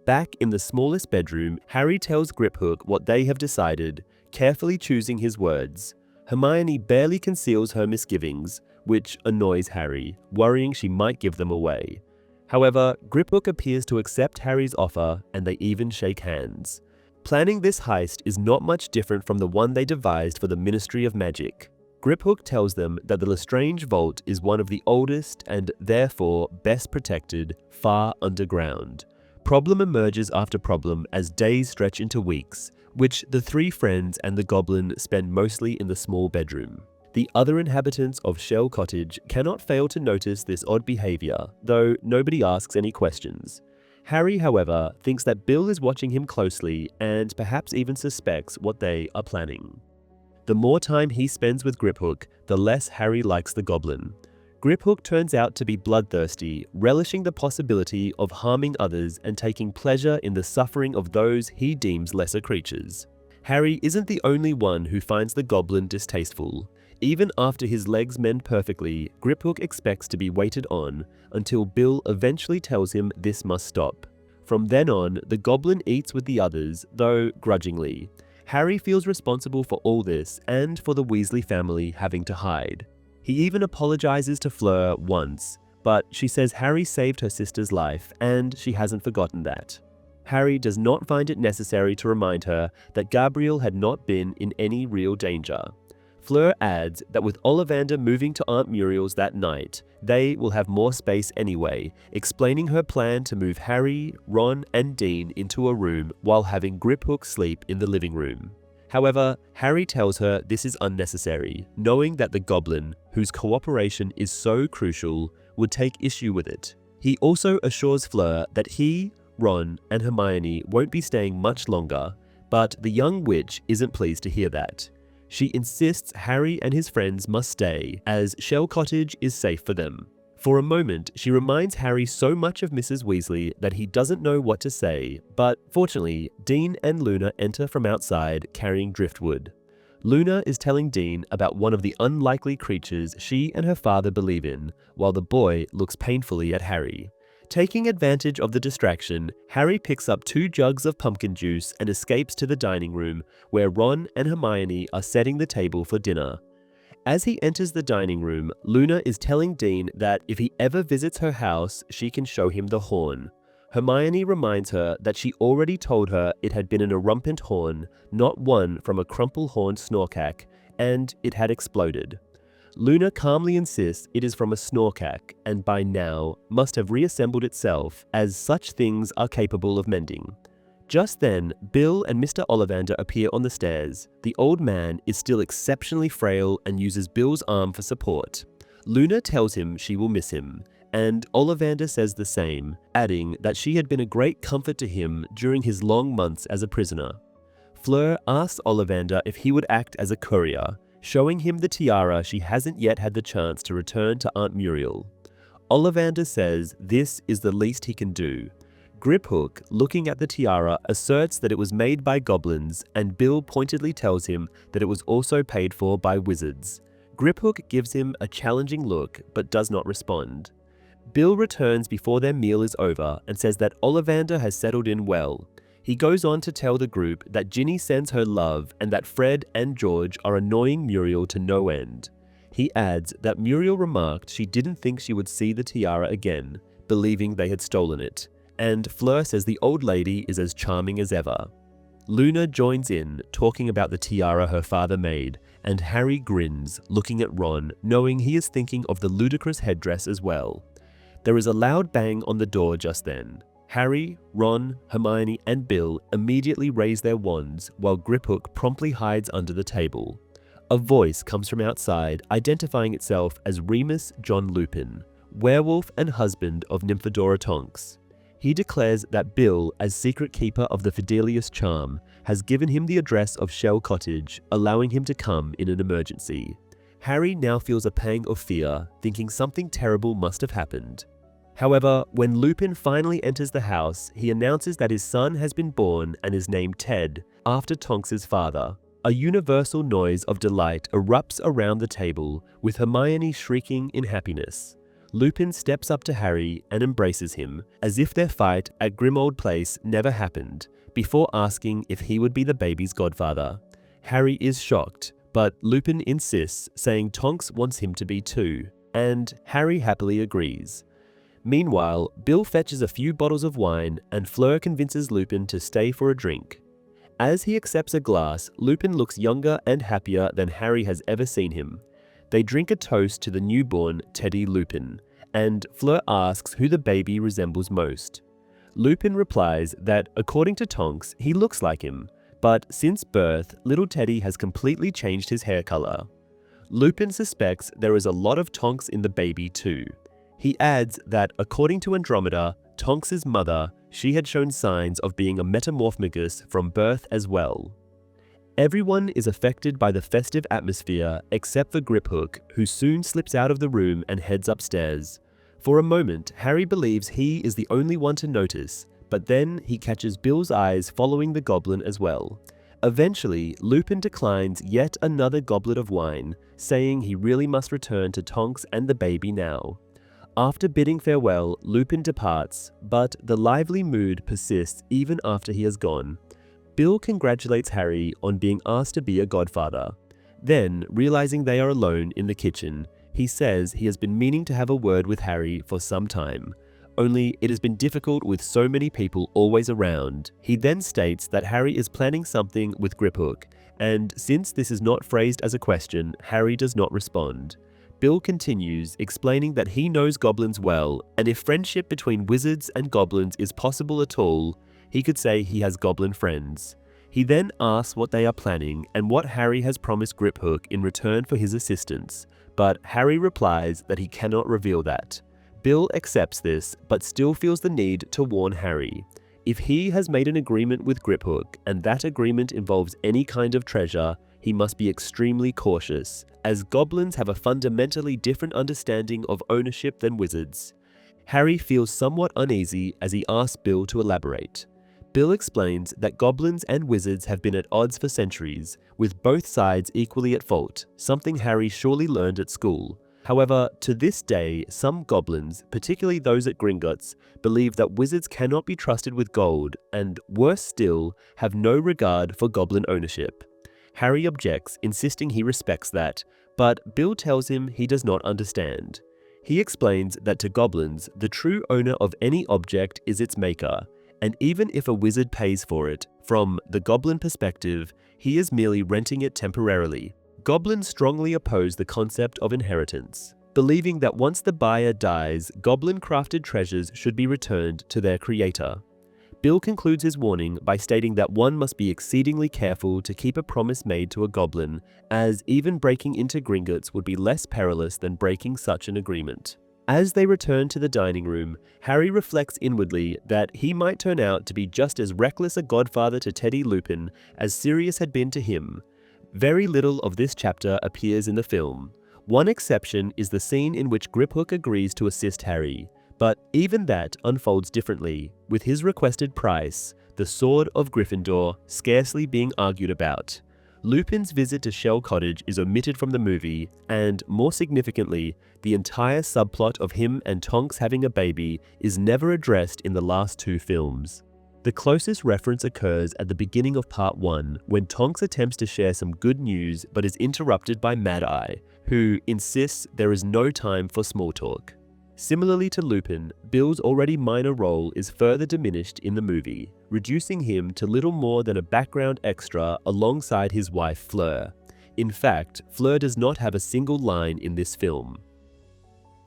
Back in the smallest bedroom, Harry tells Griphook what they have decided, carefully choosing his words. Hermione barely conceals her misgivings, which annoys Harry, worrying she might give them away. However, Griphook appears to accept Harry's offer, and they even shake hands. Planning this heist is not much different from the one they devised for the Ministry of Magic. Griphook tells them that the Lestrange Vault is one of the oldest and therefore best protected, far underground. Problem emerges after problem as days stretch into weeks, which the three friends and the goblin spend mostly in the small bedroom. The other inhabitants of Shell Cottage cannot fail to notice this odd behavior, though nobody asks any questions. Harry, however, thinks that Bill is watching him closely and perhaps even suspects what they are planning. The more time he spends with Griphook, the less Harry likes the goblin. Griphook turns out to be bloodthirsty, relishing the possibility of harming others and taking pleasure in the suffering of those he deems lesser creatures. Harry isn't the only one who finds the goblin distasteful. Even after his legs mend perfectly, Griphook expects to be waited on, until Bill eventually tells him this must stop. From then on, the goblin eats with the others, though grudgingly. Harry feels responsible for all this, and for the Weasley family having to hide. He even apologizes to Fleur once, but she says Harry saved her sister's life, and she hasn't forgotten that. Harry does not find it necessary to remind her that Gabriel had not been in any real danger. Fleur adds that with Ollivander moving to Aunt Muriel's that night, they will have more space anyway, explaining her plan to move Harry, Ron, and Dean into a room while having Griphook sleep in the living room. However, Harry tells her this is unnecessary, knowing that the goblin, whose cooperation is so crucial, would take issue with it. He also assures Fleur that he, Ron, and Hermione won't be staying much longer, but the young witch isn't pleased to hear that. She insists Harry and his friends must stay, as Shell Cottage is safe for them. For a moment, she reminds Harry so much of Mrs. Weasley that he doesn't know what to say, but fortunately, Dean and Luna enter from outside carrying driftwood. Luna is telling Dean about one of the unlikely creatures she and her father believe in, while the boy looks painfully at Harry. Taking advantage of the distraction, Harry picks up 2 jugs of pumpkin juice and escapes to the dining room, where Ron and Hermione are setting the table for dinner. As he enters the dining room, Luna is telling Dean that if he ever visits her house, she can show him the horn. Hermione reminds her that she already told her it had been an erumpent horn, not one from a crumple-horned snorkack, and it had exploded. Luna calmly insists it is from a snorkack, and by now must have reassembled itself, as such things are capable of mending. Just then, Bill and Mr. Ollivander appear on the stairs. The old man is still exceptionally frail and uses Bill's arm for support. Luna tells him she will miss him, and Ollivander says the same, adding that she had been a great comfort to him during his long months as a prisoner. Fleur asks Ollivander if he would act as a courier, showing him the tiara she hasn't yet had the chance to return to Aunt Muriel. Ollivander says this is the least he can do. Griphook, looking at the tiara, asserts that it was made by goblins, and Bill pointedly tells him that it was also paid for by wizards. Griphook gives him a challenging look, but does not respond. Bill returns before their meal is over and says that Ollivander has settled in well. He goes on to tell the group that Ginny sends her love and that Fred and George are annoying Muriel to no end. He adds that Muriel remarked she didn't think she would see the tiara again, believing they had stolen it, and Fleur says the old lady is as charming as ever. Luna joins in, talking about the tiara her father made, and Harry grins, looking at Ron, knowing he is thinking of the ludicrous headdress as well. There is a loud bang on the door just then. Harry, Ron, Hermione, and Bill immediately raise their wands, while Griphook promptly hides under the table. A voice comes from outside, identifying itself as Remus John Lupin, werewolf and husband of Nymphadora Tonks. He declares that Bill, as secret keeper of the Fidelius charm, has given him the address of Shell Cottage, allowing him to come in an emergency. Harry now feels a pang of fear, thinking something terrible must have happened. However, when Lupin finally enters the house, he announces that his son has been born and is named Ted, after Tonks' father. A universal noise of delight erupts around the table, with Hermione shrieking in happiness. Lupin steps up to Harry and embraces him, as if their fight at Grimmauld Place never happened, before asking if he would be the baby's godfather. Harry is shocked, but Lupin insists, saying Tonks wants him to be too, and Harry happily agrees. Meanwhile, Bill fetches a few bottles of wine, and Fleur convinces Lupin to stay for a drink. As he accepts a glass, Lupin looks younger and happier than Harry has ever seen him. They drink a toast to the newborn Teddy Lupin, and Fleur asks who the baby resembles most. Lupin replies that, according to Tonks, he looks like him, but since birth, little Teddy has completely changed his hair color. Lupin suspects there is a lot of Tonks in the baby too. He adds that, according to Andromeda, Tonks' mother, she had shown signs of being a metamorphmagus from birth as well. Everyone is affected by the festive atmosphere except for Griphook, who soon slips out of the room and heads upstairs. For a moment, Harry believes he is the only one to notice, but then he catches Bill's eyes following the goblin as well. Eventually, Lupin declines yet another goblet of wine, saying he really must return to Tonks and the baby now. After bidding farewell, Lupin departs, but the lively mood persists even after he has gone. Bill congratulates Harry on being asked to be a godfather. Then, realizing they are alone in the kitchen, he says he has been meaning to have a word with Harry for some time, only it has been difficult with so many people always around. He then states that Harry is planning something with Griphook, and since this is not phrased as a question, Harry does not respond. Bill continues, explaining that he knows goblins well, and if friendship between wizards and goblins is possible at all, he could say he has goblin friends. He then asks what they are planning and what Harry has promised Griphook in return for his assistance, but Harry replies that he cannot reveal that. Bill accepts this, but still feels the need to warn Harry. If he has made an agreement with Griphook, and that agreement involves any kind of treasure, he must be extremely cautious, as goblins have a fundamentally different understanding of ownership than wizards. Harry feels somewhat uneasy as he asks Bill to elaborate. Bill explains that goblins and wizards have been at odds for centuries, with both sides equally at fault, something Harry surely learned at school. However, to this day, some goblins, particularly those at Gringotts, believe that wizards cannot be trusted with gold, and worse still, have no regard for goblin ownership. Harry objects, insisting he respects that, but Bill tells him he does not understand. He explains that to goblins, the true owner of any object is its maker, and even if a wizard pays for it, from the goblin perspective, he is merely renting it temporarily. Goblins strongly oppose the concept of inheritance, believing that once the buyer dies, goblin-crafted treasures should be returned to their creator. Bill concludes his warning by stating that one must be exceedingly careful to keep a promise made to a goblin, as even breaking into Gringotts would be less perilous than breaking such an agreement. As they return to the dining room, Harry reflects inwardly that he might turn out to be just as reckless a godfather to Teddy Lupin as Sirius had been to him. Very little of this chapter appears in the film. One exception is the scene in which Griphook agrees to assist Harry, But even that unfolds differently, with his requested price, the Sword of Gryffindor, scarcely being argued about. Lupin's visit to Shell Cottage is omitted from the movie, and, more significantly, the entire subplot of him and Tonks having a baby is never addressed in the last two films. The closest reference occurs at the beginning of Part 1, when Tonks attempts to share some good news but is interrupted by Mad Eye, who insists there is no time for small talk. Similarly to Lupin, Bill's already minor role is further diminished in the movie, reducing him to little more than a background extra alongside his wife Fleur. In fact, Fleur does not have a single line in this film.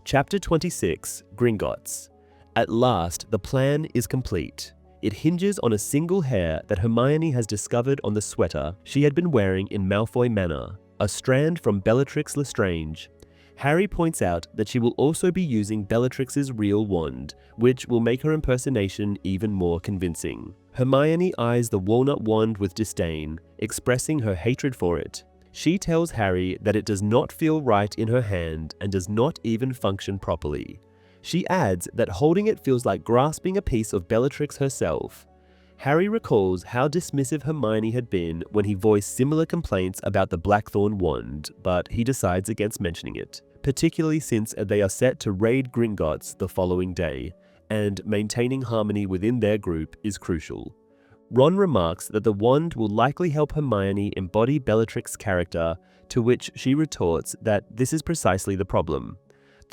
Chapter 26, Gringotts. At last, the plan is complete. It hinges on a single hair that Hermione has discovered on the sweater she had been wearing in Malfoy Manor, a strand from Bellatrix Lestrange. Harry points out that she will also be using Bellatrix's real wand, which will make her impersonation even more convincing. Hermione eyes the walnut wand with disdain, expressing her hatred for it. She tells Harry that it does not feel right in her hand and does not even function properly. She adds that holding it feels like grasping a piece of Bellatrix herself. Harry recalls how dismissive Hermione had been when he voiced similar complaints about the Blackthorn wand, but he decides against mentioning it, particularly since they are set to raid Gringotts the following day, and maintaining harmony within their group is crucial. Ron remarks that the wand will likely help Hermione embody Bellatrix's character, to which she retorts that this is precisely the problem.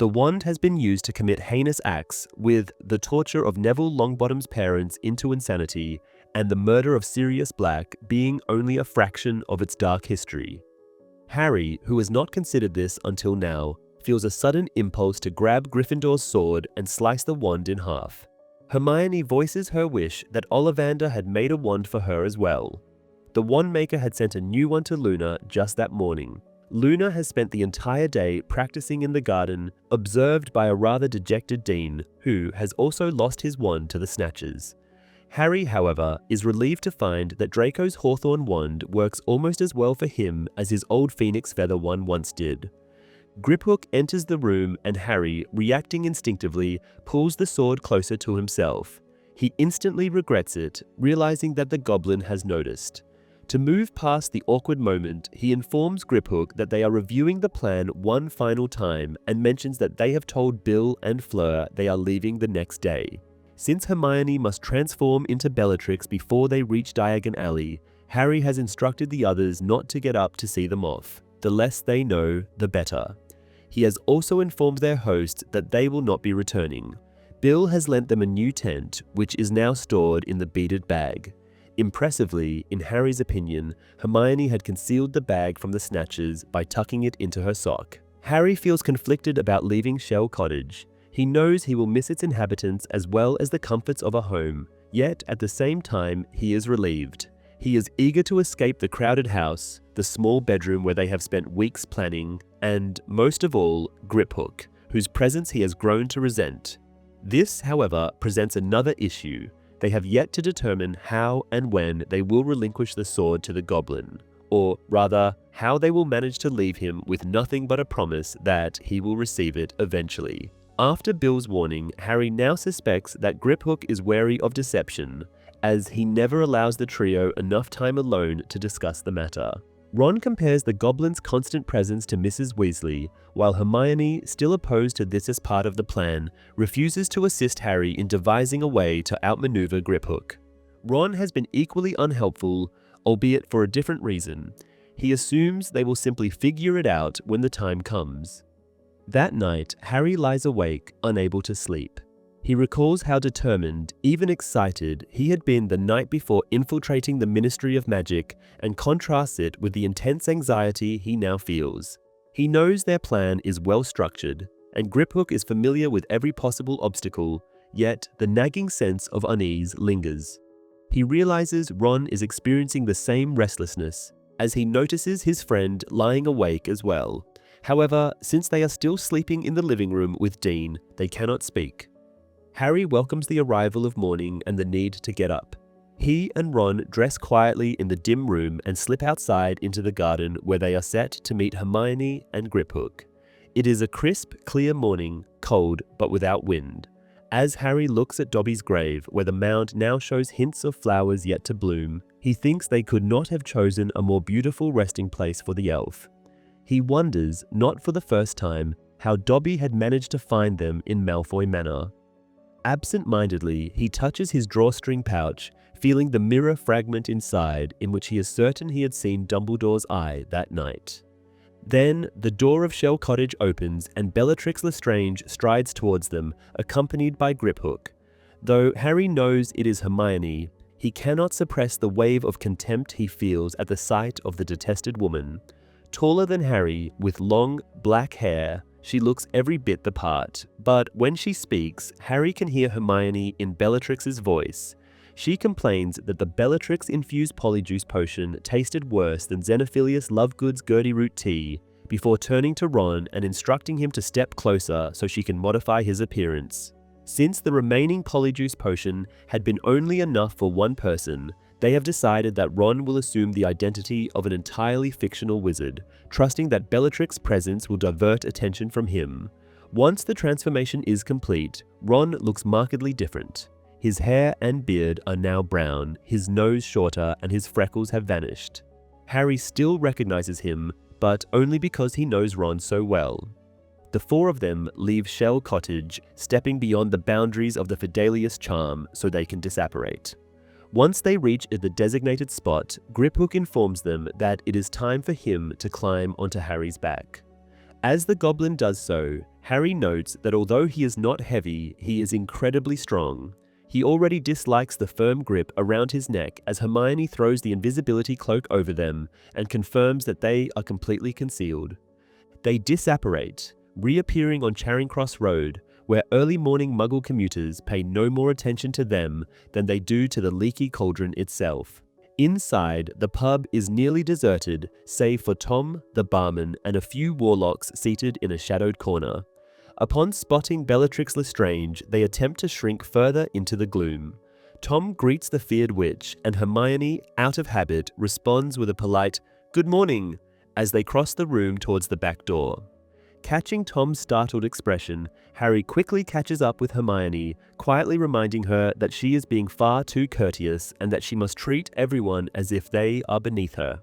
The wand has been used to commit heinous acts, with the torture of Neville Longbottom's parents into insanity, and the murder of Sirius Black being only a fraction of its dark history. Harry, who has not considered this until now, feels a sudden impulse to grab Gryffindor's sword and slice the wand in half. Hermione voices her wish that Ollivander had made a wand for her as well. The wand maker had sent a new one to Luna just that morning. Luna has spent the entire day practicing in the garden, observed by a rather dejected Dean, who has also lost his wand to the Snatchers. Harry, however, is relieved to find that Draco's Hawthorn wand works almost as well for him as his old Phoenix Feather one once did. Griphook enters the room and Harry, reacting instinctively, pulls the sword closer to himself. He instantly regrets it, realizing that the Goblin has noticed. To move past the awkward moment, he informs Griphook that they are reviewing the plan one final time and mentions that they have told Bill and Fleur they are leaving the next day. Since Hermione must transform into Bellatrix before they reach Diagon Alley, Harry has instructed the others not to get up to see them off. The less they know, the better. He has also informed their host that they will not be returning. Bill has lent them a new tent, which is now stored in the beaded bag. Impressively, in Harry's opinion, Hermione had concealed the bag from the Snatchers by tucking it into her sock. Harry feels conflicted about leaving Shell Cottage. He knows he will miss its inhabitants as well as the comforts of a home, yet at the same time he is relieved. He is eager to escape the crowded house, the small bedroom where they have spent weeks planning, and, most of all, Griphook, whose presence he has grown to resent. This, however, presents another issue. They have yet to determine how and when they will relinquish the sword to the Goblin, or rather, how they will manage to leave him with nothing but a promise that he will receive it eventually. After Bill's warning, Harry now suspects that Griphook is wary of deception, as he never allows the trio enough time alone to discuss the matter. Ron compares the Goblin's constant presence to Mrs. Weasley, while Hermione, still opposed to this as part of the plan, refuses to assist Harry in devising a way to outmaneuver Griphook. Ron has been equally unhelpful, albeit for a different reason. He assumes they will simply figure it out when the time comes. That night, Harry lies awake, unable to sleep. He recalls how determined, even excited, he had been the night before infiltrating the Ministry of Magic and contrasts it with the intense anxiety he now feels. He knows their plan is well structured, and Griphook is familiar with every possible obstacle, yet the nagging sense of unease lingers. He realizes Ron is experiencing the same restlessness, as he notices his friend lying awake as well. However, since they are still sleeping in the living room with Dean, they cannot speak. Harry welcomes the arrival of morning and the need to get up. He and Ron dress quietly in the dim room and slip outside into the garden where they are set to meet Hermione and Griphook. It is a crisp, clear morning, cold but without wind. As Harry looks at Dobby's grave, where the mound now shows hints of flowers yet to bloom, he thinks they could not have chosen a more beautiful resting place for the elf. He wonders, not for the first time, how Dobby had managed to find them in Malfoy Manor. Absent-mindedly, he touches his drawstring pouch, feeling the mirror fragment inside in which he is certain he had seen Dumbledore's eye that night. Then, the door of Shell Cottage opens and Bellatrix Lestrange strides towards them, accompanied by Griphook. Though Harry knows it is Hermione, he cannot suppress the wave of contempt he feels at the sight of the detested woman. Taller than Harry, with long, black hair, she looks every bit the part, but when she speaks, Harry can hear Hermione in Bellatrix's voice. She complains that the Bellatrix-infused polyjuice potion tasted worse than Zenophilious Lovegood's Gertie root tea, before turning to Ron and instructing him to step closer so she can modify his appearance. Since the remaining polyjuice potion had been only enough for one person, they have decided that Ron will assume the identity of an entirely fictional wizard, trusting that Bellatrix's presence will divert attention from him. Once the transformation is complete, Ron looks markedly different. His hair and beard are now brown, his nose shorter, and his freckles have vanished. Harry still recognizes him, but only because he knows Ron so well. The four of them leave Shell Cottage, stepping beyond the boundaries of the Fidelius charm so they can disapparate. Once they reach the designated spot, Griphook informs them that it is time for him to climb onto Harry's back. As the Goblin does so, Harry notes that although he is not heavy, he is incredibly strong. He already dislikes the firm grip around his neck as Hermione throws the invisibility cloak over them and confirms that they are completely concealed. They disapparate, reappearing on Charing Cross Road, where early morning Muggle commuters pay no more attention to them than they do to the leaky cauldron itself. Inside, the pub is nearly deserted, save for Tom, the barman, and a few warlocks seated in a shadowed corner. Upon spotting Bellatrix Lestrange, they attempt to shrink further into the gloom. Tom greets the feared witch, and Hermione, out of habit, responds with a polite, "Good morning," as they cross the room towards the back door. Catching Tom's startled expression, Harry quickly catches up with Hermione, quietly reminding her that she is being far too courteous and that she must treat everyone as if they are beneath her.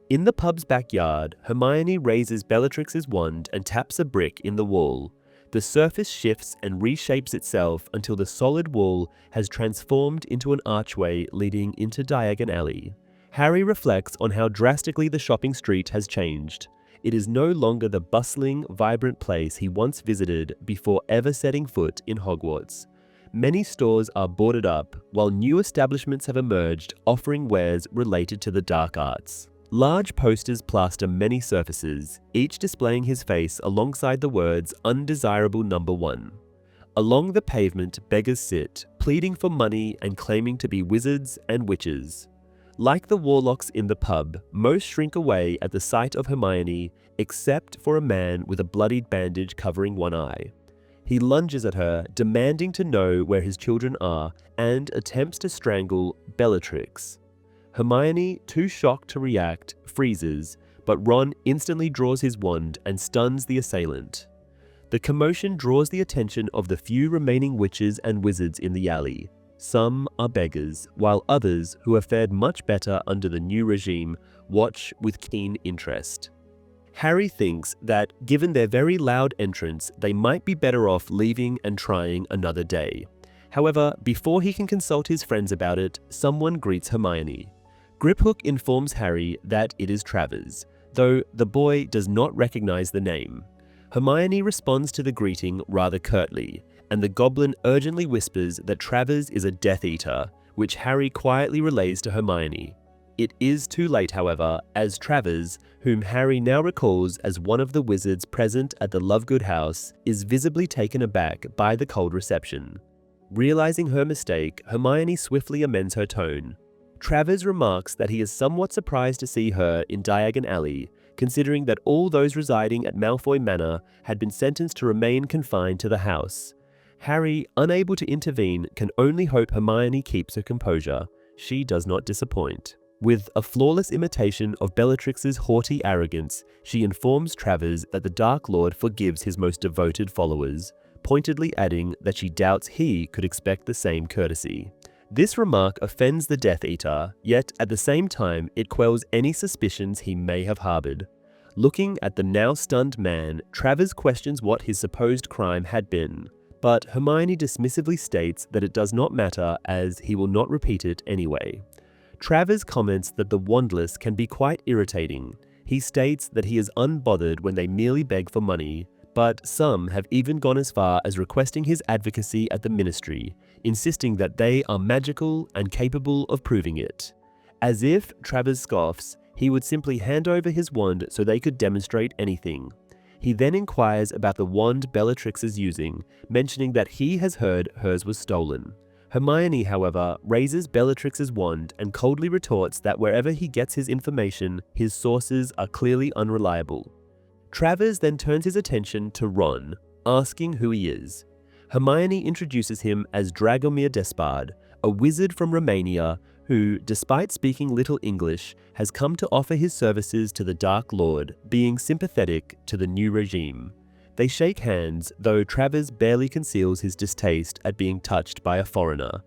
In the pub's backyard, Hermione raises Bellatrix's wand and taps a brick in the wall. The surface shifts and reshapes itself until the solid wall has transformed into an archway leading into Diagon Alley. Harry reflects on how drastically the shopping street has changed. It is no longer the bustling, vibrant place he once visited before ever setting foot in Hogwarts. Many stores are boarded up, while new establishments have emerged offering wares related to the dark arts. Large posters plaster many surfaces, each displaying his face alongside the words "Undesirable Number 1." Along the pavement, beggars sit, pleading for money and claiming to be wizards and witches. Like the warlocks in the pub, most shrink away at the sight of Hermione, except for a man with a bloodied bandage covering one eye. He lunges at her, demanding to know where his children are, and attempts to strangle Bellatrix. Hermione, too shocked to react, freezes, but Ron instantly draws his wand and stuns the assailant. The commotion draws the attention of the few remaining witches and wizards in the alley. Some are beggars, while others, who have fared much better under the new regime, watch with keen interest. Harry thinks that, given their very loud entrance, they might be better off leaving and trying another day. However, before he can consult his friends about it, someone greets Hermione. Griphook informs Harry that it is Travers, though the boy does not recognize the name. Hermione responds to the greeting rather curtly, and the Goblin urgently whispers that Travers is a Death Eater, which Harry quietly relays to Hermione. It is too late, however, as Travers, whom Harry now recalls as one of the wizards present at the Lovegood house, is visibly taken aback by the cold reception. Realizing her mistake, Hermione swiftly amends her tone. Travers remarks that he is somewhat surprised to see her in Diagon Alley, considering that all those residing at Malfoy Manor had been sentenced to remain confined to the house. Harry, unable to intervene, can only hope Hermione keeps her composure. She does not disappoint. With a flawless imitation of Bellatrix's haughty arrogance, she informs Travers that the Dark Lord forgives his most devoted followers, pointedly adding that she doubts he could expect the same courtesy. This remark offends the Death Eater, yet at the same time it quells any suspicions he may have harbored. Looking at the now stunned man, Travers questions what his supposed crime had been, but Hermione dismissively states that it does not matter as he will not repeat it anyway. Travers comments that the wandless can be quite irritating. He states that he is unbothered when they merely beg for money, but some have even gone as far as requesting his advocacy at the ministry, insisting that they are magical and capable of proving it. As if, Travers scoffs, he would simply hand over his wand so they could demonstrate anything. He then inquires about the wand Bellatrix is using, mentioning that he has heard hers was stolen. Hermione, however, raises Bellatrix's wand and coldly retorts that wherever he gets his information, his sources are clearly unreliable. Travers then turns his attention to Ron, asking who he is. Hermione introduces him as Dragomir Despard, a wizard from Romania who, despite speaking little English, has come to offer his services to the Dark Lord, being sympathetic to the new regime. They shake hands, though Travers barely conceals his distaste at being touched by a foreigner.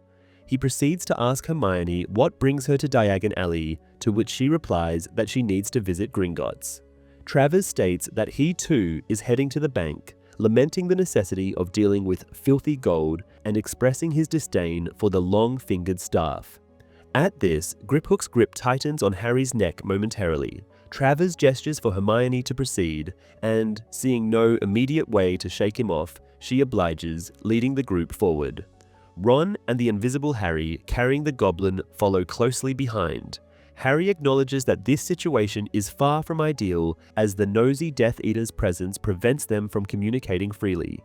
He proceeds to ask Hermione what brings her to Diagon Alley, to which she replies that she needs to visit Gringotts. Travers states that he too is heading to the bank, lamenting the necessity of dealing with filthy gold and expressing his disdain for the long-fingered staff. At this, Griphook's grip tightens on Harry's neck momentarily. Travers gestures for Hermione to proceed, and, seeing no immediate way to shake him off, she obliges, leading the group forward. Ron and the invisible Harry, carrying the goblin, follow closely behind. Harry acknowledges that this situation is far from ideal, as the nosy Death Eater's presence prevents them from communicating freely.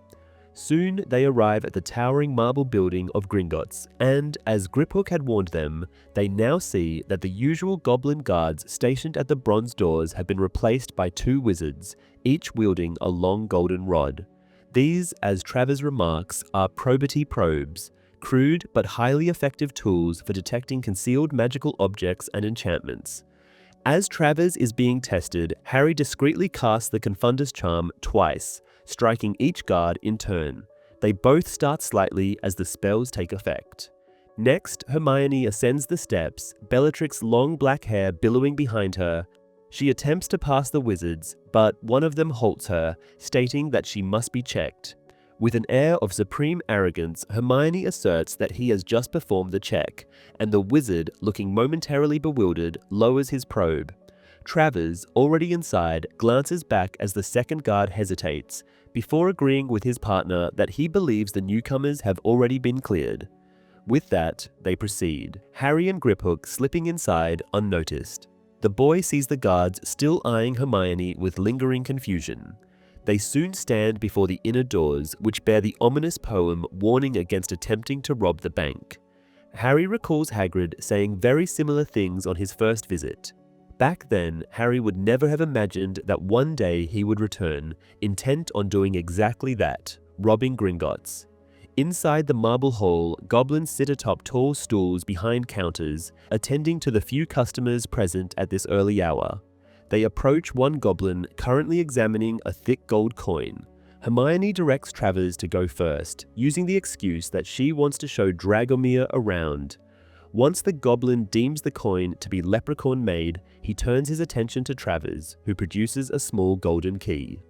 Soon they arrive at the towering marble building of Gringotts, and, as Griphook had warned them, they now see that the usual goblin guards stationed at the bronze doors have been replaced by two wizards, each wielding a long golden rod. These, as Travers remarks, are probity probes, crude but highly effective tools for detecting concealed magical objects and enchantments. As Travers is being tested, Harry discreetly casts the Confundus charm twice, striking each guard in turn. They both start slightly as the spells take effect. Next, Hermione ascends the steps, Bellatrix's long black hair billowing behind her. She attempts to pass the wizards, but one of them halts her, stating that she must be checked. With an air of supreme arrogance, Hermione asserts that he has just performed the check, and the wizard, looking momentarily bewildered, lowers his probe. Travers, already inside, glances back as the second guard hesitates, before agreeing with his partner that he believes the newcomers have already been cleared. With that, they proceed, Harry and Griphook slipping inside unnoticed. The boy sees the guards still eyeing Hermione with lingering confusion. They soon stand before the inner doors, which bear the ominous poem warning against attempting to rob the bank. Harry recalls Hagrid saying very similar things on his first visit. Back then, Harry would never have imagined that one day he would return, intent on doing exactly that, robbing Gringotts. Inside the marble hall, goblins sit atop tall stools behind counters, attending to the few customers present at this early hour. They approach one goblin currently examining a thick gold coin. Hermione directs Travers to go first, using the excuse that she wants to show Dragomir around. Once the goblin deems the coin to be leprechaun-made, he turns his attention to Travers, who produces a small golden key.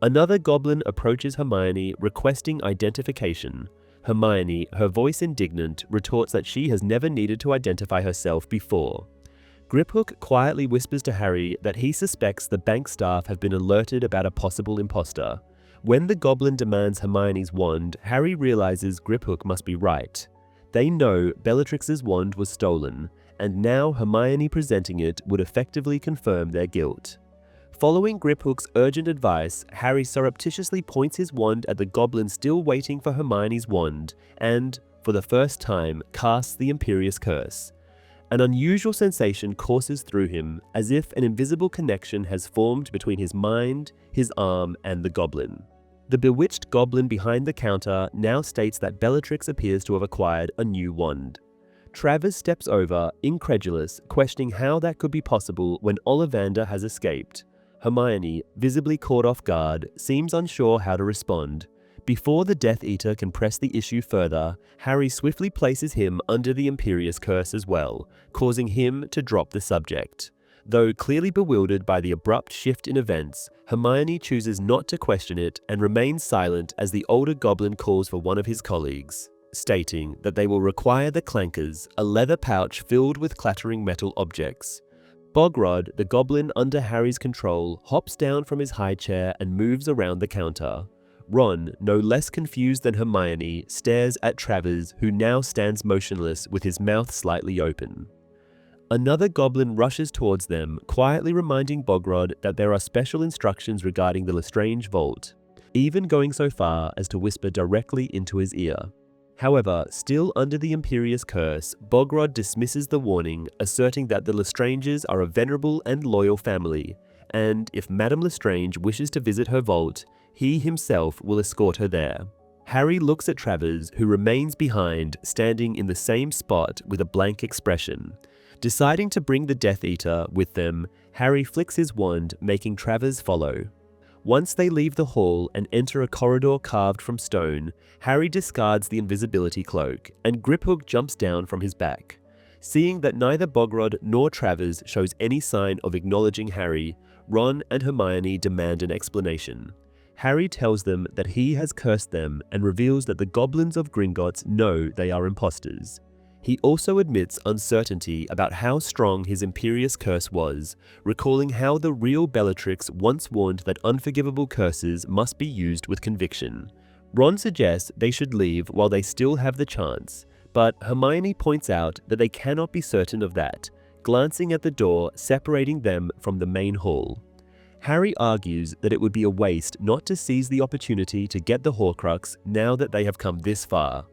Another goblin approaches Hermione, requesting identification. Hermione, her voice indignant, retorts that she has never needed to identify herself before. Griphook quietly whispers to Harry that he suspects the bank staff have been alerted about a possible imposter. When the goblin demands Hermione's wand, Harry realizes Griphook must be right. They know Bellatrix's wand was stolen, and now Hermione presenting it would effectively confirm their guilt. Following Griphook's urgent advice, Harry surreptitiously points his wand at the goblin still waiting for Hermione's wand, and, for the first time, casts the Imperious Curse. An unusual sensation courses through him, as if an invisible connection has formed between his mind, his arm, and the goblin. The bewitched goblin behind the counter now states that Bellatrix appears to have acquired a new wand. Travers steps over, incredulous, questioning how that could be possible when Ollivander has escaped. Hermione, visibly caught off guard, seems unsure how to respond. Before the Death Eater can press the issue further, Harry swiftly places him under the Imperious Curse as well, causing him to drop the subject. Though clearly bewildered by the abrupt shift in events, Hermione chooses not to question it and remains silent as the older Goblin calls for one of his colleagues, stating that they will require the clankers, a leather pouch filled with clattering metal objects. Bogrod, the Goblin under Harry's control, hops down from his high chair and moves around the counter. Ron, no less confused than Hermione, stares at Travers, who now stands motionless with his mouth slightly open. Another Goblin rushes towards them, quietly reminding Bogrod that there are special instructions regarding the Lestrange Vault, even going so far as to whisper directly into his ear. However, still under the Imperious Curse, Bogrod dismisses the warning, asserting that the Lestranges are a venerable and loyal family, and if Madame Lestrange wishes to visit her vault, he himself will escort her there. Harry looks at Travers, who remains behind, standing in the same spot with a blank expression. Deciding to bring the Death Eater with them, Harry flicks his wand, making Travers follow. Once they leave the hall and enter a corridor carved from stone, Harry discards the invisibility cloak, and Griphook jumps down from his back. Seeing that neither Bogrod nor Travers shows any sign of acknowledging Harry, Ron and Hermione demand an explanation. Harry tells them that he has cursed them and reveals that the goblins of Gringotts know they are imposters. He also admits uncertainty about how strong his Imperious Curse was, recalling how the real Bellatrix once warned that unforgivable curses must be used with conviction. Ron suggests they should leave while they still have the chance, but Hermione points out that they cannot be certain of that, glancing at the door separating them from the main hall. Harry argues that it would be a waste not to seize the opportunity to get the Horcrux now that they have come this far.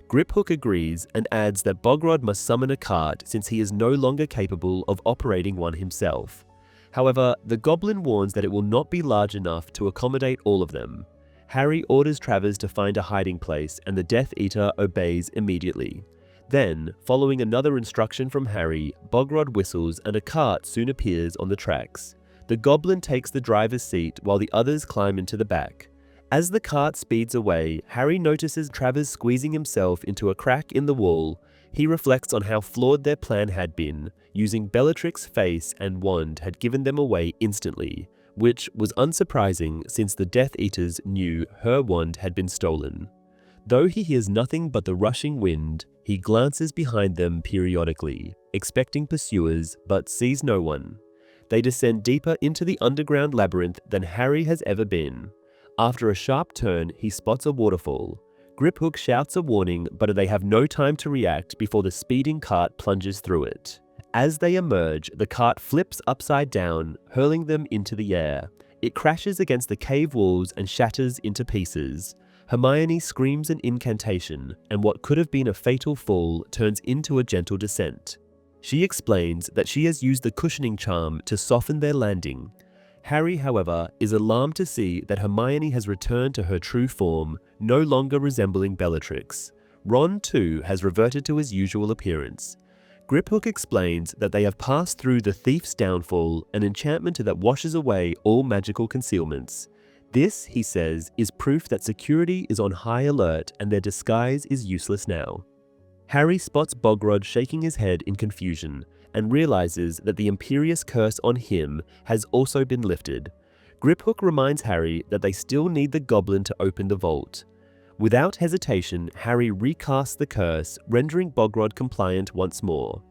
Griphook agrees and adds that Bogrod must summon a cart since he is no longer capable of operating one himself. However, the Goblin warns that it will not be large enough to accommodate all of them. Harry orders Travers to find a hiding place and the Death Eater obeys immediately. Then, following another instruction from Harry, Bogrod whistles and a cart soon appears on the tracks. The Goblin takes the driver's seat while the others climb into the back. As the cart speeds away, Harry notices Travers squeezing himself into a crack in the wall. He reflects on how flawed their plan had been, using Bellatrix's face and wand had given them away instantly, which was unsurprising since the Death Eaters knew her wand had been stolen. Though he hears nothing but the rushing wind, he glances behind them periodically, expecting pursuers, but sees no one. They descend deeper into the underground labyrinth than Harry has ever been. After a sharp turn, he spots a waterfall. Griphook shouts a warning, but they have no time to react before the speeding cart plunges through it. As they emerge, the cart flips upside down, hurling them into the air. It crashes against the cave walls and shatters into pieces. Hermione screams an incantation, and what could have been a fatal fall turns into a gentle descent. She explains that she has used the cushioning charm to soften their landing. Harry, however, is alarmed to see that Hermione has returned to her true form, no longer resembling Bellatrix. Ron, too, has reverted to his usual appearance. Griphook explains that they have passed through the Thief's Downfall, an enchantment that washes away all magical concealments. This, he says, is proof that security is on high alert and their disguise is useless now. Harry spots Bogrod shaking his head in confusion, and realizes that the Imperious Curse on him has also been lifted. Griphook reminds Harry that they still need the Goblin to open the vault. Without hesitation, Harry recasts the curse, rendering Bogrod compliant once more.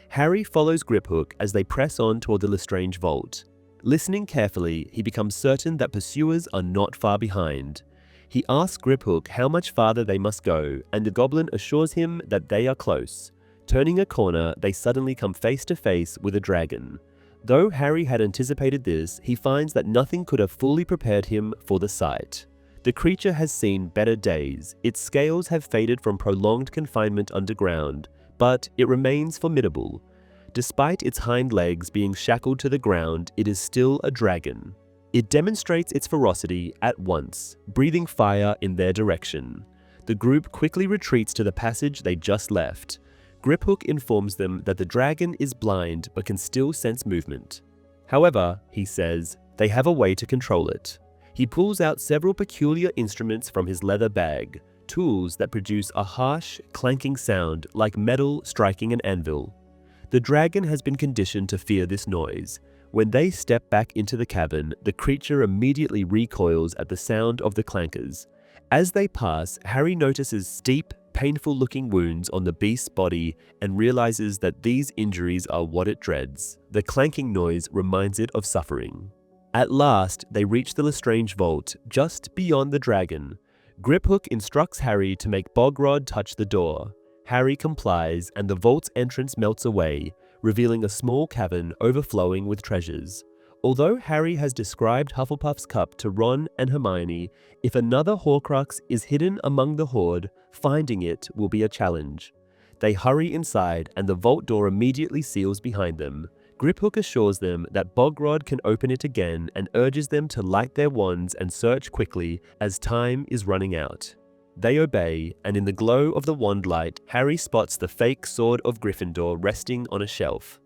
Harry follows Griphook as they press on toward the Lestrange vault. Listening carefully, he becomes certain that pursuers are not far behind. He asks Griphook how much farther they must go, and the Goblin assures him that they are close. Turning a corner, they suddenly come face to face with a dragon. Though Harry had anticipated this, he finds that nothing could have fully prepared him for the sight. The creature has seen better days. Its scales have faded from prolonged confinement underground, but it remains formidable. Despite its hind legs being shackled to the ground, it is still a dragon. It demonstrates its ferocity at once, breathing fire in their direction. The group quickly retreats to the passage they just left. Griphook informs them that the dragon is blind but can still sense movement. However, he says, they have a way to control it. He pulls out several peculiar instruments from his leather bag, tools that produce a harsh, clanking sound like metal striking an anvil. The dragon has been conditioned to fear this noise. When they step back into the cavern, the creature immediately recoils at the sound of the clankers. As they pass, Harry notices steep, painful-looking wounds on the beast's body and realizes that these injuries are what it dreads. The clanking noise reminds it of suffering. At last, they reach the Lestrange vault, just beyond the dragon. Griphook instructs Harry to make Bogrod touch the door. Harry complies, and the vault's entrance melts away, revealing a small cavern overflowing with treasures. Although Harry has described Hufflepuff's cup to Ron and Hermione, if another Horcrux is hidden among the hoard, finding it will be a challenge. They hurry inside, and the vault door immediately seals behind them. Griphook assures them that Bogrod can open it again and urges them to light their wands and search quickly as time is running out. They obey, and in the glow of the wand light, Harry spots the fake sword of Gryffindor resting on a shelf.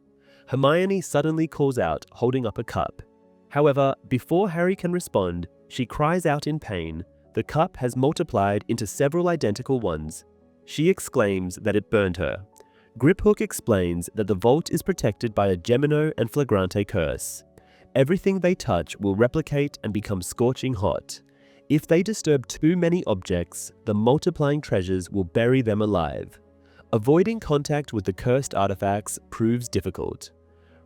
Hermione suddenly calls out, holding up a cup. However, before Harry can respond, she cries out in pain. The cup has multiplied into several identical ones. She exclaims that it burned her. Griphook explains that the vault is protected by a Gemino and Flagrante curse. Everything they touch will replicate and become scorching hot. If they disturb too many objects, the multiplying treasures will bury them alive. Avoiding contact with the cursed artifacts proves difficult.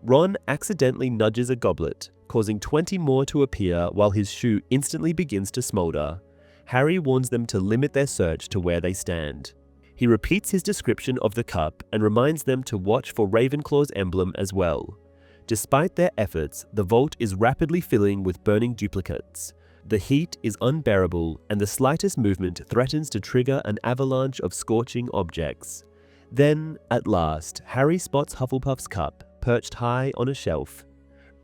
Ron accidentally nudges a goblet, causing 20 more to appear while his shoe instantly begins to smolder. Harry warns them to limit their search to where they stand. He repeats his description of the cup and reminds them to watch for Ravenclaw's emblem as well. Despite their efforts, the vault is rapidly filling with burning duplicates. The heat is unbearable, and the slightest movement threatens to trigger an avalanche of scorching objects. Then, at last, Harry spots Hufflepuff's cup, perched high on a shelf.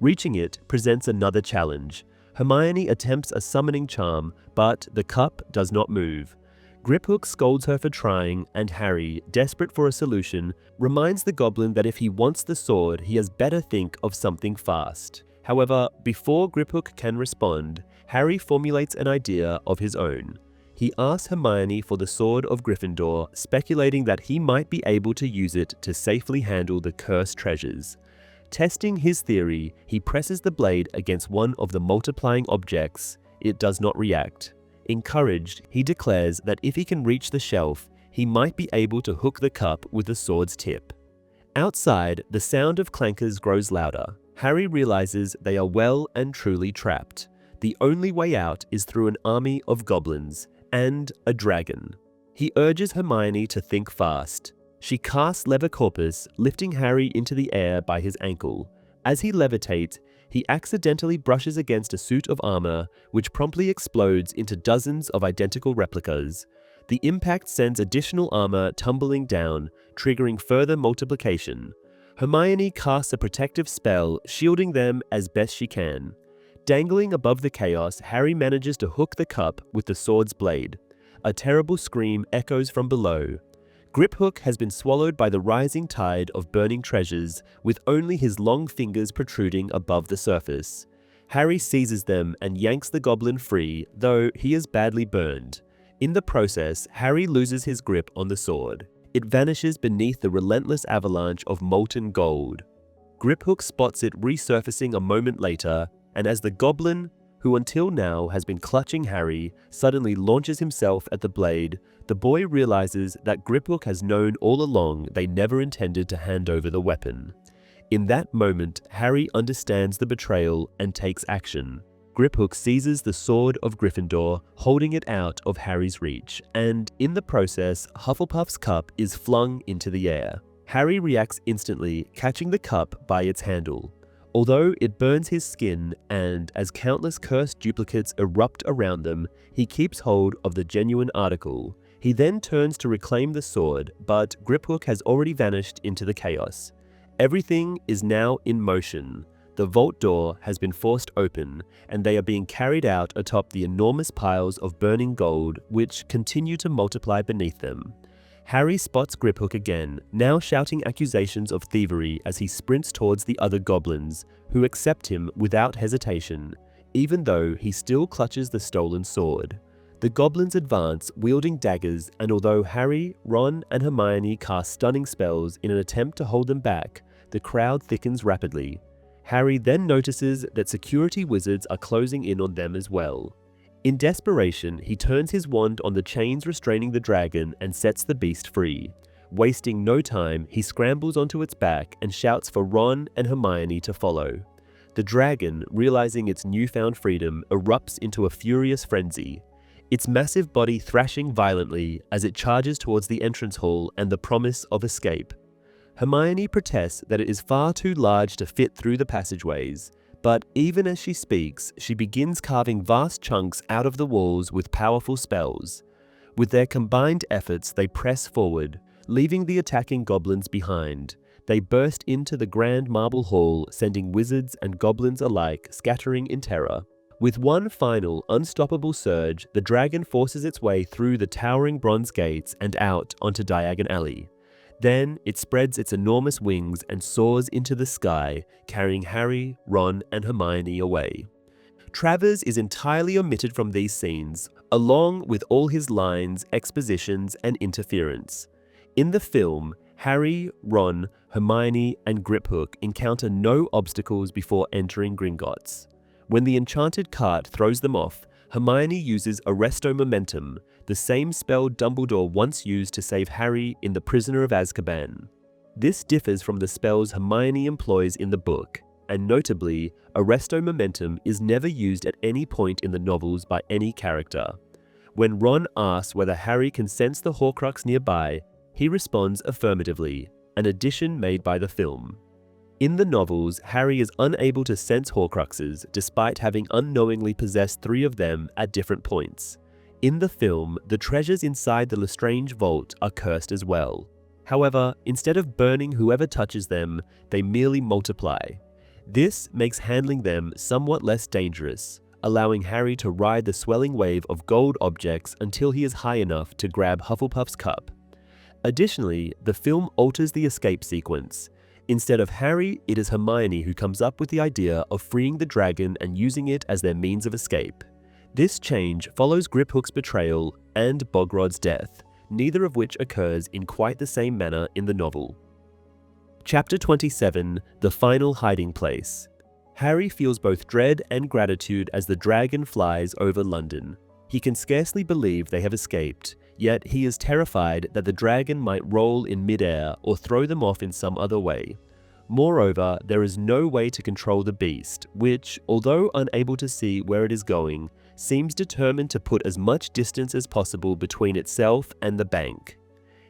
Reaching it presents another challenge. Hermione attempts a summoning charm, but the cup does not move. Griphook scolds her for trying, and Harry, desperate for a solution, reminds the goblin that if he wants the sword, he has better think of something fast. However, before Griphook can respond, Harry formulates an idea of his own. He asks Hermione for the sword of Gryffindor, speculating that he might be able to use it to safely handle the cursed treasures. Testing his theory, he presses the blade against one of the multiplying objects. It does not react. Encouraged, he declares that if he can reach the shelf, he might be able to hook the cup with the sword's tip. Outside, the sound of clankers grows louder. Harry realizes they are well and truly trapped. The only way out is through an army of goblins and a dragon. He urges Hermione to think fast. She casts Levicorpus, lifting Harry into the air by his ankle. As he levitates, he accidentally brushes against a suit of armor, which promptly explodes into dozens of identical replicas. The impact sends additional armor tumbling down, triggering further multiplication. Hermione casts a protective spell, shielding them as best she can. Dangling above the chaos, Harry manages to hook the cup with the sword's blade. A terrible scream echoes from below. Griphook has been swallowed by the rising tide of burning treasures, with only his long fingers protruding above the surface. Harry seizes them and yanks the goblin free, though he is badly burned. In the process, Harry loses his grip on the sword. It vanishes beneath the relentless avalanche of molten gold. Griphook spots it resurfacing a moment later, and as the goblin, who until now has been clutching Harry, suddenly launches himself at the blade, the boy realizes that Griphook has known all along they never intended to hand over the weapon. In that moment, Harry understands the betrayal and takes action. Griphook seizes the sword of Gryffindor, holding it out of Harry's reach, and in the process, Hufflepuff's cup is flung into the air. Harry reacts instantly, catching the cup by its handle. Although it burns his skin, and as countless cursed duplicates erupt around them, he keeps hold of the genuine article. He then turns to reclaim the sword, but Griphook has already vanished into the chaos. Everything is now in motion. The vault door has been forced open, and they are being carried out atop the enormous piles of burning gold, which continue to multiply beneath them. Harry spots Griphook again, now shouting accusations of thievery as he sprints towards the other goblins, who accept him without hesitation. even though he still clutches the stolen sword. The goblins advance, wielding daggers, and although Harry, Ron, and Hermione cast stunning spells in an attempt to hold them back, the crowd thickens rapidly. Harry then notices that security wizards are closing in on them as well. In desperation, he turns his wand on the chains restraining the dragon and sets the beast free. Wasting no time, he scrambles onto its back and shouts for Ron and Hermione to follow. The dragon, realizing its newfound freedom, erupts into a furious frenzy, its massive body thrashing violently as it charges towards the entrance hall and the promise of escape. Hermione protests that it is far too large to fit through the passageways, but even as she speaks, she begins carving vast chunks out of the walls with powerful spells. With their combined efforts, they press forward, leaving the attacking goblins behind. They burst into the grand marble hall, sending wizards and goblins alike scattering in terror. With one final, unstoppable surge, the dragon forces its way through the towering bronze gates and out onto Diagon Alley. Then, it spreads its enormous wings and soars into the sky, carrying Harry, Ron, and Hermione away. Travers is entirely omitted from these scenes, along with all his lines, expositions, and interference. In the film, Harry, Ron, Hermione, and Griphook encounter no obstacles before entering Gringotts. When the enchanted cart throws them off, Hermione uses Arresto Momentum, the same spell Dumbledore once used to save Harry in The Prisoner of Azkaban. This differs from the spells Hermione employs in the book, and notably, Arresto Momentum is never used at any point in the novels by any character. When Ron asks whether Harry can sense the Horcrux nearby, he responds affirmatively, an addition made by the film. In the novels, Harry is unable to sense Horcruxes despite having unknowingly possessed 3 of them at different points. In the film, the treasures inside the Lestrange vault are cursed as well. However, instead of burning whoever touches them, they merely multiply. This makes handling them somewhat less dangerous, allowing Harry to ride the swelling wave of gold objects until he is high enough to grab Hufflepuff's cup. Additionally, the film alters the escape sequence. Instead of Harry, it is Hermione who comes up with the idea of freeing the dragon and using it as their means of escape. This change follows Griphook's betrayal and Bogrod's death, neither of which occurs in quite the same manner in the novel. Chapter 27, The Final Hiding Place. Harry feels both dread and gratitude as the dragon flies over London. He can scarcely believe they have escaped, yet he is terrified that the dragon might roll in midair or throw them off in some other way. Moreover, there is no way to control the beast, which, although unable to see where it is going, seems determined to put as much distance as possible between itself and the bank.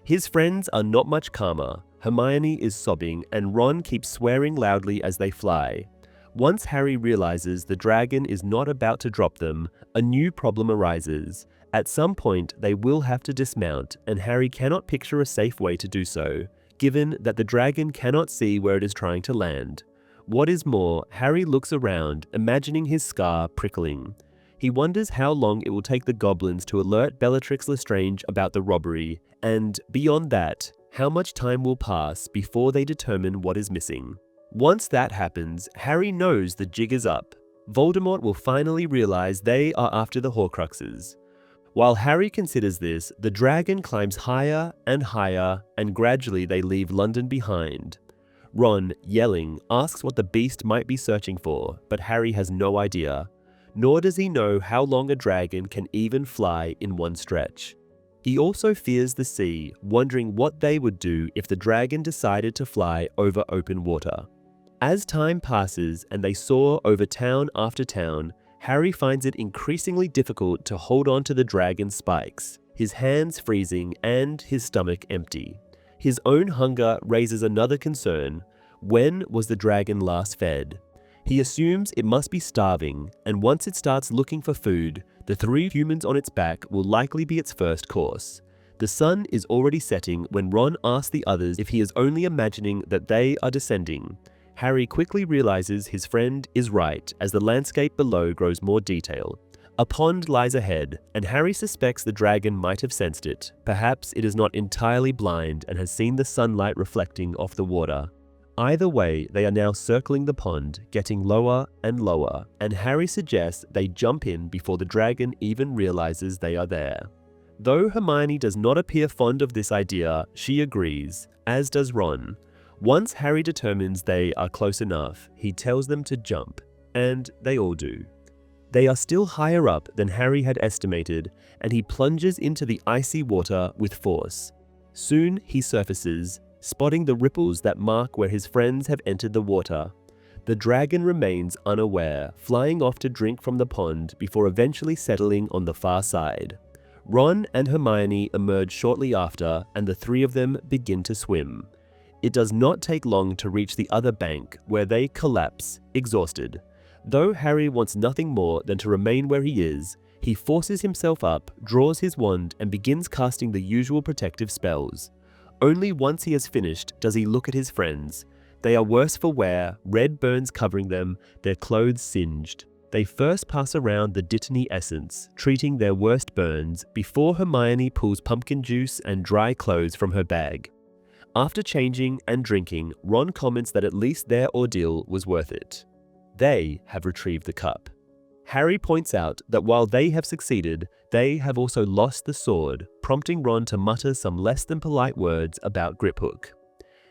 His friends are not much calmer. Hermione is sobbing, and Ron keeps swearing loudly as they fly. Once Harry realizes the dragon is not about to drop them, a new problem arises. At some point, they will have to dismount, and Harry cannot picture a safe way to do so, given that the dragon cannot see where it is trying to land. What is more, Harry looks around, imagining his scar prickling. He wonders how long it will take the goblins to alert Bellatrix Lestrange about the robbery, and, beyond that, how much time will pass before they determine what is missing. Once that happens, Harry knows the jig is up. Voldemort will finally realize they are after the Horcruxes. While Harry considers this, the dragon climbs higher, and gradually they leave London behind. Ron, yelling, asks what the beast might be searching for, but Harry has no idea. Nor does he know how long a dragon can even fly in one stretch. He also fears the sea, wondering what they would do if the dragon decided to fly over open water. As time passes and they soar over town after town, Harry finds it increasingly difficult to hold on to the dragon's spikes, his hands freezing and his stomach empty. His own hunger raises another concern. When was the dragon last fed? He assumes it must be starving, and once it starts looking for food, the 3 humans on its back will likely be its first course. The sun is already setting when Ron asks the others if he is only imagining that they are descending. Harry quickly realizes his friend is right as the landscape below grows more detailed. A pond lies ahead, and Harry suspects the dragon might have sensed it. Perhaps it is not entirely blind and has seen the sunlight reflecting off the water. Either way, they are now circling the pond, getting lower and lower, and Harry suggests they jump in before the dragon even realizes they are there. Though Hermione does not appear fond of this idea, she agrees, as does Ron. Once Harry determines they are close enough, he tells them to jump, and they all do. They are still higher up than Harry had estimated, and he plunges into the icy water with force. Soon he surfaces, spotting the ripples that mark where his friends have entered the water. The dragon remains unaware, flying off to drink from the pond before eventually settling on the far side. Ron and Hermione emerge shortly after, and the three of them begin to swim. It does not take long to reach the other bank, where they collapse, exhausted. Though Harry wants nothing more than to remain where he is, he forces himself up, draws his wand, and begins casting the usual protective spells. Only once he has finished does he look at his friends. They are worse for wear, red burns covering them, their clothes singed. They first pass around the Dittany essence, treating their worst burns, before Hermione pulls pumpkin juice and dry clothes from her bag. After changing and drinking, Ron comments that at least their ordeal was worth it. They have retrieved the cup. Harry points out that while they have succeeded, they have also lost the sword, prompting Ron to mutter some less than polite words about Griphook.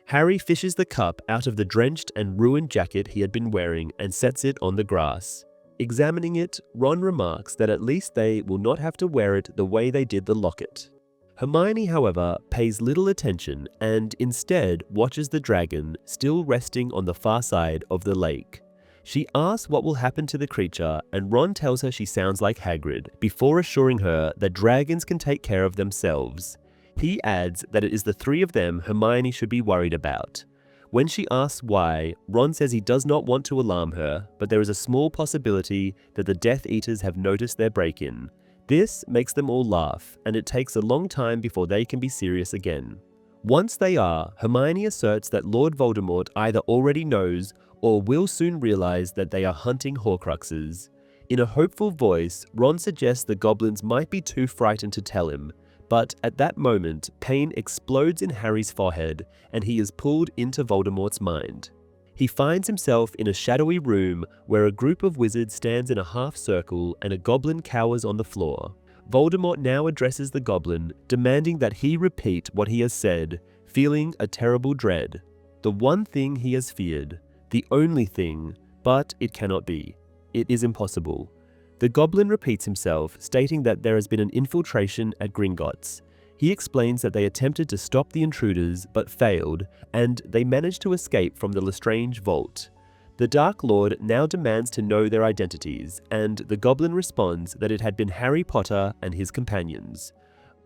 Harry fishes the cup out of the drenched and ruined jacket he had been wearing and sets it on the grass. Examining it, Ron remarks that at least they will not have to wear it the way they did the locket. Hermione, however, pays little attention and instead watches the dragon still resting on the far side of the lake. She asks what will happen to the creature, and Ron tells her she sounds like Hagrid, before assuring her that dragons can take care of themselves. He adds that it is the three of them Hermione should be worried about. When she asks why, Ron says he does not want to alarm her, but there is a small possibility that the Death Eaters have noticed their break-in. This makes them all laugh, and it takes a long time before they can be serious again. Once they are, Hermione asserts that Lord Voldemort either already knows or will soon realize that they are hunting Horcruxes. In a hopeful voice, Ron suggests the goblins might be too frightened to tell him, but at that moment, pain explodes in Harry's forehead and he is pulled into Voldemort's mind. He finds himself in a shadowy room where a group of wizards stands in a half circle and a goblin cowers on the floor. Voldemort now addresses the goblin, demanding that he repeat what he has said, feeling a terrible dread. The one thing he has feared. The only thing, but it cannot be. It is impossible. The goblin repeats himself, stating that there has been an infiltration at Gringotts. He explains that they attempted to stop the intruders but failed, and they managed to escape from the Lestrange vault. The Dark Lord now demands to know their identities, and the goblin responds that it had been Harry Potter and his companions.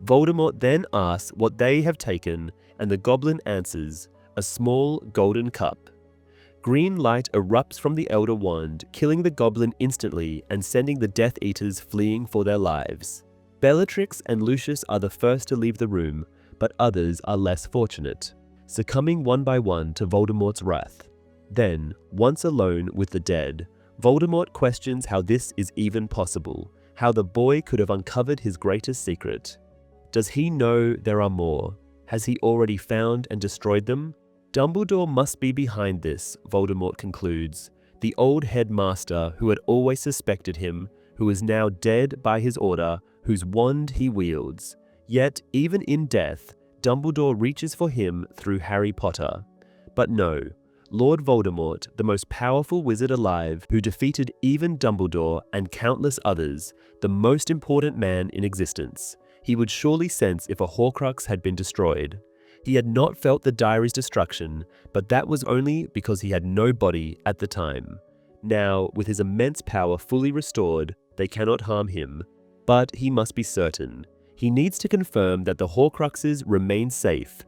Voldemort then asks what they have taken, and the goblin answers, a small golden cup. Green light erupts from the Elder Wand, killing the goblin instantly and sending the Death Eaters fleeing for their lives. Bellatrix and Lucius are the first to leave the room, but others are less fortunate, succumbing one by one to Voldemort's wrath. Then, once alone with the dead, Voldemort questions how this is even possible, how the boy could have uncovered his greatest secret. Does he know there are more? Has he already found and destroyed them? Dumbledore must be behind this, Voldemort concludes. The old headmaster who had always suspected him, who is now dead by his order, whose wand he wields. Yet, even in death, Dumbledore reaches for him through Harry Potter. But no, Lord Voldemort, the most powerful wizard alive, who defeated even Dumbledore and countless others, the most important man in existence. He would surely sense if a Horcrux had been destroyed. He had not felt the diary's destruction, but that was only because he had no body at the time. Now, with his immense power fully restored, they cannot harm him. But he must be certain. He needs to confirm that the Horcruxes remain safe.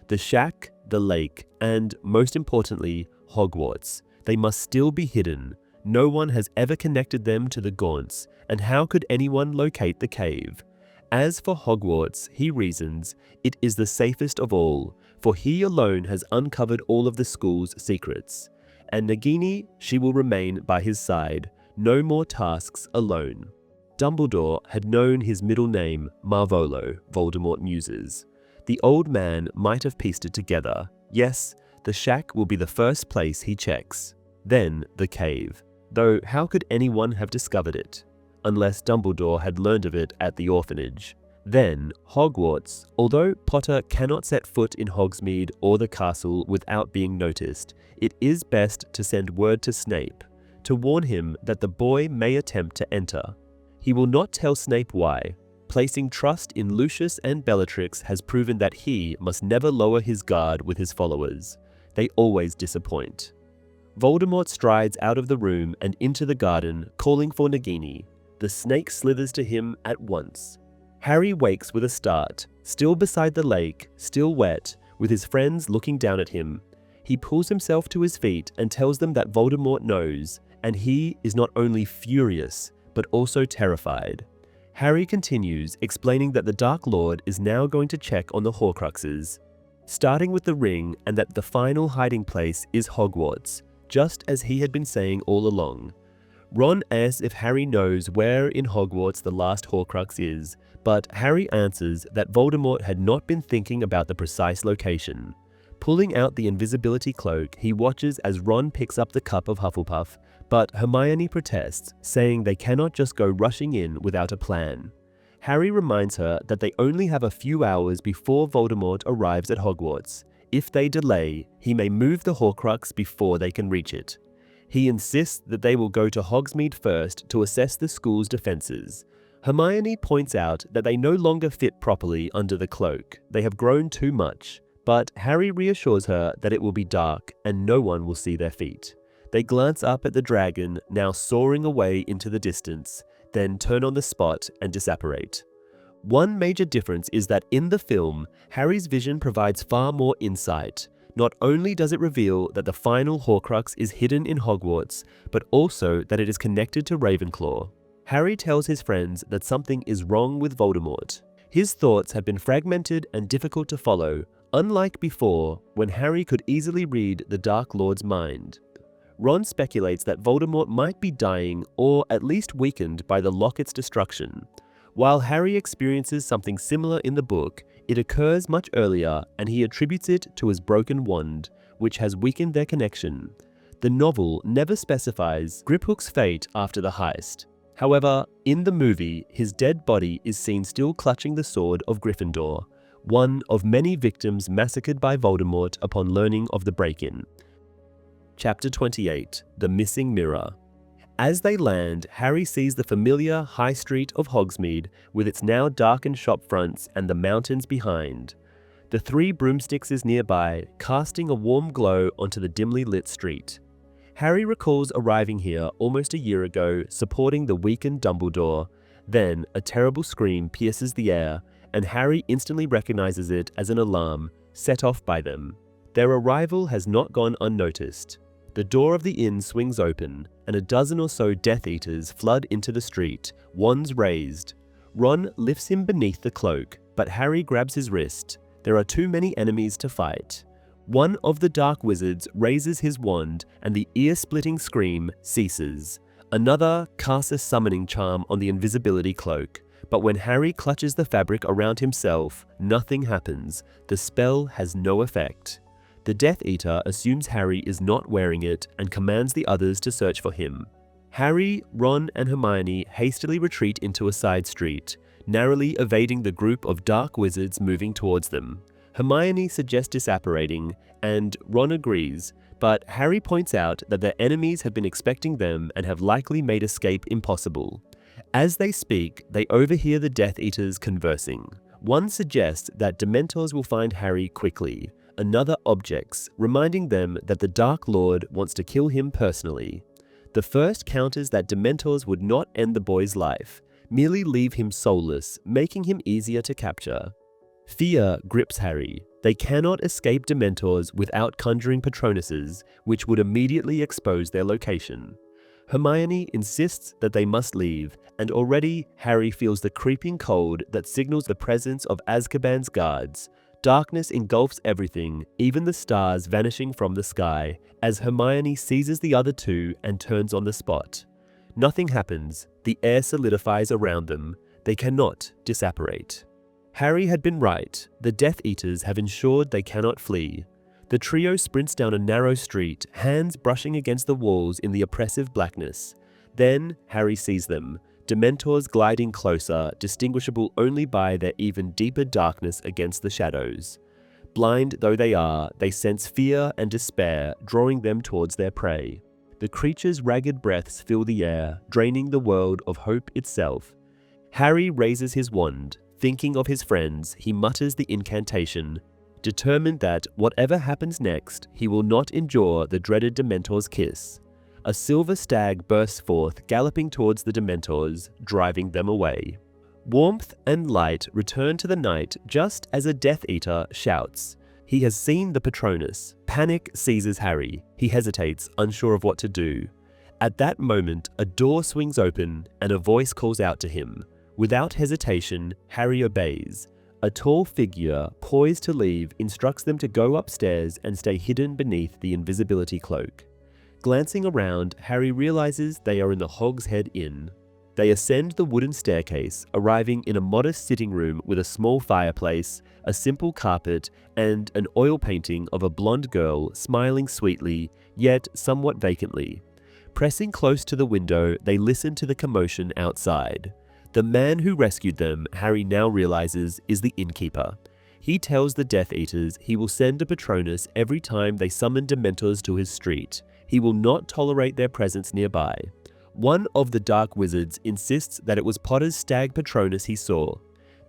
The shack, the lake, and, most importantly, Hogwarts. They must still be hidden. No one has ever connected them to the Gaunts, and how could anyone locate the cave? As for Hogwarts, he reasons, it is the safest of all, for he alone has uncovered all of the school's secrets. And Nagini, she will remain by his side, no more tasks alone. Dumbledore had known his middle name, Marvolo, Voldemort muses. The old man might have pieced it together. Yes, the shack will be the first place he checks. Then the cave. Though how could anyone have discovered it? Unless Dumbledore had learned of it at the orphanage. Then Hogwarts. Although Potter cannot set foot in Hogsmeade or the castle without being noticed, it is best to send word to Snape, to warn him that the boy may attempt to enter. He will not tell Snape why. Placing trust in Lucius and Bellatrix has proven that he must never lower his guard with his followers. They always disappoint. Voldemort strides out of the room and into the garden, calling for Nagini. The snake slithers to him at once. Harry wakes with a start, still beside the lake, still wet, with his friends looking down at him. He pulls himself to his feet and tells them that Voldemort knows, and he is not only furious, but also terrified. Harry continues, explaining that the Dark Lord is now going to check on the Horcruxes, starting with the ring, and that the final hiding place is Hogwarts, just as he had been saying all along. Ron asks if Harry knows where in Hogwarts the last Horcrux is, but Harry answers that Voldemort had not been thinking about the precise location. Pulling out the invisibility cloak, he watches as Ron picks up the cup of Hufflepuff, but Hermione protests, saying they cannot just go rushing in without a plan. Harry reminds her that they only have a few hours before Voldemort arrives at Hogwarts. If they delay, he may move the Horcrux before they can reach it. He insists that they will go to Hogsmeade first to assess the school's defenses. Hermione points out that they no longer fit properly under the cloak. They have grown too much, but Harry reassures her that it will be dark and no one will see their feet. They glance up at the dragon, now soaring away into the distance, then turn on the spot and disapparate. One major difference is that in the film, Harry's vision provides far more insight. Not only does it reveal that the final Horcrux is hidden in Hogwarts, but also that it is connected to Ravenclaw. Harry tells his friends that something is wrong with Voldemort. His thoughts have been fragmented and difficult to follow, unlike before, when Harry could easily read the Dark Lord's mind. Ron speculates that Voldemort might be dying or at least weakened by the locket's destruction. While Harry experiences something similar in the book, it occurs much earlier and he attributes it to his broken wand, which has weakened their connection. The novel never specifies Griphook's fate after the heist. However, in the movie, his dead body is seen still clutching the sword of Gryffindor, one of many victims massacred by Voldemort upon learning of the break-in. Chapter 28: The Missing Mirror. As they land, Harry sees the familiar High Street of Hogsmeade with its now darkened shop fronts and the mountains behind. The Three Broomsticks is nearby, casting a warm glow onto the dimly lit street. Harry recalls arriving here almost a year ago, supporting the weakened Dumbledore. Then, a terrible scream pierces the air, and Harry instantly recognizes it as an alarm set off by them. Their arrival has not gone unnoticed. The door of the inn swings open, and a dozen or so Death Eaters flood into the street, wands raised. Ron lifts him beneath the cloak, but Harry grabs his wrist. There are too many enemies to fight. One of the dark wizards raises his wand, and the ear-splitting scream ceases. Another casts a summoning charm on the invisibility cloak, but when Harry clutches the fabric around himself, nothing happens. The spell has no effect. The Death Eater assumes Harry is not wearing it and commands the others to search for him. Harry, Ron, and Hermione hastily retreat into a side street, narrowly evading the group of dark wizards moving towards them. Hermione suggests disapparating, and Ron agrees, but Harry points out that their enemies have been expecting them and have likely made escape impossible. As they speak, they overhear the Death Eaters conversing. One suggests that Dementors will find Harry quickly. Another objects, reminding them that the Dark Lord wants to kill him personally. The first counters that Dementors would not end the boy's life, merely leave him soulless, making him easier to capture. Fear grips Harry. They cannot escape Dementors without conjuring Patronuses, which would immediately expose their location. Hermione insists that they must leave, and already Harry feels the creeping cold that signals the presence of Azkaban's guards. Darkness engulfs everything, even the stars vanishing from the sky, as Hermione seizes the other two and turns on the spot. Nothing happens. The air solidifies around them. They cannot disapparate. Harry had been right. The Death Eaters have ensured they cannot flee. The trio sprints down a narrow street, hands brushing against the walls in the oppressive blackness. Then Harry sees them, Dementors gliding closer, distinguishable only by their even deeper darkness against the shadows. Blind though they are, they sense fear and despair drawing them towards their prey. The creature's ragged breaths fill the air, draining the world of hope itself. Harry raises his wand. Thinking of his friends, he mutters the incantation, determined that whatever happens next, he will not endure the dreaded Dementor's kiss. A silver stag bursts forth, galloping towards the Dementors, driving them away. Warmth and light return to the night just as a Death Eater shouts. He has seen the Patronus. Panic seizes Harry. He hesitates, unsure of what to do. At that moment, a door swings open and a voice calls out to him. Without hesitation, Harry obeys. A tall figure, poised to leave, instructs them to go upstairs and stay hidden beneath the invisibility cloak. Glancing around, Harry realizes they are in the Hog's Head Inn. They ascend the wooden staircase, arriving in a modest sitting room with a small fireplace, a simple carpet, and an oil painting of a blonde girl smiling sweetly, yet somewhat vacantly. Pressing close to the window, they listen to the commotion outside. The man who rescued them, Harry now realizes, is the innkeeper. He tells the Death Eaters he will send a Patronus every time they summon Dementors to his street. He will not tolerate their presence nearby. One of the Dark Wizards insists that it was Potter's stag Patronus he saw.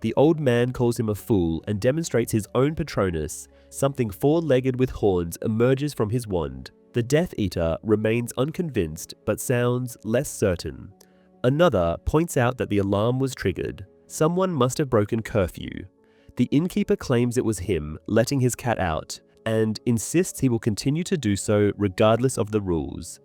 The old man calls him a fool and demonstrates his own Patronus. Something four-legged with horns emerges from his wand. The Death Eater remains unconvinced but sounds less certain. Another points out that the alarm was triggered. Someone must have broken curfew. The innkeeper claims it was him, letting his cat out, and insists he will continue to do so regardless of the rules.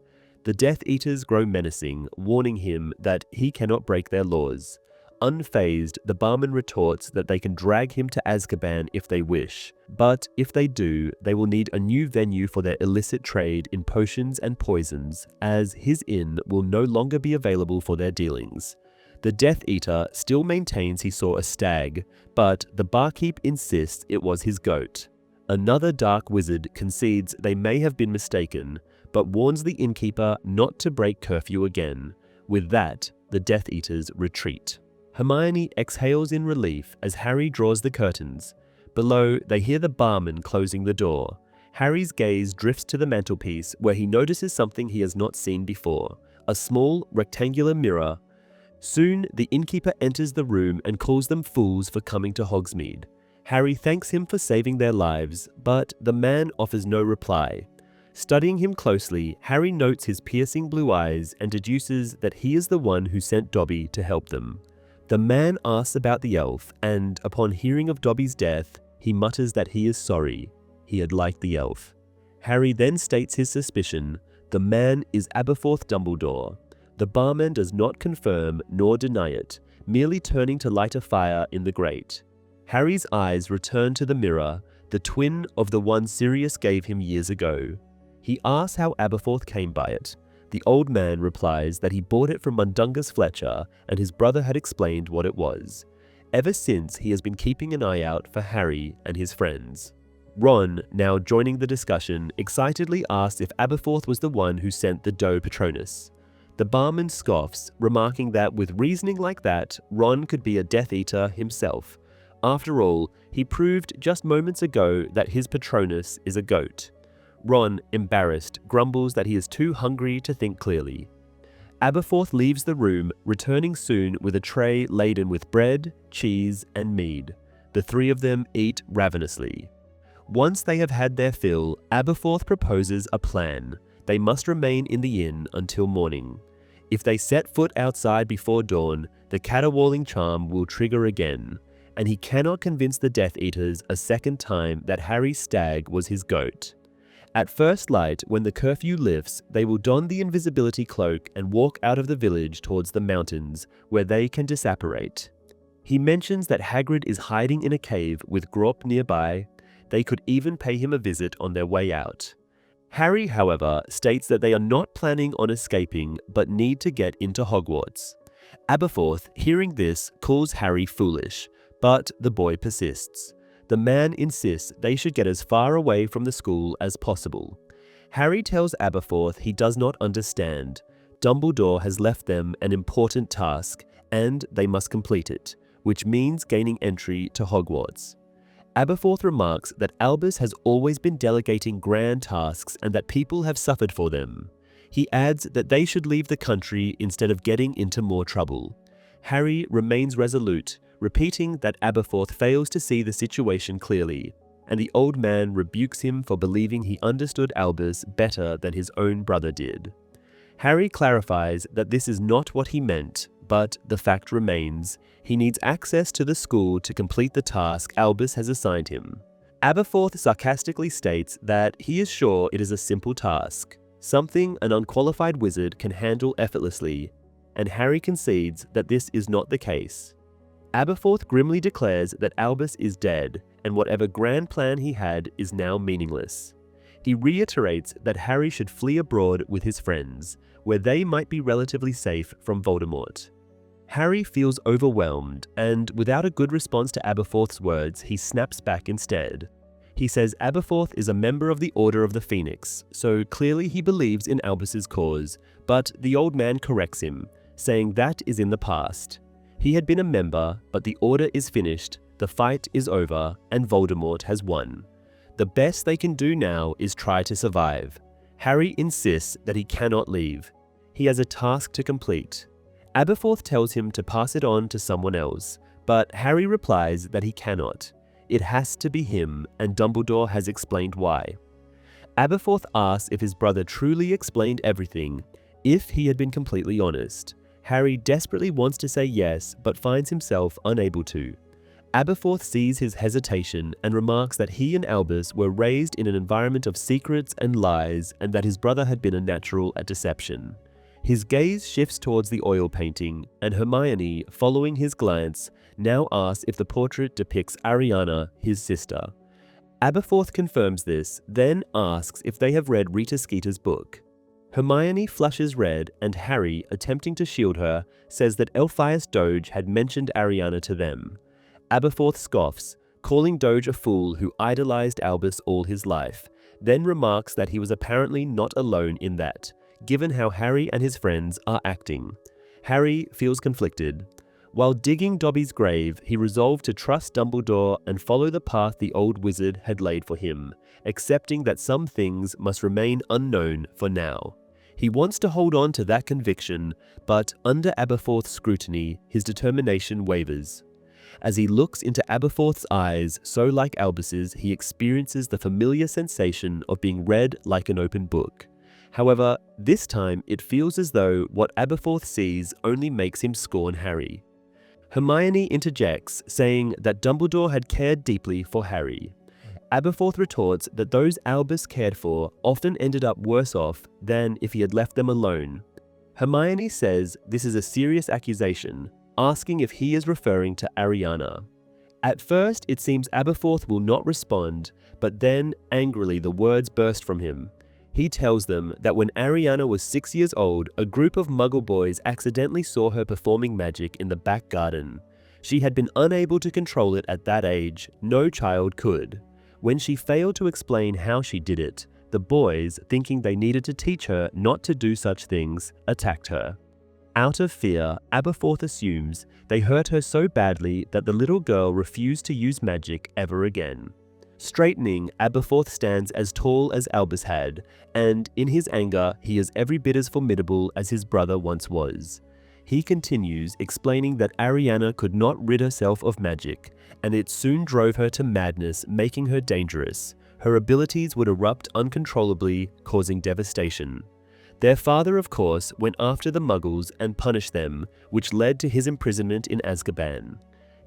The Death Eaters grow menacing, warning him that he cannot break their laws. Unfazed, the barman retorts that they can drag him to Azkaban if they wish, but if they do, they will need a new venue for their illicit trade in potions and poisons, as his inn will no longer be available for their dealings. The Death Eater still maintains he saw a stag, but the barkeep insists it was his goat. Another Dark Wizard concedes they may have been mistaken, but warns the innkeeper not to break curfew again. With that, the Death Eaters retreat. Hermione exhales in relief as Harry draws the curtains. Below, they hear the barman closing the door. Harry's gaze drifts to the mantelpiece where he notices something he has not seen before, a small, rectangular mirror. Soon, the innkeeper enters the room and calls them fools for coming to Hogsmeade. Harry thanks him for saving their lives, but the man offers no reply. Studying him closely, Harry notes his piercing blue eyes and deduces that he is the one who sent Dobby to help them. The man asks about the elf, and upon hearing of Dobby's death, he mutters that he is sorry. He had liked the elf. Harry then states his suspicion. The man is Aberforth Dumbledore. The barman does not confirm nor deny it, merely turning to light a fire in the grate. Harry's eyes return to the mirror, the twin of the one Sirius gave him years ago. He asks how Aberforth came by it. The old man replies that he bought it from Mundungus Fletcher and his brother had explained what it was. Ever since, he has been keeping an eye out for Harry and his friends. Ron, now joining the discussion, excitedly asks if Aberforth was the one who sent the Doe Patronus. The barman scoffs, remarking that with reasoning like that, Ron could be a Death Eater himself. After all, he proved just moments ago that his Patronus is a goat. Ron, embarrassed, grumbles that he is too hungry to think clearly. Aberforth leaves the room, returning soon with a tray laden with bread, cheese, and mead. The three of them eat ravenously. Once they have had their fill, Aberforth proposes a plan. They must remain in the inn until morning. If they set foot outside before dawn, the caterwauling charm will trigger again, and he cannot convince the Death Eaters a second time that Harry's stag was his goat. At first light, when the curfew lifts, they will don the invisibility cloak and walk out of the village towards the mountains, where they can disapparate. He mentions that Hagrid is hiding in a cave with Grawp nearby. They could even pay him a visit on their way out. Harry, however, states that they are not planning on escaping, but need to get into Hogwarts. Aberforth, hearing this, calls Harry foolish, but the boy persists. The man insists they should get as far away from the school as possible. Harry tells Aberforth he does not understand. Dumbledore has left them an important task, and they must complete it, which means gaining entry to Hogwarts. Aberforth remarks that Albus has always been delegating grand tasks and that people have suffered for them. He adds that they should leave the country instead of getting into more trouble. Harry remains resolute, repeating that Aberforth fails to see the situation clearly, and the old man rebukes him for believing he understood Albus better than his own brother did. Harry clarifies that this is not what he meant, but the fact remains, he needs access to the school to complete the task Albus has assigned him. Aberforth sarcastically states that he is sure it is a simple task, something an unqualified wizard can handle effortlessly, and Harry concedes that this is not the case. Aberforth grimly declares that Albus is dead, and whatever grand plan he had is now meaningless. He reiterates that Harry should flee abroad with his friends, where they might be relatively safe from Voldemort. Harry feels overwhelmed, and without a good response to Aberforth's words, he snaps back instead. He says Aberforth is a member of the Order of the Phoenix, so clearly he believes in Albus's cause, but the old man corrects him, saying that is in the past. He had been a member, but the Order is finished, the fight is over, and Voldemort has won. The best they can do now is try to survive. Harry insists that he cannot leave. He has a task to complete. Aberforth tells him to pass it on to someone else, but Harry replies that he cannot. It has to be him, and Dumbledore has explained why. Aberforth asks if his brother truly explained everything, if he had been completely honest. Harry desperately wants to say yes, but finds himself unable to. Aberforth sees his hesitation and remarks that he and Albus were raised in an environment of secrets and lies, and that his brother had been a natural at deception. His gaze shifts towards the oil painting, and Hermione, following his glance, now asks if the portrait depicts Ariana, his sister. Aberforth confirms this, then asks if they have read Rita Skeeter's book. Hermione flushes red, and Harry, attempting to shield her, says that Elphias Doge had mentioned Ariana to them. Aberforth scoffs, calling Doge a fool who idolized Albus all his life, then remarks that he was apparently not alone in that, given how Harry and his friends are acting. Harry feels conflicted. While digging Dobby's grave, he resolved to trust Dumbledore and follow the path the old wizard had laid for him, accepting that some things must remain unknown for now. He wants to hold on to that conviction, but under Aberforth's scrutiny, his determination wavers. As he looks into Aberforth's eyes, so like Albus's, he experiences the familiar sensation of being read like an open book. However, this time it feels as though what Aberforth sees only makes him scorn Harry. Hermione interjects, saying that Dumbledore had cared deeply for Harry. Aberforth retorts that those Albus cared for often ended up worse off than if he had left them alone. Hermione says this is a serious accusation, asking if he is referring to Ariana. At first, it seems Aberforth will not respond, but then, angrily, the words burst from him. He tells them that when Ariana was 6 years old, a group of Muggle boys accidentally saw her performing magic in the back garden. She had been unable to control it at that age. No child could. When she failed to explain how she did it, the boys, thinking they needed to teach her not to do such things, attacked her. Out of fear, Aberforth assumes they hurt her so badly that the little girl refused to use magic ever again. Straightening, Aberforth stands as tall as Albus had, and in his anger, he is every bit as formidable as his brother once was. He continues, explaining that Ariana could not rid herself of magic, and it soon drove her to madness, making her dangerous. Her abilities would erupt uncontrollably, causing devastation. Their father, of course, went after the Muggles and punished them, which led to his imprisonment in Azkaban.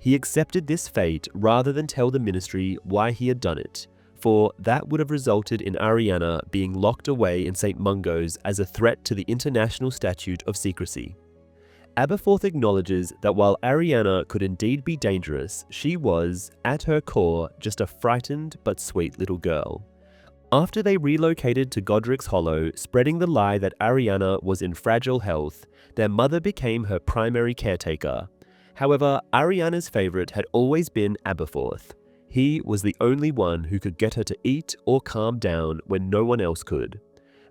He accepted this fate rather than tell the Ministry why he had done it, for that would have resulted in Ariana being locked away in St. Mungo's as a threat to the International Statute of Secrecy. Aberforth acknowledges that while Ariana could indeed be dangerous, she was, at her core, just a frightened but sweet little girl. After they relocated to Godric's Hollow, spreading the lie that Ariana was in fragile health, their mother became her primary caretaker. However, Ariana's favorite had always been Aberforth. He was the only one who could get her to eat or calm down when no one else could.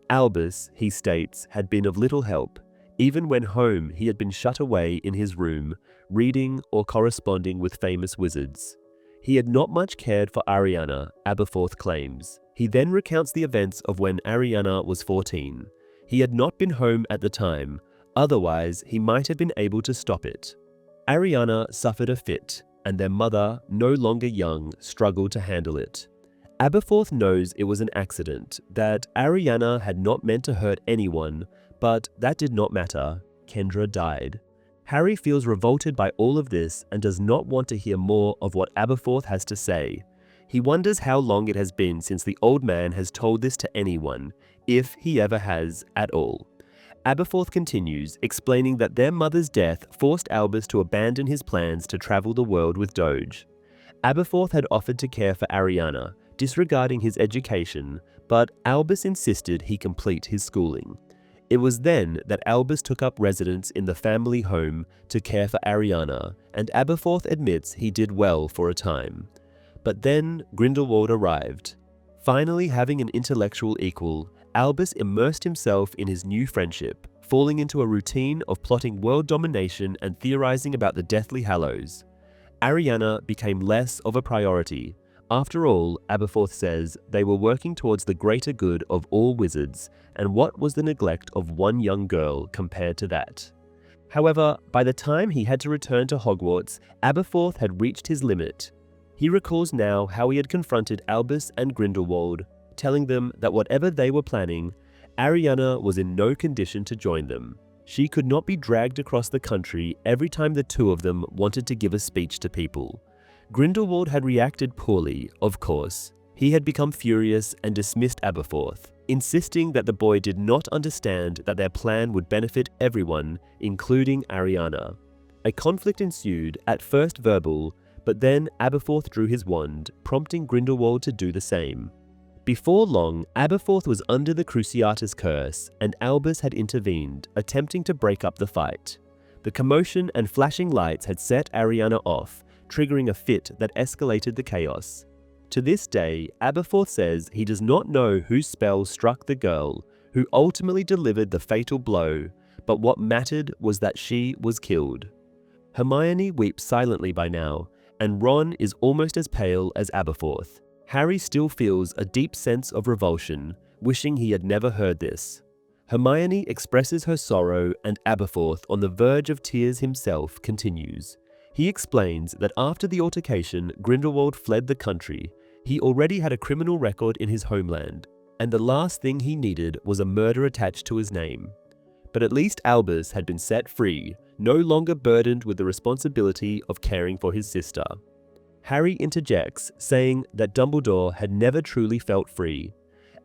Albus, he states, had been of little help. Even when home, he had been shut away in his room, reading or corresponding with famous wizards. He had not much cared for Ariana, Aberforth claims. He then recounts the events of when Ariana was 14. He had not been home at the time, otherwise he might have been able to stop it. Ariana suffered a fit, and their mother, no longer young, struggled to handle it. Aberforth knows it was an accident, that Ariana had not meant to hurt anyone, but that did not matter. Kendra died. Harry feels revolted by all of this and does not want to hear more of what Aberforth has to say. He wonders how long it has been since the old man has told this to anyone, if he ever has at all. Aberforth continues, explaining that their mother's death forced Albus to abandon his plans to travel the world with Doge. Aberforth had offered to care for Ariana, disregarding his education, but Albus insisted he complete his schooling. It was then that Albus took up residence in the family home to care for Ariana, and Aberforth admits he did well for a time. But then Grindelwald arrived. Finally having an intellectual equal, Albus immersed himself in his new friendship, falling into a routine of plotting world domination and theorizing about the Deathly Hallows. Ariana became less of a priority. After all, Aberforth says, they were working towards the greater good of all wizards, and what was the neglect of one young girl compared to that? However, by the time he had to return to Hogwarts, Aberforth had reached his limit. He recalls now how he had confronted Albus and Grindelwald, telling them that whatever they were planning, Ariana was in no condition to join them. She could not be dragged across the country every time the two of them wanted to give a speech to people. Grindelwald had reacted poorly, of course. He had become furious and dismissed Aberforth, insisting that the boy did not understand that their plan would benefit everyone, including Ariana. A conflict ensued, at first verbal, but then Aberforth drew his wand, prompting Grindelwald to do the same. Before long, Aberforth was under the Cruciatus curse, and Albus had intervened, attempting to break up the fight. The commotion and flashing lights had set Ariana off, triggering a fit that escalated the chaos. To this day, Aberforth says he does not know whose spell struck the girl, who ultimately delivered the fatal blow, but what mattered was that she was killed. Hermione weeps silently by now, and Ron is almost as pale as Aberforth. Harry still feels a deep sense of revulsion, wishing he had never heard this. Hermione expresses her sorrow, and Aberforth, on the verge of tears himself, continues. He explains that after the altercation, Grindelwald fled the country. He already had a criminal record in his homeland, and the last thing he needed was a murder attached to his name. But at least Albus had been set free, no longer burdened with the responsibility of caring for his sister. Harry interjects, saying that Dumbledore had never truly felt free.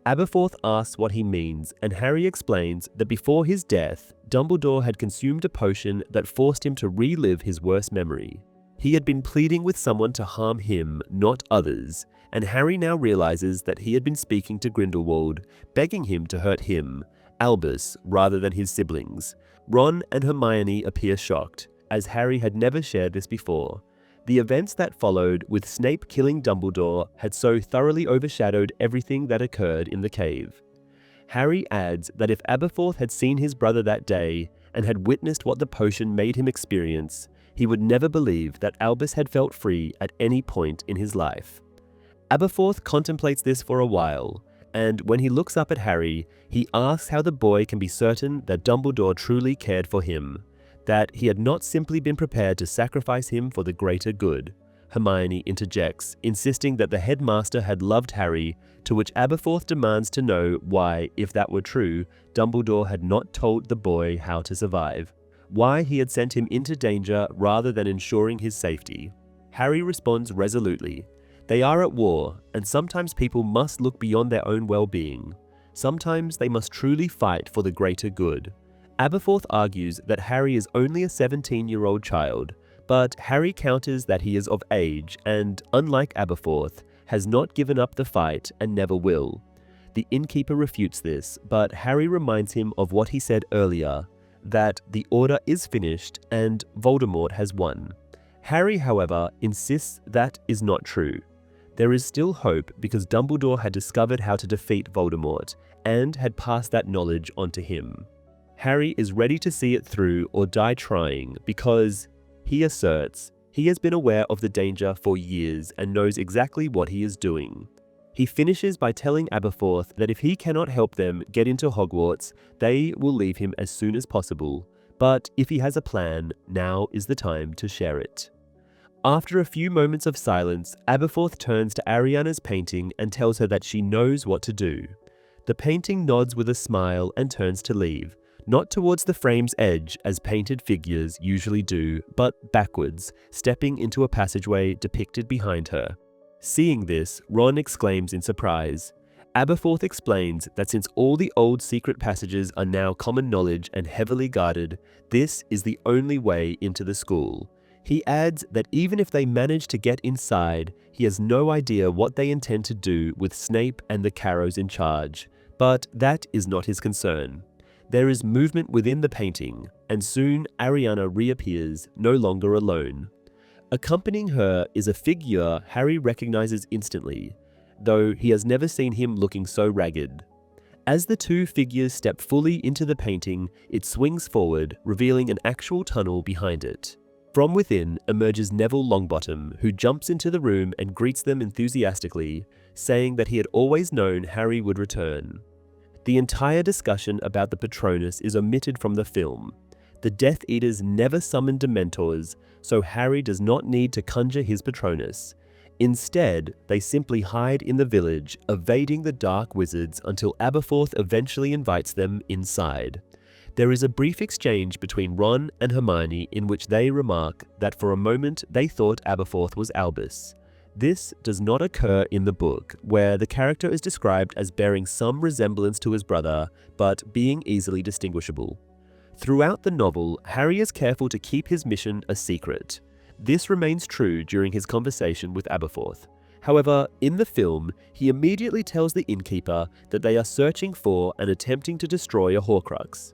Aberforth asks what he means, and Harry explains that before his death, Dumbledore had consumed a potion that forced him to relive his worst memory. He had been pleading with someone to harm him, not others, and Harry now realizes that he had been speaking to Grindelwald, begging him to hurt him, Albus, rather than his siblings. Ron and Hermione appear shocked, as Harry had never shared this before. The events that followed, with Snape killing Dumbledore, had so thoroughly overshadowed everything that occurred in the cave. Harry adds that if Aberforth had seen his brother that day and had witnessed what the potion made him experience, he would never believe that Albus had felt free at any point in his life. Aberforth contemplates this for a while, and when he looks up at Harry, he asks how the boy can be certain that Dumbledore truly cared for him, that he had not simply been prepared to sacrifice him for the greater good. Hermione interjects, insisting that the headmaster had loved Harry, to which Aberforth demands to know why, if that were true, Dumbledore had not told the boy how to survive, why he had sent him into danger rather than ensuring his safety. Harry responds resolutely. They are at war, and sometimes people must look beyond their own well-being. Sometimes they must truly fight for the greater good. Aberforth argues that Harry is only a 17-year-old child, but Harry counters that he is of age and, unlike Aberforth, has not given up the fight and never will. The innkeeper refutes this, but Harry reminds him of what he said earlier, that the order is finished and Voldemort has won. Harry, however, insists that is not true. There is still hope because Dumbledore had discovered how to defeat Voldemort and had passed that knowledge on to him. Harry is ready to see it through or die trying because, he asserts, he has been aware of the danger for years and knows exactly what he is doing. He finishes by telling Aberforth that if he cannot help them get into Hogwarts, they will leave him as soon as possible, but if he has a plan, now is the time to share it. After a few moments of silence, Aberforth turns to Ariana's painting and tells her that she knows what to do. The painting nods with a smile and turns to leave, not towards the frame's edge as painted figures usually do, but backwards, stepping into a passageway depicted behind her. Seeing this, Ron exclaims in surprise. Aberforth explains that since all the old secret passages are now common knowledge and heavily guarded, this is the only way into the school. He adds that even if they manage to get inside, he has no idea what they intend to do with Snape and the Carrows in charge, but that is not his concern. There is movement within the painting, and soon Ariana reappears, no longer alone. Accompanying her is a figure Harry recognizes instantly, though he has never seen him looking so ragged. As the two figures step fully into the painting, it swings forward, revealing an actual tunnel behind it. From within emerges Neville Longbottom, who jumps into the room and greets them enthusiastically, saying that he had always known Harry would return. The entire discussion about the Patronus is omitted from the film. The Death Eaters never summoned Dementors, so Harry does not need to conjure his Patronus. Instead, they simply hide in the village, evading the dark wizards until Aberforth eventually invites them inside. There is a brief exchange between Ron and Hermione in which they remark that for a moment they thought Aberforth was Albus. This does not occur in the book, where the character is described as bearing some resemblance to his brother, but being easily distinguishable. Throughout the novel, Harry is careful to keep his mission a secret. This remains true during his conversation with Aberforth. However, in the film, he immediately tells the innkeeper that they are searching for and attempting to destroy a Horcrux.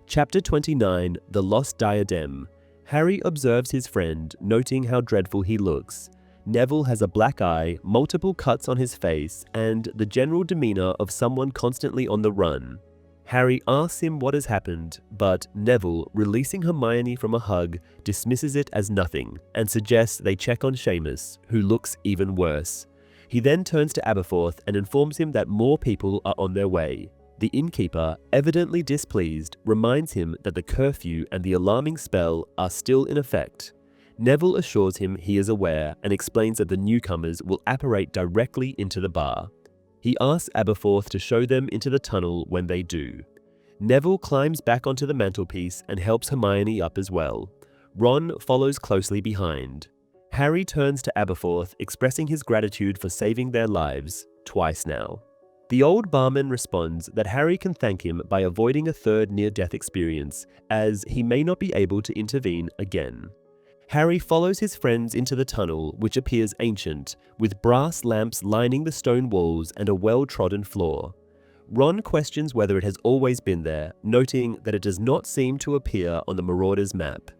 Chapter 29, The Lost Diadem. Harry observes his friend, noting how dreadful he looks. Neville has a black eye, multiple cuts on his face, and the general demeanor of someone constantly on the run. Harry asks him what has happened, but Neville, releasing Hermione from a hug, dismisses it as nothing and suggests they check on Seamus, who looks even worse. He then turns to Aberforth and informs him that more people are on their way. The innkeeper, evidently displeased, reminds him that the curfew and the alarming spell are still in effect. Neville assures him he is aware and explains that the newcomers will apparate directly into the bar. He asks Aberforth to show them into the tunnel when they do. Neville climbs back onto the mantelpiece and helps Hermione up as well. Ron follows closely behind. Harry turns to Aberforth, expressing his gratitude for saving their lives, twice now. The old barman responds that Harry can thank him by avoiding a third near-death experience, as he may not be able to intervene again. Harry follows his friends into the tunnel, which appears ancient, with brass lamps lining the stone walls and a well-trodden floor. Ron questions whether it has always been there, noting that it does not seem to appear on the Marauder's map.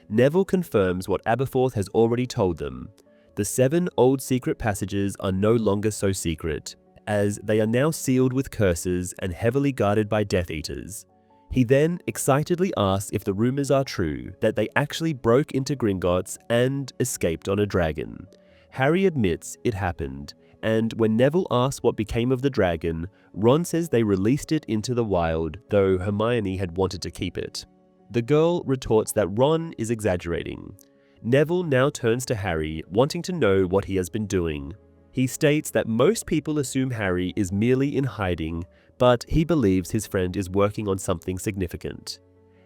Neville confirms what Aberforth has already told them. The 7 old secret passages are no longer so secret, as they are now sealed with curses and heavily guarded by Death Eaters. He then excitedly asks if the rumors are true, that they actually broke into Gringotts and escaped on a dragon. Harry admits it happened, and when Neville asks what became of the dragon, Ron says they released it into the wild, though Hermione had wanted to keep it. The girl retorts that Ron is exaggerating. Neville now turns to Harry, wanting to know what he has been doing. He states that most people assume Harry is merely in hiding, but he believes his friend is working on something significant.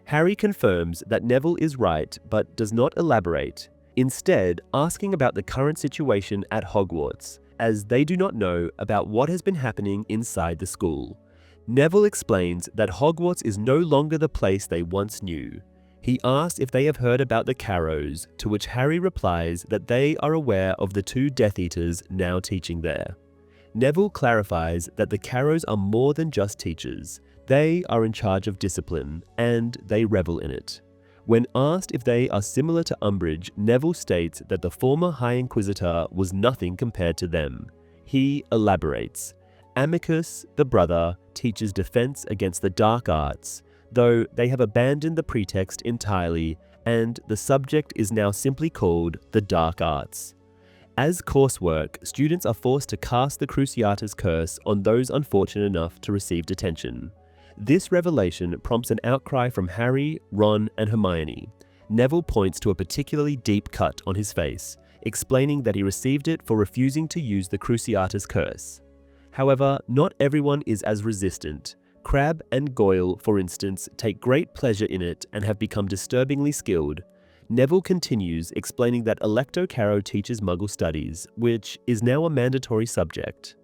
Harry confirms that Neville is right, but does not elaborate, instead asking about the current situation at Hogwarts, as they do not know about what has been happening inside the school. Neville explains that Hogwarts is no longer the place they once knew. He asks if they have heard about the Carrows, to which Harry replies that they are aware of the 2 Death Eaters now teaching there. Neville clarifies that the Carrows are more than just teachers. They are in charge of discipline, and they revel in it. When asked if they are similar to Umbridge, Neville states that the former High Inquisitor was nothing compared to them. He elaborates. Amicus, the brother, teaches defense against the dark arts, though they have abandoned the pretext entirely, and the subject is now simply called the dark arts. As coursework, students are forced to cast the Cruciatus Curse on those unfortunate enough to receive detention. This revelation prompts an outcry from Harry, Ron, and Hermione. Neville points to a particularly deep cut on his face, explaining that he received it for refusing to use the Cruciatus Curse. However, not everyone is as resistant. Crabbe and Goyle, for instance, take great pleasure in it and have become disturbingly skilled. Neville continues, explaining that Electo Caro teaches Muggle studies, which is now a mandatory subject.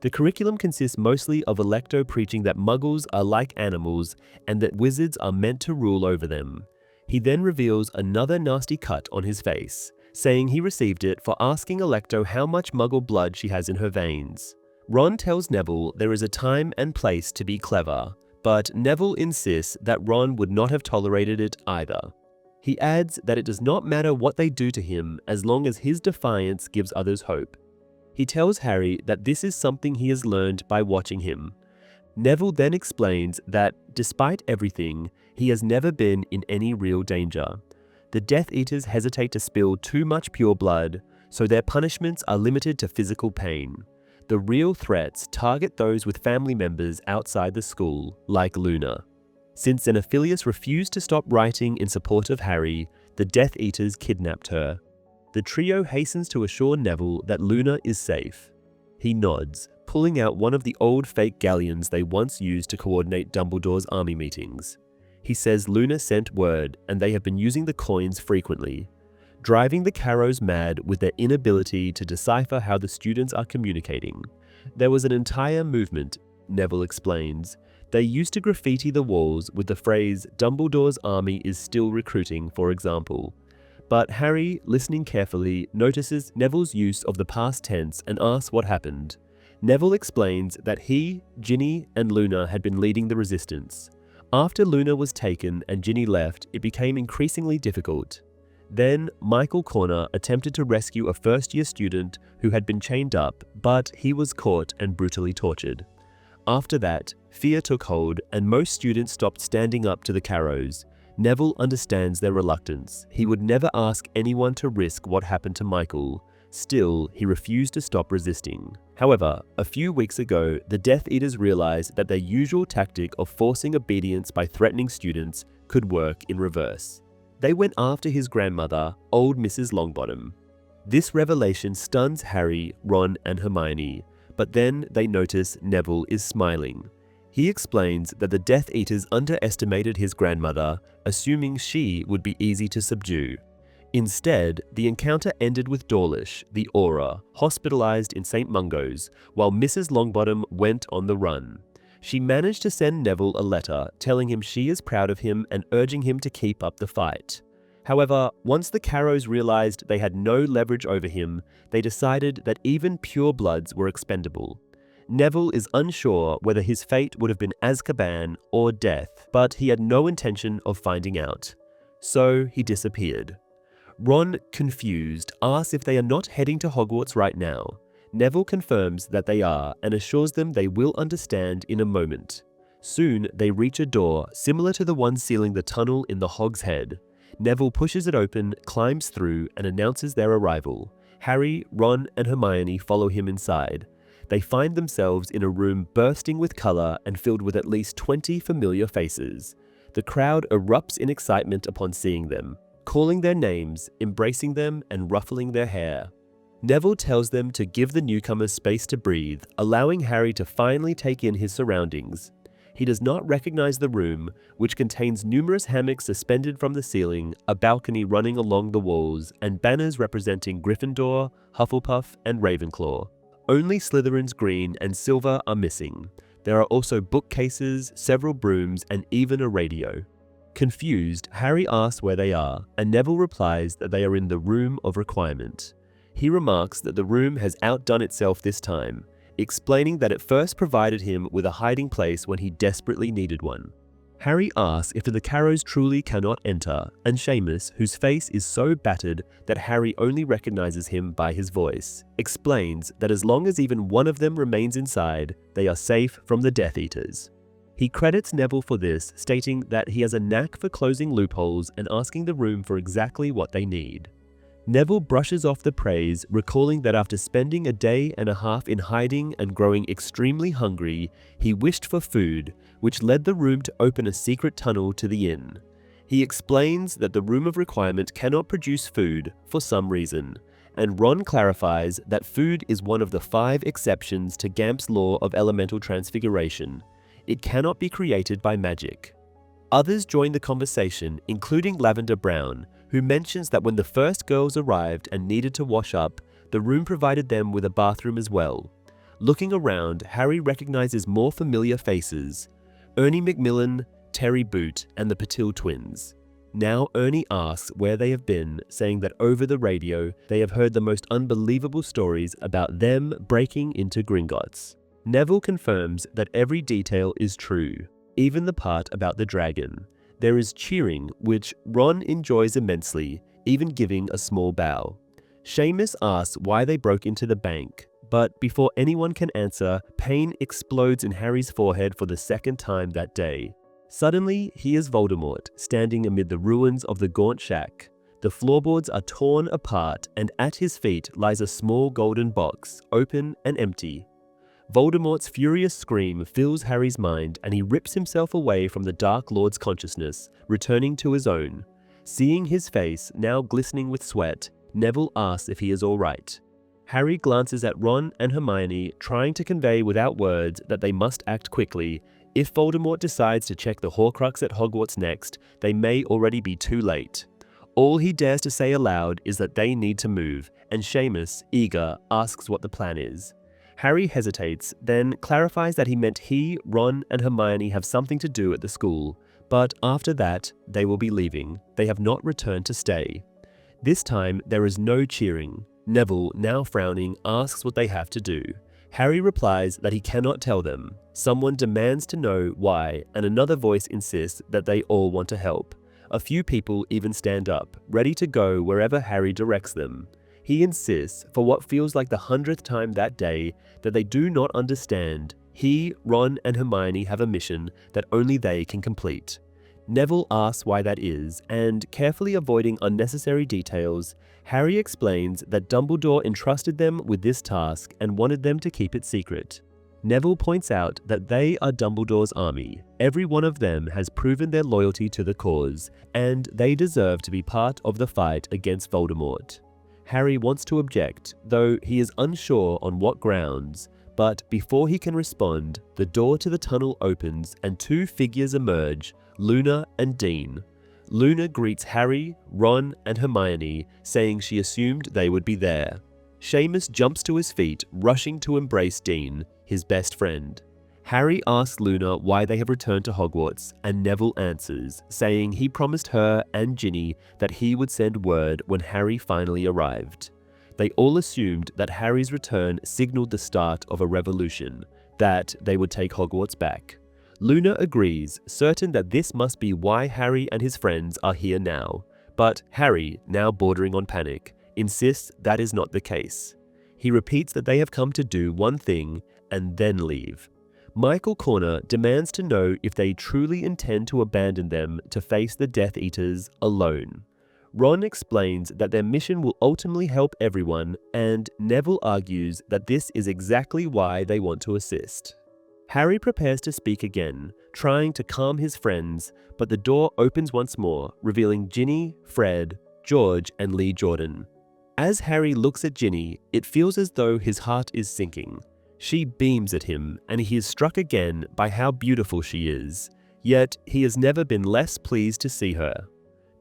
The curriculum consists mostly of Electo preaching that Muggles are like animals and that wizards are meant to rule over them. He then reveals another nasty cut on his face, saying he received it for asking Electo how much Muggle blood she has in her veins. Ron tells Neville there is a time and place to be clever, but Neville insists that Ron would not have tolerated it either. He adds that it does not matter what they do to him as long as his defiance gives others hope. He tells Harry that this is something he has learned by watching him. Neville then explains that, despite everything, he has never been in any real danger. The Death Eaters hesitate to spill too much pure blood, so their punishments are limited to physical pain. The real threats target those with family members outside the school, like Luna. Since Zenophilius refused to stop writing in support of Harry, the Death Eaters kidnapped her. The trio hastens to assure Neville that Luna is safe. He nods, pulling out one of the old fake galleons they once used to coordinate Dumbledore's army meetings. He says Luna sent word and they have been using the coins frequently, driving the Carrows mad with their inability to decipher how the students are communicating. There was an entire movement, Neville explains. They used to graffiti the walls with the phrase "Dumbledore's army is still recruiting," for example. But Harry, listening carefully, notices Neville's use of the past tense and asks what happened. Neville explains that he, Ginny, and Luna had been leading the resistance. After Luna was taken and Ginny left, it became increasingly difficult. Then, Michael Corner attempted to rescue a first-year student who had been chained up, but he was caught and brutally tortured. After that, fear took hold and most students stopped standing up to the Carrows. Neville understands their reluctance. He would never ask anyone to risk what happened to Michael. Still, he refused to stop resisting. However, a few weeks ago, the Death Eaters realized that their usual tactic of forcing obedience by threatening students could work in reverse. They went after his grandmother, old Mrs. Longbottom. This revelation stuns Harry, Ron, and Hermione, but then they notice Neville is smiling. He explains that the Death Eaters underestimated his grandmother, assuming she would be easy to subdue. Instead, the encounter ended with Dawlish, the Auror, hospitalized in St. Mungo's, while Mrs. Longbottom went on the run. She managed to send Neville a letter telling him she is proud of him and urging him to keep up the fight. However, once the Carrows realized they had no leverage over him, they decided that even purebloods were expendable. Neville is unsure whether his fate would have been Azkaban or death, but he had no intention of finding out. So he disappeared. Ron, confused, asks if they are not heading to Hogwarts right now. Neville confirms that they are and assures them they will understand in a moment. Soon they reach a door similar to the one sealing the tunnel in the Hog's Head. Neville pushes it open, climbs through, and announces their arrival. Harry, Ron, and Hermione follow him inside. They find themselves in a room bursting with color and filled with at least 20 familiar faces. The crowd erupts in excitement upon seeing them, calling their names, embracing them, and ruffling their hair. Neville tells them to give the newcomers space to breathe, allowing Harry to finally take in his surroundings. He does not recognize the room, which contains numerous hammocks suspended from the ceiling, a balcony running along the walls, and banners representing Gryffindor, Hufflepuff, and Ravenclaw. Only Slytherin's green and silver are missing. There are also bookcases, several brooms, and even a radio. Confused, Harry asks where they are, and Neville replies that they are in the Room of Requirement. He remarks that the room has outdone itself this time, explaining that it first provided him with a hiding place when he desperately needed one. Harry asks if the Carrows truly cannot enter, and Seamus, whose face is so battered that Harry only recognizes him by his voice, explains that as long as even one of them remains inside, they are safe from the Death Eaters. He credits Neville for this, stating that he has a knack for closing loopholes and asking the room for exactly what they need. Neville brushes off the praise, recalling that after spending a day and a half in hiding and growing extremely hungry, he wished for food, which led the room to open a secret tunnel to the inn. He explains that the Room of Requirement cannot produce food for some reason, and Ron clarifies that food is one of the 5 exceptions to Gamp's law of elemental transfiguration. It cannot be created by magic. Others join the conversation, including Lavender Brown, who mentions that when the first girls arrived and needed to wash up, the room provided them with a bathroom as well. Looking around, Harry recognizes more familiar faces: Ernie Macmillan, Terry Boot, and the Patil twins. Now Ernie asks where they have been, saying that over the radio, they have heard the most unbelievable stories about them breaking into Gringotts. Neville confirms that every detail is true, even the part about the dragon. There is cheering, which Ron enjoys immensely, even giving a small bow. Seamus asks why they broke into the bank, but before anyone can answer, pain explodes in Harry's forehead for the second time that day. Suddenly, he is Voldemort, standing amid the ruins of the Gaunt Shack. The floorboards are torn apart, and at his feet lies a small golden box, open and empty. Voldemort's furious scream fills Harry's mind, and he rips himself away from the Dark Lord's consciousness, returning to his own. Seeing his face, now glistening with sweat, Neville asks if he is all right. Harry glances at Ron and Hermione, trying to convey without words that they must act quickly. If Voldemort decides to check the Horcrux at Hogwarts next, they may already be too late. All he dares to say aloud is that they need to move, and Seamus, eager, asks what the plan is. Harry hesitates, then clarifies that he meant he, Ron, and Hermione have something to do at the school, but after that, they will be leaving. They have not returned to stay. This time, there is no cheering. Neville, now frowning, asks what they have to do. Harry replies that he cannot tell them. Someone demands to know why, and another voice insists that they all want to help. A few people even stand up, ready to go wherever Harry directs them. He insists, for what feels like the 100th time that day, that they do not understand. He, Ron, and Hermione have a mission that only they can complete. Neville asks why that is, and carefully avoiding unnecessary details, Harry explains that Dumbledore entrusted them with this task and wanted them to keep it secret. Neville points out that they are Dumbledore's army. Every one of them has proven their loyalty to the cause, and they deserve to be part of the fight against Voldemort. Harry wants to object, though he is unsure on what grounds, but before he can respond, the door to the tunnel opens and 2 figures emerge, Luna and Dean. Luna greets Harry, Ron, and Hermione, saying she assumed they would be there. Seamus jumps to his feet, rushing to embrace Dean, his best friend. Harry asks Luna why they have returned to Hogwarts, and Neville answers, saying he promised her and Ginny that he would send word when Harry finally arrived. They all assumed that Harry's return signaled the start of a revolution, that they would take Hogwarts back. Luna agrees, certain that this must be why Harry and his friends are here now, but Harry, now bordering on panic, insists that is not the case. He repeats that they have come to do one thing and then leave. Michael Corner demands to know if they truly intend to abandon them to face the Death Eaters alone. Ron explains that their mission will ultimately help everyone, and Neville argues that this is exactly why they want to assist. Harry prepares to speak again, trying to calm his friends, but the door opens once more, revealing Ginny, Fred, George, and Lee Jordan. As Harry looks at Ginny, it feels as though his heart is sinking. She beams at him, and he is struck again by how beautiful she is, yet he has never been less pleased to see her.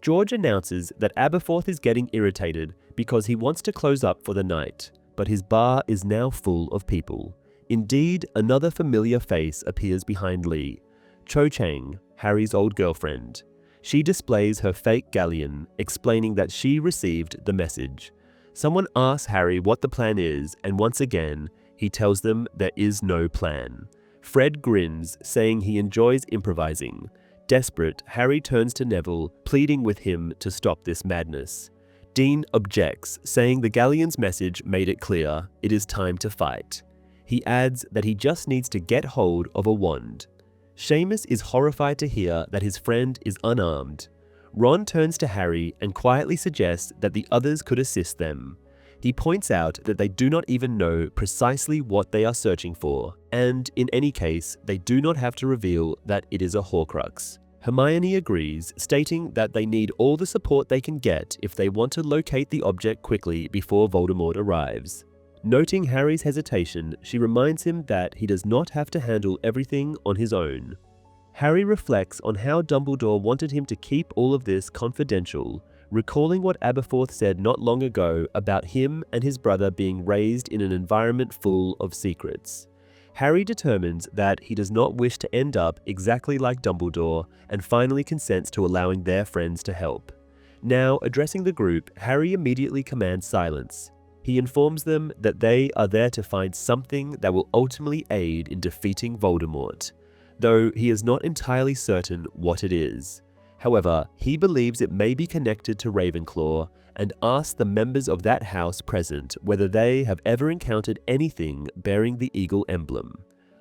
George announces that Aberforth is getting irritated because he wants to close up for the night, but his bar is now full of people. Indeed, another familiar face appears behind Lee, Cho Chang, Harry's old girlfriend. She displays her fake galleon, explaining that she received the message. Someone asks Harry what the plan is, and once again, he tells them there is no plan. Fred grins, saying he enjoys improvising. Desperate, Harry turns to Neville, pleading with him to stop this madness. Dean objects, saying the Galleon's message made it clear it is time to fight. He adds that he just needs to get hold of a wand. Seamus is horrified to hear that his friend is unarmed. Ron turns to Harry and quietly suggests that the others could assist them. He points out that they do not even know precisely what they are searching for, and in any case, they do not have to reveal that it is a Horcrux. Hermione agrees, stating that they need all the support they can get if they want to locate the object quickly before Voldemort arrives. Noting Harry's hesitation, she reminds him that he does not have to handle everything on his own. Harry reflects on how Dumbledore wanted him to keep all of this confidential, recalling what Aberforth said not long ago about him and his brother being raised in an environment full of secrets. Harry determines that he does not wish to end up exactly like Dumbledore and finally consents to allowing their friends to help. Now, addressing the group, Harry immediately commands silence. He informs them that they are there to find something that will ultimately aid in defeating Voldemort, though he is not entirely certain what it is. However, he believes it may be connected to Ravenclaw and asks the members of that house present whether they have ever encountered anything bearing the eagle emblem.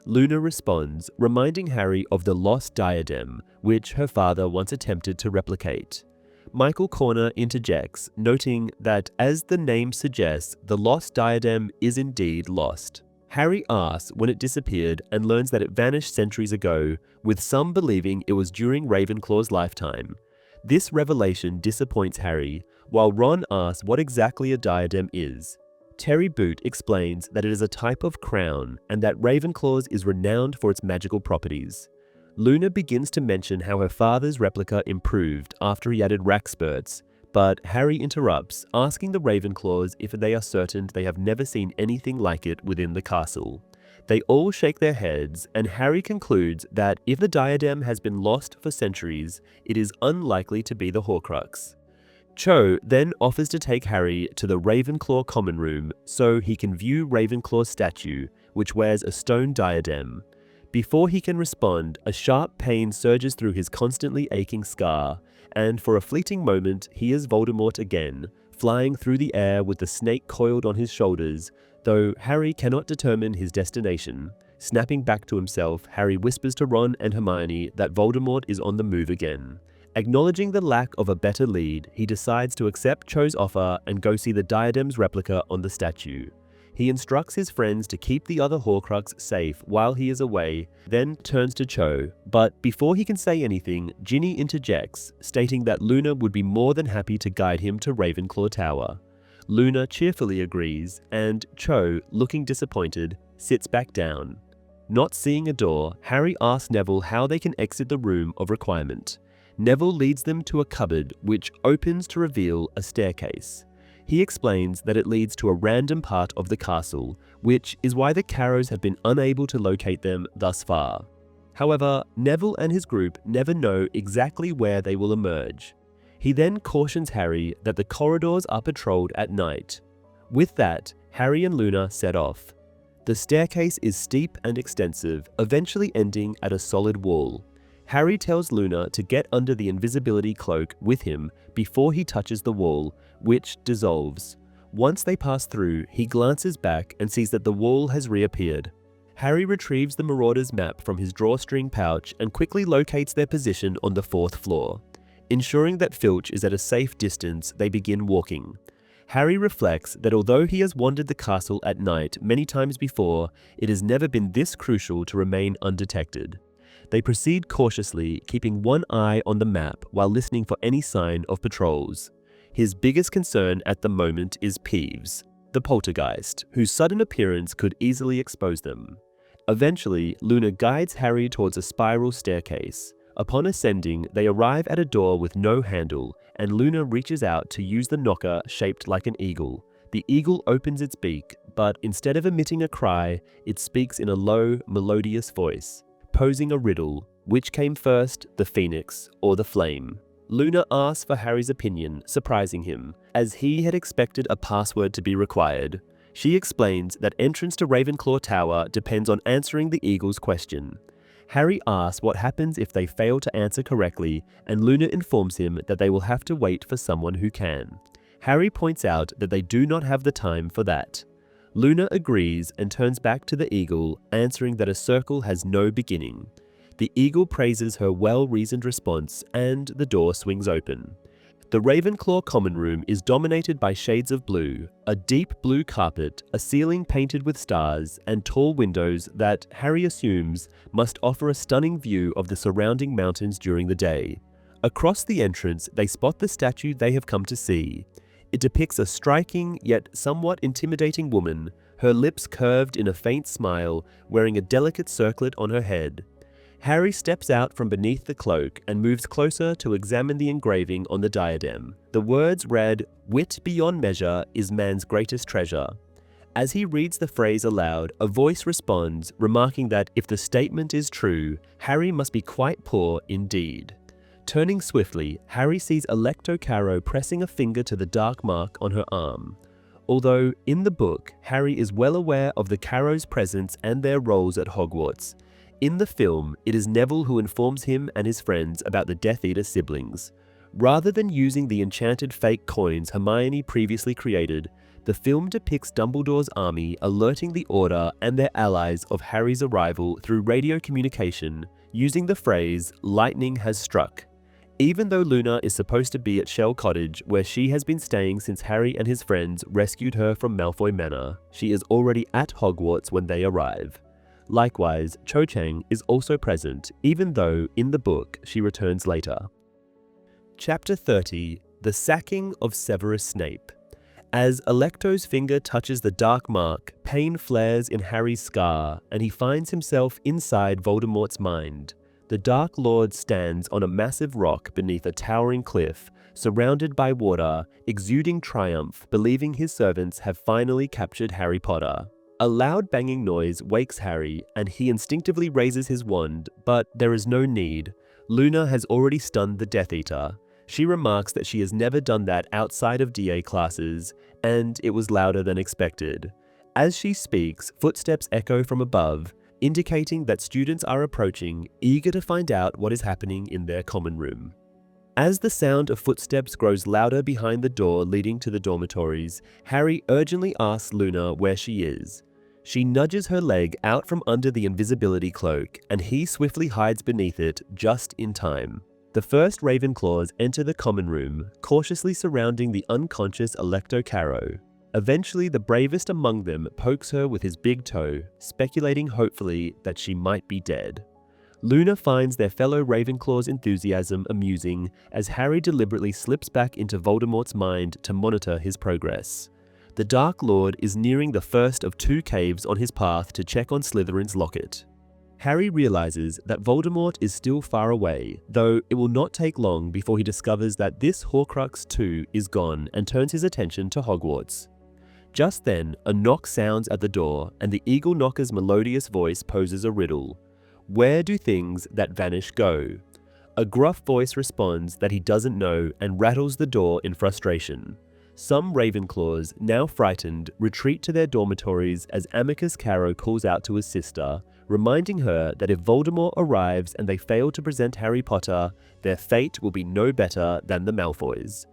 Luna responds, reminding Harry of the Lost Diadem, which her father once attempted to replicate. Michael Corner interjects, noting that, as the name suggests, the Lost Diadem is indeed lost. Harry asks when it disappeared and learns that it vanished centuries ago, with some believing it was during Ravenclaw's lifetime. This revelation disappoints Harry, while Ron asks what exactly a diadem is. Terry Boot explains that it is a type of crown and that Ravenclaw's is renowned for its magical properties. Luna begins to mention how her father's replica improved after he added rack spurts, but Harry interrupts, asking the Ravenclaws if they are certain they have never seen anything like it within the castle. They all shake their heads, and Harry concludes that if the diadem has been lost for centuries, it is unlikely to be the Horcrux. Cho then offers to take Harry to the Ravenclaw common room so he can view Ravenclaw's statue, which wears a stone diadem. Before he can respond, a sharp pain surges through his constantly aching scar, and for a fleeting moment he is Voldemort again, flying through the air with the snake coiled on his shoulders, though Harry cannot determine his destination. Snapping back to himself, Harry whispers to Ron and Hermione that Voldemort is on the move again. Acknowledging the lack of a better lead, he decides to accept Cho's offer and go see the diadem's replica on the statue. He instructs his friends to keep the other Horcrux safe while he is away, then turns to Cho. But before he can say anything, Ginny interjects, stating that Luna would be more than happy to guide him to Ravenclaw Tower. Luna cheerfully agrees, and Cho, looking disappointed, sits back down. Not seeing a door, Harry asks Neville how they can exit the room of requirement. Neville leads them to a cupboard which opens to reveal a staircase. He explains that it leads to a random part of the castle, which is why the Carrows have been unable to locate them thus far. However, Neville and his group never know exactly where they will emerge. He then cautions Harry that the corridors are patrolled at night. With that, Harry and Luna set off. The staircase is steep and extensive, eventually ending at a solid wall. Harry tells Luna to get under the invisibility cloak with him before he touches the wall, which dissolves. Once they pass through, he glances back and sees that the wall has reappeared. Harry retrieves the Marauder's map from his drawstring pouch and quickly locates their position on the 4th floor. Ensuring that Filch is at a safe distance, they begin walking. Harry reflects that although he has wandered the castle at night many times before, it has never been this crucial to remain undetected. They proceed cautiously, keeping one eye on the map while listening for any sign of patrols. His biggest concern at the moment is Peeves, the poltergeist, whose sudden appearance could easily expose them. Eventually, Luna guides Harry towards a spiral staircase. Upon ascending, they arrive at a door with no handle, and Luna reaches out to use the knocker shaped like an eagle. The eagle opens its beak, but instead of emitting a cry, it speaks in a low, melodious voice, posing a riddle: which came first, the phoenix or the flame? Luna asks for Harry's opinion, surprising him, as he had expected a password to be required. She explains that entrance to Ravenclaw Tower depends on answering the eagle's question. Harry asks what happens if they fail to answer correctly, and Luna informs him that they will have to wait for someone who can. Harry points out that they do not have the time for that. Luna agrees and turns back to the eagle, answering that a circle has no beginning. The eagle praises her well-reasoned response, and the door swings open. The Ravenclaw common room is dominated by shades of blue, a deep blue carpet, a ceiling painted with stars, and tall windows that, Harry assumes, must offer a stunning view of the surrounding mountains during the day. Across the entrance, they spot the statue they have come to see. It depicts a striking, yet somewhat intimidating woman, her lips curved in a faint smile, wearing a delicate circlet on her head. Harry steps out from beneath the cloak and moves closer to examine the engraving on the diadem. The words read, "Wit beyond measure is man's greatest treasure." As he reads the phrase aloud, a voice responds, remarking that if the statement is true, Harry must be quite poor indeed. Turning swiftly, Harry sees Alecto Carrow pressing a finger to the dark mark on her arm. Although, in the book, Harry is well aware of the Carrows' presence and their roles at Hogwarts. In the film, it is Neville who informs him and his friends about the Death Eater siblings. Rather than using the enchanted fake coins Hermione previously created, the film depicts Dumbledore's army alerting the Order and their allies of Harry's arrival through radio communication, using the phrase, "Lightning has struck." Even though Luna is supposed to be at Shell Cottage, where she has been staying since Harry and his friends rescued her from Malfoy Manor, she is already at Hogwarts when they arrive. Likewise, Cho Chang is also present, even though, in the book, she returns later. Chapter 30, The Sacking of Severus Snape. As Alecto's finger touches the dark mark, pain flares in Harry's scar, and he finds himself inside Voldemort's mind. The Dark Lord stands on a massive rock beneath a towering cliff, surrounded by water, exuding triumph, believing his servants have finally captured Harry Potter. A loud banging noise wakes Harry, and he instinctively raises his wand, but there is no need. Luna has already stunned the Death Eater. She remarks that she has never done that outside of DA classes, and it was louder than expected. As she speaks, footsteps echo from above, indicating that students are approaching, eager to find out what is happening in their common room. As the sound of footsteps grows louder behind the door leading to the dormitories, Harry urgently asks Luna where she is. She nudges her leg out from under the invisibility cloak, and he swiftly hides beneath it just in time. The first Ravenclaws enter the common room, cautiously surrounding the unconscious Alecto Carrow. Eventually, the bravest among them pokes her with his big toe, speculating hopefully that she might be dead. Luna finds their fellow Ravenclaw's enthusiasm amusing as Harry deliberately slips back into Voldemort's mind to monitor his progress. The Dark Lord is nearing the first of two caves on his path to check on Slytherin's locket. Harry realizes that Voldemort is still far away, though it will not take long before he discovers that this Horcrux too is gone and turns his attention to Hogwarts. Just then, a knock sounds at the door, and the Eagle Knocker's melodious voice poses a riddle. Where do things that vanish go? A gruff voice responds that he doesn't know and rattles the door in frustration. Some Ravenclaws, now frightened, retreat to their dormitories as Amicus Carrow calls out to his sister, reminding her that if Voldemort arrives and they fail to present Harry Potter, their fate will be no better than the Malfoys.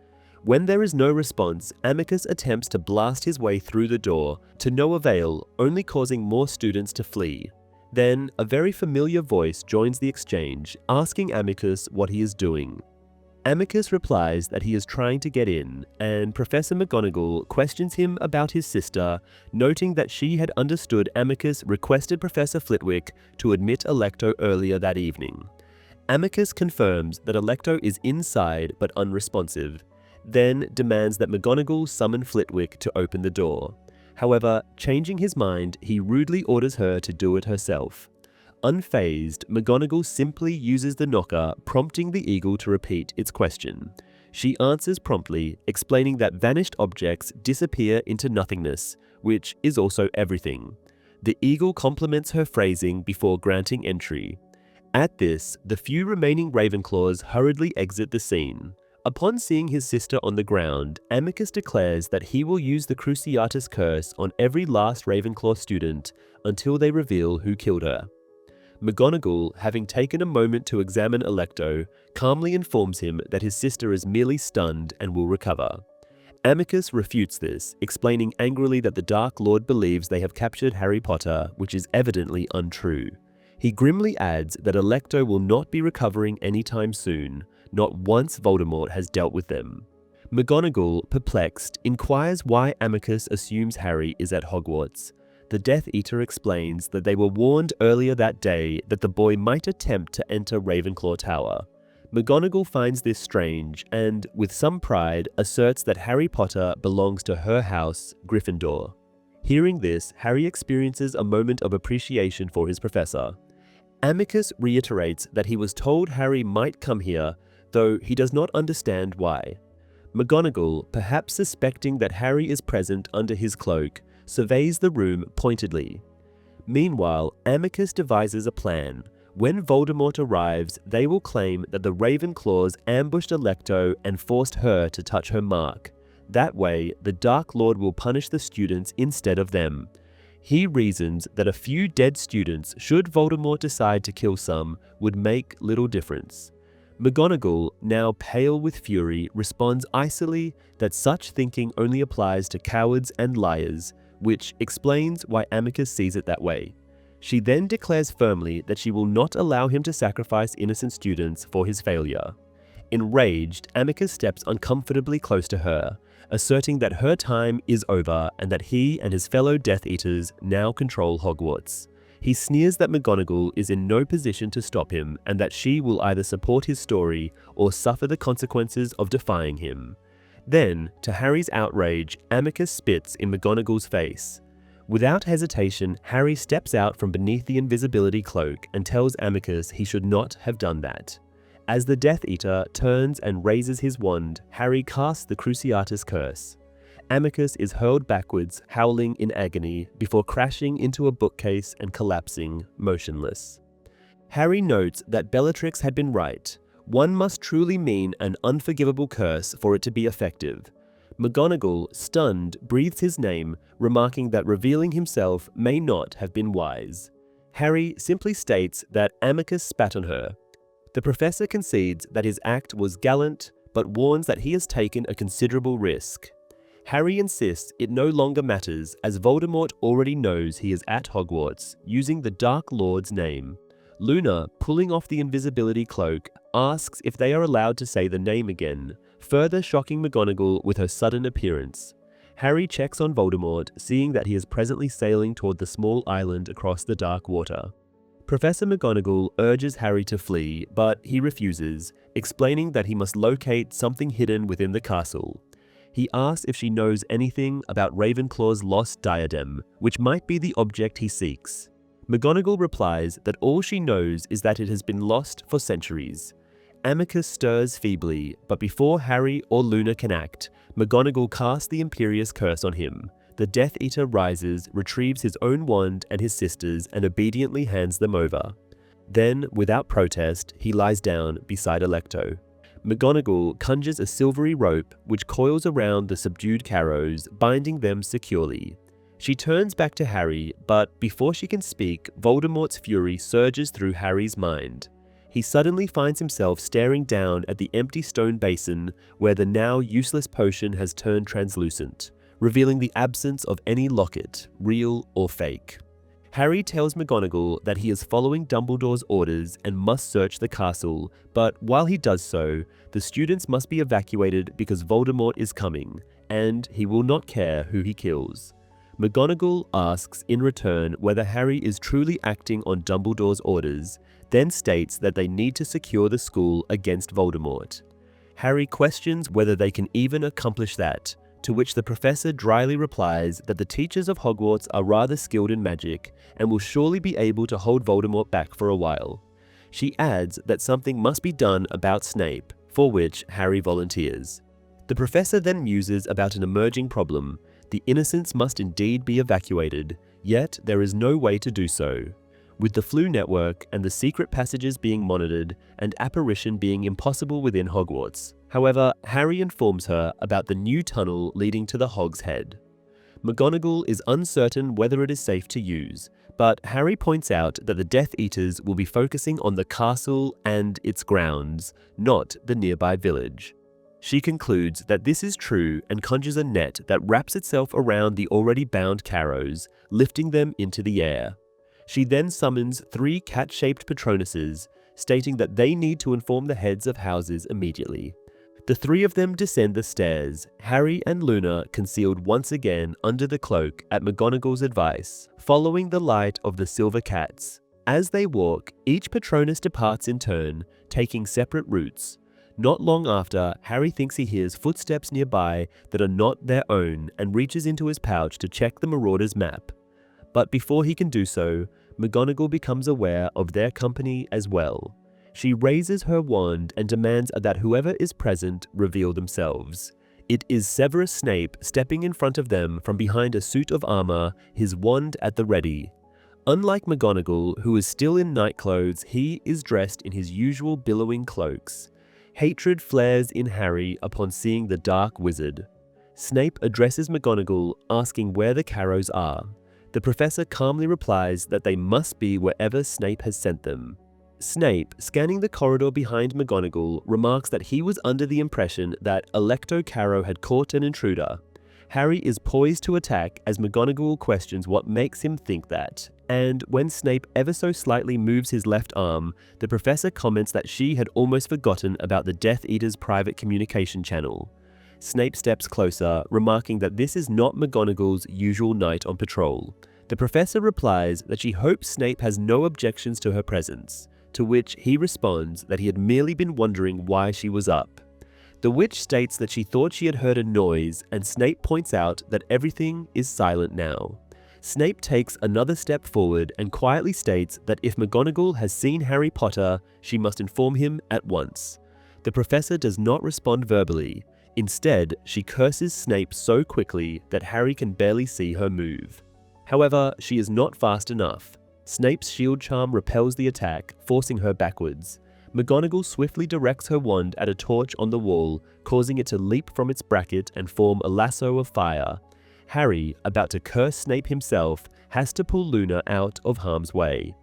When there is no response, Amicus attempts to blast his way through the door, to no avail, only causing more students to flee. Then, a very familiar voice joins the exchange, asking Amicus what he is doing. Amicus replies that he is trying to get in, and Professor McGonagall questions him about his sister, noting that she had understood Amicus requested Professor Flitwick to admit Alecto earlier that evening. Amicus confirms that Alecto is inside but unresponsive, then demands that McGonagall summon Flitwick to open the door. However, changing his mind, he rudely orders her to do it herself. Unfazed, McGonagall simply uses the knocker, prompting the eagle to repeat its question. She answers promptly, explaining that vanished objects disappear into nothingness, which is also everything. The eagle compliments her phrasing before granting entry. At this, the few remaining Ravenclaws hurriedly exit the scene. Upon seeing his sister on the ground, Amicus declares that he will use the Cruciatus Curse on every last Ravenclaw student until they reveal who killed her. McGonagall, having taken a moment to examine Alecto, calmly informs him that his sister is merely stunned and will recover. Amicus refutes this, explaining angrily that the Dark Lord believes they have captured Harry Potter, which is evidently untrue. He grimly adds that Alecto will not be recovering anytime soon, not once Voldemort has dealt with them. McGonagall, perplexed, inquires why Amicus assumes Harry is at Hogwarts. The Death Eater explains that they were warned earlier that day that the boy might attempt to enter Ravenclaw Tower. McGonagall finds this strange and, with some pride, asserts that Harry Potter belongs to her house, Gryffindor. Hearing this, Harry experiences a moment of appreciation for his professor. Amicus reiterates that he was told Harry might come here, though he does not understand why. McGonagall, perhaps suspecting that Harry is present under his cloak, surveys the room pointedly. Meanwhile, Amicus devises a plan. When Voldemort arrives, they will claim that the Ravenclaws ambushed Alecto and forced her to touch her mark. That way, the Dark Lord will punish the students instead of them. He reasons that a few dead students, should Voldemort decide to kill some, would make little difference. McGonagall, now pale with fury, responds icily that such thinking only applies to cowards and liars, which explains why Amicus sees it that way. She then declares firmly that she will not allow him to sacrifice innocent students for his failure. Enraged, Amicus steps uncomfortably close to her, asserting that her time is over and that he and his fellow Death Eaters now control Hogwarts. He sneers that McGonagall is in no position to stop him and that she will either support his story or suffer the consequences of defying him. Then, to Harry's outrage, Amicus spits in McGonagall's face. Without hesitation, Harry steps out from beneath the invisibility cloak and tells Amicus he should not have done that. As the Death Eater turns and raises his wand, Harry casts the Cruciatus Curse. Amicus is hurled backwards, howling in agony, before crashing into a bookcase and collapsing, motionless. Harry notes that Bellatrix had been right. One must truly mean an unforgivable curse for it to be effective. McGonagall, stunned, breathes his name, remarking that revealing himself may not have been wise. Harry simply states that Amicus spat on her. The professor concedes that his act was gallant, but warns that he has taken a considerable risk. Harry insists it no longer matters, as Voldemort already knows he is at Hogwarts, using the Dark Lord's name. Luna, pulling off the invisibility cloak, asks if they are allowed to say the name again, further shocking McGonagall with her sudden appearance. Harry checks on Voldemort, seeing that he is presently sailing toward the small island across the dark water. Professor McGonagall urges Harry to flee, but he refuses, explaining that he must locate something hidden within the castle. He asks if she knows anything about Ravenclaw's Lost Diadem, which might be the object he seeks. McGonagall replies that all she knows is that it has been lost for centuries. Amicus stirs feebly, but before Harry or Luna can act, McGonagall casts the Imperious Curse on him. The Death Eater rises, retrieves his own wand and his sister's, and obediently hands them over. Then, without protest, he lies down beside Alecto. McGonagall conjures a silvery rope which coils around the subdued Carrows, binding them securely. She turns back to Harry, but before she can speak, Voldemort's fury surges through Harry's mind. He suddenly finds himself staring down at the empty stone basin where the now useless potion has turned translucent, revealing the absence of any locket, real or fake. Harry tells McGonagall that he is following Dumbledore's orders and must search the castle, but while he does so, the students must be evacuated because Voldemort is coming, and he will not care who he kills. McGonagall asks in return whether Harry is truly acting on Dumbledore's orders, then states that they need to secure the school against Voldemort. Harry questions whether they can even accomplish that, to which the professor dryly replies that the teachers of Hogwarts are rather skilled in magic and will surely be able to hold Voldemort back for a while. She adds that something must be done about Snape, for which Harry volunteers. The professor then muses about an emerging problem. The innocents must indeed be evacuated, yet there is no way to do so. With the Flu network and the secret passages being monitored and apparition being impossible within Hogwarts. However, Harry informs her about the new tunnel leading to the Hog's Head. McGonagall is uncertain whether it is safe to use, but Harry points out that the Death Eaters will be focusing on the castle and its grounds, not the nearby village. She concludes that this is true and conjures a net that wraps itself around the already bound Carrows, lifting them into the air. She then summons 3 cat-shaped Patronuses, stating that they need to inform the heads of houses immediately. The 3 of them descend the stairs, Harry and Luna concealed once again under the cloak at McGonagall's advice, following the light of the silver cats. As they walk, each Patronus departs in turn, taking separate routes. Not long after, Harry thinks he hears footsteps nearby that are not their own and reaches into his pouch to check the Marauder's map. But before he can do so, McGonagall becomes aware of their company as well. She raises her wand and demands that whoever is present reveal themselves. It is Severus Snape stepping in front of them from behind a suit of armor, his wand at the ready. Unlike McGonagall, who is still in nightclothes, he is dressed in his usual billowing cloaks. Hatred flares in Harry upon seeing the dark wizard. Snape addresses McGonagall, asking where the Carrows are. The professor calmly replies that they must be wherever Snape has sent them. Snape, scanning the corridor behind McGonagall, remarks that he was under the impression that Alecto Carrow had caught an intruder. Harry is poised to attack as McGonagall questions what makes him think that, and when Snape ever so slightly moves his left arm, the professor comments that she had almost forgotten about the Death Eater's private communication channel. Snape steps closer, remarking that this is not McGonagall's usual night on patrol. The professor replies that she hopes Snape has no objections to her presence, to which he responds that he had merely been wondering why she was up. The witch states that she thought she had heard a noise, and Snape points out that everything is silent now. Snape takes another step forward and quietly states that if McGonagall has seen Harry Potter, she must inform him at once. The professor does not respond verbally. Instead, she curses Snape so quickly that Harry can barely see her move. However, she is not fast enough. Snape's shield charm repels the attack, forcing her backwards. McGonagall swiftly directs her wand at a torch on the wall, causing it to leap from its bracket and form a lasso of fire. Harry, about to curse Snape himself, has to pull Luna out of harm's way.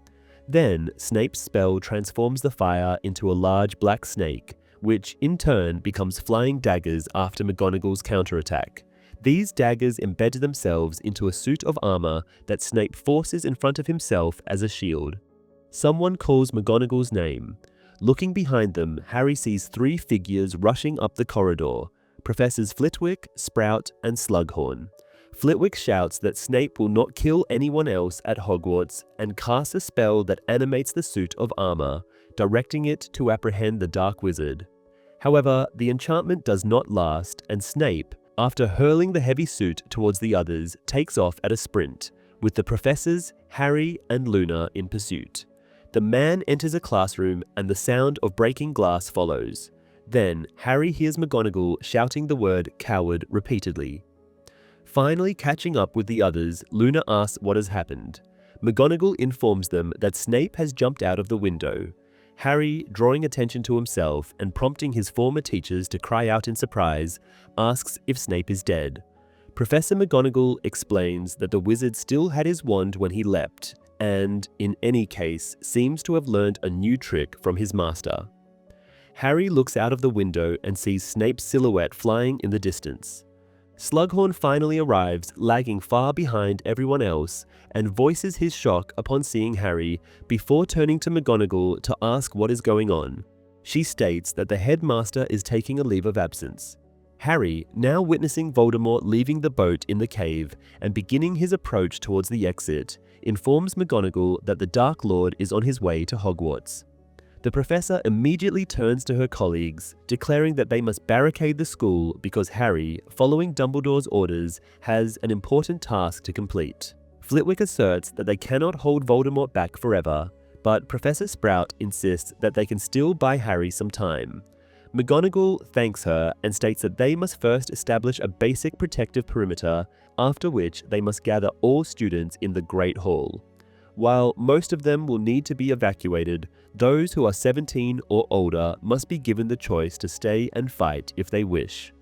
Then, Snape's spell transforms the fire into a large black snake, which in turn becomes flying daggers after McGonagall's counterattack. These daggers embed themselves into a suit of armor that Snape forces in front of himself as a shield. Someone calls McGonagall's name. Looking behind them, Harry sees 3 figures rushing up the corridor, Professors Flitwick, Sprout, and Slughorn. Flitwick shouts that Snape will not kill anyone else at Hogwarts and casts a spell that animates the suit of armor, directing it to apprehend the Dark Wizard. However, the enchantment does not last, and Snape, after hurling the heavy suit towards the others, takes off at a sprint, with the professors, Harry, and Luna in pursuit. The man enters a classroom and the sound of breaking glass follows. Then, Harry hears McGonagall shouting the word coward repeatedly. Finally catching up with the others, Luna asks what has happened. McGonagall informs them that Snape has jumped out of the window. Harry, drawing attention to himself and prompting his former teachers to cry out in surprise, asks if Snape is dead. Professor McGonagall explains that the wizard still had his wand when he leapt, and, in any case, seems to have learned a new trick from his master. Harry looks out of the window and sees Snape's silhouette flying in the distance. Slughorn finally arrives, lagging far behind everyone else, and voices his shock upon seeing Harry before turning to McGonagall to ask what is going on. She states that the headmaster is taking a leave of absence. Harry, now witnessing Voldemort leaving the boat in the cave and beginning his approach towards the exit, informs McGonagall that the Dark Lord is on his way to Hogwarts. The professor immediately turns to her colleagues, declaring that they must barricade the school because Harry, following Dumbledore's orders, has an important task to complete. Flitwick asserts that they cannot hold Voldemort back forever, but Professor Sprout insists that they can still buy Harry some time. McGonagall thanks her and states that they must first establish a basic protective perimeter, after which they must gather all students in the Great Hall. While most of them will need to be evacuated, those who are 17 or older must be given the choice to stay and fight if they wish.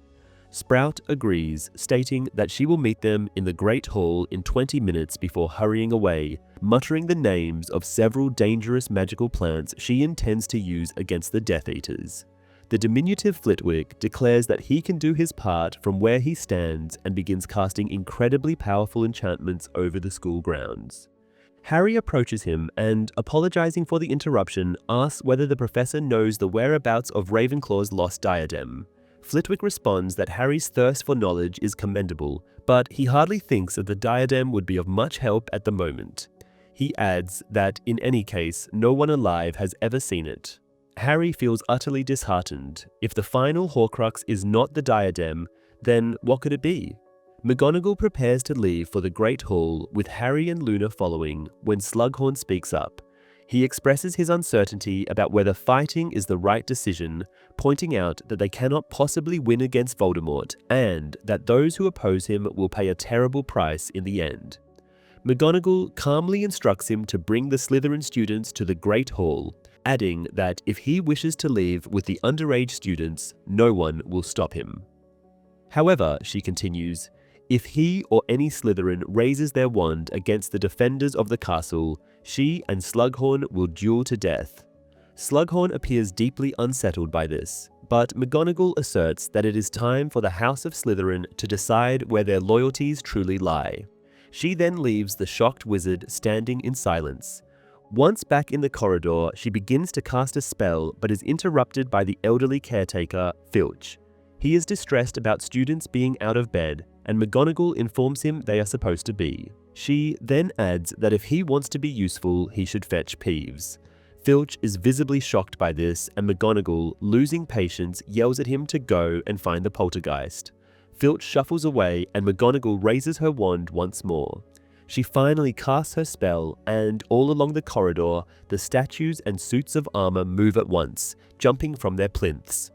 Sprout agrees, stating that she will meet them in the Great Hall in 20 minutes before hurrying away, muttering the names of several dangerous magical plants she intends to use against the Death Eaters. The diminutive Flitwick declares that he can do his part from where he stands and begins casting incredibly powerful enchantments over the school grounds. Harry approaches him and, apologizing for the interruption, asks whether the professor knows the whereabouts of Ravenclaw's Lost Diadem. Flitwick responds that Harry's thirst for knowledge is commendable, but he hardly thinks that the diadem would be of much help at the moment. He adds that, in any case, no one alive has ever seen it. Harry feels utterly disheartened. If the final Horcrux is not the diadem, then what could it be? McGonagall prepares to leave for the Great Hall, with Harry and Luna following, when Slughorn speaks up. He expresses his uncertainty about whether fighting is the right decision, pointing out that they cannot possibly win against Voldemort and that those who oppose him will pay a terrible price in the end. McGonagall calmly instructs him to bring the Slytherin students to the Great Hall, adding that if he wishes to leave with the underage students, no one will stop him. However, she continues, if he or any Slytherin raises their wand against the defenders of the castle, she and Slughorn will duel to death. Slughorn appears deeply unsettled by this, but McGonagall asserts that it is time for the House of Slytherin to decide where their loyalties truly lie. She then leaves the shocked wizard standing in silence. Once back in the corridor, she begins to cast a spell but is interrupted by the elderly caretaker, Filch. He is distressed about students being out of bed, and McGonagall informs him they are supposed to be. She then adds that if he wants to be useful, he should fetch Peeves. Filch is visibly shocked by this, and McGonagall, losing patience, yells at him to go and find the poltergeist. Filch shuffles away, and McGonagall raises her wand once more. She finally casts her spell, and all along the corridor, the statues and suits of armor move at once, jumping from their plinths.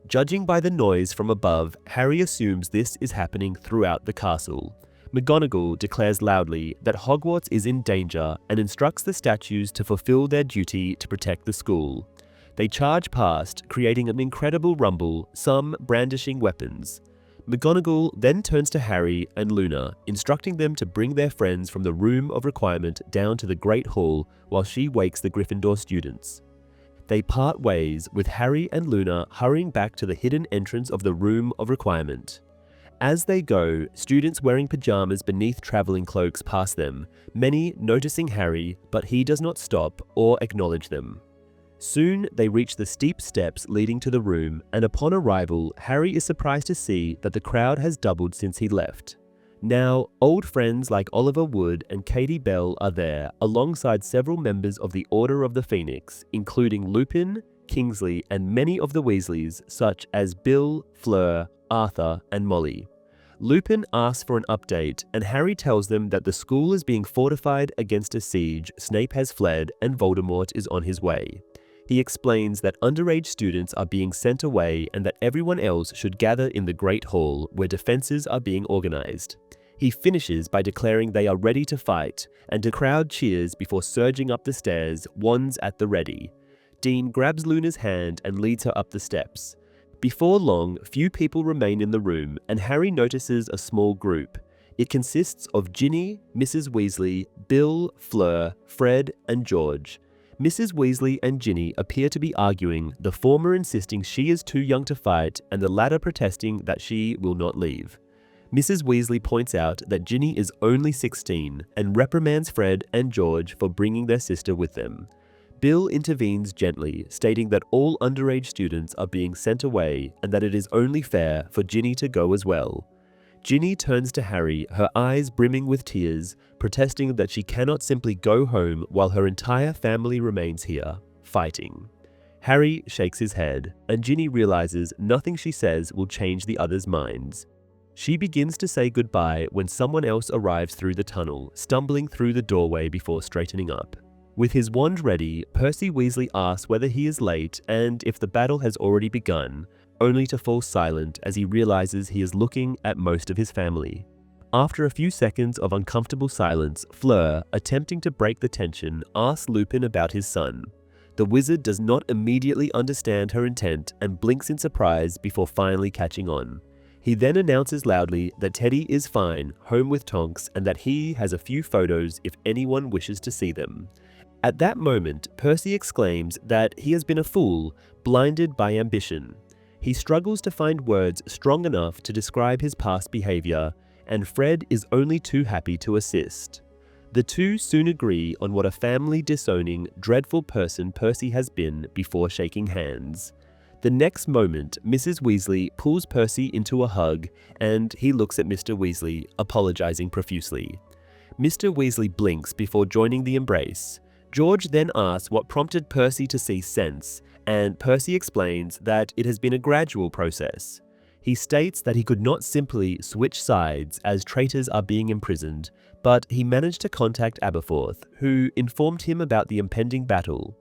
Judging by the noise from above, Harry assumes this is happening throughout the castle. McGonagall declares loudly that Hogwarts is in danger and instructs the statues to fulfill their duty to protect the school. They charge past, creating an incredible rumble, some brandishing weapons. McGonagall then turns to Harry and Luna, instructing them to bring their friends from the Room of Requirement down to the Great Hall while she wakes the Gryffindor students. They part ways, with Harry and Luna hurrying back to the hidden entrance of the Room of Requirement. As they go, students wearing pajamas beneath traveling cloaks pass them, many noticing Harry, but he does not stop or acknowledge them. Soon they reach the steep steps leading to the room, and upon arrival, Harry is surprised to see that the crowd has doubled since he left. Now, old friends like Oliver Wood and Katie Bell are there, alongside several members of the Order of the Phoenix, including Lupin, Kingsley, and many of the Weasleys, such as Bill, Fleur, Arthur, and Molly. Lupin asks for an update, and Harry tells them that the school is being fortified against a siege, Snape has fled, and Voldemort is on his way. He explains that underage students are being sent away and that everyone else should gather in the Great Hall, where defenses are being organized. He finishes by declaring they are ready to fight, and the crowd cheers before surging up the stairs, wands at the ready. Dean grabs Luna's hand and leads her up the steps. Before long, few people remain in the room, and Harry notices a small group. It consists of Ginny, Mrs. Weasley, Bill, Fleur, Fred, and George. Mrs. Weasley and Ginny appear to be arguing, the former insisting she is too young to fight, and the latter protesting that she will not leave. Mrs. Weasley points out that Ginny is only 16, and reprimands Fred and George for bringing their sister with them. Bill intervenes gently, stating that all underage students are being sent away and that it is only fair for Ginny to go as well. Ginny turns to Harry, her eyes brimming with tears, protesting that she cannot simply go home while her entire family remains here, fighting. Harry shakes his head, and Ginny realizes nothing she says will change the others' minds. She begins to say goodbye when someone else arrives through the tunnel, stumbling through the doorway before straightening up. With his wand ready, Percy Weasley asks whether he is late and if the battle has already begun, only to fall silent as he realizes he is looking at most of his family. After a few seconds of uncomfortable silence, Fleur, attempting to break the tension, asks Lupin about his son. The wizard does not immediately understand her intent and blinks in surprise before finally catching on. He then announces loudly that Teddy is fine, home with Tonks, and that he has a few photos if anyone wishes to see them. At that moment, Percy exclaims that he has been a fool, blinded by ambition. He struggles to find words strong enough to describe his past behavior, and Fred is only too happy to assist. The two soon agree on what a family-disowning, dreadful person Percy has been before shaking hands. The next moment, Mrs. Weasley pulls Percy into a hug, and he looks at Mr. Weasley, apologizing profusely. Mr. Weasley blinks before joining the embrace. George then asks what prompted Percy to see sense, and Percy explains that it has been a gradual process. He states that he could not simply switch sides as traitors are being imprisoned, but he managed to contact Aberforth, who informed him about the impending battle.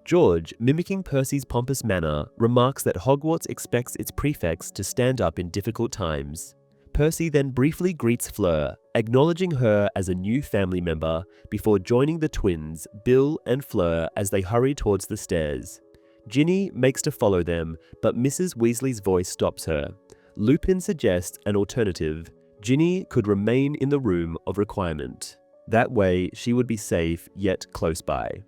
George, mimicking Percy's pompous manner, remarks that Hogwarts expects its prefects to stand up in difficult times. Percy then briefly greets Fleur, acknowledging her as a new family member, before joining the twins, Bill and Fleur, as they hurry towards the stairs. Ginny makes to follow them, but Mrs. Weasley's voice stops her. Lupin suggests an alternative. Ginny could remain in the room of requirement. That way, she would be safe, yet close by.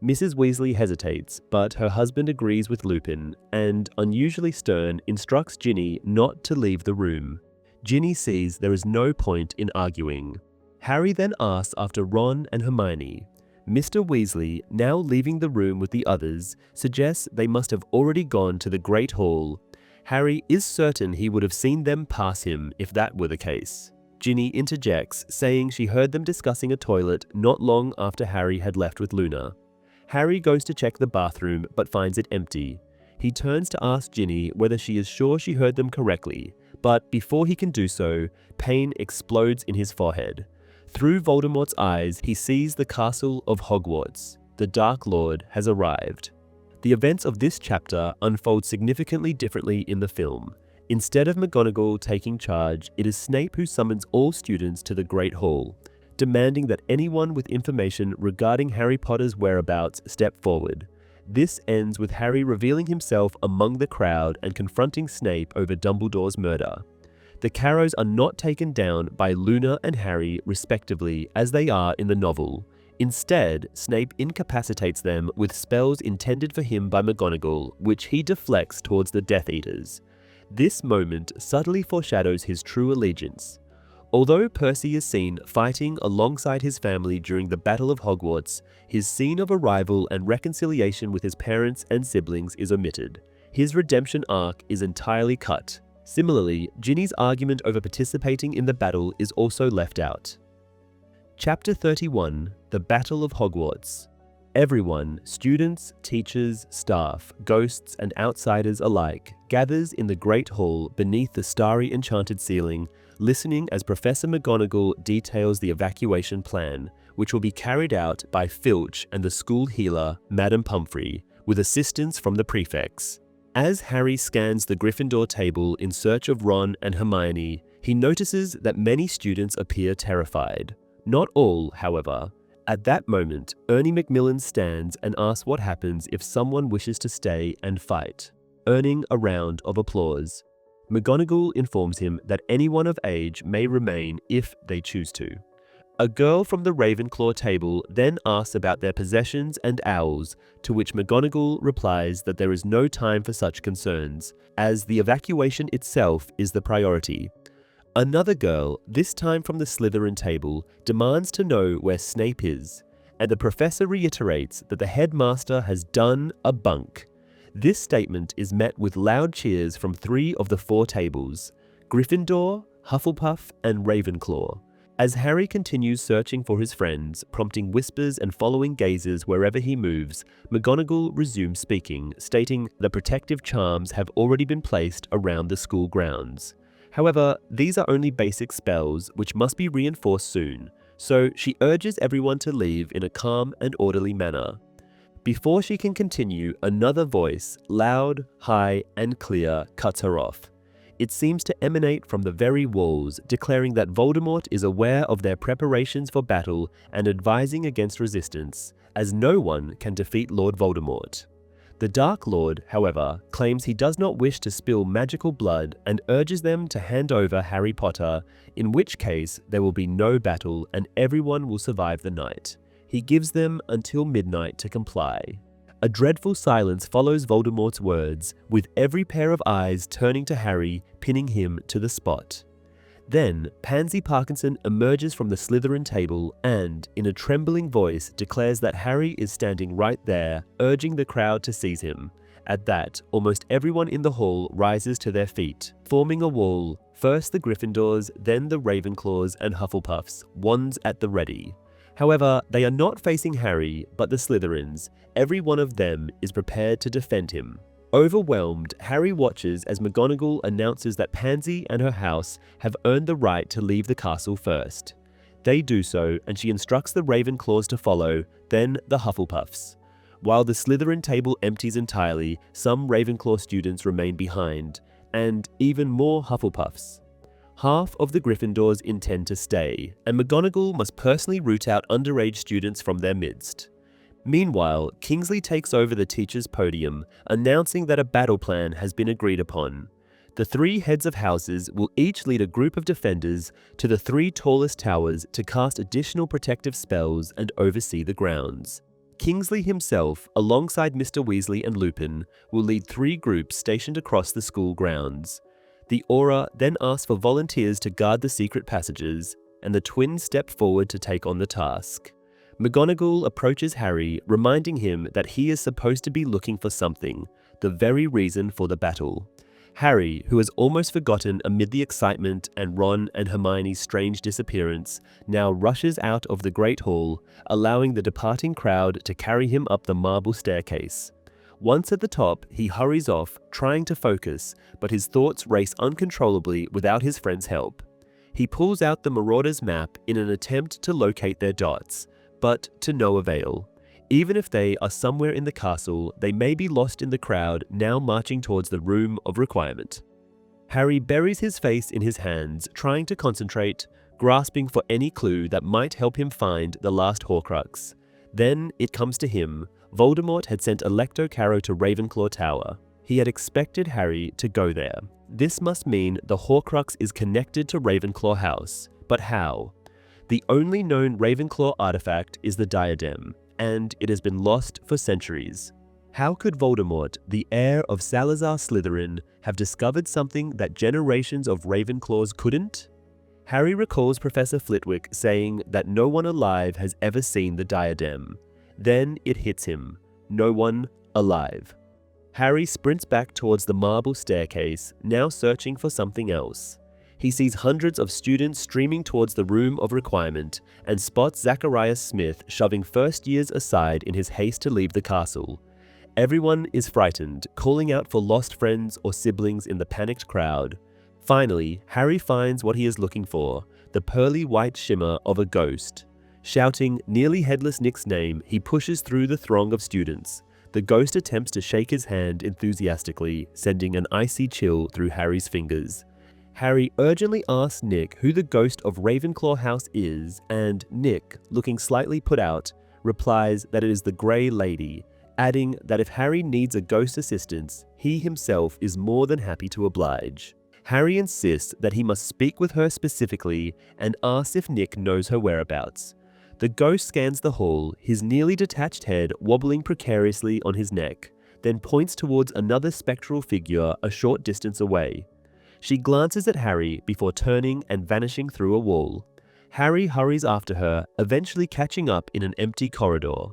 Mrs. Weasley hesitates, but her husband agrees with Lupin, and, unusually stern, instructs Ginny not to leave the room. Ginny sees there is no point in arguing. Harry then asks after Ron and Hermione. Mr. Weasley, now leaving the room with the others, suggests they must have already gone to the Great Hall. Harry is certain he would have seen them pass him if that were the case. Ginny interjects, saying she heard them discussing a toilet not long after Harry had left with Luna. Harry goes to check the bathroom but finds it empty. He turns to ask Ginny whether she is sure she heard them correctly, but before he can do so, pain explodes in his forehead. Through Voldemort's eyes, he sees the castle of Hogwarts. The Dark Lord has arrived. The events of this chapter unfold significantly differently in the film. Instead of McGonagall taking charge, it is Snape who summons all students to the Great Hall, demanding that anyone with information regarding Harry Potter's whereabouts step forward. This ends with Harry revealing himself among the crowd and confronting Snape over Dumbledore's murder. The Carrows are not taken down by Luna and Harry respectively as they are in the novel. Instead, Snape incapacitates them with spells intended for him by McGonagall, which he deflects towards the Death Eaters. This moment subtly foreshadows his true allegiance. Although Percy is seen fighting alongside his family during the Battle of Hogwarts, his scene of arrival and reconciliation with his parents and siblings is omitted. His redemption arc is entirely cut. Similarly, Ginny's argument over participating in the battle is also left out. Chapter 31, The Battle of Hogwarts. Everyone, students, teachers, staff, ghosts, and outsiders alike, gathers in the Great Hall beneath the starry enchanted ceiling, listening as Professor McGonagall details the evacuation plan, which will be carried out by Filch and the school healer, Madame Pomfrey, with assistance from the prefects. As Harry scans the Gryffindor table in search of Ron and Hermione, he notices that many students appear terrified. Not all, however. At that moment, Ernie Macmillan stands and asks what happens if someone wishes to stay and fight, earning a round of applause. McGonagall informs him that anyone of age may remain if they choose to. A girl from the Ravenclaw table then asks about their possessions and owls, to which McGonagall replies that there is no time for such concerns, as the evacuation itself is the priority. Another girl, this time from the Slytherin table, demands to know where Snape is, and the professor reiterates that the headmaster has done a bunk. This statement is met with loud cheers from 3 of the 4 tables, Gryffindor, Hufflepuff, and Ravenclaw. As Harry continues searching for his friends, prompting whispers and following gazes wherever he moves, McGonagall resumes speaking, stating that protective charms have already been placed around the school grounds. However, these are only basic spells which must be reinforced soon, so she urges everyone to leave in a calm and orderly manner. Before she can continue, another voice, loud, high, and clear, cuts her off. It seems to emanate from the very walls, declaring that Voldemort is aware of their preparations for battle and advising against resistance, as no one can defeat Lord Voldemort. The Dark Lord, however, claims he does not wish to spill magical blood and urges them to hand over Harry Potter, in which case there will be no battle and everyone will survive the night. He gives them until midnight to comply. A dreadful silence follows Voldemort's words, with every pair of eyes turning to Harry, pinning him to the spot. Then, Pansy Parkinson emerges from the Slytherin table and, in a trembling voice, declares that Harry is standing right there, urging the crowd to seize him. At that, almost everyone in the hall rises to their feet, forming a wall, first the Gryffindors, then the Ravenclaws and Hufflepuffs, wands at the ready. However, they are not facing Harry, but the Slytherins. Every one of them is prepared to defend him. Overwhelmed, Harry watches as McGonagall announces that Pansy and her house have earned the right to leave the castle first. They do so, and she instructs the Ravenclaws to follow, then the Hufflepuffs. While the Slytherin table empties entirely, some Ravenclaw students remain behind, and even more Hufflepuffs. Half of the Gryffindors intend to stay, and McGonagall must personally root out underage students from their midst. Meanwhile, Kingsley takes over the teacher's podium, announcing that a battle plan has been agreed upon. The three heads of houses will each lead a group of defenders to the three tallest towers to cast additional protective spells and oversee the grounds. Kingsley himself, alongside Mr. Weasley and Lupin, will lead three groups stationed across the school grounds. The Auror then asks for volunteers to guard the secret passages, and the twins step forward to take on the task. McGonagall approaches Harry, reminding him that he is supposed to be looking for something, the very reason for the battle. Harry, who has almost forgotten amid the excitement and Ron and Hermione's strange disappearance, now rushes out of the Great Hall, allowing the departing crowd to carry him up the marble staircase. Once at the top, he hurries off, trying to focus, but his thoughts race uncontrollably without his friend's help. He pulls out the Marauders' map in an attempt to locate their dots, but to no avail. Even if they are somewhere in the castle, they may be lost in the crowd now marching towards the Room of Requirement. Harry buries his face in his hands, trying to concentrate, grasping for any clue that might help him find the last Horcrux. Then it comes to him. Voldemort had sent Electo Carrow to Ravenclaw Tower. He had expected Harry to go there. This must mean the Horcrux is connected to Ravenclaw House. But how? The only known Ravenclaw artifact is the diadem, and it has been lost for centuries. How could Voldemort, the heir of Salazar Slytherin, have discovered something that generations of Ravenclaws couldn't? Harry recalls Professor Flitwick saying that no one alive has ever seen the diadem. Then it hits him. No one alive. Harry sprints back towards the marble staircase, now searching for something else. He sees hundreds of students streaming towards the Room of Requirement and spots Zacharias Smith shoving first years aside in his haste to leave the castle. Everyone is frightened, calling out for lost friends or siblings in the panicked crowd. Finally, Harry finds what he is looking for, the pearly white shimmer of a ghost. Shouting Nearly Headless Nick's name, he pushes through the throng of students. The ghost attempts to shake his hand enthusiastically, sending an icy chill through Harry's fingers. Harry urgently asks Nick who the ghost of Ravenclaw House is, and Nick, looking slightly put out, replies that it is the Grey Lady, adding that if Harry needs a ghost assistance, he himself is more than happy to oblige. Harry insists that he must speak with her specifically and asks if Nick knows her whereabouts. The ghost scans the hall, his nearly detached head wobbling precariously on his neck, then points towards another spectral figure a short distance away. She glances at Harry before turning and vanishing through a wall. Harry hurries after her, eventually catching up in an empty corridor.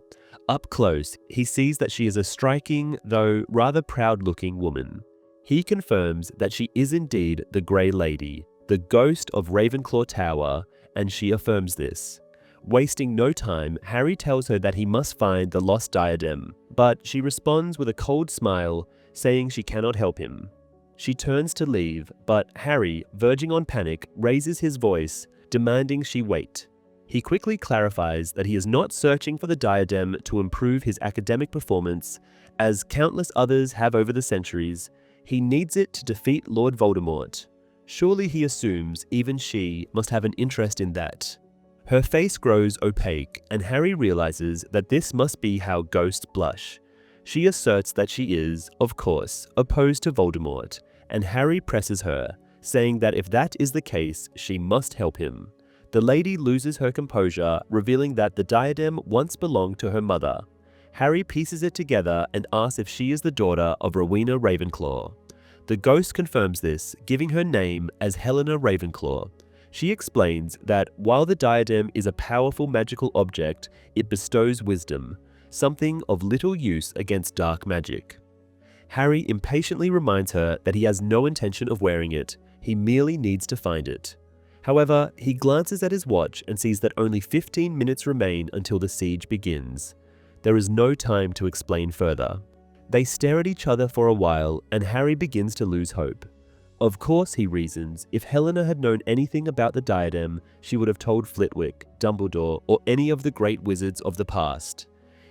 Up close, he sees that she is a striking, though rather proud-looking woman. He confirms that she is indeed the Grey Lady, the ghost of Ravenclaw Tower, and she affirms this. Wasting no time, Harry tells her that he must find the lost diadem, but she responds with a cold smile, saying she cannot help him. She turns to leave, but Harry, verging on panic, raises his voice, demanding she wait. He quickly clarifies that he is not searching for the diadem to improve his academic performance, as countless others have over the centuries. He needs it to defeat Lord Voldemort. Surely he assumes even she must have an interest in that. Her face grows opaque, and Harry realizes that this must be how ghosts blush. She asserts that she is, of course, opposed to Voldemort, and Harry presses her, saying that if that is the case, she must help him. The lady loses her composure, revealing that the diadem once belonged to her mother. Harry pieces it together and asks if she is the daughter of Rowena Ravenclaw. The ghost confirms this, giving her name as Helena Ravenclaw. She explains that while the diadem is a powerful magical object, it bestows wisdom, something of little use against dark magic. Harry impatiently reminds her that he has no intention of wearing it, he merely needs to find it. However, he glances at his watch and sees that only 15 minutes remain until the siege begins. There is no time to explain further. They stare at each other for a while, and Harry begins to lose hope. Of course, he reasons, if Helena had known anything about the diadem, she would have told Flitwick, Dumbledore, or any of the great wizards of the past.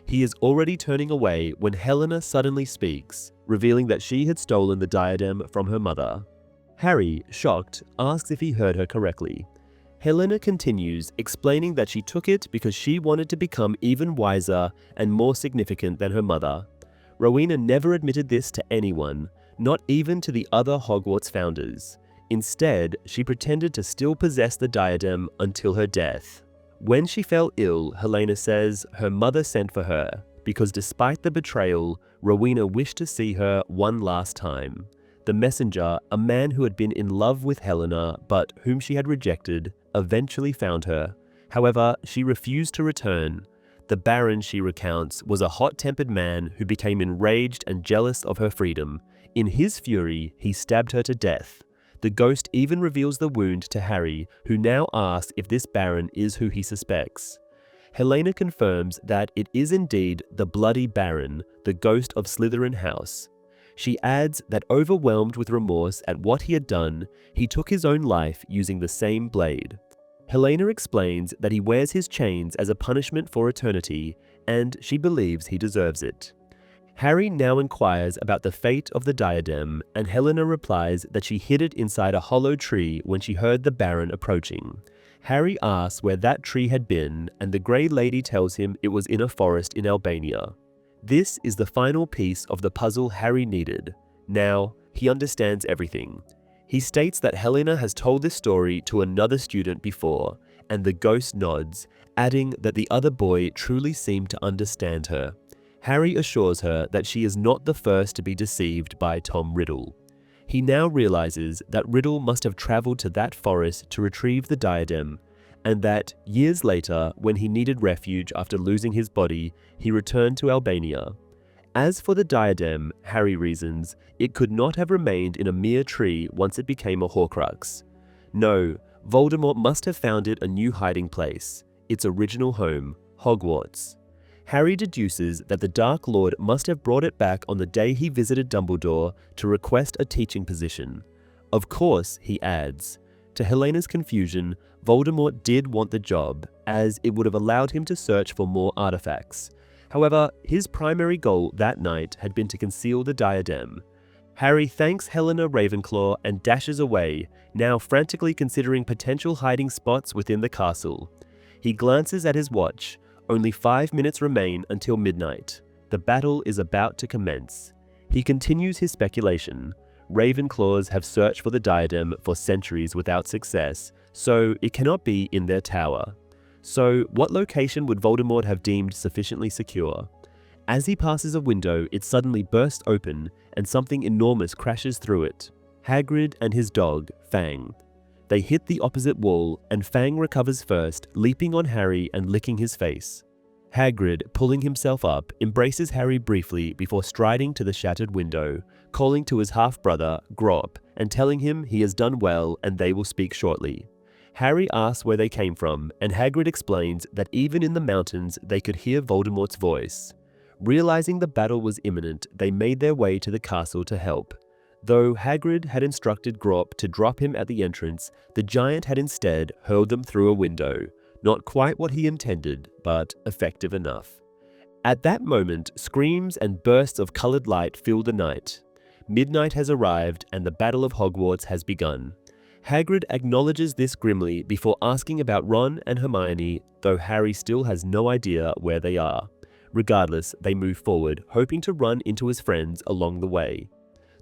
He is already turning away when Helena suddenly speaks, revealing that she had stolen the diadem from her mother. Harry, shocked, asks if he heard her correctly. Helena continues, explaining that she took it because she wanted to become even wiser and more significant than her mother. Rowena never admitted this to anyone, not even to the other Hogwarts founders. Instead, she pretended to still possess the diadem until her death. When she fell ill, Helena says her mother sent for her, because despite the betrayal, Rowena wished to see her one last time. The messenger, a man who had been in love with Helena but whom she had rejected, eventually found her. However, she refused to return. The Baron, she recounts, was a hot-tempered man who became enraged and jealous of her freedom. In his fury, he stabbed her to death. The ghost even reveals the wound to Harry, who now asks if this Baron is who he suspects. Helena confirms that it is indeed the Bloody Baron, the ghost of Slytherin House. She adds that overwhelmed with remorse at what he had done, he took his own life using the same blade. Helena explains that he wears his chains as a punishment for eternity, and she believes he deserves it. Harry now inquires about the fate of the diadem, and Helena replies that she hid it inside a hollow tree when she heard the Baron approaching. Harry asks where that tree had been, and the Grey Lady tells him it was in a forest in Albania. This is the final piece of the puzzle Harry needed. Now, he understands everything. He states that Helena has told this story to another student before, and the ghost nods, adding that the other boy truly seemed to understand her. Harry assures her that she is not the first to be deceived by Tom Riddle. He now realizes that Riddle must have traveled to that forest to retrieve the diadem, and that, years later, when he needed refuge after losing his body, he returned to Albania. As for the diadem, Harry reasons, it could not have remained in a mere tree once it became a Horcrux. No, Voldemort must have found it a new hiding place, its original home, Hogwarts. Harry deduces that the Dark Lord must have brought it back on the day he visited Dumbledore to request a teaching position. Of course, he adds. To Helena's confusion, Voldemort did want the job, as it would have allowed him to search for more artifacts. However, his primary goal that night had been to conceal the diadem. Harry thanks Helena Ravenclaw and dashes away, now frantically considering potential hiding spots within the castle. He glances at his watch. Only 5 minutes remain until midnight. The battle is about to commence. He continues his speculation. Ravenclaws have searched for the diadem for centuries without success, so it cannot be in their tower. So, what location would Voldemort have deemed sufficiently secure? As he passes a window, it suddenly bursts open, and something enormous crashes through it. Hagrid and his dog, Fang. They hit the opposite wall, and Fang recovers first, leaping on Harry and licking his face. Hagrid, pulling himself up, embraces Harry briefly before striding to the shattered window, calling to his half-brother, Grop, and telling him he has done well and they will speak shortly. Harry asks where they came from, and Hagrid explains that even in the mountains they could hear Voldemort's voice. Realizing the battle was imminent, they made their way to the castle to help. Though Hagrid had instructed Grop to drop him at the entrance, the giant had instead hurled them through a window. Not quite what he intended, but effective enough. At that moment, screams and bursts of colored light filled the night. Midnight has arrived, and the Battle of Hogwarts has begun. Hagrid acknowledges this grimly before asking about Ron and Hermione, though Harry still has no idea where they are. Regardless, they move forward, hoping to run into his friends along the way.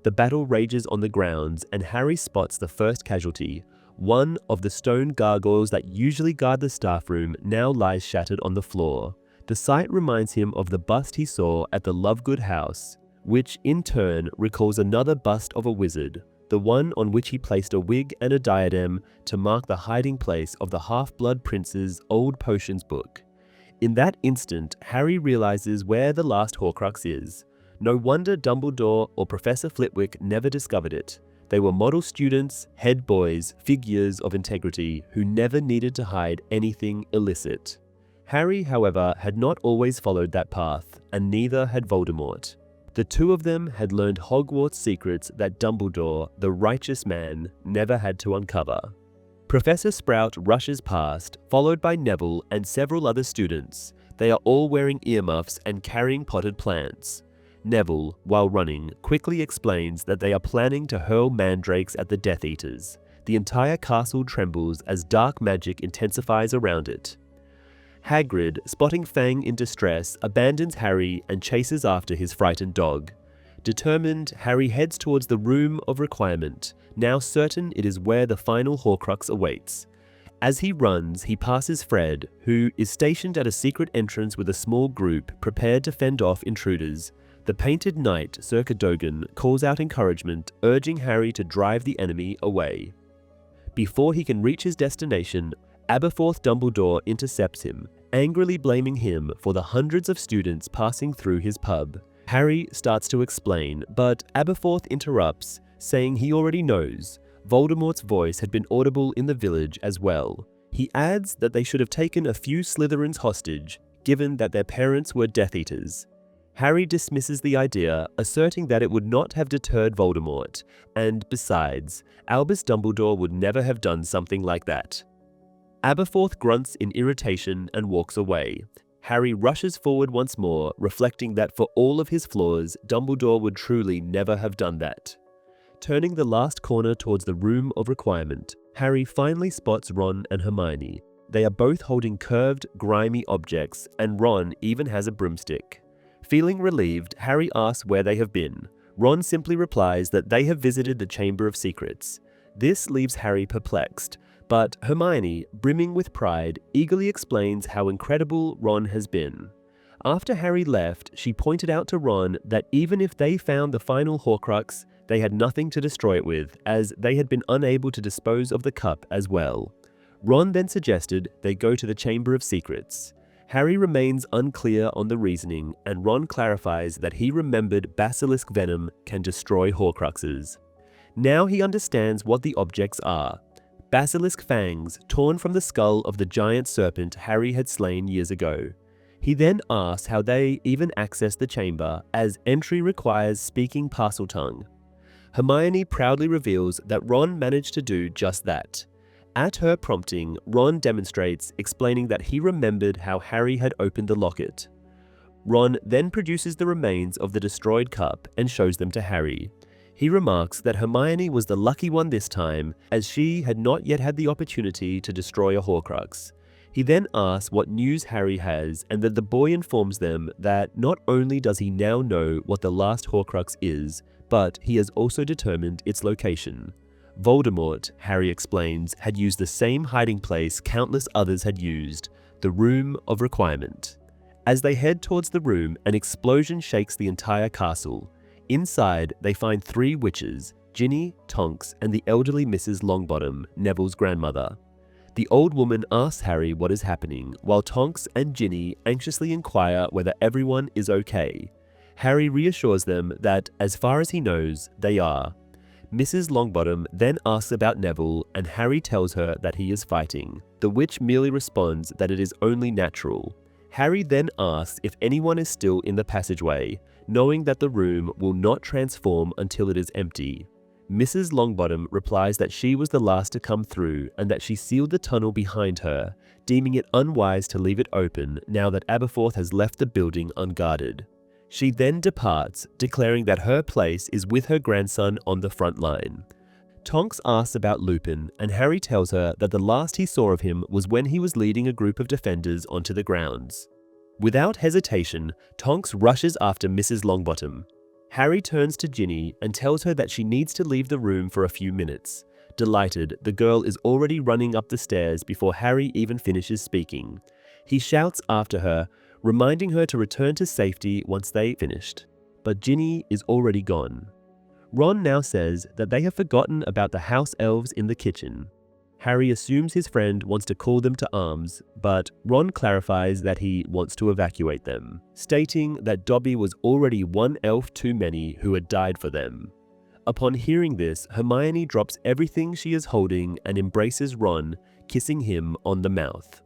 The battle rages on the grounds, and Harry spots the first casualty. One of the stone gargoyles that usually guard the staff room now lies shattered on the floor. The sight reminds him of the bust he saw at the Lovegood house, which in turn recalls another bust of a wizard, the one on which he placed a wig and a diadem to mark the hiding place of the Half-Blood Prince's old potions book. In that instant, Harry realizes where the last Horcrux is. No wonder Dumbledore or Professor Flitwick never discovered it. They were model students, head boys, figures of integrity who never needed to hide anything illicit. Harry, however, had not always followed that path, and neither had Voldemort. The two of them had learned Hogwarts secrets that Dumbledore, the righteous man, never had to uncover. Professor Sprout rushes past, followed by Neville and several other students. They are all wearing earmuffs and carrying potted plants. Neville, while running, quickly explains that they are planning to hurl mandrakes at the Death Eaters. The entire castle trembles as dark magic intensifies around it. Hagrid, spotting Fang in distress, abandons Harry and chases after his frightened dog. Determined, Harry heads towards the Room of Requirement, now certain it is where the final Horcrux awaits. As he runs, he passes Fred, who is stationed at a secret entrance with a small group prepared to fend off intruders. The painted knight, Sir Cadogan, calls out encouragement, urging Harry to drive the enemy away. Before he can reach his destination, Aberforth Dumbledore intercepts him, angrily blaming him for the hundreds of students passing through his pub. Harry starts to explain, but Aberforth interrupts, saying he already knows. Voldemort's voice had been audible in the village as well. He adds that they should have taken a few Slytherins hostage, given that their parents were Death Eaters. Harry dismisses the idea, asserting that it would not have deterred Voldemort, and besides, Albus Dumbledore would never have done something like that. Aberforth grunts in irritation and walks away. Harry rushes forward once more, reflecting that for all of his flaws, Dumbledore would truly never have done that. Turning the last corner towards the Room of Requirement, Harry finally spots Ron and Hermione. They are both holding curved, grimy objects, and Ron even has a broomstick. Feeling relieved, Harry asks where they have been. Ron simply replies that they have visited the Chamber of Secrets. This leaves Harry perplexed, but Hermione, brimming with pride, eagerly explains how incredible Ron has been. After Harry left, she pointed out to Ron that even if they found the final Horcrux, they had nothing to destroy it with, as they had been unable to dispose of the cup as well. Ron then suggested they go to the Chamber of Secrets. Harry remains unclear on the reasoning, and Ron clarifies that he remembered basilisk venom can destroy Horcruxes. Now he understands what the objects are. Basilisk fangs torn from the skull of the giant serpent Harry had slain years ago. He then asks how they even access the chamber, as entry requires speaking Parseltongue. Hermione proudly reveals that Ron managed to do just that. At her prompting, Ron demonstrates, explaining that he remembered how Harry had opened the locket. Ron then produces the remains of the destroyed cup and shows them to Harry. He remarks that Hermione was the lucky one this time, as she had not yet had the opportunity to destroy a Horcrux. He then asks what news Harry has, and that the boy informs them that not only does he now know what the last Horcrux is, but he has also determined its location. Voldemort, Harry explains, had used the same hiding place countless others had used, the Room of Requirement. As they head towards the room, an explosion shakes the entire castle. Inside, they find three witches, Ginny, Tonks, and the elderly Mrs. Longbottom, Neville's grandmother. The old woman asks Harry what is happening, while Tonks and Ginny anxiously inquire whether everyone is okay. Harry reassures them that, as far as he knows, they are. Mrs. Longbottom then asks about Neville, and Harry tells her that he is fighting. The witch merely responds that it is only natural. Harry then asks if anyone is still in the passageway, knowing that the room will not transform until it is empty. Mrs. Longbottom replies that she was the last to come through and that she sealed the tunnel behind her, deeming it unwise to leave it open now that Aberforth has left the building unguarded. She then departs, declaring that her place is with her grandson on the front line. Tonks asks about Lupin, and Harry tells her that the last he saw of him was when he was leading a group of defenders onto the grounds. Without hesitation, Tonks rushes after Mrs. Longbottom. Harry turns to Ginny and tells her that she needs to leave the room for a few minutes. Delighted, the girl is already running up the stairs before Harry even finishes speaking. He shouts after her, reminding her to return to safety once they finished. But Ginny is already gone. Ron now says that they have forgotten about the house elves in the kitchen. Harry assumes his friend wants to call them to arms, but Ron clarifies that he wants to evacuate them, stating that Dobby was already one elf too many who had died for them. Upon hearing this, Hermione drops everything she is holding and embraces Ron, kissing him on the mouth.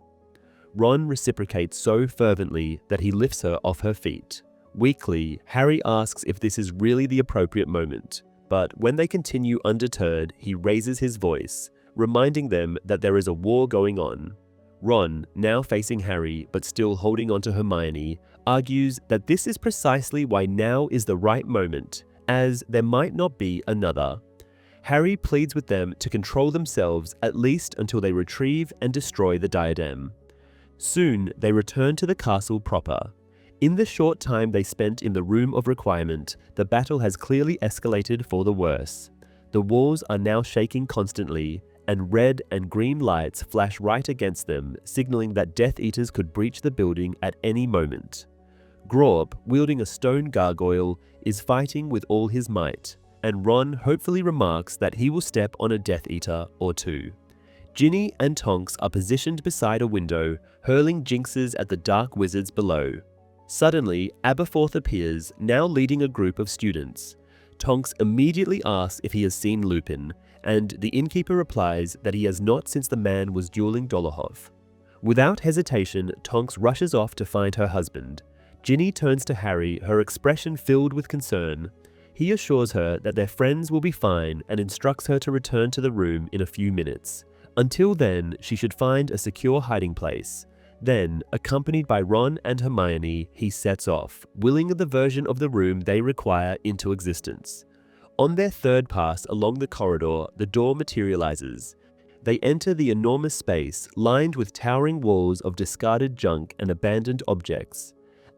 Ron reciprocates so fervently that he lifts her off her feet. Weakly, Harry asks if this is really the appropriate moment, but when they continue undeterred, he raises his voice, reminding them that there is a war going on. Ron, now facing Harry but still holding on to Hermione, argues that this is precisely why now is the right moment, as there might not be another. Harry pleads with them to control themselves at least until they retrieve and destroy the diadem. Soon they return to the castle proper. In the short time they spent in the Room of Requirement, the battle has clearly escalated for the worse. The walls are now shaking constantly, and red and green lights flash right against them, signaling that Death Eaters could breach the building at any moment. Grawp, wielding a stone gargoyle, is fighting with all his might, and Ron hopefully remarks that he will step on a Death Eater or two. Ginny and Tonks are positioned beside a window, hurling jinxes at the dark wizards below. Suddenly, Aberforth appears, now leading a group of students. Tonks immediately asks if he has seen Lupin, and the innkeeper replies that he has not since the man was dueling Dolohov. Without hesitation, Tonks rushes off to find her husband. Ginny turns to Harry, her expression filled with concern. He assures her that their friends will be fine and instructs her to return to the room in a few minutes. Until then, she should find a secure hiding place. Then, accompanied by Ron and Hermione, he sets off, willing the version of the room they require into existence. On their third pass along the corridor, the door materializes. They enter the enormous space, lined with towering walls of discarded junk and abandoned objects.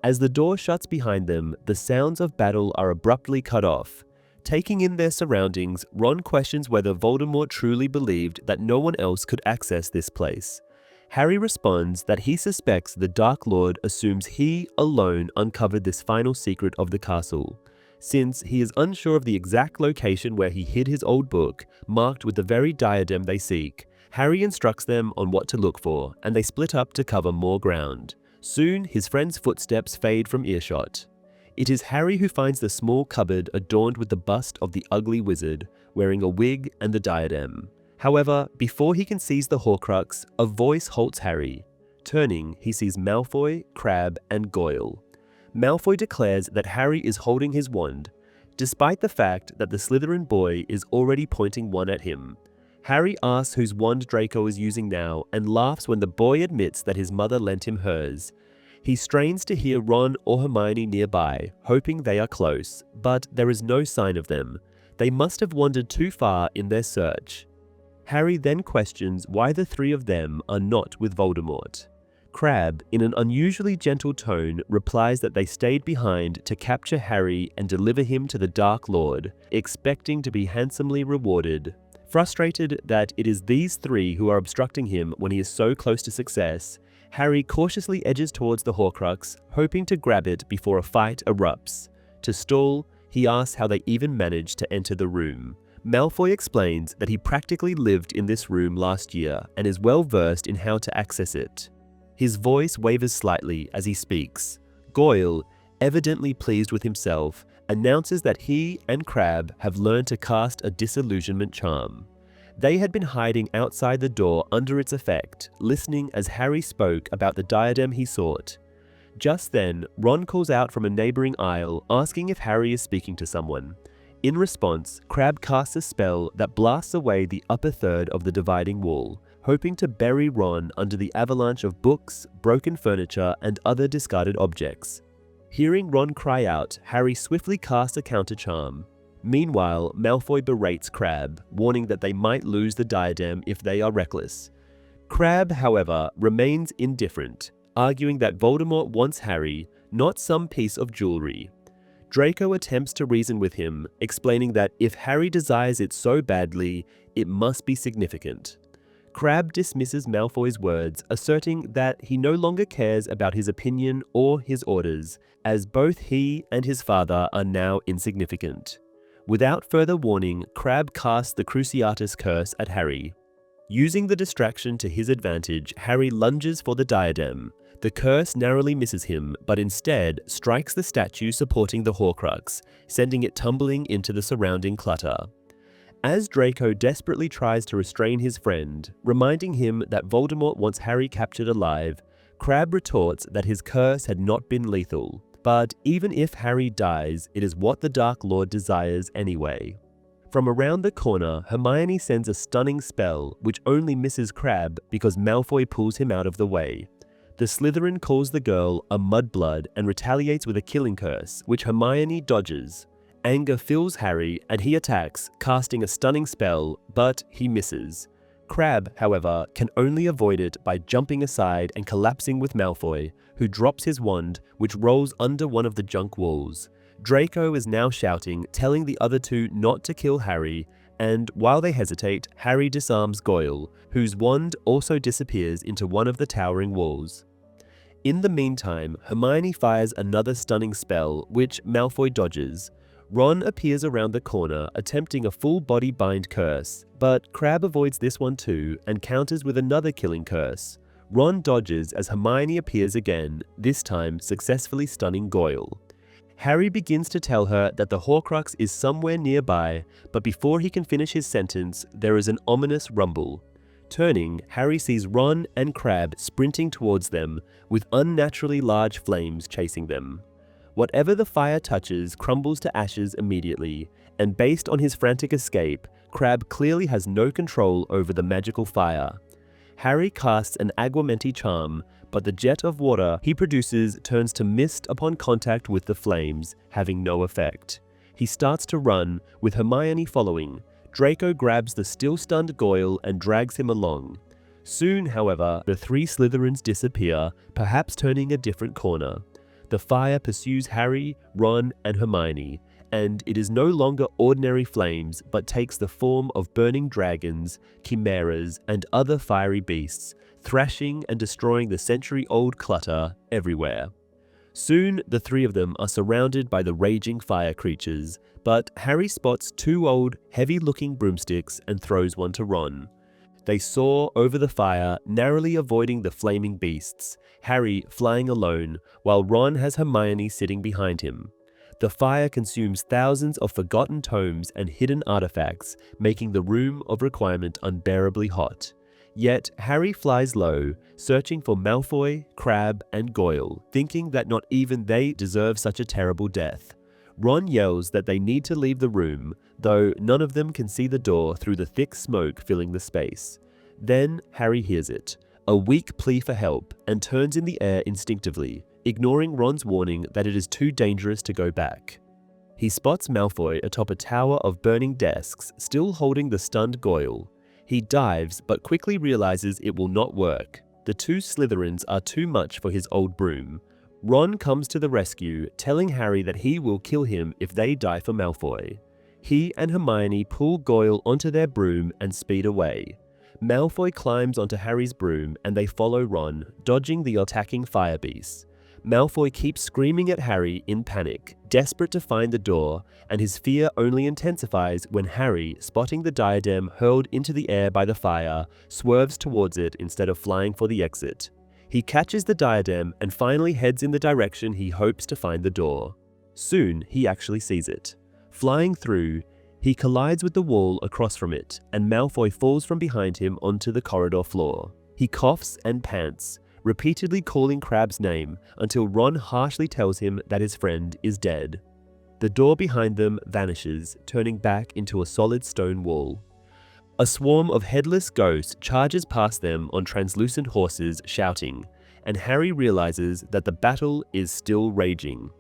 As the door shuts behind them, the sounds of battle are abruptly cut off. Taking in their surroundings, Ron questions whether Voldemort truly believed that no one else could access this place. Harry responds that he suspects the Dark Lord assumes he alone uncovered this final secret of the castle. Since he is unsure of the exact location where he hid his old book, marked with the very diadem they seek, Harry instructs them on what to look for, and they split up to cover more ground. Soon, his friend's footsteps fade from earshot. It is Harry who finds the small cupboard adorned with the bust of the ugly wizard, wearing a wig and the diadem. However, before he can seize the Horcrux, a voice halts Harry. Turning, he sees Malfoy, Crabbe, and Goyle. Malfoy declares that Harry is holding his wand, despite the fact that the Slytherin boy is already pointing one at him. Harry asks whose wand Draco is using now and laughs when the boy admits that his mother lent him hers. He strains to hear Ron or Hermione nearby, hoping they are close, but there is no sign of them. They must have wandered too far in their search. Harry then questions why the three of them are not with Voldemort. Crabbe, in an unusually gentle tone, replies that they stayed behind to capture Harry and deliver him to the Dark Lord, expecting to be handsomely rewarded. Frustrated that it is these three who are obstructing him when he is so close to success, Harry cautiously edges towards the Horcrux, hoping to grab it before a fight erupts. To stall, he asks how they even managed to enter the room. Malfoy explains that he practically lived in this room last year and is well versed in how to access it. His voice wavers slightly as he speaks. Goyle, evidently pleased with himself, announces that he and Crabbe have learned to cast a disillusionment charm. They had been hiding outside the door under its effect, listening as Harry spoke about the diadem he sought. Just then, Ron calls out from a neighboring aisle, asking if Harry is speaking to someone. In response, Crabbe casts a spell that blasts away the upper third of the dividing wall, hoping to bury Ron under the avalanche of books, broken furniture, and other discarded objects. Hearing Ron cry out, Harry swiftly casts a counter-charm. Meanwhile, Malfoy berates Crabbe, warning that they might lose the diadem if they are reckless. Crabbe, however, remains indifferent, arguing that Voldemort wants Harry, not some piece of jewelry. Draco attempts to reason with him, explaining that if Harry desires it so badly, it must be significant. Crabbe dismisses Malfoy's words, asserting that he no longer cares about his opinion or his orders, as both he and his father are now insignificant. Without further warning, Crabbe casts the Cruciatus Curse at Harry. Using the distraction to his advantage, Harry lunges for the diadem. The curse narrowly misses him, but instead strikes the statue supporting the Horcrux, sending it tumbling into the surrounding clutter. As Draco desperately tries to restrain his friend, reminding him that Voldemort wants Harry captured alive, Crabbe retorts that his curse had not been lethal, but even if Harry dies, it is what the Dark Lord desires anyway. From around the corner, Hermione sends a stunning spell, which only misses Crabbe because Malfoy pulls him out of the way. The Slytherin calls the girl a mudblood and retaliates with a killing curse, which Hermione dodges. Anger fills Harry and he attacks, casting a stunning spell, but he misses. Crabbe, however, can only avoid it by jumping aside and collapsing with Malfoy, who drops his wand, which rolls under one of the junk walls. Draco is now shouting, telling the other two not to kill Harry, and while they hesitate, Harry disarms Goyle, whose wand also disappears into one of the towering walls. In the meantime, Hermione fires another stunning spell, which Malfoy dodges. Ron appears around the corner, attempting a full-body bind curse, but Crabbe avoids this one too and counters with another killing curse. Ron dodges as Hermione appears again, this time successfully stunning Goyle. Harry begins to tell her that the Horcrux is somewhere nearby, but before he can finish his sentence, there is an ominous rumble. Turning, Harry sees Ron and Crabbe sprinting towards them, with unnaturally large flames chasing them. Whatever the fire touches crumbles to ashes immediately, and based on his frantic escape, Crabbe clearly has no control over the magical fire. Harry casts an Aguamenti charm, but the jet of water he produces turns to mist upon contact with the flames, having no effect. He starts to run, with Hermione following. Draco grabs the still-stunned Goyle and drags him along. Soon, however, the three Slytherins disappear, perhaps turning a different corner. The fire pursues Harry, Ron, and Hermione, and it is no longer ordinary flames but takes the form of burning dragons, chimeras, and other fiery beasts, thrashing and destroying the century-old clutter everywhere. Soon, the three of them are surrounded by the raging fire creatures, but Harry spots two old, heavy-looking broomsticks and throws one to Ron. They soar over the fire, narrowly avoiding the flaming beasts, Harry flying alone, while Ron has Hermione sitting behind him. The fire consumes thousands of forgotten tomes and hidden artifacts, making the room of requirement unbearably hot. Yet Harry flies low, searching for Malfoy, Crabbe, and Goyle, thinking that not even they deserve such a terrible death. Ron yells that they need to leave the room, though none of them can see the door through the thick smoke filling the space. Then Harry hears it, a weak plea for help, and turns in the air instinctively, ignoring Ron's warning that it is too dangerous to go back. He spots Malfoy atop a tower of burning desks, still holding the stunned Goyle. He dives, but quickly realizes it will not work. The two Slytherins are too much for his old broom. Ron comes to the rescue, telling Harry that he will kill him if they die for Malfoy. He and Hermione pull Goyle onto their broom and speed away. Malfoy climbs onto Harry's broom and they follow Ron, dodging the attacking fire beasts. Malfoy keeps screaming at Harry in panic, desperate to find the door, and his fear only intensifies when Harry, spotting the diadem hurled into the air by the fire, swerves towards it instead of flying for the exit. He catches the diadem and finally heads in the direction he hopes to find the door. Soon, he actually sees it. Flying through, he collides with the wall across from it, and Malfoy falls from behind him onto the corridor floor. He coughs and pants, repeatedly calling Crabbe's name until Ron harshly tells him that his friend is dead. The door behind them vanishes, turning back into a solid stone wall. A swarm of headless ghosts charges past them on translucent horses, shouting, and Harry realizes that the battle is still raging.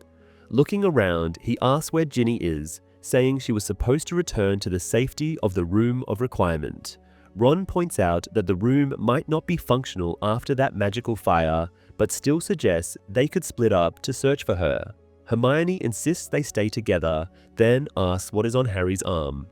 Looking around, he asks where Ginny is, saying she was supposed to return to the safety of the Room of Requirement. Ron points out that the room might not be functional after that magical fire, but still suggests they could split up to search for her. Hermione insists they stay together, then asks what is on Harry's arm.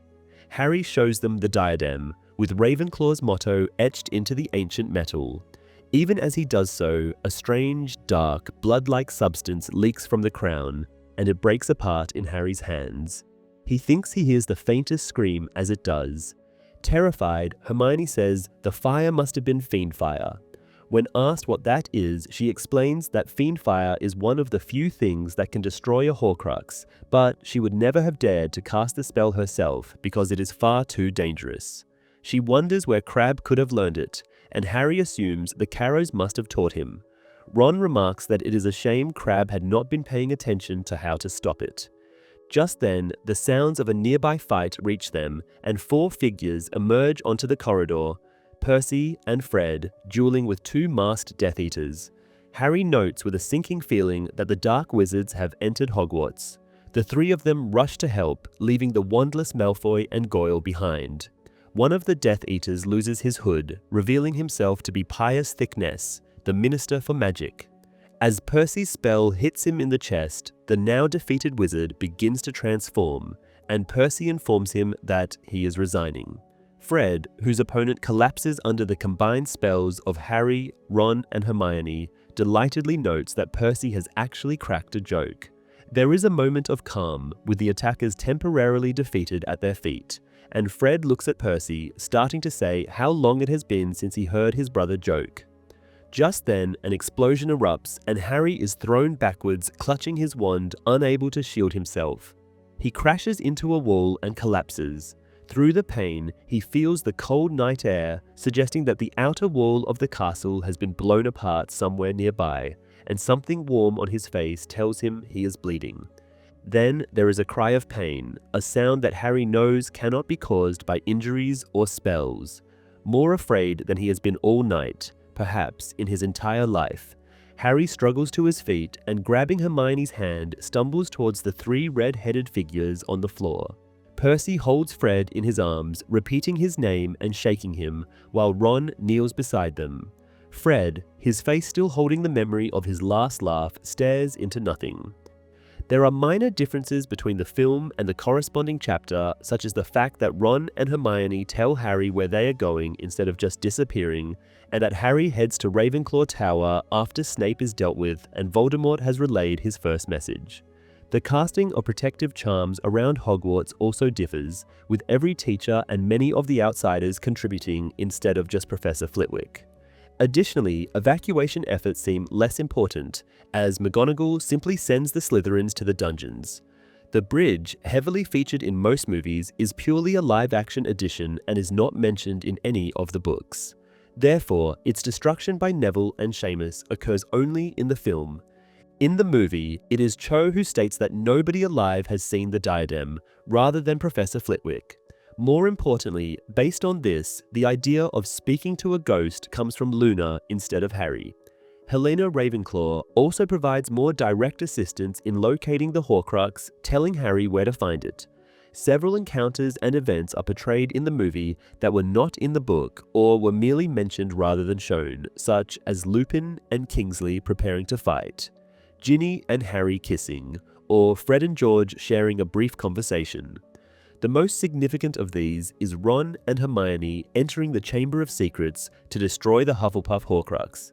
Harry shows them the diadem, with Ravenclaw's motto etched into the ancient metal. Even as he does so, a strange, dark, blood-like substance leaks from the crown, and it breaks apart in Harry's hands. He thinks he hears the faintest scream as it does. Terrified, Hermione says the fire must have been fiend fire. When asked what that is, she explains that fiend fire is one of the few things that can destroy a Horcrux, but she would never have dared to cast the spell herself because it is far too dangerous. She wonders where Crabbe could have learned it, and Harry assumes the Carrows must have taught him. Ron remarks that it is a shame Crabbe had not been paying attention to how to stop it. Just then, the sounds of a nearby fight reach them, and 4 figures emerge onto the corridor: Percy and Fred, dueling with 2 masked Death Eaters. Harry notes with a sinking feeling that the Dark Wizards have entered Hogwarts. The 3 of them rush to help, leaving the wandless Malfoy and Goyle behind. One of the Death Eaters loses his hood, revealing himself to be Pius Thickness, the Minister for Magic. As Percy's spell hits him in the chest, the now defeated wizard begins to transform, and Percy informs him that he is resigning. Fred, whose opponent collapses under the combined spells of Harry, Ron, and Hermione, delightedly notes that Percy has actually cracked a joke. There is a moment of calm, with the attackers temporarily defeated at their feet, and Fred looks at Percy, starting to say how long it has been since he heard his brother joke. Just then, an explosion erupts, and Harry is thrown backwards, clutching his wand, unable to shield himself. He crashes into a wall and collapses. Through the pain, he feels the cold night air, suggesting that the outer wall of the castle has been blown apart somewhere nearby, and something warm on his face tells him he is bleeding. Then there is a cry of pain, a sound that Harry knows cannot be caused by injuries or spells. More afraid than he has been all night, perhaps in his entire life, Harry struggles to his feet and, grabbing Hermione's hand, stumbles towards the 3 red-headed figures on the floor. Percy holds Fred in his arms, repeating his name and shaking him, while Ron kneels beside them. Fred, his face still holding the memory of his last laugh, stares into nothing. There are minor differences between the film and the corresponding chapter, such as the fact that Ron and Hermione tell Harry where they are going instead of just disappearing, and that Harry heads to Ravenclaw Tower after Snape is dealt with and Voldemort has relayed his first message. The casting of protective charms around Hogwarts also differs, with every teacher and many of the outsiders contributing instead of just Professor Flitwick. Additionally, evacuation efforts seem less important, as McGonagall simply sends the Slytherins to the dungeons. The bridge, heavily featured in most movies, is purely a live-action addition and is not mentioned in any of the books. Therefore, its destruction by Neville and Seamus occurs only in the film. In the movie, it is Cho who states that nobody alive has seen the diadem, rather than Professor Flitwick. More importantly, based on this, the idea of speaking to a ghost comes from Luna instead of Harry. Helena Ravenclaw also provides more direct assistance in locating the Horcrux, telling Harry where to find it. Several encounters and events are portrayed in the movie that were not in the book or were merely mentioned rather than shown, such as Lupin and Kingsley preparing to fight, Ginny and Harry kissing, or Fred and George sharing a brief conversation. The most significant of these is Ron and Hermione entering the Chamber of Secrets to destroy the Hufflepuff Horcrux.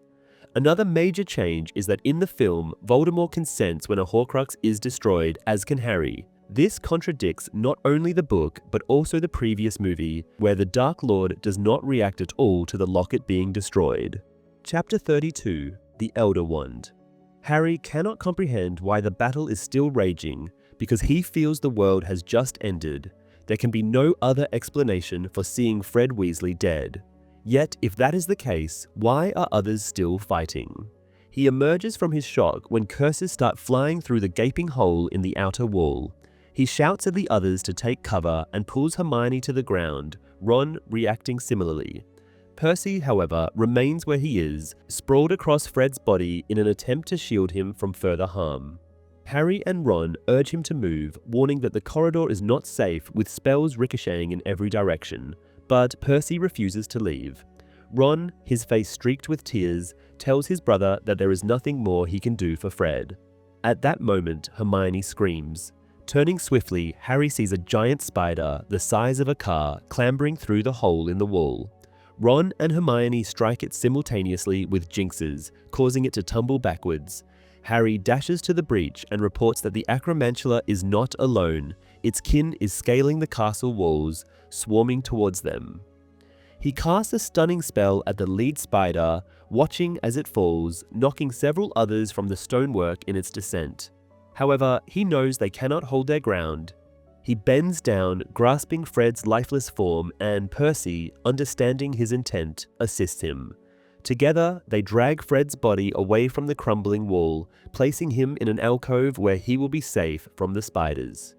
Another major change is that in the film, Voldemort consents when a Horcrux is destroyed, as can Harry. This contradicts not only the book, but also the previous movie, where the Dark Lord does not react at all to the locket being destroyed. Chapter 32, The Elder Wand. Harry cannot comprehend why the battle is still raging, because he feels the world has just ended. There can be no other explanation for seeing Fred Weasley dead. Yet, if that is the case, why are others still fighting? He emerges from his shock when curses start flying through the gaping hole in the outer wall. He shouts at the others to take cover and pulls Hermione to the ground, Ron reacting similarly. Percy, however, remains where he is, sprawled across Fred's body in an attempt to shield him from further harm. Harry and Ron urge him to move, warning that the corridor is not safe with spells ricocheting in every direction, but Percy refuses to leave. Ron, his face streaked with tears, tells his brother that there is nothing more he can do for Fred. At that moment, Hermione screams. Turning swiftly, Harry sees a giant spider the size of a car clambering through the hole in the wall. Ron and Hermione strike it simultaneously with jinxes, causing it to tumble backwards. Harry dashes to the breach and reports that the acromantula is not alone. Its kin is scaling the castle walls, swarming towards them. He casts a stunning spell at the lead spider, watching as it falls, knocking several others from the stonework in its descent. However, he knows they cannot hold their ground. He bends down, grasping Fred's lifeless form, and Percy, understanding his intent, assists him. Together, they drag Fred's body away from the crumbling wall, placing him in an alcove where he will be safe from the spiders.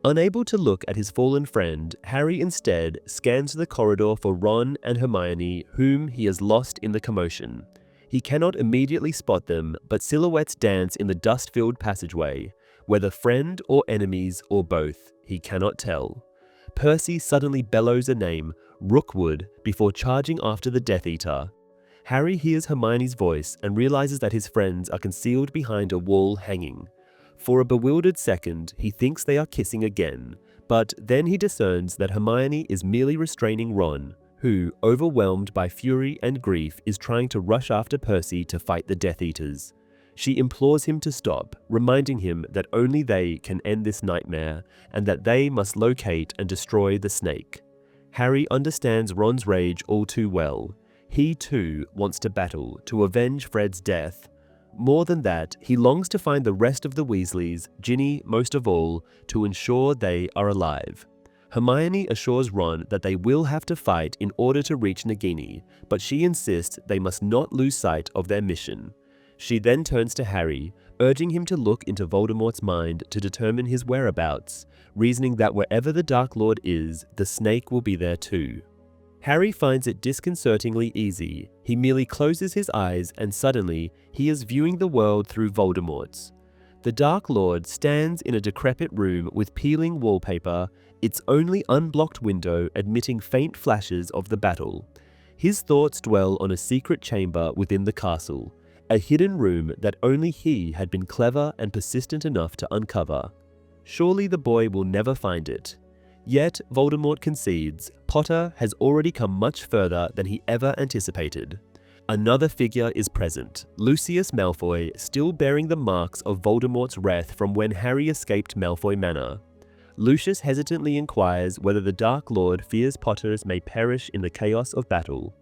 Unable to look at his fallen friend, Harry instead scans the corridor for Ron and Hermione, whom he has lost in the commotion. He cannot immediately spot them, but silhouettes dance in the dust-filled passageway. Whether friend or enemies or both, he cannot tell. Percy suddenly bellows a name, Rookwood, before charging after the Death Eater. Harry hears Hermione's voice and realizes that his friends are concealed behind a wall hanging. For a bewildered second, he thinks they are kissing again, but then he discerns that Hermione is merely restraining Ron, who, overwhelmed by fury and grief, is trying to rush after Percy to fight the Death Eaters. She implores him to stop, reminding him that only they can end this nightmare, and that they must locate and destroy the snake. Harry understands Ron's rage all too well. He too wants to battle, to avenge Fred's death. More than that, he longs to find the rest of the Weasleys, Ginny most of all, to ensure they are alive. Hermione assures Ron that they will have to fight in order to reach Nagini, but she insists they must not lose sight of their mission. She then turns to Harry, urging him to look into Voldemort's mind to determine his whereabouts, reasoning that wherever the Dark Lord is, the snake will be there too. Harry finds it disconcertingly easy. He merely closes his eyes and suddenly, he is viewing the world through Voldemort's. The Dark Lord stands in a decrepit room with peeling wallpaper, its only unblocked window admitting faint flashes of the battle. His thoughts dwell on a secret chamber within the castle, a hidden room that only he had been clever and persistent enough to uncover. Surely the boy will never find it. Yet, Voldemort concedes, Potter has already come much further than he ever anticipated. Another figure is present, Lucius Malfoy, still bearing the marks of Voldemort's wrath from when Harry escaped Malfoy Manor. Lucius hesitantly inquires whether the Dark Lord fears Potters may perish in the chaos of battle.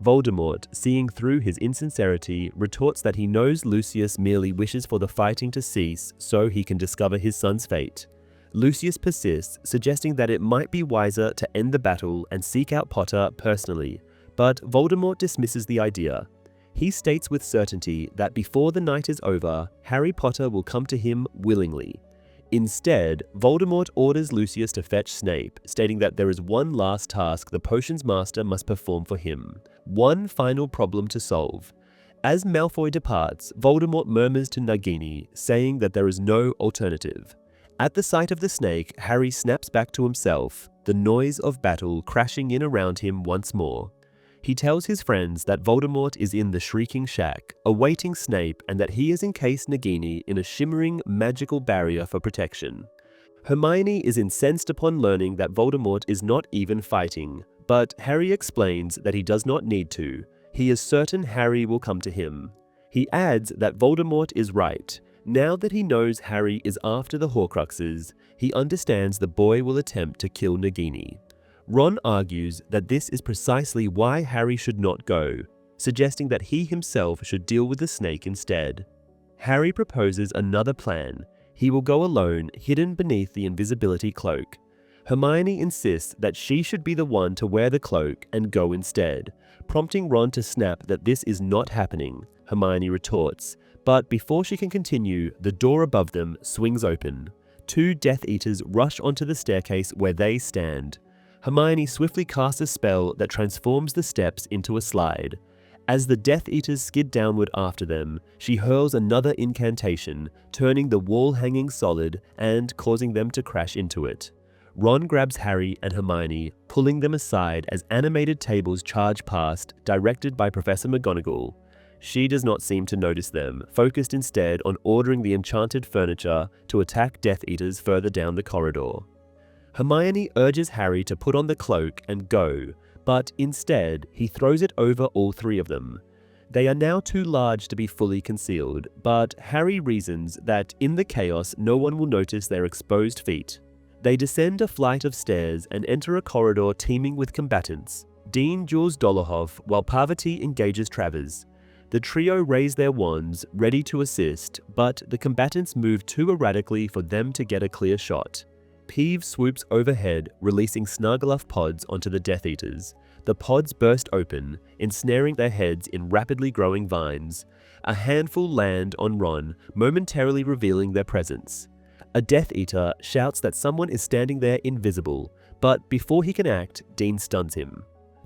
Voldemort, seeing through his insincerity, retorts that he knows Lucius merely wishes for the fighting to cease so he can discover his son's fate. Lucius persists, suggesting that it might be wiser to end the battle and seek out Potter personally, but Voldemort dismisses the idea. He states with certainty that before the night is over, Harry Potter will come to him willingly. Instead, Voldemort orders Lucius to fetch Snape, stating that there is one last task the potions master must perform for him, one final problem to solve. As Malfoy departs, Voldemort murmurs to Nagini, saying that there is no alternative. At the sight of the snake, Harry snaps back to himself, the noise of battle crashing in around him once more. He tells his friends that Voldemort is in the Shrieking Shack, awaiting Snape, and that he has encased Nagini in a shimmering, magical barrier for protection. Hermione is incensed upon learning that Voldemort is not even fighting, but Harry explains that he does not need to. He is certain Harry will come to him. He adds that Voldemort is right. Now that he knows Harry is after the Horcruxes, he understands the boy will attempt to kill Nagini. Ron argues that this is precisely why Harry should not go, suggesting that he himself should deal with the snake instead. Harry proposes another plan. He will go alone, hidden beneath the invisibility cloak. Hermione insists that she should be the one to wear the cloak and go instead, prompting Ron to snap that this is not happening. Hermione retorts, but before she can continue, the door above them swings open. Two Death Eaters rush onto the staircase where they stand. Hermione swiftly casts a spell that transforms the steps into a slide. As the Death Eaters skid downward after them, she hurls another incantation, turning the wall hanging solid and causing them to crash into it. Ron grabs Harry and Hermione, pulling them aside as animated tables charge past, directed by Professor McGonagall. She does not seem to notice them, focused instead on ordering the enchanted furniture to attack Death Eaters further down the corridor. Hermione urges Harry to put on the cloak and go, but instead he throws it over all three of them. They are now too large to be fully concealed, but Harry reasons that in the chaos no one will notice their exposed feet. They descend a flight of stairs and enter a corridor teeming with combatants. Dean duels Dolohov while Parvati engages Travers. The trio raise their wands, ready to assist, but the combatants move too erratically for them to get a clear shot. Peeve swoops overhead, releasing Snargaluff pods onto the Death Eaters. The pods burst open, ensnaring their heads in rapidly growing vines. A handful land on Ron, momentarily revealing their presence. A Death Eater shouts that someone is standing there invisible, but before he can act, Dean stuns him.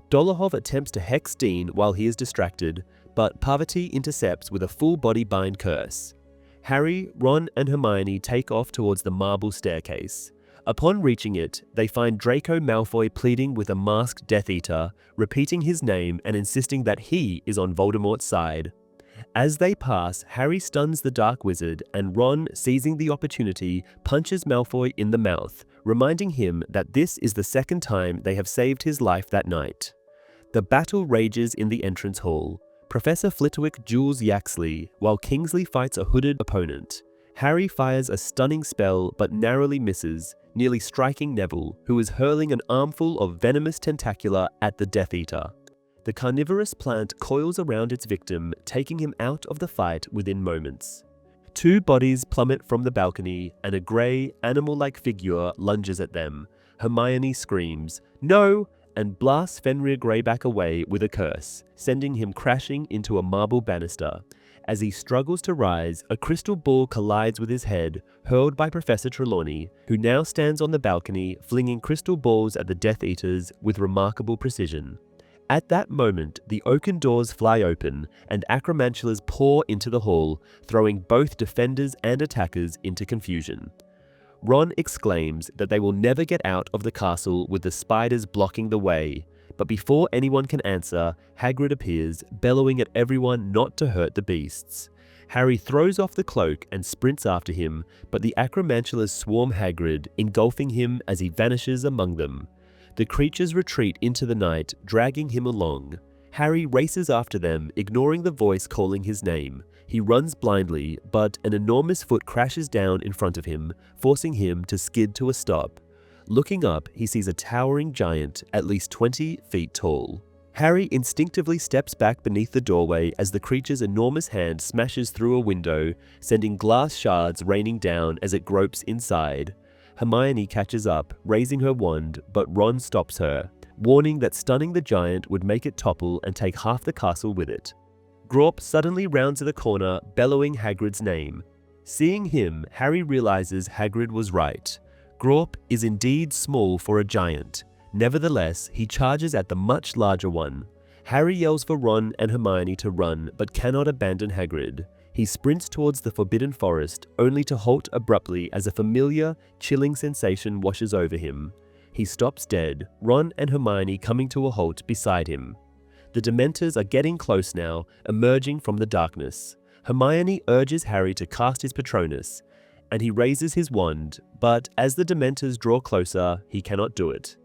Dolohov attempts to hex Dean while he is distracted, but Parvati intercepts with a full-body bind curse. Harry, Ron, and Hermione take off towards the marble staircase. Upon reaching it, they find Draco Malfoy pleading with a masked Death Eater, repeating his name and insisting that he is on Voldemort's side. As they pass, Harry stuns the Dark Wizard, and Ron, seizing the opportunity, punches Malfoy in the mouth, reminding him that this is the second time they have saved his life that night. The battle rages in the entrance hall. Professor Flitwick duels Yaxley, while Kingsley fights a hooded opponent. Harry fires a stunning spell but narrowly misses, nearly striking Neville, who is hurling an armful of venomous tentacula at the Death Eater. The carnivorous plant coils around its victim, taking him out of the fight within moments. Two bodies plummet from the balcony, and a grey, animal-like figure lunges at them. Hermione screams, "No!" and blasts Fenrir Greyback away with a curse, sending him crashing into a marble banister. As he struggles to rise, a crystal ball collides with his head, hurled by Professor Trelawney, who now stands on the balcony, flinging crystal balls at the Death Eaters with remarkable precision. At that moment, the oaken doors fly open, and acromantulas pour into the hall, throwing both defenders and attackers into confusion. Ron exclaims that they will never get out of the castle with the spiders blocking the way, but before anyone can answer, Hagrid appears, bellowing at everyone not to hurt the beasts. Harry throws off the cloak and sprints after him, but the acromantulas swarm Hagrid, engulfing him as he vanishes among them. The creatures retreat into the night, dragging him along. Harry races after them, ignoring the voice calling his name. He runs blindly, but an enormous foot crashes down in front of him, forcing him to skid to a stop. Looking up, he sees a towering giant, at least 20 feet tall. Harry instinctively steps back beneath the doorway as the creature's enormous hand smashes through a window, sending glass shards raining down as it gropes inside. Hermione catches up, raising her wand, but Ron stops her, warning that stunning the giant would make it topple and take half the castle with it. Grawp suddenly rounds the corner, bellowing Hagrid's name. Seeing him, Harry realizes Hagrid was right. Grawp is indeed small for a giant. Nevertheless, he charges at the much larger one. Harry yells for Ron and Hermione to run, but cannot abandon Hagrid. He sprints towards the Forbidden Forest, only to halt abruptly as a familiar, chilling sensation washes over him. He stops dead, Ron and Hermione coming to a halt beside him. The Dementors are getting close now, emerging from the darkness. Hermione urges Harry to cast his Patronus, and he raises his wand, but as the Dementors draw closer, he cannot do it.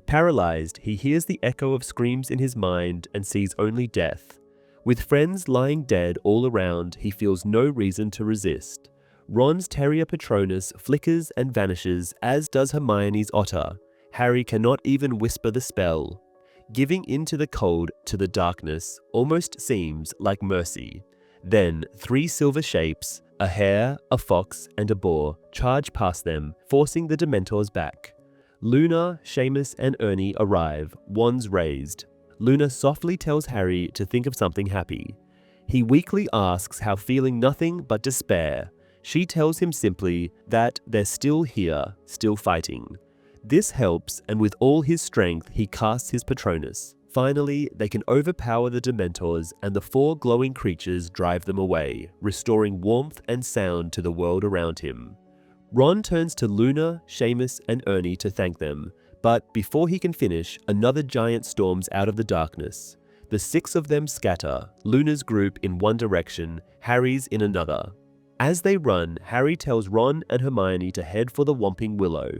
Paralyzed, he hears the echo of screams in his mind and sees only death. With friends lying dead all around, he feels no reason to resist. Ron's Terrier Patronus flickers and vanishes, as does Hermione's otter. Harry cannot even whisper the spell. Giving in to the cold, to the darkness, almost seems like mercy. Then 3 silver shapes, a hare, a fox, and a boar, charge past them, forcing the Dementors back. Luna, Seamus, and Ernie arrive, wands raised. Luna softly tells Harry to think of something happy. He weakly asks how feeling nothing but despair. She tells him simply that they're still here, still fighting. This helps, and with all his strength, he casts his Patronus. Finally, they can overpower the Dementors, and the 4 glowing creatures drive them away, restoring warmth and sound to the world around him. Ron turns to Luna, Seamus, and Ernie to thank them, but before he can finish, another giant storms out of the darkness. The 6 of them scatter, Luna's group in one direction, Harry's in another. As they run, Harry tells Ron and Hermione to head for the Whomping Willow.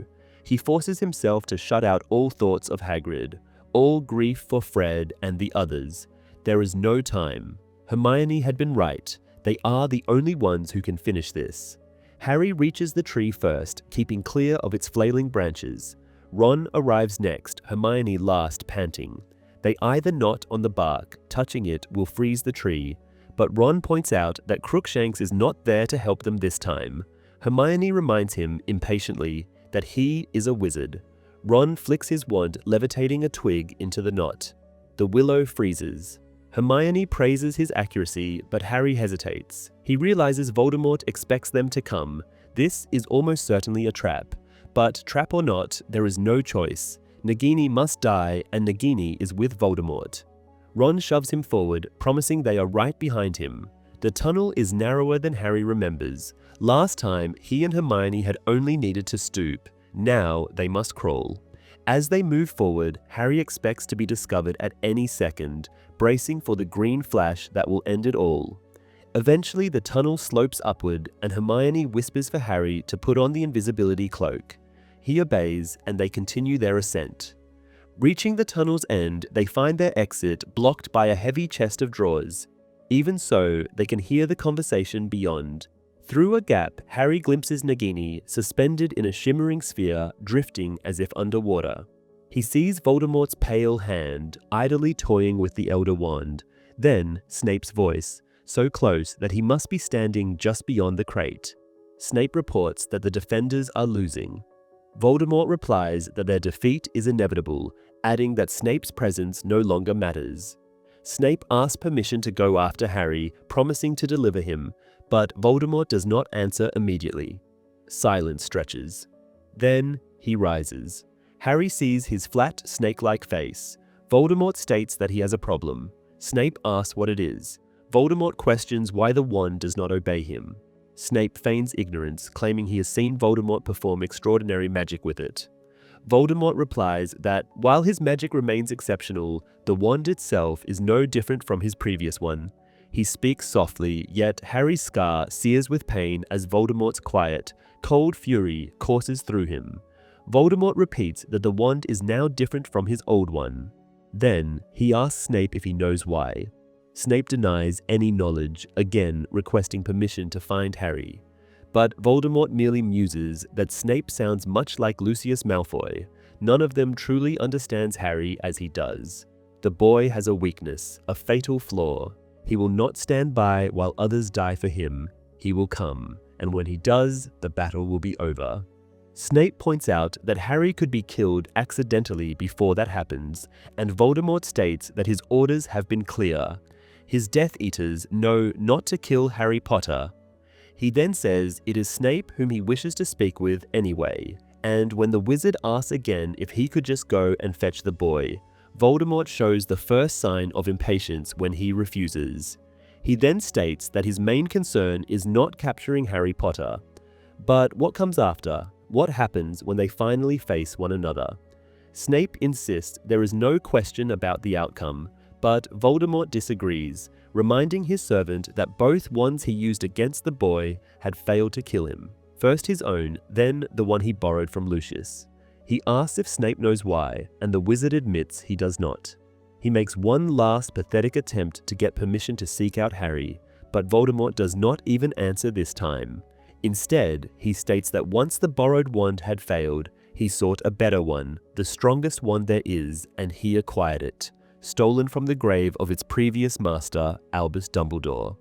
He forces himself to shut out all thoughts of Hagrid, all grief for Fred and the others. There is no time. Hermione had been right. They are the only ones who can finish this. Harry reaches the tree first, keeping clear of its flailing branches. Ron arrives next, Hermione last, panting. They either knot on the bark, touching it will freeze the tree, but Ron points out that Crookshanks is not there to help them this time. Hermione reminds him, impatiently, that he is a wizard. Ron flicks his wand, levitating a twig into the knot. The willow freezes. Hermione praises his accuracy, but Harry hesitates. He realizes Voldemort expects them to come. This is almost certainly a trap. But trap or not, there is no choice. Nagini must die, and Nagini is with Voldemort. Ron shoves him forward, promising they are right behind him. The tunnel is narrower than Harry remembers. Last time, he and Hermione had only needed to stoop. Now, they must crawl. As they move forward, Harry expects to be discovered at any second, bracing for the green flash that will end it all. Eventually, the tunnel slopes upward, and Hermione whispers for Harry to put on the invisibility cloak. He obeys, and they continue their ascent. Reaching the tunnel's end, they find their exit blocked by a heavy chest of drawers. Even so, they can hear the conversation beyond. Through a gap, Harry glimpses Nagini, suspended in a shimmering sphere, drifting as if underwater. He sees Voldemort's pale hand, idly toying with the Elder Wand. Then, Snape's voice, so close that he must be standing just beyond the crate. Snape reports that the defenders are losing. Voldemort replies that their defeat is inevitable, adding that Snape's presence no longer matters. Snape asks permission to go after Harry, promising to deliver him, but Voldemort does not answer immediately. Silence stretches. Then he rises. Harry sees his flat, snake-like face. Voldemort states that he has a problem. Snape asks what it is. Voldemort questions why the wand does not obey him. Snape feigns ignorance, claiming he has seen Voldemort perform extraordinary magic with it. Voldemort replies that while his magic remains exceptional, the wand itself is no different from his previous one. He speaks softly, yet Harry's scar sears with pain as Voldemort's quiet, cold fury courses through him. Voldemort repeats that the wand is now different from his old one. Then, he asks Snape if he knows why. Snape denies any knowledge, again requesting permission to find Harry. But Voldemort merely muses that Snape sounds much like Lucius Malfoy. None of them truly understands Harry as he does. The boy has a weakness, a fatal flaw. He will not stand by while others die for him. He will come, and when he does, the battle will be over. Snape points out that Harry could be killed accidentally before that happens, and Voldemort states that his orders have been clear. His Death Eaters know not to kill Harry Potter. He then says it is Snape whom he wishes to speak with anyway, and when the wizard asks again if he could just go and fetch the boy, Voldemort shows the first sign of impatience when he refuses. He then states that his main concern is not capturing Harry Potter. But what comes after? What happens when they finally face one another? Snape insists there is no question about the outcome, but Voldemort disagrees, reminding his servant that both wands he used against the boy had failed to kill him. First his own, then the one he borrowed from Lucius. He asks if Snape knows why, and the wizard admits he does not. He makes one last pathetic attempt to get permission to seek out Harry, but Voldemort does not even answer this time. Instead, he states that once the borrowed wand had failed, he sought a better one, the strongest wand there is, and he acquired it, stolen from the grave of its previous master, Albus Dumbledore.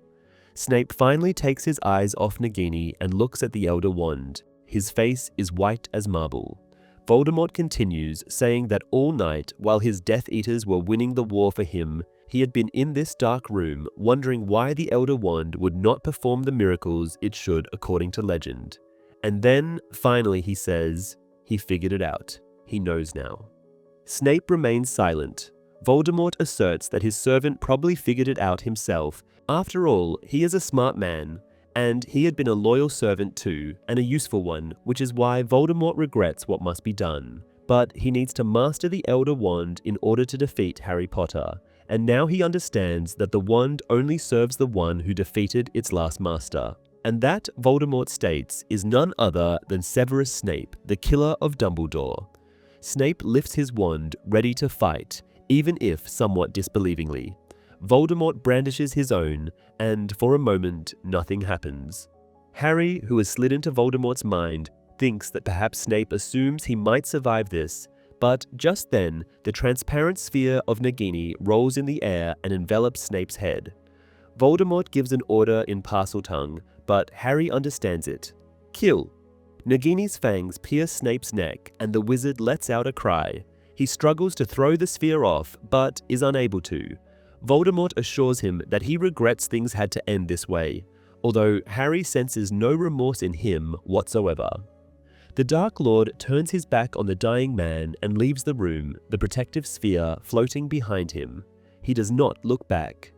Snape finally takes his eyes off Nagini and looks at the Elder Wand. His face is white as marble. Voldemort continues, saying that all night, while his Death Eaters were winning the war for him, he had been in this dark room, wondering why the Elder Wand would not perform the miracles it should according to legend. And then, finally he says, he figured it out. He knows now. Snape remains silent. Voldemort asserts that his servant probably figured it out himself. After all, he is a smart man, and he had been a loyal servant too, and a useful one, which is why Voldemort regrets what must be done. But he needs to master the Elder Wand in order to defeat Harry Potter, and now he understands that the wand only serves the one who defeated its last master. And that, Voldemort states, is none other than Severus Snape, the killer of Dumbledore. Snape lifts his wand, ready to fight, even if somewhat disbelievingly. Voldemort brandishes his own, and for a moment, nothing happens. Harry, who has slid into Voldemort's mind, thinks that perhaps Snape assumes he might survive this, but just then, the transparent sphere of Nagini rolls in the air and envelops Snape's head. Voldemort gives an order in Parseltongue, but Harry understands it. Kill! Nagini's fangs pierce Snape's neck, and the wizard lets out a cry. He struggles to throw the sphere off, but is unable to. Voldemort assures him that he regrets things had to end this way, although Harry senses no remorse in him whatsoever. The Dark Lord turns his back on the dying man and leaves the room, the protective sphere floating behind him. He does not look back.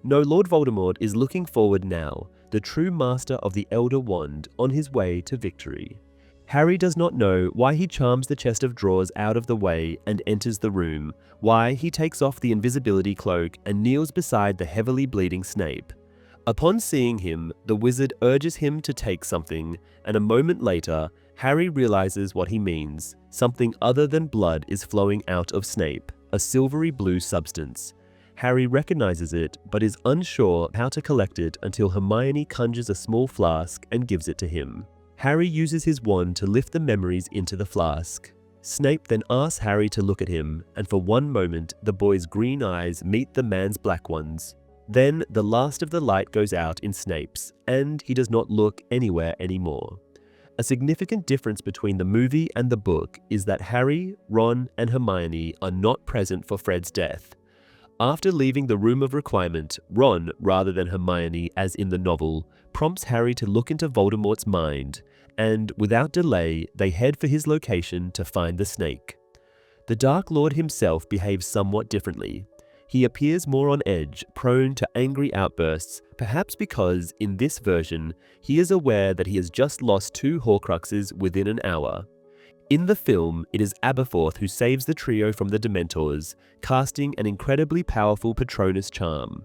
No, Lord Voldemort is looking forward now, the true master of the Elder Wand, on his way to victory. Harry does not know why he charms the chest of drawers out of the way and enters the room, why he takes off the invisibility cloak and kneels beside the heavily bleeding Snape. Upon seeing him, the wizard urges him to take something, and a moment later, Harry realizes what he means. Something other than blood is flowing out of Snape, a silvery blue substance. Harry recognizes it, but is unsure how to collect it until Hermione conjures a small flask and gives it to him. Harry uses his wand to lift the memories into the flask. Snape then asks Harry to look at him, and for one moment, the boy's green eyes meet the man's black ones. Then the last of the light goes out in Snape's, and he does not look anywhere anymore. A significant difference between the movie and the book is that Harry, Ron, and Hermione are not present for Fred's death. After leaving the Room of Requirement, Ron, rather than Hermione as in the novel, prompts Harry to look into Voldemort's mind, and without delay, they head for his location to find the snake. The Dark Lord himself behaves somewhat differently. He appears more on edge, prone to angry outbursts, perhaps because, in this version, he is aware that he has just lost 2 Horcruxes within an hour. In the film, it is Aberforth who saves the trio from the Dementors, casting an incredibly powerful Patronus charm.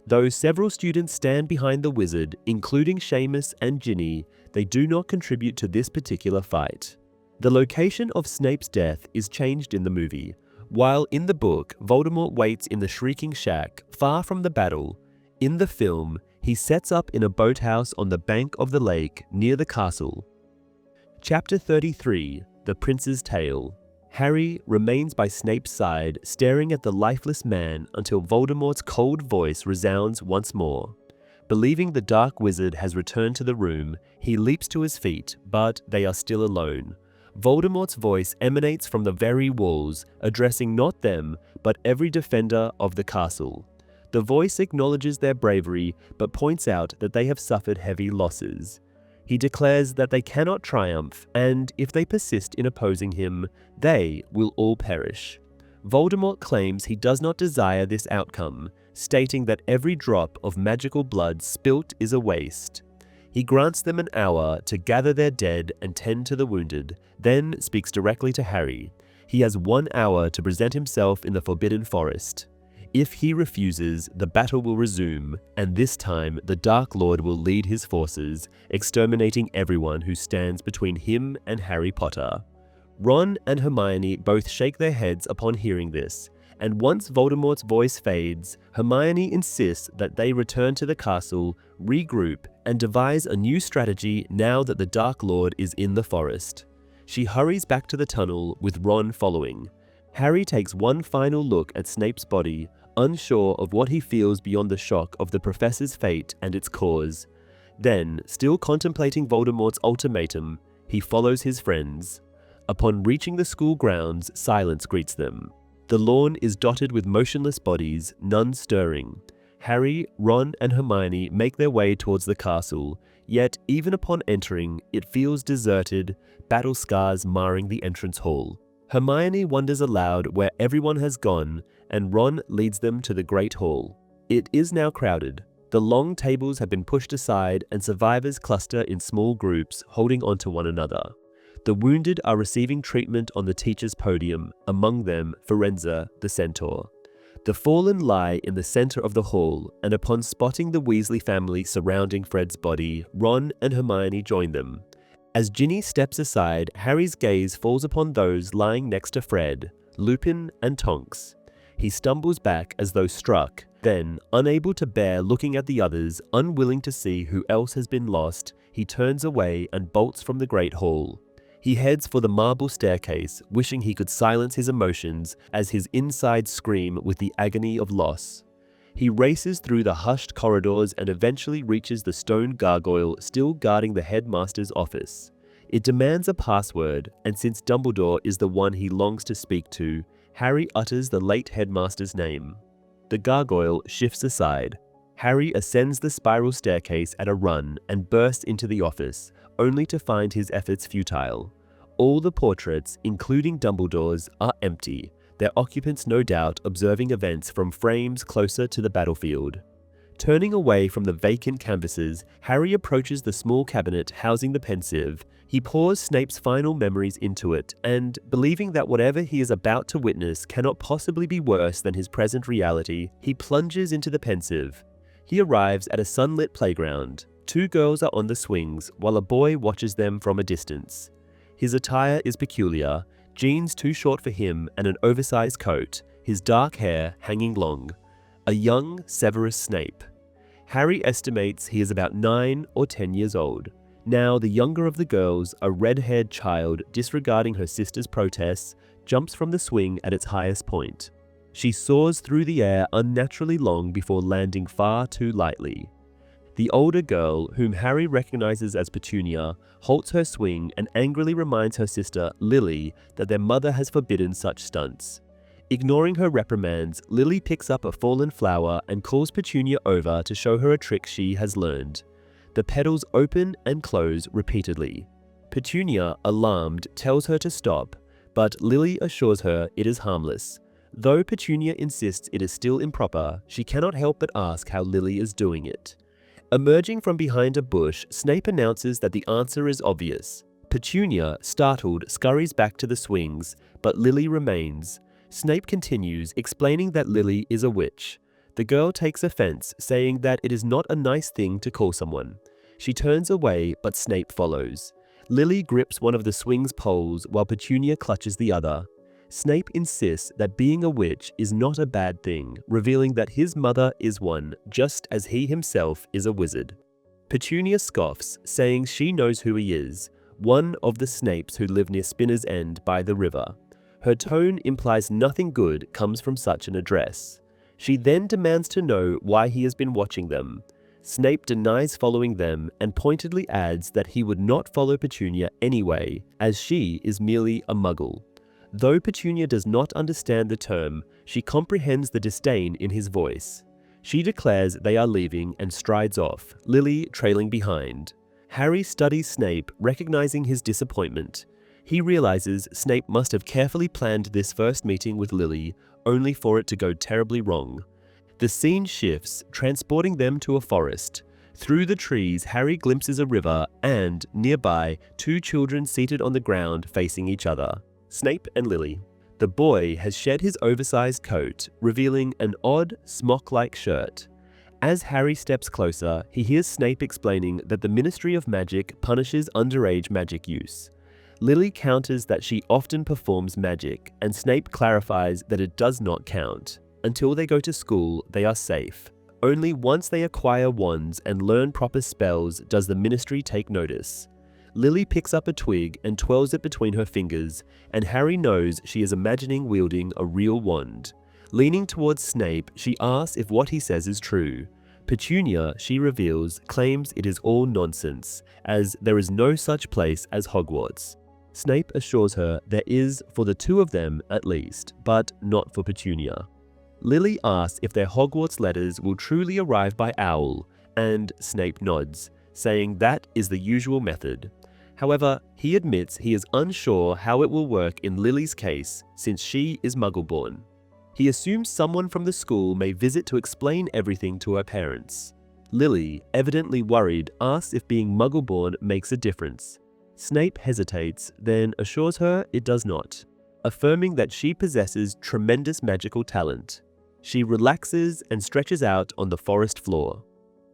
Though several students stand behind the wizard, including Seamus and Ginny, they do not contribute to this particular fight. The location of Snape's death is changed in the movie. While in the book, Voldemort waits in the Shrieking Shack, far from the battle, in the film, he sets up in a boathouse on the bank of the lake near the castle. Chapter 33, The Prince's Tale. Harry remains by Snape's side, staring at the lifeless man until Voldemort's cold voice resounds once more. Believing the Dark Wizard has returned to the room, he leaps to his feet, but they are still alone. Voldemort's voice emanates from the very walls, addressing not them, but every defender of the castle. The voice acknowledges their bravery, but points out that they have suffered heavy losses. He declares that they cannot triumph, and if they persist in opposing him, they will all perish. Voldemort claims he does not desire this outcome, stating that every drop of magical blood spilt is a waste. He grants them an hour to gather their dead and tend to the wounded, then speaks directly to Harry. He has 1 hour to present himself in the Forbidden Forest. If he refuses, the battle will resume, and this time the Dark Lord will lead his forces, exterminating everyone who stands between him and Harry Potter. Ron and Hermione both shake their heads upon hearing this, and once Voldemort's voice fades, Hermione insists that they return to the castle, regroup, and devise a new strategy now that the Dark Lord is in the forest. She hurries back to the tunnel, with Ron following. Harry takes one final look at Snape's body, unsure of what he feels beyond the shock of the professor's fate and its cause. Then, still contemplating Voldemort's ultimatum, he follows his friends. Upon reaching the school grounds, silence greets them. The lawn is dotted with motionless bodies, none stirring. Harry, Ron, and Hermione make their way towards the castle, yet even upon entering, it feels deserted, battle scars marring the entrance hall. Hermione wonders aloud where everyone has gone, and Ron leads them to the Great Hall. It is now crowded. The long tables have been pushed aside and survivors cluster in small groups, holding onto one another. The wounded are receiving treatment on the teacher's podium, among them Firenze, the centaur. The fallen lie in the center of the hall, and upon spotting the Weasley family surrounding Fred's body, Ron and Hermione join them. As Ginny steps aside, Harry's gaze falls upon those lying next to Fred, Lupin and Tonks. He stumbles back as though struck, then, unable to bear looking at the others, unwilling to see who else has been lost, he turns away and bolts from the Great Hall. He heads for the marble staircase, wishing he could silence his emotions as his insides scream with the agony of loss. He races through the hushed corridors and eventually reaches the stone gargoyle still guarding the headmaster's office. It demands a password, and since Dumbledore is the one he longs to speak to, Harry utters the late headmaster's name. The gargoyle shifts aside. Harry ascends the spiral staircase at a run and bursts into the office, only to find his efforts futile. All the portraits, including Dumbledore's, are empty, their occupants no doubt observing events from frames closer to the battlefield. Turning away from the vacant canvases, Harry approaches the small cabinet housing the pensieve. He pours Snape's final memories into it, and, believing that whatever he is about to witness cannot possibly be worse than his present reality, he plunges into the pensieve. He arrives at a sunlit playground. 2 girls are on the swings, while a boy watches them from a distance. His attire is peculiar, jeans too short for him and an oversized coat, his dark hair hanging long. A young Severus Snape. Harry estimates he is about 9 or 10 years old. Now the younger of the girls, a red-haired child disregarding her sister's protests, jumps from the swing at its highest point. She soars through the air unnaturally long before landing far too lightly. The older girl, whom Harry recognizes as Petunia, halts her swing and angrily reminds her sister, Lily, that their mother has forbidden such stunts. Ignoring her reprimands, Lily picks up a fallen flower and calls Petunia over to show her a trick she has learned. The petals open and close repeatedly. Petunia, alarmed, tells her to stop, but Lily assures her it is harmless. Though Petunia insists it is still improper, she cannot help but ask how Lily is doing it. Emerging from behind a bush, Snape announces that the answer is obvious. Petunia, startled, scurries back to the swings, but Lily remains. Snape continues, explaining that Lily is a witch. The girl takes offense, saying that it is not a nice thing to call someone. She turns away, but Snape follows. Lily grips one of the swing's poles while Petunia clutches the other. Snape insists that being a witch is not a bad thing, revealing that his mother is one, just as he himself is a wizard. Petunia scoffs, saying she knows who he is, one of the Snapes who live near Spinner's End by the river. Her tone implies nothing good comes from such an address. She then demands to know why he has been watching them. Snape denies following them and pointedly adds that he would not follow Petunia anyway, as she is merely a muggle. Though Petunia does not understand the term, she comprehends the disdain in his voice. She declares they are leaving and strides off, Lily trailing behind. Harry studies Snape, recognizing his disappointment. He realizes Snape must have carefully planned this first meeting with Lily, only for it to go terribly wrong. The scene shifts, transporting them to a forest. Through the trees, Harry glimpses a river and, nearby, 2 children seated on the ground facing each other. Snape and Lily. The boy has shed his oversized coat, revealing an odd, smock-like shirt. As Harry steps closer, he hears Snape explaining that the Ministry of Magic punishes underage magic use. Lily counters that she often performs magic, and Snape clarifies that it does not count. Until they go to school, they are safe. Only once they acquire wands and learn proper spells does the Ministry take notice. Lily picks up a twig and twirls it between her fingers, and Harry knows she is imagining wielding a real wand. Leaning towards Snape, she asks if what he says is true. Petunia, she reveals, claims it is all nonsense, as there is no such place as Hogwarts. Snape assures her there is for the 2 of them at least, but not for Petunia. Lily asks if their Hogwarts letters will truly arrive by owl, and Snape nods, saying that is the usual method. However, he admits he is unsure how it will work in Lily's case, since she is Muggle-born. He assumes someone from the school may visit to explain everything to her parents. Lily, evidently worried, asks if being Muggle-born makes a difference. Snape hesitates, then assures her it does not, affirming that she possesses tremendous magical talent. She relaxes and stretches out on the forest floor.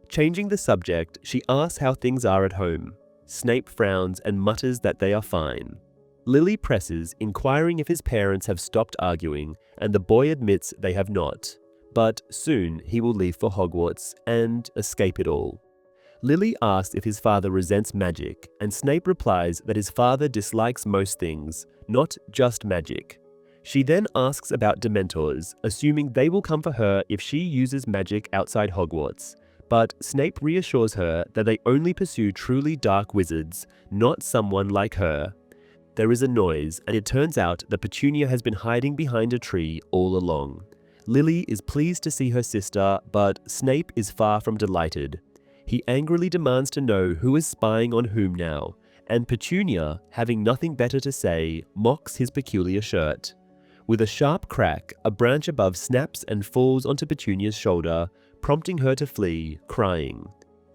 Changing the subject, she asks how things are at home. Snape frowns and mutters that they are fine. Lily presses, inquiring if his parents have stopped arguing, and the boy admits they have not. But soon he will leave for Hogwarts and escape it all. Lily asks if his father resents magic, and Snape replies that his father dislikes most things, not just magic. She then asks about Dementors, assuming they will come for her if she uses magic outside Hogwarts. But Snape reassures her that they only pursue truly dark wizards, not someone like her. There is a noise, and it turns out that Petunia has been hiding behind a tree all along. Lily is pleased to see her sister, but Snape is far from delighted. He angrily demands to know who is spying on whom now, and Petunia, having nothing better to say, mocks his peculiar shirt. With a sharp crack, a branch above snaps and falls onto Petunia's shoulder, prompting her to flee, crying.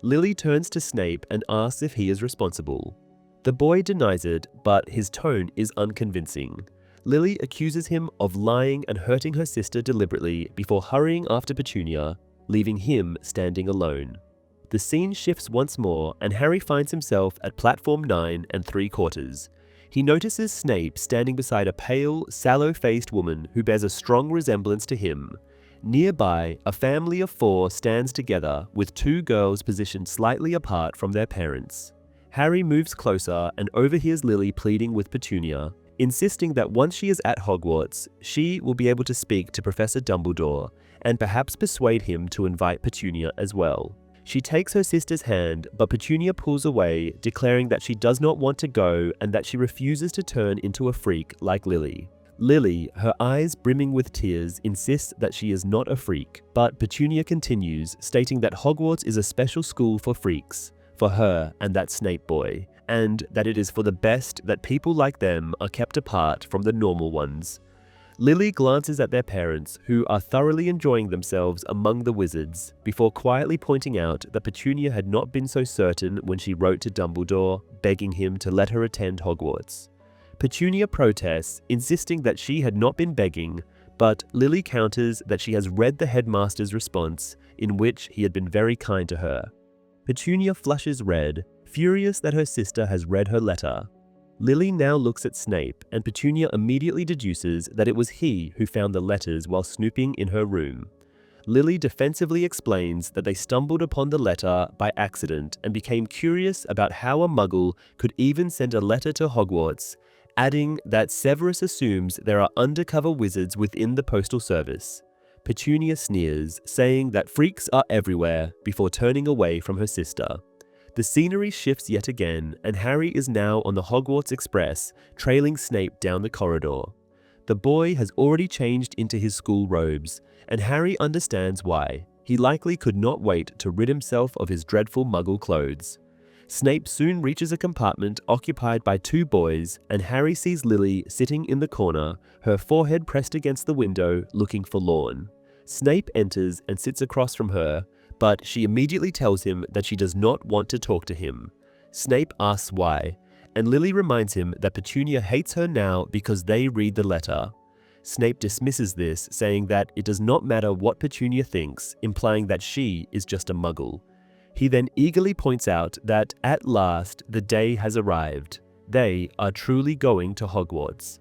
Lily turns to Snape and asks if he is responsible. The boy denies it, but his tone is unconvincing. Lily accuses him of lying and hurting her sister deliberately before hurrying after Petunia, leaving him standing alone. The scene shifts once more, and Harry finds himself at platform 9 3/4. He notices Snape standing beside a pale, sallow-faced woman who bears a strong resemblance to him. Nearby, a family of 4 stands together, with 2 girls positioned slightly apart from their parents. Harry moves closer and overhears Lily pleading with Petunia, insisting that once she is at Hogwarts, she will be able to speak to Professor Dumbledore and perhaps persuade him to invite Petunia as well. She takes her sister's hand, but Petunia pulls away, declaring that she does not want to go and that she refuses to turn into a freak like Lily. Lily, her eyes brimming with tears, insists that she is not a freak, but Petunia continues, stating that Hogwarts is a special school for freaks, for her and that Snape boy, and that it is for the best that people like them are kept apart from the normal ones. Lily glances at their parents, who are thoroughly enjoying themselves among the wizards, before quietly pointing out that Petunia had not been so certain when she wrote to Dumbledore, begging him to let her attend Hogwarts. Petunia protests, insisting that she had not been begging, but Lily counters that she has read the headmaster's response, in which he had been very kind to her. Petunia flushes red, furious that her sister has read her letter. Lily now looks at Snape, and Petunia immediately deduces that it was he who found the letters while snooping in her room. Lily defensively explains that they stumbled upon the letter by accident and became curious about how a Muggle could even send a letter to Hogwarts, adding that Severus assumes there are undercover wizards within the postal service. Petunia sneers, saying that freaks are everywhere, before turning away from her sister. The scenery shifts yet again, and Harry is now on the Hogwarts Express, trailing Snape down the corridor. The boy has already changed into his school robes, and Harry understands why. He likely could not wait to rid himself of his dreadful Muggle clothes. Snape soon reaches a compartment occupied by 2 boys, and Harry sees Lily sitting in the corner, her forehead pressed against the window, looking forlorn. Snape enters and sits across from her, but she immediately tells him that she does not want to talk to him. Snape asks why, and Lily reminds him that Petunia hates her now because they read the letter. Snape dismisses this, saying that it does not matter what Petunia thinks, implying that she is just a Muggle. He then eagerly points out that at last the day has arrived. They are truly going to Hogwarts.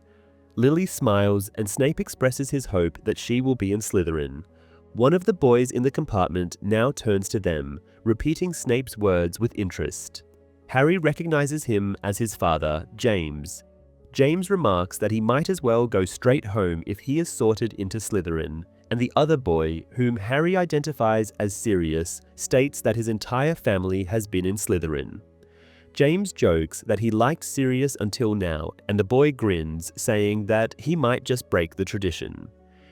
Lily smiles, and Snape expresses his hope that she will be in Slytherin. One of the boys in the compartment now turns to them, repeating Snape's words with interest. Harry recognizes him as his father, James. James remarks that he might as well go straight home if he is sorted into Slytherin, and the other boy, whom Harry identifies as Sirius, states that his entire family has been in Slytherin. James jokes that he liked Sirius until now, and the boy grins, saying that he might just break the tradition.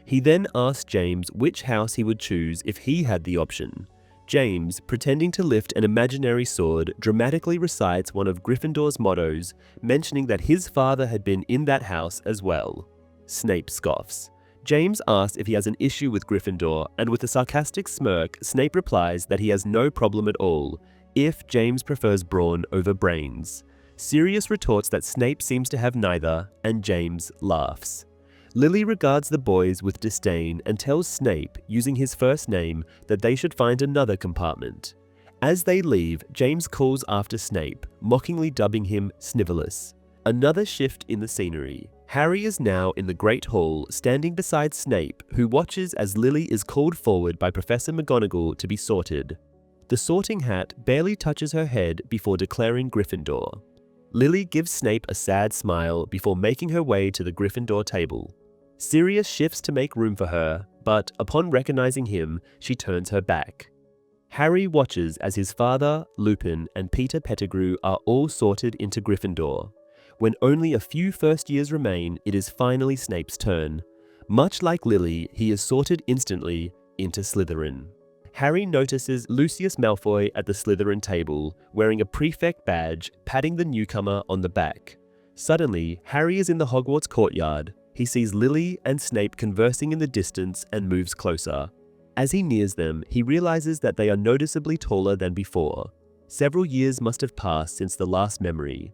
He then asks James which house he would choose if he had the option. James, pretending to lift an imaginary sword, dramatically recites one of Gryffindor's mottos, mentioning that his father had been in that house as well. Snape scoffs. James asks if he has an issue with Gryffindor, and with a sarcastic smirk, Snape replies that he has no problem at all, if James prefers brawn over brains. Sirius retorts that Snape seems to have neither, and James laughs. Lily regards the boys with disdain and tells Snape, using his first name, that they should find another compartment. As they leave, James calls after Snape, mockingly dubbing him Snivellus. Another shift in the scenery. Harry is now in the Great Hall, standing beside Snape, who watches as Lily is called forward by Professor McGonagall to be sorted. The sorting hat barely touches her head before declaring Gryffindor. Lily gives Snape a sad smile before making her way to the Gryffindor table. Sirius shifts to make room for her, but upon recognizing him, she turns her back. Harry watches as his father, Lupin, and Peter Pettigrew are all sorted into Gryffindor. When only a few first years remain, it is finally Snape's turn. Much like Lily, he is sorted instantly into Slytherin. Harry notices Lucius Malfoy at the Slytherin table, wearing a prefect badge, patting the newcomer on the back. Suddenly, Harry is in the Hogwarts courtyard. He sees Lily and Snape conversing in the distance and moves closer. As he nears them, he realizes that they are noticeably taller than before. Several years must have passed since the last memory.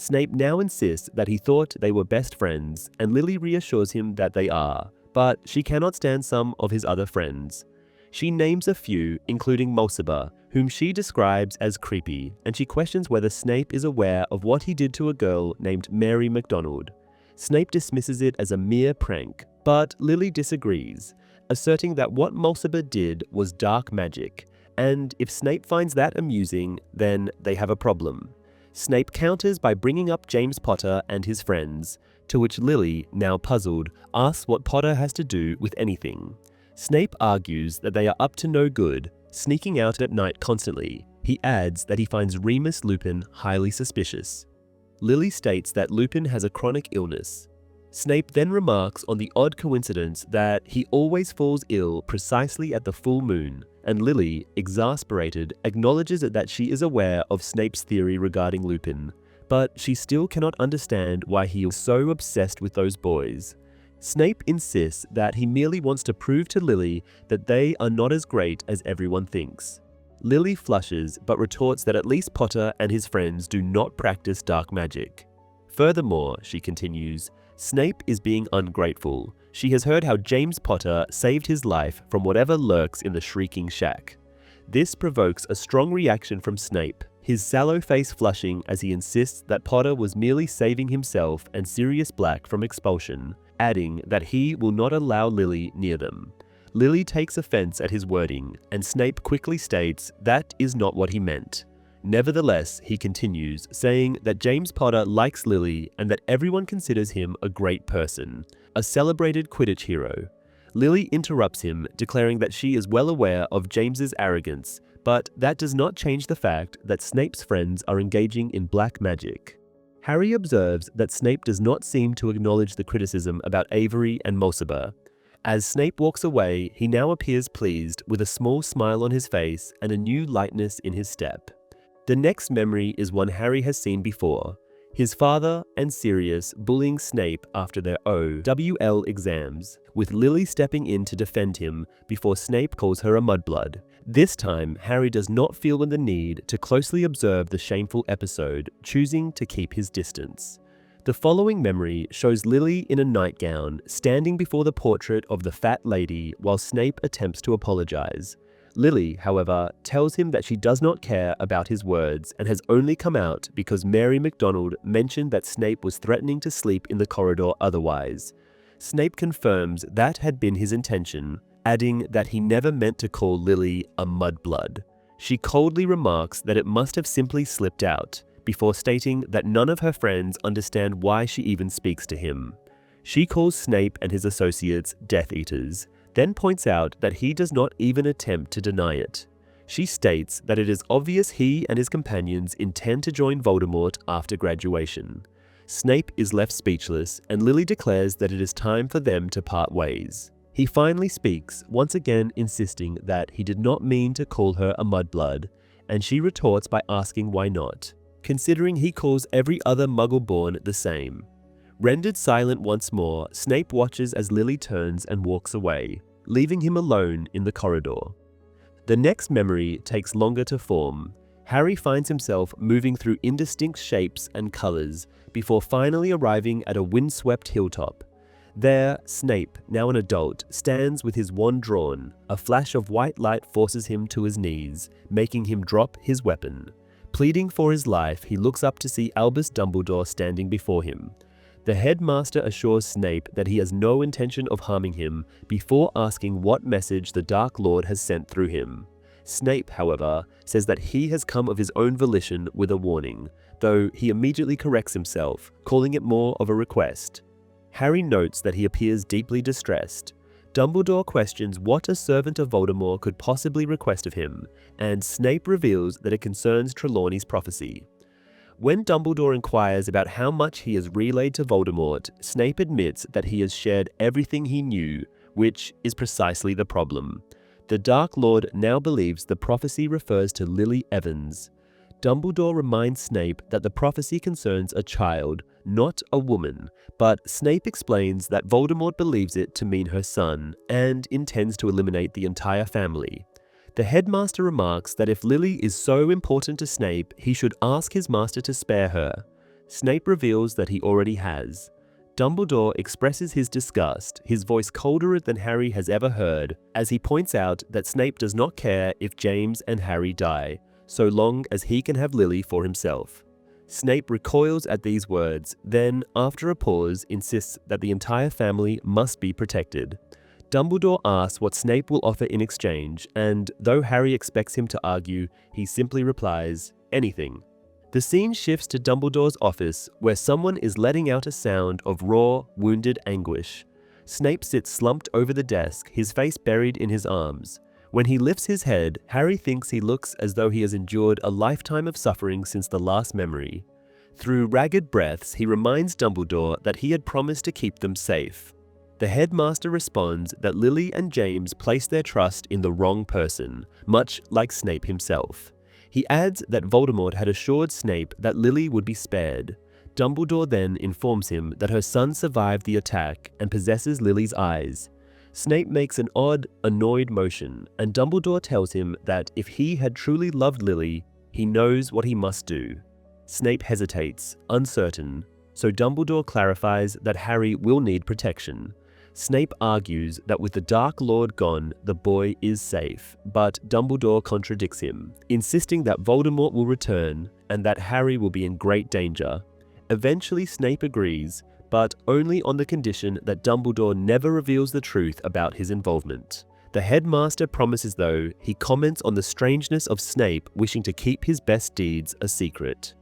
Snape now insists that he thought they were best friends, and Lily reassures him that they are, but she cannot stand some of his other friends. She names a few, including Mulciber, whom she describes as creepy, and she questions whether Snape is aware of what he did to a girl named Mary MacDonald. Snape dismisses it as a mere prank, but Lily disagrees, asserting that what Mulciber did was dark magic, and if Snape finds that amusing, then they have a problem. Snape counters by bringing up James Potter and his friends, to which Lily, now puzzled, asks what Potter has to do with anything. Snape argues that they are up to no good, sneaking out at night constantly. He adds that he finds Remus Lupin highly suspicious. Lily states that Lupin has a chronic illness. Snape then remarks on the odd coincidence that he always falls ill precisely at the full moon, and Lily, exasperated, acknowledges that she is aware of Snape's theory regarding Lupin, but she still cannot understand why he is so obsessed with those boys. Snape insists that he merely wants to prove to Lily that they are not as great as everyone thinks. Lily flushes but retorts that at least Potter and his friends do not practice dark magic. Furthermore, she continues, Snape is being ungrateful. She has heard how James Potter saved his life from whatever lurks in the Shrieking Shack. This provokes a strong reaction from Snape, his sallow face flushing as he insists that Potter was merely saving himself and Sirius Black from expulsion, adding that he will not allow Lily near them. Lily takes offense at his wording, and Snape quickly states that is not what he meant. Nevertheless, he continues, saying that James Potter likes Lily and that everyone considers him a great person, a celebrated Quidditch hero. Lily interrupts him, declaring that she is well aware of James's arrogance, but that does not change the fact that Snape's friends are engaging in black magic. Harry observes that Snape does not seem to acknowledge the criticism about Avery and Mulciber. As Snape walks away, he now appears pleased, with a small smile on his face and a new lightness in his step. The next memory is one Harry has seen before. His father and Sirius bullying Snape after their OWL exams, with Lily stepping in to defend him before Snape calls her a mudblood. This time, Harry does not feel the need to closely observe the shameful episode, choosing to keep his distance. The following memory shows Lily in a nightgown, standing before the portrait of the fat lady while Snape attempts to apologize. Lily, however, tells him that she does not care about his words and has only come out because Mary MacDonald mentioned that Snape was threatening to sleep in the corridor otherwise. Snape confirms that had been his intention, adding that he never meant to call Lily a mudblood. She coldly remarks that it must have simply slipped out, before stating that none of her friends understand why she even speaks to him. She calls Snape and his associates Death Eaters, then points out that he does not even attempt to deny it. She states that it is obvious he and his companions intend to join Voldemort after graduation. Snape is left speechless, and Lily declares that it is time for them to part ways. He finally speaks, once again insisting that he did not mean to call her a mudblood, and she retorts by asking why not, considering he calls every other Muggle-born the same. Rendered silent once more, Snape watches as Lily turns and walks away, leaving him alone in the corridor. The next memory takes longer to form. Harry finds himself moving through indistinct shapes and colors before finally arriving at a windswept hilltop. There, Snape, now an adult, stands with his wand drawn. A flash of white light forces him to his knees, making him drop his weapon. Pleading for his life, he looks up to see Albus Dumbledore standing before him. The headmaster assures Snape that he has no intention of harming him before asking what message the Dark Lord has sent through him. Snape, however, says that he has come of his own volition with a warning, though he immediately corrects himself, calling it more of a request. Harry notes that he appears deeply distressed. Dumbledore questions what a servant of Voldemort could possibly request of him, and Snape reveals that it concerns Trelawney's prophecy. When Dumbledore inquires about how much he has relayed to Voldemort, Snape admits that he has shared everything he knew, which is precisely the problem. The Dark Lord now believes the prophecy refers to Lily Evans. Dumbledore reminds Snape that the prophecy concerns a child, not a woman, but Snape explains that Voldemort believes it to mean her son and intends to eliminate the entire family. The headmaster remarks that if Lily is so important to Snape, he should ask his master to spare her. Snape reveals that he already has. Dumbledore expresses his disgust, his voice colder than Harry has ever heard, as he points out that Snape does not care if James and Harry die, so long as he can have Lily for himself. Snape recoils at these words, then, after a pause, insists that the entire family must be protected. Dumbledore asks what Snape will offer in exchange, and though Harry expects him to argue, he simply replies, anything. The scene shifts to Dumbledore's office, where someone is letting out a sound of raw, wounded anguish. Snape sits slumped over the desk, his face buried in his arms. When he lifts his head, Harry thinks he looks as though he has endured a lifetime of suffering since the last memory. Through ragged breaths, he reminds Dumbledore that he had promised to keep them safe. The headmaster responds that Lily and James placed their trust in the wrong person, much like Snape himself. He adds that Voldemort had assured Snape that Lily would be spared. Dumbledore then informs him that her son survived the attack and possesses Lily's eyes. Snape makes an odd, annoyed motion, and Dumbledore tells him that if he had truly loved Lily, he knows what he must do. Snape hesitates, uncertain, so Dumbledore clarifies that Harry will need protection. Snape argues that with the Dark Lord gone, the boy is safe, but Dumbledore contradicts him, insisting that Voldemort will return and that Harry will be in great danger. Eventually, Snape agrees, but only on the condition that Dumbledore never reveals the truth about his involvement. The headmaster promises, though, he comments on the strangeness of Snape wishing to keep his best deeds a secret.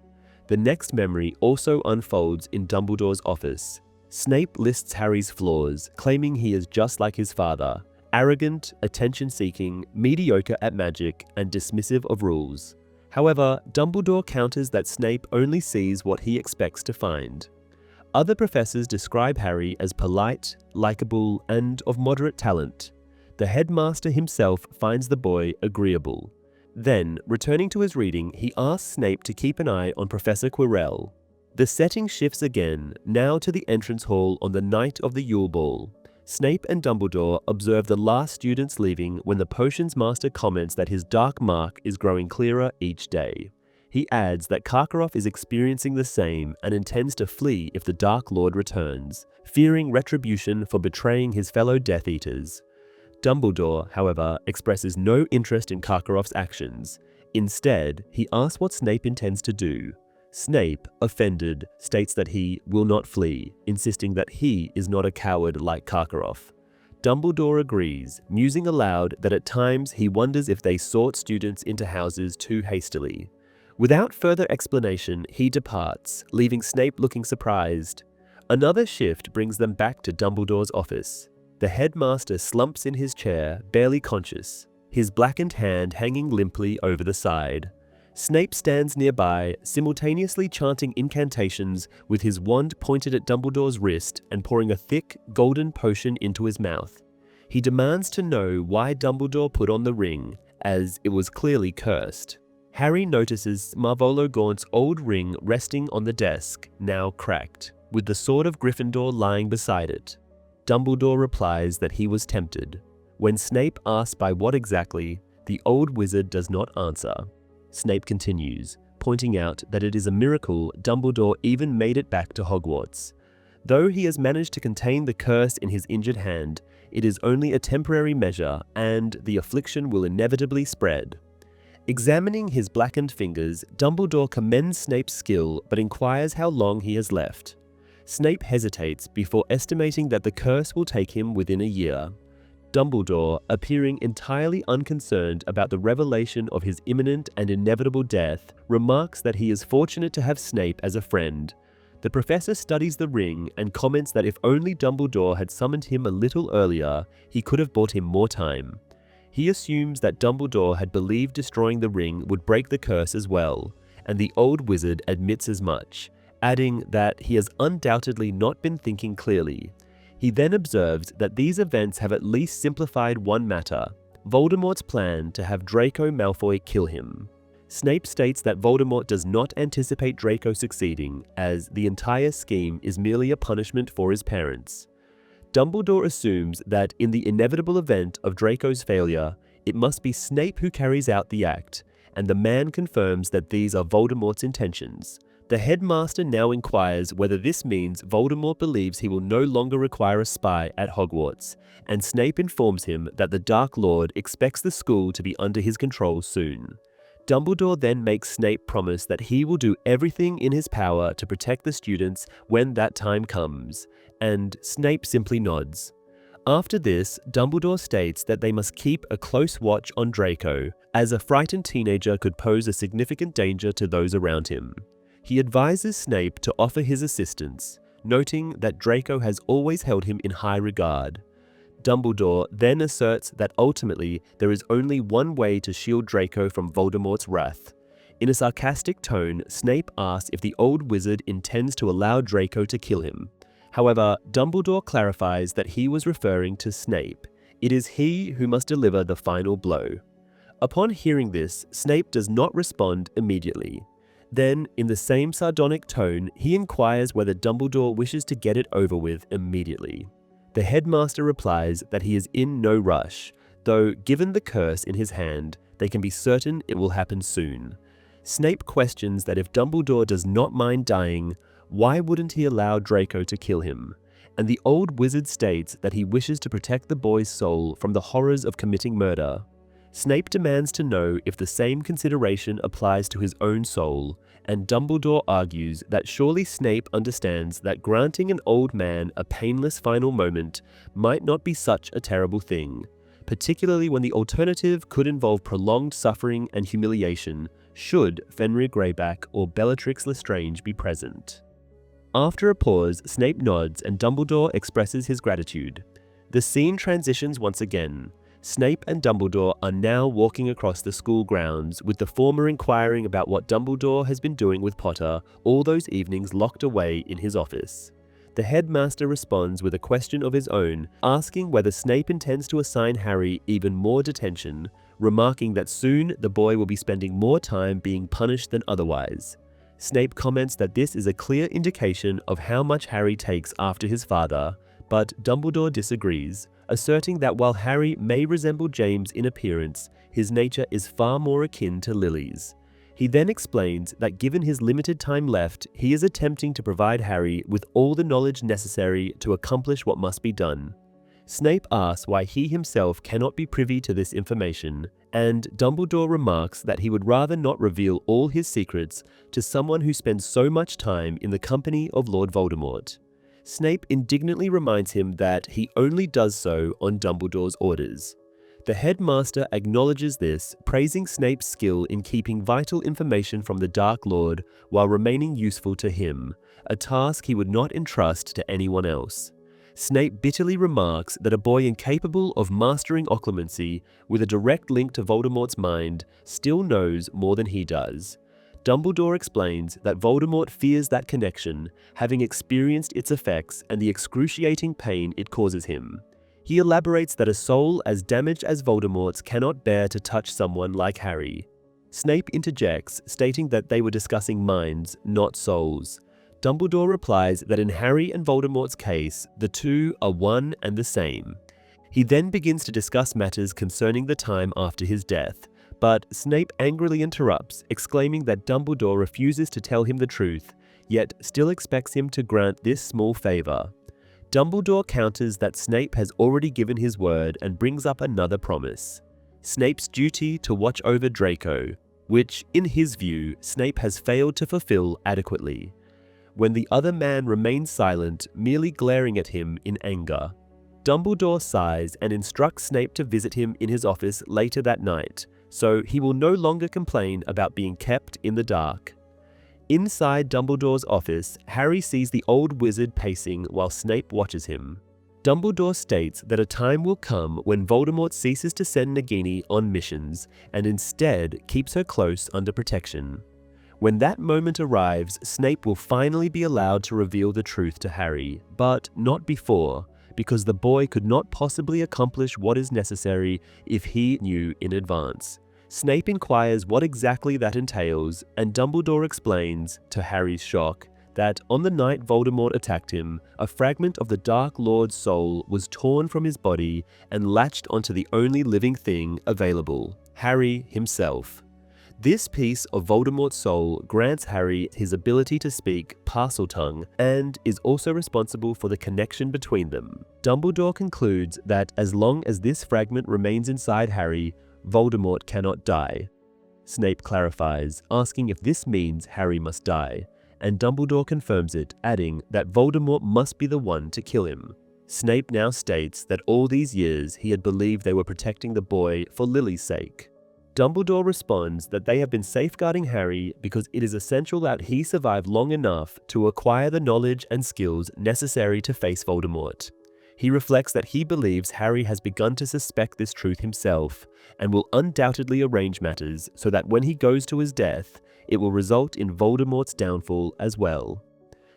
The next memory also unfolds in Dumbledore's office. Snape lists Harry's flaws, claiming he is just like his father, arrogant, attention-seeking, mediocre at magic, and dismissive of rules. However, Dumbledore counters that Snape only sees what he expects to find. Other professors describe Harry as polite, likable, and of moderate talent. The headmaster himself finds the boy agreeable. Then, returning to his reading, he asks Snape to keep an eye on Professor Quirrell. The setting shifts again, now to the entrance hall on the night of the Yule Ball. Snape and Dumbledore observe the last students leaving when the potions master comments that his dark mark is growing clearer each day. He adds that Karkaroff is experiencing the same and intends to flee if the Dark Lord returns, fearing retribution for betraying his fellow Death Eaters. Dumbledore, however, expresses no interest in Karkaroff's actions. Instead, he asks what Snape intends to do. Snape, offended, states that he will not flee, insisting that he is not a coward like Karkaroff. Dumbledore agrees, musing aloud that at times he wonders if they sort students into houses too hastily. Without further explanation, he departs, leaving Snape looking surprised. Another shift brings them back to Dumbledore's office. The headmaster slumps in his chair, barely conscious, his blackened hand hanging limply over the side. Snape stands nearby, simultaneously chanting incantations with his wand pointed at Dumbledore's wrist and pouring a thick, golden potion into his mouth. He demands to know why Dumbledore put on the ring, as it was clearly cursed. Harry notices Marvolo Gaunt's old ring resting on the desk, now cracked. with the sword of Gryffindor lying beside it. Dumbledore replies that he was tempted. When Snape asks by what exactly, the old wizard does not answer. Snape continues, pointing out that it is a miracle Dumbledore even made it back to Hogwarts. Though he has managed to contain the curse in his injured hand, it is only a temporary measure and the affliction will inevitably spread. Examining his blackened fingers, Dumbledore commends Snape's skill but inquires how long he has left. Snape hesitates before estimating that the curse will take him within a year. Dumbledore, appearing entirely unconcerned about the revelation of his imminent and inevitable death, remarks that he is fortunate to have Snape as a friend. The professor studies the ring and comments that if only Dumbledore had summoned him a little earlier, he could have bought him more time. He assumes that Dumbledore had believed destroying the ring would break the curse as well, and the old wizard admits as much, adding that he has undoubtedly not been thinking clearly. He then observes that these events have at least simplified one matter: Voldemort's plan to have Draco Malfoy kill him. Snape states that Voldemort does not anticipate Draco succeeding, as the entire scheme is merely a punishment for his parents. Dumbledore assumes that in the inevitable event of Draco's failure, it must be Snape who carries out the act, and the man confirms that these are Voldemort's intentions. The headmaster now inquires whether this means Voldemort believes he will no longer require a spy at Hogwarts, and Snape informs him that the Dark Lord expects the school to be under his control soon. Dumbledore then makes Snape promise that he will do everything in his power to protect the students when that time comes, and Snape simply nods. After this, Dumbledore states that they must keep a close watch on Draco, as a frightened teenager could pose a significant danger to those around him. He advises Snape to offer his assistance, noting that Draco has always held him in high regard. Dumbledore then asserts that ultimately there is only one way to shield Draco from Voldemort's wrath. In a sarcastic tone, Snape asks if the old wizard intends to allow Draco to kill him. However, Dumbledore clarifies that he was referring to Snape. It is he who must deliver the final blow. Upon hearing this, Snape does not respond immediately. Then, in the same sardonic tone, he inquires whether Dumbledore wishes to get it over with immediately. The headmaster replies that he is in no rush, though given the curse in his hand, they can be certain it will happen soon. Snape questions that if Dumbledore does not mind dying, why wouldn't he allow Draco to kill him? And the old wizard states that he wishes to protect the boy's soul from the horrors of committing murder. Snape demands to know if the same consideration applies to his own soul, and Dumbledore argues that surely Snape understands that granting an old man a painless final moment might not be such a terrible thing, particularly when the alternative could involve prolonged suffering and humiliation should Fenrir Greyback or Bellatrix Lestrange be present. After a pause, Snape nods and Dumbledore expresses his gratitude. The scene transitions once again. Snape and Dumbledore are now walking across the school grounds, with the former inquiring about what Dumbledore has been doing with Potter all those evenings locked away in his office. The headmaster responds with a question of his own, asking whether Snape intends to assign Harry even more detention, remarking that soon the boy will be spending more time being punished than otherwise. Snape comments that this is a clear indication of how much Harry takes after his father, but Dumbledore disagrees, asserting that while Harry may resemble James in appearance, his nature is far more akin to Lily's. He then explains that given his limited time left, he is attempting to provide Harry with all the knowledge necessary to accomplish what must be done. Snape asks why he himself cannot be privy to this information, and Dumbledore remarks that he would rather not reveal all his secrets to someone who spends so much time in the company of Lord Voldemort. Snape indignantly reminds him that he only does so on Dumbledore's orders. The headmaster acknowledges this, praising Snape's skill in keeping vital information from the Dark Lord while remaining useful to him, a task he would not entrust to anyone else. Snape bitterly remarks that a boy incapable of mastering occlumency, with a direct link to Voldemort's mind, still knows more than he does. Dumbledore explains that Voldemort fears that connection, having experienced its effects and the excruciating pain it causes him. He elaborates that a soul as damaged as Voldemort's cannot bear to touch someone like Harry. Snape interjects, stating that they were discussing minds, not souls. Dumbledore replies that in Harry and Voldemort's case, the two are one and the same. He then begins to discuss matters concerning the time after his death, but Snape angrily interrupts, exclaiming that Dumbledore refuses to tell him the truth, yet still expects him to grant this small favor. Dumbledore counters that Snape has already given his word and brings up another promise: Snape's duty to watch over Draco, which, in his view, Snape has failed to fulfill adequately. When the other man remains silent, merely glaring at him in anger, Dumbledore sighs and instructs Snape to visit him in his office later that night, so he will no longer complain about being kept in the dark. Inside Dumbledore's office, Harry sees the old wizard pacing while Snape watches him. Dumbledore states that a time will come when Voldemort ceases to send Nagini on missions and instead keeps her close under protection. When that moment arrives, Snape will finally be allowed to reveal the truth to Harry, but not before, because the boy could not possibly accomplish what is necessary if he knew in advance. Snape inquires what exactly that entails, and Dumbledore explains, to Harry's shock, that on the night Voldemort attacked him, a fragment of the Dark Lord's soul was torn from his body and latched onto the only living thing available, Harry himself. This piece of Voldemort's soul grants Harry his ability to speak Parseltongue and is also responsible for the connection between them. Dumbledore concludes that as long as this fragment remains inside Harry, Voldemort cannot die. Snape clarifies, asking if this means Harry must die, and Dumbledore confirms it, adding that Voldemort must be the one to kill him. Snape now states that all these years he had believed they were protecting the boy for Lily's sake. Dumbledore responds that they have been safeguarding Harry because it is essential that he survive long enough to acquire the knowledge and skills necessary to face Voldemort. He reflects that he believes Harry has begun to suspect this truth himself, and will undoubtedly arrange matters so that when he goes to his death, it will result in Voldemort's downfall as well.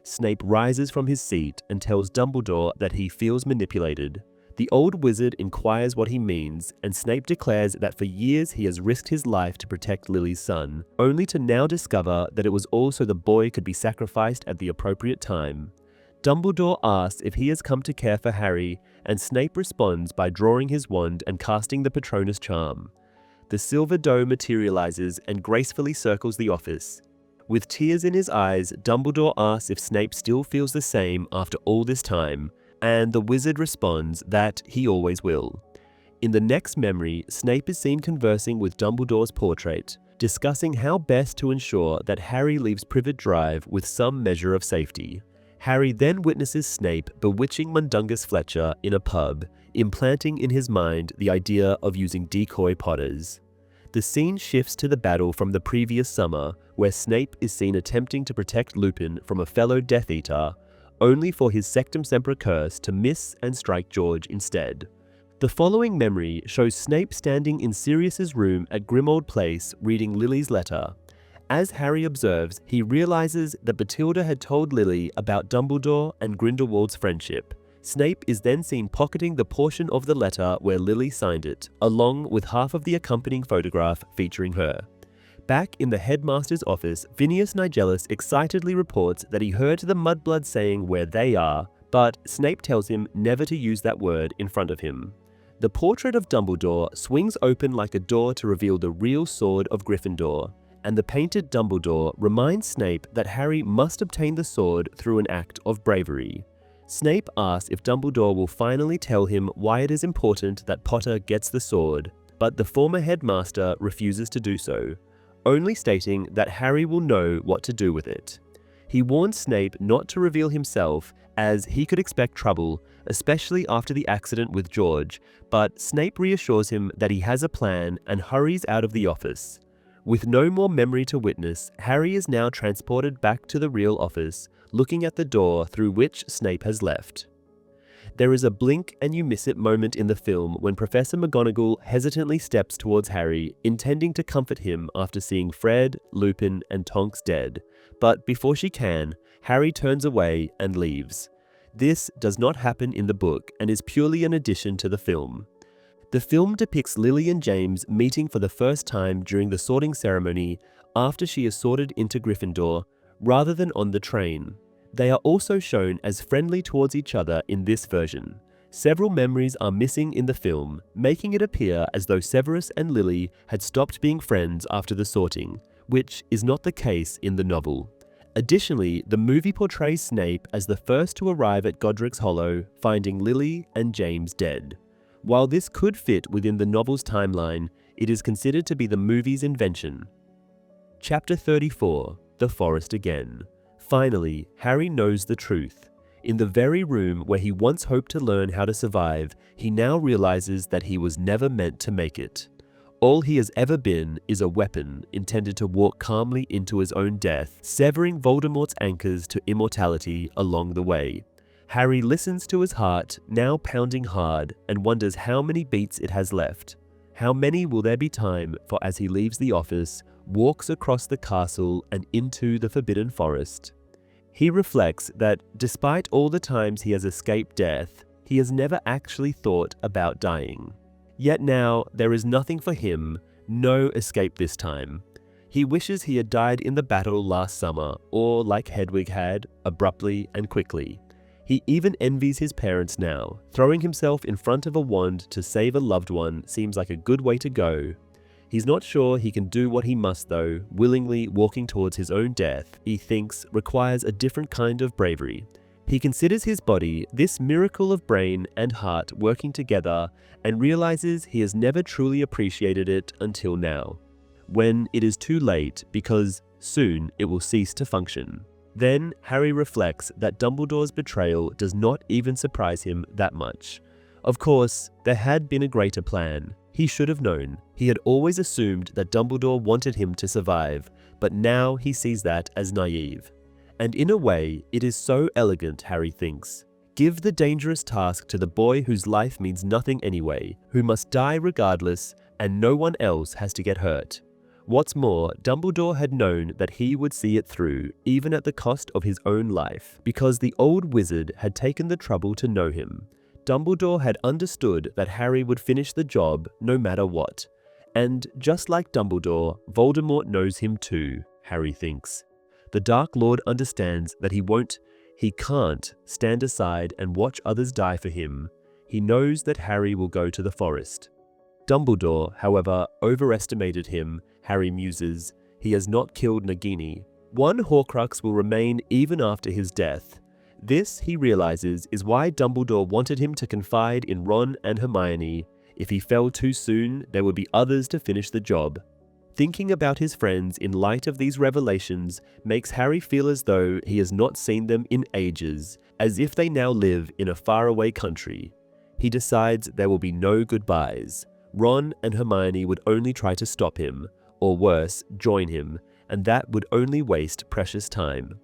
Snape rises from his seat and tells Dumbledore that he feels manipulated. The old wizard inquires what he means, and Snape declares that for years he has risked his life to protect Lily's son, only to now discover that it was all so the boy could be sacrificed at the appropriate time. Dumbledore asks if he has come to care for Harry, and Snape responds by drawing his wand and casting the Patronus charm. The Silver Doe materializes and gracefully circles the office. With tears in his eyes, Dumbledore asks if Snape still feels the same after all this time, and the wizard responds that he always will. In the next memory, Snape is seen conversing with Dumbledore's portrait, discussing how best to ensure that Harry leaves Privet Drive with some measure of safety. Harry then witnesses Snape bewitching Mundungus Fletcher in a pub, implanting in his mind the idea of using decoy Potters. The scene shifts to the battle from the previous summer, where Snape is seen attempting to protect Lupin from a fellow Death Eater, only for his Sectum Sempra curse to miss and strike George instead. The following memory shows Snape standing in Sirius's room at Grimmauld Place reading Lily's letter. As Harry observes, he realizes that Bathilda had told Lily about Dumbledore and Grindelwald's friendship. Snape is then seen pocketing the portion of the letter where Lily signed it, along with half of the accompanying photograph featuring her. Back in the headmaster's office, Phineas Nigellus excitedly reports that he heard the Mudblood saying where they are, but Snape tells him never to use that word in front of him. The portrait of Dumbledore swings open like a door to reveal the real sword of Gryffindor, and the painted Dumbledore reminds Snape that Harry must obtain the sword through an act of bravery. Snape asks if Dumbledore will finally tell him why it is important that Potter gets the sword, but the former headmaster refuses to do so, only stating that Harry will know what to do with it. He warns Snape not to reveal himself, as he could expect trouble, especially after the accident with George, but Snape reassures him that he has a plan and hurries out of the office. With no more memory to witness, Harry is now transported back to the real office, looking at the door through which Snape has left. There is a blink and you miss it moment in the film when Professor McGonagall hesitantly steps towards Harry, intending to comfort him after seeing Fred, Lupin, and Tonks dead, but before she can, Harry turns away and leaves. This does not happen in the book and is purely an addition to the film. The film depicts Lily and James meeting for the first time during the sorting ceremony after she is sorted into Gryffindor, rather than on the train. They are also shown as friendly towards each other in this version. Several memories are missing in the film, making it appear as though Severus and Lily had stopped being friends after the sorting, which is not the case in the novel. Additionally, the movie portrays Snape as the first to arrive at Godric's Hollow, finding Lily and James dead. While this could fit within the novel's timeline, it is considered to be the movie's invention. Chapter 34, The Forest Again. Finally, Harry knows the truth. In the very room where he once hoped to learn how to survive, he now realizes that he was never meant to make it. All he has ever been is a weapon intended to walk calmly into his own death, severing Voldemort's anchors to immortality along the way. Harry listens to his heart, now pounding hard, and wonders how many beats it has left. How many will there be time for as he leaves the office, walks across the castle and into the Forbidden Forest? He reflects that despite all the times he has escaped death, he has never actually thought about dying. Yet now there is nothing for him, no escape this time. He wishes he had died in the battle last summer, or like Hedwig had, abruptly and quickly. He even envies his parents now. Throwing himself in front of a wand to save a loved one seems like a good way to go. He's not sure he can do what he must though, willingly walking towards his own death, he thinks requires a different kind of bravery. He considers his body, this miracle of brain and heart working together, and realizes he has never truly appreciated it until now, when it is too late because soon it will cease to function. Then Harry reflects that Dumbledore's betrayal does not even surprise him that much. Of course, there had been a greater plan. He should have known. He had always assumed that Dumbledore wanted him to survive, but now he sees that as naive. And in a way, it is so elegant, Harry thinks. Give the dangerous task to the boy whose life means nothing anyway, who must die regardless, and no one else has to get hurt. What's more, Dumbledore had known that he would see it through, even at the cost of his own life, because the old wizard had taken the trouble to know him. Dumbledore had understood that Harry would finish the job no matter what. And just like Dumbledore, Voldemort knows him too, Harry thinks. The Dark Lord understands that he can't stand aside and watch others die for him. He knows that Harry will go to the forest. Dumbledore, however, overestimated him, Harry muses. He has not killed Nagini. One Horcrux will remain even after his death. This, he realizes, is why Dumbledore wanted him to confide in Ron and Hermione. If he fell too soon, there would be others to finish the job. Thinking about his friends in light of these revelations makes Harry feel as though he has not seen them in ages, as if they now live in a faraway country. He decides there will be no goodbyes. Ron and Hermione would only try to stop him, or worse, join him, and that would only waste precious time.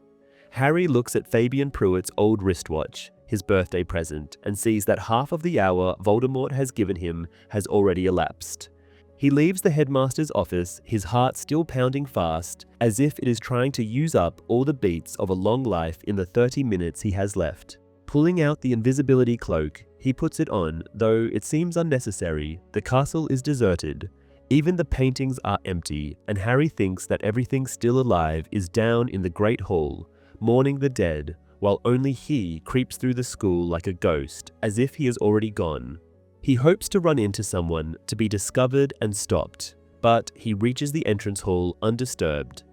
Harry looks at Fabian Pruitt's old wristwatch, his birthday present, and sees that half of the hour Voldemort has given him has already elapsed. He leaves the headmaster's office, his heart still pounding fast, as if it is trying to use up all the beats of a long life in the 30 minutes he has left. Pulling out the invisibility cloak, he puts it on, though it seems unnecessary. The castle is deserted. Even the paintings are empty, and Harry thinks that everything still alive is down in the Great Hall, mourning the dead, while only he creeps through the school like a ghost, as if he is already gone. He hopes to run into someone, to be discovered and stopped, but he reaches the entrance hall undisturbed.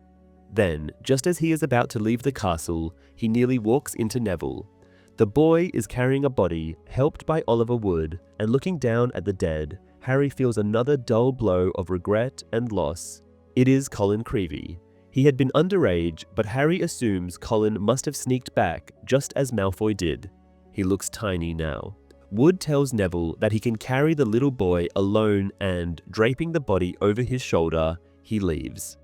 Then, just as he is about to leave the castle, he nearly walks into Neville. The boy is carrying a body, helped by Oliver Wood, and looking down at the dead, Harry feels another dull blow of regret and loss. It is Colin Creevey. He had been underage, but Harry assumes Colin must have sneaked back, just as Malfoy did. He looks tiny now. Wood tells Neville that he can carry the little boy alone and, draping the body over his shoulder, he leaves.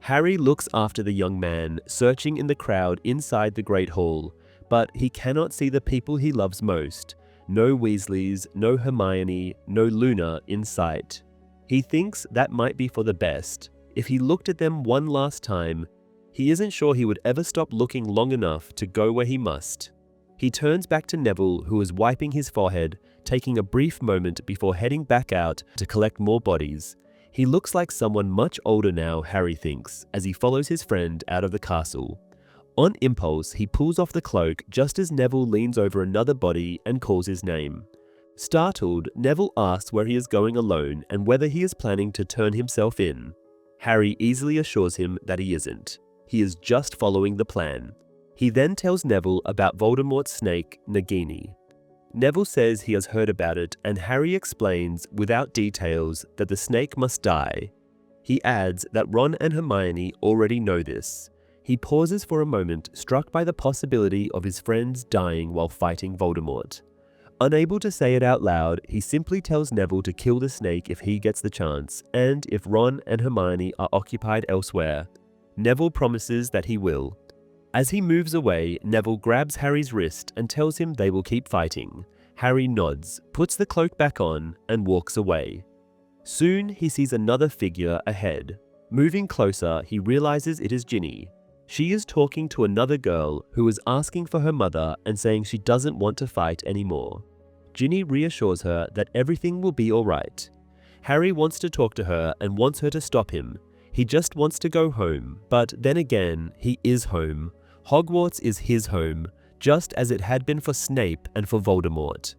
Harry looks after the young man, searching in the crowd inside the Great Hall, but he cannot see the people he loves most. No Weasleys, no Hermione, no Luna in sight. He thinks that might be for the best. If he looked at them one last time, he isn't sure he would ever stop looking long enough to go where he must. He turns back to Neville, who is wiping his forehead, taking a brief moment before heading back out to collect more bodies. He looks like someone much older now, Harry thinks, as he follows his friend out of the castle. On impulse, he pulls off the cloak just as Neville leans over another body and calls his name. Startled, Neville asks where he is going alone and whether he is planning to turn himself in. Harry easily assures him that he isn't. He is just following the plan. He then tells Neville about Voldemort's snake, Nagini. Neville says he has heard about it, and Harry explains, without details, that the snake must die. He adds that Ron and Hermione already know this. He pauses for a moment, struck by the possibility of his friends dying while fighting Voldemort. Unable to say it out loud, he simply tells Neville to kill the snake if he gets the chance, and if Ron and Hermione are occupied elsewhere. Neville promises that he will. As he moves away, Neville grabs Harry's wrist and tells him they will keep fighting. Harry nods, puts the cloak back on, and walks away. Soon, he sees another figure ahead. Moving closer, he realizes it is Ginny. She is talking to another girl who is asking for her mother and saying she doesn't want to fight anymore. Ginny reassures her that everything will be alright. Harry wants to talk to her and wants her to stop him. He just wants to go home, but then again, he is home. Hogwarts is his home, just as it had been for Snape and for Voldemort.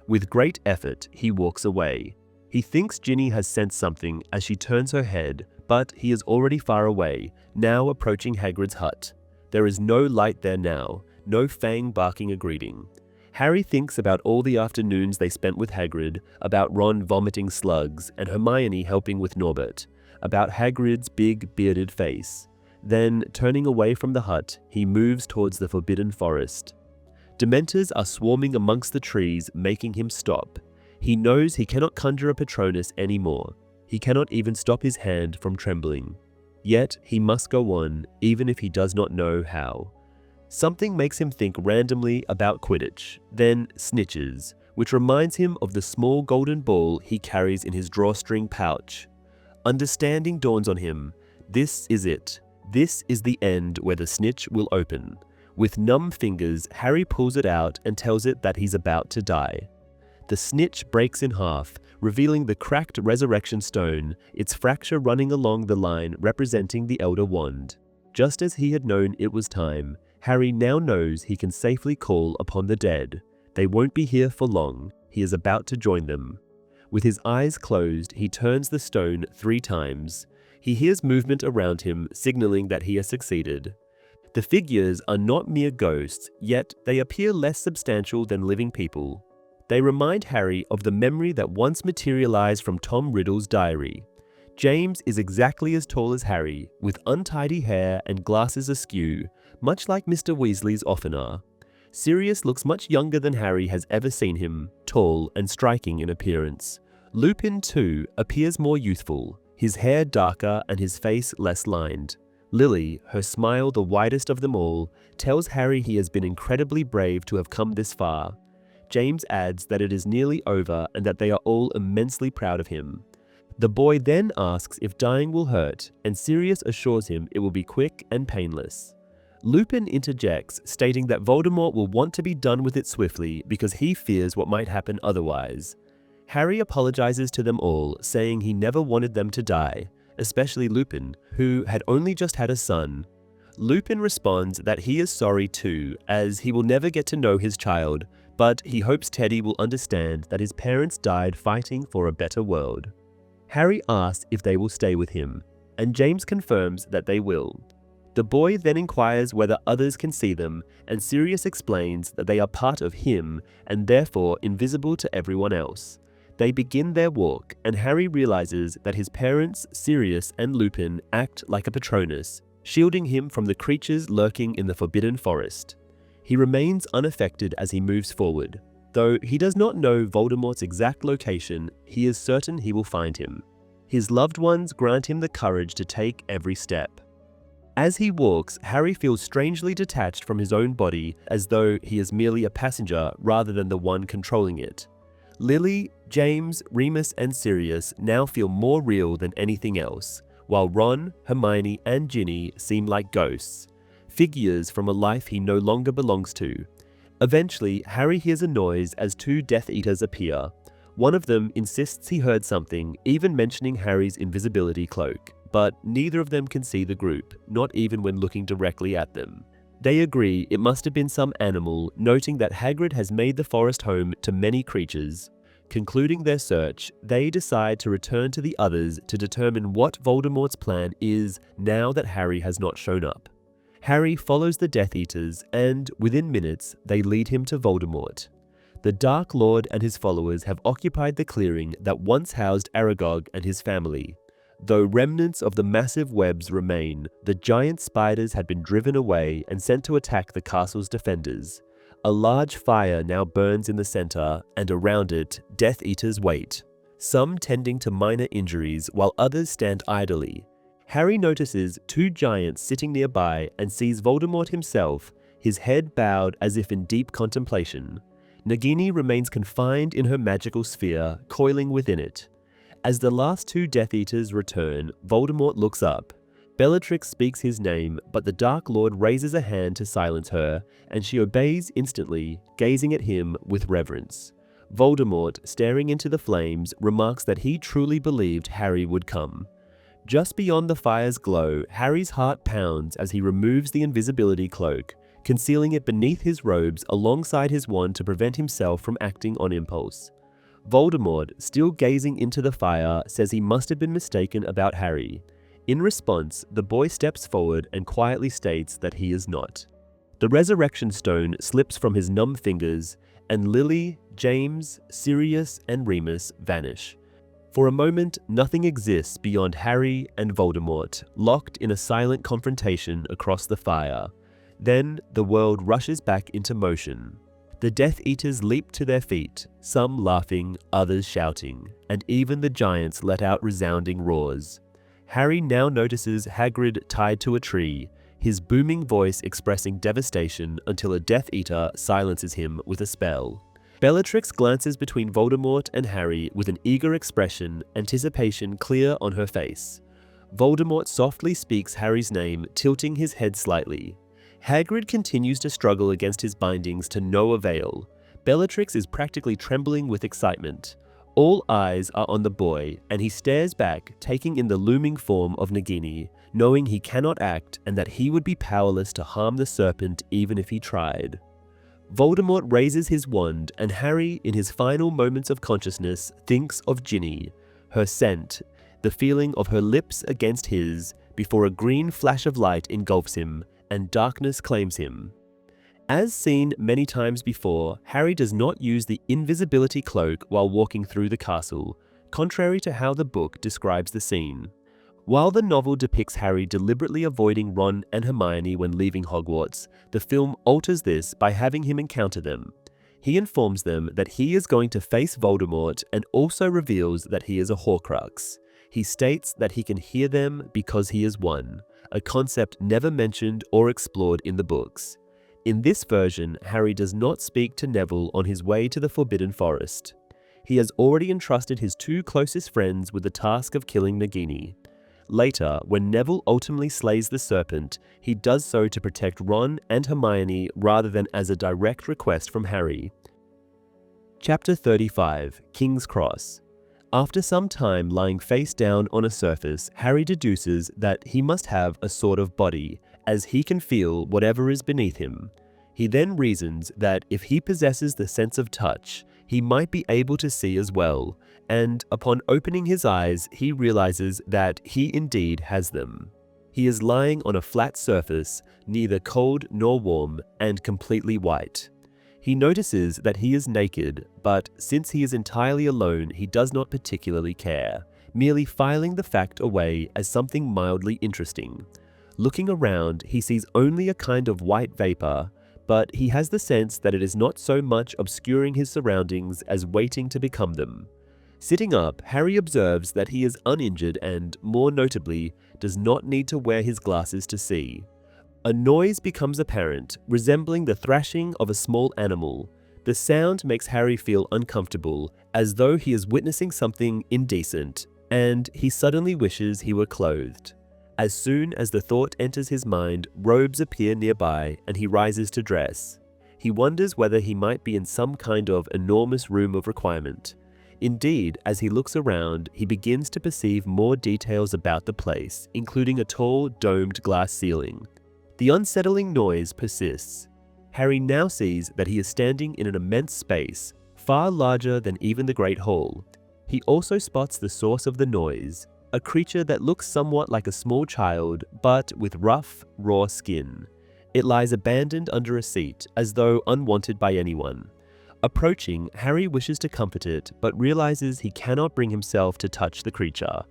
With great effort, he walks away. He thinks Ginny has sensed something as she turns her head, but he is already far away, now approaching Hagrid's hut. There is no light there now, no Fang barking a greeting. Harry thinks about all the afternoons they spent with Hagrid, about Ron vomiting slugs and Hermione helping with Norbert, about Hagrid's big bearded face. Then, turning away from the hut, he moves towards the Forbidden Forest. Dementors are swarming amongst the trees, making him stop. He knows he cannot conjure a Patronus anymore. He cannot even stop his hand from trembling. Yet, he must go on, even if he does not know how. Something makes him think randomly about Quidditch, then snitches, which reminds him of the small golden ball he carries in his drawstring pouch. Understanding dawns on him. This is it. This is the end where the snitch will open. With numb fingers, Harry pulls it out and tells it that he's about to die. The snitch breaks in half, revealing the cracked resurrection stone, its fracture running along the line representing the Elder Wand. Just as he had known it was time, Harry now knows he can safely call upon the dead. They won't be here for long. He is about to join them. With his eyes closed, he turns the stone 3 times. He hears movement around him, signaling that he has succeeded. The figures are not mere ghosts, yet they appear less substantial than living people. They remind Harry of the memory that once materialized from Tom Riddle's diary. James is exactly as tall as Harry, with untidy hair and glasses askew, much like Mr. Weasley's often are. Sirius looks much younger than Harry has ever seen him, tall and striking in appearance. Lupin, too, appears more youthful, his hair darker and his face less lined. Lily, her smile the widest of them all, tells Harry he has been incredibly brave to have come this far. James adds that it is nearly over and that they are all immensely proud of him. The boy then asks if dying will hurt, and Sirius assures him it will be quick and painless. Lupin interjects, stating that Voldemort will want to be done with it swiftly because he fears what might happen otherwise. Harry apologizes to them all, saying he never wanted them to die, especially Lupin, who had only just had a son. Lupin responds that he is sorry too, as he will never get to know his child, but he hopes Teddy will understand that his parents died fighting for a better world. Harry asks if they will stay with him, and James confirms that they will. The boy then inquires whether others can see them, and Sirius explains that they are part of him and therefore invisible to everyone else. They begin their walk, and Harry realizes that his parents, Sirius and Lupin, act like a Patronus, shielding him from the creatures lurking in the Forbidden Forest. He remains unaffected as he moves forward. Though he does not know Voldemort's exact location, he is certain he will find him. His loved ones grant him the courage to take every step. As he walks, Harry feels strangely detached from his own body, as though he is merely a passenger rather than the one controlling it. Lily, James, Remus, and Sirius now feel more real than anything else, while Ron, Hermione, and Ginny seem like ghosts, figures from a life he no longer belongs to. Eventually, Harry hears a noise as 2 Death Eaters appear. One of them insists he heard something, even mentioning Harry's invisibility cloak, but neither of them can see the group, not even when looking directly at them. They agree it must have been some animal, noting that Hagrid has made the forest home to many creatures. Concluding their search, they decide to return to the others to determine what Voldemort's plan is now that Harry has not shown up. Harry follows the Death Eaters and, within minutes, they lead him to Voldemort. The Dark Lord and his followers have occupied the clearing that once housed Aragog and his family. Though remnants of the massive webs remain, the giant spiders had been driven away and sent to attack the castle's defenders. A large fire now burns in the center, and around it, Death Eaters wait, some tending to minor injuries while others stand idly. Harry notices two giants sitting nearby and sees Voldemort himself, his head bowed as if in deep contemplation. Nagini remains confined in her magical sphere, coiling within it. As the last two Death Eaters return, Voldemort looks up. Bellatrix speaks his name, but the Dark Lord raises a hand to silence her, and she obeys instantly, gazing at him with reverence. Voldemort, staring into the flames, remarks that he truly believed Harry would come. Just beyond the fire's glow, Harry's heart pounds as he removes the invisibility cloak, concealing it beneath his robes alongside his wand to prevent himself from acting on impulse. Voldemort, still gazing into the fire, says he must have been mistaken about Harry. In response, the boy steps forward and quietly states that he is not. The resurrection stone slips from his numb fingers, and Lily, James, Sirius, and Remus vanish. For a moment, nothing exists beyond Harry and Voldemort, locked in a silent confrontation across the fire. Then, the world rushes back into motion. The Death Eaters leap to their feet, some laughing, others shouting, and even the giants let out resounding roars. Harry now notices Hagrid tied to a tree, his booming voice expressing devastation until a Death Eater silences him with a spell. Bellatrix glances between Voldemort and Harry with an eager expression, anticipation clear on her face. Voldemort softly speaks Harry's name, tilting his head slightly. Hagrid continues to struggle against his bindings to no avail. Bellatrix is practically trembling with excitement. All eyes are on the boy, and he stares back, taking in the looming form of Nagini, knowing he cannot act and that he would be powerless to harm the serpent even if he tried. Voldemort raises his wand, and Harry, in his final moments of consciousness, thinks of Ginny, her scent, the feeling of her lips against his, before a green flash of light engulfs him, and darkness claims him. As seen many times before, Harry does not use the invisibility cloak while walking through the castle, contrary to how the book describes the scene. While the novel depicts Harry deliberately avoiding Ron and Hermione when leaving Hogwarts, the film alters this by having him encounter them. He informs them that he is going to face Voldemort and also reveals that he is a Horcrux. He states that he can hear them because he is one, a concept never mentioned or explored in the books. In this version, Harry does not speak to Neville on his way to the Forbidden Forest. He has already entrusted his two closest friends with the task of killing Nagini. Later, when Neville ultimately slays the serpent, he does so to protect Ron and Hermione rather than as a direct request from Harry. Chapter 35, King's Cross. After some time lying face down on a surface, Harry deduces that he must have a sort of body, as he can feel whatever is beneath him. He then reasons that if he possesses the sense of touch, he might be able to see as well, and upon opening his eyes, he realizes that he indeed has them. He is lying on a flat surface, neither cold nor warm, and completely white. He notices that he is naked, but since he is entirely alone, he does not particularly care, merely filing the fact away as something mildly interesting. Looking around, he sees only a kind of white vapor, but he has the sense that it is not so much obscuring his surroundings as waiting to become them. Sitting up, Harry observes that he is uninjured and, more notably, does not need to wear his glasses to see. A noise becomes apparent, resembling the thrashing of a small animal. The sound makes Harry feel uncomfortable, as though he is witnessing something indecent, and he suddenly wishes he were clothed. As soon as the thought enters his mind, robes appear nearby and he rises to dress. He wonders whether he might be in some kind of enormous room of requirement. Indeed, as he looks around, he begins to perceive more details about the place, including a tall, domed glass ceiling. The unsettling noise persists. Harry now sees that he is standing in an immense space, far larger than even the Great Hall. He also spots the source of the noise, a creature that looks somewhat like a small child, but with rough, raw skin. It lies abandoned under a seat, as though unwanted by anyone. Approaching, Harry wishes to comfort it, but realizes he cannot bring himself to touch the creature.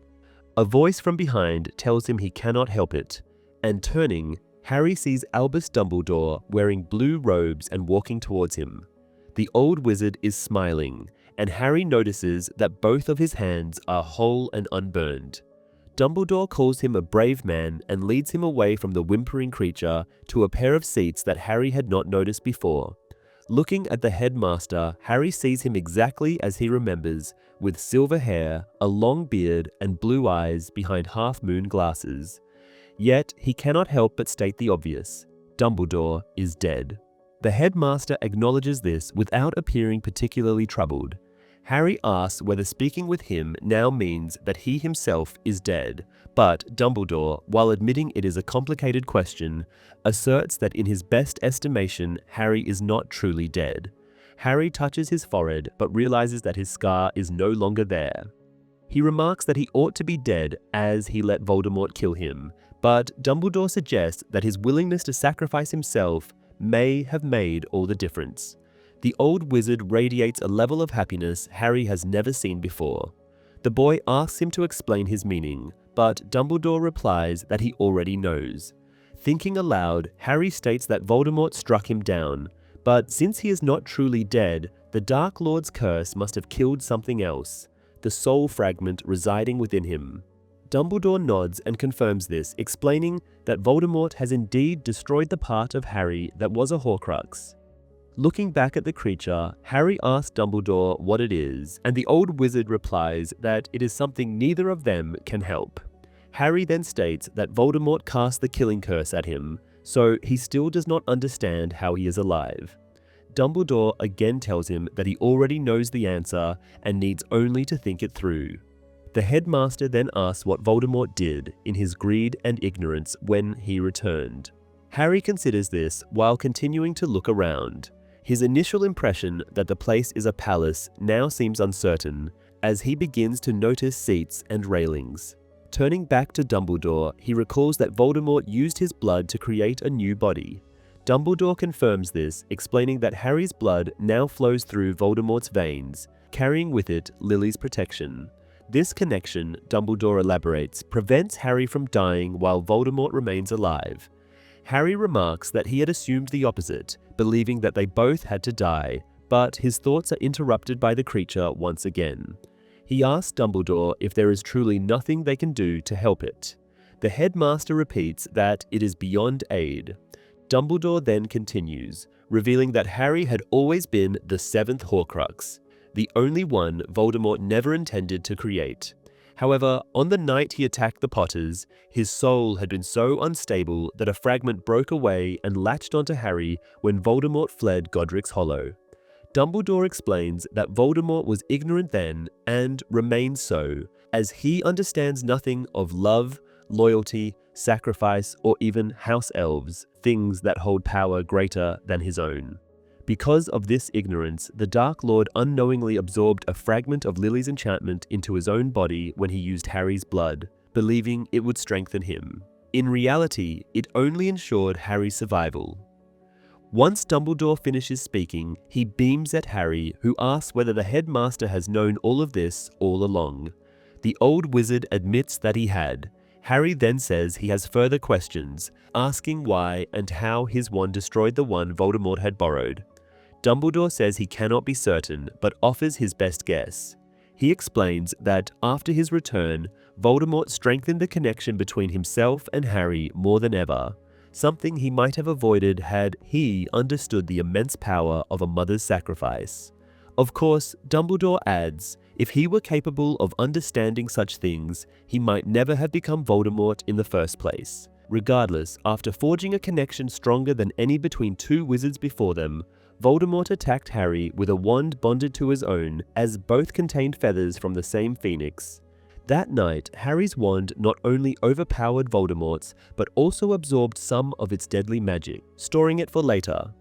A voice from behind tells him he cannot help it, and turning, Harry sees Albus Dumbledore wearing blue robes and walking towards him. The old wizard is smiling, and Harry notices that both of his hands are whole and unburned. Dumbledore calls him a brave man and leads him away from the whimpering creature to a pair of seats that Harry had not noticed before. Looking at the headmaster, Harry sees him exactly as he remembers, with silver hair, a long beard, and blue eyes behind half-moon glasses. Yet he cannot help but state the obvious: Dumbledore is dead. The headmaster acknowledges this without appearing particularly troubled. Harry asks whether speaking with him now means that he himself is dead, but Dumbledore, while admitting it is a complicated question, asserts that in his best estimation, Harry is not truly dead. Harry touches his forehead but realizes that his scar is no longer there. He remarks that he ought to be dead as he let Voldemort kill him, but Dumbledore suggests that his willingness to sacrifice himself may have made all the difference. The old wizard radiates a level of happiness Harry has never seen before. The boy asks him to explain his meaning, but Dumbledore replies that he already knows. Thinking aloud, Harry states that Voldemort struck him down, but since he is not truly dead, the Dark Lord's curse must have killed something else, the soul fragment residing within him. Dumbledore nods and confirms this, explaining that Voldemort has indeed destroyed the part of Harry that was a Horcrux. Looking back at the creature, Harry asks Dumbledore what it is, and the old wizard replies that it is something neither of them can help. Harry then states that Voldemort cast the killing curse at him, so he still does not understand how he is alive. Dumbledore again tells him that he already knows the answer and needs only to think it through. The headmaster then asks what Voldemort did in his greed and ignorance when he returned. Harry considers this while continuing to look around. His initial impression that the place is a palace now seems uncertain, as he begins to notice seats and railings. Turning back to Dumbledore, he recalls that Voldemort used his blood to create a new body. Dumbledore confirms this, explaining that Harry's blood now flows through Voldemort's veins, carrying with it Lily's protection. This connection, Dumbledore elaborates, prevents Harry from dying while Voldemort remains alive. Harry remarks that he had assumed the opposite, believing that they both had to die, but his thoughts are interrupted by the creature once again. He asks Dumbledore if there is truly nothing they can do to help it. The headmaster repeats that it is beyond aid. Dumbledore then continues, revealing that Harry had always been the seventh Horcrux, the only one Voldemort never intended to create. However, on the night he attacked the Potters, his soul had been so unstable that a fragment broke away and latched onto Harry when Voldemort fled Godric's Hollow. Dumbledore explains that Voldemort was ignorant then and remains so, as he understands nothing of love, loyalty, sacrifice, or even house elves, things that hold power greater than his own. Because of this ignorance, the Dark Lord unknowingly absorbed a fragment of Lily's enchantment into his own body when he used Harry's blood, believing it would strengthen him. In reality, it only ensured Harry's survival. Once Dumbledore finishes speaking, he beams at Harry, who asks whether the headmaster has known all of this all along. The old wizard admits that he had. Harry then says he has further questions, asking why and how his wand destroyed the one Voldemort had borrowed. Dumbledore says he cannot be certain, but offers his best guess. He explains that after his return, Voldemort strengthened the connection between himself and Harry more than ever, something he might have avoided had he understood the immense power of a mother's sacrifice. Of course, Dumbledore adds, if he were capable of understanding such things, he might never have become Voldemort in the first place. Regardless, after forging a connection stronger than any between two wizards before them, Voldemort attacked Harry with a wand bonded to his own, as both contained feathers from the same phoenix. That night, Harry's wand not only overpowered Voldemort's, but also absorbed some of its deadly magic, storing it for later.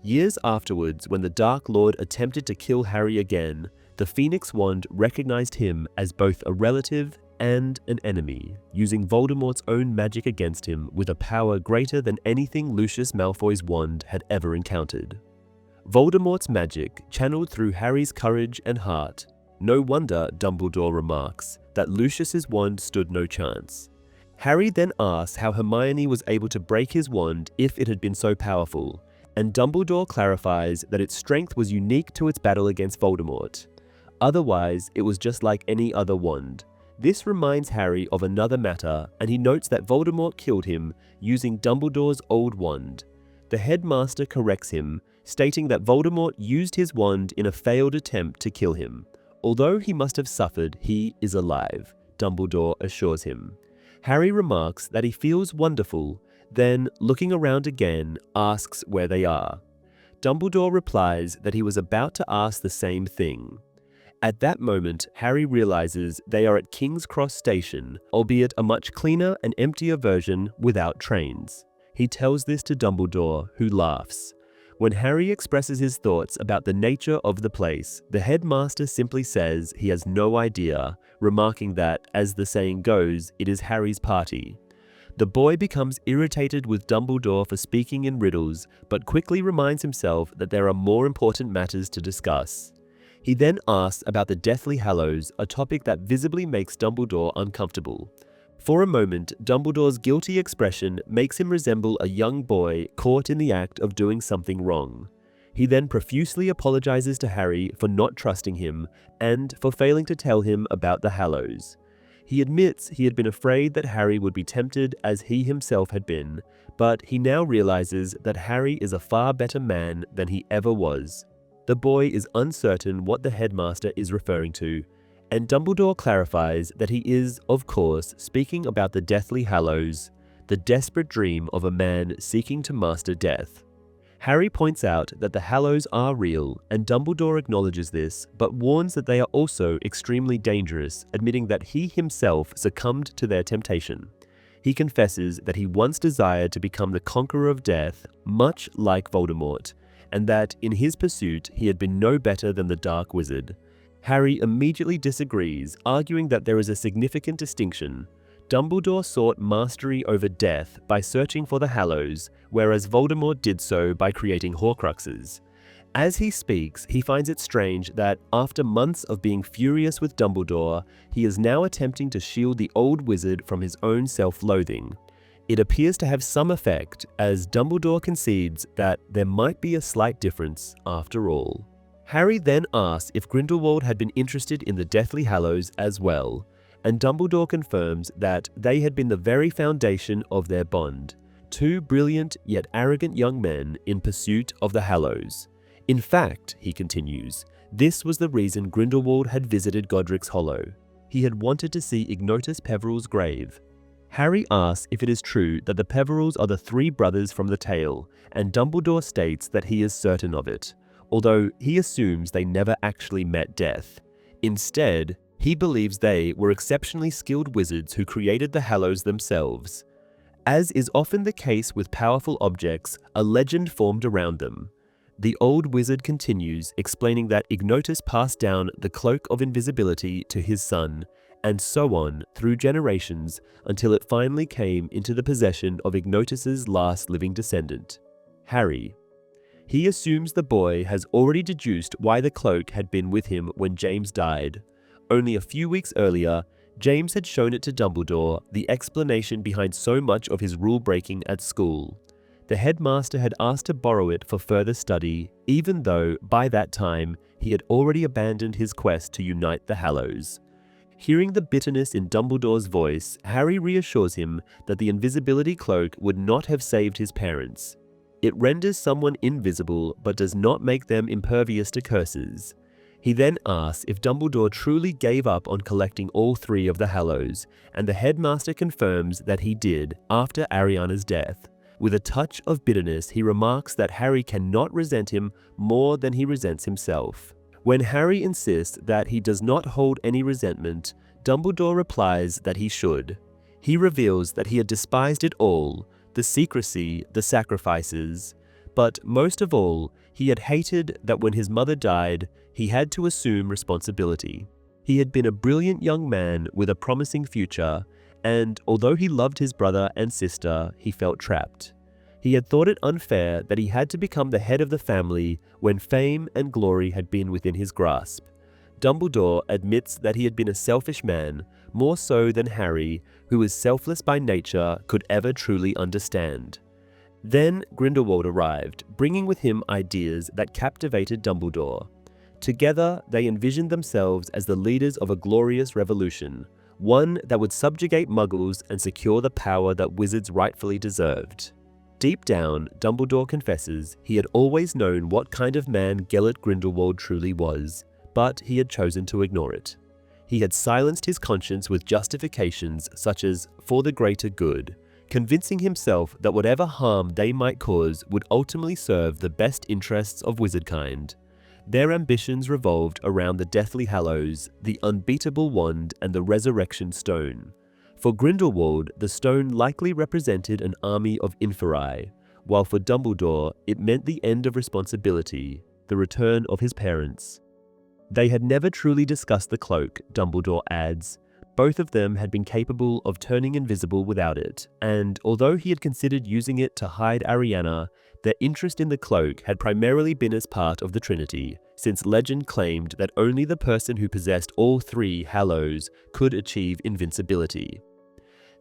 Years afterwards, when the Dark Lord attempted to kill Harry again, the Phoenix Wand recognized him as both a relative and an enemy, using Voldemort's own magic against him with a power greater than anything Lucius Malfoy's wand had ever encountered. Voldemort's magic channeled through Harry's courage and heart. No wonder, Dumbledore remarks, that Lucius's wand stood no chance. Harry then asks how Hermione was able to break his wand if it had been so powerful, and Dumbledore clarifies that its strength was unique to its battle against Voldemort. Otherwise, it was just like any other wand. This reminds Harry of another matter, and he notes that Voldemort killed him using Dumbledore's old wand. The headmaster corrects him, stating that Voldemort used his wand in a failed attempt to kill him. Although he must have suffered, he is alive, Dumbledore assures him. Harry remarks that he feels wonderful, then, looking around again, asks where they are. Dumbledore replies that he was about to ask the same thing. At that moment, Harry realizes they are at King's Cross Station, albeit a much cleaner and emptier version without trains. He tells this to Dumbledore, who laughs. When Harry expresses his thoughts about the nature of the place, the headmaster simply says he has no idea, remarking that, as the saying goes, it is Harry's party. The boy becomes irritated with Dumbledore for speaking in riddles, but quickly reminds himself that there are more important matters to discuss. He then asks about the Deathly Hallows, a topic that visibly makes Dumbledore uncomfortable. For a moment, Dumbledore's guilty expression makes him resemble a young boy caught in the act of doing something wrong. He then profusely apologizes to Harry for not trusting him and for failing to tell him about the Hallows. He admits he had been afraid that Harry would be tempted as he himself had been, but he now realizes that Harry is a far better man than he ever was. The boy is uncertain what the headmaster is referring to, and Dumbledore clarifies that he is, of course, speaking about the Deathly Hallows, the desperate dream of a man seeking to master death. Harry points out that the Hallows are real, and Dumbledore acknowledges this, but warns that they are also extremely dangerous, admitting that he himself succumbed to their temptation. He confesses that he once desired to become the conqueror of death, much like Voldemort, and that, in his pursuit, he had been no better than the Dark Wizard. Harry immediately disagrees, arguing that there is a significant distinction. Dumbledore sought mastery over death by searching for the Hallows, whereas Voldemort did so by creating Horcruxes. As he speaks, he finds it strange that, after months of being furious with Dumbledore, he is now attempting to shield the old wizard from his own self-loathing. It appears to have some effect, as Dumbledore concedes that there might be a slight difference after all. Harry then asks if Grindelwald had been interested in the Deathly Hallows as well, and Dumbledore confirms that they had been the very foundation of their bond, two brilliant yet arrogant young men in pursuit of the Hallows. In fact, he continues, this was the reason Grindelwald had visited Godric's Hollow. He had wanted to see Ignotus Peveril's grave. Harry asks if it is true that the Peverils are the three brothers from the tale, and Dumbledore states that he is certain of it, although he assumes they never actually met death. Instead, he believes they were exceptionally skilled wizards who created the Hallows themselves. As is often the case with powerful objects, a legend formed around them. The old wizard continues, explaining that Ignotus passed down the cloak of invisibility to his son, and so on through generations until it finally came into the possession of Ignotus's last living descendant, Harry. He assumes the boy has already deduced why the cloak had been with him when James died. Only a few weeks earlier, James had shown it to Dumbledore, the explanation behind so much of his rule-breaking at school. The headmaster had asked to borrow it for further study, even though, by that time, he had already abandoned his quest to unite the Hallows. Hearing the bitterness in Dumbledore's voice, Harry reassures him that the invisibility cloak would not have saved his parents. It renders someone invisible but does not make them impervious to curses. He then asks if Dumbledore truly gave up on collecting all three of the Hallows, and the headmaster confirms that he did after Ariana's death. With a touch of bitterness, he remarks that Harry cannot resent him more than he resents himself. When Harry insists that he does not hold any resentment, Dumbledore replies that he should. He reveals that he had despised it all, the secrecy, the sacrifices, but most of all, he had hated that when his mother died, he had to assume responsibility. He had been a brilliant young man with a promising future, and although he loved his brother and sister, he felt trapped. He had thought it unfair that he had to become the head of the family when fame and glory had been within his grasp. Dumbledore admits that he had been a selfish man, more so than Harry, who was selfless by nature, could ever truly understand. Then Grindelwald arrived, bringing with him ideas that captivated Dumbledore. Together, they envisioned themselves as the leaders of a glorious revolution, one that would subjugate Muggles and secure the power that wizards rightfully deserved. Deep down, Dumbledore confesses he had always known what kind of man Gellert Grindelwald truly was, but he had chosen to ignore it. He had silenced his conscience with justifications such as for the greater good, convincing himself that whatever harm they might cause would ultimately serve the best interests of wizardkind. Their ambitions revolved around the Deathly Hallows, the unbeatable wand, and the Resurrection Stone. For Grindelwald, the stone likely represented an army of Inferi, while for Dumbledore, it meant the end of responsibility, the return of his parents. They had never truly discussed the cloak, Dumbledore adds. Both of them had been capable of turning invisible without it, and although he had considered using it to hide Ariana, their interest in the cloak had primarily been as part of the Trinity, since legend claimed that only the person who possessed all three Hallows could achieve invincibility.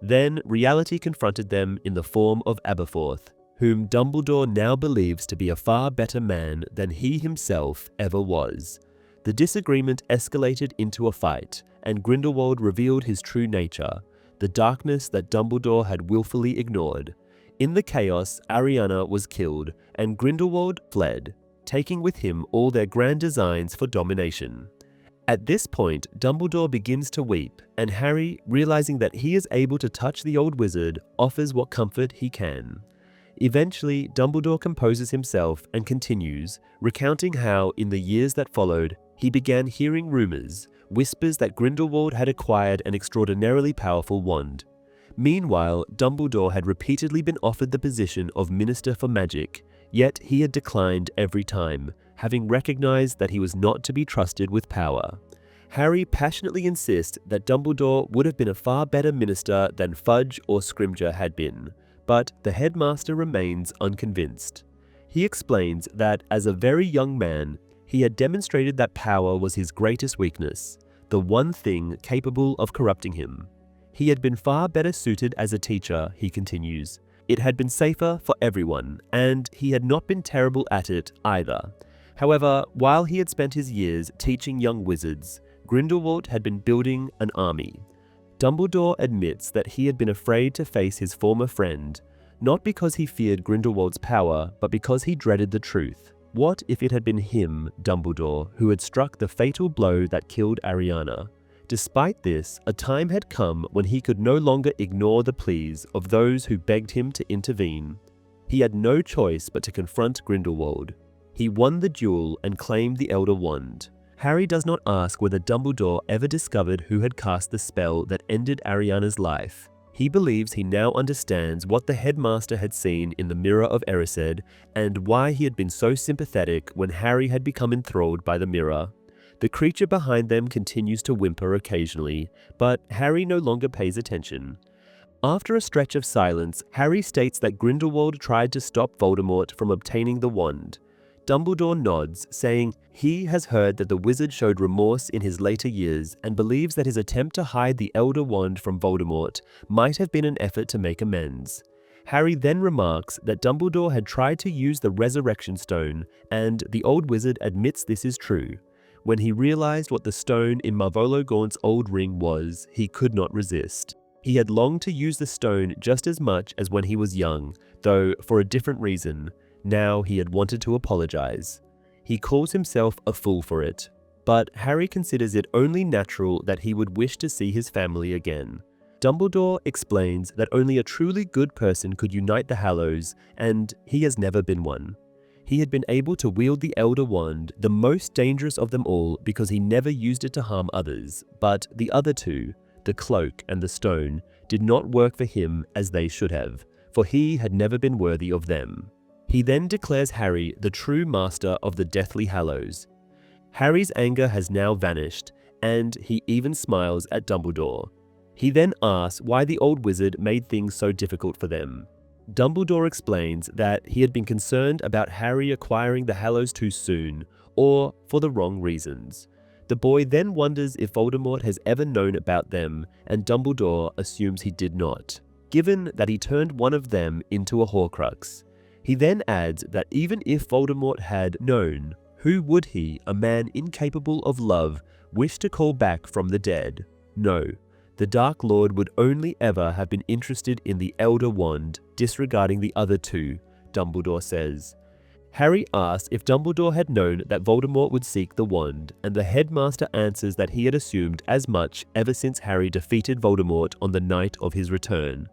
Then reality confronted them in the form of Aberforth, whom Dumbledore now believes to be a far better man than he himself ever was. The disagreement escalated into a fight, and Grindelwald revealed his true nature, the darkness that Dumbledore had willfully ignored. In the chaos, Ariana was killed, and Grindelwald fled, taking with him all their grand designs for domination. At this point, Dumbledore begins to weep, and Harry, realizing that he is able to touch the old wizard, offers what comfort he can. Eventually, Dumbledore composes himself and continues, recounting how, in the years that followed, he began hearing rumors, whispers that Grindelwald had acquired an extraordinarily powerful wand. Meanwhile, Dumbledore had repeatedly been offered the position of Minister for Magic, yet he had declined every time, having recognized that he was not to be trusted with power. Harry passionately insists that Dumbledore would have been a far better minister than Fudge or Scrimgeour had been, but the headmaster remains unconvinced. He explains that as a very young man, he had demonstrated that power was his greatest weakness, the one thing capable of corrupting him. He had been far better suited as a teacher, he continues. It had been safer for everyone, and he had not been terrible at it either. However, while he had spent his years teaching young wizards, Grindelwald had been building an army. Dumbledore admits that he had been afraid to face his former friend, not because he feared Grindelwald's power, but because he dreaded the truth. What if it had been him, Dumbledore, who had struck the fatal blow that killed Ariana? Despite this, a time had come when he could no longer ignore the pleas of those who begged him to intervene. He had no choice but to confront Grindelwald. He won the duel and claimed the Elder Wand. Harry does not ask whether Dumbledore ever discovered who had cast the spell that ended Ariana's life. He believes he now understands what the headmaster had seen in the Mirror of Erised and why he had been so sympathetic when Harry had become enthralled by the mirror. The creature behind them continues to whimper occasionally, but Harry no longer pays attention. After a stretch of silence, Harry states that Grindelwald tried to stop Voldemort from obtaining the wand. Dumbledore nods, saying he has heard that the wizard showed remorse in his later years and believes that his attempt to hide the Elder Wand from Voldemort might have been an effort to make amends. Harry then remarks that Dumbledore had tried to use the Resurrection Stone, and the old wizard admits this is true. When he realized what the stone in Marvolo Gaunt's old ring was, he could not resist. He had longed to use the stone just as much as when he was young, though for a different reason. Now he had wanted to apologize. He calls himself a fool for it, but Harry considers it only natural that he would wish to see his family again. Dumbledore explains that only a truly good person could unite the Hallows, and he has never been one. He had been able to wield the Elder Wand, the most dangerous of them all, because he never used it to harm others, but the other two, the cloak and the stone, did not work for him as they should have, for he had never been worthy of them. He then declares Harry the true master of the Deathly Hallows. Harry's anger has now vanished, and he even smiles at Dumbledore. He then asks why the old wizard made things so difficult for them. Dumbledore explains that he had been concerned about Harry acquiring the Hallows too soon, or for the wrong reasons. The boy then wonders if Voldemort has ever known about them, and Dumbledore assumes he did not, given that he turned one of them into a Horcrux. He then adds that even if Voldemort had known, who would he, a man incapable of love, wish to call back from the dead? No, the Dark Lord would only ever have been interested in the Elder Wand, disregarding the other two, Dumbledore says. Harry asks if Dumbledore had known that Voldemort would seek the wand, and the headmaster answers that he had assumed as much ever since Harry defeated Voldemort on the night of his return.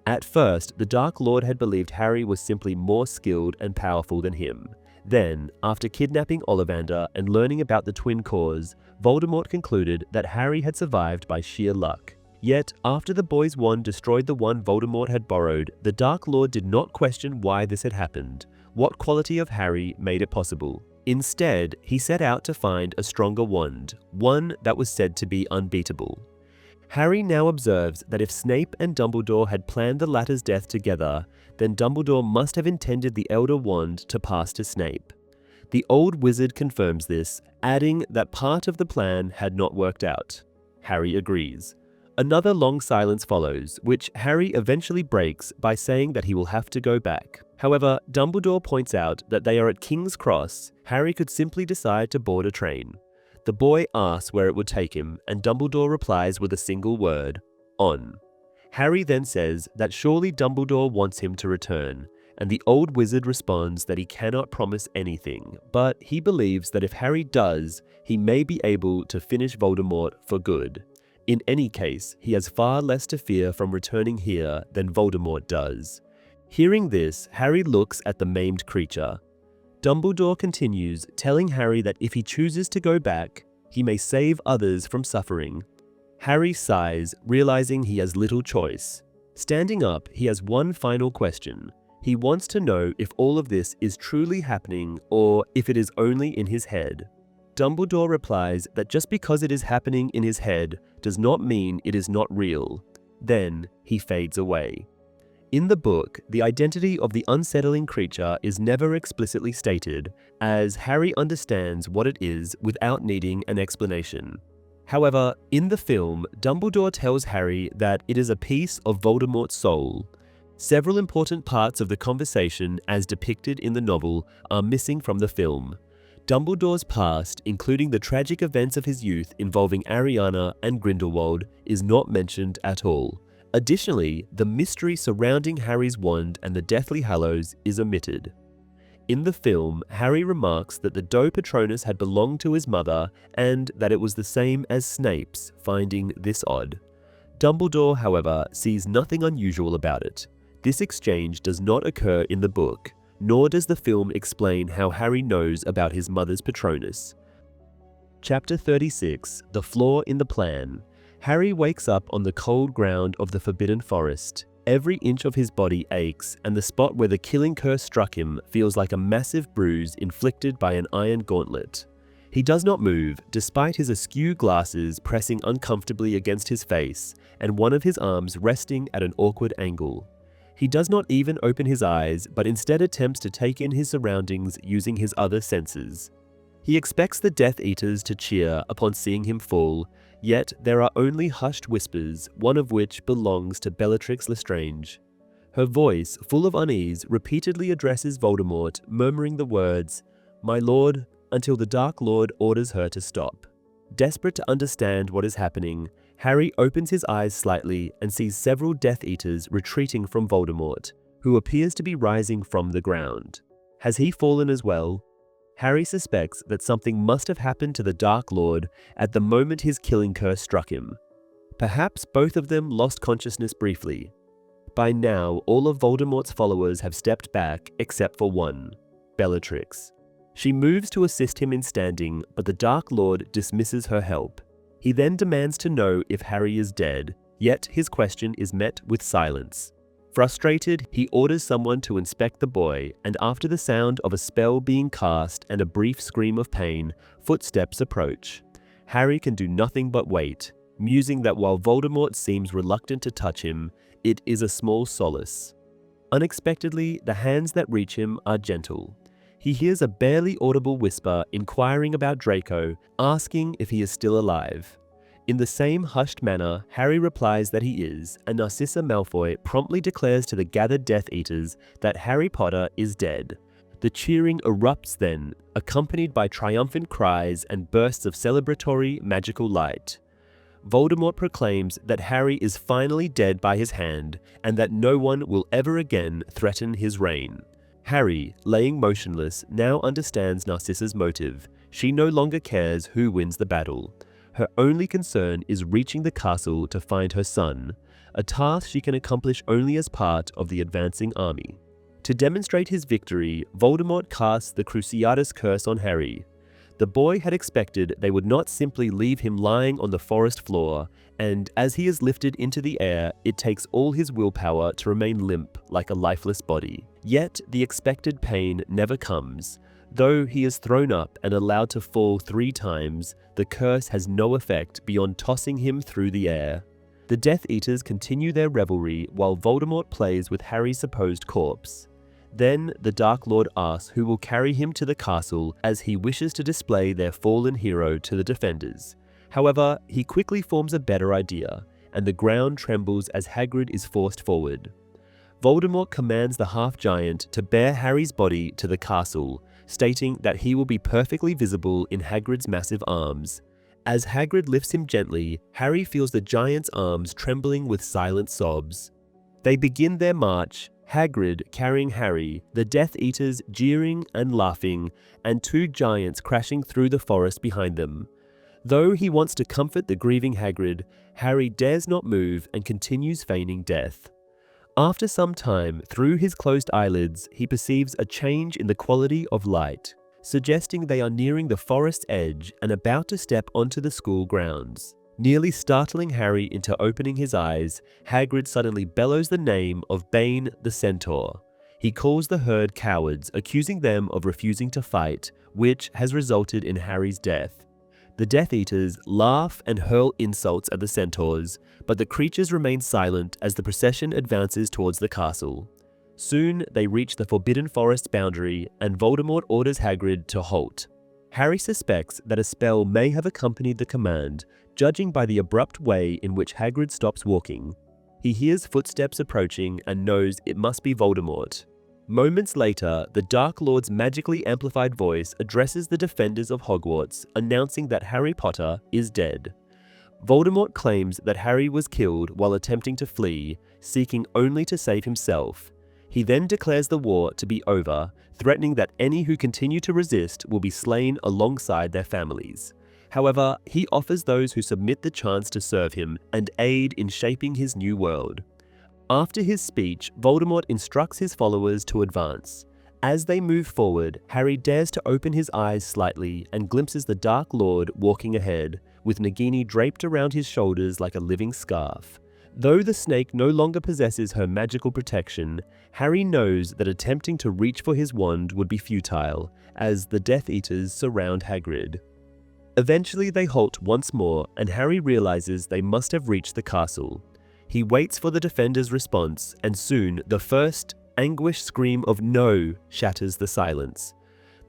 At first, the Dark Lord had believed Harry was simply more skilled and powerful than him. Then, after kidnapping Ollivander and learning about the twin cores, Voldemort concluded that Harry had survived by sheer luck. Yet, after the boy's wand destroyed the one Voldemort had borrowed, the Dark Lord did not question why this had happened. What quality of Harry made it possible? Instead, he set out to find a stronger wand, one that was said to be unbeatable. Harry now observes that if Snape and Dumbledore had planned the latter's death together, then Dumbledore must have intended the Elder Wand to pass to Snape. The old wizard confirms this, adding that part of the plan had not worked out. Harry agrees. Another long silence follows, which Harry eventually breaks by saying that he will have to go back. However, Dumbledore points out that they are at King's Cross. Harry could simply decide to board a train. The boy asks where it would take him, and Dumbledore replies with a single word, on. Harry then says that surely Dumbledore wants him to return, and the old wizard responds that he cannot promise anything, but he believes that if Harry does, he may be able to finish Voldemort for good. In any case, he has far less to fear from returning here than Voldemort does. Hearing this, Harry looks at the maimed creature. Dumbledore continues, telling Harry that if he chooses to go back, he may save others from suffering. Harry sighs, realizing he has little choice. Standing up, he has one final question. He wants to know if all of this is truly happening or if it is only in his head. Dumbledore replies that just because it is happening in his head does not mean it is not real. Then he fades away. In the book, the identity of the unsettling creature is never explicitly stated, as Harry understands what it is without needing an explanation. However, in the film, Dumbledore tells Harry that it is a piece of Voldemort's soul. Several important parts of the conversation, as depicted in the novel, are missing from the film. Dumbledore's past, including the tragic events of his youth involving Ariana and Grindelwald, is not mentioned at all. Additionally, the mystery surrounding Harry's wand and the Deathly Hallows is omitted. In the film, Harry remarks that the Doe Patronus had belonged to his mother and that it was the same as Snape's, finding this odd. Dumbledore, however, sees nothing unusual about it. This exchange does not occur in the book, nor does the film explain how Harry knows about his mother's Patronus. Chapter 36, The Flaw in the Plan. Harry wakes up on the cold ground of the Forbidden Forest. Every inch of his body aches, and the spot where the killing curse struck him feels like a massive bruise inflicted by an iron gauntlet. He does not move, despite his askew glasses pressing uncomfortably against his face, and one of his arms resting at an awkward angle. He does not even open his eyes, but instead attempts to take in his surroundings using his other senses. He expects the Death Eaters to cheer upon seeing him fall, yet there are only hushed whispers, one of which belongs to Bellatrix Lestrange. Her voice, full of unease, repeatedly addresses Voldemort, murmuring the words, "My lord," until the Dark Lord orders her to stop. Desperate to understand what is happening, Harry opens his eyes slightly and sees several Death Eaters retreating from Voldemort, who appears to be rising from the ground. Has he fallen as well? Harry suspects that something must have happened to the Dark Lord at the moment his killing curse struck him. Perhaps both of them lost consciousness briefly. By now, all of Voldemort's followers have stepped back except for one. Bellatrix. She moves to assist him in standing, but the Dark Lord dismisses her help. He then demands to know if Harry is dead, yet his question is met with silence. Frustrated, he orders someone to inspect the boy, and after the sound of a spell being cast and a brief scream of pain, footsteps approach. Harry can do nothing but wait, musing that while Voldemort seems reluctant to touch him, it is a small solace. Unexpectedly, the hands that reach him are gentle. He hears a barely audible whisper inquiring about Draco, asking if he is still alive. In the same hushed manner, Harry replies that he is, and Narcissa Malfoy promptly declares to the gathered Death Eaters that Harry Potter is dead. The cheering erupts then, accompanied by triumphant cries and bursts of celebratory magical light. Voldemort proclaims that Harry is finally dead by his hand, and that no one will ever again threaten his reign. Harry, laying motionless, now understands Narcissa's motive. She no longer cares who wins the battle. Her only concern is reaching the castle to find her son, a task she can accomplish only as part of the advancing army. To demonstrate his victory, Voldemort casts the Cruciatus Curse on Harry. The boy had expected they would not simply leave him lying on the forest floor, and as he is lifted into the air, it takes all his willpower to remain limp like a lifeless body. Yet the expected pain never comes. Though he is thrown up and allowed to fall 3 times, the curse has no effect beyond tossing him through the air. The Death Eaters continue their revelry while Voldemort plays with Harry's supposed corpse. Then the Dark Lord asks who will carry him to the castle, as he wishes to display their fallen hero to the defenders. However, he quickly forms a better idea, and the ground trembles as Hagrid is forced forward. Voldemort commands the half-giant to bear Harry's body to the castle, stating that he will be perfectly visible in Hagrid's massive arms. As Hagrid lifts him gently, Harry feels the giant's arms trembling with silent sobs. They begin their march, Hagrid carrying Harry, the Death Eaters jeering and laughing, and 2 giants crashing through the forest behind them. Though he wants to comfort the grieving Hagrid, Harry dares not move and continues feigning death. After some time, through his closed eyelids, he perceives a change in the quality of light, suggesting they are nearing the forest's edge and about to step onto the school grounds. Nearly startling Harry into opening his eyes, Hagrid suddenly bellows the name of Bane the Centaur. He calls the herd cowards, accusing them of refusing to fight, which has resulted in Harry's death. The Death Eaters laugh and hurl insults at the centaurs, but the creatures remain silent as the procession advances towards the castle. Soon they reach the Forbidden Forest boundary, and Voldemort orders Hagrid to halt. Harry suspects that a spell may have accompanied the command, judging by the abrupt way in which Hagrid stops walking. He hears footsteps approaching and knows it must be Voldemort. Moments later, the Dark Lord's magically amplified voice addresses the defenders of Hogwarts, announcing that Harry Potter is dead. Voldemort claims that Harry was killed while attempting to flee, seeking only to save himself. He then declares the war to be over, threatening that any who continue to resist will be slain alongside their families. However, he offers those who submit the chance to serve him and aid in shaping his new world. After his speech, Voldemort instructs his followers to advance. As they move forward, Harry dares to open his eyes slightly and glimpses the Dark Lord walking ahead, with Nagini draped around his shoulders like a living scarf. Though the snake no longer possesses her magical protection, Harry knows that attempting to reach for his wand would be futile, as the Death Eaters surround Hagrid. Eventually they halt once more, and Harry realizes they must have reached the castle. He waits for the defenders' response, and soon the first anguished scream of "No" shatters the silence.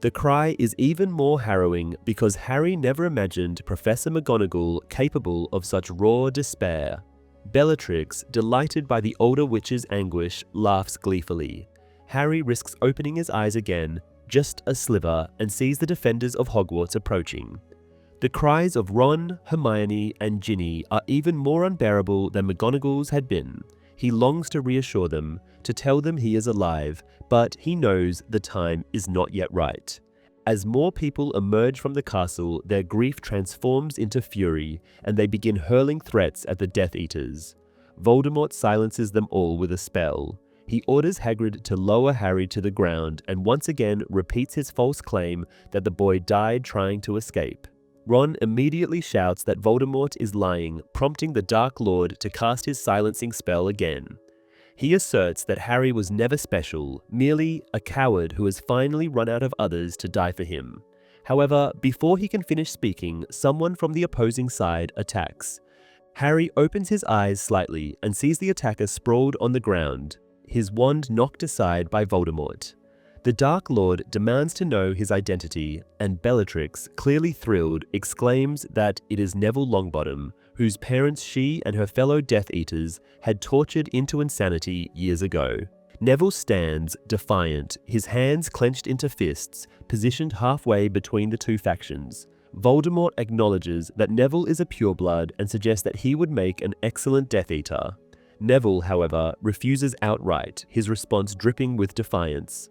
The cry is even more harrowing because Harry never imagined Professor McGonagall capable of such raw despair. Bellatrix, delighted by the older witch's anguish, laughs gleefully. Harry risks opening his eyes again, just a sliver, and sees the defenders of Hogwarts approaching. The cries of Ron, Hermione, and Ginny are even more unbearable than McGonagall's had been. He longs to reassure them, to tell them he is alive, but he knows the time is not yet right. As more people emerge from the castle, their grief transforms into fury, and they begin hurling threats at the Death Eaters. Voldemort silences them all with a spell. He orders Hagrid to lower Harry to the ground and once again repeats his false claim that the boy died trying to escape. Ron immediately shouts that Voldemort is lying, prompting the Dark Lord to cast his silencing spell again. He asserts that Harry was never special, merely a coward who has finally run out of others to die for him. However, before he can finish speaking, someone from the opposing side attacks. Harry opens his eyes slightly and sees the attacker sprawled on the ground, his wand knocked aside by Voldemort. The Dark Lord demands to know his identity, and Bellatrix, clearly thrilled, exclaims that it is Neville Longbottom, whose parents she and her fellow Death Eaters had tortured into insanity years ago. Neville stands, defiant, his hands clenched into fists, positioned halfway between the two factions. Voldemort acknowledges that Neville is a pureblood and suggests that he would make an excellent Death Eater. Neville, however, refuses outright, his response dripping with defiance.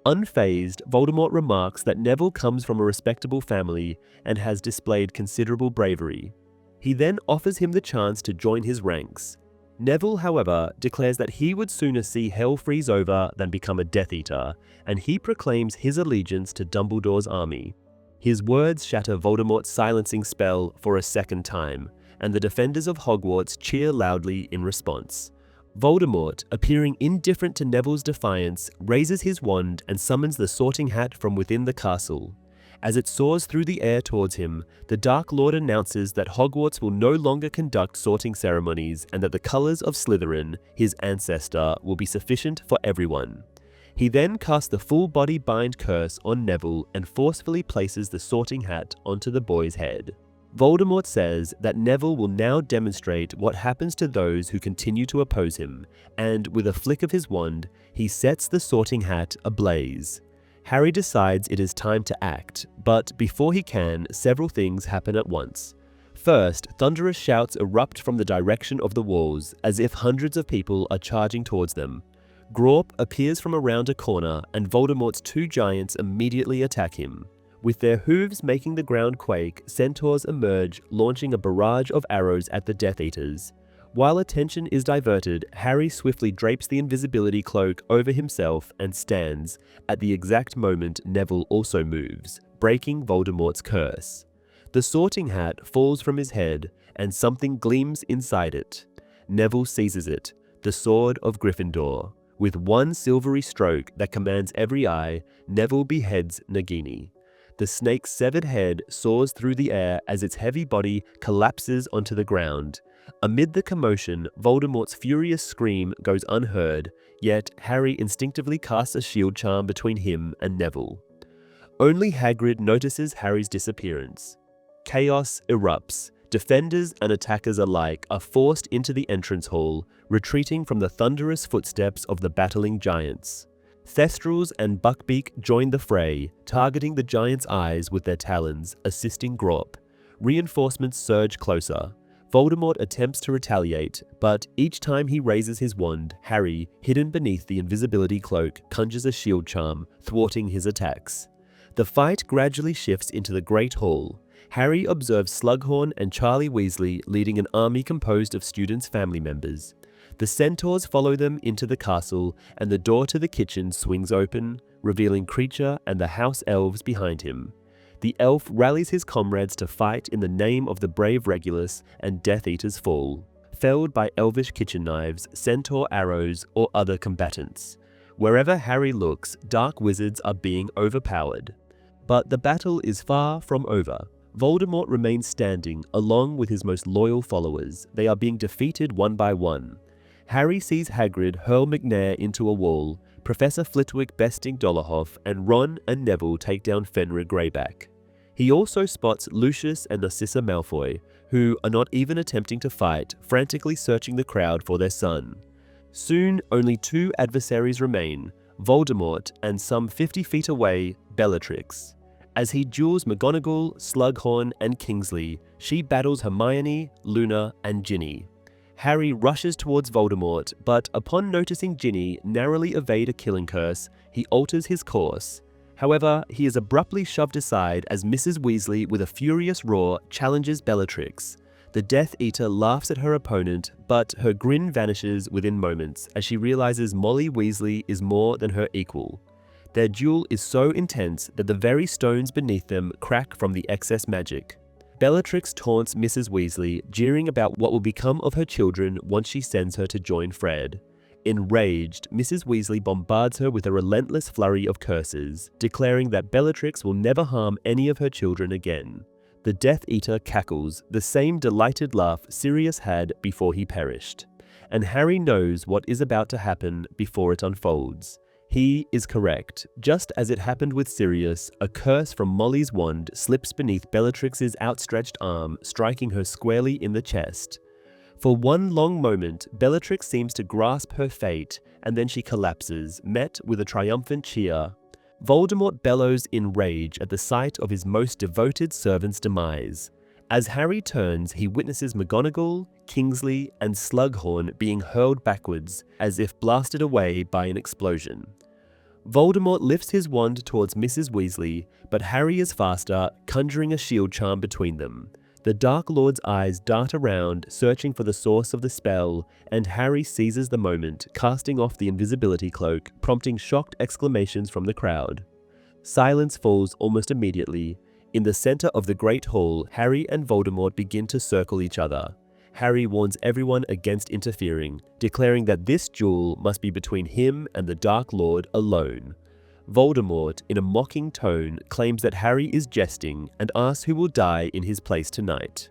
Unfazed, Voldemort remarks that Neville comes from a respectable family and has displayed considerable bravery. He then offers him the chance to join his ranks. Neville, however, declares that he would sooner see hell freeze over than become a Death Eater, and he proclaims his allegiance to Dumbledore's army. His words shatter Voldemort's silencing spell for a second time, and the defenders of Hogwarts cheer loudly in response. Voldemort, appearing indifferent to Neville's defiance, raises his wand and summons the Sorting Hat from within the castle. As it soars through the air towards him, the Dark Lord announces that Hogwarts will no longer conduct sorting ceremonies and that the colors of Slytherin, his ancestor, will be sufficient for everyone. He then casts the full-body bind curse on Neville and forcefully places the Sorting Hat onto the boy's head. Voldemort says that Neville will now demonstrate what happens to those who continue to oppose him, and with a flick of his wand, he sets the Sorting Hat ablaze. Harry decides it is time to act, but before he can, several things happen at once. First, thunderous shouts erupt from the direction of the walls, as if hundreds of people are charging towards them. Grawp appears from around a corner, and Voldemort's two giants immediately attack him. With their hooves making the ground quake, centaurs emerge, launching a barrage of arrows at the Death Eaters. While attention is diverted, Harry swiftly drapes the invisibility cloak over himself and stands. At the exact moment, Neville also moves, breaking Voldemort's curse. The Sorting Hat falls from his head, and something gleams inside it. Neville seizes it, the Sword of Gryffindor. With one silvery stroke that commands every eye, Neville beheads Nagini. The snake's severed head soars through the air as its heavy body collapses onto the ground. Amid the commotion, Voldemort's furious scream goes unheard, yet Harry instinctively casts a shield charm between him and Neville. Only Hagrid notices Harry's disappearance. Chaos erupts. Defenders and attackers alike are forced into the entrance hall, retreating from the thunderous footsteps of the battling giants. Thestrals and Buckbeak join the fray, targeting the giant's eyes with their talons, assisting Grawp. Reinforcements surge closer. Voldemort attempts to retaliate, but each time he raises his wand, Harry, hidden beneath the invisibility cloak, conjures a shield charm, thwarting his attacks. The fight gradually shifts into the Great Hall. Harry observes Slughorn and Charlie Weasley leading an army composed of students' family members. The centaurs follow them into the castle, and the door to the kitchen swings open, revealing Kreacher and the house elves behind him. The elf rallies his comrades to fight in the name of the brave Regulus, and Death Eaters fall, felled by elvish kitchen knives, centaur arrows, or other combatants. Wherever Harry looks, dark wizards are being overpowered. But the battle is far from over. Voldemort remains standing, along with his most loyal followers. They are being defeated one by one. Harry sees Hagrid hurl McNair into a wall, Professor Flitwick besting Dolohov, and Ron and Neville take down Fenrir Greyback. He also spots Lucius and Narcissa Malfoy, who are not even attempting to fight, frantically searching the crowd for their son. Soon, only two adversaries remain, Voldemort and some 50 feet away, Bellatrix. As he duels McGonagall, Slughorn, and Kingsley, she battles Hermione, Luna, and Ginny. Harry rushes towards Voldemort, but upon noticing Ginny narrowly evade a killing curse, he alters his course. However, he is abruptly shoved aside as Mrs. Weasley, with a furious roar, challenges Bellatrix. The Death Eater laughs at her opponent, but her grin vanishes within moments as she realizes Molly Weasley is more than her equal. Their duel is so intense that the very stones beneath them crack from the excess magic. Bellatrix taunts Mrs. Weasley, jeering about what will become of her children once she sends her to join Fred. Enraged, Mrs. Weasley bombards her with a relentless flurry of curses, declaring that Bellatrix will never harm any of her children again. The Death Eater cackles, the same delighted laugh Sirius had before he perished. And Harry knows what is about to happen before it unfolds. He is correct. Just as it happened with Sirius, a curse from Molly's wand slips beneath Bellatrix's outstretched arm, striking her squarely in the chest. For one long moment, Bellatrix seems to grasp her fate, and then she collapses, met with a triumphant cheer. Voldemort bellows in rage at the sight of his most devoted servant's demise. As Harry turns, he witnesses McGonagall, Kingsley, and Slughorn being hurled backwards, as if blasted away by an explosion. Voldemort lifts his wand towards Mrs. Weasley, but Harry is faster, conjuring a shield charm between them. The Dark Lord's eyes dart around, searching for the source of the spell, and Harry seizes the moment, casting off the invisibility cloak, prompting shocked exclamations from the crowd. Silence falls almost immediately. In the center of the Great Hall, Harry and Voldemort begin to circle each other. Harry warns everyone against interfering, declaring that this duel must be between him and the Dark Lord alone. Voldemort, in a mocking tone, claims that Harry is jesting and asks who will die in his place tonight.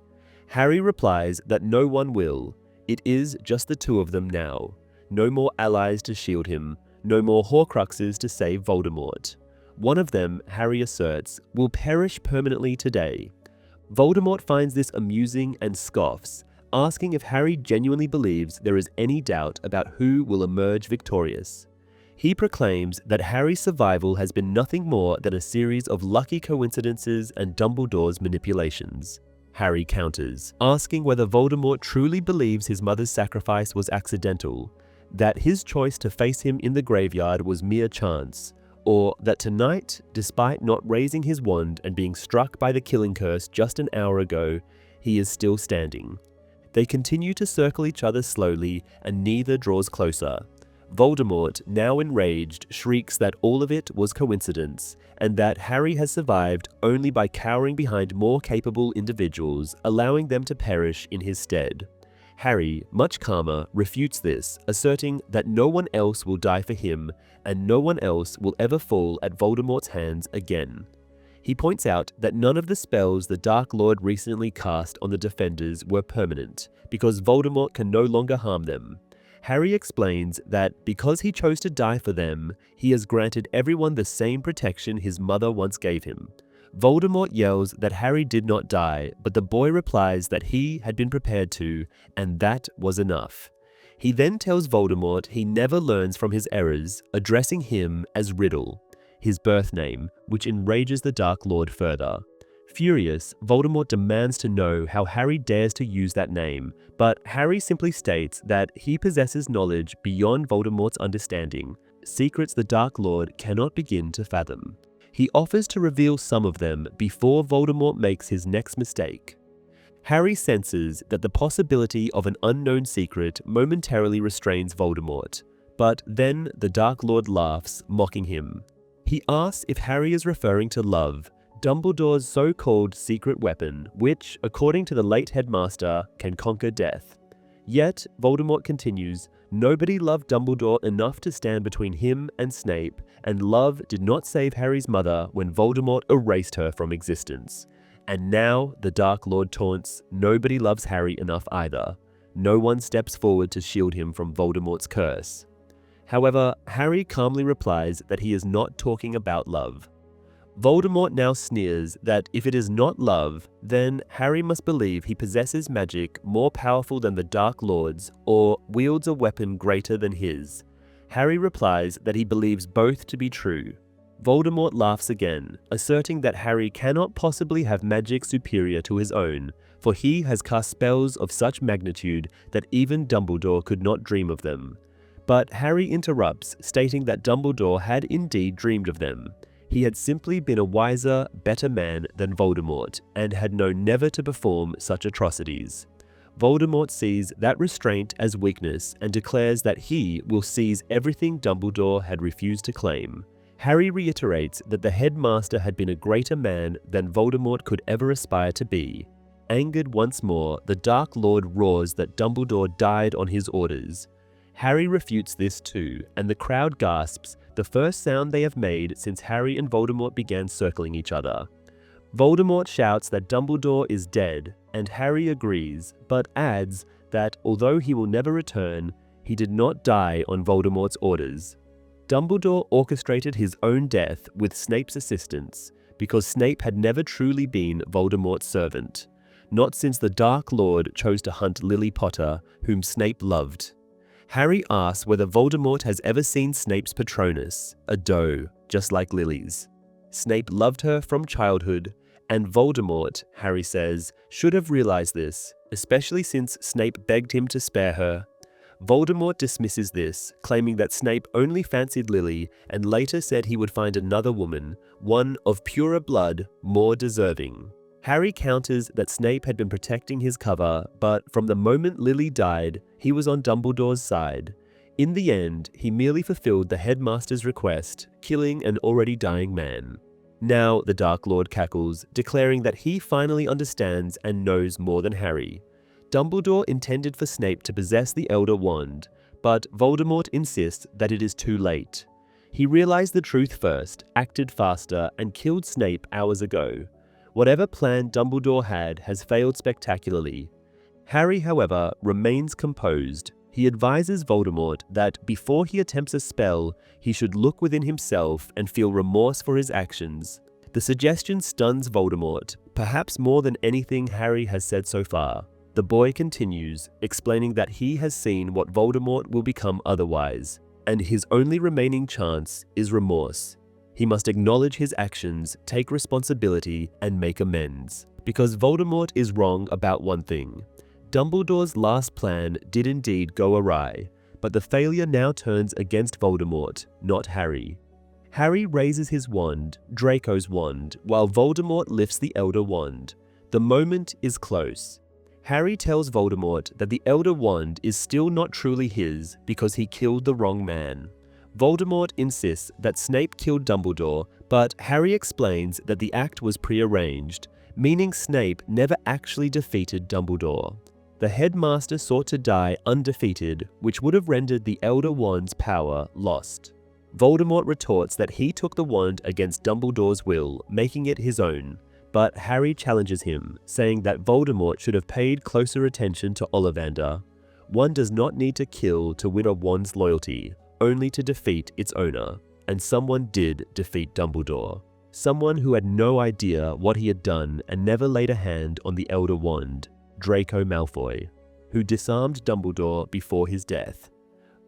Harry replies that no one will. It is just the two of them now. No more allies to shield him, no more Horcruxes to save Voldemort. One of them, Harry asserts, will perish permanently today. Voldemort finds this amusing and scoffs, asking if Harry genuinely believes there is any doubt about who will emerge victorious. He proclaims that Harry's survival has been nothing more than a series of lucky coincidences and Dumbledore's manipulations. Harry counters, asking whether Voldemort truly believes his mother's sacrifice was accidental, that his choice to face him in the graveyard was mere chance, or that tonight, despite not raising his wand and being struck by the killing curse just an hour ago, he is still standing. They continue to circle each other slowly, and neither draws closer. Voldemort, now enraged, shrieks that all of it was coincidence, and that Harry has survived only by cowering behind more capable individuals, allowing them to perish in his stead. Harry, much calmer, refutes this, asserting that no one else will die for him, and no one else will ever fall at Voldemort's hands again. He points out that none of the spells the Dark Lord recently cast on the Defenders were permanent, because Voldemort can no longer harm them. Harry explains that because he chose to die for them, he has granted everyone the same protection his mother once gave him. Voldemort yells that Harry did not die, but the boy replies that he had been prepared to, and that was enough. He then tells Voldemort he never learns from his errors, addressing him as Riddle, his birth name, which enrages the Dark Lord further. Furious, Voldemort demands to know how Harry dares to use that name, but Harry simply states that he possesses knowledge beyond Voldemort's understanding, secrets the Dark Lord cannot begin to fathom. He offers to reveal some of them before Voldemort makes his next mistake. Harry senses that the possibility of an unknown secret momentarily restrains Voldemort, but then the Dark Lord laughs, mocking him. He asks if Harry is referring to love, Dumbledore's so-called secret weapon, which, according to the late headmaster, can conquer death. Yet, Voldemort continues, nobody loved Dumbledore enough to stand between him and Snape, and love did not save Harry's mother when Voldemort erased her from existence. And now, the Dark Lord taunts, nobody loves Harry enough either. No one steps forward to shield him from Voldemort's curse. However, Harry calmly replies that he is not talking about love. Voldemort now sneers that if it is not love, then Harry must believe he possesses magic more powerful than the Dark Lord's or wields a weapon greater than his. Harry replies that he believes both to be true. Voldemort laughs again, asserting that Harry cannot possibly have magic superior to his own, for he has cast spells of such magnitude that even Dumbledore could not dream of them. But Harry interrupts, stating that Dumbledore had indeed dreamed of them. He had simply been a wiser, better man than Voldemort, and had known never to perform such atrocities. Voldemort sees that restraint as weakness and declares that he will seize everything Dumbledore had refused to claim. Harry reiterates that the headmaster had been a greater man than Voldemort could ever aspire to be. Angered once more, the Dark Lord roars that Dumbledore died on his orders. Harry refutes this too, and the crowd gasps, the first sound they have made since Harry and Voldemort began circling each other. Voldemort shouts that Dumbledore is dead, and Harry agrees, but adds that although he will never return, he did not die on Voldemort's orders. Dumbledore orchestrated his own death with Snape's assistance, because Snape had never truly been Voldemort's servant, not since the Dark Lord chose to hunt Lily Potter, whom Snape loved. Harry asks whether Voldemort has ever seen Snape's Patronus, a doe, just like Lily's. Snape loved her from childhood, and Voldemort, Harry says, should have realized this, especially since Snape begged him to spare her. Voldemort dismisses this, claiming that Snape only fancied Lily and later said he would find another woman, one of purer blood, more deserving. Harry counters that Snape had been protecting his cover, but from the moment Lily died, he was on Dumbledore's side. In the end, he merely fulfilled the headmaster's request, killing an already dying man. Now, the Dark Lord cackles, declaring that he finally understands and knows more than Harry. Dumbledore intended for Snape to possess the Elder Wand, but Voldemort insists that it is too late. He realized the truth first, acted faster, and killed Snape hours ago. Whatever plan Dumbledore had has failed spectacularly. Harry, however, remains composed. He advises Voldemort that before he attempts a spell, he should look within himself and feel remorse for his actions. The suggestion stuns Voldemort, perhaps more than anything Harry has said so far. The boy continues, explaining that he has seen what Voldemort will become otherwise, and his only remaining chance is remorse. He must acknowledge his actions, take responsibility, and make amends. Because Voldemort is wrong about one thing. Dumbledore's last plan did indeed go awry, but the failure now turns against Voldemort, not Harry. Harry raises his wand, Draco's wand, while Voldemort lifts the Elder Wand. The moment is close. Harry tells Voldemort that the Elder Wand is still not truly his because he killed the wrong man. Voldemort insists that Snape killed Dumbledore, but Harry explains that the act was prearranged, meaning Snape never actually defeated Dumbledore. The headmaster sought to die undefeated, which would have rendered the Elder Wand's power lost. Voldemort retorts that he took the wand against Dumbledore's will, making it his own, but Harry challenges him, saying that Voldemort should have paid closer attention to Ollivander. One does not need to kill to win a wand's loyalty, only to defeat its owner, and someone did defeat Dumbledore. Someone who had no idea what he had done and never laid a hand on the Elder Wand, Draco Malfoy, who disarmed Dumbledore before his death.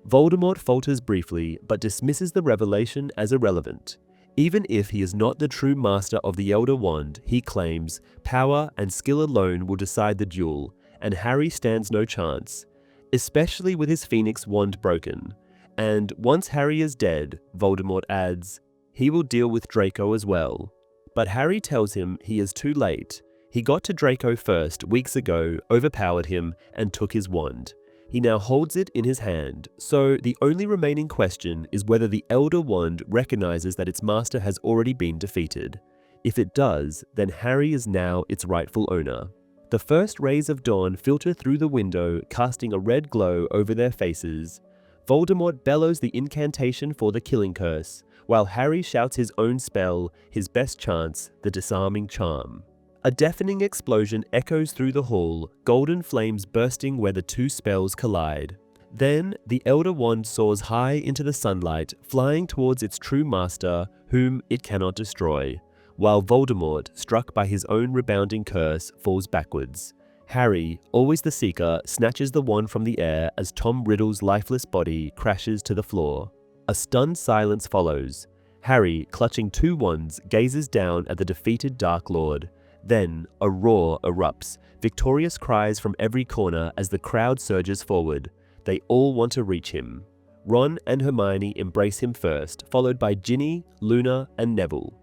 Voldemort falters briefly, but dismisses the revelation as irrelevant. Even if he is not the true master of the Elder Wand, he claims, power and skill alone will decide the duel, and Harry stands no chance, especially with his Phoenix wand broken. And once Harry is dead, Voldemort adds, he will deal with Draco as well. But Harry tells him he is too late. He got to Draco first weeks ago, overpowered him, and took his wand. He now holds it in his hand, so the only remaining question is whether the Elder Wand recognizes that its master has already been defeated. If it does, then Harry is now its rightful owner. The first rays of dawn filter through the window, casting a red glow over their faces. Voldemort bellows the incantation for the killing curse, while Harry shouts his own spell, his best chance, the disarming charm. A deafening explosion echoes through the hall, golden flames bursting where the two spells collide. Then, the Elder Wand soars high into the sunlight, flying towards its true master, whom it cannot destroy, while Voldemort, struck by his own rebounding curse, falls backwards. Harry, always the seeker, snatches the wand from the air as Tom Riddle's lifeless body crashes to the floor. A stunned silence follows. Harry, clutching two wands, gazes down at the defeated Dark Lord. Then, a roar erupts, victorious cries from every corner as the crowd surges forward. They all want to reach him. Ron and Hermione embrace him first, followed by Ginny, Luna, and Neville.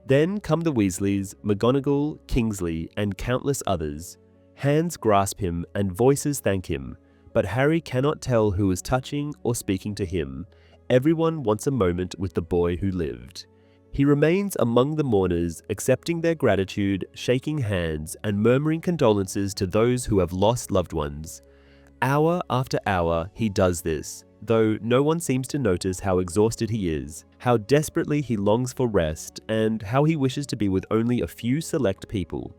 Then come the Weasleys, McGonagall, Kingsley, and countless others. Hands grasp him and voices thank him, but Harry cannot tell who is touching or speaking to him. Everyone wants a moment with the boy who lived. He remains among the mourners, accepting their gratitude, shaking hands, and murmuring condolences to those who have lost loved ones. Hour after hour, he does this, though no one seems to notice how exhausted he is, how desperately he longs for rest, and how he wishes to be with only a few select people.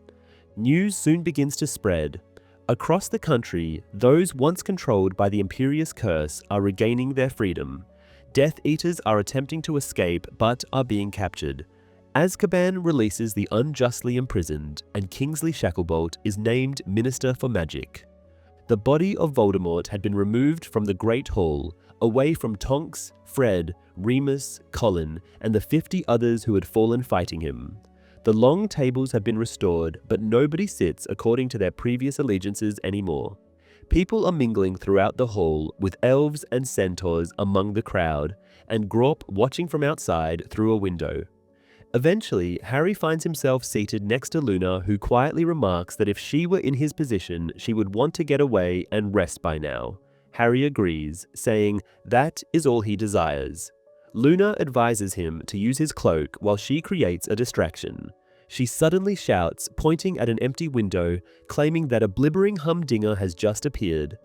News soon begins to spread. Across the country, those once controlled by the Imperious Curse are regaining their freedom. Death Eaters are attempting to escape but are being captured. Azkaban releases the unjustly imprisoned, and Kingsley Shacklebolt is named Minister for Magic. The body of Voldemort had been removed from the Great Hall, away from Tonks, Fred, Remus, Colin, and the 50 others who had fallen fighting him. The long tables have been restored, but nobody sits according to their previous allegiances anymore. People are mingling throughout the hall, with elves and centaurs among the crowd, and Grawp watching from outside through a window. Eventually, Harry finds himself seated next to Luna, who quietly remarks that if she were in his position, she would want to get away and rest by now. Harry agrees, saying that is all he desires. Luna advises him to use his cloak while she creates a distraction. She suddenly shouts, pointing at an empty window, claiming that a blibbering humdinger has just appeared.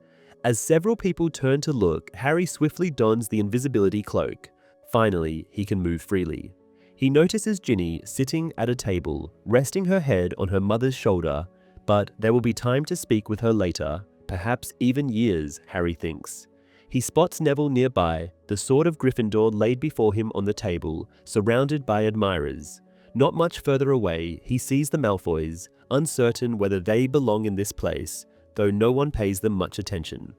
As several people turn to look, Harry swiftly dons the invisibility cloak. Finally, he can move freely. He notices Ginny sitting at a table, resting her head on her mother's shoulder, but there will be time to speak with her later, perhaps even years, Harry thinks. He spots Neville nearby, the sword of Gryffindor laid before him on the table, surrounded by admirers. Not much further away, he sees the Malfoys, uncertain whether they belong in this place, though no one pays them much attention.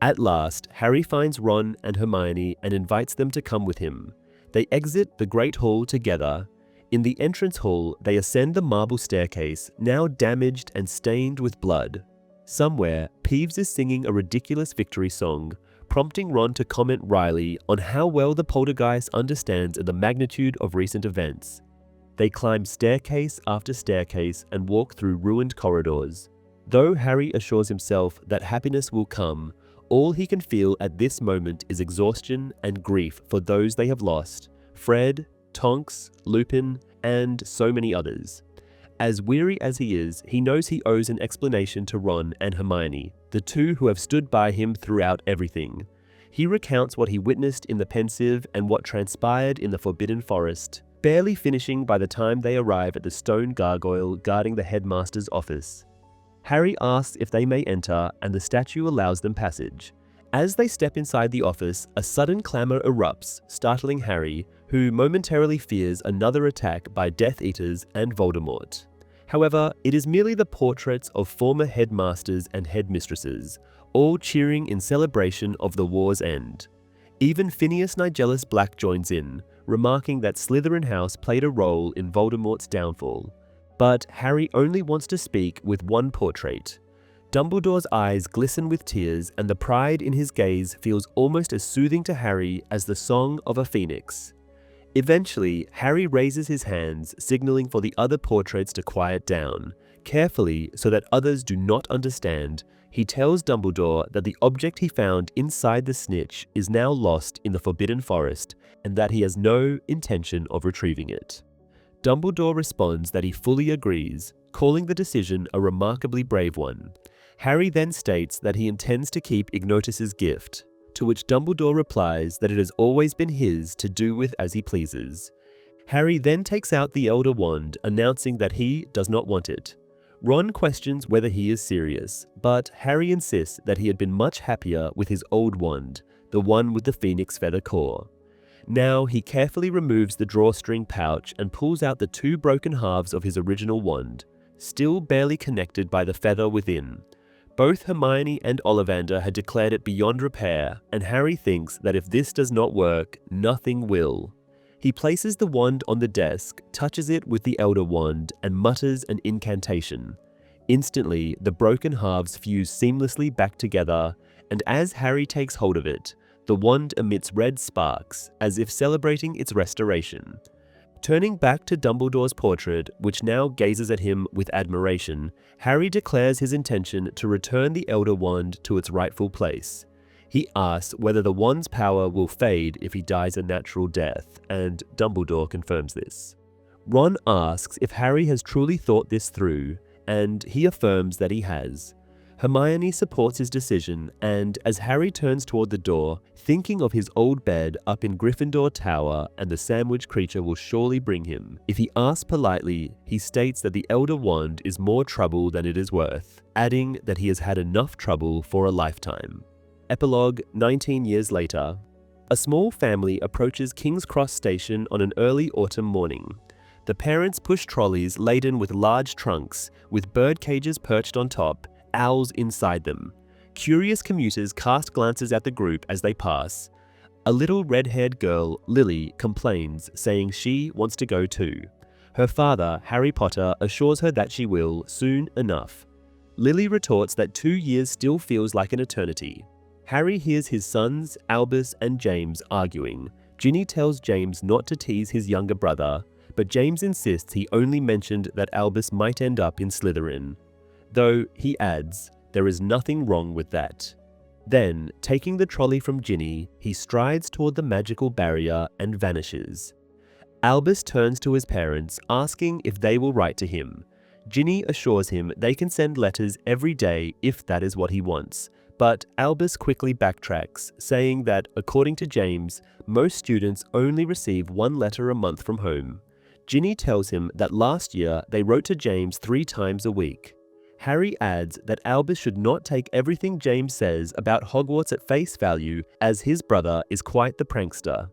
At last, Harry finds Ron and Hermione and invites them to come with him. They exit the Great Hall together. In the entrance hall, they ascend the marble staircase, now damaged and stained with blood. Somewhere, Peeves is singing a ridiculous victory song, prompting Ron to comment wryly on how well the poltergeist understands the magnitude of recent events. They climb staircase after staircase and walk through ruined corridors. Though Harry assures himself that happiness will come, all he can feel at this moment is exhaustion and grief for those they have lost: Fred, Tonks, Lupin, and so many others. As weary as he is, he knows he owes an explanation to Ron and Hermione, the two who have stood by him throughout everything. He recounts what he witnessed in the Pensieve and what transpired in the Forbidden Forest, barely finishing by the time they arrive at the stone gargoyle guarding the headmaster's office. Harry asks if they may enter, and the statue allows them passage. As they step inside the office, a sudden clamor erupts, startling Harry, who momentarily fears another attack by Death Eaters and Voldemort. However, it is merely the portraits of former headmasters and headmistresses, all cheering in celebration of the war's end. Even Phineas Nigellus Black joins in, remarking that Slytherin House played a role in Voldemort's downfall. But Harry only wants to speak with one portrait. Dumbledore's eyes glisten with tears, and the pride in his gaze feels almost as soothing to Harry as the song of a phoenix. Eventually, Harry raises his hands, signaling for the other portraits to quiet down. Carefully, so that others do not understand, he tells Dumbledore that the object he found inside the snitch is now lost in the Forbidden Forest, and that he has no intention of retrieving it. Dumbledore responds that he fully agrees, calling the decision a remarkably brave one. Harry then states that he intends to keep Ignotus's gift, to which Dumbledore replies that it has always been his to do with as he pleases. Harry then takes out the Elder Wand, announcing that he does not want it. Ron questions whether he is serious, but Harry insists that he had been much happier with his old wand, the one with the phoenix feather core. Now he carefully removes the drawstring pouch and pulls out the two broken halves of his original wand, still barely connected by the feather within. Both Hermione and Ollivander had declared it beyond repair, and Harry thinks that if this does not work, nothing will. He places the wand on the desk, touches it with the Elder Wand, and mutters an incantation. Instantly, the broken halves fuse seamlessly back together, and as Harry takes hold of it, the wand emits red sparks, as if celebrating its restoration. Turning back to Dumbledore's portrait, which now gazes at him with admiration, Harry declares his intention to return the Elder Wand to its rightful place. He asks whether the wand's power will fade if he dies a natural death, and Dumbledore confirms this. Ron asks if Harry has truly thought this through, and he affirms that he has. Hermione supports his decision, and as Harry turns toward the door, thinking of his old bed up in Gryffindor Tower and the sandwich Kreacher will surely bring him, if he asks politely, he states that the Elder Wand is more trouble than it is worth, adding that he has had enough trouble for a lifetime. Epilogue 19 years later. A small family approaches King's Cross Station on an early autumn morning. The parents push trolleys laden with large trunks, with bird cages perched on top, owls inside them. Curious commuters cast glances at the group as they pass. A little red-haired girl, Lily, complains, saying she wants to go too. Her father, Harry Potter, assures her that she will, soon enough. Lily retorts that 2 years still feels like an eternity. Harry hears his sons, Albus and James, arguing. Ginny tells James not to tease his younger brother, but James insists he only mentioned that Albus might end up in Slytherin. Though, he adds, there is nothing wrong with that. Then, taking the trolley from Ginny, he strides toward the magical barrier and vanishes. Albus turns to his parents, asking if they will write to him. Ginny assures him they can send letters every day if that is what he wants, but Albus quickly backtracks, saying that, according to James, most students only receive 1 letter a month from home. Ginny tells him that last year they wrote to James 3 times a week. Harry adds that Albus should not take everything James says about Hogwarts at face value, as his brother is quite the prankster.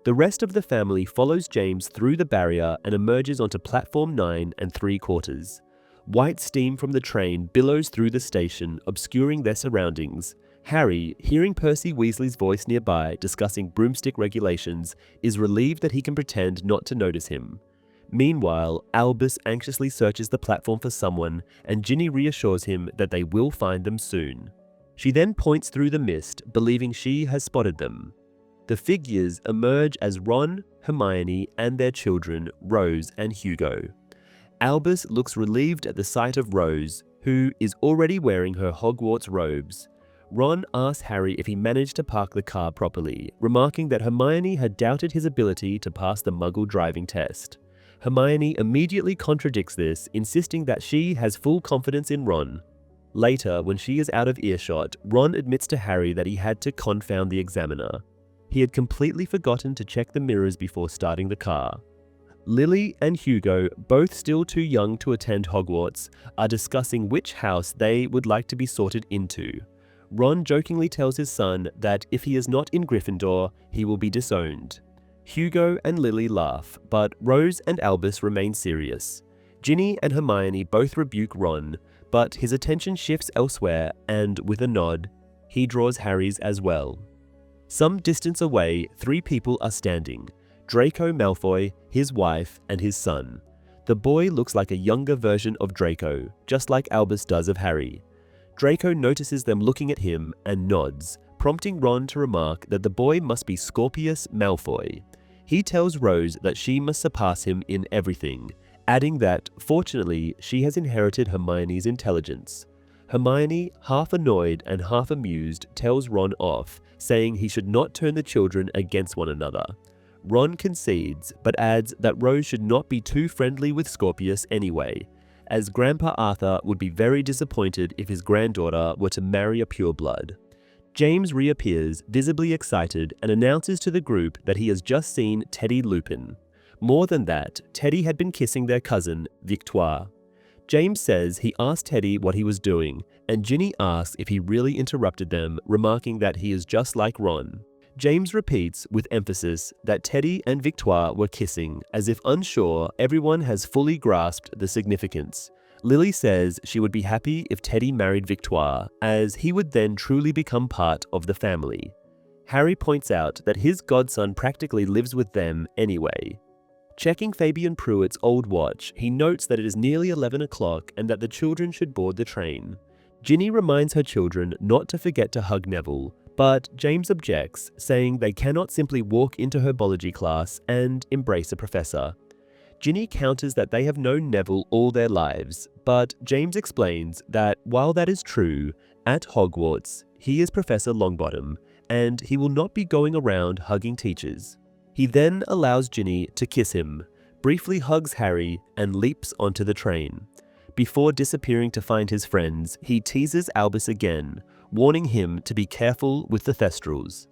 The rest of the family follows James through the barrier and emerges onto platform 9 3/4. White steam from the train billows through the station, obscuring their surroundings. Harry, hearing Percy Weasley's voice nearby discussing broomstick regulations, is relieved that he can pretend not to notice him. Meanwhile, Albus anxiously searches the platform for someone, and Ginny reassures him that they will find them soon. She then points through the mist, believing she has spotted them. The figures emerge as Ron, Hermione, and their children, Rose and Hugo. Albus looks relieved at the sight of Rose, who is already wearing her Hogwarts robes. Ron asks Harry if he managed to park the car properly, remarking that Hermione had doubted his ability to pass the Muggle driving test. Hermione immediately contradicts this, insisting that she has full confidence in Ron. Later, when she is out of earshot, Ron admits to Harry that he had to confound the examiner. He had completely forgotten to check the mirrors before starting the car. Lily and Hugo, both still too young to attend Hogwarts, are discussing which house they would like to be sorted into. Ron jokingly tells his son that if he is not in Gryffindor, he will be disowned. Hugo and Lily laugh, but Rose and Albus remain serious. Ginny and Hermione both rebuke Ron, but his attention shifts elsewhere and, with a nod, he draws Harry's as well. Some distance away, 3 people are standing: Draco Malfoy, his wife, and his son. The boy looks like a younger version of Draco, just like Albus does of Harry. Draco notices them looking at him and nods, prompting Ron to remark that the boy must be Scorpius Malfoy. He tells Rose that she must surpass him in everything, adding that, fortunately, she has inherited Hermione's intelligence. Hermione, half annoyed and half amused, tells Ron off, saying he should not turn the children against one another. Ron concedes, but adds that Rose should not be too friendly with Scorpius anyway, as Grandpa Arthur would be very disappointed if his granddaughter were to marry a pureblood. James reappears, visibly excited, and announces to the group that he has just seen Teddy Lupin. More than that, Teddy had been kissing their cousin, Victoire. James says he asked Teddy what he was doing, and Ginny asks if he really interrupted them, remarking that he is just like Ron. James repeats, with emphasis, that Teddy and Victoire were kissing, as if unsure everyone has fully grasped the significance. Lily says she would be happy if Teddy married Victoire, as he would then truly become part of the family. Harry points out that his godson practically lives with them anyway. Checking Fabian Pruitt's old watch, he notes that it is nearly 11 o'clock and that the children should board the train. Ginny reminds her children not to forget to hug Neville, but James objects, saying they cannot simply walk into herbology class and embrace a professor. Ginny counters that they have known Neville all their lives, but James explains that while that is true, at Hogwarts, he is Professor Longbottom, and he will not be going around hugging teachers. He then allows Ginny to kiss him, briefly hugs Harry, and leaps onto the train. Before disappearing to find his friends, he teases Albus again, warning him to be careful with the Thestrals.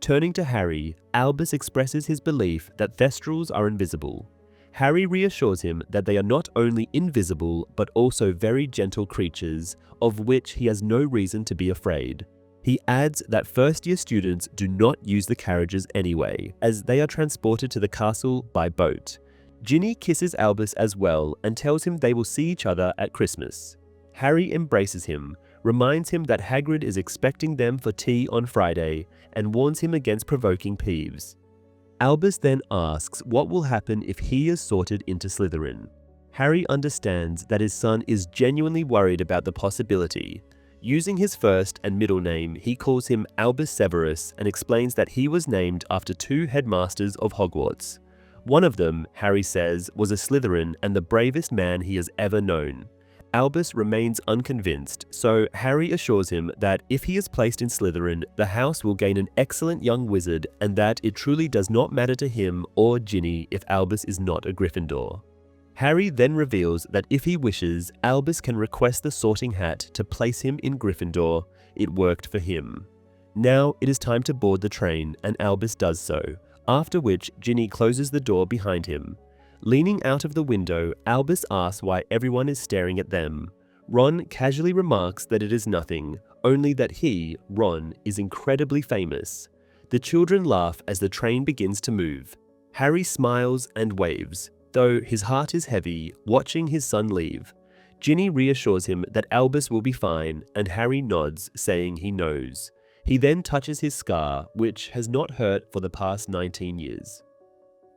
Turning to Harry, Albus expresses his belief that Thestrals are invisible. Harry reassures him that they are not only invisible but also very gentle creatures, of which he has no reason to be afraid. He adds that first-year students do not use the carriages anyway, as they are transported to the castle by boat. Ginny kisses Albus as well and tells him they will see each other at Christmas. Harry embraces him, reminds him that Hagrid is expecting them for tea on Friday, and warns him against provoking Peeves. Albus then asks what will happen if he is sorted into Slytherin. Harry understands that his son is genuinely worried about the possibility. Using his first and middle name, he calls him Albus Severus and explains that he was named after 2 headmasters of Hogwarts. One of them, Harry says, was a Slytherin and the bravest man he has ever known. Albus remains unconvinced, so Harry assures him that if he is placed in Slytherin, the house will gain an excellent young wizard and that it truly does not matter to him or Ginny if Albus is not a Gryffindor. Harry then reveals that if he wishes, Albus can request the Sorting Hat to place him in Gryffindor. It worked for him. Now it is time to board the train, and Albus does so, after which Ginny closes the door behind him. Leaning out of the window, Albus asks why everyone is staring at them. Ron casually remarks that it is nothing, only that he, Ron, is incredibly famous. The children laugh as the train begins to move. Harry smiles and waves, though his heart is heavy, watching his son leave. Ginny reassures him that Albus will be fine, and Harry nods, saying he knows. He then touches his scar, which has not hurt for the past 19 years.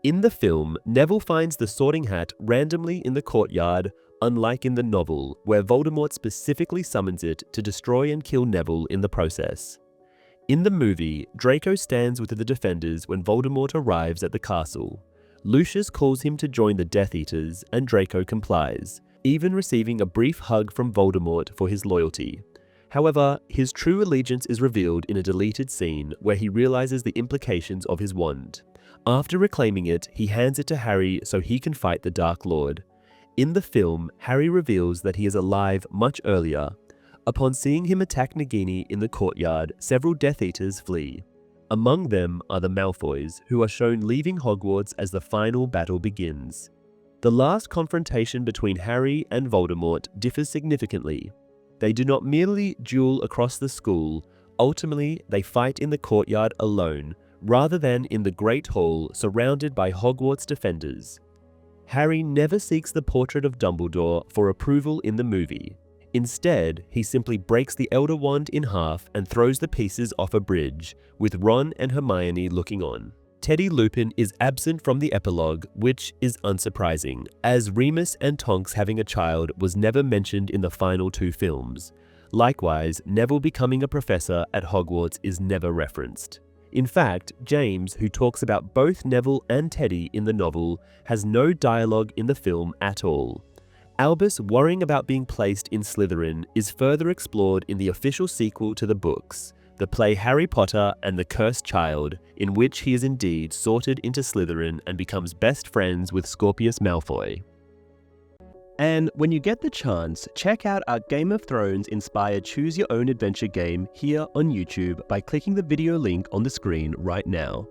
In the film, Neville finds the Sorting Hat randomly in the courtyard, unlike in the novel, where Voldemort specifically summons it to destroy and kill Neville in the process. In the movie, Draco stands with the defenders when Voldemort arrives at the castle. Lucius calls him to join the Death Eaters, and Draco complies, even receiving a brief hug from Voldemort for his loyalty. However, his true allegiance is revealed in a deleted scene where he realizes the implications of his wand. After reclaiming it, he hands it to Harry so he can fight the Dark Lord. In the film, Harry reveals that he is alive much earlier. Upon seeing him attack Nagini in the courtyard, several Death Eaters flee. Among them are the Malfoys, who are shown leaving Hogwarts as the final battle begins. The last confrontation between Harry and Voldemort differs significantly. They do not merely duel across the school, ultimately they fight in the courtyard alone, rather than in the Great Hall surrounded by Hogwarts defenders. Harry never seeks the portrait of Dumbledore for approval in the movie. Instead, he simply breaks the Elder Wand in half and throws the pieces off a bridge, with Ron and Hermione looking on. Teddy Lupin is absent from the epilogue, which is unsurprising, as Remus and Tonks having a child was never mentioned in the final 2 films. Likewise, Neville becoming a professor at Hogwarts is never referenced. In fact, James, who talks about both Neville and Teddy in the novel, has no dialogue in the film at all. Albus worrying about being placed in Slytherin is further explored in the official sequel to the books, the play Harry Potter and the Cursed Child, in which he is indeed sorted into Slytherin and becomes best friends with Scorpius Malfoy. And when you get the chance, check out our Game of Thrones inspired Choose Your Own Adventure game here on YouTube by clicking the video link on the screen right now.